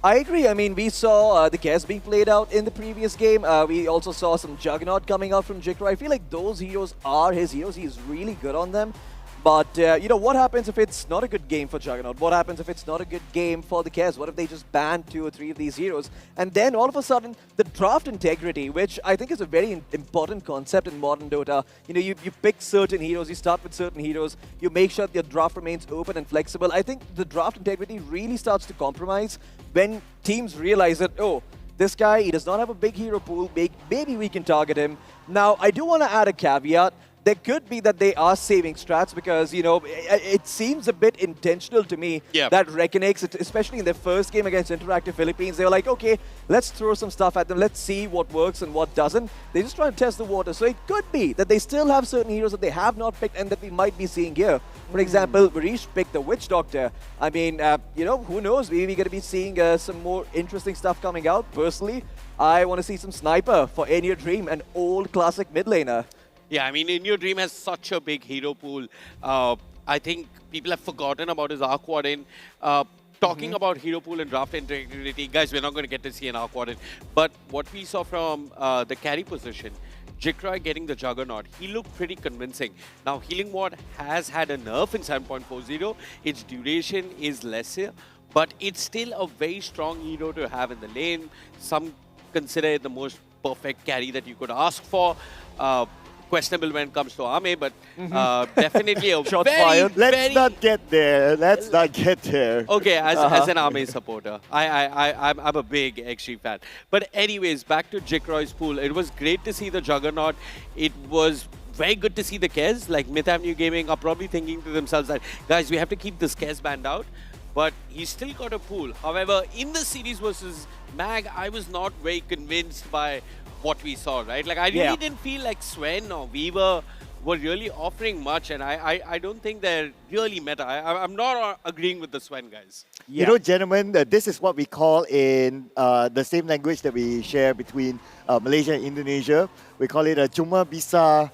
I agree. I mean, we saw the Kez being played out in the previous game. We also saw some Juggernaut coming out from Jikro. I feel like those heroes are his heroes. He's really good on them. But, you know, what happens if it's not a good game for Juggernaut? What happens if it's not a good game for the Kez? What if they just ban 2 or 3 of these heroes? And then all of a sudden, the draft integrity, which I think is a very important concept in modern Dota. You know, you pick certain heroes, you start with certain heroes, you make sure that your draft remains open and flexible. I think the draft integrity really starts to compromise when teams realize that, oh, this guy, he does not have a big hero pool, maybe we can target him. Now, I do want to add a caveat. There could be that they are saving strats because, you know, it seems a bit intentional to me that Reckonex, especially in their first game against Interactive Philippines, they were like, okay, let's throw some stuff at them. Let's see what works and what doesn't. They just try to test the water. So it could be that they still have certain heroes that they have not picked and that we might be seeing here. For example, Varish picked the Witch Doctor. I mean, you know, who knows? Maybe we're going to be seeing some more interesting stuff coming out. Personally, I want to see some Sniper for In Your Dream, an old classic mid laner. Yeah, I mean, In Your Dream has such a big hero pool. I think people have forgotten about his Arc Warden. Talking about hero pool and draft integrity, guys, we're not going to get to see an Arc Warden. But what we saw from the carry position, Jikrai getting the Juggernaut, he looked pretty convincing. Now, Healing Ward has had a nerf in 7.40. Its duration is lesser, but it's still a very strong hero to have in the lane. Some consider it the most perfect carry that you could ask for. Questionable when it comes to Ame, but definitely a Let's not get there. Let's not get there. Okay, as an Ame supporter, I'm a big XG fan. But anyways, back to Jikroy's pool. It was great to see the Juggernaut. It was very good to see the Kez. Like Myth Avenue Gaming are probably thinking to themselves that, guys, we have to keep this Kez band out. But he's still got a pool. However, in the series versus Mag, I was not very convinced by what we saw, right? Like, I really didn't feel like Sven or Weaver were really offering much, and I don't think they're really meta. I'm not agreeing with the Sven guys. You know, gentlemen, this is what we call in the same language that we share between Malaysia and Indonesia. We call it a Cuma Bisa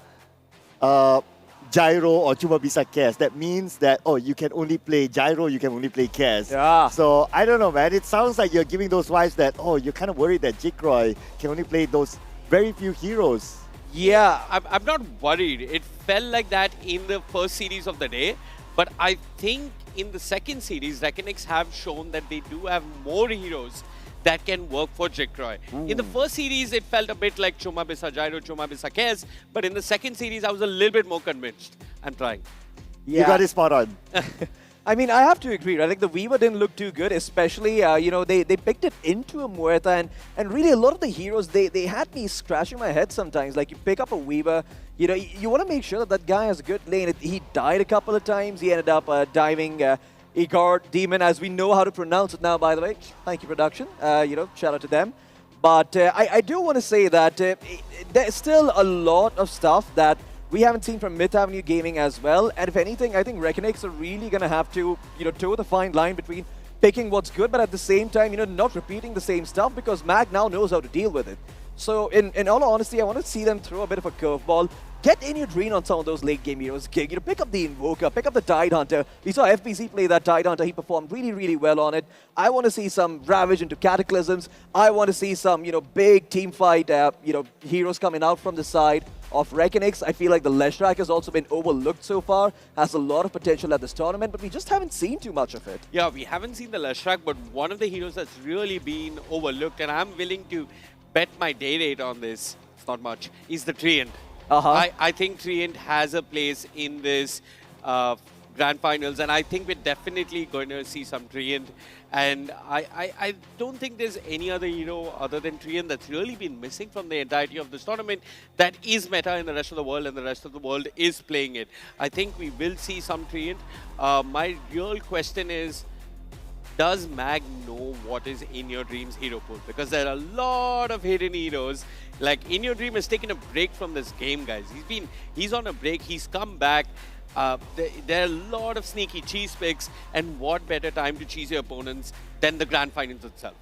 Gyro or Cuma Bisa Kes. That means that, oh, you can only play Gyro, you can only play Kes. Yeah. So, I don't know, man. It sounds like you're giving those vibes that, oh, you're kind of worried that Jikroy can only play those very few heroes. Yeah, I'm not worried. It felt like that in the first series of the day. But I think in the second series, Reckonex have shown that they do have more heroes that can work for Jikroy. In the first series, it felt a bit like Chuma Bisa Gyro, Chuma Bisa Kes. But in the second series, I was a little bit more convinced. I'm trying. You got it spot on. I mean, I have to agree, right? Like, the Weaver didn't look too good, especially, you know, they picked it into a Muerta, and really a lot of the heroes, they had me scratching my head sometimes. Like, you pick up a Weaver, you know, you want to make sure that that guy has a good lane. He died a couple of times. He ended up diving Igor Demon, as we know how to pronounce it now, by the way. Thank you, production. You know, shout out to them. But I do want to say that there's still a lot of stuff that we haven't seen from Myth Avenue Gaming as well. And if anything, I think Reckonex are really going to have to, you know, toe the fine line between picking what's good, but at the same time, you know, not repeating the same stuff, because Mag now knows how to deal with it. So in all honesty, I want to see them throw a bit of a curveball. Get In Your Dream on some of those late game heroes. You know, pick up the Invoker, pick up the Tide Hunter. We saw FBC play that Tide Hunter. He performed really, really well on it. I want to see some Ravage into Cataclysms. I want to see some, you know, big team fight, you know, heroes coming out from the side of Reckonex. I feel like the Leshrac has also been overlooked so far. Has a lot of potential at this tournament, but we just haven't seen too much of it. Yeah, we haven't seen the Leshrac, but one of the heroes that's really been overlooked, and I'm willing to bet my day rate on this, it's not much, is the Treant. I think Treant has a place in this Grand Finals, and I think we're definitely going to see some Treant. And I don't think there's any other hero other than Treant that's really been missing from the entirety of this tournament that is meta in the rest of the world, and the rest of the world is playing it. I think we will see some Treant. My real question is, does Mag know what is In Your Dream's hero pool? Because there are a lot of hidden heroes. Like, In Your Dream has taken a break from this game, guys. He's on a break. He's come back. There are a lot of sneaky cheese picks, and what better time to cheese your opponents than the Grand Finals itself?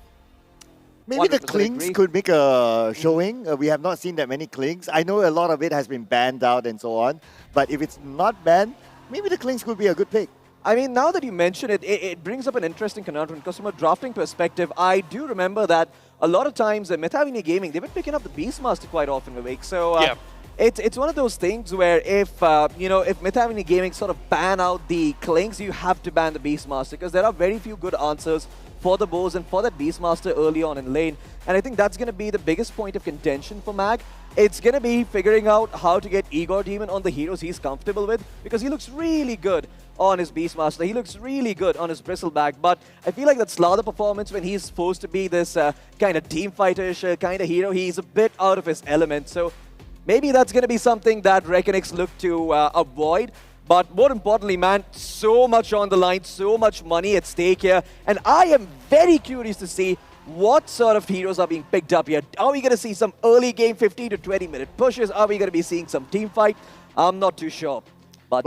Maybe the Klings could make a showing. We have not seen that many Klings. I know a lot of it has been banned out and so on. But if it's not banned, maybe the Klings could be a good pick. I mean, now that you mention it, it brings up an interesting conundrum because from a drafting perspective, I do remember that a lot of times at Metavinia Gaming, they've been picking up the Beastmaster quite often, Vivek. So it's one of those things where if if Metavinia Gaming sort of ban out the Klings, you have to ban the Beastmaster because there are very few good answers for the bows and for that Beastmaster early on in lane. And I think that's going to be the biggest point of contention for Mag. It's going to be figuring out how to get Igor Demon on the heroes he's comfortable with because he looks really good on his Beastmaster. He looks really good on his Bristleback, but I feel like that Slather performance when he's supposed to be this kind of team fighter-ish kind of hero, he's a bit out of his element. So maybe that's going to be something that Reckonix look to avoid. But more importantly, man, so much on the line, so much money at stake here. And I am very curious to see what sort of heroes are being picked up here. Are we going to see some early game 15 to 20 minute pushes? Are we going to be seeing some team fight? I'm not too sure. But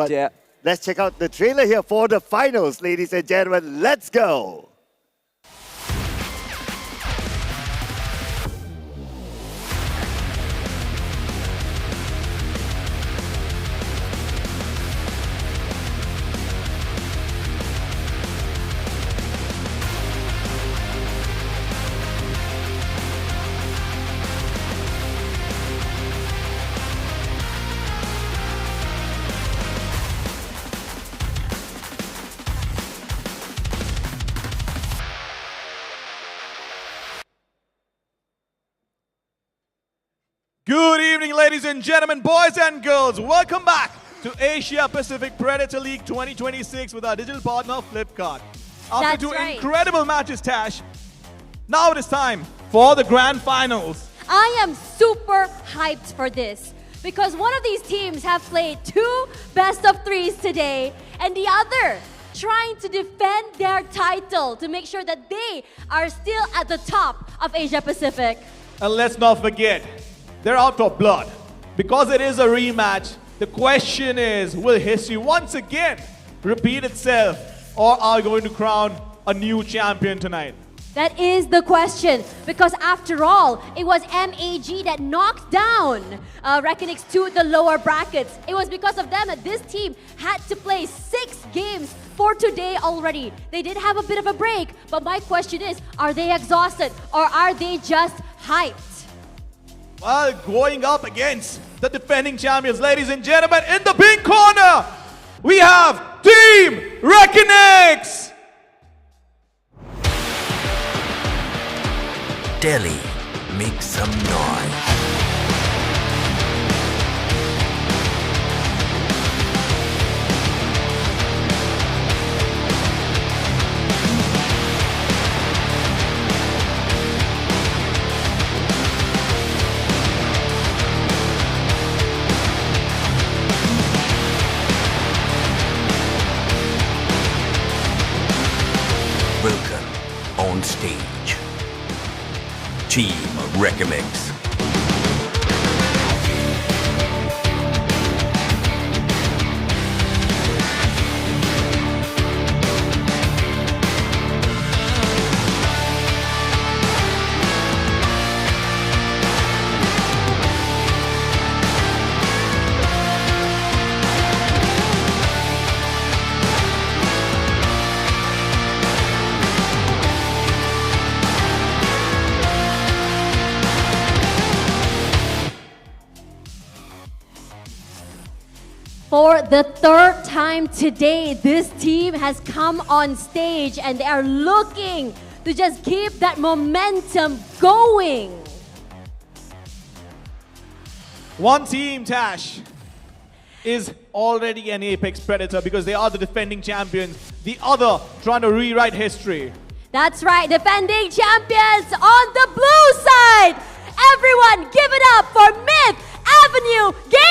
let's check out the trailer here for the finals, ladies and gentlemen. Let's go. Good evening, ladies and gentlemen, boys and girls. Welcome back to Asia Pacific Predator League 2026 with our digital partner, Flipkart. After two incredible matches, Tash, now it is time for the grand finals. I am super hyped for this because one of these teams have played 2 best-of-3s today and the other trying to defend their title to make sure that they are still at the top of Asia Pacific. And let's not forget, they're out for blood. Because it is a rematch, the question is, will history once again repeat itself or are we going to crown a new champion tonight? That is the question because after all, it was MAG that knocked down Reckonix to the lower brackets. It was because of them that this team had to play 6 games for today already. They did have a bit of a break, but my question is, are they exhausted or are they just hyped? Well, going up against the defending champions, ladies and gentlemen, in the pink corner, we have Team Reckonix! Delhi, make some noise. Welcome on stage, Team Reckonix. For the 3rd time today, this team has come on stage and they are looking to just keep that momentum going. One team, Tash, is already an Apex Predator because they are the defending champions. The other trying to rewrite history. That's right, defending champions on the blue side. Everyone give it up for Myth Avenue Gaming!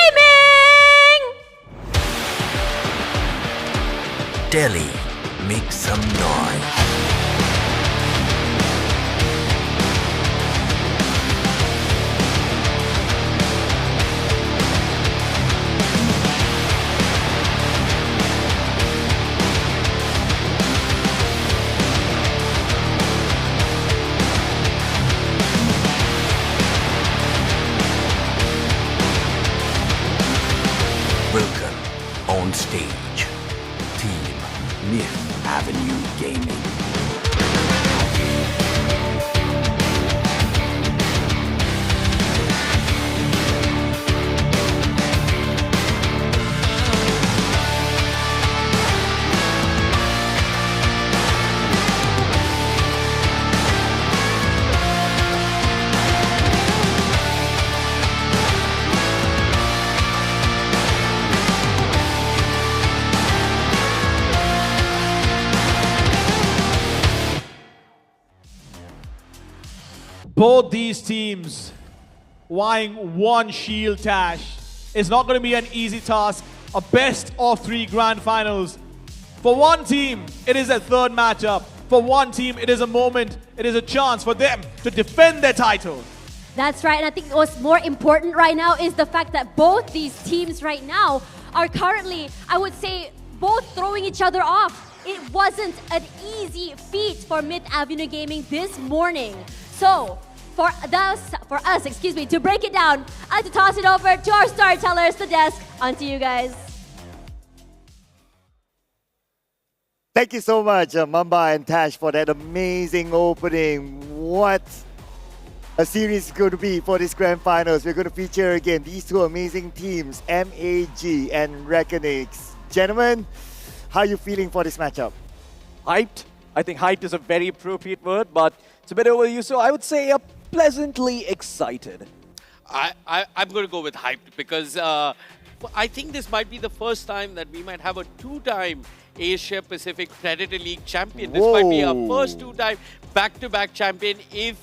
Delhi, make some noise. Welcome on stage, Team Myth Avenue Gaming. Both these teams vying one shield tash. It's not going to be an easy task. A best of 3 grand finals. For one team, it is a third matchup. For one team, it is a moment. It is a chance for them to defend their title. That's right, and I think what's more important right now is the fact that both these teams right now are currently, I would say, both throwing each other off. It wasn't an easy feat for Myth Avenue Gaming this morning. So, for us, to break it down, I'd like to toss it over to our storytellers, the desk. On to you guys. Thank you so much, Mamba and Tash, for that amazing opening. What a series is going to be for this grand finals. We're going to feature again these two amazing teams, MAG and Reckonix. Gentlemen, how are you feeling for this matchup? Hyped. I think hyped is a very appropriate word, but it's a bit overused, so I would say pleasantly excited. I'm going to go with hyped because I think this might be the first time that we might have a 2-time Asia Pacific Predator League champion. This might be our first 2-time back-to-back champion. If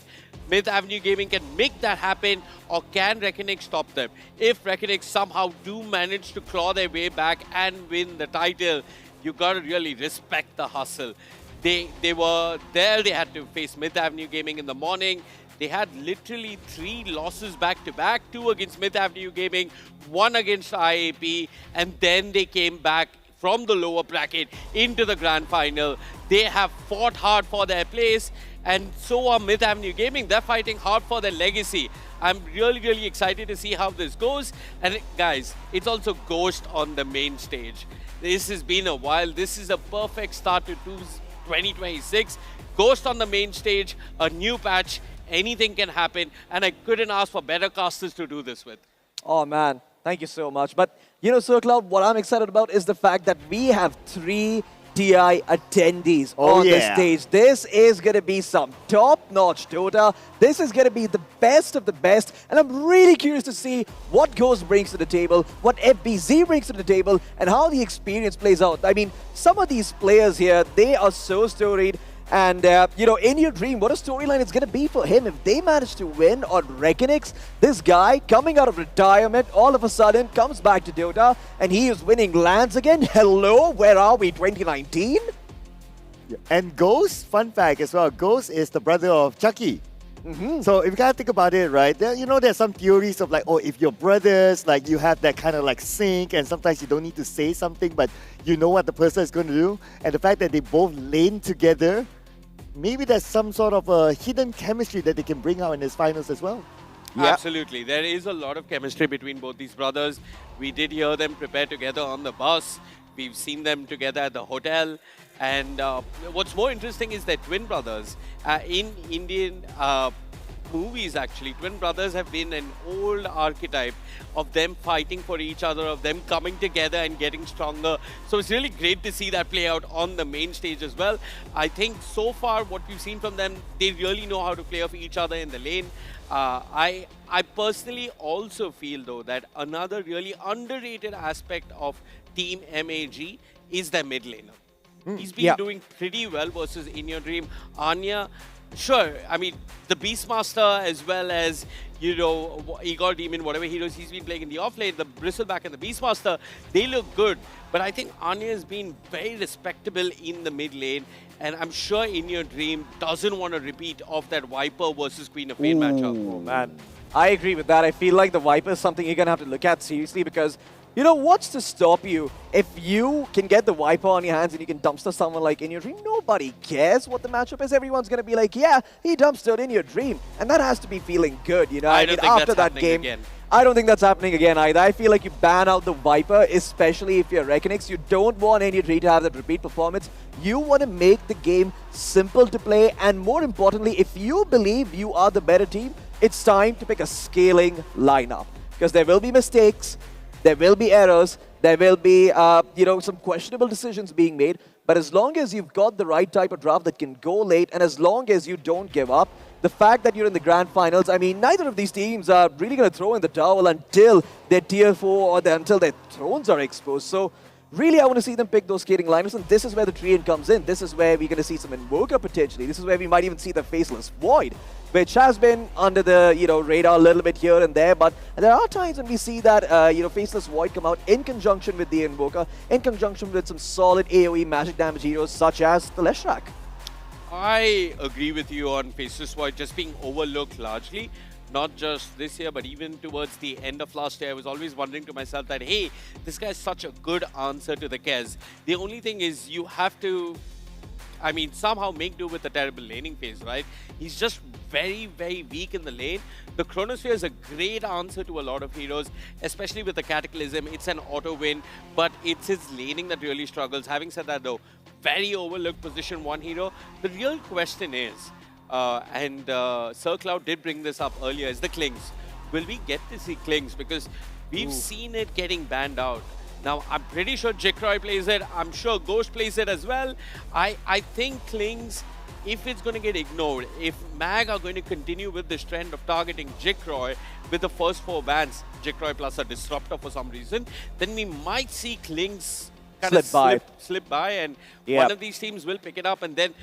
Myth Avenue Gaming can make that happen, or can Reckonix stop them? If Reckonix somehow do manage to claw their way back and win the title, you got to really respect the hustle. They were there, they had to face Myth Avenue Gaming in the morning. They had literally 3 losses back-to-back, 2 against Myth Avenue Gaming, 1 against IAP, and then they came back from the lower bracket into the grand final. They have fought hard for their place, and so are Myth Avenue Gaming. They're fighting hard for their legacy. I'm really, really excited to see how this goes. And guys, it's also Ghost on the main stage. This has been a while. This is a perfect start to 2026. Ghost on the main stage, a new patch, anything can happen, and I couldn't ask for better casters to do this with. Oh man, thank you so much. But you know, Sir Cloud, what I'm excited about is the fact that we have 3 TI attendees on the stage. This is going to be some top-notch Dota. This is going to be the best of the best. And I'm really curious to see what Ghost brings to the table, what FBZ brings to the table, and how the experience plays out. I mean, some of these players here, they are so storied. And, you know, in your dream, what a storyline it's going to be for him if they manage to win on Reckonix. This guy, coming out of retirement, all of a sudden comes back to Dota, and he is winning lands again. Hello, where are we, 2019? And Ghost, fun fact as well, Ghost is the brother of Chucky. So if you kind of think about it, right, you know, there's some theories of like, oh, if you're brothers, like you have that kind of like sync, and sometimes you don't need to say something, but you know what the person is going to do. And the fact that they both lane together, maybe there's some sort of a hidden chemistry that they can bring out in this finals as well. Absolutely. There is a lot of chemistry between both these brothers. We did hear them prepare together on the bus. We've seen them together at the hotel. And what's more interesting is they're twin brothers. In Indian movies, actually, twin brothers have been an old archetype of them fighting for each other, of them coming together and getting stronger. So it's really great to see that play out on the main stage as well. I think so far what we've seen from them, they really know how to play off each other in the lane. I personally also feel, though, that another really underrated aspect of Team MAG is their mid laner. He's been doing pretty well versus In Your Dream. Anya, sure, I mean, the Beastmaster as well as, you know, Igor Demon, whatever heroes he's been playing in the offlane, the Bristleback and the Beastmaster, they look good. But I think Anya has been very respectable in the mid lane. And I'm sure In Your Dream doesn't want to repeat of that Viper versus Queen of Pain matchup. Oh, man. I agree with that. I feel like the Viper is something you're going to have to look at seriously because, you know, what's to stop you if you can get the Viper on your hands and you can dumpster someone like In Your Dream? Nobody cares what the matchup is. Everyone's going to be like, yeah, he dumpstered In Your Dream. And that has to be feeling good, you know? I don't think after that's that game, again. I don't think that's happening again either. I feel like you ban out the Viper, especially if you're Reckonix. You don't want any three to have that repeat performance. You want to make the game simple to play, and more importantly, if you believe you are the better team, it's time to pick a scaling lineup. Because there will be mistakes, there will be errors, there will be some questionable decisions being made. But as long as you've got the right type of draft that can go late, and as long as you don't give up, the fact that you're in the grand finals, I mean, neither of these teams are really going to throw in the towel until their tier 4 or until their thrones are exposed. So really, I want to see them pick those skating lineups, and this is where the Treant comes in. This is where we're going to see some Invoker potentially. This is where we might even see the Faceless Void, which has been under the radar a little bit here and there. But there are times when we see that Faceless Void come out in conjunction with the Invoker, in conjunction with some solid AoE magic damage heroes such as the Leshrac. I agree with you on Faceless Void just being overlooked largely. Not just this year, but even towards the end of last year, I was always wondering to myself that, hey, this guy is such a good answer to the Kez. The only thing is you have to, somehow make do with the terrible laning phase, right? He's just very, very weak in the lane. The Chronosphere is a great answer to a lot of heroes, especially with the Cataclysm. It's an auto win, but it's his laning that really struggles. Having said that though, very overlooked position 1 hero. The real question is, Sir Cloud did bring this up earlier, is the Klings. Will we get to see Klings? Because we've seen it getting banned out. Now, I'm pretty sure Jikroy plays it. I'm sure Ghost plays it as well. I think Klings, if it's going to get ignored, if MAG are going to continue with this trend of targeting Jikroy with the first 4 bans, Jikroy plus a Disruptor for some reason, then we might see Klings slip by, and one of these teams will pick it up, and then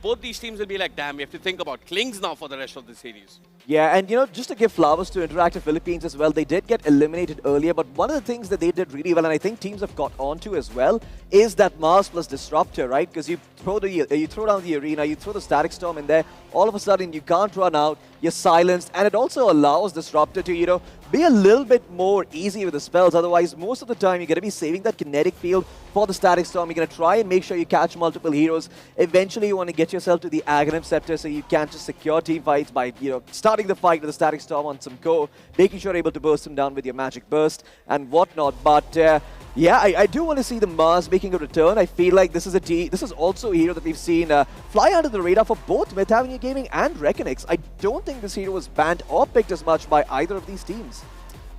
both these teams will be like, damn, we have to think about Klings now for the rest of the series. Yeah, and just to give flowers to Interactive Philippines as well, they did get eliminated earlier, but one of the things that they did really well, and I think teams have got onto as well, is that Mars plus Disruptor, right? Because you throw down the arena, you throw the Static Storm in there, all of a sudden you can't run out, you're silenced, and it also allows Disruptor to, be a little bit more easy with the spells. Otherwise, most of the time, you're going to be saving that kinetic field for the Static Storm. You're going to try and make sure you catch multiple heroes. Eventually, you want to get yourself to the Aghanim Scepter so you can just secure team fights by, starting the fight with the Static Storm on some go, making sure you're able to burst him down with your Magic Burst and whatnot. But yeah, I do want to see the Mars making a return. I feel like this is also a hero that we've seen fly under the radar for both Myth Avenue Gaming and Reckonix. I don't think this hero was banned or picked as much by either of these teams.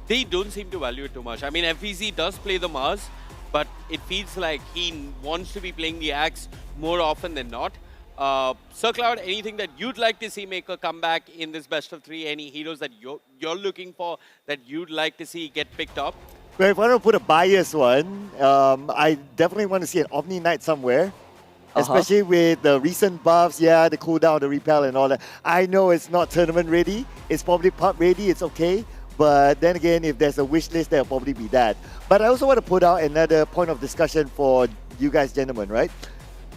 They don't seem to value it too much. FVZ does play the Mars, but it feels like he wants to be playing the Axe more often than not. Sir Cloud, anything that you'd like to see make a comeback in this best of 3? Any heroes that you're looking for that you'd like to see get picked up? Well, if I want to put a biased one, I definitely want to see an Omni Knight somewhere. Especially with the recent buffs, the cooldown, the repel and all that. I know it's not tournament ready. It's probably pub ready, it's okay. But then again, if there's a wish list, there'll probably be that. But I also want to put out another point of discussion for you guys gentlemen, right?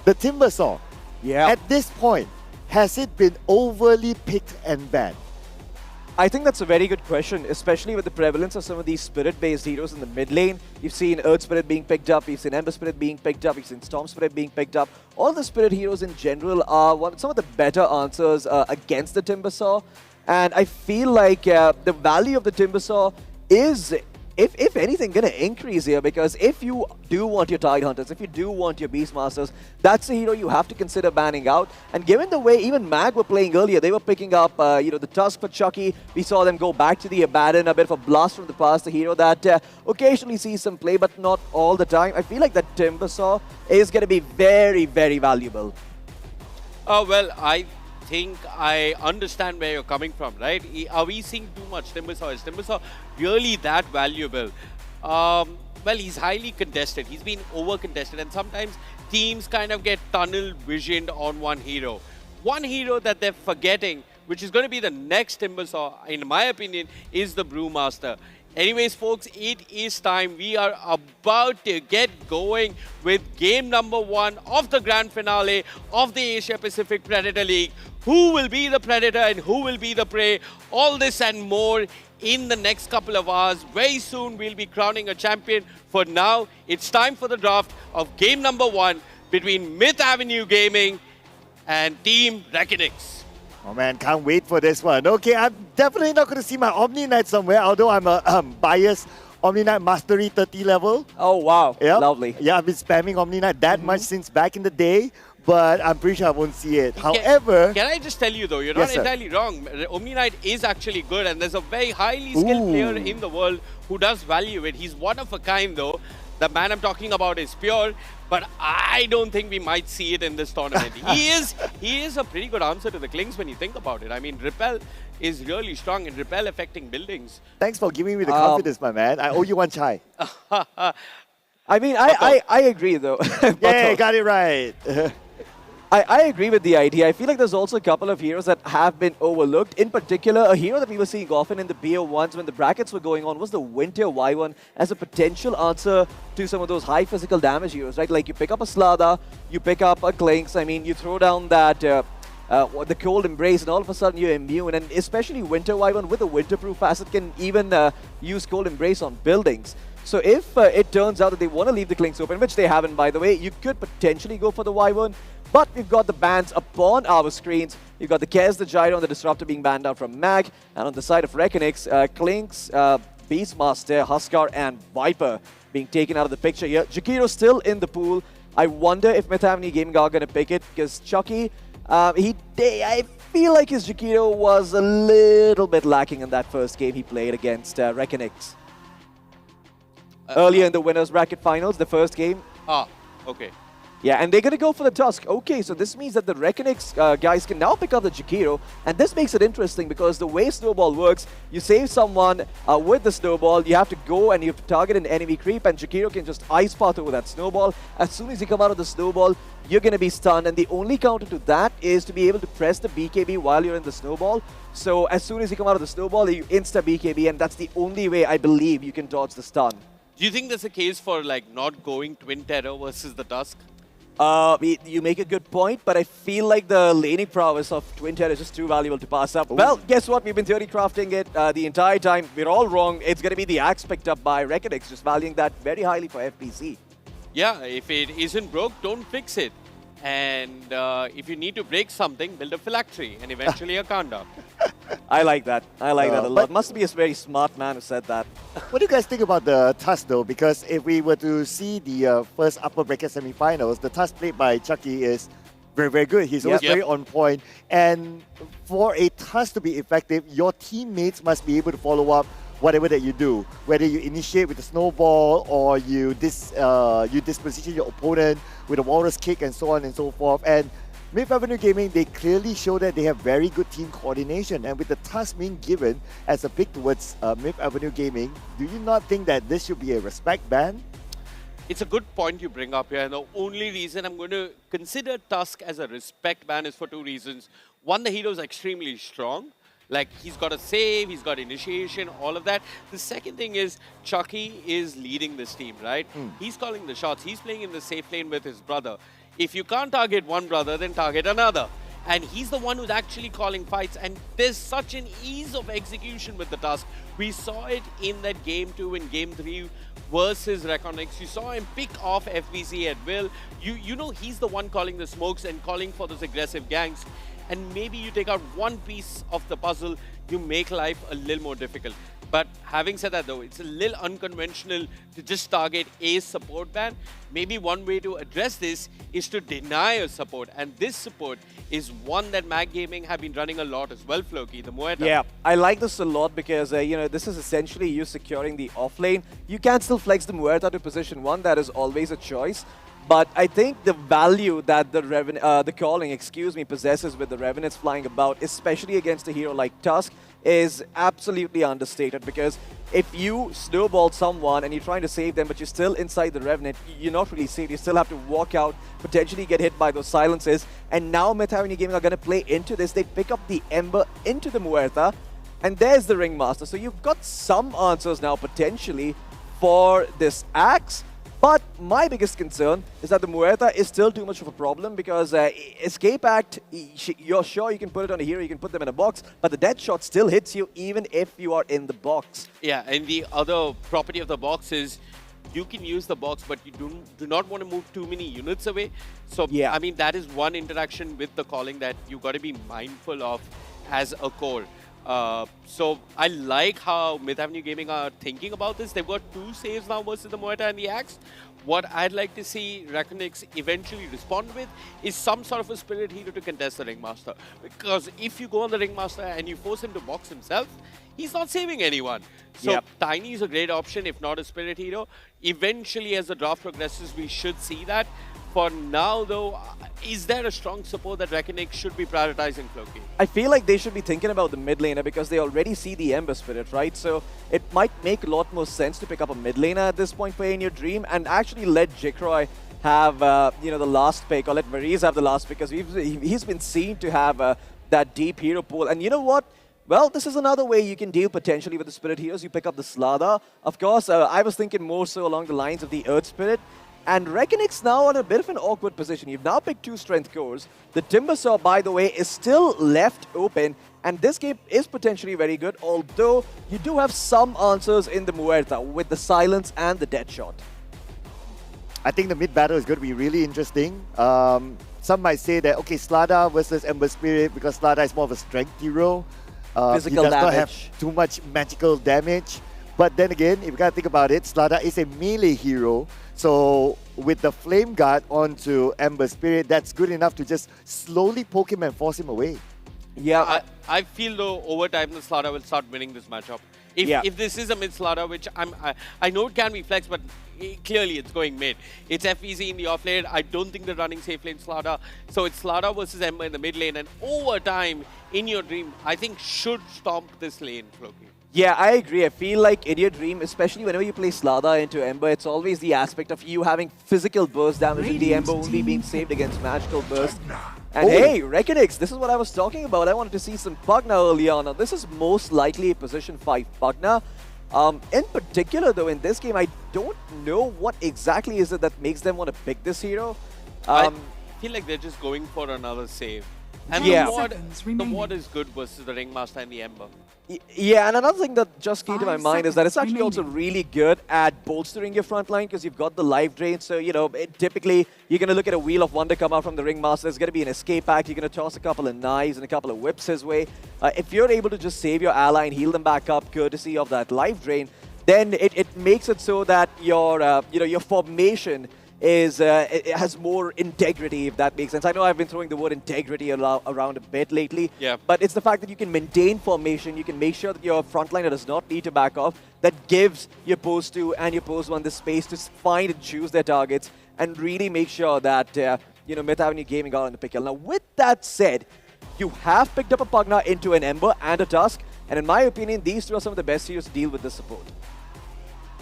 The Timbersaw. Yeah. At this point, has it been overly picked and banned? I think that's a very good question, especially with the prevalence of some of these Spirit-based heroes in the mid lane. You've seen Earth Spirit being picked up, you've seen Ember Spirit being picked up, you've seen Storm Spirit being picked up. All the Spirit heroes in general are some of the better answers against the Timbersaw. And I feel like the value of the Timbersaw is, if anything, going to increase here, because if you do want your Tidehunters, if you do want your Beastmasters, that's a hero you have to consider banning out. And given the way even MAG were playing earlier, they were picking up the Tusk for Chucky. We saw them go back to the Abaddon, a bit of a blast from the past, a hero that occasionally sees some play, but not all the time. I feel like that Timbersaw is going to be very, very valuable. Well, I think I understand where you're coming from, right? Are we seeing too much Timbersaw? Is Timbersaw really that valuable? Well, he's highly contested. He's been over-contested, and sometimes teams kind of get tunnel-visioned on one hero. One hero that they're forgetting, which is going to be the next Timbersaw, in my opinion, is the Brewmaster. Anyways, folks, it is time. We are about to get going with game number 1 of the grand finale of the Asia Pacific Predator League. Who will be the Predator and who will be the prey? All this and more in the next couple of hours. Very soon, we'll be crowning a champion. For now, it's time for the draft of game number 1 between Myth Avenue Gaming and Team Reckonix. Oh man, can't wait for this one. Okay, I'm definitely not going to see my Omni Knight somewhere, although I'm a biased Omni Knight Mastery 30 level. Oh wow, yep. Lovely. Yeah, I've been spamming Omni Knight that much since back in the day, but I'm pretty sure I won't see it. However... Can I just tell you though, you're Yes, not sir. entirely wrong. Omni Knight is actually good, and there's a very highly skilled player in the world who does value it. He's one of a kind though. The man I'm talking about is Pure, but I don't think we might see it in this tournament. He is a pretty good answer to the Klings when you think about it. I mean, Repel is really strong, and Repel affecting buildings. Thanks for giving me the confidence, my man. I owe you one chai. I mean, I agree though. Yeah, got it right. I agree with the idea. I feel like there's also a couple of heroes that have been overlooked. In particular, a hero that we were seeing often in the BO1s when the brackets were going on was the Winter Y1 as a potential answer to some of those high physical damage heroes, right? Like you pick up a Slada, you pick up a Klinks, I mean, you throw down that the Cold Embrace, and all of a sudden you're immune. And especially Winter Y1 with a Winterproof facet can even use Cold Embrace on buildings. So if it turns out that they want to leave the Klinks open, which they haven't, by the way, you could potentially go for the Y1. But we've got the bans upon our screens. You've got the Kez, the Gyro, and the Disruptor being banned out from Mag. And on the side of Reckonix, Klinks, Beastmaster, Huskar, and Viper being taken out of the picture here. Jakiro still in the pool. I wonder if Myth Avenue Gaming are going to pick it, because Chucky, I feel like his Jakiro was a little bit lacking in that first game he played against Reckonix. Earlier in the winners bracket finals, the first game. Ah, okay. Yeah, and they're going to go for the Tusk. Okay, so this means that the Reckonix guys can now pick up the Jakiro, and this makes it interesting because the way Snowball works, you save someone with the Snowball, you have to go and you have to target an enemy creep, and Jakiro can just ice path over that Snowball. As soon as you come out of the Snowball, you're going to be stunned, and the only counter to that is to be able to press the BKB while you're in the Snowball. So as soon as you come out of the Snowball, you insta BKB, and that's the only way I believe you can dodge the stun. Do you think there's a case for like not going Twin Terror versus the Tusk? You make a good point, but I feel like the laning prowess of Twin Terror is just too valuable to pass up. Ooh. Well, guess what? We've been theory crafting it the entire time. We're all wrong. It's going to be the axe picked up by Reckonix, just valuing that very highly for FPC. Yeah, if it isn't broke, don't fix it. And if you need to break something, build a phylactery and eventually a Kanda. I like that. I like that a lot. Must be a very smart man who said that. What do you guys think about the Tusk though? Because if we were to see the first upper bracket semi-finals, the Tusk played by Chucky is very, very good. He's always very on point. And for a Tusk to be effective, your teammates must be able to follow up whatever that you do. Whether you initiate with a snowball or you disposition your opponent with a walrus kick and so on and so forth. And Myth Avenue Gaming, they clearly show that they have very good team coordination. And with the Tusk being given as a pick towards Myth Avenue Gaming, do you not think that this should be a respect ban? It's a good point you bring up here. And the only reason I'm going to consider Tusk as a respect ban is for two reasons. One, the hero is extremely strong. Like, he's got a save, he's got initiation, all of that. The second thing is, Chucky is leading this team, right? He's calling the shots. He's playing in the safe lane with his brother. If you can't target one brother, then target another. And he's the one who's actually calling fights. And there's such an ease of execution with the Tusk. We saw it in that game 2 and game 3 versus Reconnix. You saw him pick off FBC at will. You know he's the one calling the smokes and calling for those aggressive ganks. And maybe you take out one piece of the puzzle, you make life a little more difficult. But having said that though, it's a little unconventional to just target a support ban. Maybe one way to address this is to deny a support. And this support is one that Mag Gaming have been running a lot as well, Floki, the Muerta. Yeah, I like this a lot because, you know, this is essentially you securing the offlane. You can still flex the Muerta to position 1. That is always a choice. But I think the value that the calling, possesses with the Revenants flying about, especially against a hero like Tusk, is absolutely understated. Because if you snowball someone and you're trying to save them, but you're still inside the Revenant, you're not really safe. You still have to walk out, potentially get hit by those silences. And now Myth Avenue Gaming are going to play into this. They pick up the Ember into the Muerta, and there's the Ringmaster. So you've got some answers now, potentially, for this Axe. But my biggest concern is that the Muerta is still too much of a problem because Escape Act, you're sure you can put it on a hero, you can put them in a box, but the death shot still hits you even if you are in the box. Yeah, and the other property of the box is you can use the box, but you do not want to move too many units away. So, I mean, that is one interaction with the calling that you got to be mindful of as a core. So I like how Myth Avenue Gaming are thinking about this. They've got 2 saves now versus the Muay Thai and the Axe. What I'd like to see Reckonix eventually respond with is some sort of a Spirit Hero to contest the Ringmaster. Because if you go on the Ringmaster and you force him to box himself, he's not saving anyone. So Tiny is a great option, if not a Spirit Hero. Eventually, as the draft progresses, we should see that. For now, though, is there a strong support that Reckonix should be prioritizing, Floki? I feel like they should be thinking about the mid laner because they already see the Ember Spirit, right? So it might make a lot more sense to pick up a mid laner at this point for In Your Dream and actually let Jikroy have, the last pick, or let Maurice have the last pick, because he's been seen to have that deep hero pool. And you know what? Well, this is another way you can deal potentially with the Spirit Heroes. You pick up the Slardar. Of course, I was thinking more so along the lines of the Earth Spirit. And Reckonix now on a bit of an awkward position. You've now picked 2 strength cores. The Timbersaw, by the way, is still left open. And this game is potentially very good, although you do have some answers in the Muerta with the Silence and the Deadshot. I think the mid battle is going to be really interesting. Some might say that, okay, Slardar versus Ember Spirit, because Slardar is more of a strength hero. Physical he does damage. not have too much magical damage. But then again, if you gotta think about it, Slardar is a melee hero. So with the Flame Guard onto Ember Spirit, that's good enough to just slowly poke him and force him away. Yeah, I feel though over time the Slardar will start winning this matchup. If this is a mid Slardar, which I know it can be flex, but clearly it's going mid. It's FEZ in the off lane. I don't think they're running safe lane Slardar. So it's Slardar versus Ember in the mid lane, and over time, In Your Dream, I think should stomp this lane, Floki. Yeah, I agree. I feel like In Your Dream, especially whenever you play Slardar into Ember, it's always the aspect of you having physical burst damage and the Ember only being saved against magical burst. And hey, Reckonix, this is what I was talking about. I wanted to see some Pugna early on. Now, this is most likely a position 5 Pugna. In particular, though, in this game, I don't know what exactly is it that makes them want to pick this hero. I feel like they're just going for another save. And the ward is good versus the Ringmaster and the Ember. Yeah, and another thing that just came to my mind is that it's actually also really good at bolstering your front line because you've got the life drain. So, typically you're going to look at a Wheel of Wonder come out from the Ringmaster. There's going to be an escape act. You're going to toss a couple of knives and a couple of whips his way. If you're able to just save your ally and heal them back up courtesy of that life drain, then it makes it so that your formation it has more integrity, if that makes sense. I know I've been throwing the word integrity around a bit lately, but it's the fact that you can maintain formation, you can make sure that your frontliner does not need to back off, that gives your post 2 and your post 1 the space to find and choose their targets and really make sure that, Myth Avenue Gaming are on the pick. Now, with that said, you have picked up a Pugna into an Ember and a Tusk, and in my opinion, these 2 are some of the best heroes to deal with this support.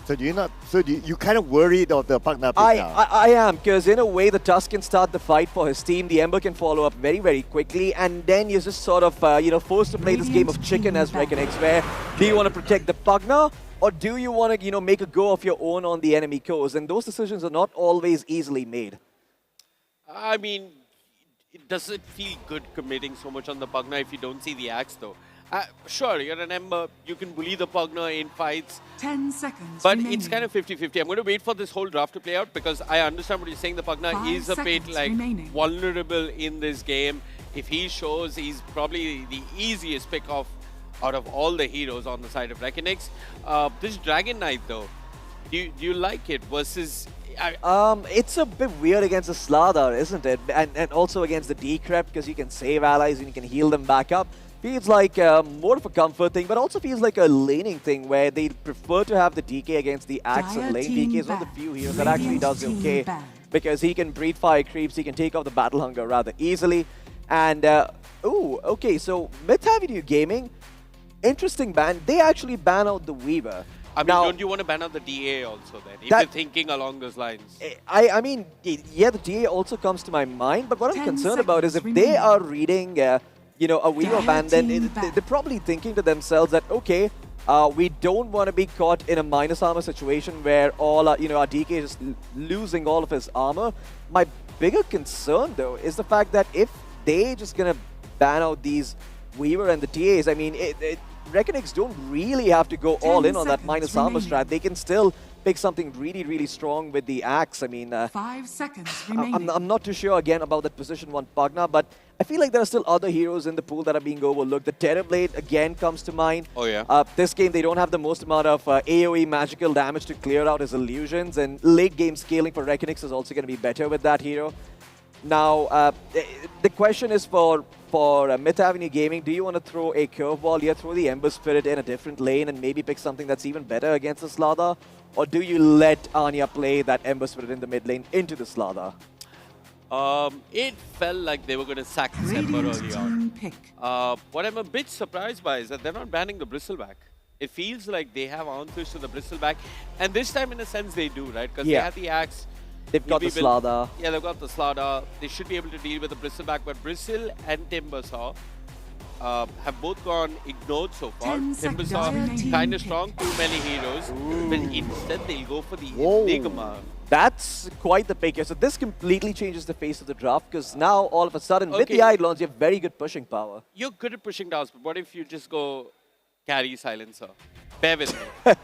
So you kind of worried of the Pugna pick now? I am, because in a way the Tusk can start the fight for his team, the Ember can follow up very, very quickly, and then you're just sort of, forced to play this game of chicken as Reckonix, where do you want to protect the Pugna, or do you want to, make a go of your own on the enemy coast? And those decisions are not always easily made. I mean, does it feel good committing so much on the Pugna if you don't see the Axe, though? Sure, you're an Ember, you can bully the Pugna in fights. 10 seconds But remaining. it's kind of 50-50. I'm going to wait for this whole draft to play out because I understand what you're saying. The Pugna is a bit vulnerable in this game. If he shows, he's probably the easiest pick off out of all the heroes on the side of Reckonix. This Dragon Knight, though, do you like it versus... It's a bit weird against the Slardar, isn't it? And also against the Decrep because you can save allies and you can heal them back up. Feels like more of a comfort thing, but also feels like a laning thing where they prefer to have the DK against the Axe and lane. DK is one of the few heroes that actually does okay because he can breed fire creeps, he can take off the Battle Hunger rather easily. And, okay, so Myth Avenue Gaming, interesting ban. They actually ban out the Weaver. I mean, don't you want to ban out the DA also then, if you're thinking along those lines? I mean, yeah, the DA also comes to my mind, but what I'm concerned about is if they are reading... a Weaver ban, then they're probably thinking to themselves that, okay, we don't want to be caught in a minus armor situation where all our DK is losing all of his armor. My bigger concern, though, is the fact that if they just gonna ban out these Weaver and the TAs, I mean, Reckonix don't really have to go all in on that minus armor strat. They can still pick something really, really strong with the axe. I mean, 5 seconds remaining. I'm not too sure again about that position 1 Pugna, but I feel like there are still other heroes in the pool that are being overlooked. The Terrorblade again comes to mind. Oh yeah. This game, they don't have the most amount of AoE magical damage to clear out his illusions, and late game scaling for Reckonix is also going to be better with that hero. Now, the question is for Myth Avenue Gaming, do you want to throw a curveball here, throw the Ember Spirit in a different lane and maybe pick something that's even better against the Slather? Or do you let Anya play that Ember Spirit in the mid lane into the Slather? It felt like they were going to sack this Ember early on. What I'm a bit surprised by is that they're not banning the Bristleback. It feels like they have answers to the Bristleback. And this time, in a sense, they do, right? Because they have the Axe. They've got the Slather. Yeah, they've got the Slather. They should be able to deal with the Bristleback. But Bristle and Timbersaw have both gone ignored so far. Timbersaw kind of strong, too many heroes. But instead, they'll go for the Enigma. That's quite the pick here. So this completely changes the face of the draft, because now, all of a sudden, with the Eidolons, you have very good pushing power. You're good at pushing downs, but what if you just go carry Silencer? Bear with me.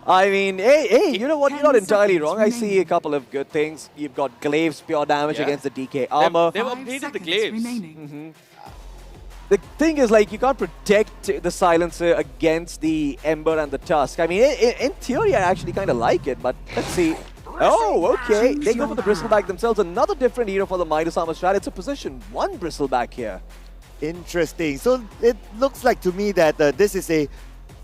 I mean, hey, you know what? You're not entirely wrong. I see a couple of good things. You've got Glaive's pure damage against the DK armor. They've upgraded the Glaives. The thing is, like, you can't protect the Silencer against the Ember and the Tusk. I mean, in theory, I actually kind of like it, but let's see. Oh, okay. They go for the Bristleback themselves. Another different hero for the Midas Armor strat. It's a position 1 Bristleback here. Interesting. So it looks like to me that this is a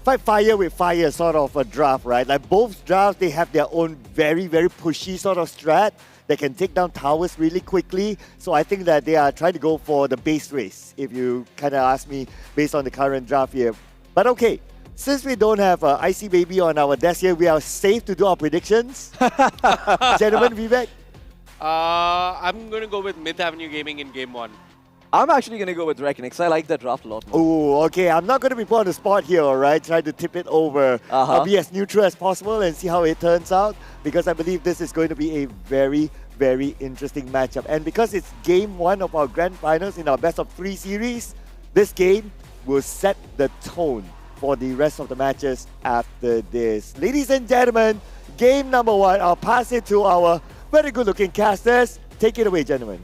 fight fire with fire sort of a draft, right? Like both drafts, they have their own very, very pushy sort of strat that can take down towers really quickly. So I think that they are trying to go for the base race, if you kind of ask me, based on the current draft here. But okay, since we don't have Icy Baby on our desk here, we are safe to do our predictions. Gentlemen, Vivek? I'm going to go with Myth Avenue Gaming in Game 1. I'm actually going to go with Reckonix. I like that draft a lot more. Oh, okay. I'm not going to be put on the spot here, all right? Try to tip it over. I'll be as neutral as possible and see how it turns out, because I believe this is going to be a very, very interesting matchup. And because it's game 1 of our grand finals in our best of 3 series, this game will set the tone for the rest of the matches after this. Ladies and gentlemen, game number 1. I'll pass it to our very good-looking casters. Take it away, gentlemen.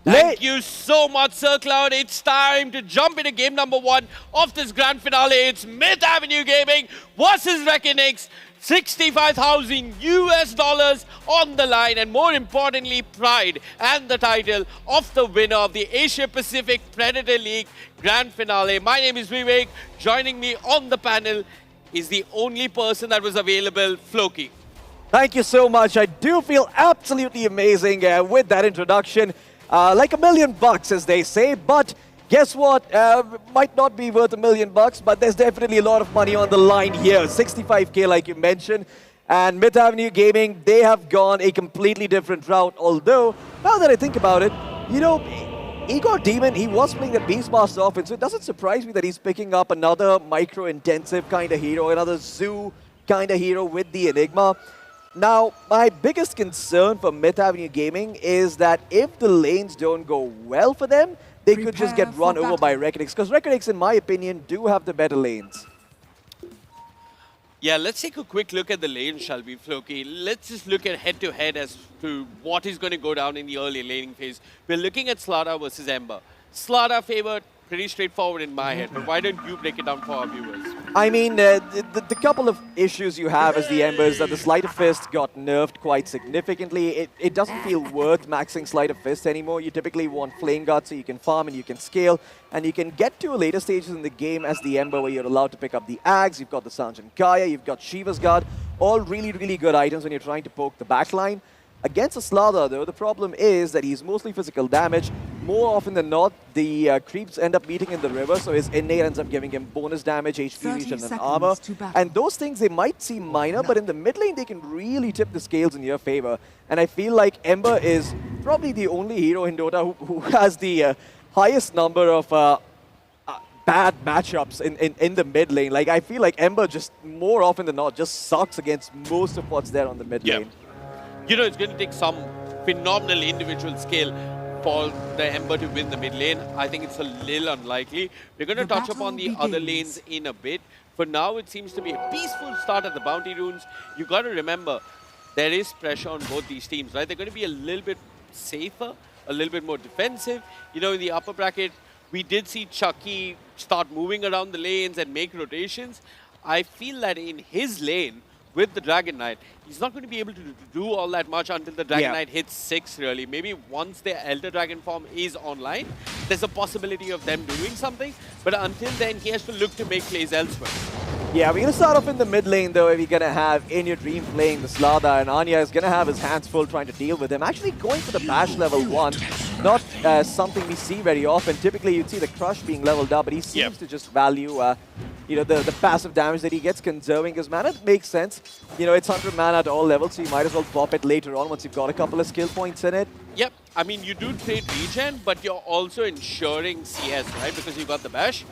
Thank you so much, Sir Cloud. It's time to jump into game number 1 of this grand finale. It's Myth Avenue Gaming versus Reckonix. $65,000 on the line, and more importantly, pride and the title of the winner of the Asia Pacific Predator League Grand Finale. My name is Vivek. Joining me on the panel is the only person that was available, Floki. Thank you so much. I do feel absolutely amazing with that introduction. Like $1 million, as they say, but guess what? Might not be worth $1 million, but there's definitely a lot of money on the line here. 65K, like you mentioned. And Myth Avenue Gaming, they have gone a completely different route. Although, now that I think about it, you know, Igor Demon, he was playing the Beastmaster offense, so it doesn't surprise me that he's picking up another micro-intensive kind of hero, another zoo kind of hero with the Enigma. Now, my biggest concern for Myth Avenue Gaming is that if the lanes don't go well for them, they could just get run over by Reckonix. Because Reckonix, in my opinion, do have the better lanes. Yeah, let's take a quick look at the lane, shall we, Floki? Let's just look at head-to-head as to what is going to go down in the early laning phase. We're looking at Slather versus Ember. Slather favored, pretty straightforward in my head, but why don't you break it down for our viewers? I mean, the couple of issues you have as the Ember is that the Sleight of Fist got nerfed quite significantly. It doesn't feel worth maxing Sleight of Fist anymore. You typically want Flame Guard so you can farm and you can scale, and you can get to later stages in the game as the Ember where you're allowed to pick up the Axe, you've got the Sanjin Kaya, you've got Shiva's Guard, all really, really good items when you're trying to poke the backline. Against a Slather, though, the problem is that he's mostly physical damage. More often than not, the creeps end up meeting in the river, so his innate ends up giving him bonus damage, HP reach, and armor. And those things, they might seem minor, but in the mid lane, they can really tip the scales in your favor. And I feel like Ember is probably the only hero in Dota who has the highest number of bad matchups in the mid lane. Like, I feel like Ember just, more often than not, just sucks against most of what's there on the mid lane. You know, it's going to take some phenomenal individual skill. for the Ember to win the mid lane. I think it's a little unlikely. We're going to touch upon the other lanes in a bit. For now, it seems to be a peaceful start at the bounty runes. You got to remember, there is pressure on both these teams, right? They're going to be a little bit safer, a little bit more defensive. You know, in the upper bracket, we did see Chucky start moving around the lanes and make rotations. I feel that in his lane, with the Dragon Knight, he's not going to be able to do all that much until the Dragon Knight hits 6, really. Maybe once their Elder Dragon form is online, there's a possibility of them doing something. But until then, he has to look to make plays elsewhere. Yeah, we're going to start off in the mid lane, though, where we're going to have In Your Dream playing the Slada, and Anya is going to have his hands full trying to deal with him. Actually going for the bash level 1, not something we see very often. Typically, you'd see the crush being leveled up, but he seems to just value you know, the passive damage that he gets, conserving his mana. It makes sense. You know, it's 100 mana at all levels, so you might as well pop it later on once you've got a couple of skill points in it. Yep. I mean, you do trade regen, but you're also ensuring CS, right? Because you got the bash.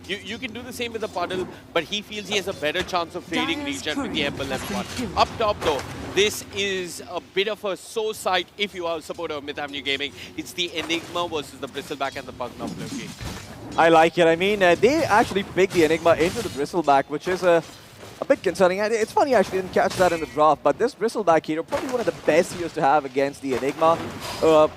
You can do the same with the puddle, but he feels he has a better chance of trading regen with the Ember level 1. Up top, though, this is a bit of a so sight if you are a supporter of Myth Avenue Gaming. It's the Enigma versus the Bristleback and the Pugna Floki. I like it. I mean, they actually picked the Enigma into the Bristleback, which is a bit concerning. It's funny, I actually didn't catch that in the draft, but this Bristleback hero, probably one of the best heroes to have against the Enigma.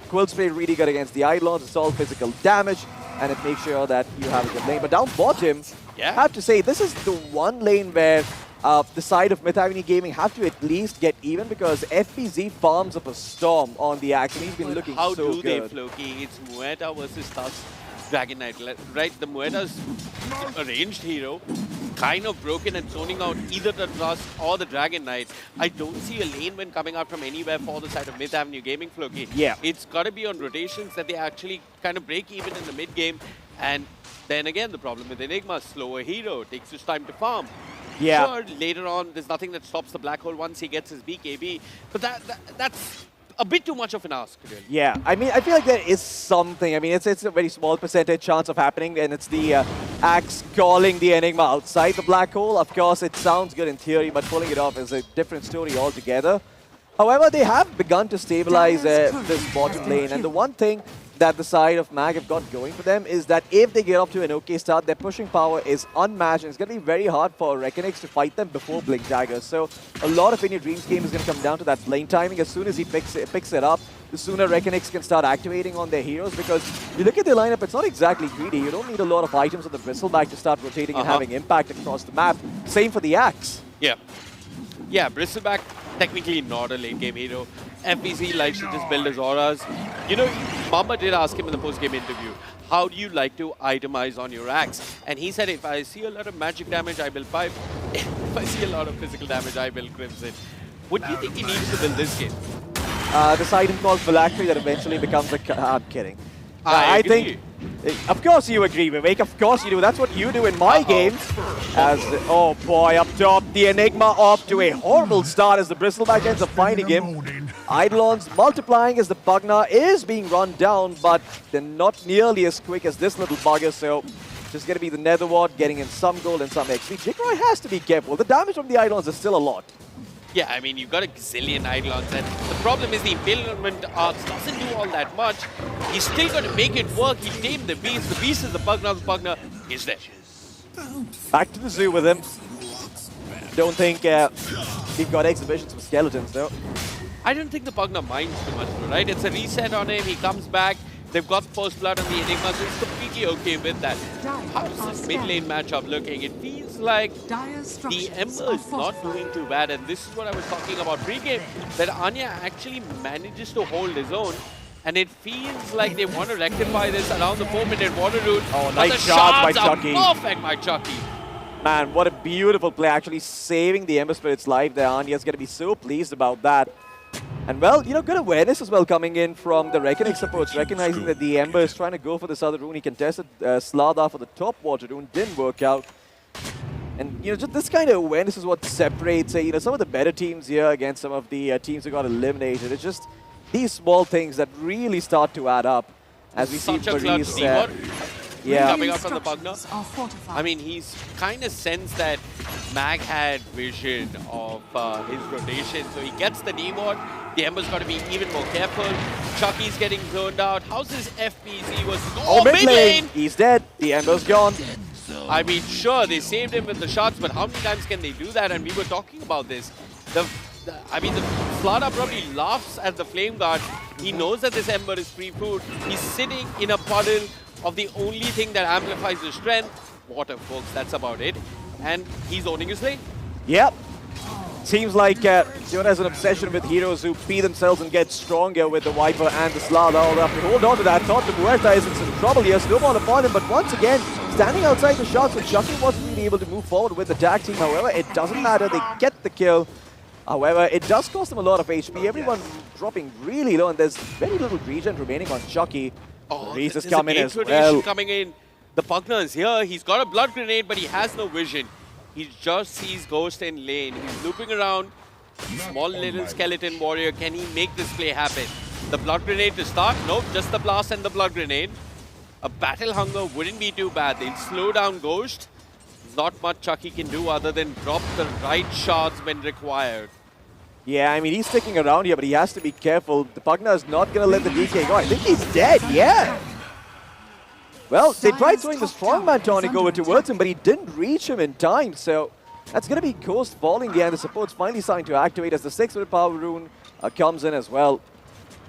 Quill Spray really good against the Eidolons. It's all physical damage, and it makes sure that you have a good lane. But down bottom, I have to say, this is the one lane where the side of Myth Avenue Gaming have to at least get even, because FPZ farms up a storm on the axe, and he's been looking so good. How do they, Floki? It's Mueta versus Tusk Dragon Knight, right? The Mueta's a ranged hero, kind of broken and zoning out either the Tusk or the Dragon Knight. I don't see a lane when coming out from anywhere for the side of Myth Avenue Gaming, Floki. Yeah. It's got to be on rotations that they actually kind of break even in the mid game. And then again, the problem with Enigma, slower hero, takes his time to farm. Yeah. Sure, later on, there's nothing that stops the Black Hole once he gets his BKB. But that's a bit too much of an ask, really. Yeah, I mean, I feel like there is something. I mean, it's a very small percentage chance of happening, and it's the Axe calling the Enigma outside the Black Hole. Of course, it sounds good in theory, but pulling it off is a different story altogether. However, they have begun to stabilize this bottom lane, and the one thing that the side of MAG have got going for them is that if they get off to an okay start, their pushing power is unmatched, and it's going to be very hard for Reckonix to fight them before Blink Dagger. So a lot of In Your Dreams game is going to come down to that lane timing. As soon as he picks it up, the sooner Reckonix can start activating on their heroes, because you look at their lineup, it's not exactly greedy. You don't need a lot of items on the Bristleback to start rotating and having impact across the map. Same for the Axe. Yeah. Yeah, Bristleback, technically not a late game hero. FBZ likes to just build his auras. You know, Mamba did ask him in the post-game interview, how do you like to itemize on your axe? And he said, if I see a lot of magic damage, I will pipe. If I see a lot of physical damage, I will Crimson. What do you think he needs to build this game? This item called Phylactery that eventually becomes a... I'm kidding. I think... Of course you agree, Vivek. Of course you do. That's what you do in my games. Oh boy, up top, the Enigma off to a horrible start as the Bristleback ends up finding him. Eidolons multiplying as the Pugna is being run down, but they're not nearly as quick as this little bugger, so just going to be the Nether Ward getting in some gold and some XP. Jigroy has to be careful. The damage from the Eidolons is still a lot. Yeah, I mean, you've got a gazillion Eidolons, and the problem is the Impalement Arts doesn't do all that much. He's still got to make it work. He tamed the beast is the Pugna is there. Back to the zoo with him. Don't think we've got exhibitions for skeletons, though. I don't think the Pugna minds too much, right? It's a reset on him, he comes back. They've got first blood on the Enigma, so it's completely okay with that. How's this mid lane matchup looking? It feels like the Ember is not doing too bad, and this is what I was talking about pre-game, that Anya actually manages to hold his own, and it feels like they want to rectify this around the 4-minute water route. Oh, nice shot by Chucky. Perfect by Chucky. Man, what a beautiful play, actually saving the Ember Spirit's life there. Anya's going to be so pleased about that. And well, you know, good awareness as well coming in from the Reckoning supports, recognizing that the Ember is trying to go for this other rune. He contested Slada for the top water rune, didn't work out. And, you know, just this kind of awareness is what separates, you know, some of the better teams here against some of the teams who got eliminated. It's just these small things that really start to add up as we see Paris. Yeah. Coming out from the Pugner. I mean, he's kind of sensed that Mag had vision of his rotation, so he gets the D-ward. The Ember's got to be even more careful. Chucky's getting zoned out. How's his FPZ was... Oh, mid lane! He's dead. The Ember's gone. I mean, sure, they saved him with the shots, but how many times can they do that? And we were talking about this. I mean, the Slada probably laughs at the Flame Guard. He knows that this Ember is free food. He's sitting in a puddle of the only thing that amplifies his strength. Water, folks, that's about it. And he's owning his lane. Yep. Seems like Dota has an obsession with heroes who pee themselves and get stronger with the Viper and the Slada. All up. Hold on to that. Thought the Muerta is in some trouble here. Snowball upon him, but once again, standing outside the shots, so Chucky wasn't really able to move forward with the tag team. However, it doesn't matter. They get the kill. However, it does cost them a lot of HP. Everyone dropping really low, and there's very little regen remaining on Chucky. Oh, Reese is there's coming a as gate well. coming in. The Pugner is here. He's got a blood grenade, but he has no vision. He just sees Ghost in lane. He's looping around. Small little skeleton warrior. Can he make this play happen? The blood grenade to start? Nope, just the blast and the blood grenade. A battle hunger wouldn't be too bad. They'll slow down Ghost. Not much Chucky can do other than drop the right shots when required. Yeah, I mean, he's sticking around here, but he has to be careful. The Pugner is not going to let the DK go. I think he's dead, yeah. Well, they tried throwing the strongman tonic over towards him, but he didn't reach him in time. So that's going to be Ghost falling behind. The support's finally starting to activate as the 6-minute power rune comes in as well.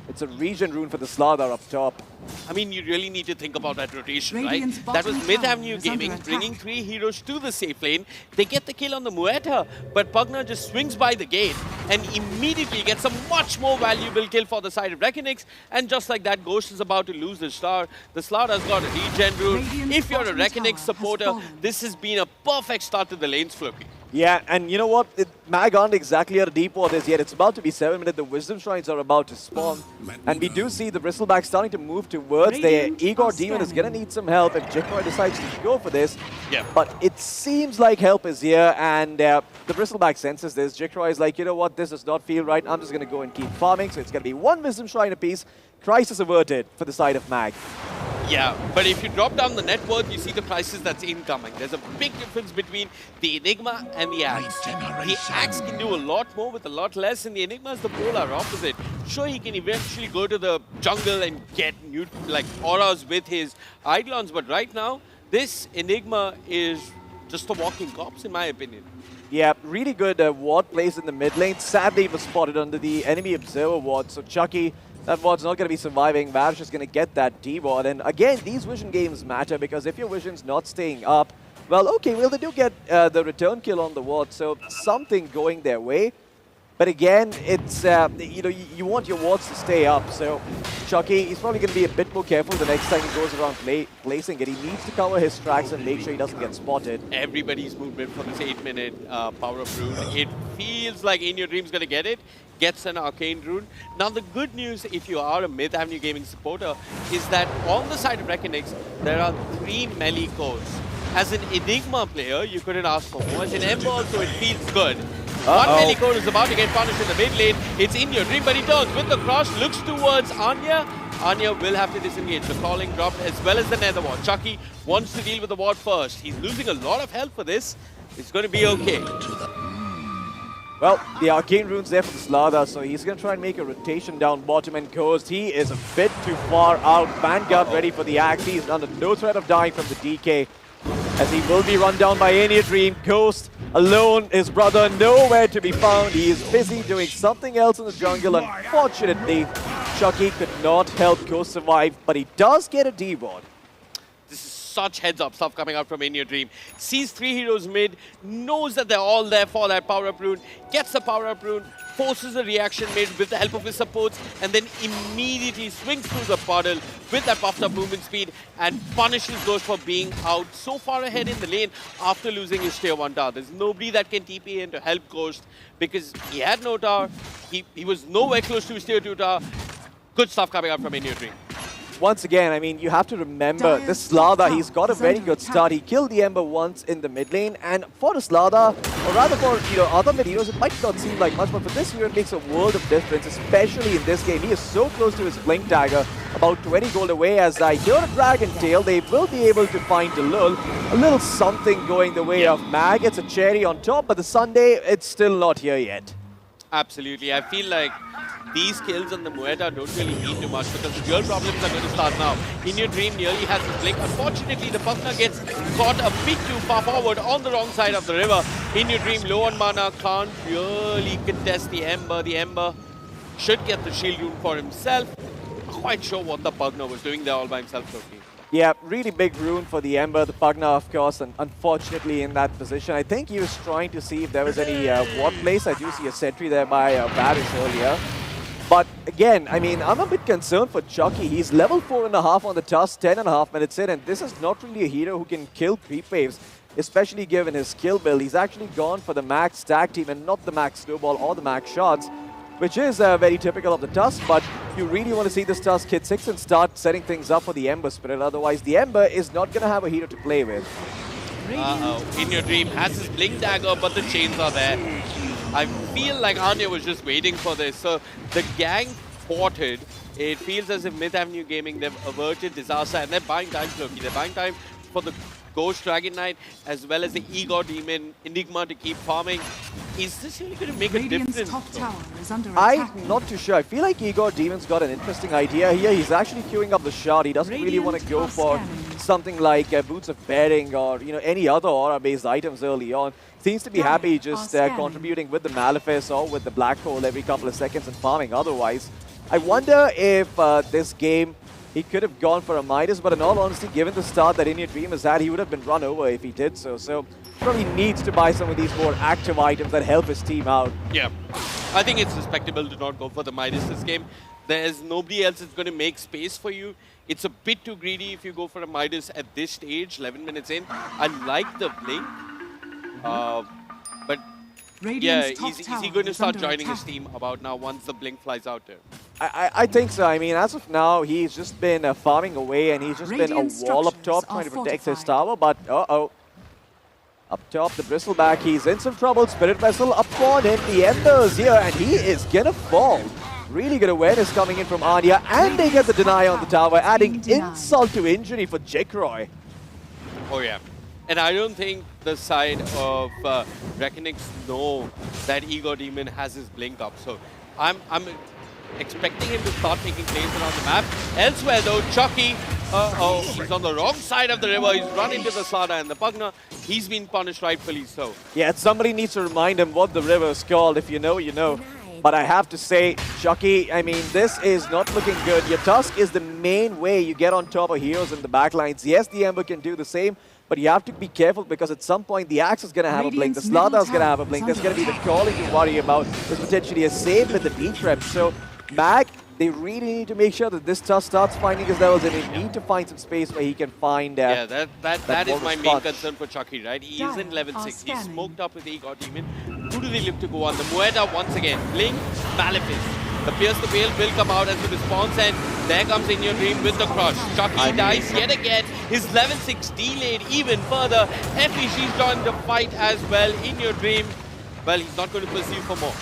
It's a regen rune for the Slada up top. I mean, you really need to think about that rotation, right? That was Mid Avenue Gaming bringing 3 heroes to the safe lane. They get the kill on the Muerta, but Pugner just swings by the gate and immediately gets a much more valuable kill for the side of Reckonix. And just like that, Ghost is about to lose the star. The Slada's got a regen rune. If you're a Reckonix supporter, this has been a perfect start to the lanes, Floki. Yeah, and you know what? Mag aren't exactly at a deep waters yet. It's about to be 7 minutes. The Wisdom Shrines are about to spawn. And we do see the Bristleback starting to move towards there. Igor Demon is going to need some help if Jikroy decides to go for this. Yeah. But it seems like help is here, and the Bristleback senses this. Jikroy is like, you know what? This does not feel right. I'm just going to go and keep farming. So it's going to be 1 Wisdom Shrine apiece. Crisis averted for the side of Mag. Yeah, but if you drop down the net worth, you see the crisis that's incoming. There's a big difference between the Enigma and the Axe. The Axe can do a lot more with a lot less, and the Enigma is the polar opposite. Sure, he can eventually go to the jungle and get new, like auras with his Eidolons, but right now, this Enigma is just a walking corpse, in my opinion. Yeah, really good ward plays in the mid lane. Sadly, it was spotted under the enemy observer ward, so Chucky, that ward's not going to be surviving. Varish is going to get that D-ward. And again, these vision games matter because if your vision's not staying up, well, okay, well, they do get the return kill on the ward, so something going their way. But again, it's, you know, you want your wards to stay up. So Chucky, he's probably going to be a bit more careful the next time he goes around placing it. He needs to cover his tracks and make sure he doesn't get spotted. Everybody's movement for this 8-minute power-up rune. It feels like In Your Dream's going to get it. Gets an arcane rune. Now the good news, if you are a Mid Avenue Gaming supporter, is that on the side of Reckonix, there are 3 melee cores. As an Enigma player, you couldn't ask for more. As an Ember also, it feels good. One melee core is about to get punished in the mid lane. It's In Your Dream, but he turns with the cross, looks towards Anya. Anya will have to disengage. The calling dropped as well as the nether ward. Chucky wants to deal with the ward first. He's losing a lot of health for this. It's going to be okay. Well, the arcane rune's there for the Slada, so he's going to try and make a rotation down bottom, and Ghost, he is a bit too far out. Vanguard ready for the axe. He's under no threat of dying from the DK, as he will be run down by In Your Dream. Ghost alone, his brother nowhere to be found. He is busy doing something else in the jungle. Unfortunately, Chucky could not help Ghost survive, but he does get a D-ward. This is such heads-up stuff coming out from In Your Dream. Sees 3 heroes mid, knows that they're all there for that power-up rune, gets the power-up rune, forces a reaction made with the help of his supports, and then immediately swings through the puddle with that buffed-up movement speed and punishes Ghost for being out so far ahead in the lane after losing his tier 1 tower. There's nobody that can TP in to help Ghost because he had no tower. He was nowhere close to his tier 2 tower. Good stuff coming out from In Your Dream. Once again, I mean, you have to remember, this Slada, he's got a very good start. He killed the Ember once in the mid lane, and for the Slada, or rather for, you know, other mid heroes, it might not seem like much, but for this hero, it makes a world of difference, especially in this game. He is so close to his Blink Dagger. about 20 gold away. As I hear a Dragon Tail, they will be able to find Delul. A little something going the way of Mag. It's a cherry on top, but the Sunday, it's still not here yet. Absolutely. I feel like these kills on the Mueta don't really mean too much because the real problems are going to start now. In Your Dream nearly has the blink. Unfortunately, the Pugna gets caught a bit too far forward on the wrong side of the river. In Your Dream, low on mana, can't really contest the Ember. The Ember should get the shield rune for himself. Not quite sure what the Pugna was doing there all by himself, Toki. Yeah, really big rune for the Ember. The Pugna, of course, and unfortunately in that position. I think he was trying to see if there was any ward place. I do see a sentry there by Varus earlier. But again, I mean, I'm a bit concerned for Chucky. He's level 4.5 on the Tusk, 10.5 minutes in, and this is not really a hero who can kill creep waves, especially given his skill build. He's actually gone for the max stack team and not the max snowball or the max shots, which is very typical of the Tusk, but you really want to see this Tusk hit 6 and start setting things up for the Ember Spirit. Otherwise, the Ember is not going to have a hero to play with. In Your Dream has his Blink Dagger, but the chains are there. I feel like Anya was just waiting for this. So the gang ported. It feels as if Myth Avenue Gaming, they've averted disaster and they're buying time, Loki. They're buying time for the Ghost Dragon Knight as well as the Igor Demon Enigma to keep farming. Is this really going to make a difference? Top tower is under attack. I'm not too sure. I feel like Igor Demon's got an interesting idea here. He's actually queuing up the shot. He doesn't really want to go for something like Boots of Bearing or any other aura-based items early on. Seems to be happy just contributing with the Malefice or with the Black Hole every couple of seconds and farming otherwise. I wonder if this game he could have gone for a Midas, but in all honesty, given the start that In Your Dream has had, he would have been run over if he did so. So probably needs to buy some of these more active items that help his team out. Yeah, I think it's respectable to not go for the Midas this game. There's nobody else that's going to make space for you. It's a bit too greedy if you go for a Midas at this stage, 11 minutes in. I like the Blink, but yeah, is he going to start joining his team about now once the Blink flies out there? I think so. I mean, as of now, he's just been farming away and he's just been a wall up top trying to protect his tower, but up top, the Bristleback, he's in some trouble. Spirit Vessel upon him, the Ember's here and he is gonna fall. Really good awareness coming in from Anya, and they get the deny on the tower, adding insult to injury for Jekroy. Oh yeah, and I don't think the side of Reckonix know that Igor Demon has his Blink up, so I'm expecting him to start making plays around the map. Elsewhere though, Chucky, he's on the wrong side of the river, he's run into the Slada and the Pugna. He's been punished rightfully so. Yeah, somebody needs to remind him what the river is called. If you know, you know. But I have to say, Chucky, I mean, this is not looking good. Your Tusk is the main way you get on top of heroes in the backlines. Yes, the Ember can do the same, but you have to be careful because at some point the Axe is going to have a blink, the Slada is going to have a blink, there's going to be the calling to worry about. There's potentially a save with the B-Trap. So, Mag, they really need to make sure that this Tusk starts finding his levels and they need to find some space where he can find yeah, that is my main concern for Chucky, right? He is in level 6. He's smoked up with Igor Demon. Who do they look to go on? The Mueta once again. Blink, Malefice. The Pierce the Veil will come out as a response and there comes In Your Dream with the crush. Chucky dies yet again. His level 6 delayed even further. FEG's joined the fight as well. In Your Dream, well, he's not going to pursue for more.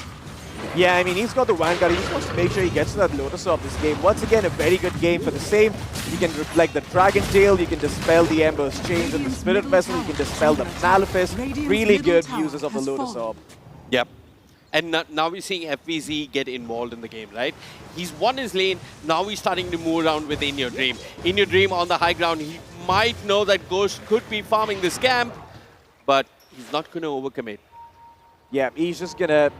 Yeah, I mean, he's got the Vanguard. He just wants to make sure he gets to that Lotus of this game. Once again, a very good game for the same. You can reflect the Dragon Tail, you can dispel the Ember's chains and the Spirit Vessel, you can dispel the Malefice. Really good uses of the Lotus Orb. Yep. And now we're seeing FVZ get involved in the game, right? He's won his lane, now he's starting to move around with In Your Dream. In Your Dream on the high ground, he might know that Ghost could be farming this camp, but he's not going to overcommit. Yeah, he's just going to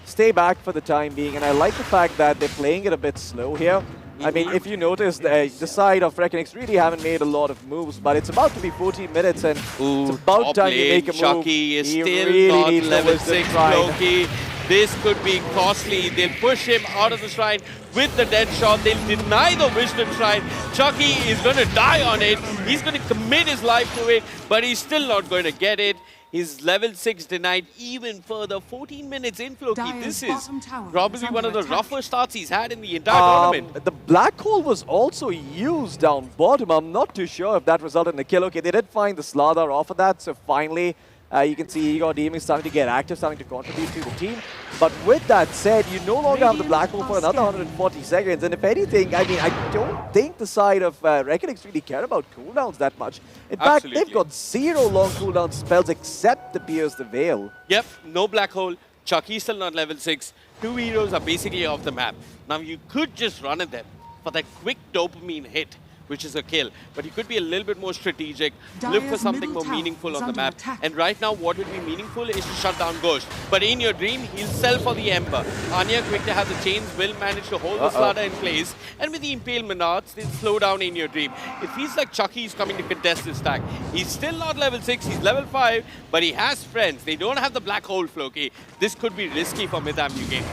stay back for the time being, and I like the fact that they're playing it a bit slow here. I mean, if you notice, the side of Reckonix really haven't made a lot of moves, but it's about to be 14 minutes, and it's about time you make a move. Chucky is still really not needs level 6 Loki. This could be costly. They'll push him out of the shrine with the dead shot. They'll deny the Wisdom Shrine. Chucky is going to die on it. He's going to commit his life to it, but he's still not going to get it. His level 6 denied even further. 14 minutes in, Floki. This is probably one of the rougher starts he's had in the entire tournament. The Black Hole was also used down bottom. I'm not too sure if that resulted in a kill. Okay, they did find the Slardar off of that, so finally You can see Igor Demon starting to get active, starting to contribute to the team. But with that said, you no longer have the black hole for another 140 seconds. And if anything, I mean, I don't think the side of Reckonings really care about cooldowns that much. In fact, they've got 0 long cooldown spells except the Pierce the Veil. Yep, no black hole. Chucky's still not level 6. 2 heroes are basically off the map. Now you could just run at them for that quick dopamine hit, which is a kill. But you could be a little bit more strategic, look for something more meaningful on the map. And right now, what would be meaningful is to shut down Ghost. But in your dream, he'll sell for the Ember. Anya, quick to have the chains, will manage to hold the Slaughter in place. And with the Impale Menards, they'll slow down in your dream. It feels like Chucky is coming to contest this stack. He's still not level 6, he's level 5, but he has friends. They don't have the black hole, Floki. This could be risky for Myth Avenue Gaming.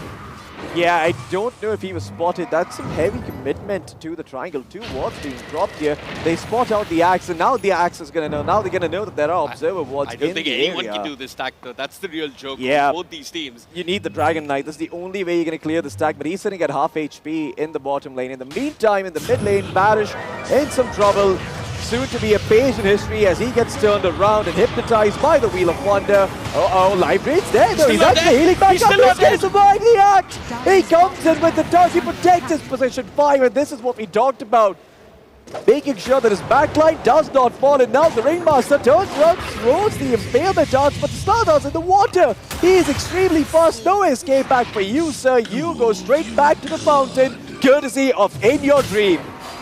Yeah, I don't know if he was spotted. That's some heavy commitment to the triangle. 2 wards being dropped here. They spot out the axe, and now the axe is going to know. Now they're going to know that there are observer wards in the area. I don't think anyone can do this stack, though. That's the real joke of both these teams. You need the Dragon Knight. That's the only way you're going to clear the stack, but he's sitting at half HP in the bottom lane. In the meantime, in the mid lane, Barish in some trouble. Soon to be a page in history as he gets turned around and hypnotized by the Wheel of Wonder. Life Drain's there though. He's actually healing back up. He's going to survive the act. He comes in with the touch. He protects his position 5, and this is what we talked about. Making sure that his backline does not fall, and now the Ringmaster turns around, throws the Impalement Darts, but the Stardust in the water. He is extremely fast. No escape back for you, sir. You go straight back to the fountain, courtesy of In Your Dream.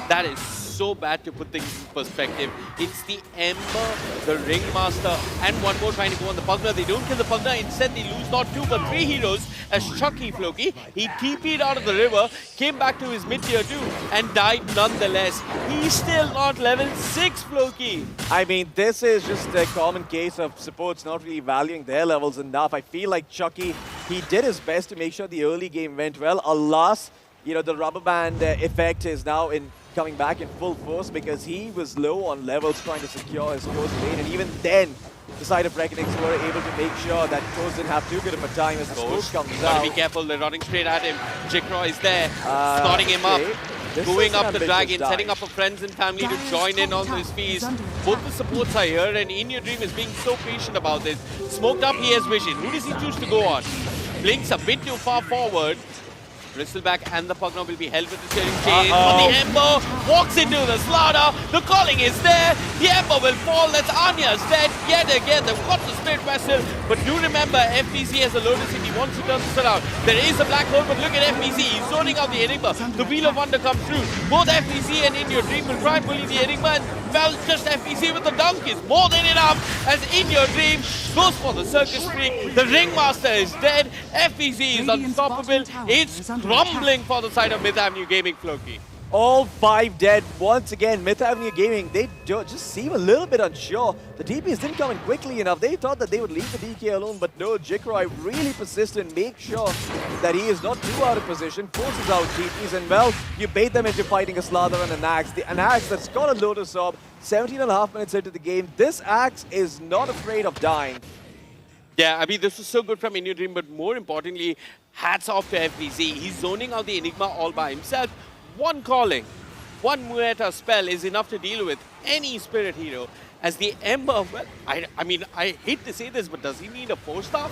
That is so bad to put things in perspective. It's the Ember, the Ringmaster, and one more trying to go on the Pugner. They don't kill the Pugner. Instead, they lose not 2 but 3 heroes as Chucky Floki. He TP'd out of the river, came back to his mid-tier 2, and died nonetheless. He's still not level 6, Floki. I mean, this is just a common case of supports not really valuing their levels enough. I feel like Chucky, he did his best to make sure the early game went well. Alas, you know, the rubber band effect is now coming back in full force because he was low on levels trying to secure his close lane, and even then the side of Reckonings were able to make sure that Toes didn't have too good of a time as the smoke comes out. Gotta be careful, they're running straight at him. Jikra is there, starting him up, going up the dragon, setting up for friends and family to join in on this feast. Both the supports are here, and In Your Dream is being so patient about this. Smoked up, he has vision. Who does he choose to go on? Blinks a bit too far forward. Bristleback and the Pugner will be held with the steering chain. But the Ember walks into the Slaughter. The calling is there. The Ember will fall. That's Anya's dead yet again. They've got the Spirit Vessel. But do remember, FBC has a Lotus if he wants to turn this around. There is a black hole, but look at FBC. He's zoning out the Enigma. The Wheel of Wonder comes through. Both FBC and In Your Dream will try and bully the Enigma. And well, just FBC with the dunk is more than enough as In Your Dream goes for the Circus Freak. The Ringmaster is dead. FBC is unstoppable. It's crumbling for the side of Myth Avenue Gaming, Floki. All 5 dead once again. Myth Avenue Gaming, they just seem a little bit unsure. The DPs didn't come in quickly enough. They thought that they would leave the DK alone, but no, Jikroy really persistent, make sure that he is not too out of position, forces out DPs, and well, you bait them into fighting a Slather and an Axe. An Axe that's got a Lotus Orb, 17.5 minutes into the game. This Axe is not afraid of dying. Yeah, I mean, this was so good from In Your Dream, but more importantly, hats off to FBZ. He's zoning out the Enigma all by himself. One calling, one Muerta spell is enough to deal with any Spirit hero. As the Ember, well, I mean, I hate to say this, but does he need a 4-star?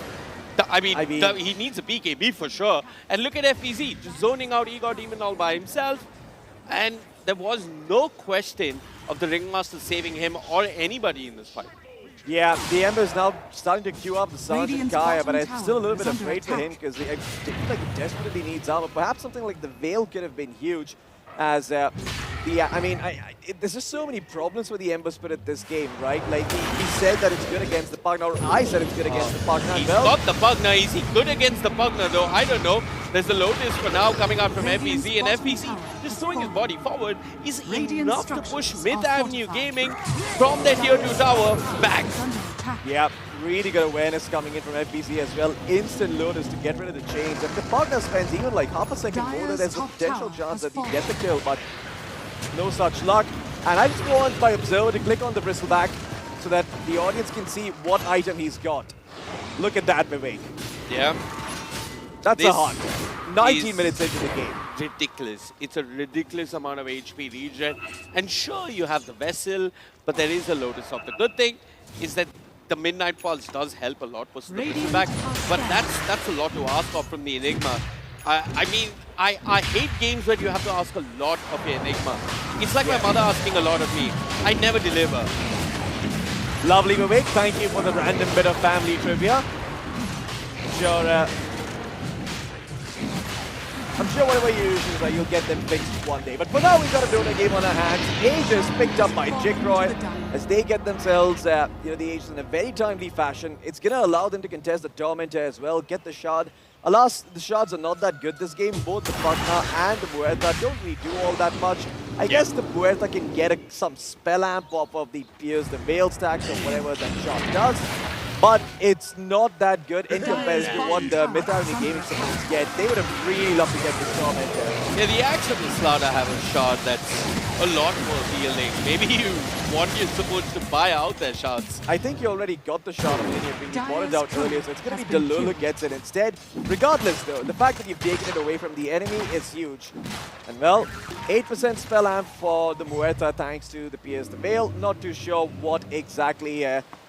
I mean, he needs a BKB for sure. And look at FBZ, just zoning out Igor Demon all by himself. And there was no question of the Ringmaster saving him or anybody in this fight. Yeah, the Ember is now starting to queue up the Suns and Kaya, but I'm still a little bit afraid for him because I feel like he desperately needs armor. Perhaps something like the Veil could have been huge as I mean, there's just so many problems with the Ember Spirit this game, right? Like, he said that it's good against the Pugner, or I said it's good against the Pugner. He's got the Pugner, is he good against the Pugner though? I don't know. There's the Lotus for now coming out from FBZ, and FBZ just throwing his body forward is enough to push Myth Avenue Gaming from their tier 2 tower back. Yeah, really good awareness coming in from FBC as well. Instant Lotus to get rid of the chains. If the Pugner spends even like half a second more, there's a potential chance that he gets the kill, but no such luck. And I just want my observer to click on the Bristleback so that the audience can see what item he's got. Look at that, Vivek. Yeah. That's a hunt. 19 minutes into the game. Ridiculous. It's a ridiculous amount of HP regen. And sure, you have the Vessel, but there is a Lotus Orb. The good thing is that the Midnight Pulse does help a lot versus the Pistol back, but that's a lot to ask of from the Enigma. I mean, I hate games where you have to ask a lot of your Enigma. It's like my mother asking a lot of me. I never deliver. Lovely, Vivek. Thank you for the random bit of family trivia. Sure. I'm sure whatever your issues are, you'll get them fixed one day. But for now, we've got a Dota game on our hands. Aegis picked up by Jikroy as they get themselves, the Aegis in a very timely fashion. It's going to allow them to contest the Tormentor as well, get the Shard. Alas, the Shards are not that good this game. Both the Pugna and the Muerta don't really do all that much. I guess the Muerta can get some spell amp off of the Pierce, the Veil stacks or whatever that Shard does. But it's not that good in comparison to what the Mid-Army Gaming supports get. They would have really loved to get this Tormentor. Yeah, the Axe and the Slaughter have a shard that's a lot more healing. Maybe you want your supports to buy out their shards. I think you already got the shard of Linear Green. You bought it out earlier, so it's going to be Delul who gets it instead. Regardless, though, the fact that you've taken it away from the enemy is huge. And well, 8% spell amp for the Muerta thanks to the Pierce the Veil. Not too sure what exactly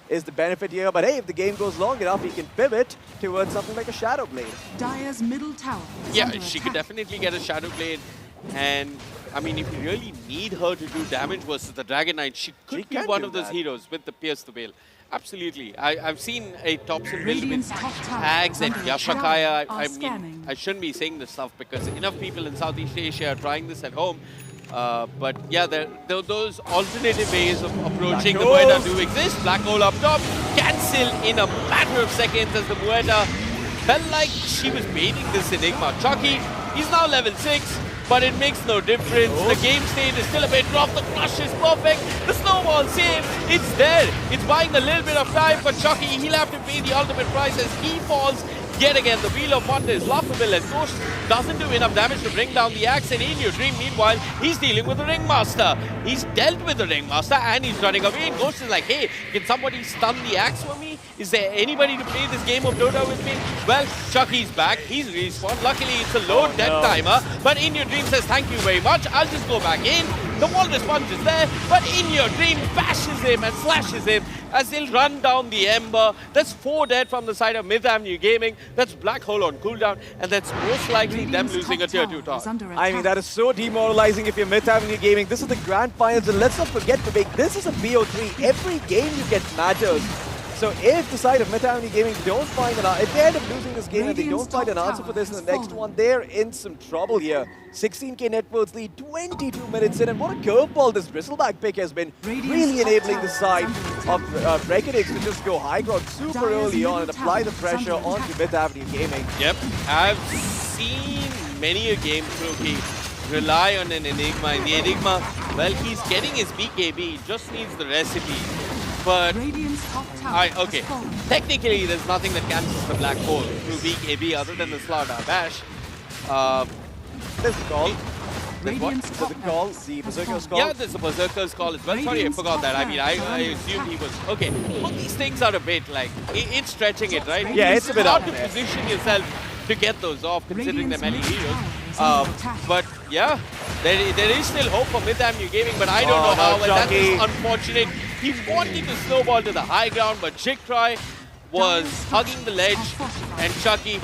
is the benefit here, but hey, if the game goes long enough, he can pivot towards something like a Shadow Blade. Dire's middle tower. Yeah, she could definitely get a Shadow Blade, and I mean, if you really need her to do damage versus the Dragon Knight, she could be one of those heroes with the Pierce the Veil. Absolutely. I've seen a Thompson build with Ags and Yashakaya. I mean, I shouldn't be saying this stuff because enough people in Southeast Asia are trying this at home. But yeah, those alternative ways of approaching the Muerta do exist. Black hole up top, cancel in a matter of seconds as the Muerta felt like she was baiting this Enigma. Chucky, he's now level 6, but it makes no difference. The game state is still a bit rough. The crush is perfect. The snowball save, it's there. It's buying a little bit of time for Chucky. He'll have to pay the ultimate price as he falls. Yet again, the Wheel of Wonder is laughable as Ghost doesn't do enough damage to bring down the Axe. And in your dream, meanwhile, he's dealing with the Ringmaster. He's dealt with the Ringmaster and he's running away. And Ghost is like, hey, can somebody stun the Axe for me? Is there anybody to play this game of Dota with me? Well, Chucky's back. He's respawned. Luckily, it's a low death timer. But in your dream says, thank you very much. I'll just go back in. The Walrus Punch is there, but in your dream bashes him and slashes him as they'll run down the Ember. That's 4 dead from the side of Myth Avenue Gaming. That's Black Hole on cooldown, and that's most likely them losing a tier 2 top. I mean, that is so demoralizing if you're Myth Avenue Gaming. This is the Grand Finals, and let's not forget to make this is a BO3. Every game you get matters. So if the side of Myth Avenue Gaming don't find an answer, if they end up losing this game and they don't find an answer for this in the next one, they're in some trouble here. 16k net worth lead, 22 minutes in, and what a curveball this Bristleback pick has been, really enabling the side of Reckonix to just go high ground super early on and apply the pressure onto Myth Avenue Gaming. Yep, I've seen many a game Crookie rely on an Enigma, and the Enigma, well, he's getting his BKB, he just needs the recipe. But, okay, technically there's nothing that cancels the Black Hole through BKB other than the Slaughter Bash. There's the call. There's what? There's a call, the Berserker's call. Yeah, there's a Berserker's call as well. Sorry, I forgot that. I mean, I assumed he was... Okay, all these things are a bit like, it's stretching it, right? Yeah, it's a bit hard to position yourself to get those off, considering they're many heroes. But yeah, there is still hope for Myth Avenue Gaming, but I don't know how, and that is unfortunate. He wanted to snowball to the high ground, but Jikroy was hugging the ledge, and Chucky,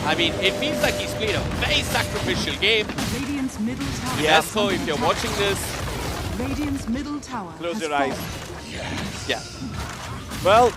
I mean, it feels like he's played a very sacrificial game. UNESCO, if you're watching this, Radiant's middle tower. Close your eyes. Yeah. Well,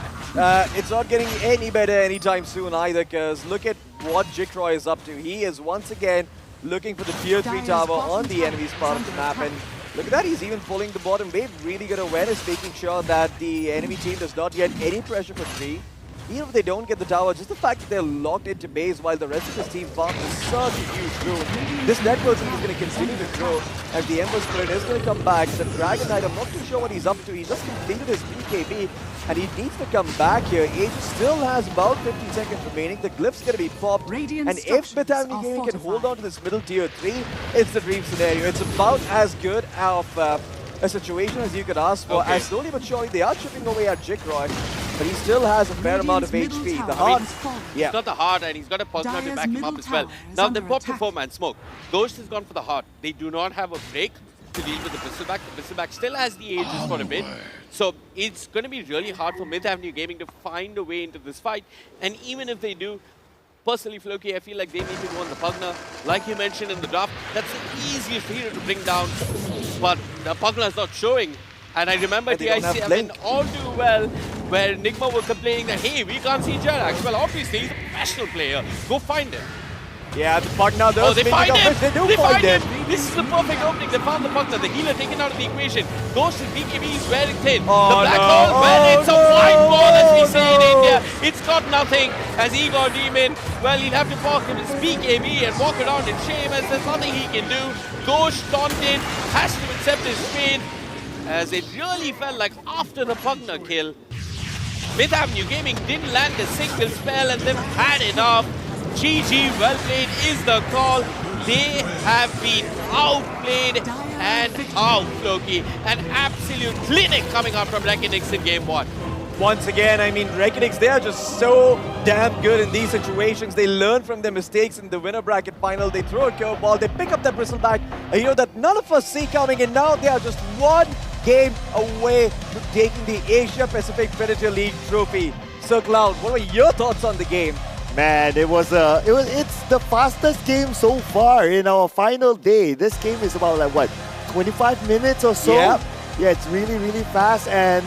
it's not getting any better anytime soon either, because look at what Jikroy is up to. He is once again looking for the tier 3 tower on the enemy's part of the map, and look at that, he's even pulling the bottom wave. Really good awareness, making sure that the enemy team does not get any pressure for 3. Even if they don't get the tower, just the fact that they're locked into base while the rest of his team farms is such a huge boon. This network is going to continue to grow as the Ember Spirit is going to come back. The Dragon Knight, I'm not too sure what he's up to. He just completed his BKB and he needs to come back here. Age still has about 15 seconds remaining. The Glyph's going to be popped. And if Myth Avenue Gaming can hold on to this middle tier 3, it's the dream scenario. It's about as good of a situation as you could ask for. As slowly but surely they are chipping away at Jikroy, but he still has a fair amount of HP. The heart, he's got the heart and he's got a Pugna to back him up as well. Now they popped the 4-man smoke. Ghost has gone for the heart. They do not have a break. to deal with the Bristleback. The Bristleback still has the ages for a bit. So it's going to be really hard for Myth Avenue Gaming to find a way into this fight. And even if they do, personally, Floki, I feel like they need to go on the Pugna. Like you mentioned in the draft, that's the easiest hero to bring down. But the Pugna is not showing. And I remember TIC all too well where Nigma were complaining that, hey, we can't see Jerax. Well, obviously, he's a professional player. Go find him. Yeah, the Pugna, they find him! They do find him! This is the perfect opening. They found the Pugna. The healer taken out of the equation. Ghost and BKB is wearing thin. Oh, the black no. hole, well, it's a white ball as we say in no. India. It's got nothing. As Igor Demon, well, he'll have to park him his BKB and walk around in shame as there's nothing he can do. Ghost taunted, has to accept his fate. As it really felt like after the Pugna kill, Myth Avenue Gaming didn't land a single spell and they've had enough. GG, well played is the call. They have been outplayed and out, Floki. An absolute clinic coming out from Reckonix in game 1. Once again, I mean, Reckonix, they are just so damn good in these situations. They learn from their mistakes in the winner bracket final. They throw a curveball, they pick up the Bristleback, a hero that none of us see coming, and now they are just one game away from taking the Asia Pacific Predator League trophy. So Cloud, what were your thoughts on the game? Man, it's the fastest game so far in our final day. This game is about like what, 25 minutes or so? Yeah. Yeah, it's really, really fast, and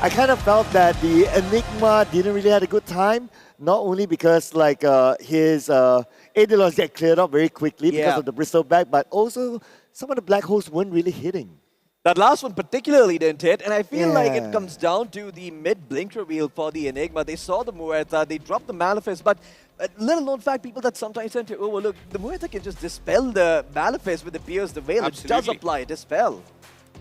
I kind of felt that the Enigma didn't really have a good time, not only because like his Eidolons get cleared up very quickly because of the Bristleback, but also some of the black holes weren't really hitting. That last one particularly didn't hit, and I feel like it comes down to the mid-blink reveal for the Enigma. They saw the Muerta, they dropped the Malefice, but a little known fact, people that sometimes tend to overlook, the Muerta can just dispel the Malefice with the Pierce the Veil. Absolutely. It does apply a dispel.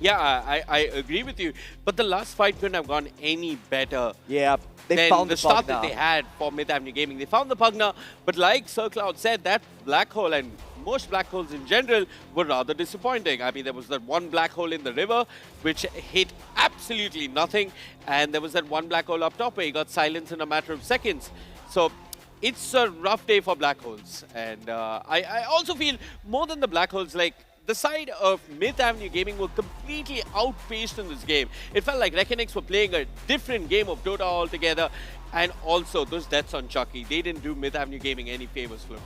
Yeah, I agree with you. But the last fight couldn't have gone any better. Yeah, they than found the the start Pugna. that they had for Myth Avenue Gaming. They found the Pugna, but like Sir Cloud said, that black hole and most black holes in general were rather disappointing. I mean, there was that one black hole in the river, which hit absolutely nothing. And there was that one black hole up top where he got silenced in a matter of seconds. So it's a rough day for black holes. And I also feel more than the black holes, like, the side of Myth Avenue Gaming were completely outpaced in this game. It felt like Reckonix were playing a different game of Dota altogether. And also, those deaths on Chucky, they didn't do Myth Avenue Gaming any favors, Flo.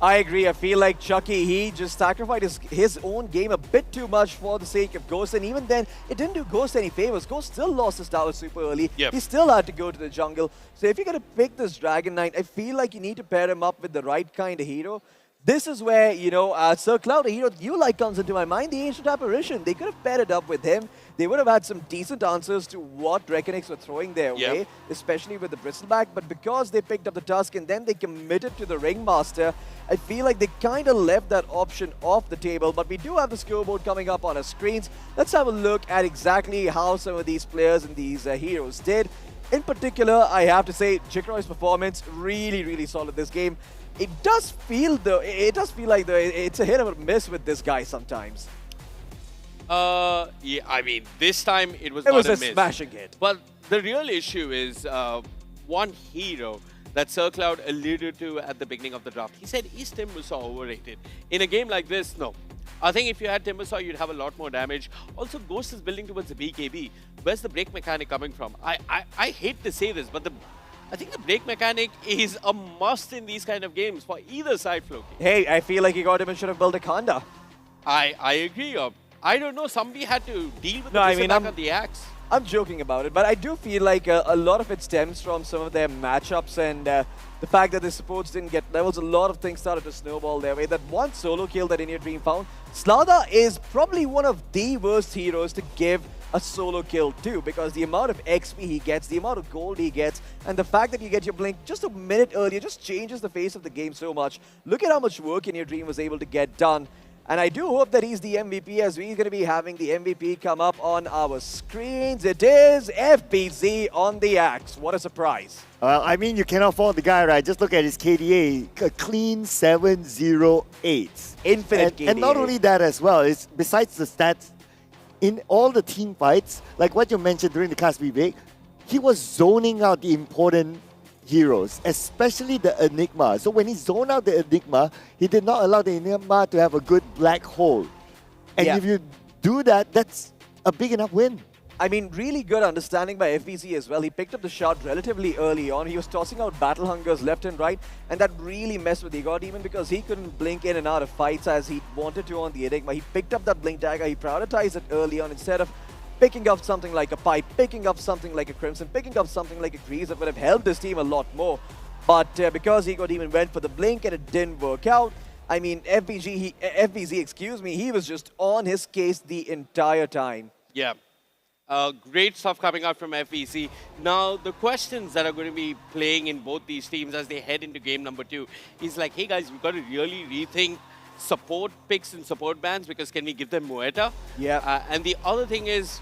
I agree. I feel like Chucky, he just sacrificed his own game a bit too much for the sake of Ghost. And even then, it didn't do Ghost any favors. Ghost still lost his tower super early. Yep. He still had to go to the jungle. So if you're going to pick this Dragon Knight, I feel like you need to pair him up with the right kind of hero. This is where, you know, Sir Cloud, a hero you like, comes into my mind, the Ancient Apparition. They could have paired it up with him. They would have had some decent answers to what Reckonix were throwing their way, especially with the Bristleback. But because they picked up the Tusk and then they committed to the Ringmaster, I feel like they kind of left that option off the table. But we do have the scoreboard coming up on our screens. Let's have a look at exactly how some of these players and these heroes did. In particular, I have to say, Chikroy's performance really, really solid this game. It does feel like it's a hit or a miss with this guy sometimes. Yeah, I mean, this time it was not a miss. Smashing hit. But the real issue is one hero that Sir Cloud alluded to at the beginning of the draft. He said, is Timbersaw overrated? In a game like this, no. I think if you had Timbersaw, you'd have a lot more damage. Also, Ghost is building towards the BKB. Where's the break mechanic coming from? I hate to say this, but I think the break mechanic is a must in these kind of games for either side, Floki. Hey, I feel like Igor should have built a Khanda. I agree. I don't know, somebody had to deal with the Bristleback on the axe. I'm joking about it, but I do feel like a lot of it stems from some of their matchups and the fact that the supports didn't get levels. A lot of things started to snowball their way. That one solo kill that In Your Dream found, Slada is probably one of the worst heroes to give a solo kill too, because the amount of XP he gets, the amount of gold he gets, and the fact that you get your blink just a minute earlier just changes the face of the game so much. Look at how much work In Your Dream was able to get done. And I do hope that he's the MVP, as we're going to be having the MVP come up on our screens. It is FBZ on the axe. What a surprise. I mean, you cannot fault the guy, right? Just look at his KDA, a clean 708. Infinite KDA. And not only that as well, it's besides the stats, in all the team fights, like what you mentioned during the cast Vivek, he was zoning out the important heroes, especially the Enigma. So when he zoned out the Enigma, he did not allow the Enigma to have a good black hole. And if you do that, that's a big enough win. I mean, really good understanding by FBZ as well. He picked up the shot relatively early on. He was tossing out battle hungers left and right, and that really messed with Igor Demon because he couldn't blink in and out of fights as he wanted to on the Enigma. He picked up that blink dagger. He prioritized it early on instead of picking up something like a Pipe, picking up something like a Crimson, picking up something like a Grease that would have helped his team a lot more. But because Igor Demon went for the blink and it didn't work out, I mean, FBZ, he was just on his case the entire time. Yeah. Great stuff coming out from FVC. Now, the questions that are going to be playing in both these teams as they head into game number 2 is like, hey guys, we've got to really rethink support picks and support bans because can we give them Moeta? Yeah. And the other thing is,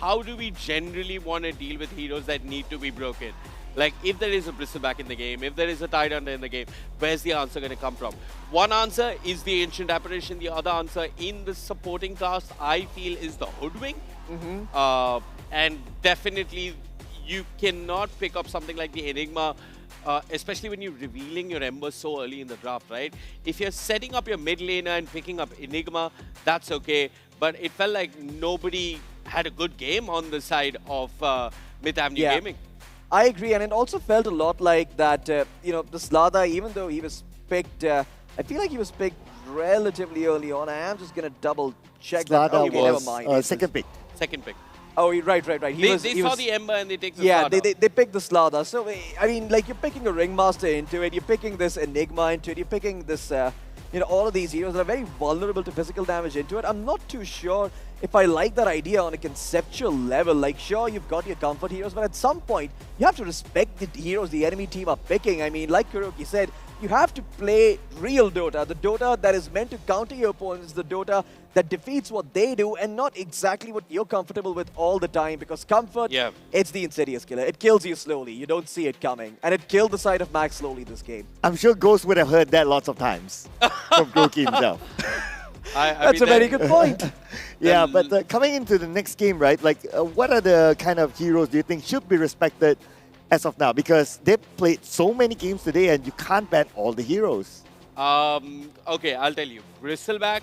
how do we generally want to deal with heroes that need to be broken? Like, if there is a Bristleback in the game, if there is a Tidehunter in the game, where's the answer going to come from? One answer is the Ancient Apparition. The other answer in the supporting cast, I feel, is the Hoodwink. And definitely, you cannot pick up something like the Enigma, especially when you're revealing your Ember so early in the draft, right? If you're setting up your mid laner and picking up Enigma, that's okay. But it felt like nobody had a good game on the side of Myth Avenue Gaming. I agree, and it also felt a lot like that, you know, the Slada, even though he was picked, I feel like he was picked relatively early on. I am just going to double check that. Slada Okay, was never mind. second pick. Second pick. Oh, right. They saw the Ember and they take the Yeah, Slada. they picked the Slada. So, I mean, like, you're picking a Ringmaster into it, you're picking this Enigma into it, you're picking this, you know, all of these heroes that are very vulnerable to physical damage into it. I'm not too sure if I like that idea on a conceptual level. Like, sure, you've got your comfort heroes, but at some point, you have to respect the heroes the enemy team are picking. I mean, like Kuroki said, you have to play real Dota, the Dota that is meant to counter your opponents, the Dota that defeats what they do and not exactly what you're comfortable with all the time, because comfort, it's the insidious killer. It kills you slowly. You don't see it coming. And it killed the side of Max slowly this game. I'm sure Ghost would have heard that lots of times from Kuroki himself. That's a very good point. Yeah, but coming into the next game, right, like what are the kind of heroes do you think should be respected as of now? Because they played so many games today and you can't ban all the heroes. Okay, I'll tell you. Bristleback,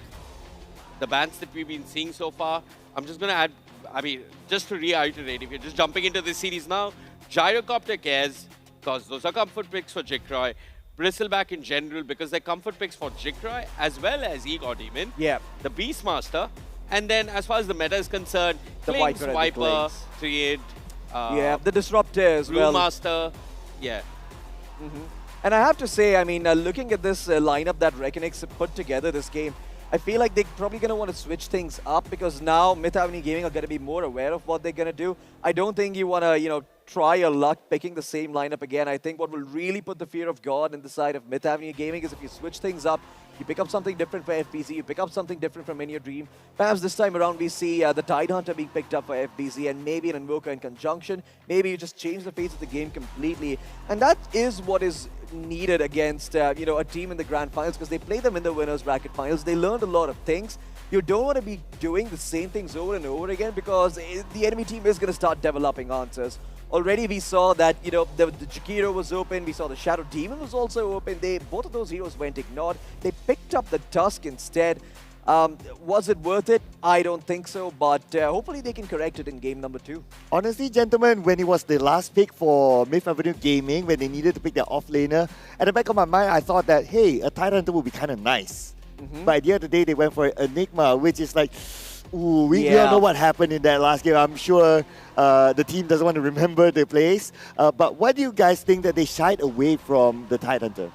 the bans that we've been seeing so far, I'm just going to add, I mean, just to reiterate, if you're just jumping into this series now, Gyrocopter cares, because those are comfort picks for Jikroy. Bristleback in general, because they're comfort picks for Jikroy as well as Igor Demon. Yeah. The Beastmaster. And then as far as the meta is concerned, The Clinks, Viper and the Viper, Clinks. Triad, Yeah, the Disruptor as well. Brewmaster. Yeah. And I have to say, I mean, looking at this lineup that Reckonix put together this game, I feel like they're probably going to want to switch things up because now Myth Avenue Gaming are going to be more aware of what they're going to do. I don't think you want to, you know, try your luck picking the same lineup again. I think what will really put the fear of God in the side of Myth Avenue Gaming is if you switch things up, you pick up something different for FBZ, you pick up something different from In Your Dream. Perhaps this time around we see the Tidehunter being picked up for FBZ and maybe an Invoker in conjunction. Maybe you just change the face of the game completely. And that is what is needed against you know, a team in the Grand Finals, because they play them in the Winners Bracket Finals. They learned a lot of things. You don't want to be doing the same things over and over again because the enemy team is going to start developing answers. Already we saw that, you know, the Jakiro was open, we saw the Shadow Demon was also open. Both of those heroes went ignored. They picked up the Tusk instead. Was it worth it? I don't think so, but hopefully they can correct it in game number 2. Honestly, gentlemen, when it was the last pick for Myth Avenue Gaming, when they needed to pick their off-laner, at the back of my mind, I thought that, hey, a Tidehunter would be kind of nice. But at the end of the day, they went for Enigma, which is like, ooh, we don't know what happened in that last game. I'm sure the team doesn't want to remember the plays. But what do you guys think that they shied away from the Tidehunter?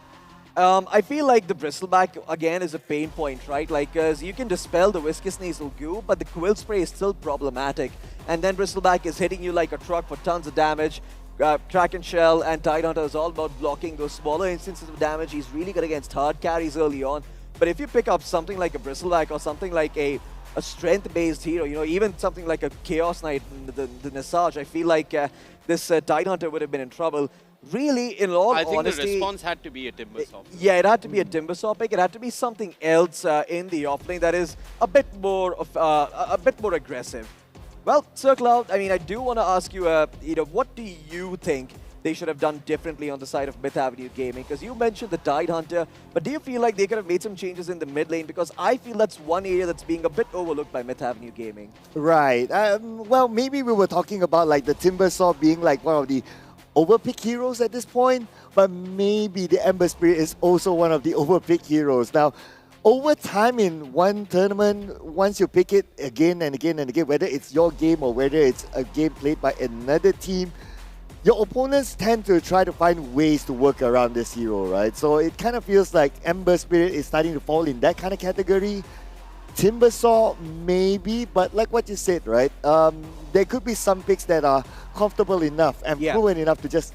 I feel like the Bristleback, again, is a pain point, right? Like, you can dispel the Viscous Nasal Goo, but the Quill Spray is still problematic. And then Bristleback is hitting you like a truck for tons of damage. Kraken Shell and Tidehunter is all about blocking those smaller instances of damage. He's really good against hard carries early on. But if you pick up something like a Bristleback or something like a strength-based hero, you know, even something like a Chaos Knight, the Nisage, I feel like this Tidehunter would have been in trouble. Really, in all honesty, I think the response had to be a Timbersaw. Yeah, it had to be a Timbersaw pick. It had to be something else in the offlane that is a bit more aggressive. Well, Sir Cloud, I mean, I do want to ask you, you know, what do you think they should have done differently on the side of Myth Avenue Gaming? Because you mentioned the Tide Hunter, but do you feel like they could have made some changes in the mid lane? Because I feel that's one area that's being a bit overlooked by Myth Avenue Gaming. Right. Well, maybe we were talking about like the Timbersaw being like one of the overpicked heroes at this point, but maybe the Ember Spirit is also one of the overpicked heroes. Now, over time in one tournament, once you pick it again and again and again, whether it's your game or whether it's a game played by another team, your opponents tend to try to find ways to work around this hero, right? So it kind of feels like Ember Spirit is starting to fall in that kind of category. Timbersaw, maybe, but like what you said, right? There could be some picks that are comfortable enough and fluent enough to just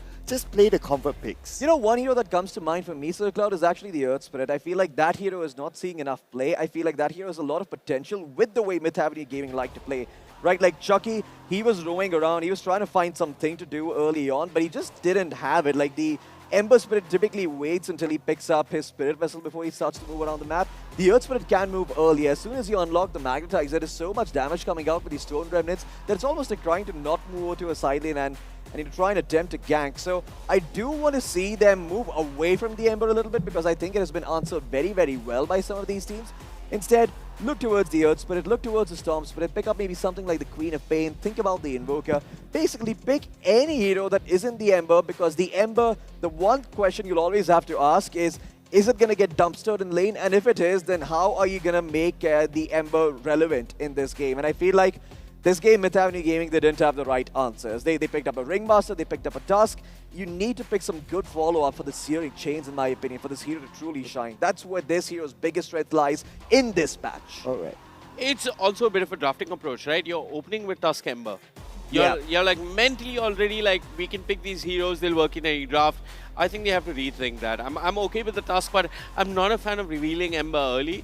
play the comfort picks. You know, one hero that comes to mind for me, Sir Cloud, is actually the Earth Spirit. I feel like that hero is not seeing enough play. I feel like that hero has a lot of potential with the way Myth Avenue Gaming like to play. Right, like Chucky, he was roaming around, he was trying to find something to do early on, but he just didn't have it. Like the Ember Spirit typically waits until he picks up his Spirit Vessel before he starts to move around the map. The Earth Spirit can move early. As soon as you unlock the Magnetize, there is so much damage coming out with these Stone Remnants that it's almost like trying to not move over to a side lane and try and attempt to gank. So I do want to see them move away from the Ember a little bit because I think it has been answered very, very well by some of these teams. Instead, look towards the Earth Spirit, look towards the Storm Spirit, pick up maybe something like the Queen of Pain, think about the Invoker. Basically, pick any hero that isn't the Ember, because the Ember, the one question you'll always have to ask is it going to get dumpstered in lane? And if it is, then how are you going to make the Ember relevant in this game? And I feel like this game, Myth Avenue Gaming, they didn't have the right answers. They picked up a Ringmaster, they picked up a Tusk. You need to pick some good follow-up for the Searing Chains, in my opinion, for this hero to truly shine. That's where this hero's biggest strength lies in this patch. All right. It's also a bit of a drafting approach, right? You're opening with Tusk Ember. You're like mentally already like, we can pick these heroes, they'll work in any draft. I think they have to rethink that. I'm okay with the Tusk, but I'm not a fan of revealing Ember early.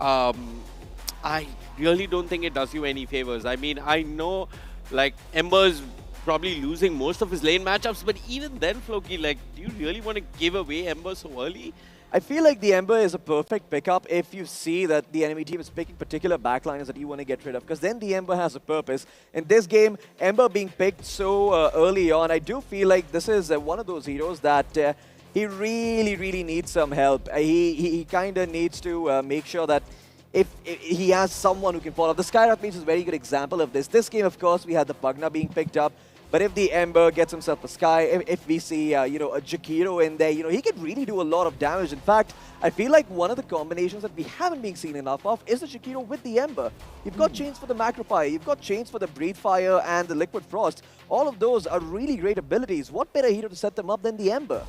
I really don't think it does you any favors. I mean, I know like Ember's probably losing most of his lane matchups, but even then, Floki, like, do you really want to give away Ember so early? I feel like the Ember is a perfect pickup if you see that the enemy team is picking particular backliners that you want to get rid of, because then the Ember has a purpose. In this game, Ember being picked so early on, I do feel like this is one of those heroes that he really, really needs some help. He kind of needs to make sure that if he has someone who can follow. The Skyrock Mage is a very good example of this. This game, of course, we had the Pugna being picked up. But if the Ember gets himself a Sky, if we see, you know, a Jakiro in there, you know, he can really do a lot of damage. In fact, I feel like one of the combinations that we haven't been seen enough of is the Jakiro with the Ember. You've got chains for the Macrofire, you've got chains for the Breed Fire and the Liquid Frost. All of those are really great abilities. What better hero to set them up than the Ember?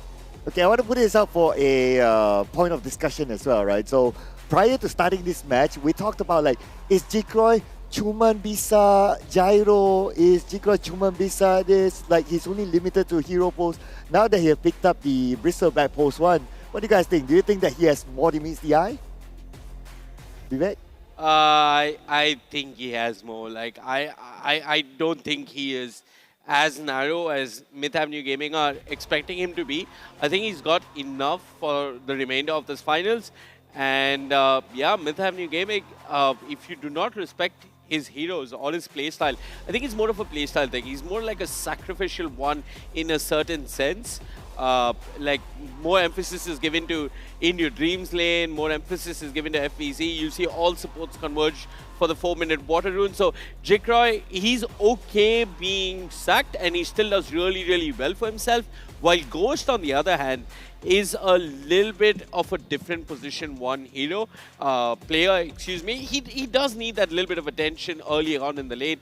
Okay, I want to put this out for a point of discussion as well, right? So prior to starting this match, we talked about like, is Jikroy cuman bisa gyro, is Jikroy cuman bisa this, like he's only limited to hero pose. Now that he has picked up the Bristleback pose 1, what do you guys think? Do you think that he has more than meets the eye? Vivek? I think he has more. Like, I don't think he is as narrow as Myth Avenue Gaming are expecting him to be. I think he's got enough for the remainder of this finals. And yeah, Myth Avenue Gaming, if you do not respect his heroes or his playstyle, I think it's more of a playstyle thing. He's more like a sacrificial one in a certain sense. Like more emphasis is given to In Your Dreams lane, more emphasis is given to FVZ. You see all supports converge for the 4-minute water rune. So Jikroy, he's okay being sacked and he still does really, really well for himself. While Ghost, on the other hand, is a little bit of a different position one hero, player, excuse me. He does need that little bit of attention early on in the lane,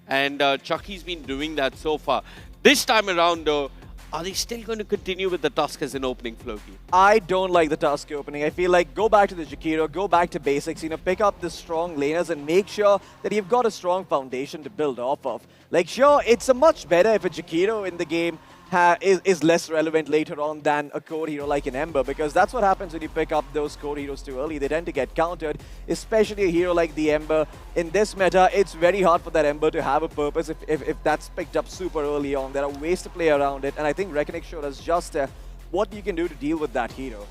and Chucky's been doing that so far. This time around though, are they still going to continue with the Tusk as an opening, Floki? I don't like the Tusk opening. I feel like go back to the Jakiro, go back to basics, you know, pick up the strong laners and make sure that you've got a strong foundation to build off of. Like, sure, it's a much better if a Jakiro in the game is less relevant later on than a core hero like an Ember, because that's what happens when you pick up those core heroes too early. They tend to get countered, especially a hero like the Ember. In this meta, it's very hard for that Ember to have a purpose if that's picked up super early on. There are ways to play around it, and I think Reckoning showed us just what you can do to deal with that hero.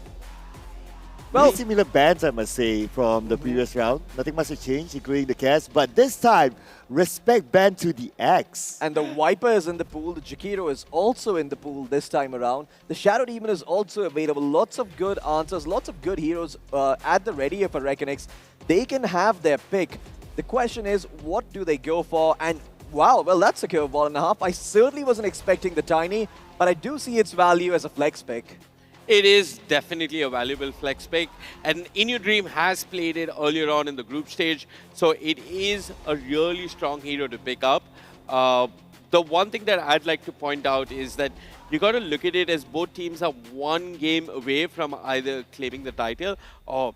Well, similar bans, I must say, from the previous round. Nothing much has changed, including the cast. But this time, respect ban to the X. And the Viper is in the pool. The Jakiro is also in the pool this time around. The Shadow Demon is also available. Lots of good answers, lots of good heroes at the ready for Reckonix. They can have their pick. The question is, what do they go for? And wow, well, that's a curveball and a half. I certainly wasn't expecting the Tiny, but I do see its value as a flex pick. It is definitely a valuable flex pick, and In Your Dream has played it earlier on in the group stage, so it is a really strong hero to pick up. The one thing that I'd like to point out is that you got to look at it as both teams are one game away from either claiming the title or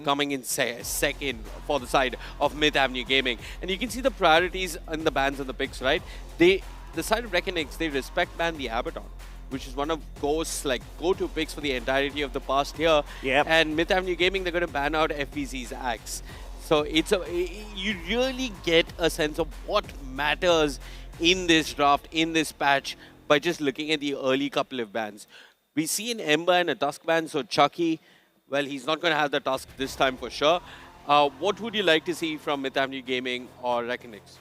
coming in second for the side of Myth Avenue Gaming. And you can see the priorities in the bans and the picks, right? The side of Reckonix, they respect ban the Abaddon, which is one of Ghost's go-to picks for the entirety of the past year. Yep. And Myth Avenue Gaming, they're going to ban out FBZ's Axe. So you really get a sense of what matters in this draft, in this patch, by just looking at the early couple of bans. We see an Ember and a Tusk ban, so Chucky, well, he's not going to have the Tusk this time for sure. What would you like to see from Myth Avenue Gaming or Reckonix?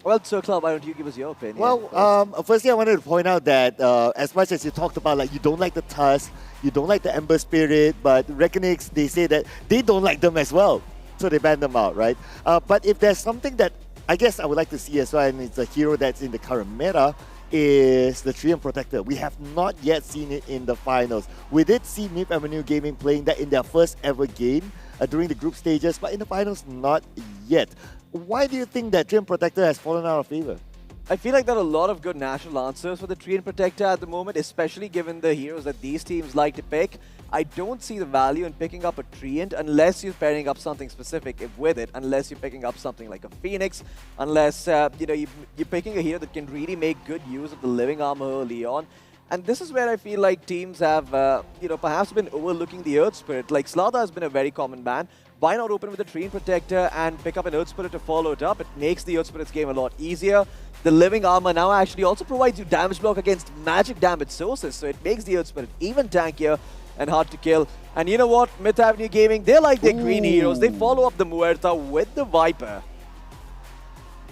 Well, Circler, why don't you give us your opinion? Well, firstly, I wanted to point out that as much as you talked about, you don't like the Tusk, you don't like the Ember Spirit, but Reckonix, they say that they don't like them as well. So they ban them out, right? But if there's something that I guess I would like to see as well, and it's a hero that's in the current meta, is the Treant Protector. We have not yet seen it in the finals. We did see Myth Avenue Gaming playing that in their first ever game during the group stages, but in the finals, not yet. Why do you think that Treant Protector has fallen out of favor? I feel like there are a lot of good national answers for the Treant Protector at the moment, especially given the heroes that these teams like to pick. I don't see the value in picking up a Treant unless you're pairing up something specific with it, unless you're picking up something like a Phoenix, unless you're picking a hero that can really make good use of the living armor early on. And this is where I feel like teams have, perhaps been overlooking the Earth Spirit. Like Slaughter has been a very common ban. Why not open with a Treant Protector and pick up an Earth Spirit to follow it up? It makes the Earth Spirit's game a lot easier. The living armor now actually also provides you damage block against magic damage sources, so it makes the Earth Spirit even tankier and hard to kill. And you know what? Myth Avenue Gaming, they like their green heroes. They follow up the Muerta with the Viper.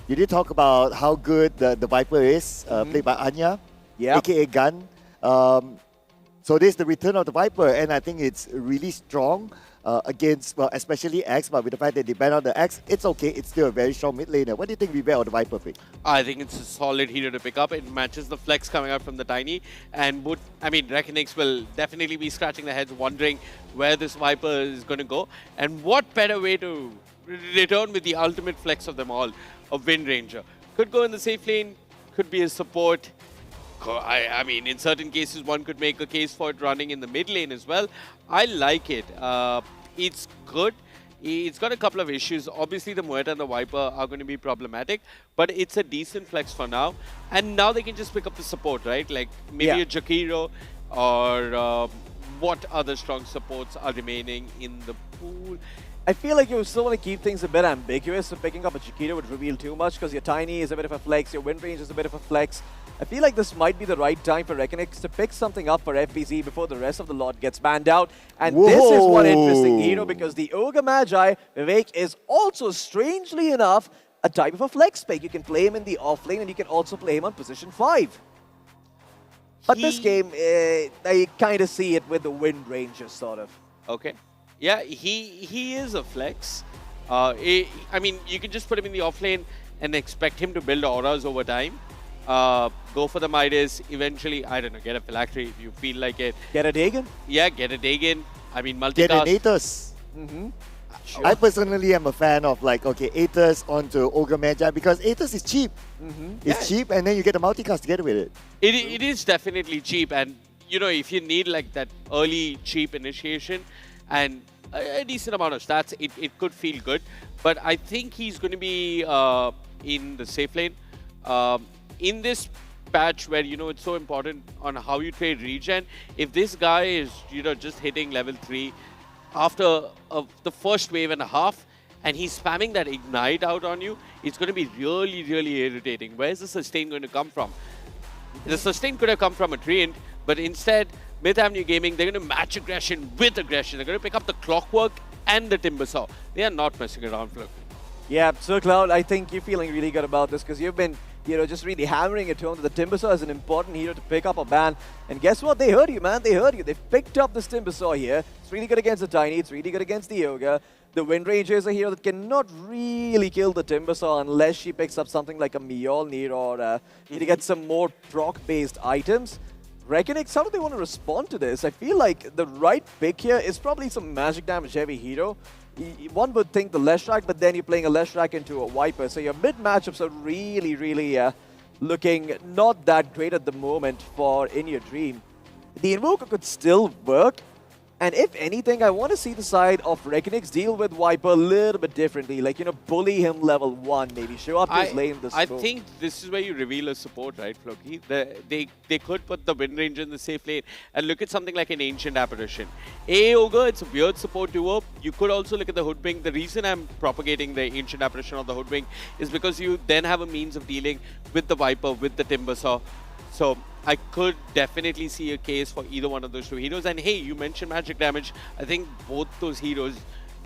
You did talk about how good the Viper is, played by Anya, aka Gun. So this is the return of the Viper, and I think it's really strong against, well, especially X, but with the fact that they ban out the X, it's okay. It's still a very strong mid laner. What do you think, Vivek, or the Viper pick? I think it's a solid hero to pick up. It matches the flex coming out from the Tiny, and Reckonix will definitely be scratching their heads wondering where this Viper is going to go. And what better way to return with the ultimate flex of them all, a Wind Ranger. Could go in the safe lane, could be a support. I mean, in certain cases, one could make a case for it running in the mid lane as well. I like it. It's good. It's got a couple of issues. Obviously, the Muerta and the Viper are going to be problematic, but it's a decent flex for now. And now they can just pick up the support, right? Like maybe a Jakiro or what other strong supports are remaining in the pool. I feel like you still want to keep things a bit ambiguous, so picking up a Jakiro would reveal too much because your Tiny is a bit of a flex, your Wind Range is a bit of a flex. I feel like this might be the right time for Reckonix to pick something up for FBZ before the rest of the lot gets banned out. And this is one interesting hero because the Ogre Magi, Vivek, is also, strangely enough, a type of a flex pick. You can play him in the offlane and you can also play him on position 5. But this game, I kind of see it with the Wind Rangers, sort of. Okay. Yeah, he is a flex. I mean, you can just put him in the offlane and expect him to build auras over time. Go for the Midas, eventually, I don't know, get a Phylactery if you feel like it. Get a Dagon? Yeah, get a Dagon. I mean, multicast. Get an Aethys. Sure. I personally am a fan of Aethys onto Ogre Magi because Aethys is cheap. It's cheap and then you get a multicast together with it. It is definitely cheap, and if you need that early cheap initiation and a decent amount of stats, it could feel good. But I think he's going to be in the safe lane. In this patch where, it's so important on how you trade regen, if this guy is, just hitting level 3 after the first wave and a half, and he's spamming that ignite out on you, it's going to be really, really irritating. Where's the sustain going to come from? The sustain could have come from a Treant, but instead, Myth Avenue Gaming, they're going to match aggression with aggression. They're going to pick up the Clockwork and the Timbersaw. They are not messing around, Floki. Yeah, so Cloud, I think you're feeling really good about this because you've been, just really hammering it home that the Timbersaw is an important hero to pick up a ban. And guess what? They heard you, man. They heard you. They've picked up this Timbersaw here. It's really good against the Tiny. It's really good against the Yoga. The Wind Ranger is a hero that cannot really kill the Timbersaw unless she picks up something like a Mjolnir or to get some more proc-based items. Reckonix, how do they want to respond to this? I feel like the right pick here is probably some magic damage heavy hero. One would think the Leshrac, but then you're playing a Leshrac into a Viper. So your mid matchups are really, really looking not that great at the moment for In Your Dream. The Invoker could still work. And if anything, I want to see the side of Reckonix deal with Viper a little bit differently. Like, bully him level 1, maybe. Show up his lane this I think this is where you reveal a support, right, Floki? They could put the Wind Ranger in the safe lane and look at something like an Ancient Apparition. Ogre, it's a weird support duo. You could also look at the Hoodwink. The reason I'm propagating the Ancient Apparition or the Hoodwink is because you then have a means of dealing with the Viper, with the Timbersaw. So I could definitely see a case for either one of those two heroes. And hey, you mentioned magic damage. I think both those heroes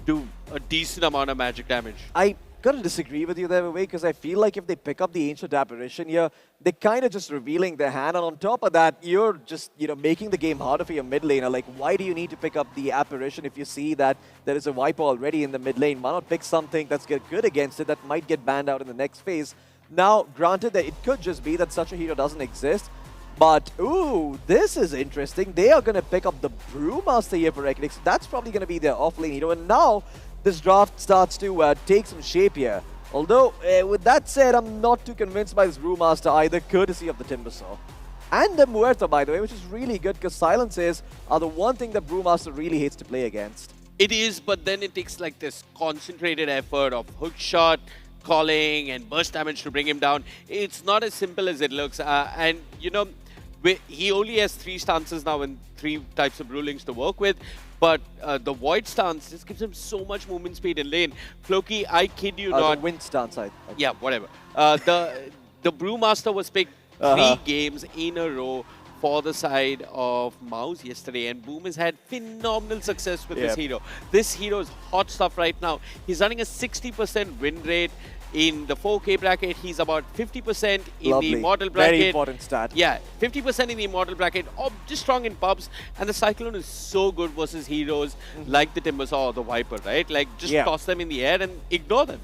do a decent amount of magic damage. I gotta disagree with you there, Vivek, because I feel like if they pick up the Ancient Apparition here, they're kind of just revealing their hand. And on top of that, you're just, making the game harder for your mid laner. Like, why do you need to pick up the Apparition if you see that there is a Viper already in the mid lane? Why not pick something that's good against it that might get banned out in the next phase? Now, granted that it could just be that such a hero doesn't exist, but, ooh, this is interesting. They are going to pick up the Brewmaster here for Reckonix. That's probably going to be their off-lane hero. And now, this draft starts to take some shape here. Although, with that said, I'm not too convinced by this Brewmaster either, courtesy of the Timbersaw. And the Muerta, by the way, which is really good because silences are the one thing that Brewmaster really hates to play against. It is, but then it takes like this concentrated effort of hook shot, calling, and burst damage to bring him down. It's not as simple as it looks. And, he only has 3 stances now and 3 types of rulings to work with. But the Void stance just gives him so much movement speed in lane. Floki, I kid you not. The Wind stance, yeah, whatever. The Brewmaster was picked 3 games in a row for the side of Mouse yesterday, and Boom has had phenomenal success with this hero. This hero is hot stuff right now. He's running a 60% win rate. In the 4K bracket, he's about 50% in the Immortal bracket. Very important stat. Yeah, 50% in the Immortal bracket, or just strong in pubs. And the Cyclone is so good versus heroes like the Timbersaw or the Viper, right? Like, just toss them in the air and ignore them.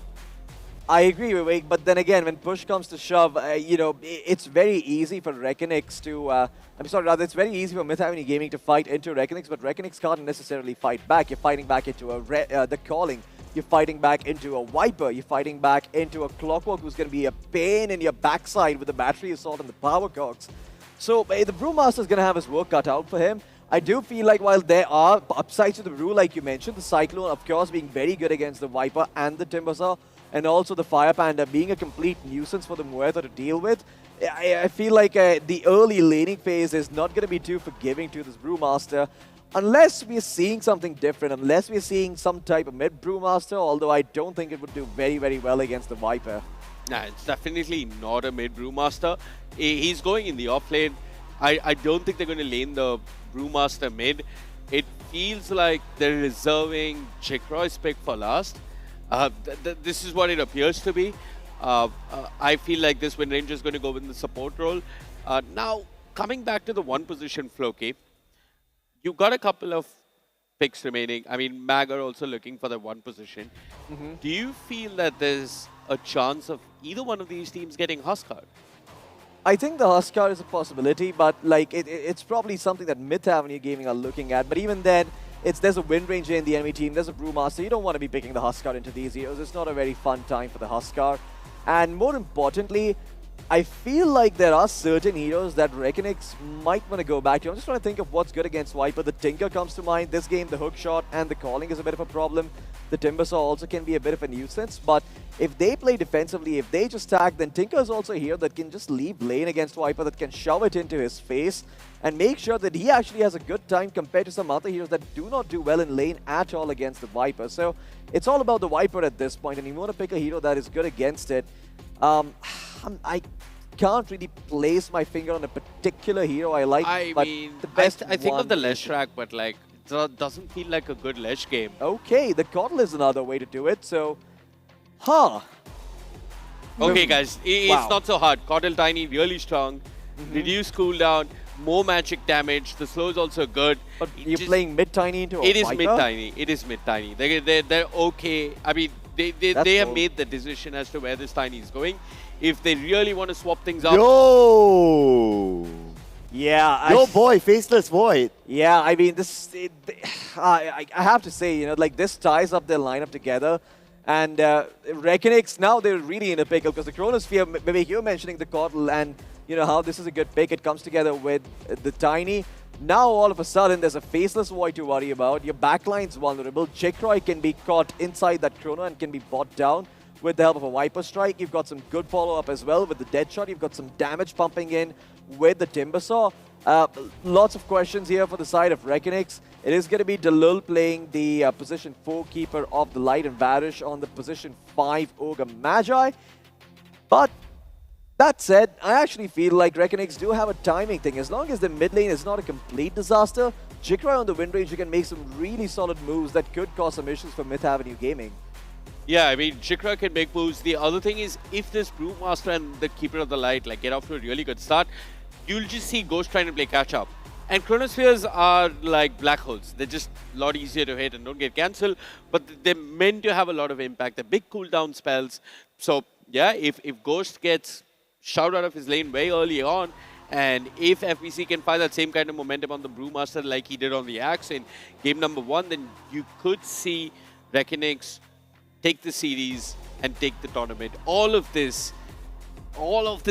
I agree, Vivek, but then again, when push comes to shove, it's very easy for Reckonix to... it's very easy for Myth Avenue Gaming to fight into Reckonix, but Reckonix can't necessarily fight back. You're fighting back into the Calling. You're fighting back into a Viper. You're fighting back into a Clockwork who's going to be a pain in your backside with the Battery Assault and the Power Cogs. So the Brewmaster is going to have his work cut out for him. I do feel like while there are upsides to the Brew, like you mentioned, the Cyclone, of course, being very good against the Viper and the Timbersaw, and also the Fire Panda being a complete nuisance for the Muerta to deal with, I feel like the early laning phase is not going to be too forgiving to this Brewmaster. Unless we're seeing something different, unless we're seeing some type of mid-Brewmaster, although I don't think it would do very, very well against the Viper. Nah, it's definitely not a mid-Brewmaster. He's going in the off-lane. I don't think they're going to lane the Brewmaster mid. It feels like they're reserving Jekroy's pick for last. This is what it appears to be. I feel like this Wind Ranger is going to go in the support role. Now, coming back to the 1 position, Floki, you've got a couple of picks remaining. I mean, Mag are also looking for the 1 position. Do you feel that there's a chance of either one of these teams getting Huskar? I think the Huskar is a possibility, but like it's probably something that Myth Avenue Gaming are looking at. But even then, there's a Wind Ranger in the enemy team, there's a Brewmaster. You don't want to be picking the Huskar into these heroes. It's not a very fun time for the Huskar. And more importantly, I feel like there are certain heroes that Reckonix might want to go back to. I'm just trying to think of what's good against Viper. The Tinker comes to mind. This game, the hook shot and the calling is a bit of a problem. The Timbersaw also can be a bit of a nuisance. But if they play defensively, if they just tag, then Tinker is also a hero that can just leave lane against Viper, that can shove it into his face and make sure that he actually has a good time compared to some other heroes that do not do well in lane at all against the Viper. So it's all about the Viper at this point, and you want to pick a hero that is good against it. I can't really place my finger on a particular hero I like. I but mean, the best I think one of the Lesh track, but like, it doesn't feel like a good Lesh game. Okay, the Coddle is another way to do it, so... Huh. Okay, guys, it's not so hard. Coddle Tiny, really strong. Reduce cooldown, more magic damage. The slow is also good. But you're playing mid-Tiny into a It is fighter? mid-Tiny. It is mid-Tiny. They're okay. I mean, they have made the decision as to where this Tiny is going. If they really want to swap things up... Yo! Yeah. Yo, boy, Faceless Void. Yeah, I mean, I have to say, you know, like, this ties up their lineup together. And Reckonix, now they're really in a pickle because the Chronosphere, Vivek, you're mentioning the Coddle and, you know, how this is a good pick. It comes together with the Tiny. Now, all of a sudden, there's a Faceless Void to worry about. Your backline's vulnerable. Jikroy can be caught inside that Chrono and can be bought down with the help of a Viper Strike. You've got some good follow-up as well with the Deadshot. You've got some damage pumping in with the Timbersaw. Lots of questions here for the side of Reckonix. It is going to be Dalul playing the position 4 keeper of the Light and Varish on the position 5 Ogre Magi. But that said, I actually feel like Reckonix do have a timing thing. As long as the mid lane is not a complete disaster, Jikroy on the win range, you can make some really solid moves that could cause some issues for Myth Avenue Gaming. Yeah, I mean, Jikroy can make moves. The other thing is, if this Brewmaster and the Keeper of the Light like get off to a really good start, you'll just see Ghost trying to play catch-up. And Chronospheres are like black holes. They're just a lot easier to hit and don't get cancelled, but they're meant to have a lot of impact. They're big cooldown spells. So, yeah, if Ghost gets shouted out of his lane very early on, and if FBC can find that same kind of momentum on the Brewmaster like he did on the Axe in game number 1, then you could see Reckonix take the series and take the tournament. All of this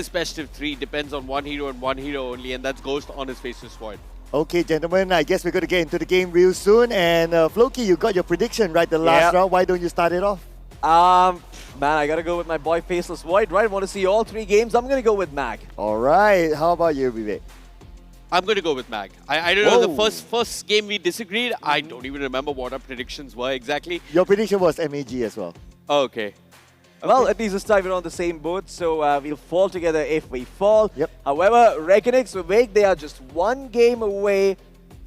best of 3 depends on one hero and one hero only, and that's Ghost on his Faceless Void. Okay, gentlemen, I guess we're going to get into the game real soon. And Floki, you got your prediction right the last round. Why don't you start it off? Man, I got to go with my boy Faceless Void, right? I want to see all 3 games. I'm going to go with Mag. All right. How about you, Vivek? I'm going to go with Mag. I don't know, the first game we disagreed, I don't even remember what our predictions were exactly. Your prediction was MAG as well. Okay. Well, at least this time we're on the same boat, so we'll fall together if we fall. However, Reckonix, Vivek, they are just 1 game away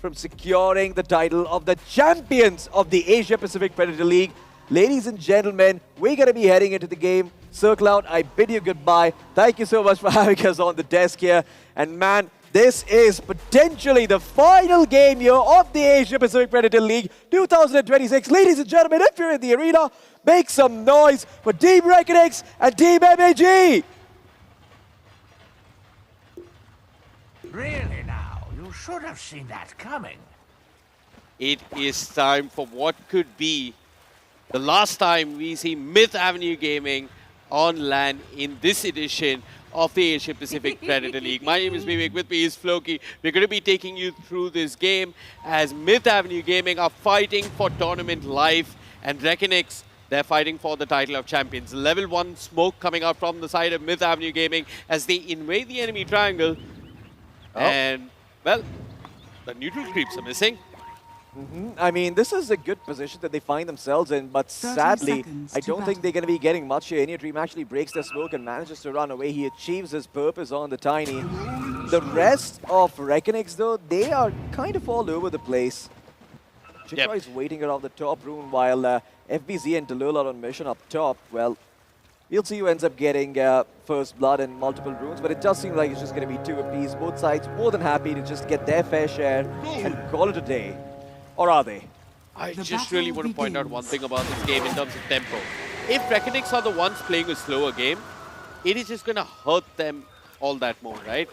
from securing the title of the champions of the Asia Pacific Predator League. Ladies and gentlemen, we're going to be heading into the game. Circloud, I bid you goodbye. Thank you so much for having us on the desk here. And man, this is potentially the final game here of the Asia Pacific Predator League 2026. Ladies and gentlemen, if you're in the arena, make some noise for Team Reckonix and Team MAG! Really now, you should have seen that coming. It is time for what could be the last time we see Myth Avenue Gaming on LAN in this edition of the Asia Pacific Predator League. My name is Vivek, with me is Floki. We're going to be taking you through this game as Myth Avenue Gaming are fighting for tournament life, and Reckonix, they're fighting for the title of champions. Level 1 smoke coming out from the side of Myth Avenue Gaming as they invade the enemy triangle. And, well, the neutral creeps are missing. I mean, this is a good position that they find themselves in, but sadly, I don't think they're going to be getting much here. Inia Dream actually breaks their smoke and manages to run away. He achieves his purpose on the Tiny. The rest of Reckonix, though, they are kind of all over the place. Jikroy is waiting around the top room while FBZ and Dalul are on mission up top. Well, we'll see who ends up getting first blood and multiple runes, but it does seem like it's just going to be 2 apiece. Both sides more than happy to just get their fair share and call it a day. Or are they? I just really want to point out one thing about this game in terms of tempo. If Reckonix are the ones playing a slower game, it is just going to hurt them all that more, right?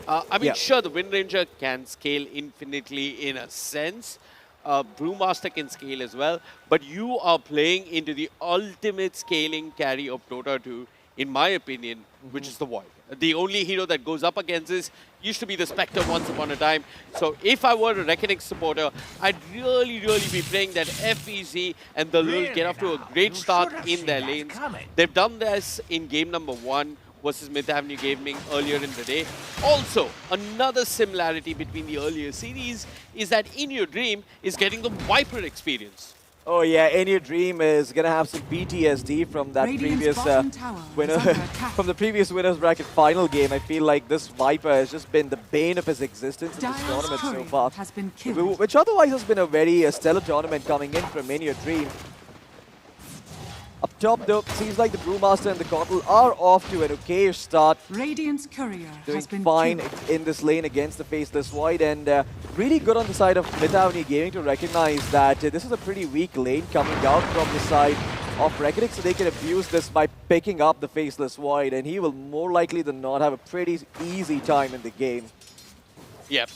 I mean, sure, the Wind Ranger can scale infinitely in a sense. Brewmaster can scale as well. But you are playing into the ultimate scaling carry of Dota 2, in my opinion, which is the Void. The only hero that goes up against this used to be the Spectre once upon a time. So if I were a Reckonix supporter, I'd really be praying that FEZ and the Lul get off to a great start in their lanes. They've done this in game number 1 versus Myth Avenue Gaming earlier in the day. Also, another similarity between the earlier series is that In Your Dream is getting the Viper experience. Oh yeah, Any Dream is gonna have some PTSD from that previous winner, from the previous winners bracket final game. I feel like this Viper has just been the bane of his existence in this tournament so far, which otherwise has been a very stellar tournament coming in from Any Dream. Up top though, seems like the Brewmaster and the Kotl are off to an okayish start. Radiant's courier Doing has been fine killed. in this lane against the Faceless Void, and really good on the side of Mid Avenue Gaming to recognize that this is a pretty weak lane coming out from the side of Reckonix, so they can abuse this by picking up the Faceless Void, and he will more likely than not have a pretty easy time in the game. Yep.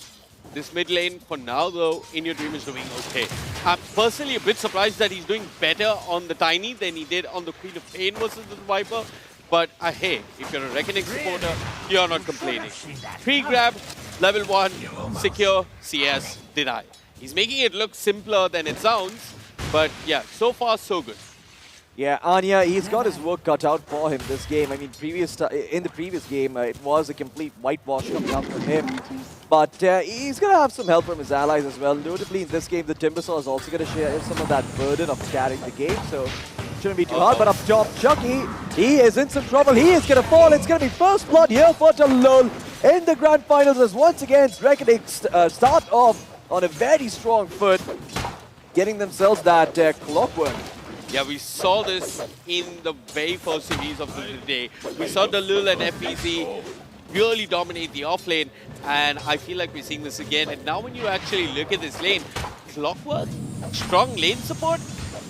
This mid lane, for now though, In Your Dream is doing okay. I'm personally a bit surprised that he's doing better on the Tiny than he did on the Queen of Pain versus the Viper. But hey, if you're a Reckoning supporter, you're not complaining. Pre-grab, level 1, secure, CS, deny. He's making it look simpler than it sounds, but yeah, so far so good. Yeah, Anya, he's got his work cut out for him this game. I mean, in the previous game, it was a complete whitewash coming out from him. But he's going to have some help from his allies as well. Notably, in this game, the Timbersaw is also going to share some of that burden of carrying the game, so shouldn't be too hard. But up top, Chucky, he is in some trouble. He is going to fall. It's going to be first blood here for Talul in the grand finals as once again Reckoning start off on a very strong foot, getting themselves that clockwork. Yeah, we saw this in the very first series of the day. We saw Talul and FPZ really dominate the offlane, and I feel like we're seeing this again. And now when you actually look at this lane, Clockwork, strong lane support,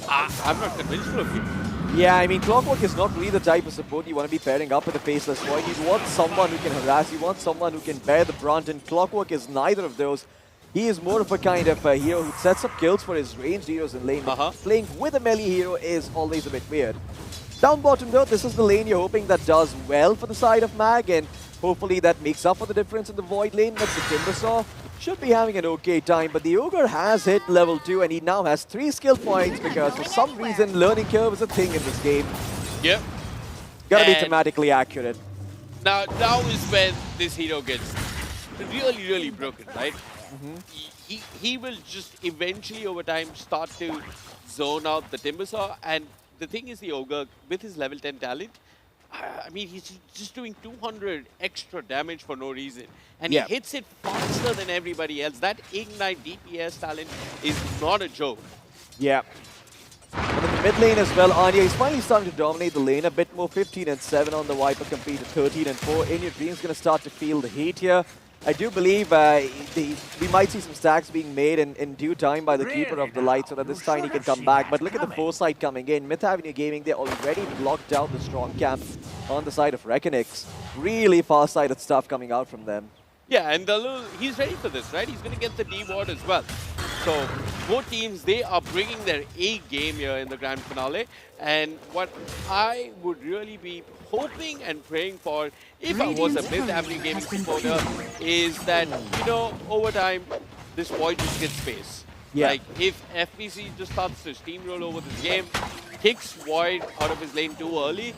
I'm not convinced of you. Yeah, I mean, Clockwork is not really the type of support you want to be pairing up with a Faceless Void. You want someone who can harass, you want someone who can bear the brunt, and Clockwork is neither of those. He is more of a kind of hero who sets up kills for his ranged heroes in lane. Playing with a melee hero is always a bit weird. Down bottom though, this is the lane you're hoping that does well for the side of Mag, and hopefully that makes up for the difference in the Void lane. But the Timbersaw should be having an okay time, but the Ogre has hit level 2 and he now has 3 skill points because for some reason learning curve is a thing in this game. Yep. Gotta be thematically accurate. Now is when this hero gets really broken, right? He will just eventually over time start to zone out the Timbersaw, and the thing is the Ogre with his level 10 talent, I mean he's just doing 200 extra damage for no reason, and he hits it faster than everybody else. That Ignite DPS talent is not a joke. Yeah. And in the mid lane as well, Anya is finally starting to dominate the lane a bit more. 15 and 7 on the Viper compared to 13 and 4. In Your Dream's going to start to feel the heat here. I do believe we might see some stacks being made in due time by the Keeper of the Light so that this Tiny can come back. But look at the foresight coming in. Myth Avenue Gaming, they already blocked out the strong camp on the side of Reckonix. Really far-sighted stuff coming out from them. Yeah, and he's ready for this, right? He's going to get the D ward as well. So both teams, they are bringing their A game here in the grand finale. And what I would really be hoping and praying for, if I was a Myth Avenue Gaming supporter, is that, you know, over time, this Void just gets space. Yeah. Like, if FPC just starts to steamroll over this game, kicks Void out of his lane too early,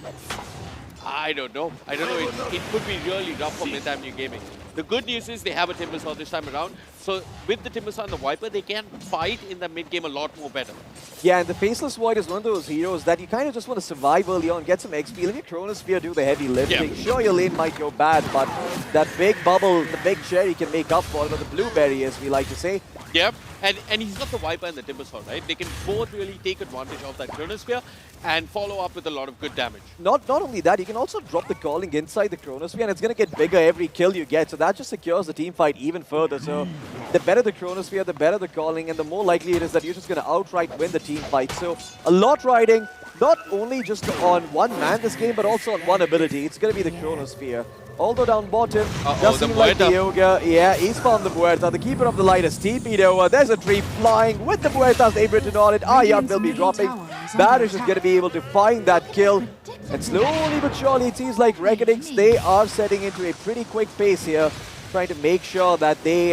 I don't know. It could be really rough for Myth Avenue Gaming. The good news is they have a Timbersaw this time around. So with the Timbersaw and the Viper, they can fight in the mid game a lot more better. Yeah, and the Faceless Void is one of those heroes that you kind of just want to survive early on, get some XP, let your Chronosphere do the heavy lifting. Yeah. Sure, your lane might go bad, but that big bubble, the big cherry can make up for it, or the blueberry, as we like to say. Yep, and he's got the Viper and the Timbersaw, right? They can both really take advantage of that Chronosphere and follow up with a lot of good damage. Not only that, you can also drop the calling inside the Chronosphere, and it's going to get bigger every kill you get, so that just secures the team fight even further. So the better the Chronosphere, the better the calling, and the more likely it is that you're just going to outright win the team fight. So a lot riding, not only just on one man this game, but also on one ability. It's going to be the Chronosphere. Although down bottom, just seems like the Ogre. Yeah, he's found the Muerta. The Keeper of the Light is TP'd over. There's a tree flying with the Muertas. They've written on it. Aryan will be dropping. Barish is going to be able to find that kill. And slowly but surely, it seems like Reckonix, they are setting into a pretty quick pace here, trying to make sure that they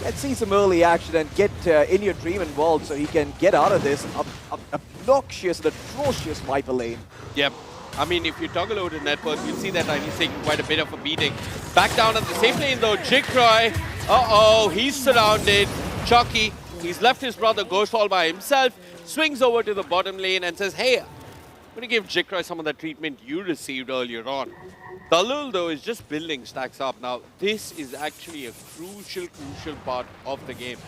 can see some early action and get In Your Dream involved so he can get out of this obnoxious and atrocious Viper lane. Yep. I mean, if you toggle over to network, you'll see that Tiny's taking quite a bit of a beating. Back down at the same lane though, Jigcroy. Uh-oh, he's surrounded. Chucky He's left his brother Ghost all by himself, swings over to the bottom lane and says, hey, I'm going to give Jikroy some of the treatment you received earlier on. Dalul, though, is just building stacks up. Now, this is actually a crucial part of the game.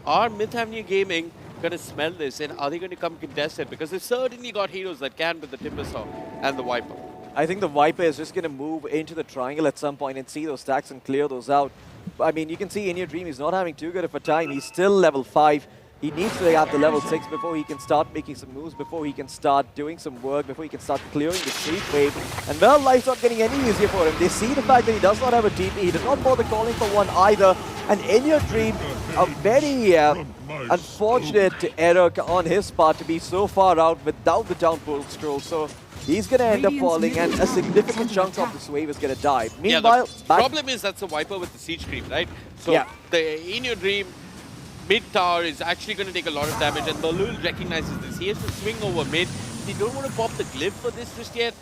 Are Myth Avenue Gaming going to smell this, and are they going to come contested? Because they've certainly got heroes that can with the Timbersaw and the Viper. I think the Viper is just going to move into the triangle at some point and see those stacks and clear those out. I mean, you can see in your dream he's not having too good of a time. He's still level 5. He needs to have the level 6 before he can start making some moves, before he can start doing some work, before he can start clearing the creep wave. And well, life's not getting any easier for him. They see the fact that he does not have a TP. He does not bother calling for one either. And in your dream, a very unfortunate error on his part to be so far out without the downpour scroll. So he's going to end up falling, and a significant chunk of this wave is going to die. Meanwhile, the problem is that's a Viper with the siege creep, right? So in your dream, mid tower is actually going to take a lot of damage, and Dalul recognizes this. He has to swing over mid. They don't want to pop the glyph for this just yet.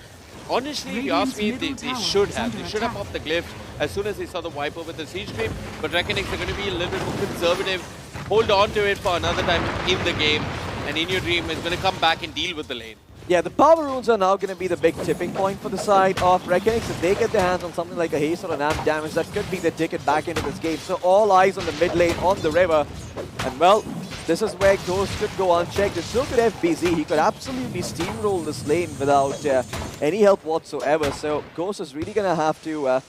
Honestly, if you ask me, they should have. They should have popped the glyph as soon as they saw the Viper with the siege creep. But Reckonings are going to be a little bit more conservative. Hold on to it for another time in the game. And in your dream is going to come back and deal with the lane. Yeah, the power runes are now going to be the big tipping point for the side of Reckonings. If they get their hands on something like a haste or an amp damage, that could be the ticket back into this game. So all eyes on the mid lane, on the river. And well, this is where Ghost could go unchecked. And so could FBZ. He could absolutely steamroll this lane without any help whatsoever. So Ghost is really going to have to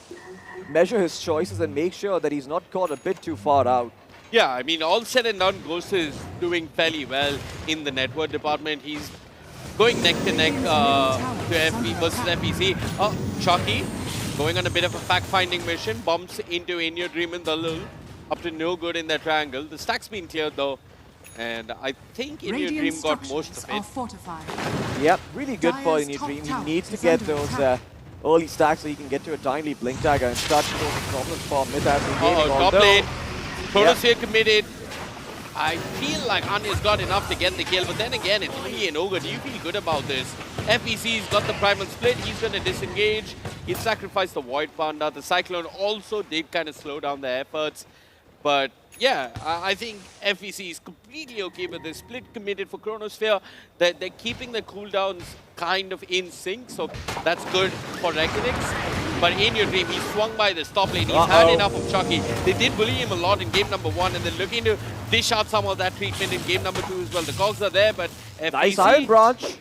measure his choices and make sure that he's not caught a bit too far out. Yeah, I mean, all said and done, Ghost is doing fairly well in the network department. He's going neck to neck to FB versus FBC. Chucky going on a bit of a fact-finding mission, bumps into In Your Dream and Dalul, up to no good in that triangle. The stack's been cleared though, and I think In Your Dream got most of it. Yep, really good for In Your Dream. He needs to get those early stacks so he can get to a timely blink dagger and start to cause problems for Myth Avenue Gaming. Top lane, Kronos here committed. I feel like Anya's got enough to get the kill, but then again, it's only an Ogre. Do you feel good about this? FEC's got the primal split. He's going to disengage. He'll sacrifice the Void Panda. The Cyclone also did kind of slow down their efforts. But yeah, I think FEC is completely okay with this split committed for Chronosphere. They're keeping the cooldowns kind of in sync, so that's good for Reckonings. But In Your Dream, he swung by this top lane. He's had enough of Chucky. They did bully him a lot in game number 1, and they're looking to dish out some of that treatment in game number 2 as well. The cogs are there, but FEC... Nice Iron Branch.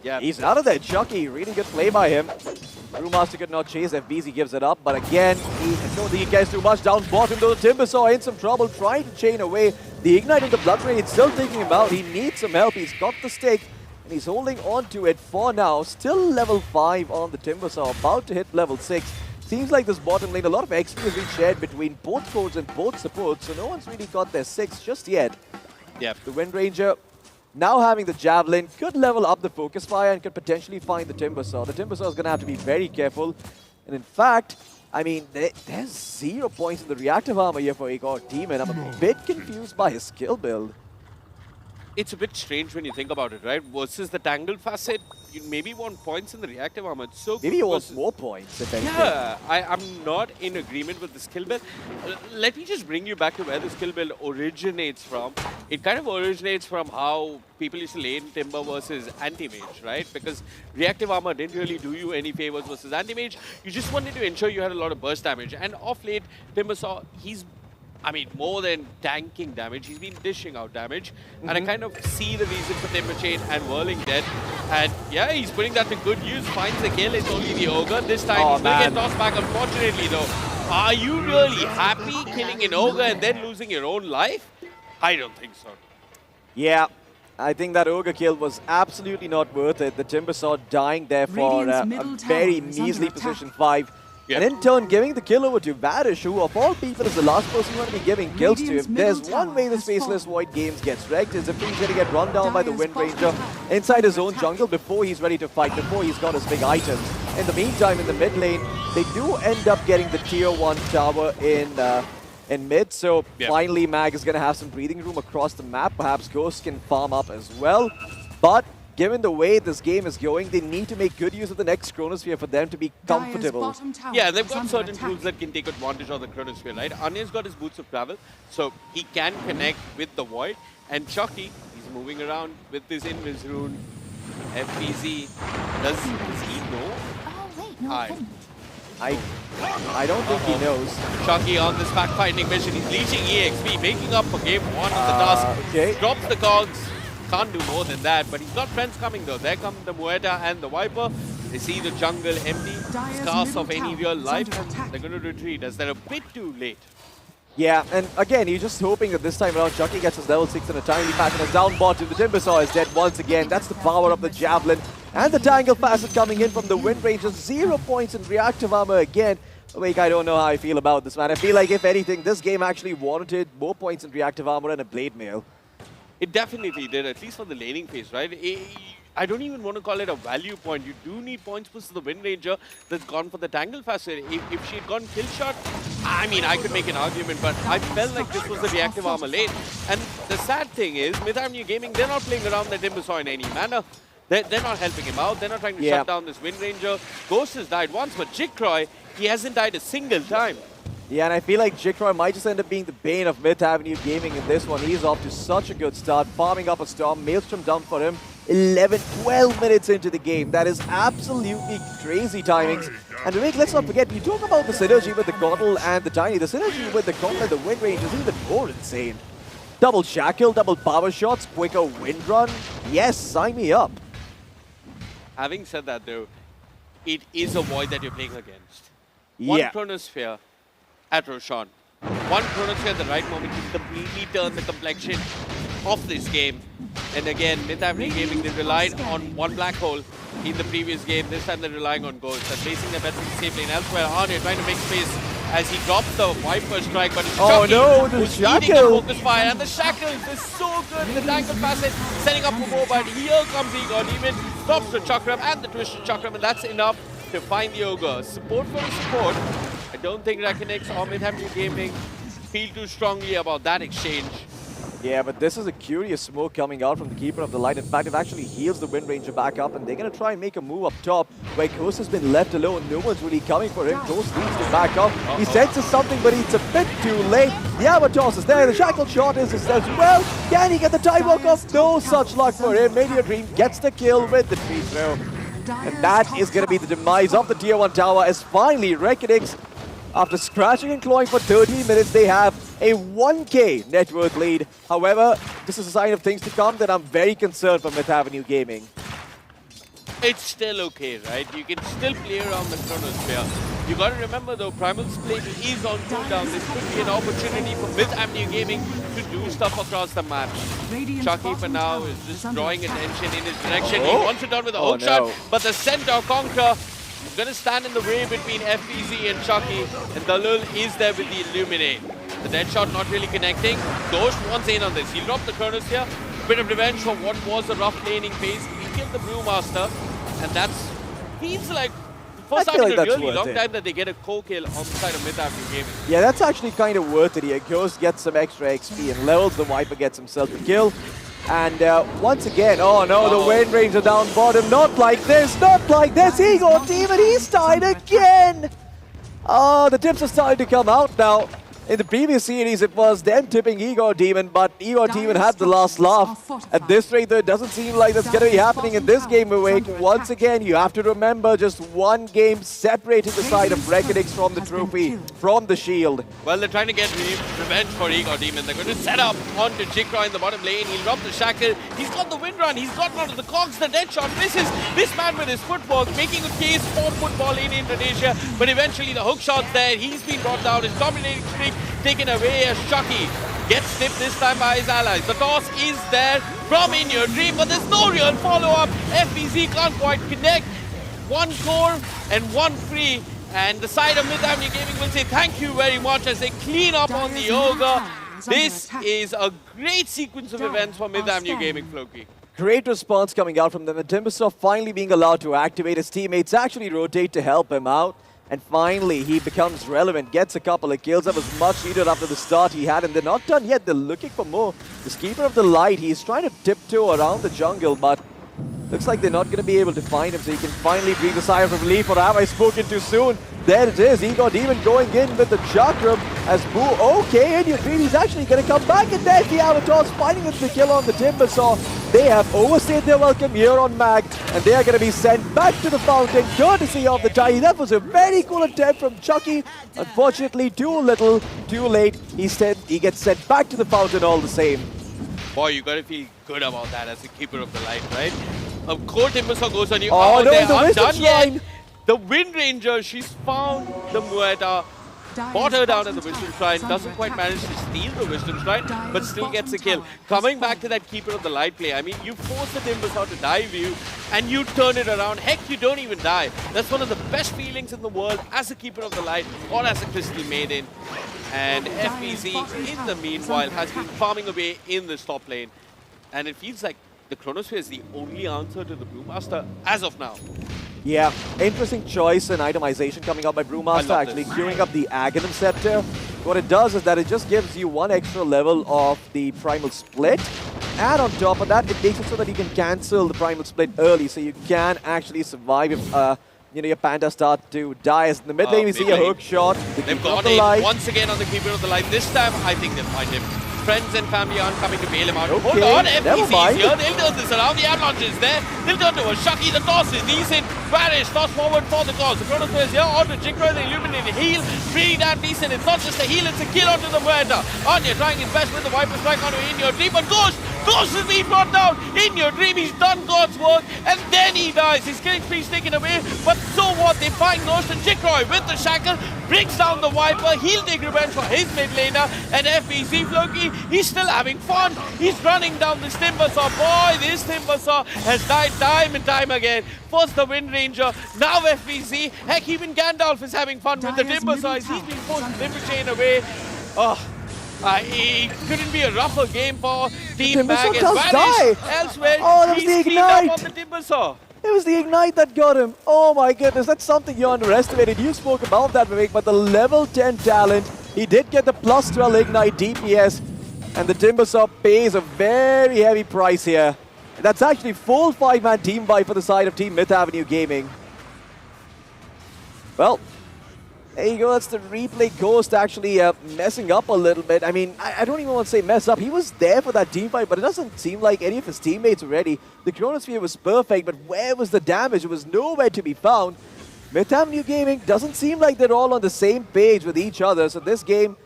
Yeah. He's out of there, Chucky. Really good play by him. Brewmaster could not chase. FBZ gives it up, but again, he don't think he cares too much. Down bottom, though, the Timbersaw in some trouble, trying to chain away. The Ignite and the Blood Rain, it's still taking him out. He needs some help. He's got the stake, and he's holding on to it for now. Still level 5 on the Timbersaw, about to hit level 6. Seems like this bottom lane, a lot of XP has been shared between both codes and both supports, so no one's really got their 6 just yet. Yep. The Wind Ranger, now having the Javelin, could level up the Focus Fire and could potentially find the Timbersaw. The Timbersaw is going to have to be very careful. And in fact, I mean, there's 0 points in the reactive armor here for Igor Demon. I'm a bit confused by his skill build. It's a bit strange when you think about it, right? Versus the Tangled Facet, you maybe want points in the reactive armor. It's so maybe you want more points, if anything. Yeah, I'm not in agreement with the skill build. Let me just bring you back to where the skill build originates from. It kind of originates from how people used to lane Timber versus Anti-Mage, right? Because reactive armor didn't really do you any favors versus Anti-Mage. You just wanted to ensure you had a lot of burst damage. And off late, Timbersaw, I mean, more than tanking damage, he's been dishing out damage. And I kind of see the reason for Timber Chain and Whirling Death. And yeah, he's putting that to good use, finds the kill. It's only the Ogre. This time he's going to get tossed back, unfortunately, though. Are you really happy killing an Ogre and then losing your own life? I don't think so. Yeah, I think that Ogre kill was absolutely not worth it. The Timbersaw dying there for a very measly position 5. And in turn, giving the kill over to Varish, who of all people is the last person you want to be giving kills to. If there's one way this Faceless Void Games gets wrecked is if he's going to get run down by the Wind Ranger inside his own jungle before he's ready to fight, before he's got his big items. In the meantime, in the mid lane, they do end up getting the tier 1 tower in mid, so finally Mag is going to have some breathing room across the map. Perhaps Ghost can farm up as well, but given the way this game is going, they need to make good use of the next Chronosphere for them to be comfortable. Yeah, they've got certain tools that can take advantage of the Chronosphere, right? Anya's got his Boots of Travel, so he can connect with the Void. And Chucky, he's moving around with this Invis rune. FPZ, does he know? Oh, wait, no, I don't think he knows. Chucky on this fact-finding mission. He's leeching EXP, making up for game 1 of the task. Okay. Drops the cogs. Can't do more than that, but he's got friends coming though. There come the Mueta and the Viper. They see the jungle empty, scarce of any real life, and they're going to retreat as they're a bit too late. Yeah, and again, you're just hoping that this time around Chucky gets his level 6 in a timely fashion as down bottom. The Timbersaw is dead once again. That's the power of the Javelin. And the Tangle Facet coming in from the Wind Rangers. 0 points in reactive armor again. Wake, I don't know how I feel about this, man. I feel like, if anything, this game actually warranted more points in reactive armor and a Blade Mail. It definitely did, at least for the laning phase, right? I don't even want to call it a value point. You do need points boost to the Wind Ranger that's gone for the Tangle Facet. If she had gone Kill Shot, I mean, I could make an argument, but I felt like this was the reactive armor lane. And the sad thing is, Mid Avenue Gaming, they're not playing around the Timbersaw in any manner. They're not helping him out. They're not trying to shut down this Wind Ranger. Ghost has died once, but Jikroy, he hasn't died a single time. Yeah, and I feel like Jikroy might just end up being the bane of Mid Avenue Gaming in this one. He's off to such a good start, farming up a Storm. Maelstrom down for him. 12 minutes into the game. That is absolutely crazy timings. And Vivek, let's not forget, you talk about the synergy with the Gottle and the Tiny. The synergy with the Gottle and the Wind Range is even more insane. Double Shackle, double power shots, quicker Wind Run. Yes, sign me up. Having said that, though, it is a Void that you're playing against. One Chronosphere at Roshan. One Chronosphere at the right moment can completely turn the complexion of this game. And again, Mid Avenue Gaming, they relied on one black hole in the previous game. This time they're relying on Ghost. They're placing their bets in the safe lane. Elsewhere, Arne trying to make space as he drops the Viper strike, but it's Chucky who's eating the focus fire. And the Shackles is so good. The Tangle Facet setting up for more, but here comes Igor Demon, stops the Chakram and the Twisted Chakram, and that's enough to find the Ogre. Support for the support. I don't think Rakinix or Mid Avenue Gaming feel too strongly about that exchange. Yeah, but this is a curious smoke coming out from the Keeper of the Light. In fact, it actually heals the Wind Ranger back up, and they're going to try and make a move up top, where Ghost has been left alone. No one's really coming for him. Ghost needs to back up. He senses something, but it's a bit too late. The Avatos is there. The Shackle Shot is as well. Can he get the time walk off? No such luck for him. Meteor Dream gets the kill with the tree throw. And that is going to be the demise of the Tier 1 tower, as finally Rakinix, after scratching and clawing for 13 minutes, they have a 1K net worth lead. However, this is a sign of things to come that I'm very concerned for Mid Avenue Gaming. It's still okay, right? You can still play around the Chronosphere. You got to remember though, Primal Split is on cooldown. This could be an opportunity for Mid Avenue Gaming to do stuff across the map. Chucky for now is just drawing attention in his direction. He wants it done with a hook shot, but the Centaur Conqueror is going to stand in the way between FPZ and Chucky, and Dalul is there with the Illuminate. The dead shot not really connecting. Ghost wants in on this. He'll drop the Chronosphere. Bit of revenge for what was a rough laning phase. He killed the Brewmaster, and that's feels like the first time in a really long time that they get a co-kill on the side of Mid Avenue Gaming. Yeah, that's actually kind of worth it here. Ghost gets some extra XP and levels. The Viper gets himself a kill. And once again, oh no, the Wind Ranger down bottom. Not like this, not like this. Igor Demon, he's died again. Oh, the tips are starting to come out now. In the previous series, it was them tipping Igor Demon, but Igor Demon had the last laugh. At this rate, though, it doesn't seem like that's going to be happening in this game. Wait, once again, you have to remember just one game separating the side of Rakinix from the trophy, from the shield. Well, they're trying to get revenge for Igor Demon. They're going to set up onto Jikroy in the bottom lane. He'll drop the Shackle. He's got the Wind Run. He's got one of the cogs. The dead shot misses. This man with his footwork making a case for football in Indonesia. But eventually, the hook shot's there. He's been brought down. His dominating streak taken away as Chucky gets snipped this time by his allies. The toss is there from In Your Dream, but there's no real follow-up. FBZ can't quite connect. One core and one free. And the side of Mid Avenue Gaming will say thank you very much as they clean up on the Ogre. This is a great sequence of events for Mid Avenue Gaming, Floki. Great response coming out from them. And Timbersaw finally being allowed to activate. His teammates actually rotate to help him out. And finally, he becomes relevant, gets a couple of kills. That was much needed after the start he had, and they're not done yet. They're looking for more. This Keeper of the Light, he's trying to tiptoe around the jungle, but Looks like they're not going to be able to find him, so he can finally breathe a sigh of relief. Or have I spoken too soon? There it is. Igor Demon going in with the chakram as Boo. Okay, and you feel he's actually going to come back. And there's the Avatars finding the kill on the Timbersaw. They have overstayed their welcome here on Mag, and they are going to be sent back to the fountain, courtesy of the Tiny. That was a very cool attempt from Chucky. Unfortunately, too little, too late. He gets sent back to the fountain all the same. Boy, you got to feel good about that as a keeper of the light, right? A cold Timbersaw goes on you. Oh, no, they the aren't done Wisdom yet. Shrine. The Wind Ranger, she's found the Muerta. Bought her down at the Wisdom Shrine, doesn't quite manage to steal the Wisdom Shrine, but still gets a kill. Coming back to that Keeper of the Light play, I mean, you force the Timbersaw to dive you, and you turn it around. Heck, you don't even die. That's one of the best feelings in the world as a Keeper of the Light or as a Crystal Maiden. And FBZ, in the meanwhile, has been farming away in this top lane. And it feels like the Chronosphere is the only answer to the Brewmaster as of now. Yeah, interesting choice and itemization coming up by Brewmaster, actually queuing up the Aghanim Scepter. What it does is that it just gives you one extra level of the Primal Split. And on top of that, it makes it so that you can cancel the Primal Split early, so you can actually survive if your Panda start to die. As in the mid lane, we see a hook shot. They've got it once again on the Keeper of the Light. This time, I think they'll find him. Friends and family aren't coming to bail him out. Okay, Hold on, never mind. FPC's here. They'll turn this around. The avalanche is there. They'll turn to a Shucky. The toss is decent. Vanish, toss forward for the toss. The Chronosphere is here. Onto Jinkro, the Illuminated heal. Pretty damn decent. It's not just a heal, it's a kill onto the Muerta. Anya trying his best with the Viper Strike onto In Your Dream. But Ghost is being brought down. In Your Dream, he's done God's work. And then he dies. His killing spree's taken away. But so what? They find Ghost and Jinkro with the Shackle. Brings down the Viper. He'll take revenge for his mid laner. And FBZ Floki, he's still having fun. He's running down this Timbersaw. Boy, this Timbersaw has died time and time again. First the Wind Ranger, now FBZ. Heck, even Gandalf is having fun with the Timbersaw. He's been forced to limit chain away. It couldn't be a rougher game for Team Mag. Timbersaw does die. Elsewhere, Oh, that was the he's cleaned up Ignite. on the Timbersaw. It was the Ignite that got him. Oh my goodness, that's something you underestimated. You spoke about that, Vivek, but the level 10 talent, he did get the plus 12 Ignite DPS, and the Timbersaw pays a very heavy price here. That's actually full 5-man team fight for the side of Team Myth Avenue Gaming. Well, there you go, that's the replay. Ghost actually messing up a little bit. I mean, I don't even want to say mess up. He was there for that team fight, but it doesn't seem like any of his teammates were ready. The Chronosphere was perfect, but where was the damage? It was nowhere to be found. Myth Avenue Gaming doesn't seem like they're all on the same page with each other. So this game,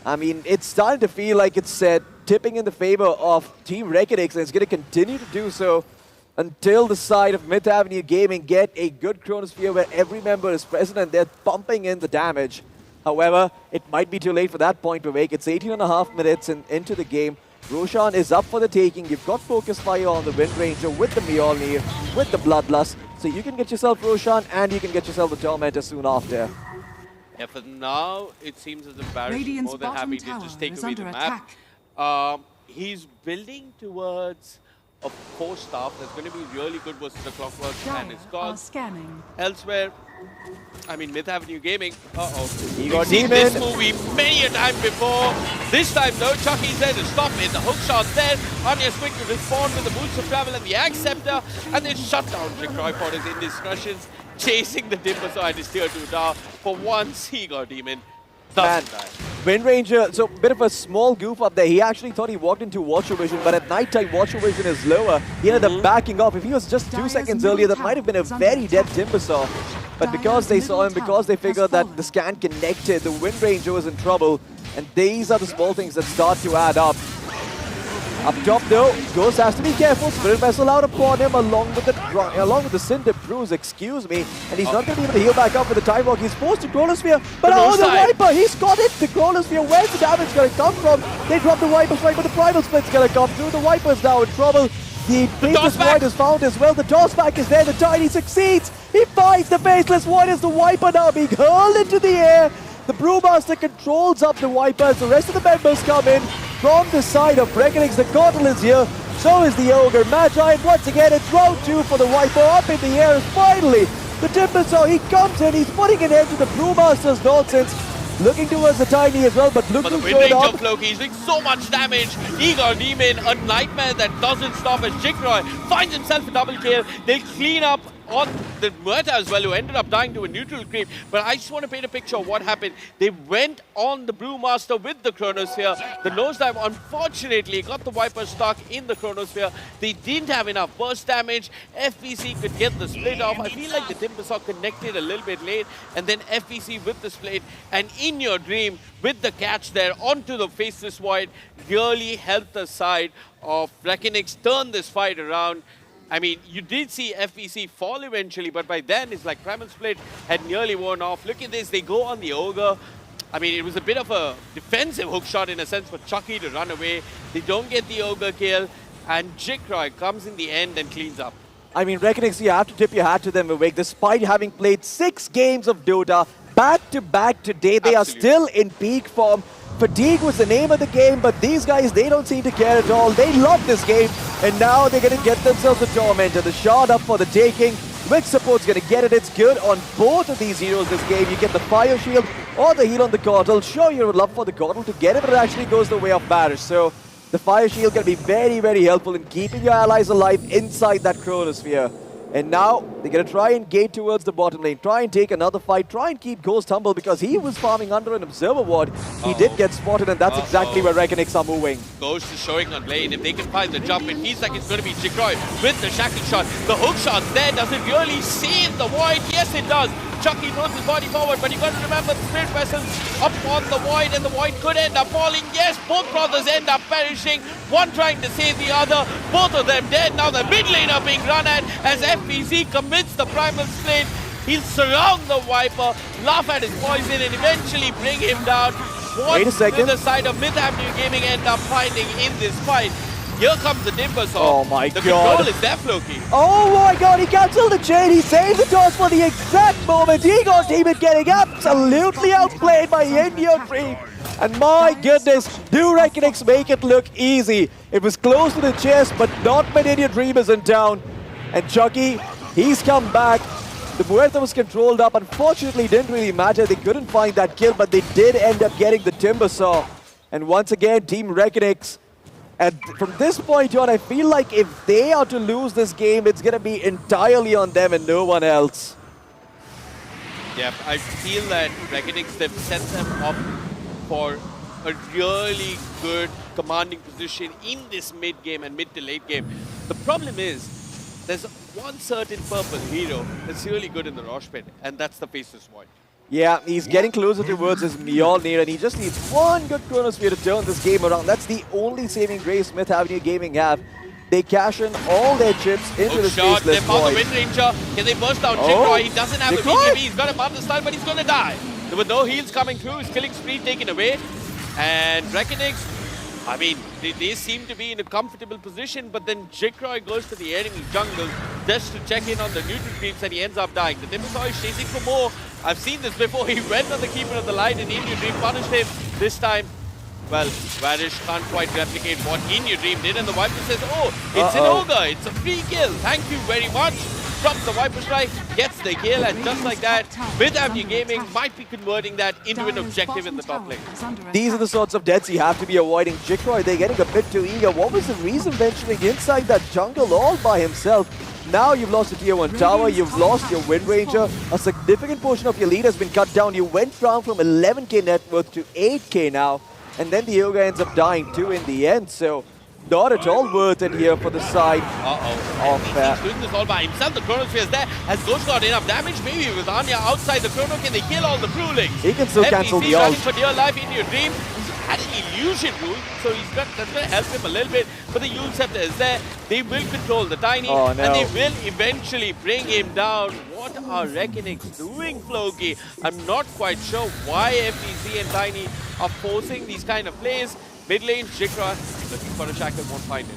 I mean, it's starting to feel like it's tipping in the favor of Team Reckonix, and it's going to continue to do so until the side of Myth Avenue Gaming get a good Chronosphere where every member is present and they're pumping in the damage. However, it might be too late for that point to make. It's 18.5 minutes into the game. Roshan is up for the taking. You've got Focus Fire on the Wind Ranger with the Mjolnir, with the Bloodlust. So you can get yourself Roshan and you can get yourself the Tormentor soon after. Yeah, for now, it seems as if Barrish is more than happy to just take away the map. He's building towards a 4-star that's going to be really good versus the Clockwork and his gods. Elsewhere, I mean, Myth Avenue Gaming, He got We've seen Demon. this movie many a time before. This time, though, Chucky's there to stop it. The hook shot's there. Anya's quick to respond with the Boots of Travel and the Axe Scepter. And they shut down Jinkroy for his indiscretions, chasing the Timbersaw at his tier 2 tower. For once, he got Demon. Doesn't die. Wind Ranger, so a bit of a small goof up there. He actually thought he walked into Watcher Vision, but at night time, Watcher Vision is lower. He ended up backing off. If he was just 2 seconds earlier, that might have been a very dead Timbersaw. But because they saw him, because they figured that the scan connected, the Wind Ranger was in trouble. And these are the small things that start to add up. Up top though, Ghost has to be careful. Spirit Vessel out upon him along with the Cinder Bruise, excuse me. And he's not going to be able to heal back up with the Time Walk. He's forced to Chronosphere. But the Viper, he's got it! The Chronosphere, where's the damage going to come from? They drop the Viper Strike, but the Primal Split's going to come through. The Viper's now in trouble. The Faceless Void is found as well. The Tossback is there. The Tiny succeeds. He finds the Faceless Void as the Viper now being hurled into the air. The Brewmaster controls up the Vipers. The rest of the members come in from the side of Reckonings. The Cottle is here. So is the Ogre Magi. And once again, it's round 2 for the Viper up in the air. Finally, the Timbersaw, he comes in. He's putting an end to the Brewmaster's nonsense. Looking towards the Tiny as well, but look But the who's mid showed range up. of Loki, he's doing so much damage. Igor Demon, a nightmare that doesn't stop as Jikroy finds himself a double kill. They'll clean up on the Muerta as well, who ended up dying to a neutral creep. But I just want to paint a picture of what happened. They went on the Brewmaster with the Chronosphere. The nosedive, unfortunately, got the Viper stuck in the Chronosphere. They didn't have enough burst damage. FBC could get the split off. I feel like the Timbersaw connected a little bit late, and then FBC with the split. And in your dream, with the catch there onto the Faceless Void, really helped the side of Reckonix turn this fight around. I mean, you did see FBC fall eventually, but by then it's like Primal Split had nearly worn off. Look at this, they go on the Ogre. I mean, it was a bit of a defensive hook shot in a sense for Chucky to run away. They don't get the Ogre kill, and Jikroy comes in the end and cleans up. I mean, Reckonix, you have to tip your hat to them, Vivek. Despite having played 6 games of Dota back-to-back today, they are still in peak form. Fatigue was the name of the game, but these guys, they don't seem to care at all. They love this game, and now they're going to get themselves a Tormentor. The shot up for the taking. Which support's going to get it? It's good on both of these heroes this game. You get the Fire Shield or the heal on the Gottle. Sure, you would love for the Gottle to get it, but it actually goes the way of Barish. So the Fire Shield can be very, very helpful in keeping your allies alive inside that Chronosphere. And now they're going to try and gate towards the bottom lane, try and take another fight, try and keep Ghost humble because he was farming under an Observer Ward. He did get spotted, and that's exactly where Reckonix are moving. Ghost is showing on lane. If they can find the jump, it feels like it's going to be Jikroy with the shackle shot. The hook shot there, does it really save the Void? Yes, it does. Chucky throws his body forward, but you got to remember the Spirit Vessels up on the Void, and the Void could end up falling. Yes, both brothers end up perishing. One trying to save the other. Both of them dead. Now the mid lane are being run at as FBC commits the Primal Split. He'll surround the Viper, laugh at his poison, and eventually bring him down. What Wait a second. will the side of Myth Avenue Gaming end up finding in this fight? Here comes the Timbersaw. Oh my the god. control is there, Floki. Oh my god, he cancelled the chain. He saved the toss for the exact moment. Igor Demon getting absolutely outplayed by India Dream. And my goodness, do Reckonix make it look easy? It was close to the chest, but not when India Dream is in town. And Chucky, he's come back. The Muerta was controlled up. Unfortunately, it didn't really matter. They couldn't find that kill, but they did end up getting the Timbersaw. And once again, Team Reckonix. And from this point on, I feel like if they are to lose this game, it's going to be entirely on them and no one else. Yeah, I feel that Reckonix, they've set them up for a really good commanding position in this mid game and mid to late game. The problem is, there's one certain purple hero that's really good in the Rosh pit, and that's the Faceless Void. Yeah, he's getting closer towards his Mjolnir, and he just needs one good Chronosphere to turn this game around. That's the only saving grace Myth Avenue Gaming have. They cash in all their chips into the shot, they Faceless found the Void. Wind Ranger. Can they burst down Jikroy? He doesn't have a BKB. He's got a Mother style, but he's going to die. There were no heals coming through. His killing spree taken away. And Reckonix, I mean, they seem to be in a comfortable position, but then Jikroy goes to the enemy jungle just to check in on the neutral creeps, and he ends up dying. The Timbersaw is chasing for more. I've seen this before. He went on the Keeper of the Light, and Inyu Dream punished him. This time, well, Varish can't quite replicate what Inyu Dream did, and the Viper says, oh, it's an Ogre. It's a free kill. Thank you very much. Drops the Viper Strike, gets the kill, and just like that, Myth Avenue Gaming might be converting that into an objective in the top lane. These are the sorts of deaths you have to be avoiding. Jikroy, they're getting a bit too eager. What was the reason venturing inside that jungle all by himself? Now you've lost a tier 1 tower, you've lost your Wind Ranger, a significant portion of your lead has been cut down. You went down from 11k net worth to 8k now, and then the Ogre ends up dying too in the end, so not at all worth it here for the side of He's doing this all by himself. The Chronosphere is there. Has Ghost got enough damage? Maybe with Anya outside the Chrono, can they kill all the Brewlings? He can still cancel the running ult. for dear life in your dream. Had an illusion rule, so that's going to help him a little bit. But the Yule Scepter is there. They will control the Tiny, and they will eventually bring him down. What are Reckonix doing, Floki? I'm not quite sure why FBC and Tiny are forcing these kind of plays. Mid lane, Jikroy looking for a shackle, won't find it.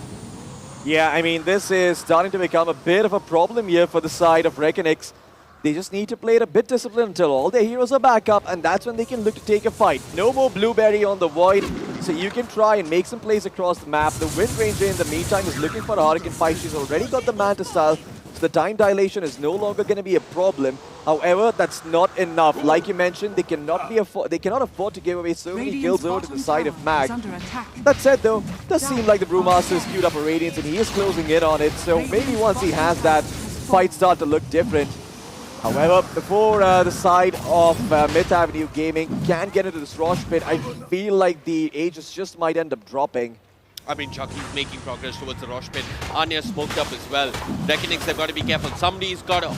Yeah, I mean, this is starting to become a bit of a problem here for the side of Reckonix. They just need to play it a bit disciplined until all their heroes are back up, and that's when they can look to take a fight. No more Blueberry on the Void, so you can try and make some plays across the map. The Wind Ranger in the meantime is looking for a Hurricane fight. She's already got the Manta style. The time dilation is no longer going to be a problem. However, that's not enough. Like you mentioned, they cannot afford to give away so many kills over to the side of Mag. That said though, does seem like the Brewmaster has queued up a Radiance and he is closing in on it, so maybe once he has that, fight start to look different. However, before the side of Myth Avenue Gaming can get into this Rosh pit, I feel like the Aegis just might end up dropping. I mean, Chucky's making progress towards the Rosh pit. Anya smoked up as well. Reckonings have got to be careful. Somebody's got to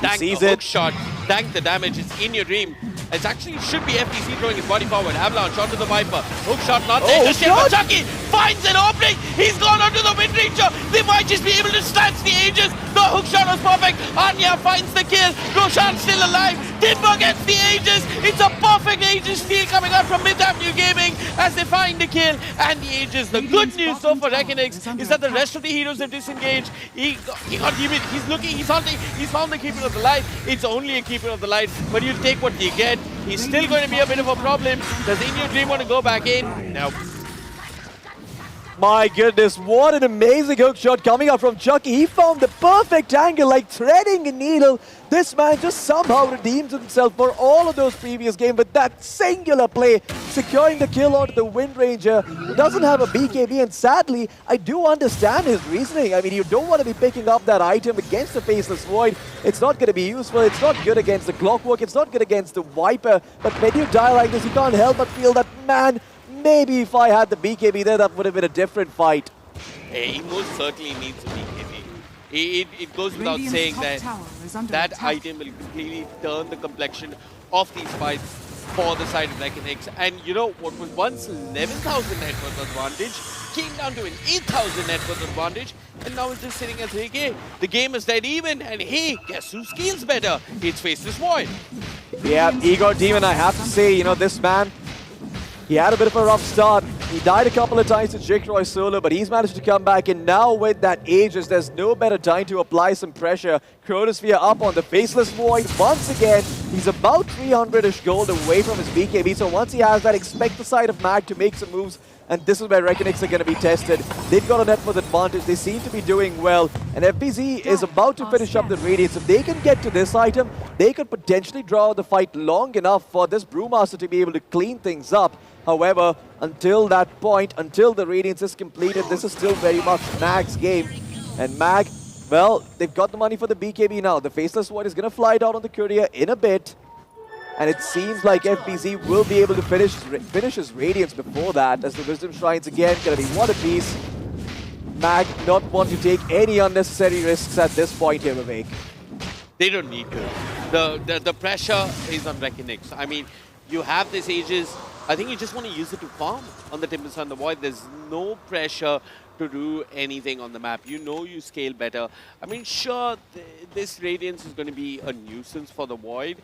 tank the hook shot, tank the damage. It's in your dream. It actually should be FTC throwing his body forward. Avalanche onto the Viper. Hook shot not there just yet, but Chucky finds an opening. He's gone onto the mid-ranger. They might just be able to snatch the Aegis. The hook shot was perfect. Anya finds the kill. Roshan's still alive. Timber gets the Aegis. It's a perfect Aegis steal coming out from Myth Avenue Gaming as they find the kill and the Aegis. The good news though for Reckonix is that the rest of the heroes have disengaged. He got Demon. He's looking. He's hunting. He's found the Keeper of the Light. It's only a Keeper of the Light, but you take what you get. He's still going to be a bit of a problem. Does In Your Dream want to go back in? No. My goodness, what an amazing hook shot coming out from Chucky. He found the perfect angle, like threading a needle. This man just somehow redeems himself for all of those previous games with that singular play, securing the kill onto the Wind Ranger, who doesn't have a BKB. And sadly, I do understand his reasoning. I mean, you don't want to be picking up that item against the Faceless Void. It's not going to be useful. It's not good against the Clockwork. It's not good against the Viper. But when you die like this, you can't help but feel that, man, maybe if I had the BKB there, that would have been a different fight. He most certainly needs a BKB. It goes without saying that that item will completely turn the complexion of these fights for the side of Reckonix. And you know, what was once 11,000 net worth advantage came down to an 8,000 net worth advantage, and now it's just sitting at 3K. The game is dead even, and hey, guess who scales better? It's Fiercest Void. Yeah, Igor Demon, I have to say, you know, this man, he had a bit of a rough start. He died a couple of times to Jikroy solo, but he's managed to come back. And now with that Aegis, there's no better time to apply some pressure. Chronosphere up on the Faceless Void. Once again, he's about 300-ish gold away from his BKB. So once he has that, expect the side of Mag to make some moves. And this is where Reckonix are going to be tested. They've got a net worth advantage. They seem to be doing well. And FBZ is about to finish up the Radiance. If they can get to this item, they could potentially draw the fight long enough for this Brewmaster to be able to clean things up. However, until that point, until the Radiance is completed, this is still very much Mag's game. And Mag, well, they've got the money for the BKB now. The Faceless Void is going to fly down on the Courier in a bit. And it seems like FBZ will be able to finish his Radiance before that, as the Wisdom Shrines again going to be one apiece. Mag not want to take any unnecessary risks at this point here, Vivek. They don't need to. The pressure is on Reckonix. I mean, you have this Aegis. I think you just want to use it to farm on the Timbers and the Void. There's no pressure to do anything on the map. You know you scale better. I mean, sure, this Radiance is going to be a nuisance for the Void.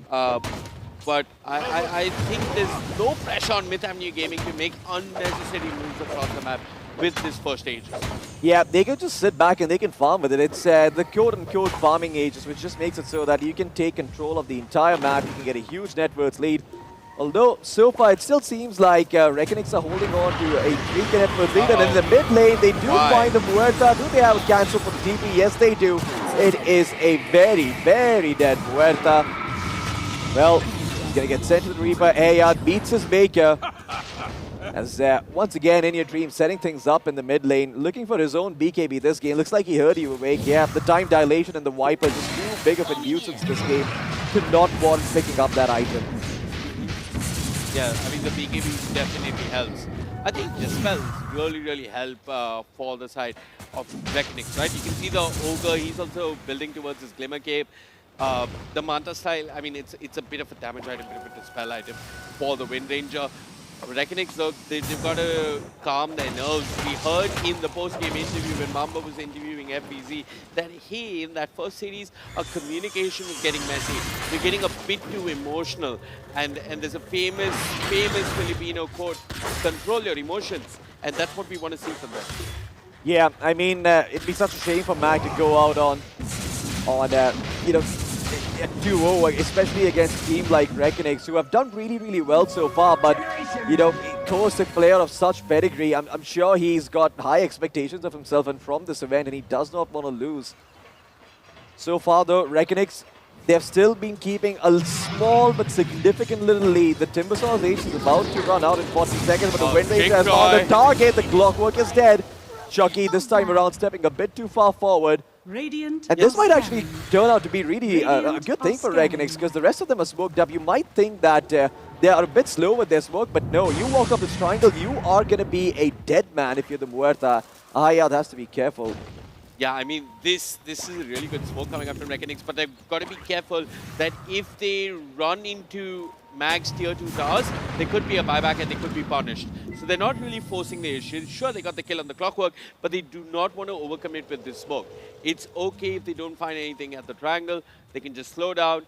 But I think there's no pressure on Myth Avenue Gaming to make unnecessary moves across the map with this first Aegis. Yeah, they can just sit back and they can farm with it. It's the quote-unquote farming Aegis, which just makes it so that you can take control of the entire map. You can get a huge net worth lead. Although, so far, it still seems like Reckonix are holding on to a 3K net worth lead. And in the mid lane, they do find the Muerta. Do they have a cancel for the TP? Yes, they do. It is a very, very dead Muerta. Well, he's going to get sent to the Reaper. Ayad beats his Maker. As once again, In Your Dream setting things up in the mid lane, looking for his own BKB this game. Looks like he heard you, Awake. Yeah, the time dilation and the Viper just too big of a nuisance this game to not want picking up that item. Yeah, I mean, the BKB definitely helps. I think Dispels really help for the side of Reckonix, right? You can see the Ogre, he's also building towards his Glimmer Cape. The Manta style, I mean, it's a bit of a damage item, bit of a dispel item for the Wind Ranger. Reckonix, though, they've got to calm their nerves. We heard in the post-game interview when Mamba was interviewing FBZ that, hey, in that first series, our communication was getting messy. We're getting a bit too emotional. And there's a famous Filipino quote, control your emotions. And that's what we want to see from them. Yeah, I mean, it'd be such a shame for Mag to go out on you know, 2-0, especially against a team like Reckonix, who have done really well so far. But, you know, of course, a player of such pedigree, I'm sure he's got high expectations of himself and from this event, and he does not want to lose. So far, though, Reckonix, they've still been keeping a small but significant little lead. The Timbersaws Ace is about to run out in 40 seconds, but the Wind Ranger has found the target. The Clockwork is dead. Chucky this time around stepping a bit too far forward. Radiant and this might actually turn out to be really a good thing for Reckonix, because the rest of them are smoked up. You might think that they are a bit slow with their smoke, but no, you walk up this triangle, you are going to be a dead man if you're the Muerta. Ayad has to be careful. Yeah, I mean, this is a really good smoke coming up from Reckonix, but they've got to be careful that if they run into Mag's tier 2 towers, there could be a buyback and they could be punished. So they're not really forcing the issue. Sure, they got the kill on the Clockwork, but they do not want to overcommit with this smoke. It's okay if they don't find anything at the triangle. They can just slow down,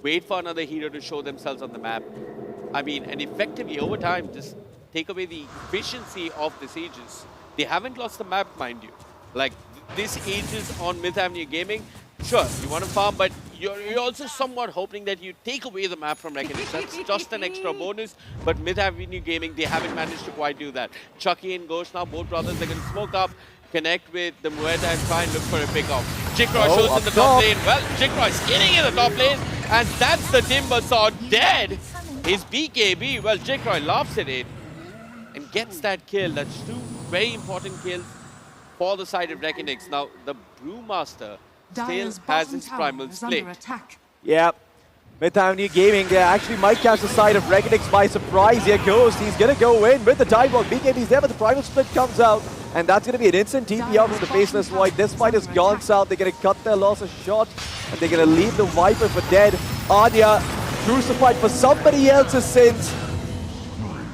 wait for another hero to show themselves on the map. I mean, and effectively over time, just take away the efficiency of this Aegis. They haven't lost the map, mind you. Like, this Aegis on Myth Avenue Gaming, sure, you want to farm, but you're also somewhat hoping that you take away the map from Reckonix. That's just an extra bonus, but Myth Avenue Gaming, they haven't managed to quite do that. Chucky and Ghost now, both brothers, they're going to smoke up, connect with the Muerta and try and look for a pick-off. Jikroy shows in the top lane. Well, Jikroy's getting in the top lane, and that's the Timbersaw dead. His BKB, well, Jikroy laughs at it and gets that kill. That's two very important kills for the side of Reckonix. Now, the Brewmaster still has his primal split. Yeah, Myth Avenue Gaming, they actually might catch the side of Reckonix by surprise. Here goes, he's going to go in with the time block. BKB's there, but the primal split comes out, and that's going to be an instant TP out from the Faceless Void. This fight has gone south. They're going to cut their losses short, and they're going to leave the Viper for dead. Anya crucified for somebody else's sins.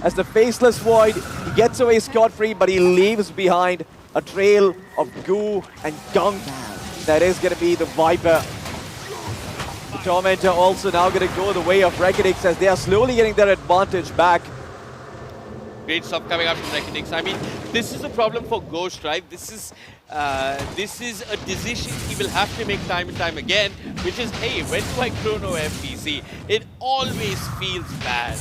As the Faceless Void, he gets away scot-free, but he leaves behind a trail of goo and gunk. That is going to be the Viper. The Tormentor also now going to go the way of Reckonix as they are slowly getting their advantage back. Great stuff coming out from Reckonix. I mean, this is a problem for Ghost, right? This is a decision he will have to make time and time again, which is, hey, when do I chrono FPC? It always feels bad.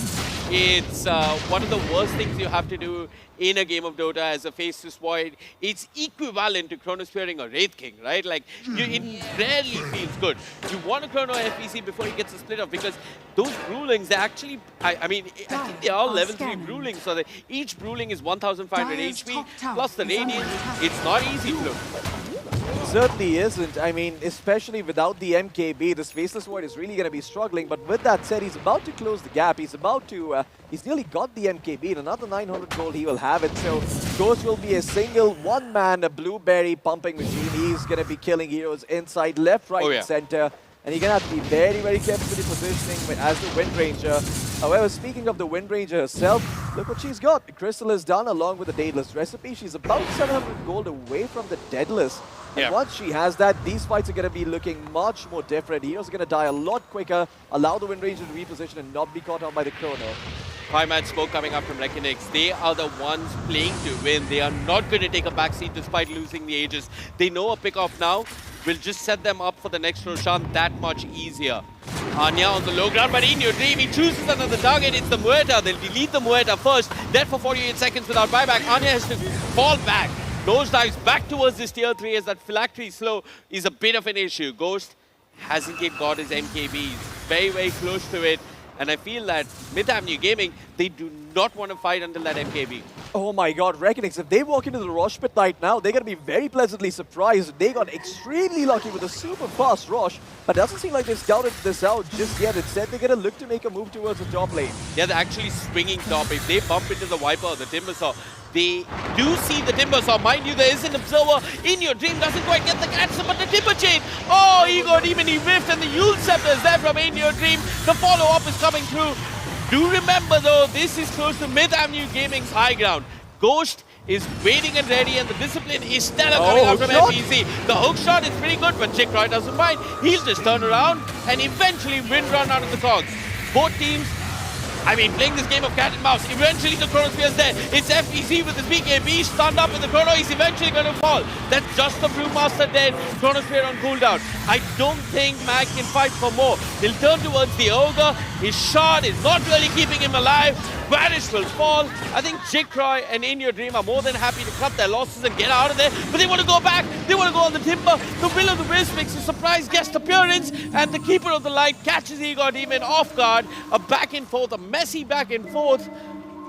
It's one of the worst things you have to do in a game of Dota as a Faceless Void. It's equivalent to chronospearing a Wraith King, right? Like, it rarely feels good. You want to chrono FPC before he gets a split off, because those Brewlings, they actually, I mean, I think they are level 3 Brewlings, so each Brewling is 1,500 HP, plus the Radiant. It's not easy to look. It certainly isn't. I mean, especially without the MKB, this Faceless Void is really going to be struggling. But with that said, he's about to close the gap. He's about to, he's nearly got the MKB. In another 900 gold, he will have it. So Ghost will be a single one-man blueberry pumping machine. He's going to be killing heroes inside, left, right, and center. And you're going to have to be very, very careful with the positioning as the Wind Ranger. However, speaking of the Wind Ranger herself, look what she's got. Crystal is done along with the Daedalus recipe. She's about 700 gold away from the Daedalus. And once she has that, these fights are going to be looking much more different. Heroes are going to die a lot quicker, allow the Wind Ranger to reposition and not be caught out by the Chrono. 5-man smoke coming up from Reckonix. They are the ones playing to win. They are not going to take a backseat despite losing the Aegis. They know a pick-off now will just set them up for the next Roshan that much easier. Anya on the low ground, but in your dream, he chooses another target. It's the Muerta. They'll delete the Muerta first. Dead for 48 seconds without buyback. Anya has to fall back. Ghost dives back towards this tier 3 as that phylactery slow is a bit of an issue. Ghost hasn't yet got his MKB. He's very, very close to it. And I feel that Myth Avenue Gaming, they do not want to fight until that MKB. Oh my god, Reckonix, if they walk into the Rosh pit right now, they're going to be very pleasantly surprised. They got extremely lucky with a super fast Rosh, but it doesn't seem like they've scouted this out just yet. Instead, they're going to look to make a move towards the top lane. Yeah, they're actually swinging top. If they bump into the Viper or the Timbersaw, they do see the Timbersaw. Mind you, there is an Observer. In your dream doesn't quite get the catch, but the Timber Chain. Oh, he got even whiffed, and the Yule Scepter is there from In Your Dream. The follow-up is coming through. Do remember, though, this is close to Myth Avenue Gaming's high ground. Ghost is waiting and ready, and the discipline is stellar coming out from FPC. The hook shot is pretty good, but Jikroy doesn't mind. He'll just turn around and eventually win run out of the cogs. Both teams, I mean, playing this game of cat and mouse. Eventually the Chronosphere is there. It's FEC with his BKB stunned up in the Chrono. He's eventually going to fall. That's just the Brewmaster dead. Chronosphere on cooldown. I don't think Mag can fight for more. He'll turn towards the Ogre. His shot is not really keeping him alive. Vanish will fall. I think Jikroy and In Your Dream are more than happy to cut their losses and get out of there. But they want to go back. They want to go on the timber. The Will-O-The-Wisp makes a surprise guest appearance, and the Keeper of the Light catches Egon Demon off guard. A back and forth, a messy back and forth.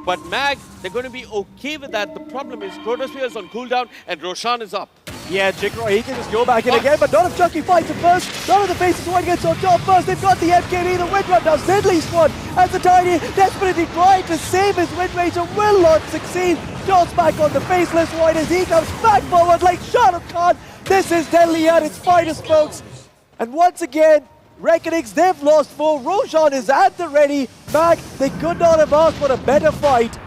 But Mag, they're going to be okay with that. The problem is Chronosphere is on cooldown and Roshan is up. Yeah, Jigro, he can just go back in again, but not if Chucky fights him first. None of the faces one gets on top first. They've got the MKB, the Windrun does Diddley's one. As the Tiny desperately trying to save his Windranger will not succeed. Toss back on the Faceless Void as he comes back forward like Shah Rukh Khan. This is Delhi at its finest, folks. And once again, Reckonings, they've lost 4. Roshan is at the ready. Mag, they could not have asked for a better fight.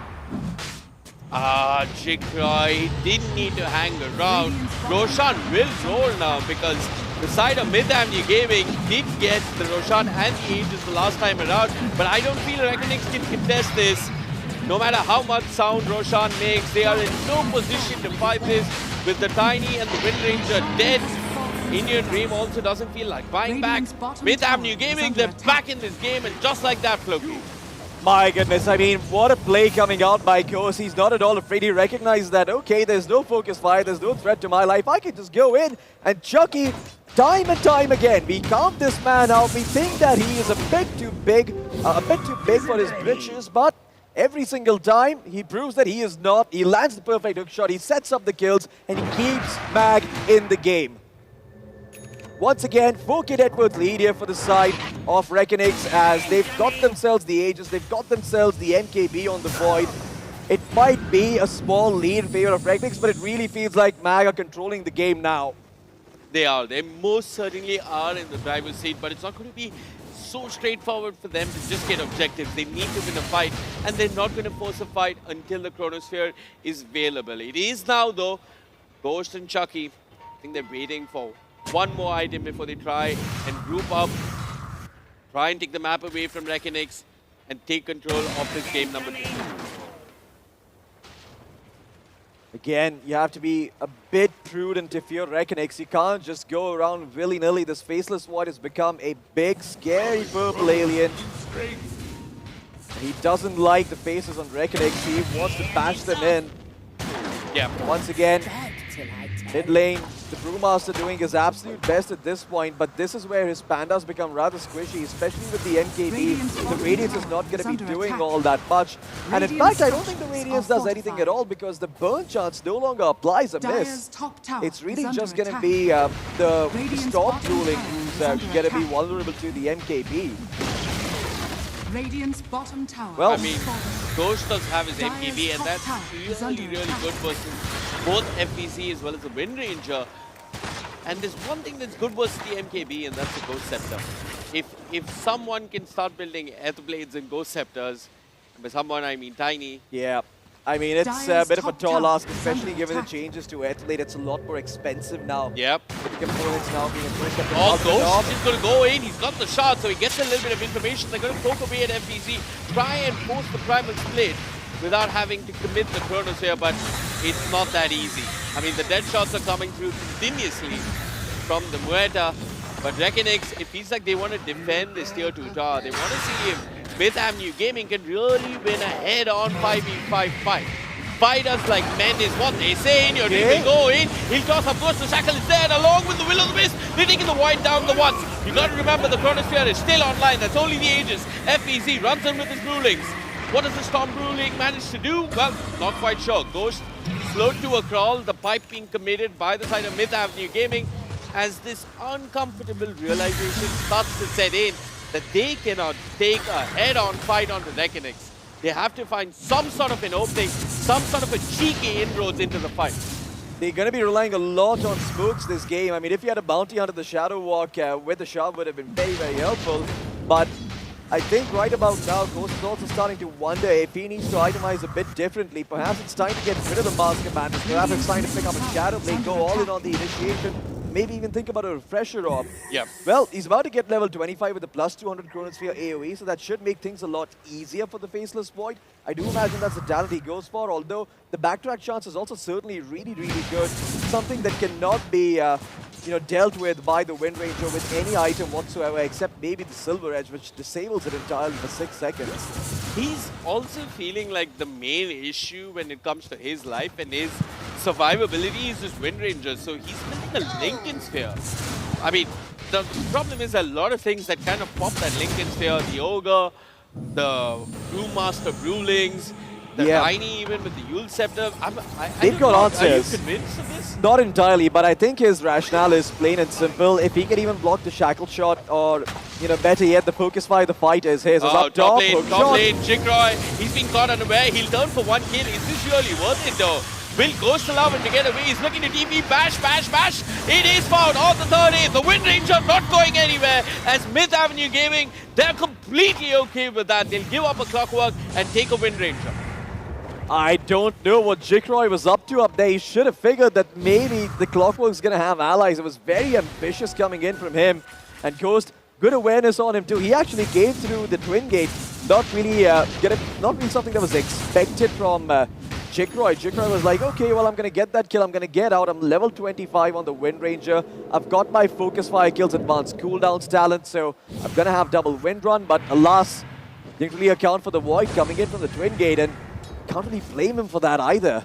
Jigro, he didn't need to hang around. Roshan will roll now because the side of Mid Avenue Gaming did get the Roshan and the Aegis the last time around, but I don't feel Reckonings can contest this. No matter how much sound Roshan makes, they are in no position to fight this with the Tiny and the Windranger dead. Indian Dream also doesn't feel like buying back. Mid Avenue Gaming, they're back in this game, and just like that, Floki. My goodness, I mean, what a play coming out by Kos. He's not at all afraid. He recognizes that, okay, there's no focus fire, there's no threat to my life. I can just go in, and Chucky, time and time again, we count this man out. We think that he is a bit too big for his britches, but every single time, he proves that he is not. He lands the perfect hook shot, he sets up the kills, and he keeps Mag in the game. Once again, 4K Network lead here for the side of Reckonings as they've got themselves the Aegis, they've got themselves the MKB on the Void. It might be a small lead in favor of Reckonings, but it really feels like Mag are controlling the game now. They are. They most certainly are in the driver's seat, but it's not going to be so straightforward for them to just get objectives. They need to win a fight, and they're not going to force a fight until the Chronosphere is available. It is now, though. Ghost and Chucky, I think they're waiting for one more item before they try and group up, try and take the map away from Reckonings, and take control of this game number 2. Again, you have to be a bit prudent if you're Reckonings. You can't just go around willy-nilly. This Faceless Void has become a big, scary purple alien. He doesn't like the faces on Reckonings. He wants to bash them in. Yeah. Once again, mid lane, the Brewmaster doing his absolute best at this point, but this is where his pandas become rather squishy, especially with the MKB. The Radiance is not going to be doing all that much. And in fact, I don't think the Radiance does anything at all because the burn chance no longer applies a miss. It's really just going to be the Storm Ruling who's going to be vulnerable to the MKB. Radiant's bottom tower. Well, I mean, Ghost does have his MKB, and that's really good versus both FBC as well as the Windranger. And there's one thing that's good versus the MKB, and that's the Ghost Scepter. If someone can start building Earthblades and Ghost Scepters, and by someone I mean Tiny. Yeah. I mean, it's a bit of a tall ask, especially given the changes to Earthblade. It's a lot more expensive now. Yep. With the components now being pushed up. Oh, Ghost is going to go in. He's got the shot, so he gets a little bit of information. They're going to poke away at FBC, try and force the Primal Split without having to commit the Chronosphere, but it's not that easy. I mean, the dead shots are coming through continuously from the Muerta, but Reckonings, it feels like they want to defend this tier 2 tower. They want to see if Mid Avenue Gaming can really win a head-on 5v5 fight. Fighters like men is what they say. Your team will go in. He'll toss up Ghost. The Shackle is there along with the Will-O-The-Wisp. They're taking the Void down the once. You got to remember the Chronosphere is still online. That's only the Aegis. FBC runs in with his Brewlings. What does the Storm Ruling manage to do? Well, not quite sure. Ghost slowed to a crawl. The pipe being committed by the side of Mid Avenue Gaming as this uncomfortable realization starts to set in that they cannot take a head-on fight onto Reckonings. They have to find some sort of an opening, some sort of a cheeky inroads into the fight. They're going to be relying a lot on smokes this game. I mean, if you had a bounty under the Shadow Walk with the shot would have been very, very helpful. But I think right about now, Ghost is also starting to wonder if he needs to itemize a bit differently. Perhaps it's time to get rid of the Mask Commanders. Perhaps it's time to pick up a Shadow Blade, go all in on the initiation. Maybe even think about a refresher orb. Yep. Well, he's about to get level 25 with the plus 200 Chronosphere AoE, so that should make things a lot easier for the Faceless Void. I do imagine that's the talent he goes for, although the backtrack chance is also certainly really, really good. Something that cannot be dealt with by the Windranger with any item whatsoever, except maybe the Silver Edge, which disables it entirely for 6 seconds. He's also feeling like the main issue when it comes to his life and his survivability is just Wind Ranger, so he's building a Lincoln Sphere. I mean, the problem is a lot of things that kind of pop that Lincoln Sphere, the Ogre, the Brewmaster Brewlings, the Tiny even with the Yule Scepter. They've got answers. Are you convinced of this? Not entirely, but I think his rationale is plain and simple. If he can even block the shackle shot, or better yet, the focus fire, the fight is his. Up top lane, Jikroy, he's been caught unaware. He'll turn for one kill. Is this really worth it though? Will Ghost allow him to get away? He's looking to TP, bash. It is found on the third ace. The Wind Ranger not going anywhere. As Myth Avenue Gaming, they're completely okay with that. They'll give up a Clockwork and take a Wind Ranger. I don't know what Jikroy was up to up there. He should have figured that maybe the Clockwork's going to have allies. It was very ambitious coming in from him. And Ghost, good awareness on him too. He actually came through the Twin Gate. Not really something that was expected from Jikroy. Jikroy was like, okay, well, I'm going to get that kill. I'm going to get out. I'm level 25 on the Wind Ranger. I've got my Focus Fire kills, advanced cooldowns talent, so I'm going to have double Wind Run. But alas, didn't really account for the Void coming in from the Twin Gate, and can't really blame him for that either.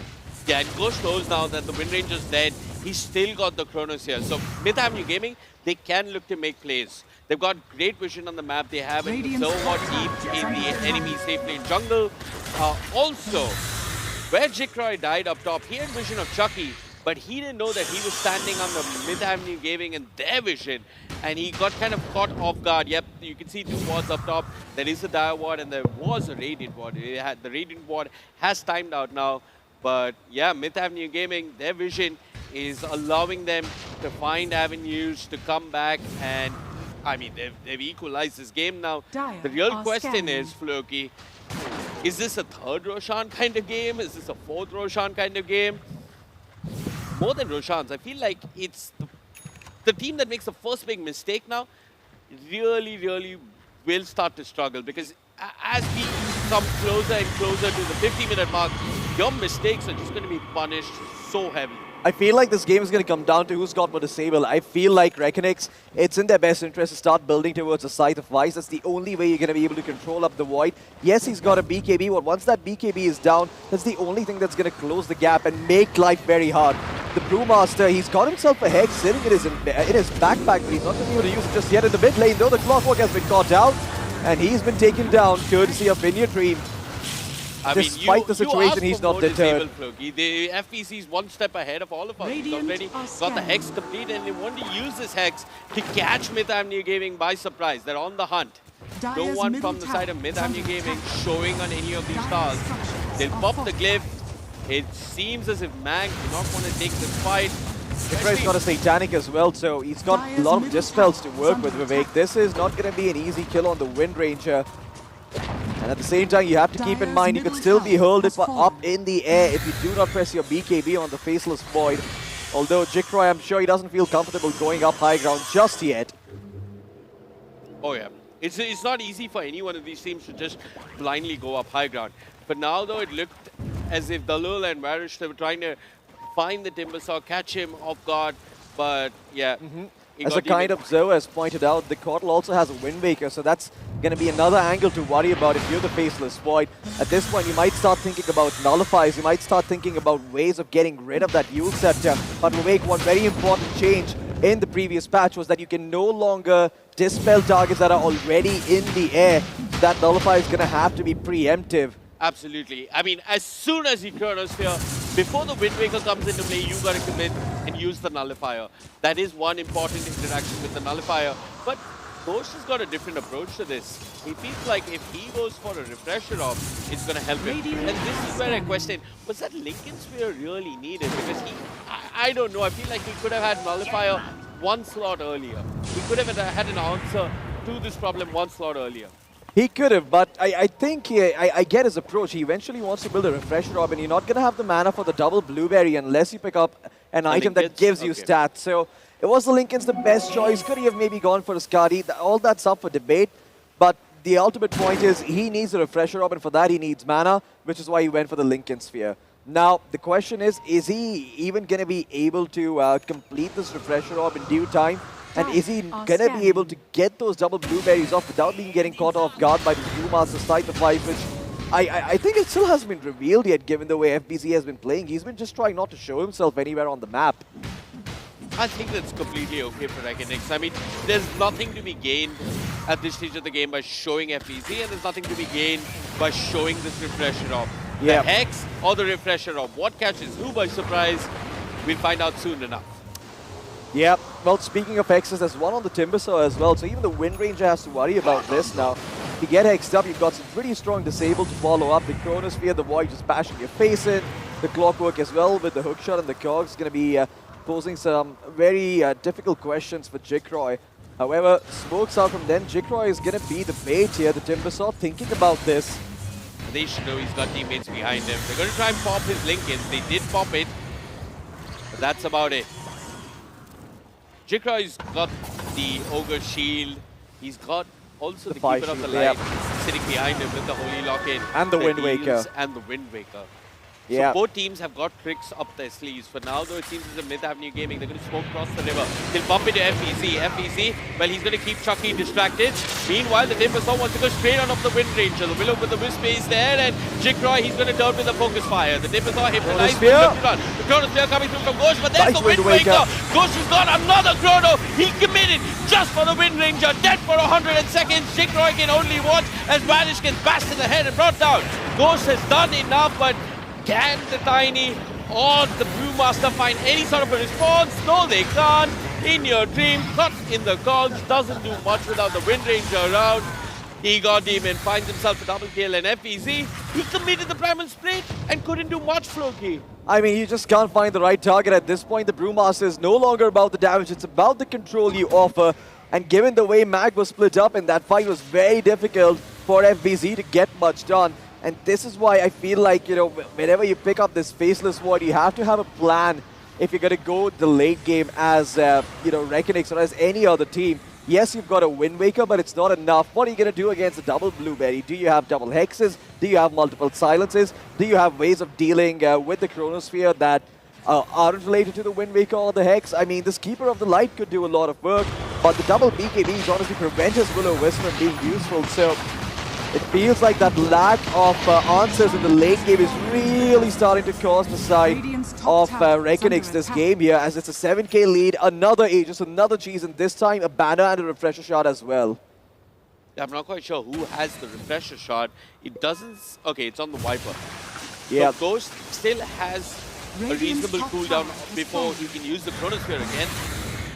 Yeah, and Ghost knows now that the Wind Ranger's dead. He's still got the Chronos here. So Myth Avenue Gaming, they can look to make plays. They've got great vision on the map. They have it so deep in the enemy safe lane jungle. Also, where Jikroy died up top, he had vision of Chucky, but he didn't know that he was standing on the Myth Avenue Gaming and their vision, and he got kind of caught off guard. Yep, you can see two wards up top. There is a Dire Ward and there was a Radiant Ward. The Radiant Ward has timed out now, but yeah, Myth Avenue Gaming, their vision is allowing them to find avenues to come back, and I mean, they've equalized this game now. The real question is, Floki, is this a third Roshan kind of game? Is this a fourth Roshan kind of game? More than Roshans, I feel like it's the team that makes the first big mistake now really will start to struggle, because as we come closer and closer to the 50-minute mark, your mistakes are just going to be punished so heavily. I feel like this game is going to come down to who's got more Disable. I feel like Reckonix, it's in their best interest to start building towards a Scythe of Vice. That's the only way you're going to be able to control up the Void. Yes, he's got a BKB, but once that BKB is down, that's the only thing that's going to close the gap and make life very hard. The Brewmaster, he's got himself a Hex sitting in his backpack, but he's not going to be able to use it just yet in the mid lane, though the Clockwork has been caught out, and he's been taken down courtesy of Vineyard Dream. Despite the situation, he's not deterred. The FPC is one step ahead of all of us. He's already got the Hex complete, and they want to use this Hex to catch Myth Avenue Gaming by surprise. They're on the hunt. No one from the side of Myth Avenue Gaming showing on any of these stars. They'll pop the Glyph. It seems as if Mang do not want to take this fight. Jikroy's got a Satanic as well, so he's got a lot of Dispels to work with, Vivek. This is not going to be an easy kill on the Wind Ranger. And at the same time, you have to keep in mind, you could still be hurled up in the air if you do not press your BKB on the Faceless Void. Although Jikroy, I'm sure he doesn't feel comfortable going up high ground just yet. Oh yeah, it's not easy for any one of these teams to just blindly go up high ground. But now though, it looked as if Dalul and Varish, they were trying to find the Timbersaw, catch him off guard. But yeah. As a kind observer has pointed out, the Coddle also has a Windwaker, so that's going to be another angle to worry about if you're the Faceless Void. At this point, you might start thinking about nullifiers, you might start thinking about ways of getting rid of that Yule Scepter. But Vivek, one very important change in the previous patch was that you can no longer dispel targets that are already in the air. That nullifier is going to have to be preemptive. Absolutely. I mean, as soon as you Chronosphere, before the Windwaker comes into play, you got to commit and use the Nullifier. That is one important interaction with the Nullifier. But Ghost has got a different approach to this. He feels like if he goes for a Refresher Orb, it's going to help him. And this is where I question, was that Lincoln Sphere really needed? Because I don't know, I feel like he could have had Nullifier one slot earlier. He could have had an answer to this problem one slot earlier. He could have, but I think I get his approach. He eventually wants to build a Refresher Orb, and you're not going to have the mana for the double Blueberry unless you pick up an item that gives you stats. So it was the Lincoln's the best choice. Could he have maybe gone for a Skadi? All that's up for debate. But the ultimate point is he needs a Refresher Orb, and for that he needs mana, which is why he went for the Lincoln Sphere. Now, the question is he even going to be able to complete this Refresher Orb in due time? And is he going to be able to get those double Blueberries off without being getting caught off guard by the Brewmaster Scythe of Life, which I think it still hasn't been revealed yet, given the way FBZ has been playing. He's been just trying not to show himself anywhere on the map. I think that's completely okay for Reckonix. I mean, there's nothing to be gained at this stage of the game by showing FBZ, and there's nothing to be gained by showing this refresher of the Hex or the refresher of what catches who by surprise. We'll find out soon enough. Yeah, well, speaking of Hexes, there's one on the Timbersaw as well, so even the Wind Ranger has to worry about this now. If you get hexed up, you've got some pretty strong disable to follow up. The Chronosphere, the Void just bashing your face in. The Clockwork as well with the hookshot and the cogs is going to be posing some very difficult questions for Jikroy. However, smokes out from them. Jikroy is going to be the bait here. The Timbersaw thinking about this. They should know he's got teammates behind him. They're going to try and pop his Lincolns. They did pop it, but that's about it. Jikroy's got the Ogre Shield. He's got also the Keeper of the Light sitting behind him with the Holy Locket. And the Wind Waker. And the Wind Waker. Yeah. So both teams have got tricks up their sleeves. For now, though, it seems it's a Myth Avenue Gaming. They're going to smoke across the river. They'll bump into FBZ. FBZ, well, he's going to keep Chucky distracted. Meanwhile, the Timbersaw wants to go straight on off the Wind Ranger. The Willow with the Wisp is there, and Jikroy, he's going to turn with the Focus Fire. The Timbersaw hypnotized. The Chronosphere coming through from Ghost, but there's the Wind Waker. Ghost has got another Chrono. He committed just for the Wind Ranger. Dead for 100 seconds. Jikroy can only watch as Vanish gets bashed in the head and brought down. Ghost has done enough, but can the Tiny or the Brewmaster find any sort of a response? No, they can't. In your dream, cut in the cogs, doesn't do much without the Wind Ranger around. He got him and finds himself a double kill, and FEZ, he committed the Primal Split and couldn't do much, Floki. I mean, you just can't find the right target at this point. The Brewmaster is no longer about the damage, it's about the control you offer. And given the way Mag was split up in that fight, it was very difficult for FBZ to get much done. And this is why I feel like, you know, whenever you pick up this Faceless Void, you have to have a plan if you're going to go the late game as, you know, Reckonix or as any other team. Yes, you've got a Wind Waker, but it's not enough. What are you going to do against a double Blueberry? Do you have double Hexes? Do you have multiple Silences? Do you have ways of dealing with the Chronosphere that aren't related to the Wind Waker or the Hex? I mean, this Keeper of the Light could do a lot of work, but the double BKBs honestly prevent his Will-O-Wisp from being useful. So it feels like that lack of answers in the late game is really starting to cause the side of Reckonix this game here, as it's a 7k lead, another Aegis, another cheese, and this time a banner and a refresher shot as well. I'm not quite sure who has the refresher shot. It doesn't... Okay, it's on the Viper. Yeah. So Ghost still has a reasonable cooldown before he can use the Chronosphere again.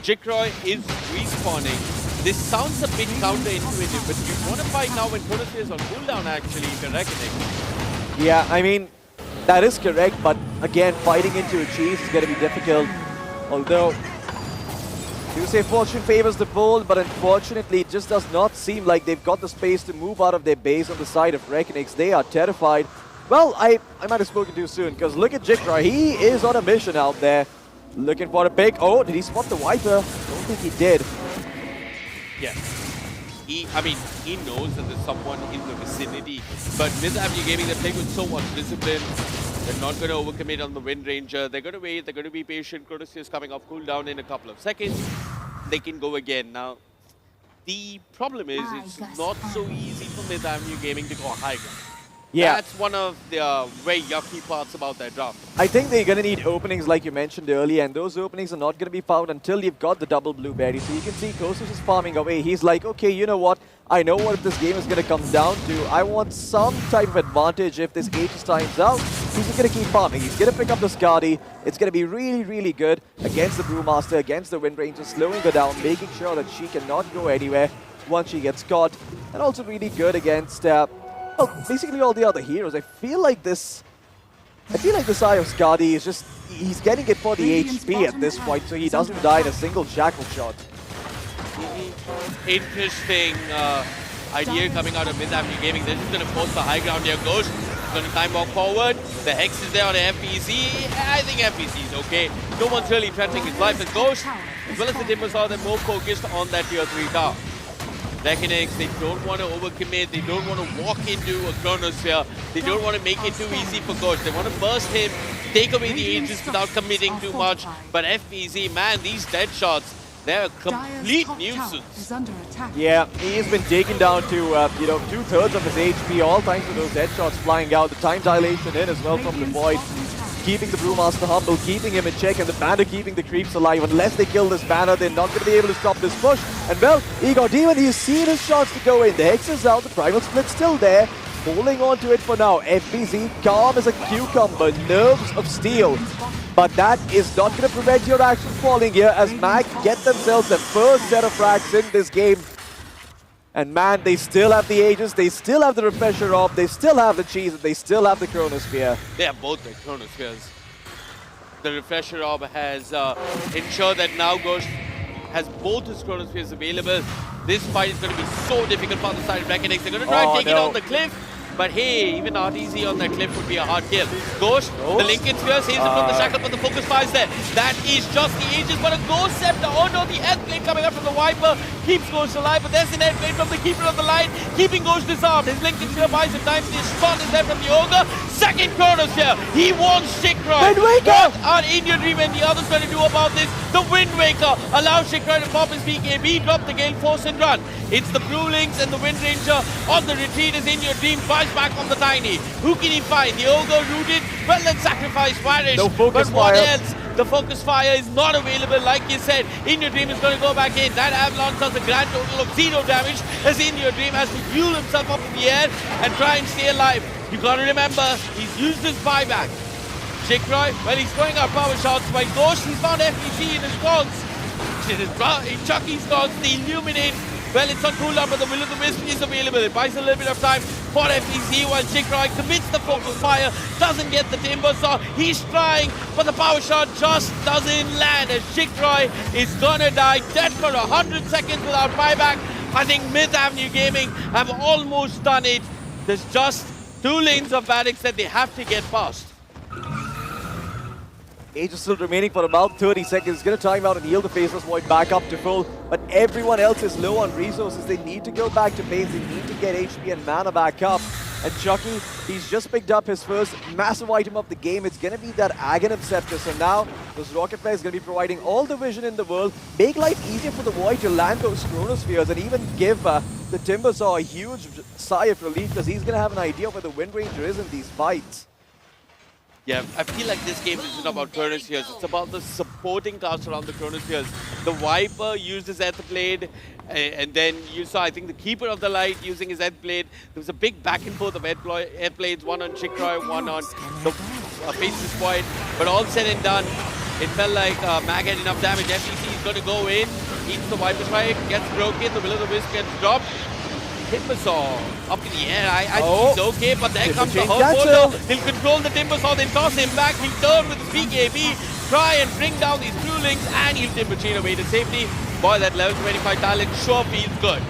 Jikroy is respawning. This sounds a bit counterintuitive, but you want to fight now when Chronosphere is on cooldown, actually, if you're Reckoning. Yeah, I mean, that is correct, but again, fighting into a cheese is going to be difficult. Although, you say fortune favors the bold, but unfortunately, it just does not seem like they've got the space to move out of their base on the side of Reckonix. They are terrified. Well, I might have spoken too soon, because look at Jikroy. He is on a mission out there, looking for a pick. Oh, did he spot the Viper? Don't think he did. Yeah. I mean, he knows that there's someone in the vicinity, but Myth Avenue Gaming, they're playing with so much discipline. They're not going to overcommit on the Wind Ranger. They're going to wait. They're going to be patient. Chronosphere is coming off cooldown in a couple of seconds. They can go again. Now, the problem is it's not so easy for Myth Avenue Gaming to go high ground. Yeah. That's one of the very yucky parts about their draft. I think they're going to need openings like you mentioned earlier, and those openings are not going to be found until you've got the double Blueberry. So you can see Kostas is farming away. He's like, okay, you know what? I know what this game is going to come down to. I want some type of advantage if this Aegis times out. He's just going to keep farming. He's going to pick up the Skadi. It's going to be really, really good against the Brewmaster, against the Wind Ranger, slowing her down, making sure that she cannot go anywhere once she gets caught. And also really good against... well, basically all the other heroes. I feel like this Eye of Skadi is just, he's getting it for the HP at this point, so he doesn't die in a single shackle shot. Interesting idea coming out of Myth Avenue Gaming. They're just going to force the high ground here. Ghost is going to time walk forward. The Hex is there on the FPC. I think FPC is okay. No one's really threatening his life as Ghost, as well as the Timbersaw, they're more focused on that tier 3 tower. Reckonix, they don't want to overcommit, they don't want to walk into a Chronosphere, they don't want to make it too easy for Ghost. They want to burst him, take away the Aegis without committing too much. But FPZ, man, these dead shots, They're a Dire's complete top tower nuisance. is under attack. Yeah, he's been taken down to, 2/3 of his HP, all thanks to those headshots flying out. The time dilation in as well from the Void. Keeping the Brewmaster humble, keeping him in check, and the Banner keeping the creeps alive. Unless they kill this Banner, they're not going to be able to stop this push. And well, Igor Demon, he's seen his chance to go in. The Hex is out, the Primal Split's still there. Holding on to it for now. FBZ, calm as a cucumber, nerves of steel. But that is not going to prevent your actions falling here as MAC get themselves the first set of frags in this game. And man, they still have the Aegis, they still have the Refresher Orb, they still have the Cheese, and they still have the Chronosphere. They have both the Chronospheres. The Refresher Orb has ensured that now Ghost has both his Chronospheres available. This fight is going to be so difficult for the side of Reckoning. They're going to try and take it on the cliff. But hey, even RTZ on that cliff would be a hard kill. Ghost, the Lincoln Sphere saves him from the shackle, but the focus fires there. That is just the Aegis, but a Ghost Scepter. Oh no, the Earthblade coming up from the Viper keeps Ghost alive, but there's an Earthblade from the Keeper of the Light, keeping Ghost disarmed. His Lincoln Sphere buys him time. His spot is there from the Ogre. Second Chronosphere. He wants Shikroy. What are In Your Dream and the others going to do about this? The Wind Waker allows Shikroy to pop his BKB, drop the Gale Force and run. It's the Brewlings and the Wind Ranger on the retreat as In Your Dream buys back on the Tiny. Who can he find? The Ogre rooted. Well, then sacrifice Varish. No focus but what fire. else? The focus fire is not available, like you said. In Your Dream is going to go back in. That Avalanche does a grand total of 0 damage as In Your Dream has to fuel himself up in the air and try and stay alive. You got to remember, he's used his buyback. Shikroy, well, he's throwing out power shots. By Ghost, he's found FPC in his sconce. In Chucky's sconce, the Illuminate. Well, it's on cooldown, but the Will of the Wisp is available. It buys a little bit of time for FPC while Shikroy commits the focus fire, doesn't get the Timber Saw. He's trying, but the power shot just doesn't land as Shikroy is gonna die dead for 100 seconds without buyback. I think Myth Avenue Gaming have almost done it. There's just 2 lanes of barracks that they have to get past. Aegis still remaining for about 30 seconds. Gonna time out and heal the Faceless Void back up to full. But everyone else is low on resources. They need to go back to base. They need to get HP and mana back up. And Chucky, he's just picked up his first massive item of the game. It's gonna be that Aghanim Scepter. So now, those Rocket Flares gonna be providing all the vision in the world. Make life easier for the Void to land those Chronospheres and even give the Timber Saw a huge sigh of relief because he's gonna have an idea of where the Wind Ranger is in these fights. Yeah, I feel like this game isn't about Chronospheres. It's about the supporting cast around the Chronospheres. The Viper used his Earthblade, and then you saw, I think, the Keeper of the Light using his Earthblade. There was a big back and forth of Earthblades, one on Shikroy, one on the Faceless Void. But all said and done, it felt like Mag had enough damage. FPC is going to go in, eats the Viper Strike, gets broken, the Will of the Wisp gets dropped. Timber Saw up in the air. I think he's okay, but there comes the whole boulder. He'll control the Timber Saw, then toss him back. He'll turn with his BKB, try and bring down these Brewlings, and he'll Timber Chain away to safety. Boy, that level 25 talent sure feels good.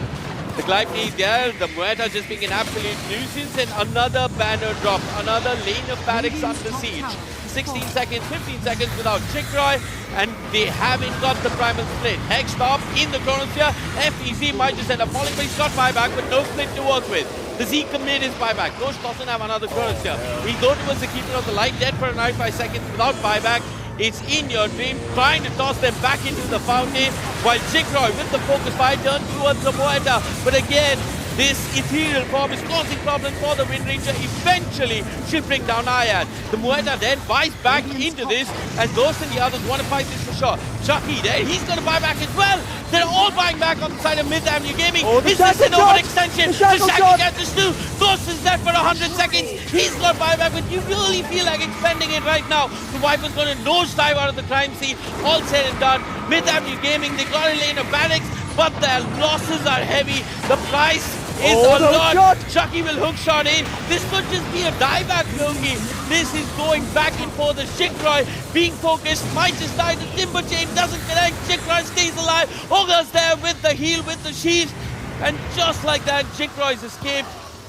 The Glide is there, the Muerta just being an absolute nuisance, and another banner drop, another lane of barracks under siege. 16 seconds, 15 seconds without Shikroy, and they haven't got the Primal Split. Hex stop in the Chronosphere. FEC might just end up falling, but he's got buyback, but no split to work with. Does he commit his buyback? Ghost doesn't have another Chronosphere. He'll go towards the Keeper of the Light, dead for 95 seconds without buyback. It's In Your Dream, trying to toss them back into the fountain, while Shikroy with the focus fire turns towards the Muerta. But again, this ethereal form is causing problems for the Wind Ranger. Eventually, she'll bring down Ayad. The Muerta then buys back into this, and Ghost and the others want to fight this for sure. Chucky there, he's going to buy back as well. They're all buying back on the side of Myth Avenue Gaming. Is this an overextension? The Shackle catches too. Ghost is there for 100 seconds. He's got buyback, but you really feel like expending it right now. The Viper's going to nosedive out of the crime scene. All said and done. Myth Avenue Gaming, they got a lane of barracks, but their losses are heavy. The price is a lot. Chucky will hook shot in. This could just be a dieback, Loki. This is going back and forth. The Shikroy being focused might just die. The Timber Chain doesn't connect. Shikroy stays alive. Ogre's there with the heal, with the sheath. And just like that, Shikroy's escaped.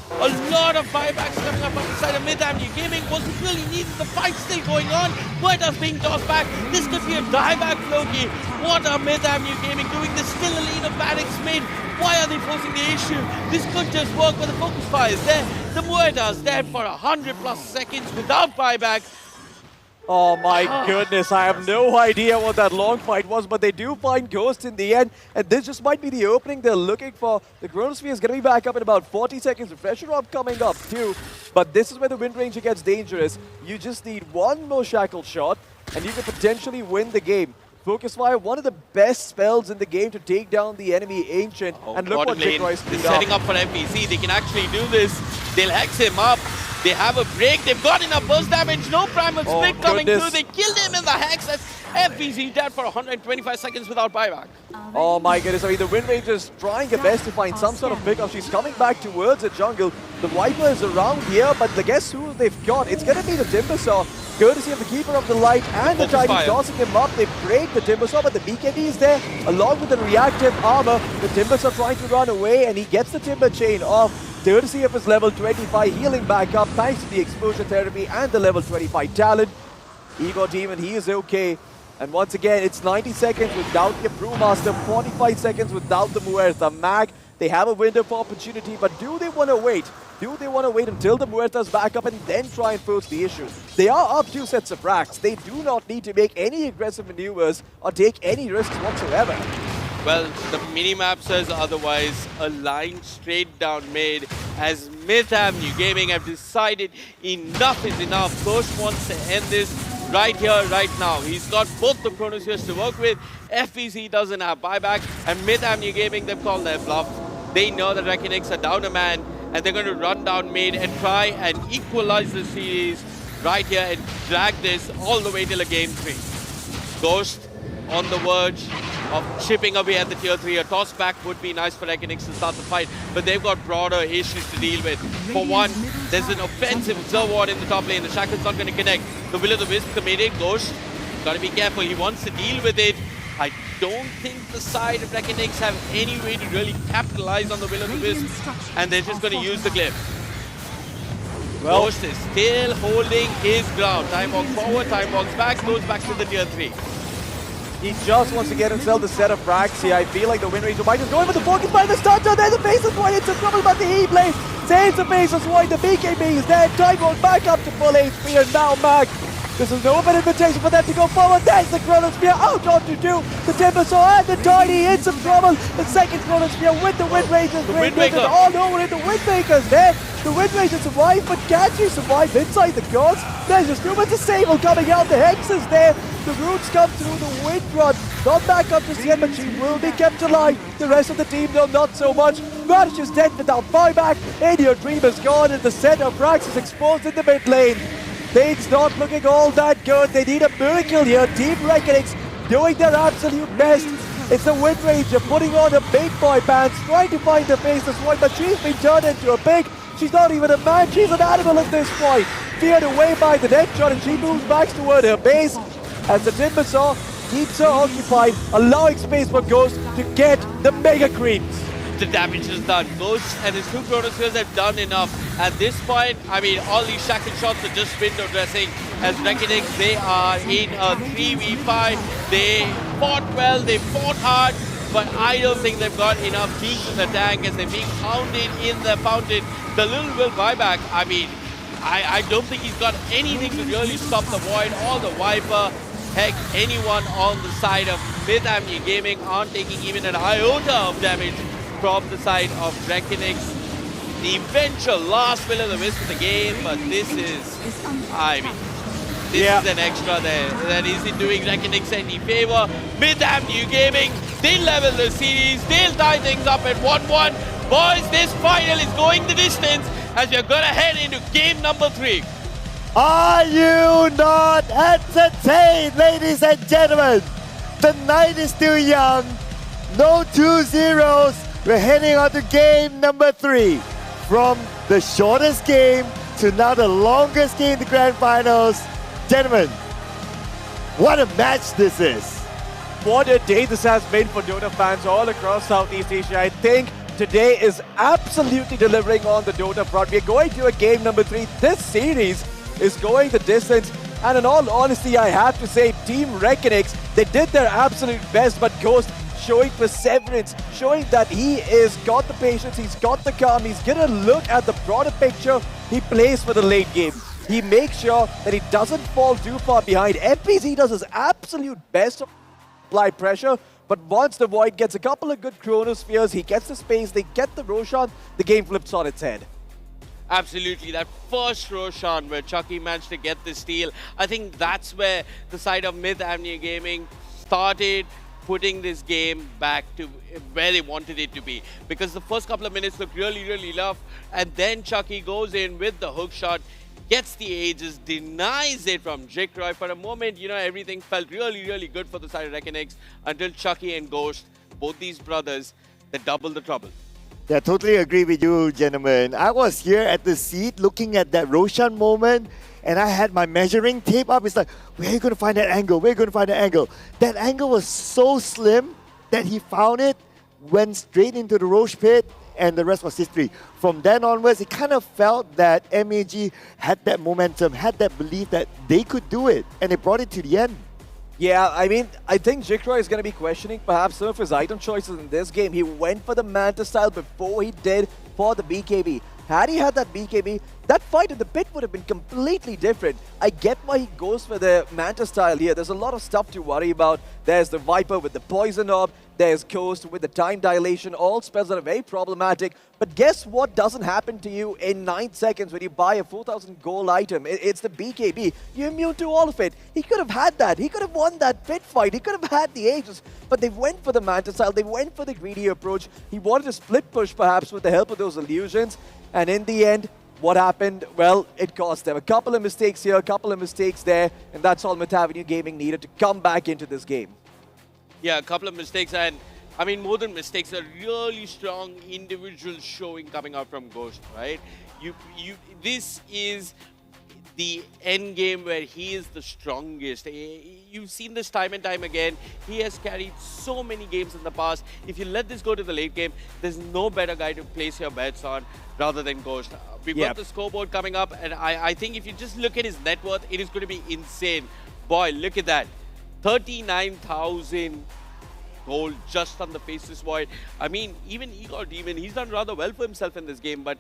A lot of buybacks coming up on the side of Myth Avenue Gaming. Wasn't really needed. The fight's still going on. Muerta's being tossed back. This could be a dieback, Loki. What are Myth Avenue Gaming doing? There's still a lead of barracks mid. Why are they forcing the issue? This could just work, but the focus fire is there. The Muerta's there for 100+ seconds without buyback. Oh my goodness, I have no idea what that long fight was, but they do find Ghost in the end, and this just might be the opening they're looking for. The Chronosphere is going to be back up in about 40 seconds. Refresher Orb coming up too, but this is where the Wind Ranger gets dangerous. You just need one more Shackle shot, and you can potentially win the game. Focus Fire, one of the best spells in the game to take down the enemy Ancient, and look what Jigroy is setting up for FBC. They can actually do this. They'll hex him up. They have a break. They've got enough burst damage. No primal split coming through. They killed him in the hex. That's FBC dead for 125 seconds without buyback. Oh my goodness, I mean, the Wind Ranger's trying her best to find some sort of pickup. She's coming back towards the jungle. The Viper is around here, but guess who they've got? It's going to be the Timbersaw, courtesy of the Keeper of the Light and the Tidy tossing him up. They break the Timbersaw, but the BKB is there along with the reactive armor. The Timbersaw trying to run away, and he gets the Timber Chain off. Courtesy of his level 25 healing back up thanks to the exposure therapy and the level 25 talent. Ego Demon, he is okay. And once again, it's 90 seconds without the Brewmaster, 45 seconds without the Muerta. Mag, they have a window for opportunity, but do they want to wait? Do they want to wait until the Muerta's back up and then try and force the issue? They are up 2 sets of racks. They do not need to make any aggressive maneuvers or take any risks whatsoever. Well, the minimap says otherwise. A line straight down mid as Myth Avenue Gaming have decided enough is enough. Ghost wants to end this right here, right now. He's got both the Chronospheres to work with. FPC doesn't have buyback. And Myth Avenue Gaming, they've called their bluff. They know that Reckonix are down a man. And they're going to run down mid and try and equalize the series right here and drag this all the way till a game 3. Ghost on the verge of chipping away at the tier 3. A toss back would be nice for Reckonix to start the fight, but they've got broader issues to deal with. For one, there's an offensive Observer Ward in the top lane. The Shackle's not going to connect. The Will of the Wisp committed. Ghost, got to be careful. He wants to deal with it. I don't think the side of Reckonix have any way to really capitalize on the Will of the Wisp, and they're just going to use the Glyph. Well, Ghost is still holding his ground. Time walks forward, time walks back, goes back to the tier 3. He just wants to get himself the set of frags here. I feel like the Wind Ranger might just go in with the focus by the starter. There's the Faceless Void into trouble, but the E-Blade saves the Faceless Void. The BKB is there. Time goes back up to full HP, and now Mag. This is no open invitation for them to go forward. There's the Chronosphere out onto 2. The Timbersaw and the Tiny in some trouble. The second Chronosphere with the Wind Rangers. The Windmaker all over it. The Windmaker's there. The Wind Ranger survive, but can you survive inside the gods? There's just too much Sable coming out. The Hex is there. The roots come through. The Wind Rod not back up just yet, but she will be kept alive. The rest of the team, though, not so much. Radish is dead without buyback. Your Dream is gone, and the center of Brax is exposed in the mid lane. Things not looking all that good. They need a miracle here. Team Reckonix doing their absolute best. It's the Wind Ranger putting on a big boy pants, trying to find the Faceless Void, but she's been turned into a pig. She's not even a man, she's an animal at this point. Feared away by the next shot, and she moves back toward her base as the Timbersaw keeps her occupied, allowing space for Ghost to get the mega creeps. The damage is done. Ghost and his 2 Chronospheres have done enough. At this point, I mean, all these Shackle shots are just window dressing. As Reckonix, they are in a 3v5. They fought well, they fought hard, but I don't think they've got enough teams in the tank as they're being pounded in the fountain. The little Will buyback, I mean, I don't think he's got anything to really stop the Void or the Viper. Heck, anyone on the side of Myth Avenue Gaming aren't taking even an iota of damage from the side of Reckonix. The eventual last Will of the Wisp of the game, but this is, I mean, this is an extra there. That isn't doing Reckonix any favor. Myth Avenue Gaming, they level the series, they'll tie things up at 1-1. Boys, this final is going the distance as we're going to head into game number 3. Are you not entertained, ladies and gentlemen? The night is still young. No 2-0s. We're heading on to game number 3. From the shortest game to now the longest game in the grand finals. Gentlemen, what a match this is. What a day this has been for Dota fans all across Southeast Asia. I think today is absolutely delivering on the Dota front. We're going to a game number 3. This series is going the distance. And in all honesty, I have to say, Team Reckonix, they did their absolute best, but Ghost showing perseverance, showing that he is got the patience, he's got the calm, he's gonna look at the broader picture. He plays for the late game. He makes sure that he doesn't fall too far behind. FPZ does his absolute best to apply pressure, but once the Void gets a couple of good Chronospheres, he gets the space, they get the Roshan, the game flips on its head. Absolutely. That first Roshan where Chucky managed to get the steal, I think that's where the side of Myth Avenue Gaming started putting this game back to where they wanted it to be. Because the first couple of minutes looked really, really rough. And then Chucky goes in with the hook shot, gets the Aegis, denies it from Jikroy. For a moment, you know, everything felt really, really good for the side of Reckonix until Chucky and Ghost, both these brothers, they double the trouble. Yeah, totally agree with you, gentlemen. I was here at the seat looking at that Roshan moment, and I had my measuring tape up. It's like, where are you going to find that angle? Where are you going to find that angle? That angle was so slim that he found it, went straight into the Roche pit, and the rest was history. From then onwards, it kind of felt that MAG had that momentum, had that belief that they could do it, and they brought it to the end. Yeah, I mean, I think Jikroy is going to be questioning perhaps some of his item choices in this game. He went for the Manta style before he did for the BKB. Had he had that BKB, that fight in the pit would have been completely different. I get why he goes for the Manta style here. There's a lot of stuff to worry about. There's the Viper with the Poison Orb. There's Ghost with the time dilation. All spells that are very problematic. But guess what doesn't happen to you in 9 seconds when you buy a 4,000 gold item? It's the BKB. You're immune to all of it. He could have had that. He could have won that pit fight. He could have had the Aegis. But they went for the Manta style. They went for the greedy approach. He wanted to split push perhaps with the help of those illusions. And in the end, what happened? Well, it cost them. A couple of mistakes here, a couple of mistakes there. And that's all Myth Avenue Gaming needed to come back into this game. Yeah, a couple of mistakes, and I mean, more than mistakes, a really strong individual showing coming out from Ghost, right? This is the end game where he is the strongest. You've seen this time and time again. He has carried so many games in the past. If you let this go to the late game, there's no better guy to place your bets on rather than Ghost. We've got the scoreboard coming up, and I think if you just look at his net worth, it is going to be insane. Boy, look at that. 39,000 gold just on the Faceless Void. I mean, even Igor Demon, he's done rather well for himself in this game, but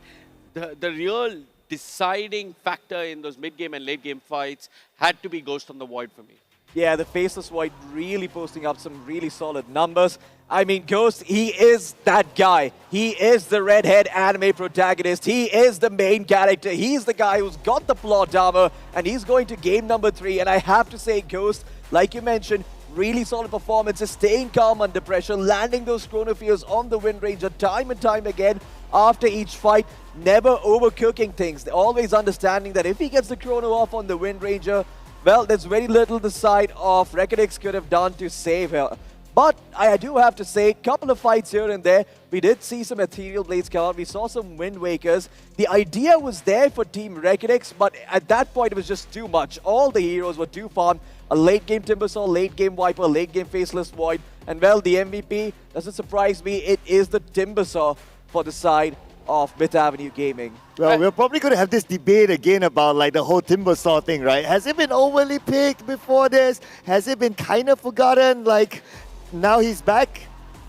the real deciding factor in those mid-game and late-game fights had to be Ghost on the Void for me. Yeah, the Faceless Void really posting up some really solid numbers. I mean, Ghost, he is that guy. He is the redhead anime protagonist. He is the main character. He's the guy who's got the plot armor, and he's going to game number 3. And I have to say, Ghost, like you mentioned, really solid performances, staying calm under pressure, landing those Chronopheres on the Wind Ranger time and time again after each fight, never overcooking things. Always understanding that if he gets the Chrono off on the Wind Ranger, well, there's very little the side of Reckonix could have done to save her. But I do have to say, a couple of fights here and there. We did see some Ethereal Blades come out. We saw some Wind Wakers. The idea was there for Team Reckonix, but at that point it was just too much. All the heroes were too farmed. A late-game Timbersaw, late-game Viper, late-game Faceless Void. And well, the MVP, doesn't surprise me, it is the Timbersaw for the side of Myth Avenue Gaming. Well, we're probably going to have this debate again about like the whole Timbersaw thing, right? Has it been overly picked before this? Has it been kind of forgotten? Like, now he's back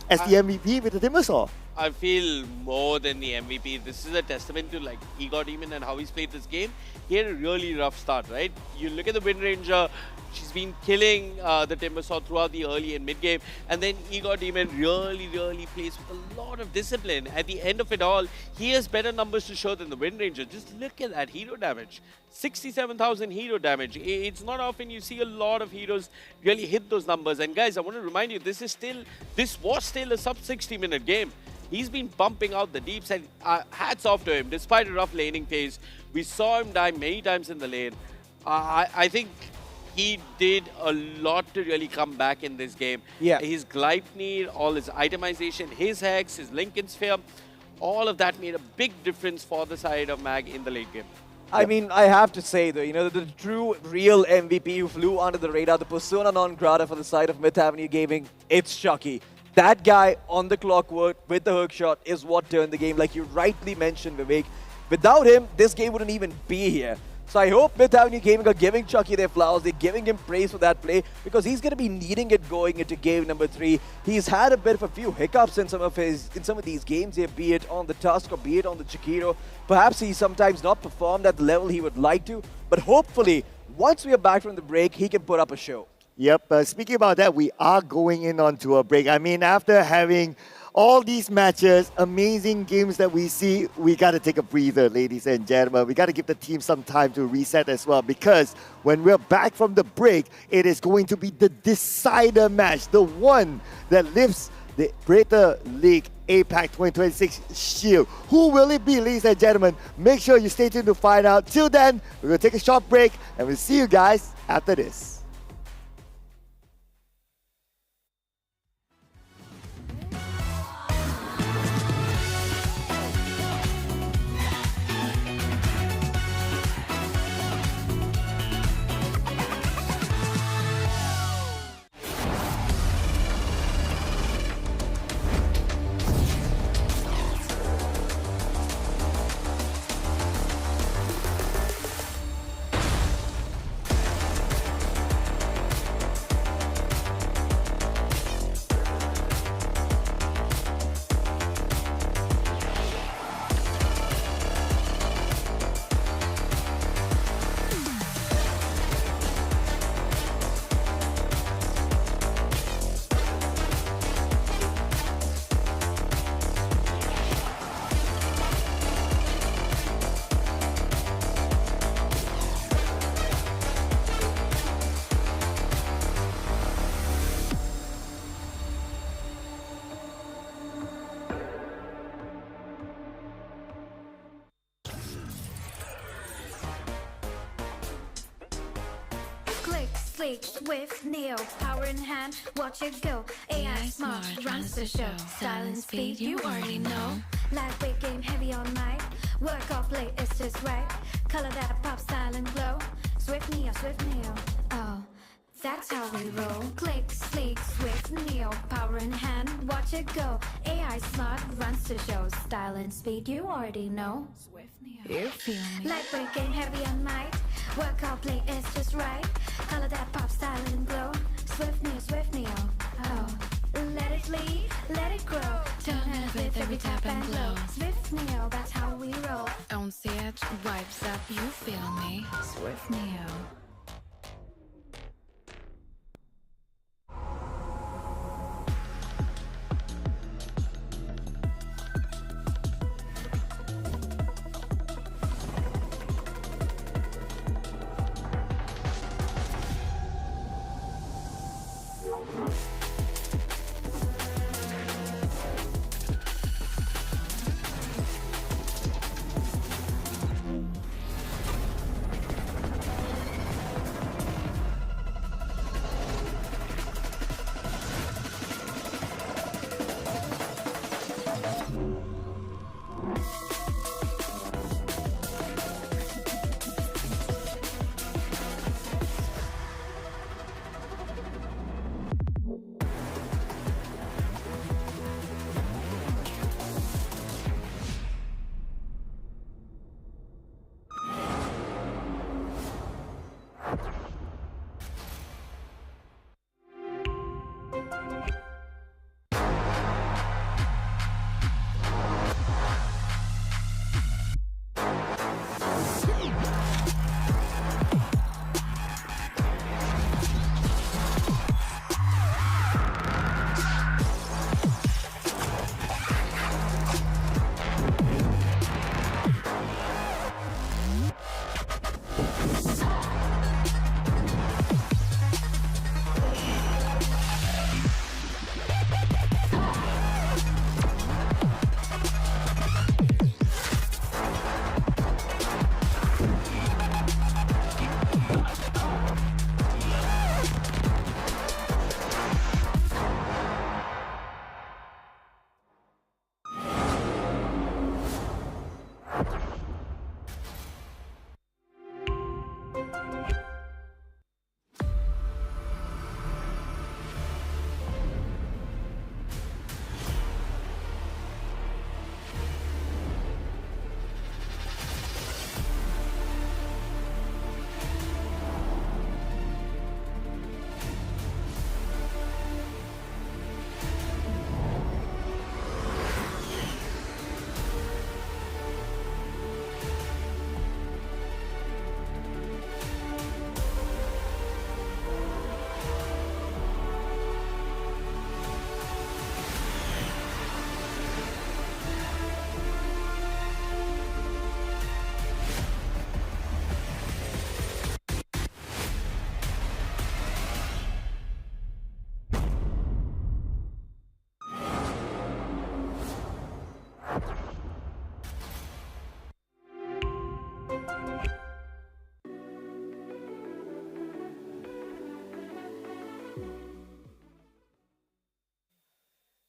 as the MVP with the Timbersaw. I feel more than the MVP. This is a testament to like Igor Demon and how he's played this game. He had a really rough start, right? You look at the Wind Ranger, she's been killing the Timbersaw throughout the early and mid game, and then Igor Demon really plays with a lot of discipline. At the end of it all, he has better numbers to show than the Wind Ranger. Just look at that hero damage. 67,000 hero damage. It's not often you see a lot of heroes really hit those numbers. And guys, I want to remind you, this was still a sub 60-minute game. He's been pumping out the deeps, and hats off to him. Despite a rough laning phase, we saw him die many times in the lane. I think he did a lot to really come back in this game. Yeah. His Gleipnir, all his itemization, his Hex, his Lincoln Sphere, all of that made a big difference for the side of Mag in the late game. I mean, I have to say though, you know, the true, real MVP who flew under the radar, the persona non grata for the side of Myth Avenue Gaming, it's Chucky. That guy on the clockwork with the hook shot is what turned the game, like you rightly mentioned, Vivek. Without him, this game wouldn't even be here. So I hope Myth Avenue Gaming are giving Chucky their flowers. They're giving him praise for that play because he's going to be needing it going into game number 3. He's had a bit of a few hiccups in some of these games here, be it on the Tusk or be it on the Chikiro. Perhaps he's sometimes not performed at the level he would like to. But hopefully, once we are back from the break, he can put up a show. Yep, speaking about that, we are going in onto a break. I mean, after having all these matches, amazing games that we see, we got to take a breather, ladies and gentlemen. We got to give the team some time to reset as well, because when we're back from the break, it is going to be the decider match, the one that lifts the Greater League APAC 2026 shield. Who will it be, ladies and gentlemen? Make sure you stay tuned to find out. Till then, we're going to take a short break, and we'll see you guys after this. Sleek, swift, neo, power in hand, watch it go. AI smart, runs the show. Style and speed, you already know. Lightweight game, heavy on mic. Work off late, it's just right. Color that pop, style and glow. Swift neo, oh, that's how we roll. Click, sleek, swift, neo, power in hand, watch it go. AI smart, runs the show. Style and speed, you already know. Swift neo, you feel me. Lightweight game, heavy on mic. Work out, play, it's just right. Color that pop, style and glow. Swift neo, oh. Let it lead, let it grow. Turn it with every tap and glow. Swift neo, that's how we roll. On set, vibes up, you feel me. Swift neo.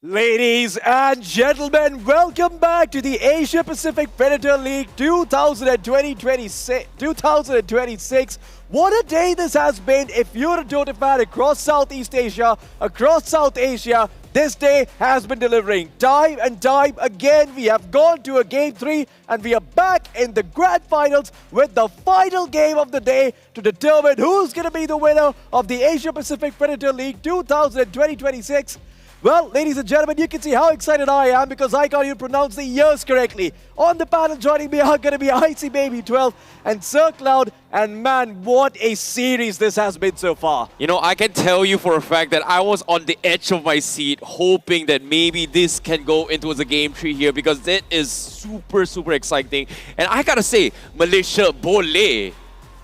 Ladies and gentlemen, welcome back to the Asia Pacific Predator League 2026. What a day this has been. If you're a Dota fan across Southeast Asia, across South Asia, this day has been delivering. Time and time again, we have gone to a Game 3 and we are back in the Grand Finals with the final game of the day to determine who's going to be the winner of the Asia Pacific Predator League 2026. Well, ladies and gentlemen, you can see how excited I am because I can't even pronounce the years correctly. On the panel joining me are going to be Icy Baby 12 and Sir Cloud. And man, what a series this has been so far. You know, I can tell you for a fact that I was on the edge of my seat hoping that maybe this can go into the game tree here because it is super, super exciting. And I gotta say, Malaysia boleh.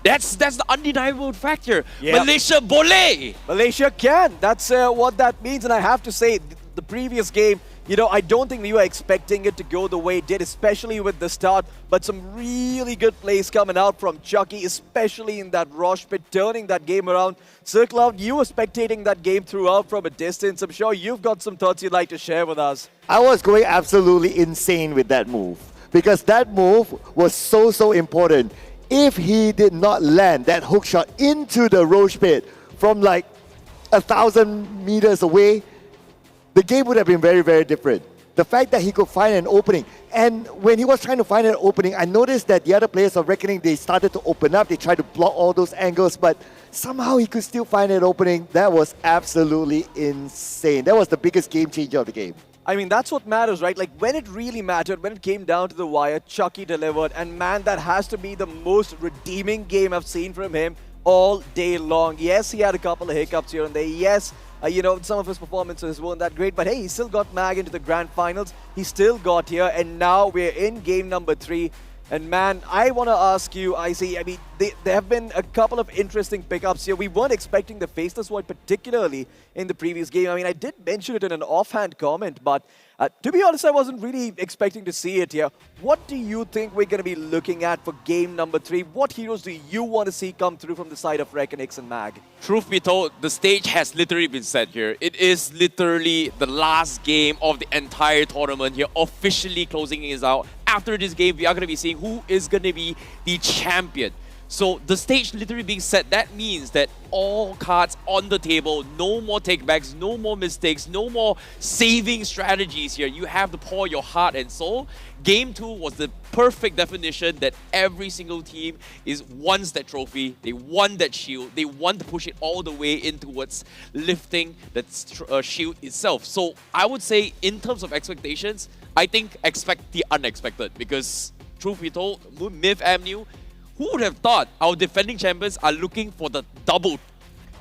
That's the undeniable fact here. Yep. Malaysia boleh. Malaysia can. That's what that means. And I have to say, the previous game, you know, I don't think we were expecting it to go the way it did, especially with the start. But some really good plays coming out from Chucky, especially in that Rosh pit, turning that game around. Sir Cloud, you were spectating that game throughout from a distance. I'm sure you've got some thoughts you'd like to share with us. I was going absolutely insane with that move because that move was so important. If he did not land that hook shot into the Roche pit from like 1,000 meters away, the game would have been very, very different. The fact that he could find an opening, and when he was trying to find an opening, I noticed that the other players of Reckoning, they started to open up, they tried to block all those angles, but somehow he could still find an opening. That was absolutely insane. That was the biggest game changer of the game. I mean, that's what matters, right? Like, when it really mattered, when it came down to the wire, Chucky delivered. And man, that has to be the most redeeming game I've seen from him all day long. Yes, he had a couple of hiccups here and there. Yes, you know, some of his performances weren't that great. But hey, he still got MAG into the Grand Finals. He still got here. And now we're in game number 3. And man, I want to ask you, Icy, I mean, there have been a couple of interesting pickups here. We weren't expecting the Faceless Void particularly in the previous game. I mean, I did mention it in an offhand comment, but to be honest, I wasn't really expecting to see it here. What do you think we're going to be looking at for game number 3? What heroes do you want to see come through from the side of Reckonix and MAG? Truth be told, the stage has literally been set here. It is literally the last game of the entire tournament here, officially closing it out. After this game, we are going to be seeing who is going to be the champion. So the stage literally being set, that means that all cards on the table, no more takebacks, no more mistakes, no more saving strategies here. You have to pour your heart and soul. Game 2 was the perfect definition that every single team wants that trophy, they want that shield, they want to push it all the way in towards lifting that shield itself. So I would say in terms of expectations, I think expect the unexpected because truth be told, Myth Avenue, who would have thought our defending champions are looking for the double?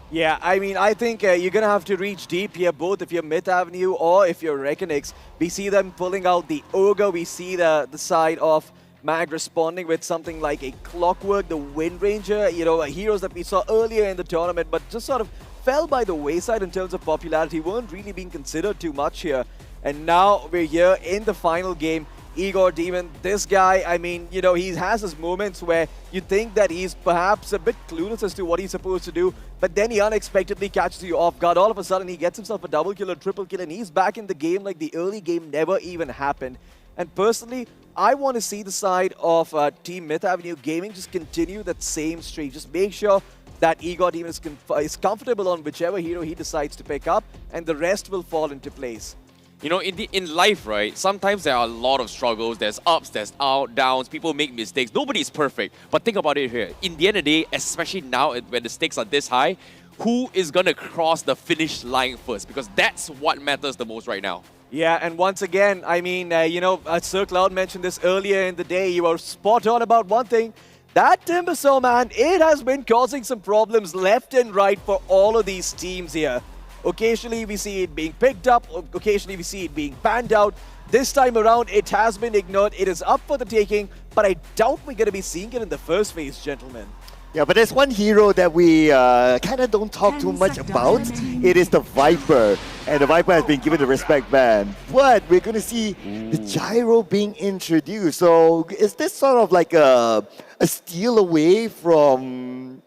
Yeah, I mean, I think you're going to have to reach deep here, both if you're Myth Avenue or if you're Reckonix. We see them pulling out the Ogre. We see the side of MAG responding with something like a Clockwork, the Wind Ranger, you know, heroes that we saw earlier in the tournament, but just sort of fell by the wayside in terms of popularity, weren't really being considered too much here. And now we're here in the final game. Igor Demon, this guy, I mean, you know, he has his moments where you think that he's perhaps a bit clueless as to what he's supposed to do, but then he unexpectedly catches you off guard. All of a sudden, he gets himself a double kill or triple kill, and he's back in the game like the early game never even happened. And personally, I want to see the side of Team Myth Avenue Gaming just continue that same streak. Just make sure that Igor Demon is comfortable on whichever hero he decides to pick up, and the rest will fall into place. You know, in life, right, sometimes there are a lot of struggles. There's ups, there's downs, people make mistakes. Nobody is perfect. But think about it here. In the end of the day, especially now when the stakes are this high, who is going to cross the finish line first? Because that's what matters the most right now. Yeah, and once again, I mean, you know, Sir Cloud mentioned this earlier in the day. You were spot on about one thing. That Timbersaw, man, it has been causing some problems left and right for all of these teams here. Occasionally, we see it being picked up. Occasionally, we see it being banned out. This time around, it has been ignored. It is up for the taking, but I doubt we're going to be seeing it in the first phase, gentlemen. Yeah, but there's one hero that we kind of don't talk too much about. It is the Viper. And the Viper has been given the respect ban. But we're going to see the Gyro being introduced. So is this sort of like a steal away from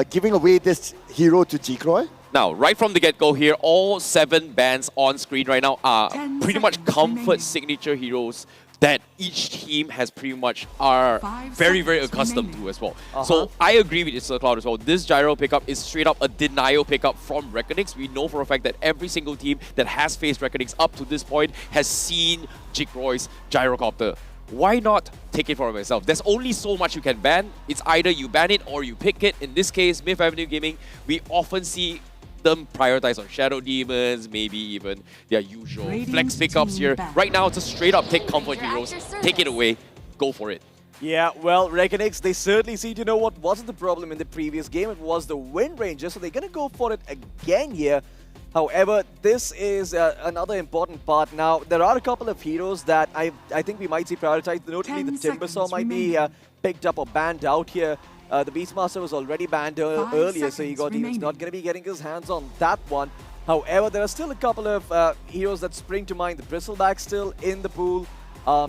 giving away this hero to G-Croy? Now, right from the get-go here, all 7 bands on screen right now are pretty much comfort signature heroes that each team has pretty much are very, very accustomed to as well. So I agree with Sir Cloud as well. This gyro pickup is straight up a denial pickup from Reckonix. We know for a fact that every single team that has faced Reckonix up to this point has seen Jigroy's gyrocopter. Why not take it for myself? There's only so much you can ban. It's either you ban it or you pick it. In this case, Myth Avenue Gaming, we often see them prioritize on Shadow Demons, maybe even their usual flex pickups here. Right now, it's a straight up take comfort heroes, take it away, go for it. Yeah, well, Reckonix, they certainly seem to know what wasn't the problem in the previous game. It was the Wind Ranger, so they're going to go for it again here. However, this is another important part. Now, there are a couple of heroes that I think we might see prioritized. Notably, the Timbersaw might be picked up or banned out here. The Beastmaster was already banned earlier, so he's not going to be getting his hands on that one. However, there are still a couple of heroes that spring to mind. The Bristleback still in the pool.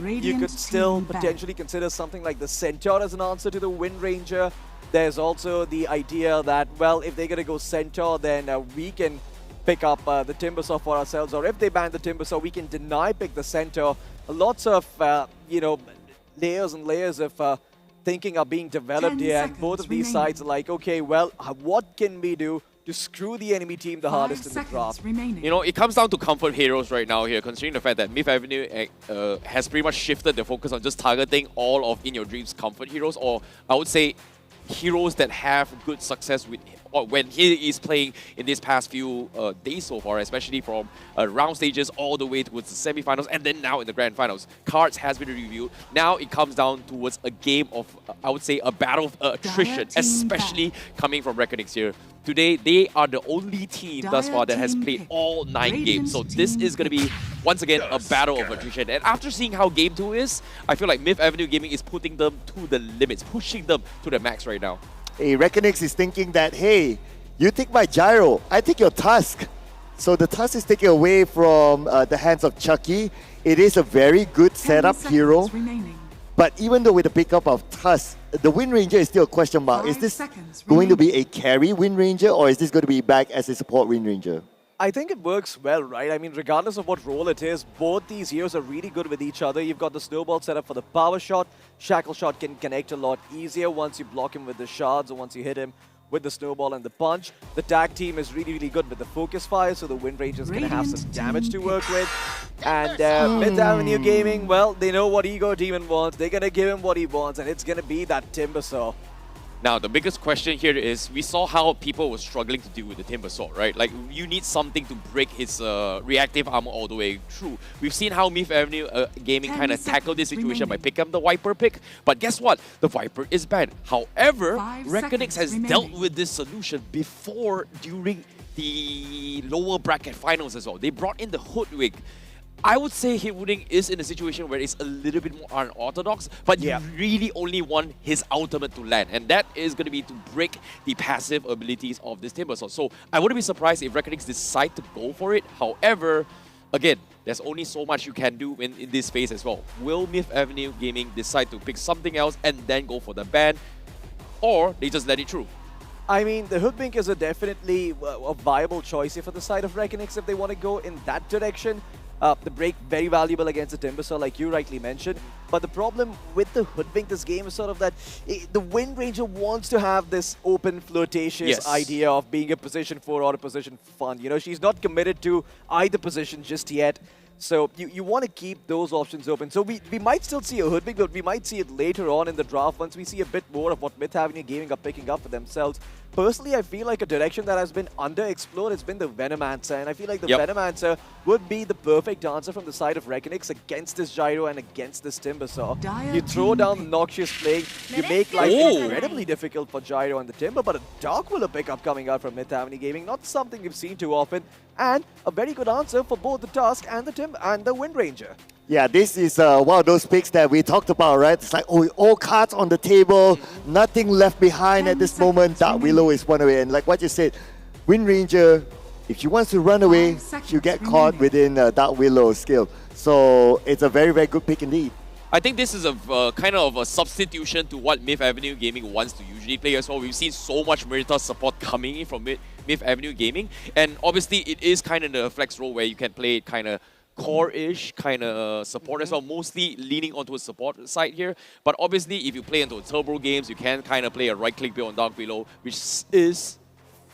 You could still potentially consider something like the Centaur as an answer to the Wind Ranger. There's also the idea that, well, if they're going to go Centaur, then we can pick up the Timbersaw for ourselves. Or if they ban the Timbersaw, we can deny pick the Centaur. Lots of, layers and layers of thinking are being developed here, and both of these sides are like, okay, well, what can we do to screw the enemy team the hardest in the draft? You know, it comes down to comfort heroes right now here, considering the fact that Myth Avenue has pretty much shifted their focus on just targeting all of In Your Dreams comfort heroes, or I would say heroes that have good success with when he is playing in these past few days so far, especially from round stages all the way towards the semi-finals and then now in the grand finals. Cards has been reviewed. Now it comes down towards a game of, I would say, a battle of attrition, especially coming from Reckonix here. Today, they are the only team thus far that has played all 9 games. So this is going to be, once again, a battle of attrition. And after seeing how Game 2 is, I feel like Myth Avenue Gaming is putting them to the limits, pushing them to the max right now. Hey, Reckonix is thinking that, hey, you take my gyro, I take your Tusk. So the Tusk is taken away from the hands of Chucky. It is a very good setup hero. But even though with the pickup of Tusk, the Wind Ranger is still a question mark. Is this going to be a carry Wind Ranger, or is this going to be back as a support Wind Ranger? I think it works well, right? I mean, regardless of what role it is, both these heroes are really good with each other. You've got the Snowball set up for the power shot. Shackle shot can connect a lot easier once you block him with the shards or once you hit him with the Snowball and the punch. The tag team is really, really good with the focus fire, so the Wind Ranger's going to have some damage to work with. And Myth Avenue Gaming, well, they know what Ego Demon wants. They're going to give him what he wants, and it's going to be that Timbersaw. Now, the biggest question here is, we saw how people were struggling to deal with the Timbersaw, right? Like, you need something to break his reactive armor all the way through. We've seen how Myth Avenue Gaming kind of tackled this situation by picking up the Viper pick, but guess what? The Viper is banned. However, Reckonix has dealt with this solution before, during the lower bracket finals as well. They brought in the Hoodwink. I would say Hoodwink is in a situation where it's a little bit more unorthodox, but you really only want his ultimate to land, and that is going to be to break the passive abilities of this Timbersaw. So I wouldn't be surprised if Reckonix decide to go for it. However, again, there's only so much you can do in this phase as well. Will Myth Avenue Gaming decide to pick something else and then go for the ban, or they just let it through? I mean, the Hoodwink is definitely a viable choice here for the side of Reckonix if they want to go in that direction. The break, very valuable against the Timbersaw, like you rightly mentioned. But the problem with the Hoodwink this game is sort of that the Wind Ranger wants to have this open, flirtatious idea of being a position 4 or a position 1. You know, she's not committed to either position just yet. So you want to keep those options open. So we might still see a Hoodwink, but we might see it later on in the draft once we see a bit more of what Myth Avenue Gaming are picking up for themselves. Personally, I feel like a direction that has been underexplored has been the Venomancer, and I feel like the Venomancer would be the perfect answer from the side of Reckonix against this Gyro and against this Timbersaw. You throw down the Noxious Plague, you make life incredibly difficult for Gyro and the Timber, but a Dark Willow pickup coming out from Myth Avenue Gaming, not something we've seen too often, and a very good answer for both the Tusk and the Timber and the Wind Ranger. Yeah, this is one of those picks that we talked about, right? It's like, oh, all cards on the table, nothing left behind at this moment. Dark Willow is one away. And like what you said, Wind Ranger, if she wants to run away, she'll get caught within Dark Willow's skill. So it's a very, very good pick indeed. I think this is a kind of a substitution to what Myth Avenue Gaming wants to usually play as well. We've seen so much Meritas support coming in from Myth Avenue Gaming, and obviously it is kind of the flex role where you can play kind of core-ish kind of support as well, mostly leaning onto a support side here. But obviously, if you play into turbo games, you can kind of play a right-click build on Dark Below, which is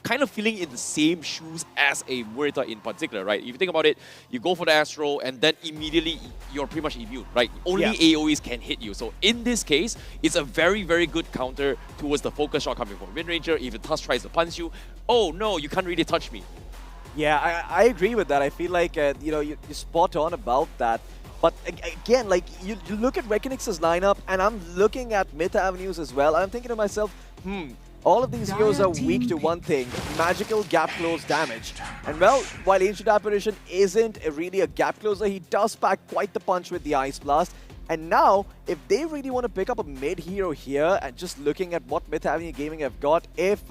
kind of feeling in the same shoes as a Murita in particular, right? If you think about it, you go for the Astro and then immediately you're pretty much immune, right? Only AoEs can hit you. So in this case, it's a very, very good counter towards the focus shot coming from Wind Ranger. If the Tusk tries to punch you, oh no, you can't really touch me. Yeah, I agree with that. I feel like, you know, you're spot on about that. But again, like, you look at Reckonix's lineup, and I'm looking at Myth Avenues as well. I'm thinking to myself, all of these heroes are weak to one thing, magical gap close damage. And well, while Ancient Apparition isn't really a gap closer, he does pack quite the punch with the Ice Blast. And now, if they really want to pick up a mid hero here, and just looking at what Myth Avenue Gaming have got, if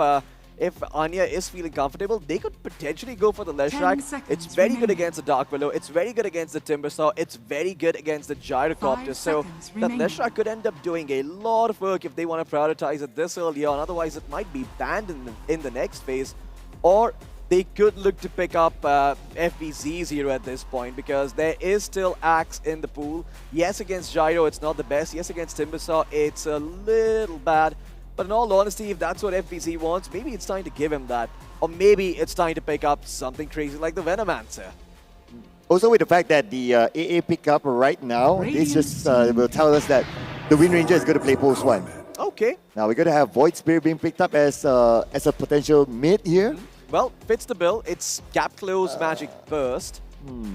Anya is feeling comfortable, they could potentially go for the Leshrac. It's very good against the Dark Willow. It's very good against the Timbersaw. It's very good against the Gyrocopter. So that Leshrac could end up doing a lot of work if they want to prioritize it this early on. Otherwise, it might be banned in the next phase. Or they could look to pick up FBZ's hero at this point, because there is still Axe in the pool. Yes, against Gyro, it's not the best. Yes, against Timbersaw, it's a little bad. But in all honesty, if that's what FBZ wants, maybe it's time to give him that. Or maybe it's time to pick up something crazy like the Venomancer. Also with the fact that the AA pickup right now, this just will tell us that the Wind Ranger is going to play post 1. Okay. Now we're going to have Void Spirit being picked up as a potential mid here. Well, fits the bill. It's Gap Close Magic Burst.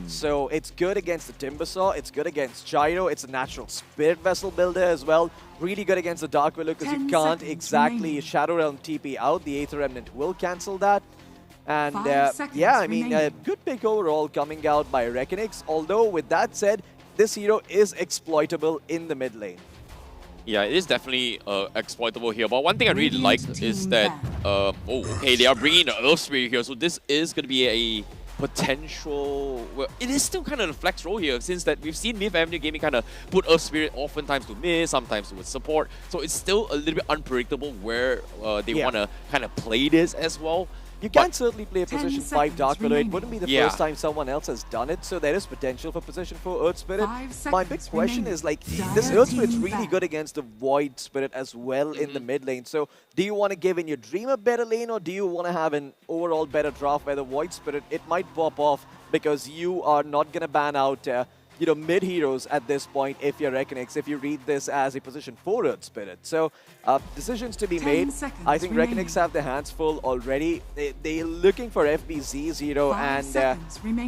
So it's good against the Timbersaw, it's good against Gyro, it's a natural Spirit Vessel builder as well. Really good against the Dark Willow because you can't exactly Shadow Realm TP out. The Aether Remnant will cancel that. And yeah, I mean, a good pick overall coming out by Reckonix. Although, with that said, this hero is exploitable in the mid lane. Yeah, it is definitely exploitable here. But one thing I really like is that, okay, they are bringing the Earth Spirit here. So this is going to be a potential, well, it is still kind of a flex role here, since that we've seen Myth Avenue Gaming kind of put Earth Spirit oftentimes to mid, sometimes with support. So it's still a little bit unpredictable where they want to kind of play this as well. You can certainly play a position 5 Dark Willow. It wouldn't be the first time someone else has done it, so there is potential for position 4 Earth Spirit. My big question is, like, this Earth Spirit's really good against the Void Spirit as well in the mid lane. So do you want to give in your Dream a better lane, or do you want to have an overall better draft where the Void Spirit, it might pop off because you are not going to ban out you know, mid heroes at this point if you're Reckonix, if you read this as a position 4 Earth Spirit. So decisions to be made. I think Reckonix have their hands full already. They're looking for FBZ's hero, and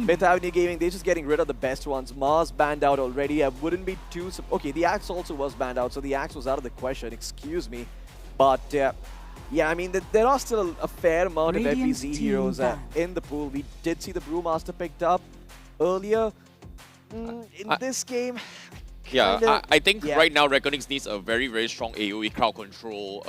Myth Avenue Gaming, they're just getting rid of the best ones. Mars banned out already. I wouldn't be too... Okay, the Axe also was banned out, so the Axe was out of the question, excuse me. But yeah, I mean, there are still a fair amount of FBZ heroes in the pool. We did see the Brewmaster picked up earlier. In this game, yeah, I think right now Reckonix needs a very, very strong AoE crowd control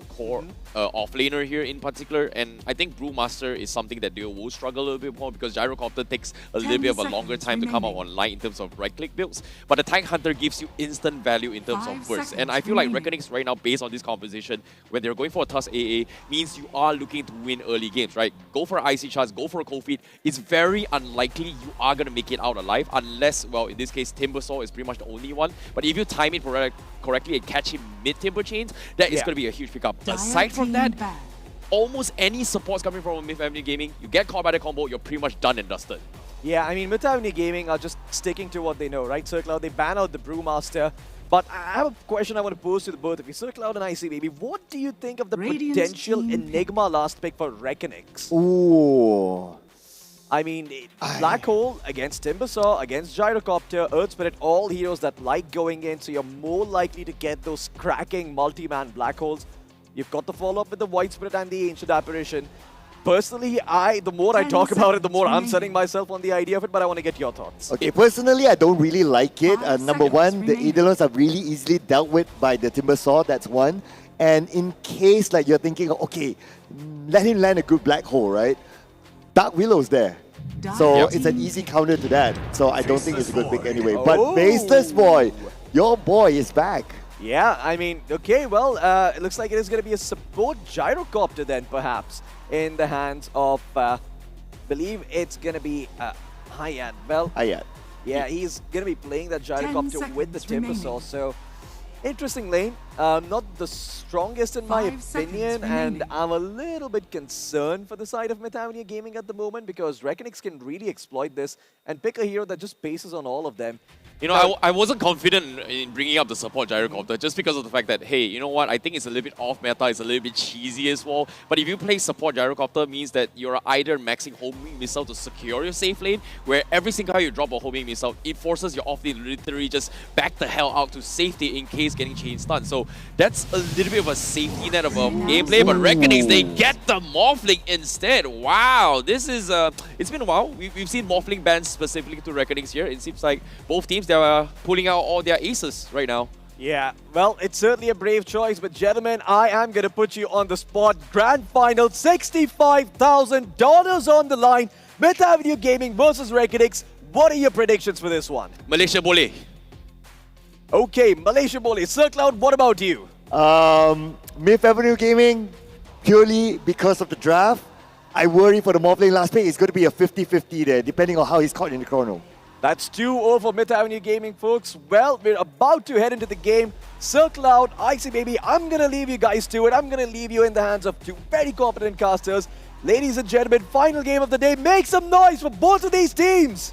core offlaner here in particular, and I think Brewmaster is something that they will struggle a little bit more because Gyrocopter takes a little bit of a longer time to come out online in terms of right-click builds, but the Tank Hunter gives you instant value in terms of burst, and I feel like Reckonix right now, based on this composition, when they're going for a Tusk AA, means you are looking to win early games, right? Go for Icy Charge, go for a Cold Feet. It's very unlikely you are going to make it out alive unless, well, in this case, Timbersaw is pretty much the only one. But if you time it correctly and catch him mid-Timber Chains, that is going to be a huge pickup. Aside from that, almost any supports coming from Myth Avenue Gaming, you get caught by the combo, you're pretty much done and dusted. Yeah, I mean, Myth Avenue Gaming are just sticking to what they know, right? Circloud, they ban out the Brewmaster. But I have a question I want to pose to the both of you. Circloud and IC Baby, what do you think of the potential Enigma last pick for Reckonix? Ooh. I mean, Black Hole against Timbersaw, against Gyrocopter, Earth Spirit, all heroes that like going in, so you're more likely to get those cracking multi-man Black Holes. You've got the follow-up with the White Spirit and the Ancient Apparition. Personally, the more I talk about it, the more I'm setting myself on the idea of it, but I want to get your thoughts. Okay, personally, I don't really like it. Number one, the Eidolons are really easily dealt with by the Timbersaw, that's one. And in case like you're thinking, okay, let him land a good Black Hole, right? Dark Willow's there. So it's an easy counter to that. So I don't think it's a good pick anyway. But Baseless Boy, Your boy is back. Yeah, I mean, okay, well, it looks like it is going to be a support gyrocopter then, perhaps, in the hands of, believe it's going to be Hayat. Well, Hayat. Yeah, he's going to be playing that 10 gyrocopter with the seconds Timbersaw, so interesting lane. Not the strongest in my 5 seconds opinion, and remaining. I'm a little bit concerned for the side of Myth Avenue Gaming at the moment because Reckonix can really exploit this and pick a hero that just paces on all of them. You know, I wasn't confident in bringing up the support gyrocopter just because of the fact that, hey, you know what, I think it's a little bit off meta, it's a little bit cheesy as well. But if you play support gyrocopter, means that you're either maxing homing missile to secure your safe lane, where every single time you drop a homing missile, it forces your off lane literally just back the hell out to safety in case getting chain stun. So that's a little bit of a safety net of a gameplay, but Reckonix, they get the Morphling instead. Wow, this is, it's been a while. We've seen Morphling bans specifically to Reckonix here. It seems like both teams, they are pulling out all their aces right now. Yeah, well, it's certainly a brave choice, but gentlemen, I am going to put you on the spot. Grand final, $65,000 on the line. Myth Avenue Gaming versus Reckonix. What are your predictions for this one? Malaysia boleh. Okay, Malaysia boleh. Sir Cloud, what about you? Myth Avenue Gaming, purely because of the draft. I worry for the Morphling last pick. It's going to be a 50-50 there, depending on how he's caught in the chrono. That's 2-0 for Myth Avenue Gaming, folks. Well, we're about to head into the game. Sir Cloud, Icy Baby, I'm going to leave you guys to it. I'm going to leave you in the hands of two very competent casters. Ladies and gentlemen, final game of the day. Make some noise for both of these teams.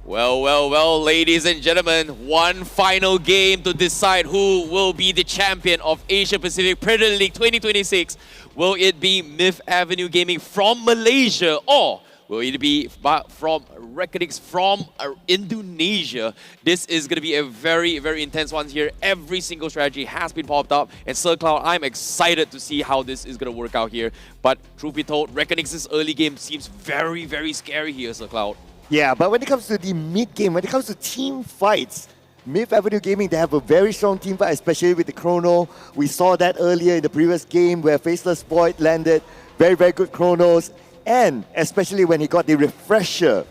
Well, ladies and gentlemen, one final game to decide who will be the champion of Asia Pacific Premier League 2026. Will it be Myth Avenue Gaming from Malaysia, or will it be from Reckonix from Indonesia? This is going to be a very, very intense one here. Every single strategy has been popped up. And Sir Cloud, I'm excited to see how this is going to work out here. But truth be told, Reckonix's early game seems very, very scary here, Sir Cloud. Yeah, but when it comes to the mid-game, when it comes to team fights, Myth Avenue Gaming, they have a very strong team fight, especially with the chrono. We saw that earlier in the previous game where Faceless Void landed very, very good chronos. And especially when he got the refresher,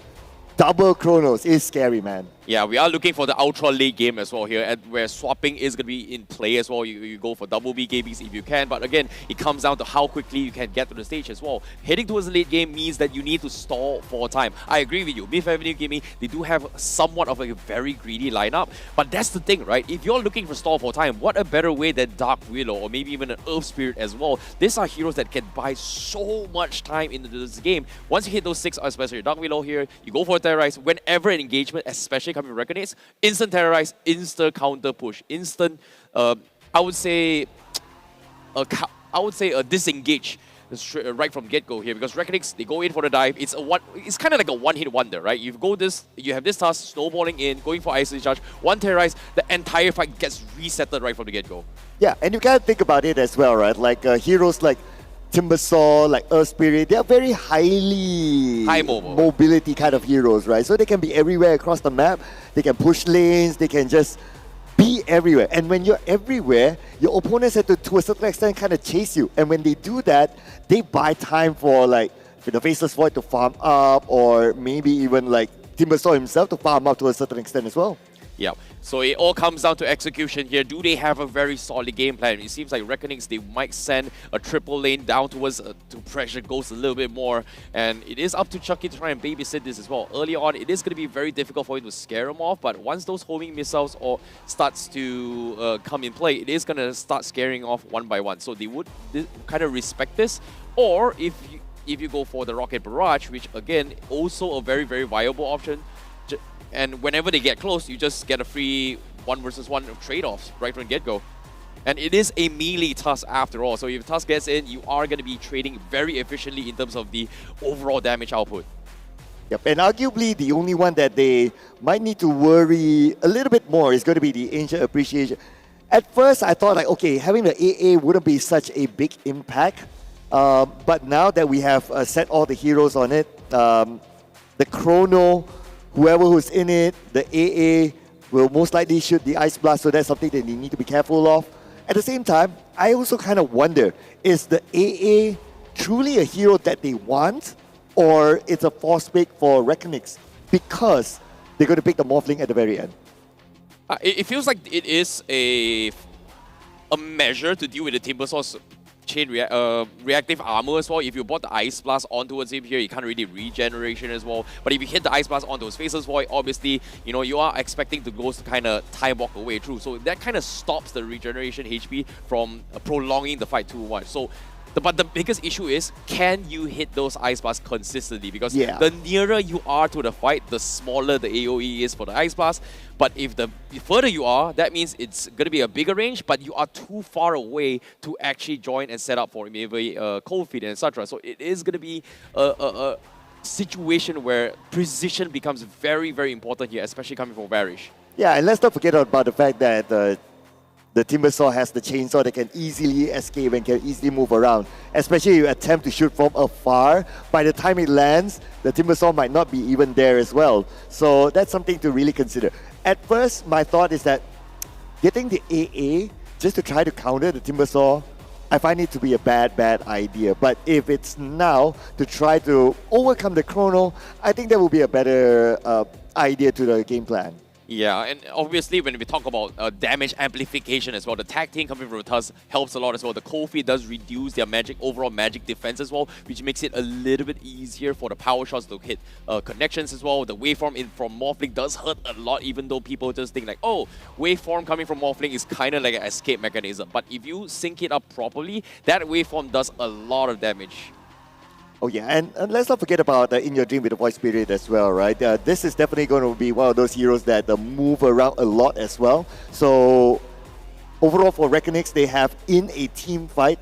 double chronos is scary, man. Yeah, we are looking for the ultra late game as well here, where swapping is going to be in play as well. You go for double BKBs if you can, but again, it comes down to how quickly you can get to the stage as well. Heading towards the late game means that you need to stall for time. I agree with you. Myth Avenue Gaming, they do have somewhat of a very greedy lineup, but that's the thing, right? If you're looking for stall for time, what a better way than Dark Willow or maybe even an Earth Spirit as well. These are heroes that can buy so much time into this game. Once you hit those 6, especially Dark Willow here, you go for a Terrorize. Whenever an engagement, especially coming from Reckonix, instant Terrorize, instant counter push, instant, I would say a disengage right from get-go here, because Reckonix, they go in for the dive. It's kind of like a one-hit wonder, right? You have this task, snowballing in, going for ice charge, one Terrorize, the entire fight gets resetted right from the get-go. Yeah, and you gotta think about it as well, right? Like heroes like Timbersaw, like Earth Spirit, they are very high mobility kind of heroes, right? So they can be everywhere across the map. They can push lanes. They can just be everywhere. And when you're everywhere, your opponents have to a certain extent, kind of chase you. And when they do that, they buy time for like the Faceless Void to farm up, or maybe even like Timbersaw himself to farm up to a certain extent as well. Yeah, so it all comes down to execution here. Do they have a very solid game plan? It seems like Reckonix, they might send a triple lane down towards to pressure Ghost a little bit more. And it is up to Chucky to try and babysit this as well. Early on, it is going to be very difficult for him to scare him off. But once those homing missiles starts to come in play, it is going to start scaring off one by one. So they would kind of respect this. Or if you go for the Rocket Barrage, which again, also a very, very viable option. And whenever they get close, you just get a free 1 versus 1 trade-offs right from get-go. And it is a melee task after all. So if task gets in, you are going to be trading very efficiently in terms of the overall damage output. Yep, and arguably the only one that they might need to worry a little bit more is going to be the Ancient Appreciation. At first, I thought like, okay, having the AA wouldn't be such a big impact. But now that we have set all the heroes on it, the Chrono, whoever who's in it, the AA will most likely shoot the Ice Blast, so that's something that they need to be careful of. At the same time, I also kind of wonder, is the AA truly a hero that they want, or it's a force pick for Reckonix? Because they're going to pick the Morphling at the very end. It feels like it is a measure to deal with the Timbersaur's chain reactive armor as well. If you bought the Ice Blast onto him here, you can't really regeneration as well. But if you hit the Ice Blast onto his Faceless Void, obviously, you are expecting the Ghost to kind of time walk away through. So that kind of stops the regeneration HP from prolonging the fight too much. So but the biggest issue is, can you hit those Ice Blasts consistently? Because the nearer you are to the fight, the smaller the AoE is for the Ice Blast. But if the further you are, that means it's going to be a bigger range, but you are too far away to actually join and set up for maybe Cold Feet and etc. So it is going to be a situation where precision becomes very, very important here, especially coming from Varish. Yeah, and let's not forget about the fact that the Timbersaw has the chainsaw that can easily escape and can easily move around. Especially if you attempt to shoot from afar, by the time it lands, the Timbersaw might not be even there as well. So that's something to really consider. At first, my thought is that getting the AA just to try to counter the Timbersaw, I find it to be a bad idea. But if it's now to try to overcome the Chrono, I think that will be a better idea to the game plan. Yeah, and obviously when we talk about damage amplification as well, the tag team coming from Tusk helps a lot as well. The Cold Feet does reduce their overall magic defense as well, which makes it a little bit easier for the power shots to hit connections as well. The waveform from Morphling does hurt a lot, even though people just think like, oh, waveform coming from Morphling is kind of like an escape mechanism. But if you sync it up properly, that waveform does a lot of damage. Oh yeah, and let's not forget about In Your Dream with the Void Spirit as well, right? This is definitely going to be one of those heroes that move around a lot as well. So overall for Reckonix, they have in a team fight,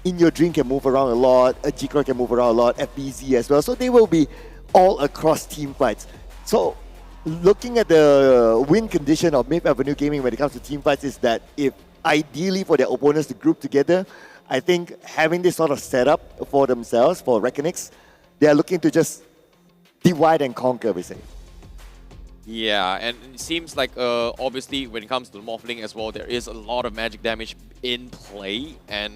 In Your Dream can move around a lot, G-Crow can move around a lot, FBZ as well. So they will be all across team fights. So looking at the win condition of Myth Avenue Gaming when it comes to team fights is that if ideally for their opponents to group together, I think having this sort of setup for themselves, for Reckonix, they are looking to just divide and conquer, we say. Yeah, and it seems like obviously when it comes to the Morphling as well, there is a lot of magic damage in play, and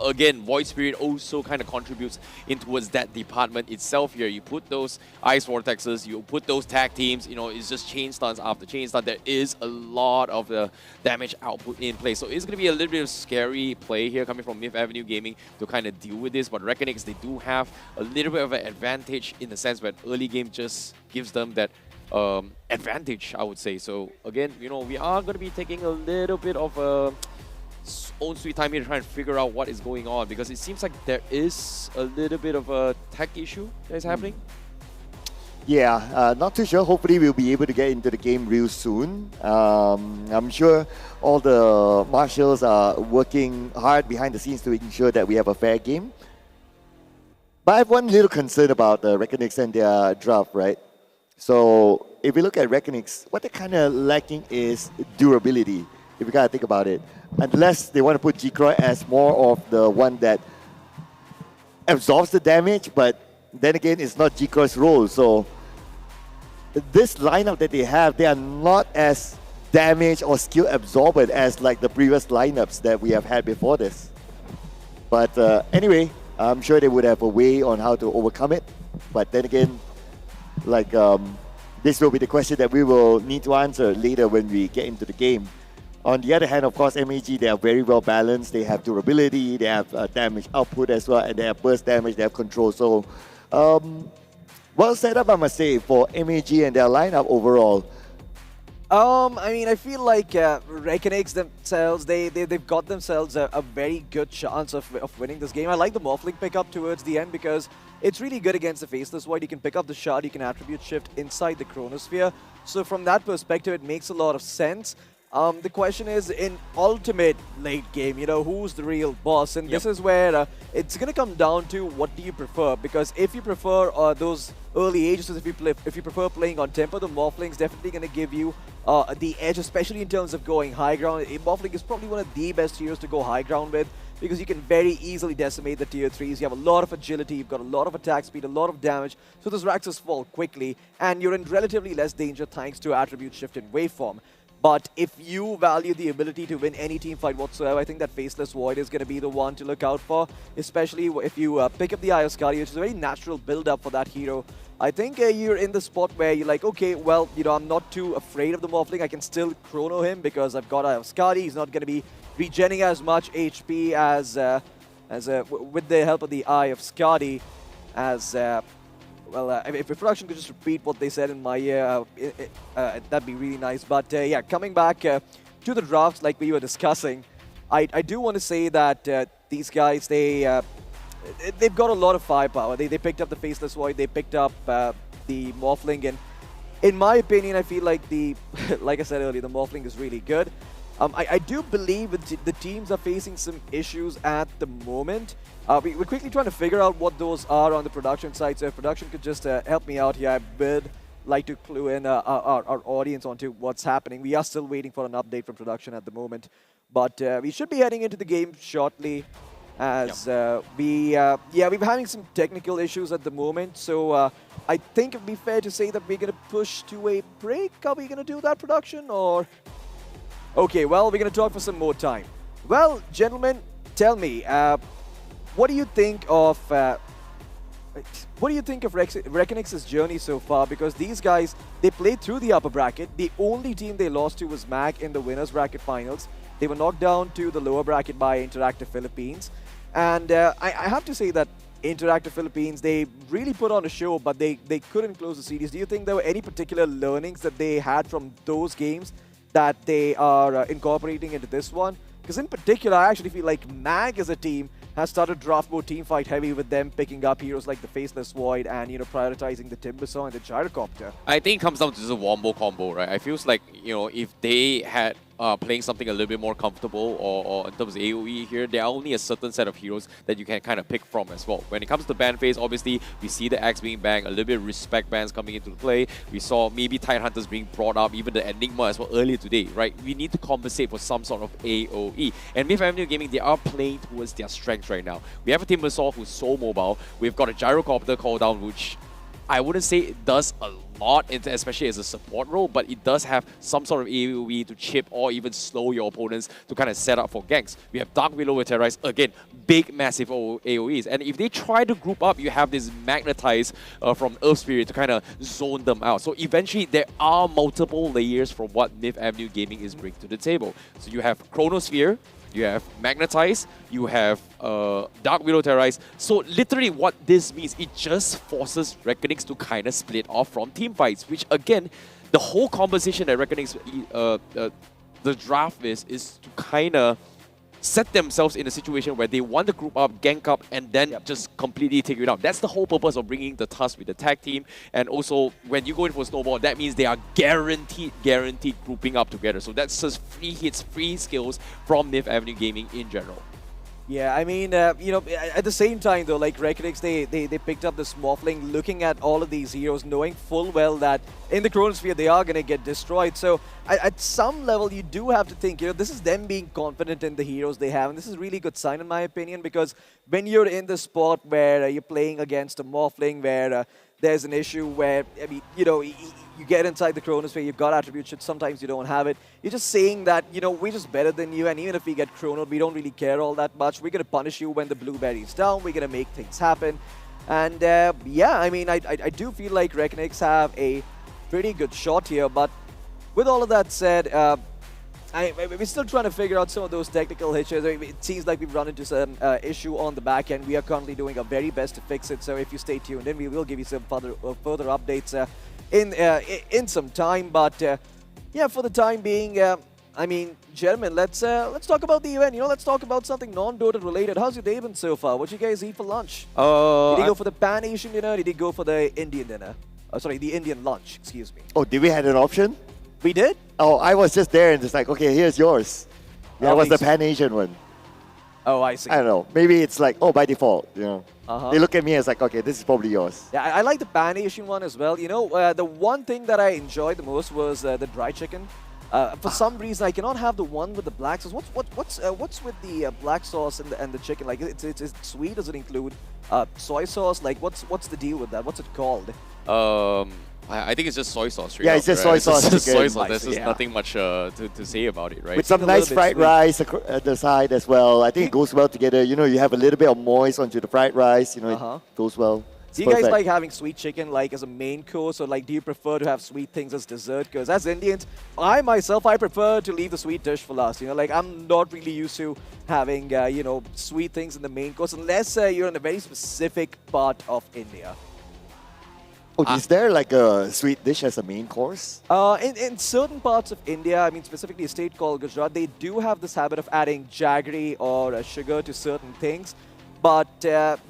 again, Void Spirit also kind of contributes in towards that department itself here. You put those Ice Vortexes, you put those tag teams, it's just chain stuns after chain stun. There is a lot of the damage output in play. So it's going to be a little bit of scary play here coming from Myth Avenue Gaming to kind of deal with this. But Reckonix, they do have a little bit of an advantage in the sense that early game just gives them that advantage, I would say. So again, we are going to be taking a little bit of a own sweet time here to try and figure out what is going on, because it seems like there is a little bit of a tech issue that is happening. Yeah, not too sure. Hopefully we'll be able to get into the game real soon. I'm sure all the marshals are working hard behind the scenes to ensure that we have a fair game. But I have one little concern about Reckonix and their draft, right? So if we look at Reckonix, what they're kind of lacking is durability, if you kind of think about it. Unless they want to put G-Croy as more of the one that absorbs the damage, but then again, it's not G-Croy's role. So this lineup that they have, they are not as damage or skill absorbent as like the previous lineups that we have had before this. But anyway, I'm sure they would have a way on how to overcome it. But then again, like this will be the question that we will need to answer later when we get into the game. On the other hand, of course, MAG, they are very well balanced. They have durability, they have damage output as well, and they have burst damage, they have control. So, well set up, I must say, for MAG and their lineup overall. I mean, I feel like Reckonix themselves, they've got themselves a very good chance of winning this game. I like the Morphling pickup towards the end because it's really good against the Faceless Void. You can pick up the Shard, you can attribute shift inside the Chronosphere. So from that perspective, it makes a lot of sense. The question is, in ultimate late game, who's the real boss? And this is where it's going to come down to what do you prefer. Because if you prefer those early ages, if you prefer playing on tempo, the Morphling's definitely going to give you the edge, especially in terms of going high ground. Morphling is probably one of the best heroes to go high ground with, because you can very easily decimate the tier 3s. You have a lot of agility, you've got a lot of attack speed, a lot of damage, so those Raxes fall quickly, and you're in relatively less danger thanks to attribute shift in waveform. But if you value the ability to win any team fight whatsoever, I think that Faceless Void is going to be the one to look out for, especially if you pick up the Eye of Skadi, which is a very natural build-up for that hero. I think you're in the spot where you're like, okay, well, you know, I'm not too afraid of the Morphling. I can still chrono him because I've got Eye of Skadi. He's not going to be regenning as much HP as with the help of the Eye of Skadi as... if production could just repeat what they said in my ear, that'd be really nice. But yeah, coming back to the drafts like we were discussing, I do want to say that these guys, they've got a lot of firepower. They picked up the Faceless Void, they picked up the Morphling, and in my opinion, I feel like like I said earlier, the Morphling is really good. I do believe the teams are facing some issues at the moment. We're quickly trying to figure out what those are on the production side, so if production could just help me out here, I would like to clue in our audience onto what's happening. We are still waiting for an update from production at the moment, but we should be heading into the game shortly as we're having some technical issues at the moment, so I think it'd be fair to say that we're going to push to a break. Are we going to do that, production, or...? Okay, well, we're going to talk for some more time. Well, gentlemen, tell me, what do you think of Reckonix's journey so far? Because these guys, they played through the upper bracket. The only team they lost to was MAC in the winners bracket finals. They were knocked down to the lower bracket by Interactive Philippines. And I have to say that Interactive Philippines, they really put on a show, but they couldn't close the series. Do you think there were any particular learnings that they had from those games that they are incorporating into this one? Because in particular, I actually feel like MAG as a team has started draft more team fight heavy with them picking up heroes like the Faceless Void and, you know, prioritizing the Timbersaw and the Gyrocopter. I think it comes down to just a wombo combo, right? I feels like, you know, if they had playing something a little bit more comfortable or in terms of AoE here, there are only a certain set of heroes that you can kind of pick from as well. When it comes to ban phase, obviously, we see the Axe being banned, a little bit of respect bans coming into play. We saw maybe Tide Hunters being brought up, even the Enigma as well earlier today, right? We need to compensate for some sort of AoE. And Myth Avenue Gaming, they are playing towards their strengths right now. We have a Timbersaw who's so mobile. We've got a Gyrocopter cooldown, which I wouldn't say it does a lot, especially as a support role, but it does have some sort of AoE to chip or even slow your opponents to kind of set up for ganks. We have Dark Willow with Terrorize, again, big, massive AoEs. And if they try to group up, you have this Magnetize from Earth Spirit to kind of zone them out. So eventually, there are multiple layers from what Myth Avenue Gaming is bringing to the table. So you have Chronosphere, you have Magnetize, you have Dark Widow Terrorize. So literally what this means, it just forces Reckonix to kind of split off from team fights, which again, the whole composition that Reckonix, the draft is to kind of set themselves in a situation where they want to group up, gank up, and then just completely take you down. That's the whole purpose of bringing the task with the tag team. And also, when you go in for Snowball, that means they are guaranteed grouping up together. So that's just free hits, free skills from Myth Avenue Gaming in general. Yeah, I mean, you know, at the same time though, like Reckonix, they picked up this Morphling, looking at all of these heroes, knowing full well that in the Chronosphere they are going to get destroyed. So at some level, you do have to think, you know, this is them being confident in the heroes they have, and this is a really good sign in my opinion, because when you're in the spot where you're playing against a Morphling, where there's an issue where, I mean, you know, you get inside the Chronosphere, you've got attributes, sometimes you don't have it. You're just saying that, you know, we're just better than you, and even if we get chronoed, we don't really care all that much. We're going to punish you when the blueberry's down. We're going to make things happen. And yeah, I mean, I do feel like Reckonix have a pretty good shot here, but with all of that said, we're still trying to figure out some of those technical hitches. I mean, it seems like we've run into some issue on the back end. We are currently doing our very best to fix it, so if you stay tuned in, we will give you some further updates in some time. But yeah, for the time being, I mean, gentlemen, let's talk about the event. You know, let's talk about something non-Dota related. How's your day been so far? What you guys eat for lunch? Did you go for the Pan-Asian dinner? Did you go for the Indian dinner? Sorry, the Indian lunch, excuse me. Oh, did we have an option? We did? Oh, I was just there and just like, okay, here's yours. That was the Pan-Asian one. Oh, I see. I don't know. Maybe it's like, oh, by default, you know. They look at me as like, okay, this is probably yours. Yeah, I like the Pan-Asian one as well. You know, the one thing that I enjoyed the most was the dry chicken. For some reason, I cannot have the one with the black sauce. What's with the black sauce and the chicken? Like, it's sweet? Does it include soy sauce? Like, what's the deal with that? What's it called? I think it's just soy sauce. Yeah, it's just soy sauce. It's just soy chicken. sauce. There's just nothing much to say about it, right? With some nice fried rice at the side as well. I think it goes well together. You know, you have a little bit of moist onto the fried rice. You know, it goes well. Do you guys like having sweet chicken like as a main course, or like do you prefer to have sweet things as dessert? Because as Indians, I prefer to leave the sweet dish for last. You know, like I'm not really used to having you know, sweet things in the main course unless you're in a very specific part of India. Oh, is there like a sweet dish as a main course? In certain parts of India, I mean specifically a state called Gujarat, they do have this habit of adding jaggery or sugar to certain things. But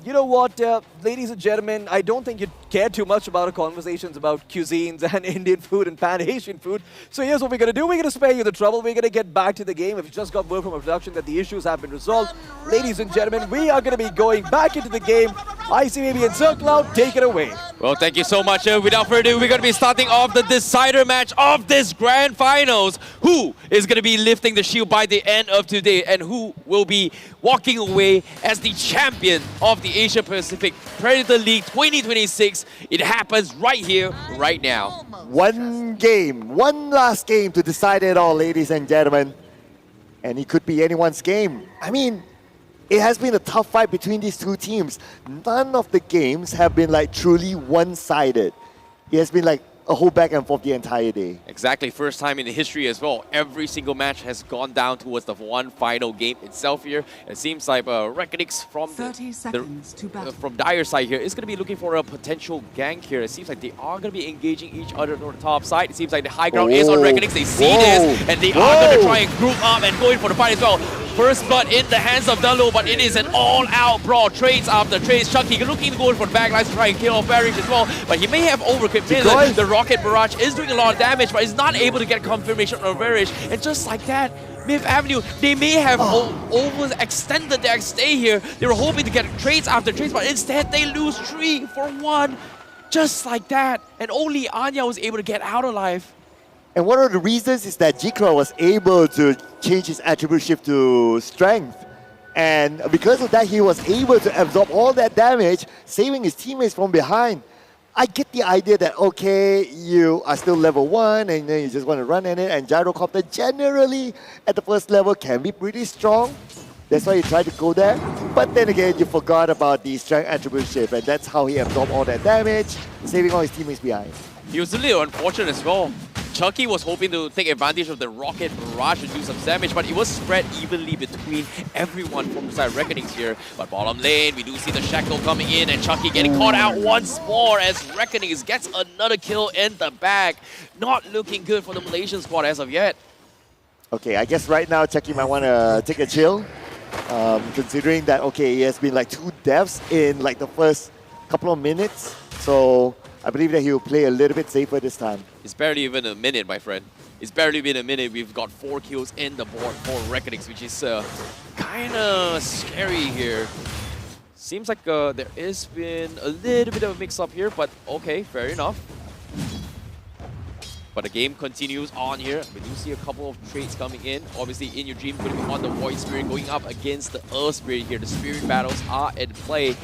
you know what, ladies and gentlemen, I don't think you'd care too much about our conversations about cuisines and Indian food and Pan-Asian food. So here's what we're going to do. We're going to spare you the trouble. We're going to get back to the game. If you just got word from our production that the issues have been resolved, ladies and gentlemen, we are going to be going back into the game. ICBB and Circloud, take it away. Well, thank you so much. Without further ado, we're going to be starting off the decider match of this grand finals. Who is going to be lifting the shield by the end of today, and who will be walking away as the champion of the Asia Pacific Predator League 2026. It happens right here, right now. One game, one last game to decide it all, ladies and gentlemen. And it could be anyone's game. I mean, it has been a tough fight between these two teams. None of the games have been like truly one-sided. It has been like a whole back and forth the entire day. Exactly, first time in the history as well. Every single match has gone down towards the one final game itself here. It seems like Reckonix from Dire side here is going to be looking for a potential gank here. It seems like they are going to be engaging each other on the top side. It seems like the high ground is on Reckonix. They see this, and they are going to try and group up and go in for the fight as well. First blood in the hands of Dalo, but it is an all-out brawl. Trades after trades. Chucky looking to go in for the backlines to try and kill off Varish as well, but he may have overcommitted. The Rocket Barrage is doing a lot of damage, but is not able to get confirmation on Varish. And just like that, Myth Avenue, they may have overextended their stay here. They were hoping to get trades after trades, but instead they lose 3-1. Just like that. And only Anya was able to get out alive. And one of the reasons is that Jikra was able to change his attribute shift to strength. And because of that, he was able to absorb all that damage, saving his teammates from behind. I get the idea that, okay, you are still level 1 and then you just want to run in it, and Gyrocopter generally at the first level can be pretty strong. That's why you try to go there. But then again, you forgot about the strength attribute shift, and that's how he absorbed all that damage, saving all his teammates behind. He was a little unfortunate as well. Chucky was hoping to take advantage of the Rocket Barrage and do some damage, but it was spread evenly between everyone from the side Reckonings here. But bottom lane, we do see the Shackle coming in, and Chucky getting caught out once more as Reckonings gets another kill in the bag. Not looking good for the Malaysian squad as of yet. Okay, I guess right now Chucky might want to take a chill, considering that, okay, he has been like 2 deaths in like the first couple of minutes. So I believe that he will play a little bit safer this time. It's barely even a minute, my friend. It's barely been a minute. We've got 4 kills in the board for Reckonix, which is kind of scary here. Seems like there has been a little bit of a mix-up here, but okay, fair enough. But the game continues on here. We do see a couple of trades coming in. Obviously, In Your Dream going to be on the Void Spirit, going up against the Earth Spirit here. The Spirit battles are in play.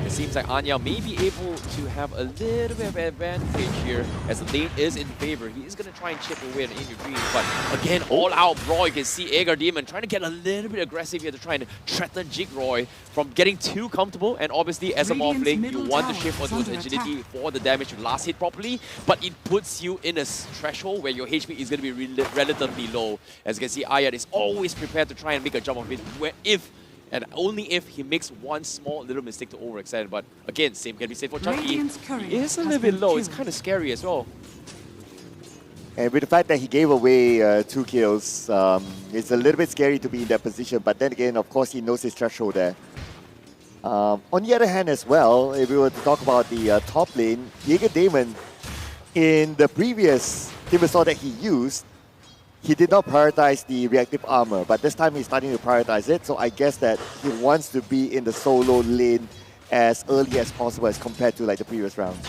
It seems like Anya may be able to have a little bit of advantage here as the lane is in favor. He is going to try and chip away at In Your Dream. But again, all-out brawl. You can see Agar Demon trying to get a little bit aggressive here to try and threaten Jigroy from getting too comfortable. And obviously, as a morph lane, you want to shift onto agility for the damage to last hit properly. But it puts you in a threshold where your HP is going to be relatively low. As you can see, Ayat is always prepared to try and make a jump of it, where if and only if he makes one small little mistake to overextend. But again, same can be said for Chucky. He is a little bit low. It's kind of scary as well. And with the fact that he gave away 2 kills, it's a little bit scary to be in that position. But then again, of course, he knows his threshold there. On the other hand as well, if we were to talk about the top lane, Jaeger Damon, in the previous Timbersaw that he used, he did not prioritize the reactive armor, but this time he's starting to prioritize it, so I guess that he wants to be in the solo lane as early as possible as compared to like the previous rounds.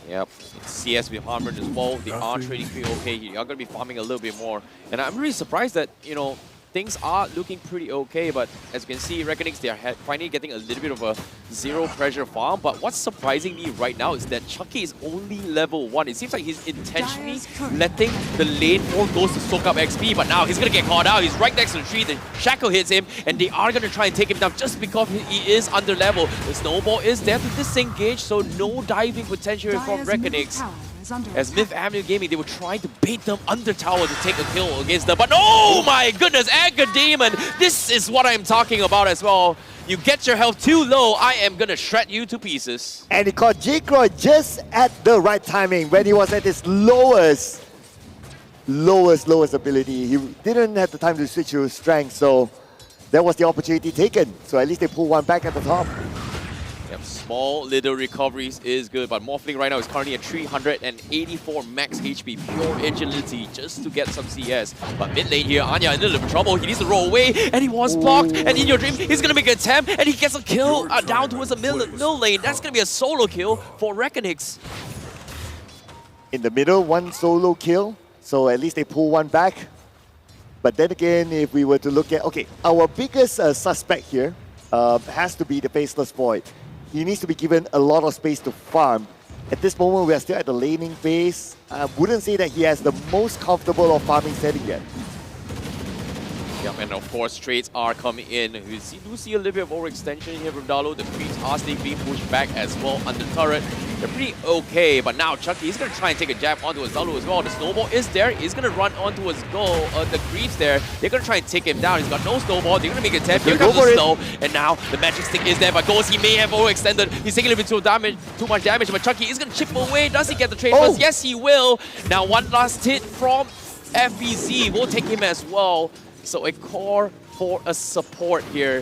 Yep, it's CS with Harmon as well. They are trading pretty okay here. You're going to be farming a little bit more. And I'm really surprised that, you know, things are looking pretty okay, but as you can see, Reckonings, they are finally getting a little bit of a zero pressure farm. But what's surprising me right now is that Chucky is only level 1. It seems like he's intentionally letting the lane 4 goes to soak up XP, but now he's going to get caught out. He's right next to the tree. The Shackle hits him, and they are going to try and take him down just because he is under level. The Snowball is there to disengage, so no diving potential from Reckonings. As Myth Avenue Gaming, they were trying to bait them under tower to take a kill against them. But oh my goodness, Anchor Demon, this is what I'm talking about as well. You get your health too low, I am gonna shred you to pieces. And he caught J-Croy just at the right timing when he was at his lowest ability. He didn't have the time to switch to strength, so that was the opportunity taken. So at least they pull one back at the top. Yep, small little recoveries is good, but Morphling right now is currently at 384 max HP, pure agility, just to get some CS. But mid lane here, Anya in a little bit of trouble. He needs to roll away, and he was blocked. And in your dream, he's gonna make an attempt, and he gets a kill down towards the middle lane. That's gonna be a solo kill for Reckonix. In the middle, one solo kill, so at least they pull one back. But then again, if we were to look at, okay, our biggest suspect here has to be the Faceless Void. He needs to be given a lot of space to farm. At this moment, we are still at the laning phase. I wouldn't say that he has the most comfortable of farming setting yet. Yep, and of course, trades are coming in. We do see a little bit of overextension here from Dalo. The creeps are still being pushed back as well under turret. They're pretty okay, but now Chucky is going to try and take a jab onto his Dalo as well. The Snowball is there. He's going to run onto his goal. The creeps there. They're going to try and take him down. He's got no Snowball. They're going to make a attempt. Here comes the Snow. And now the Magic Stick is there, but Ghost, he may have overextended. He's taking a little bit too much damage, but Chucky is going to chip him away. Does he get the trade first? Yes, he will. Now one last hit from FBZ will take him as well. So a core for a support here.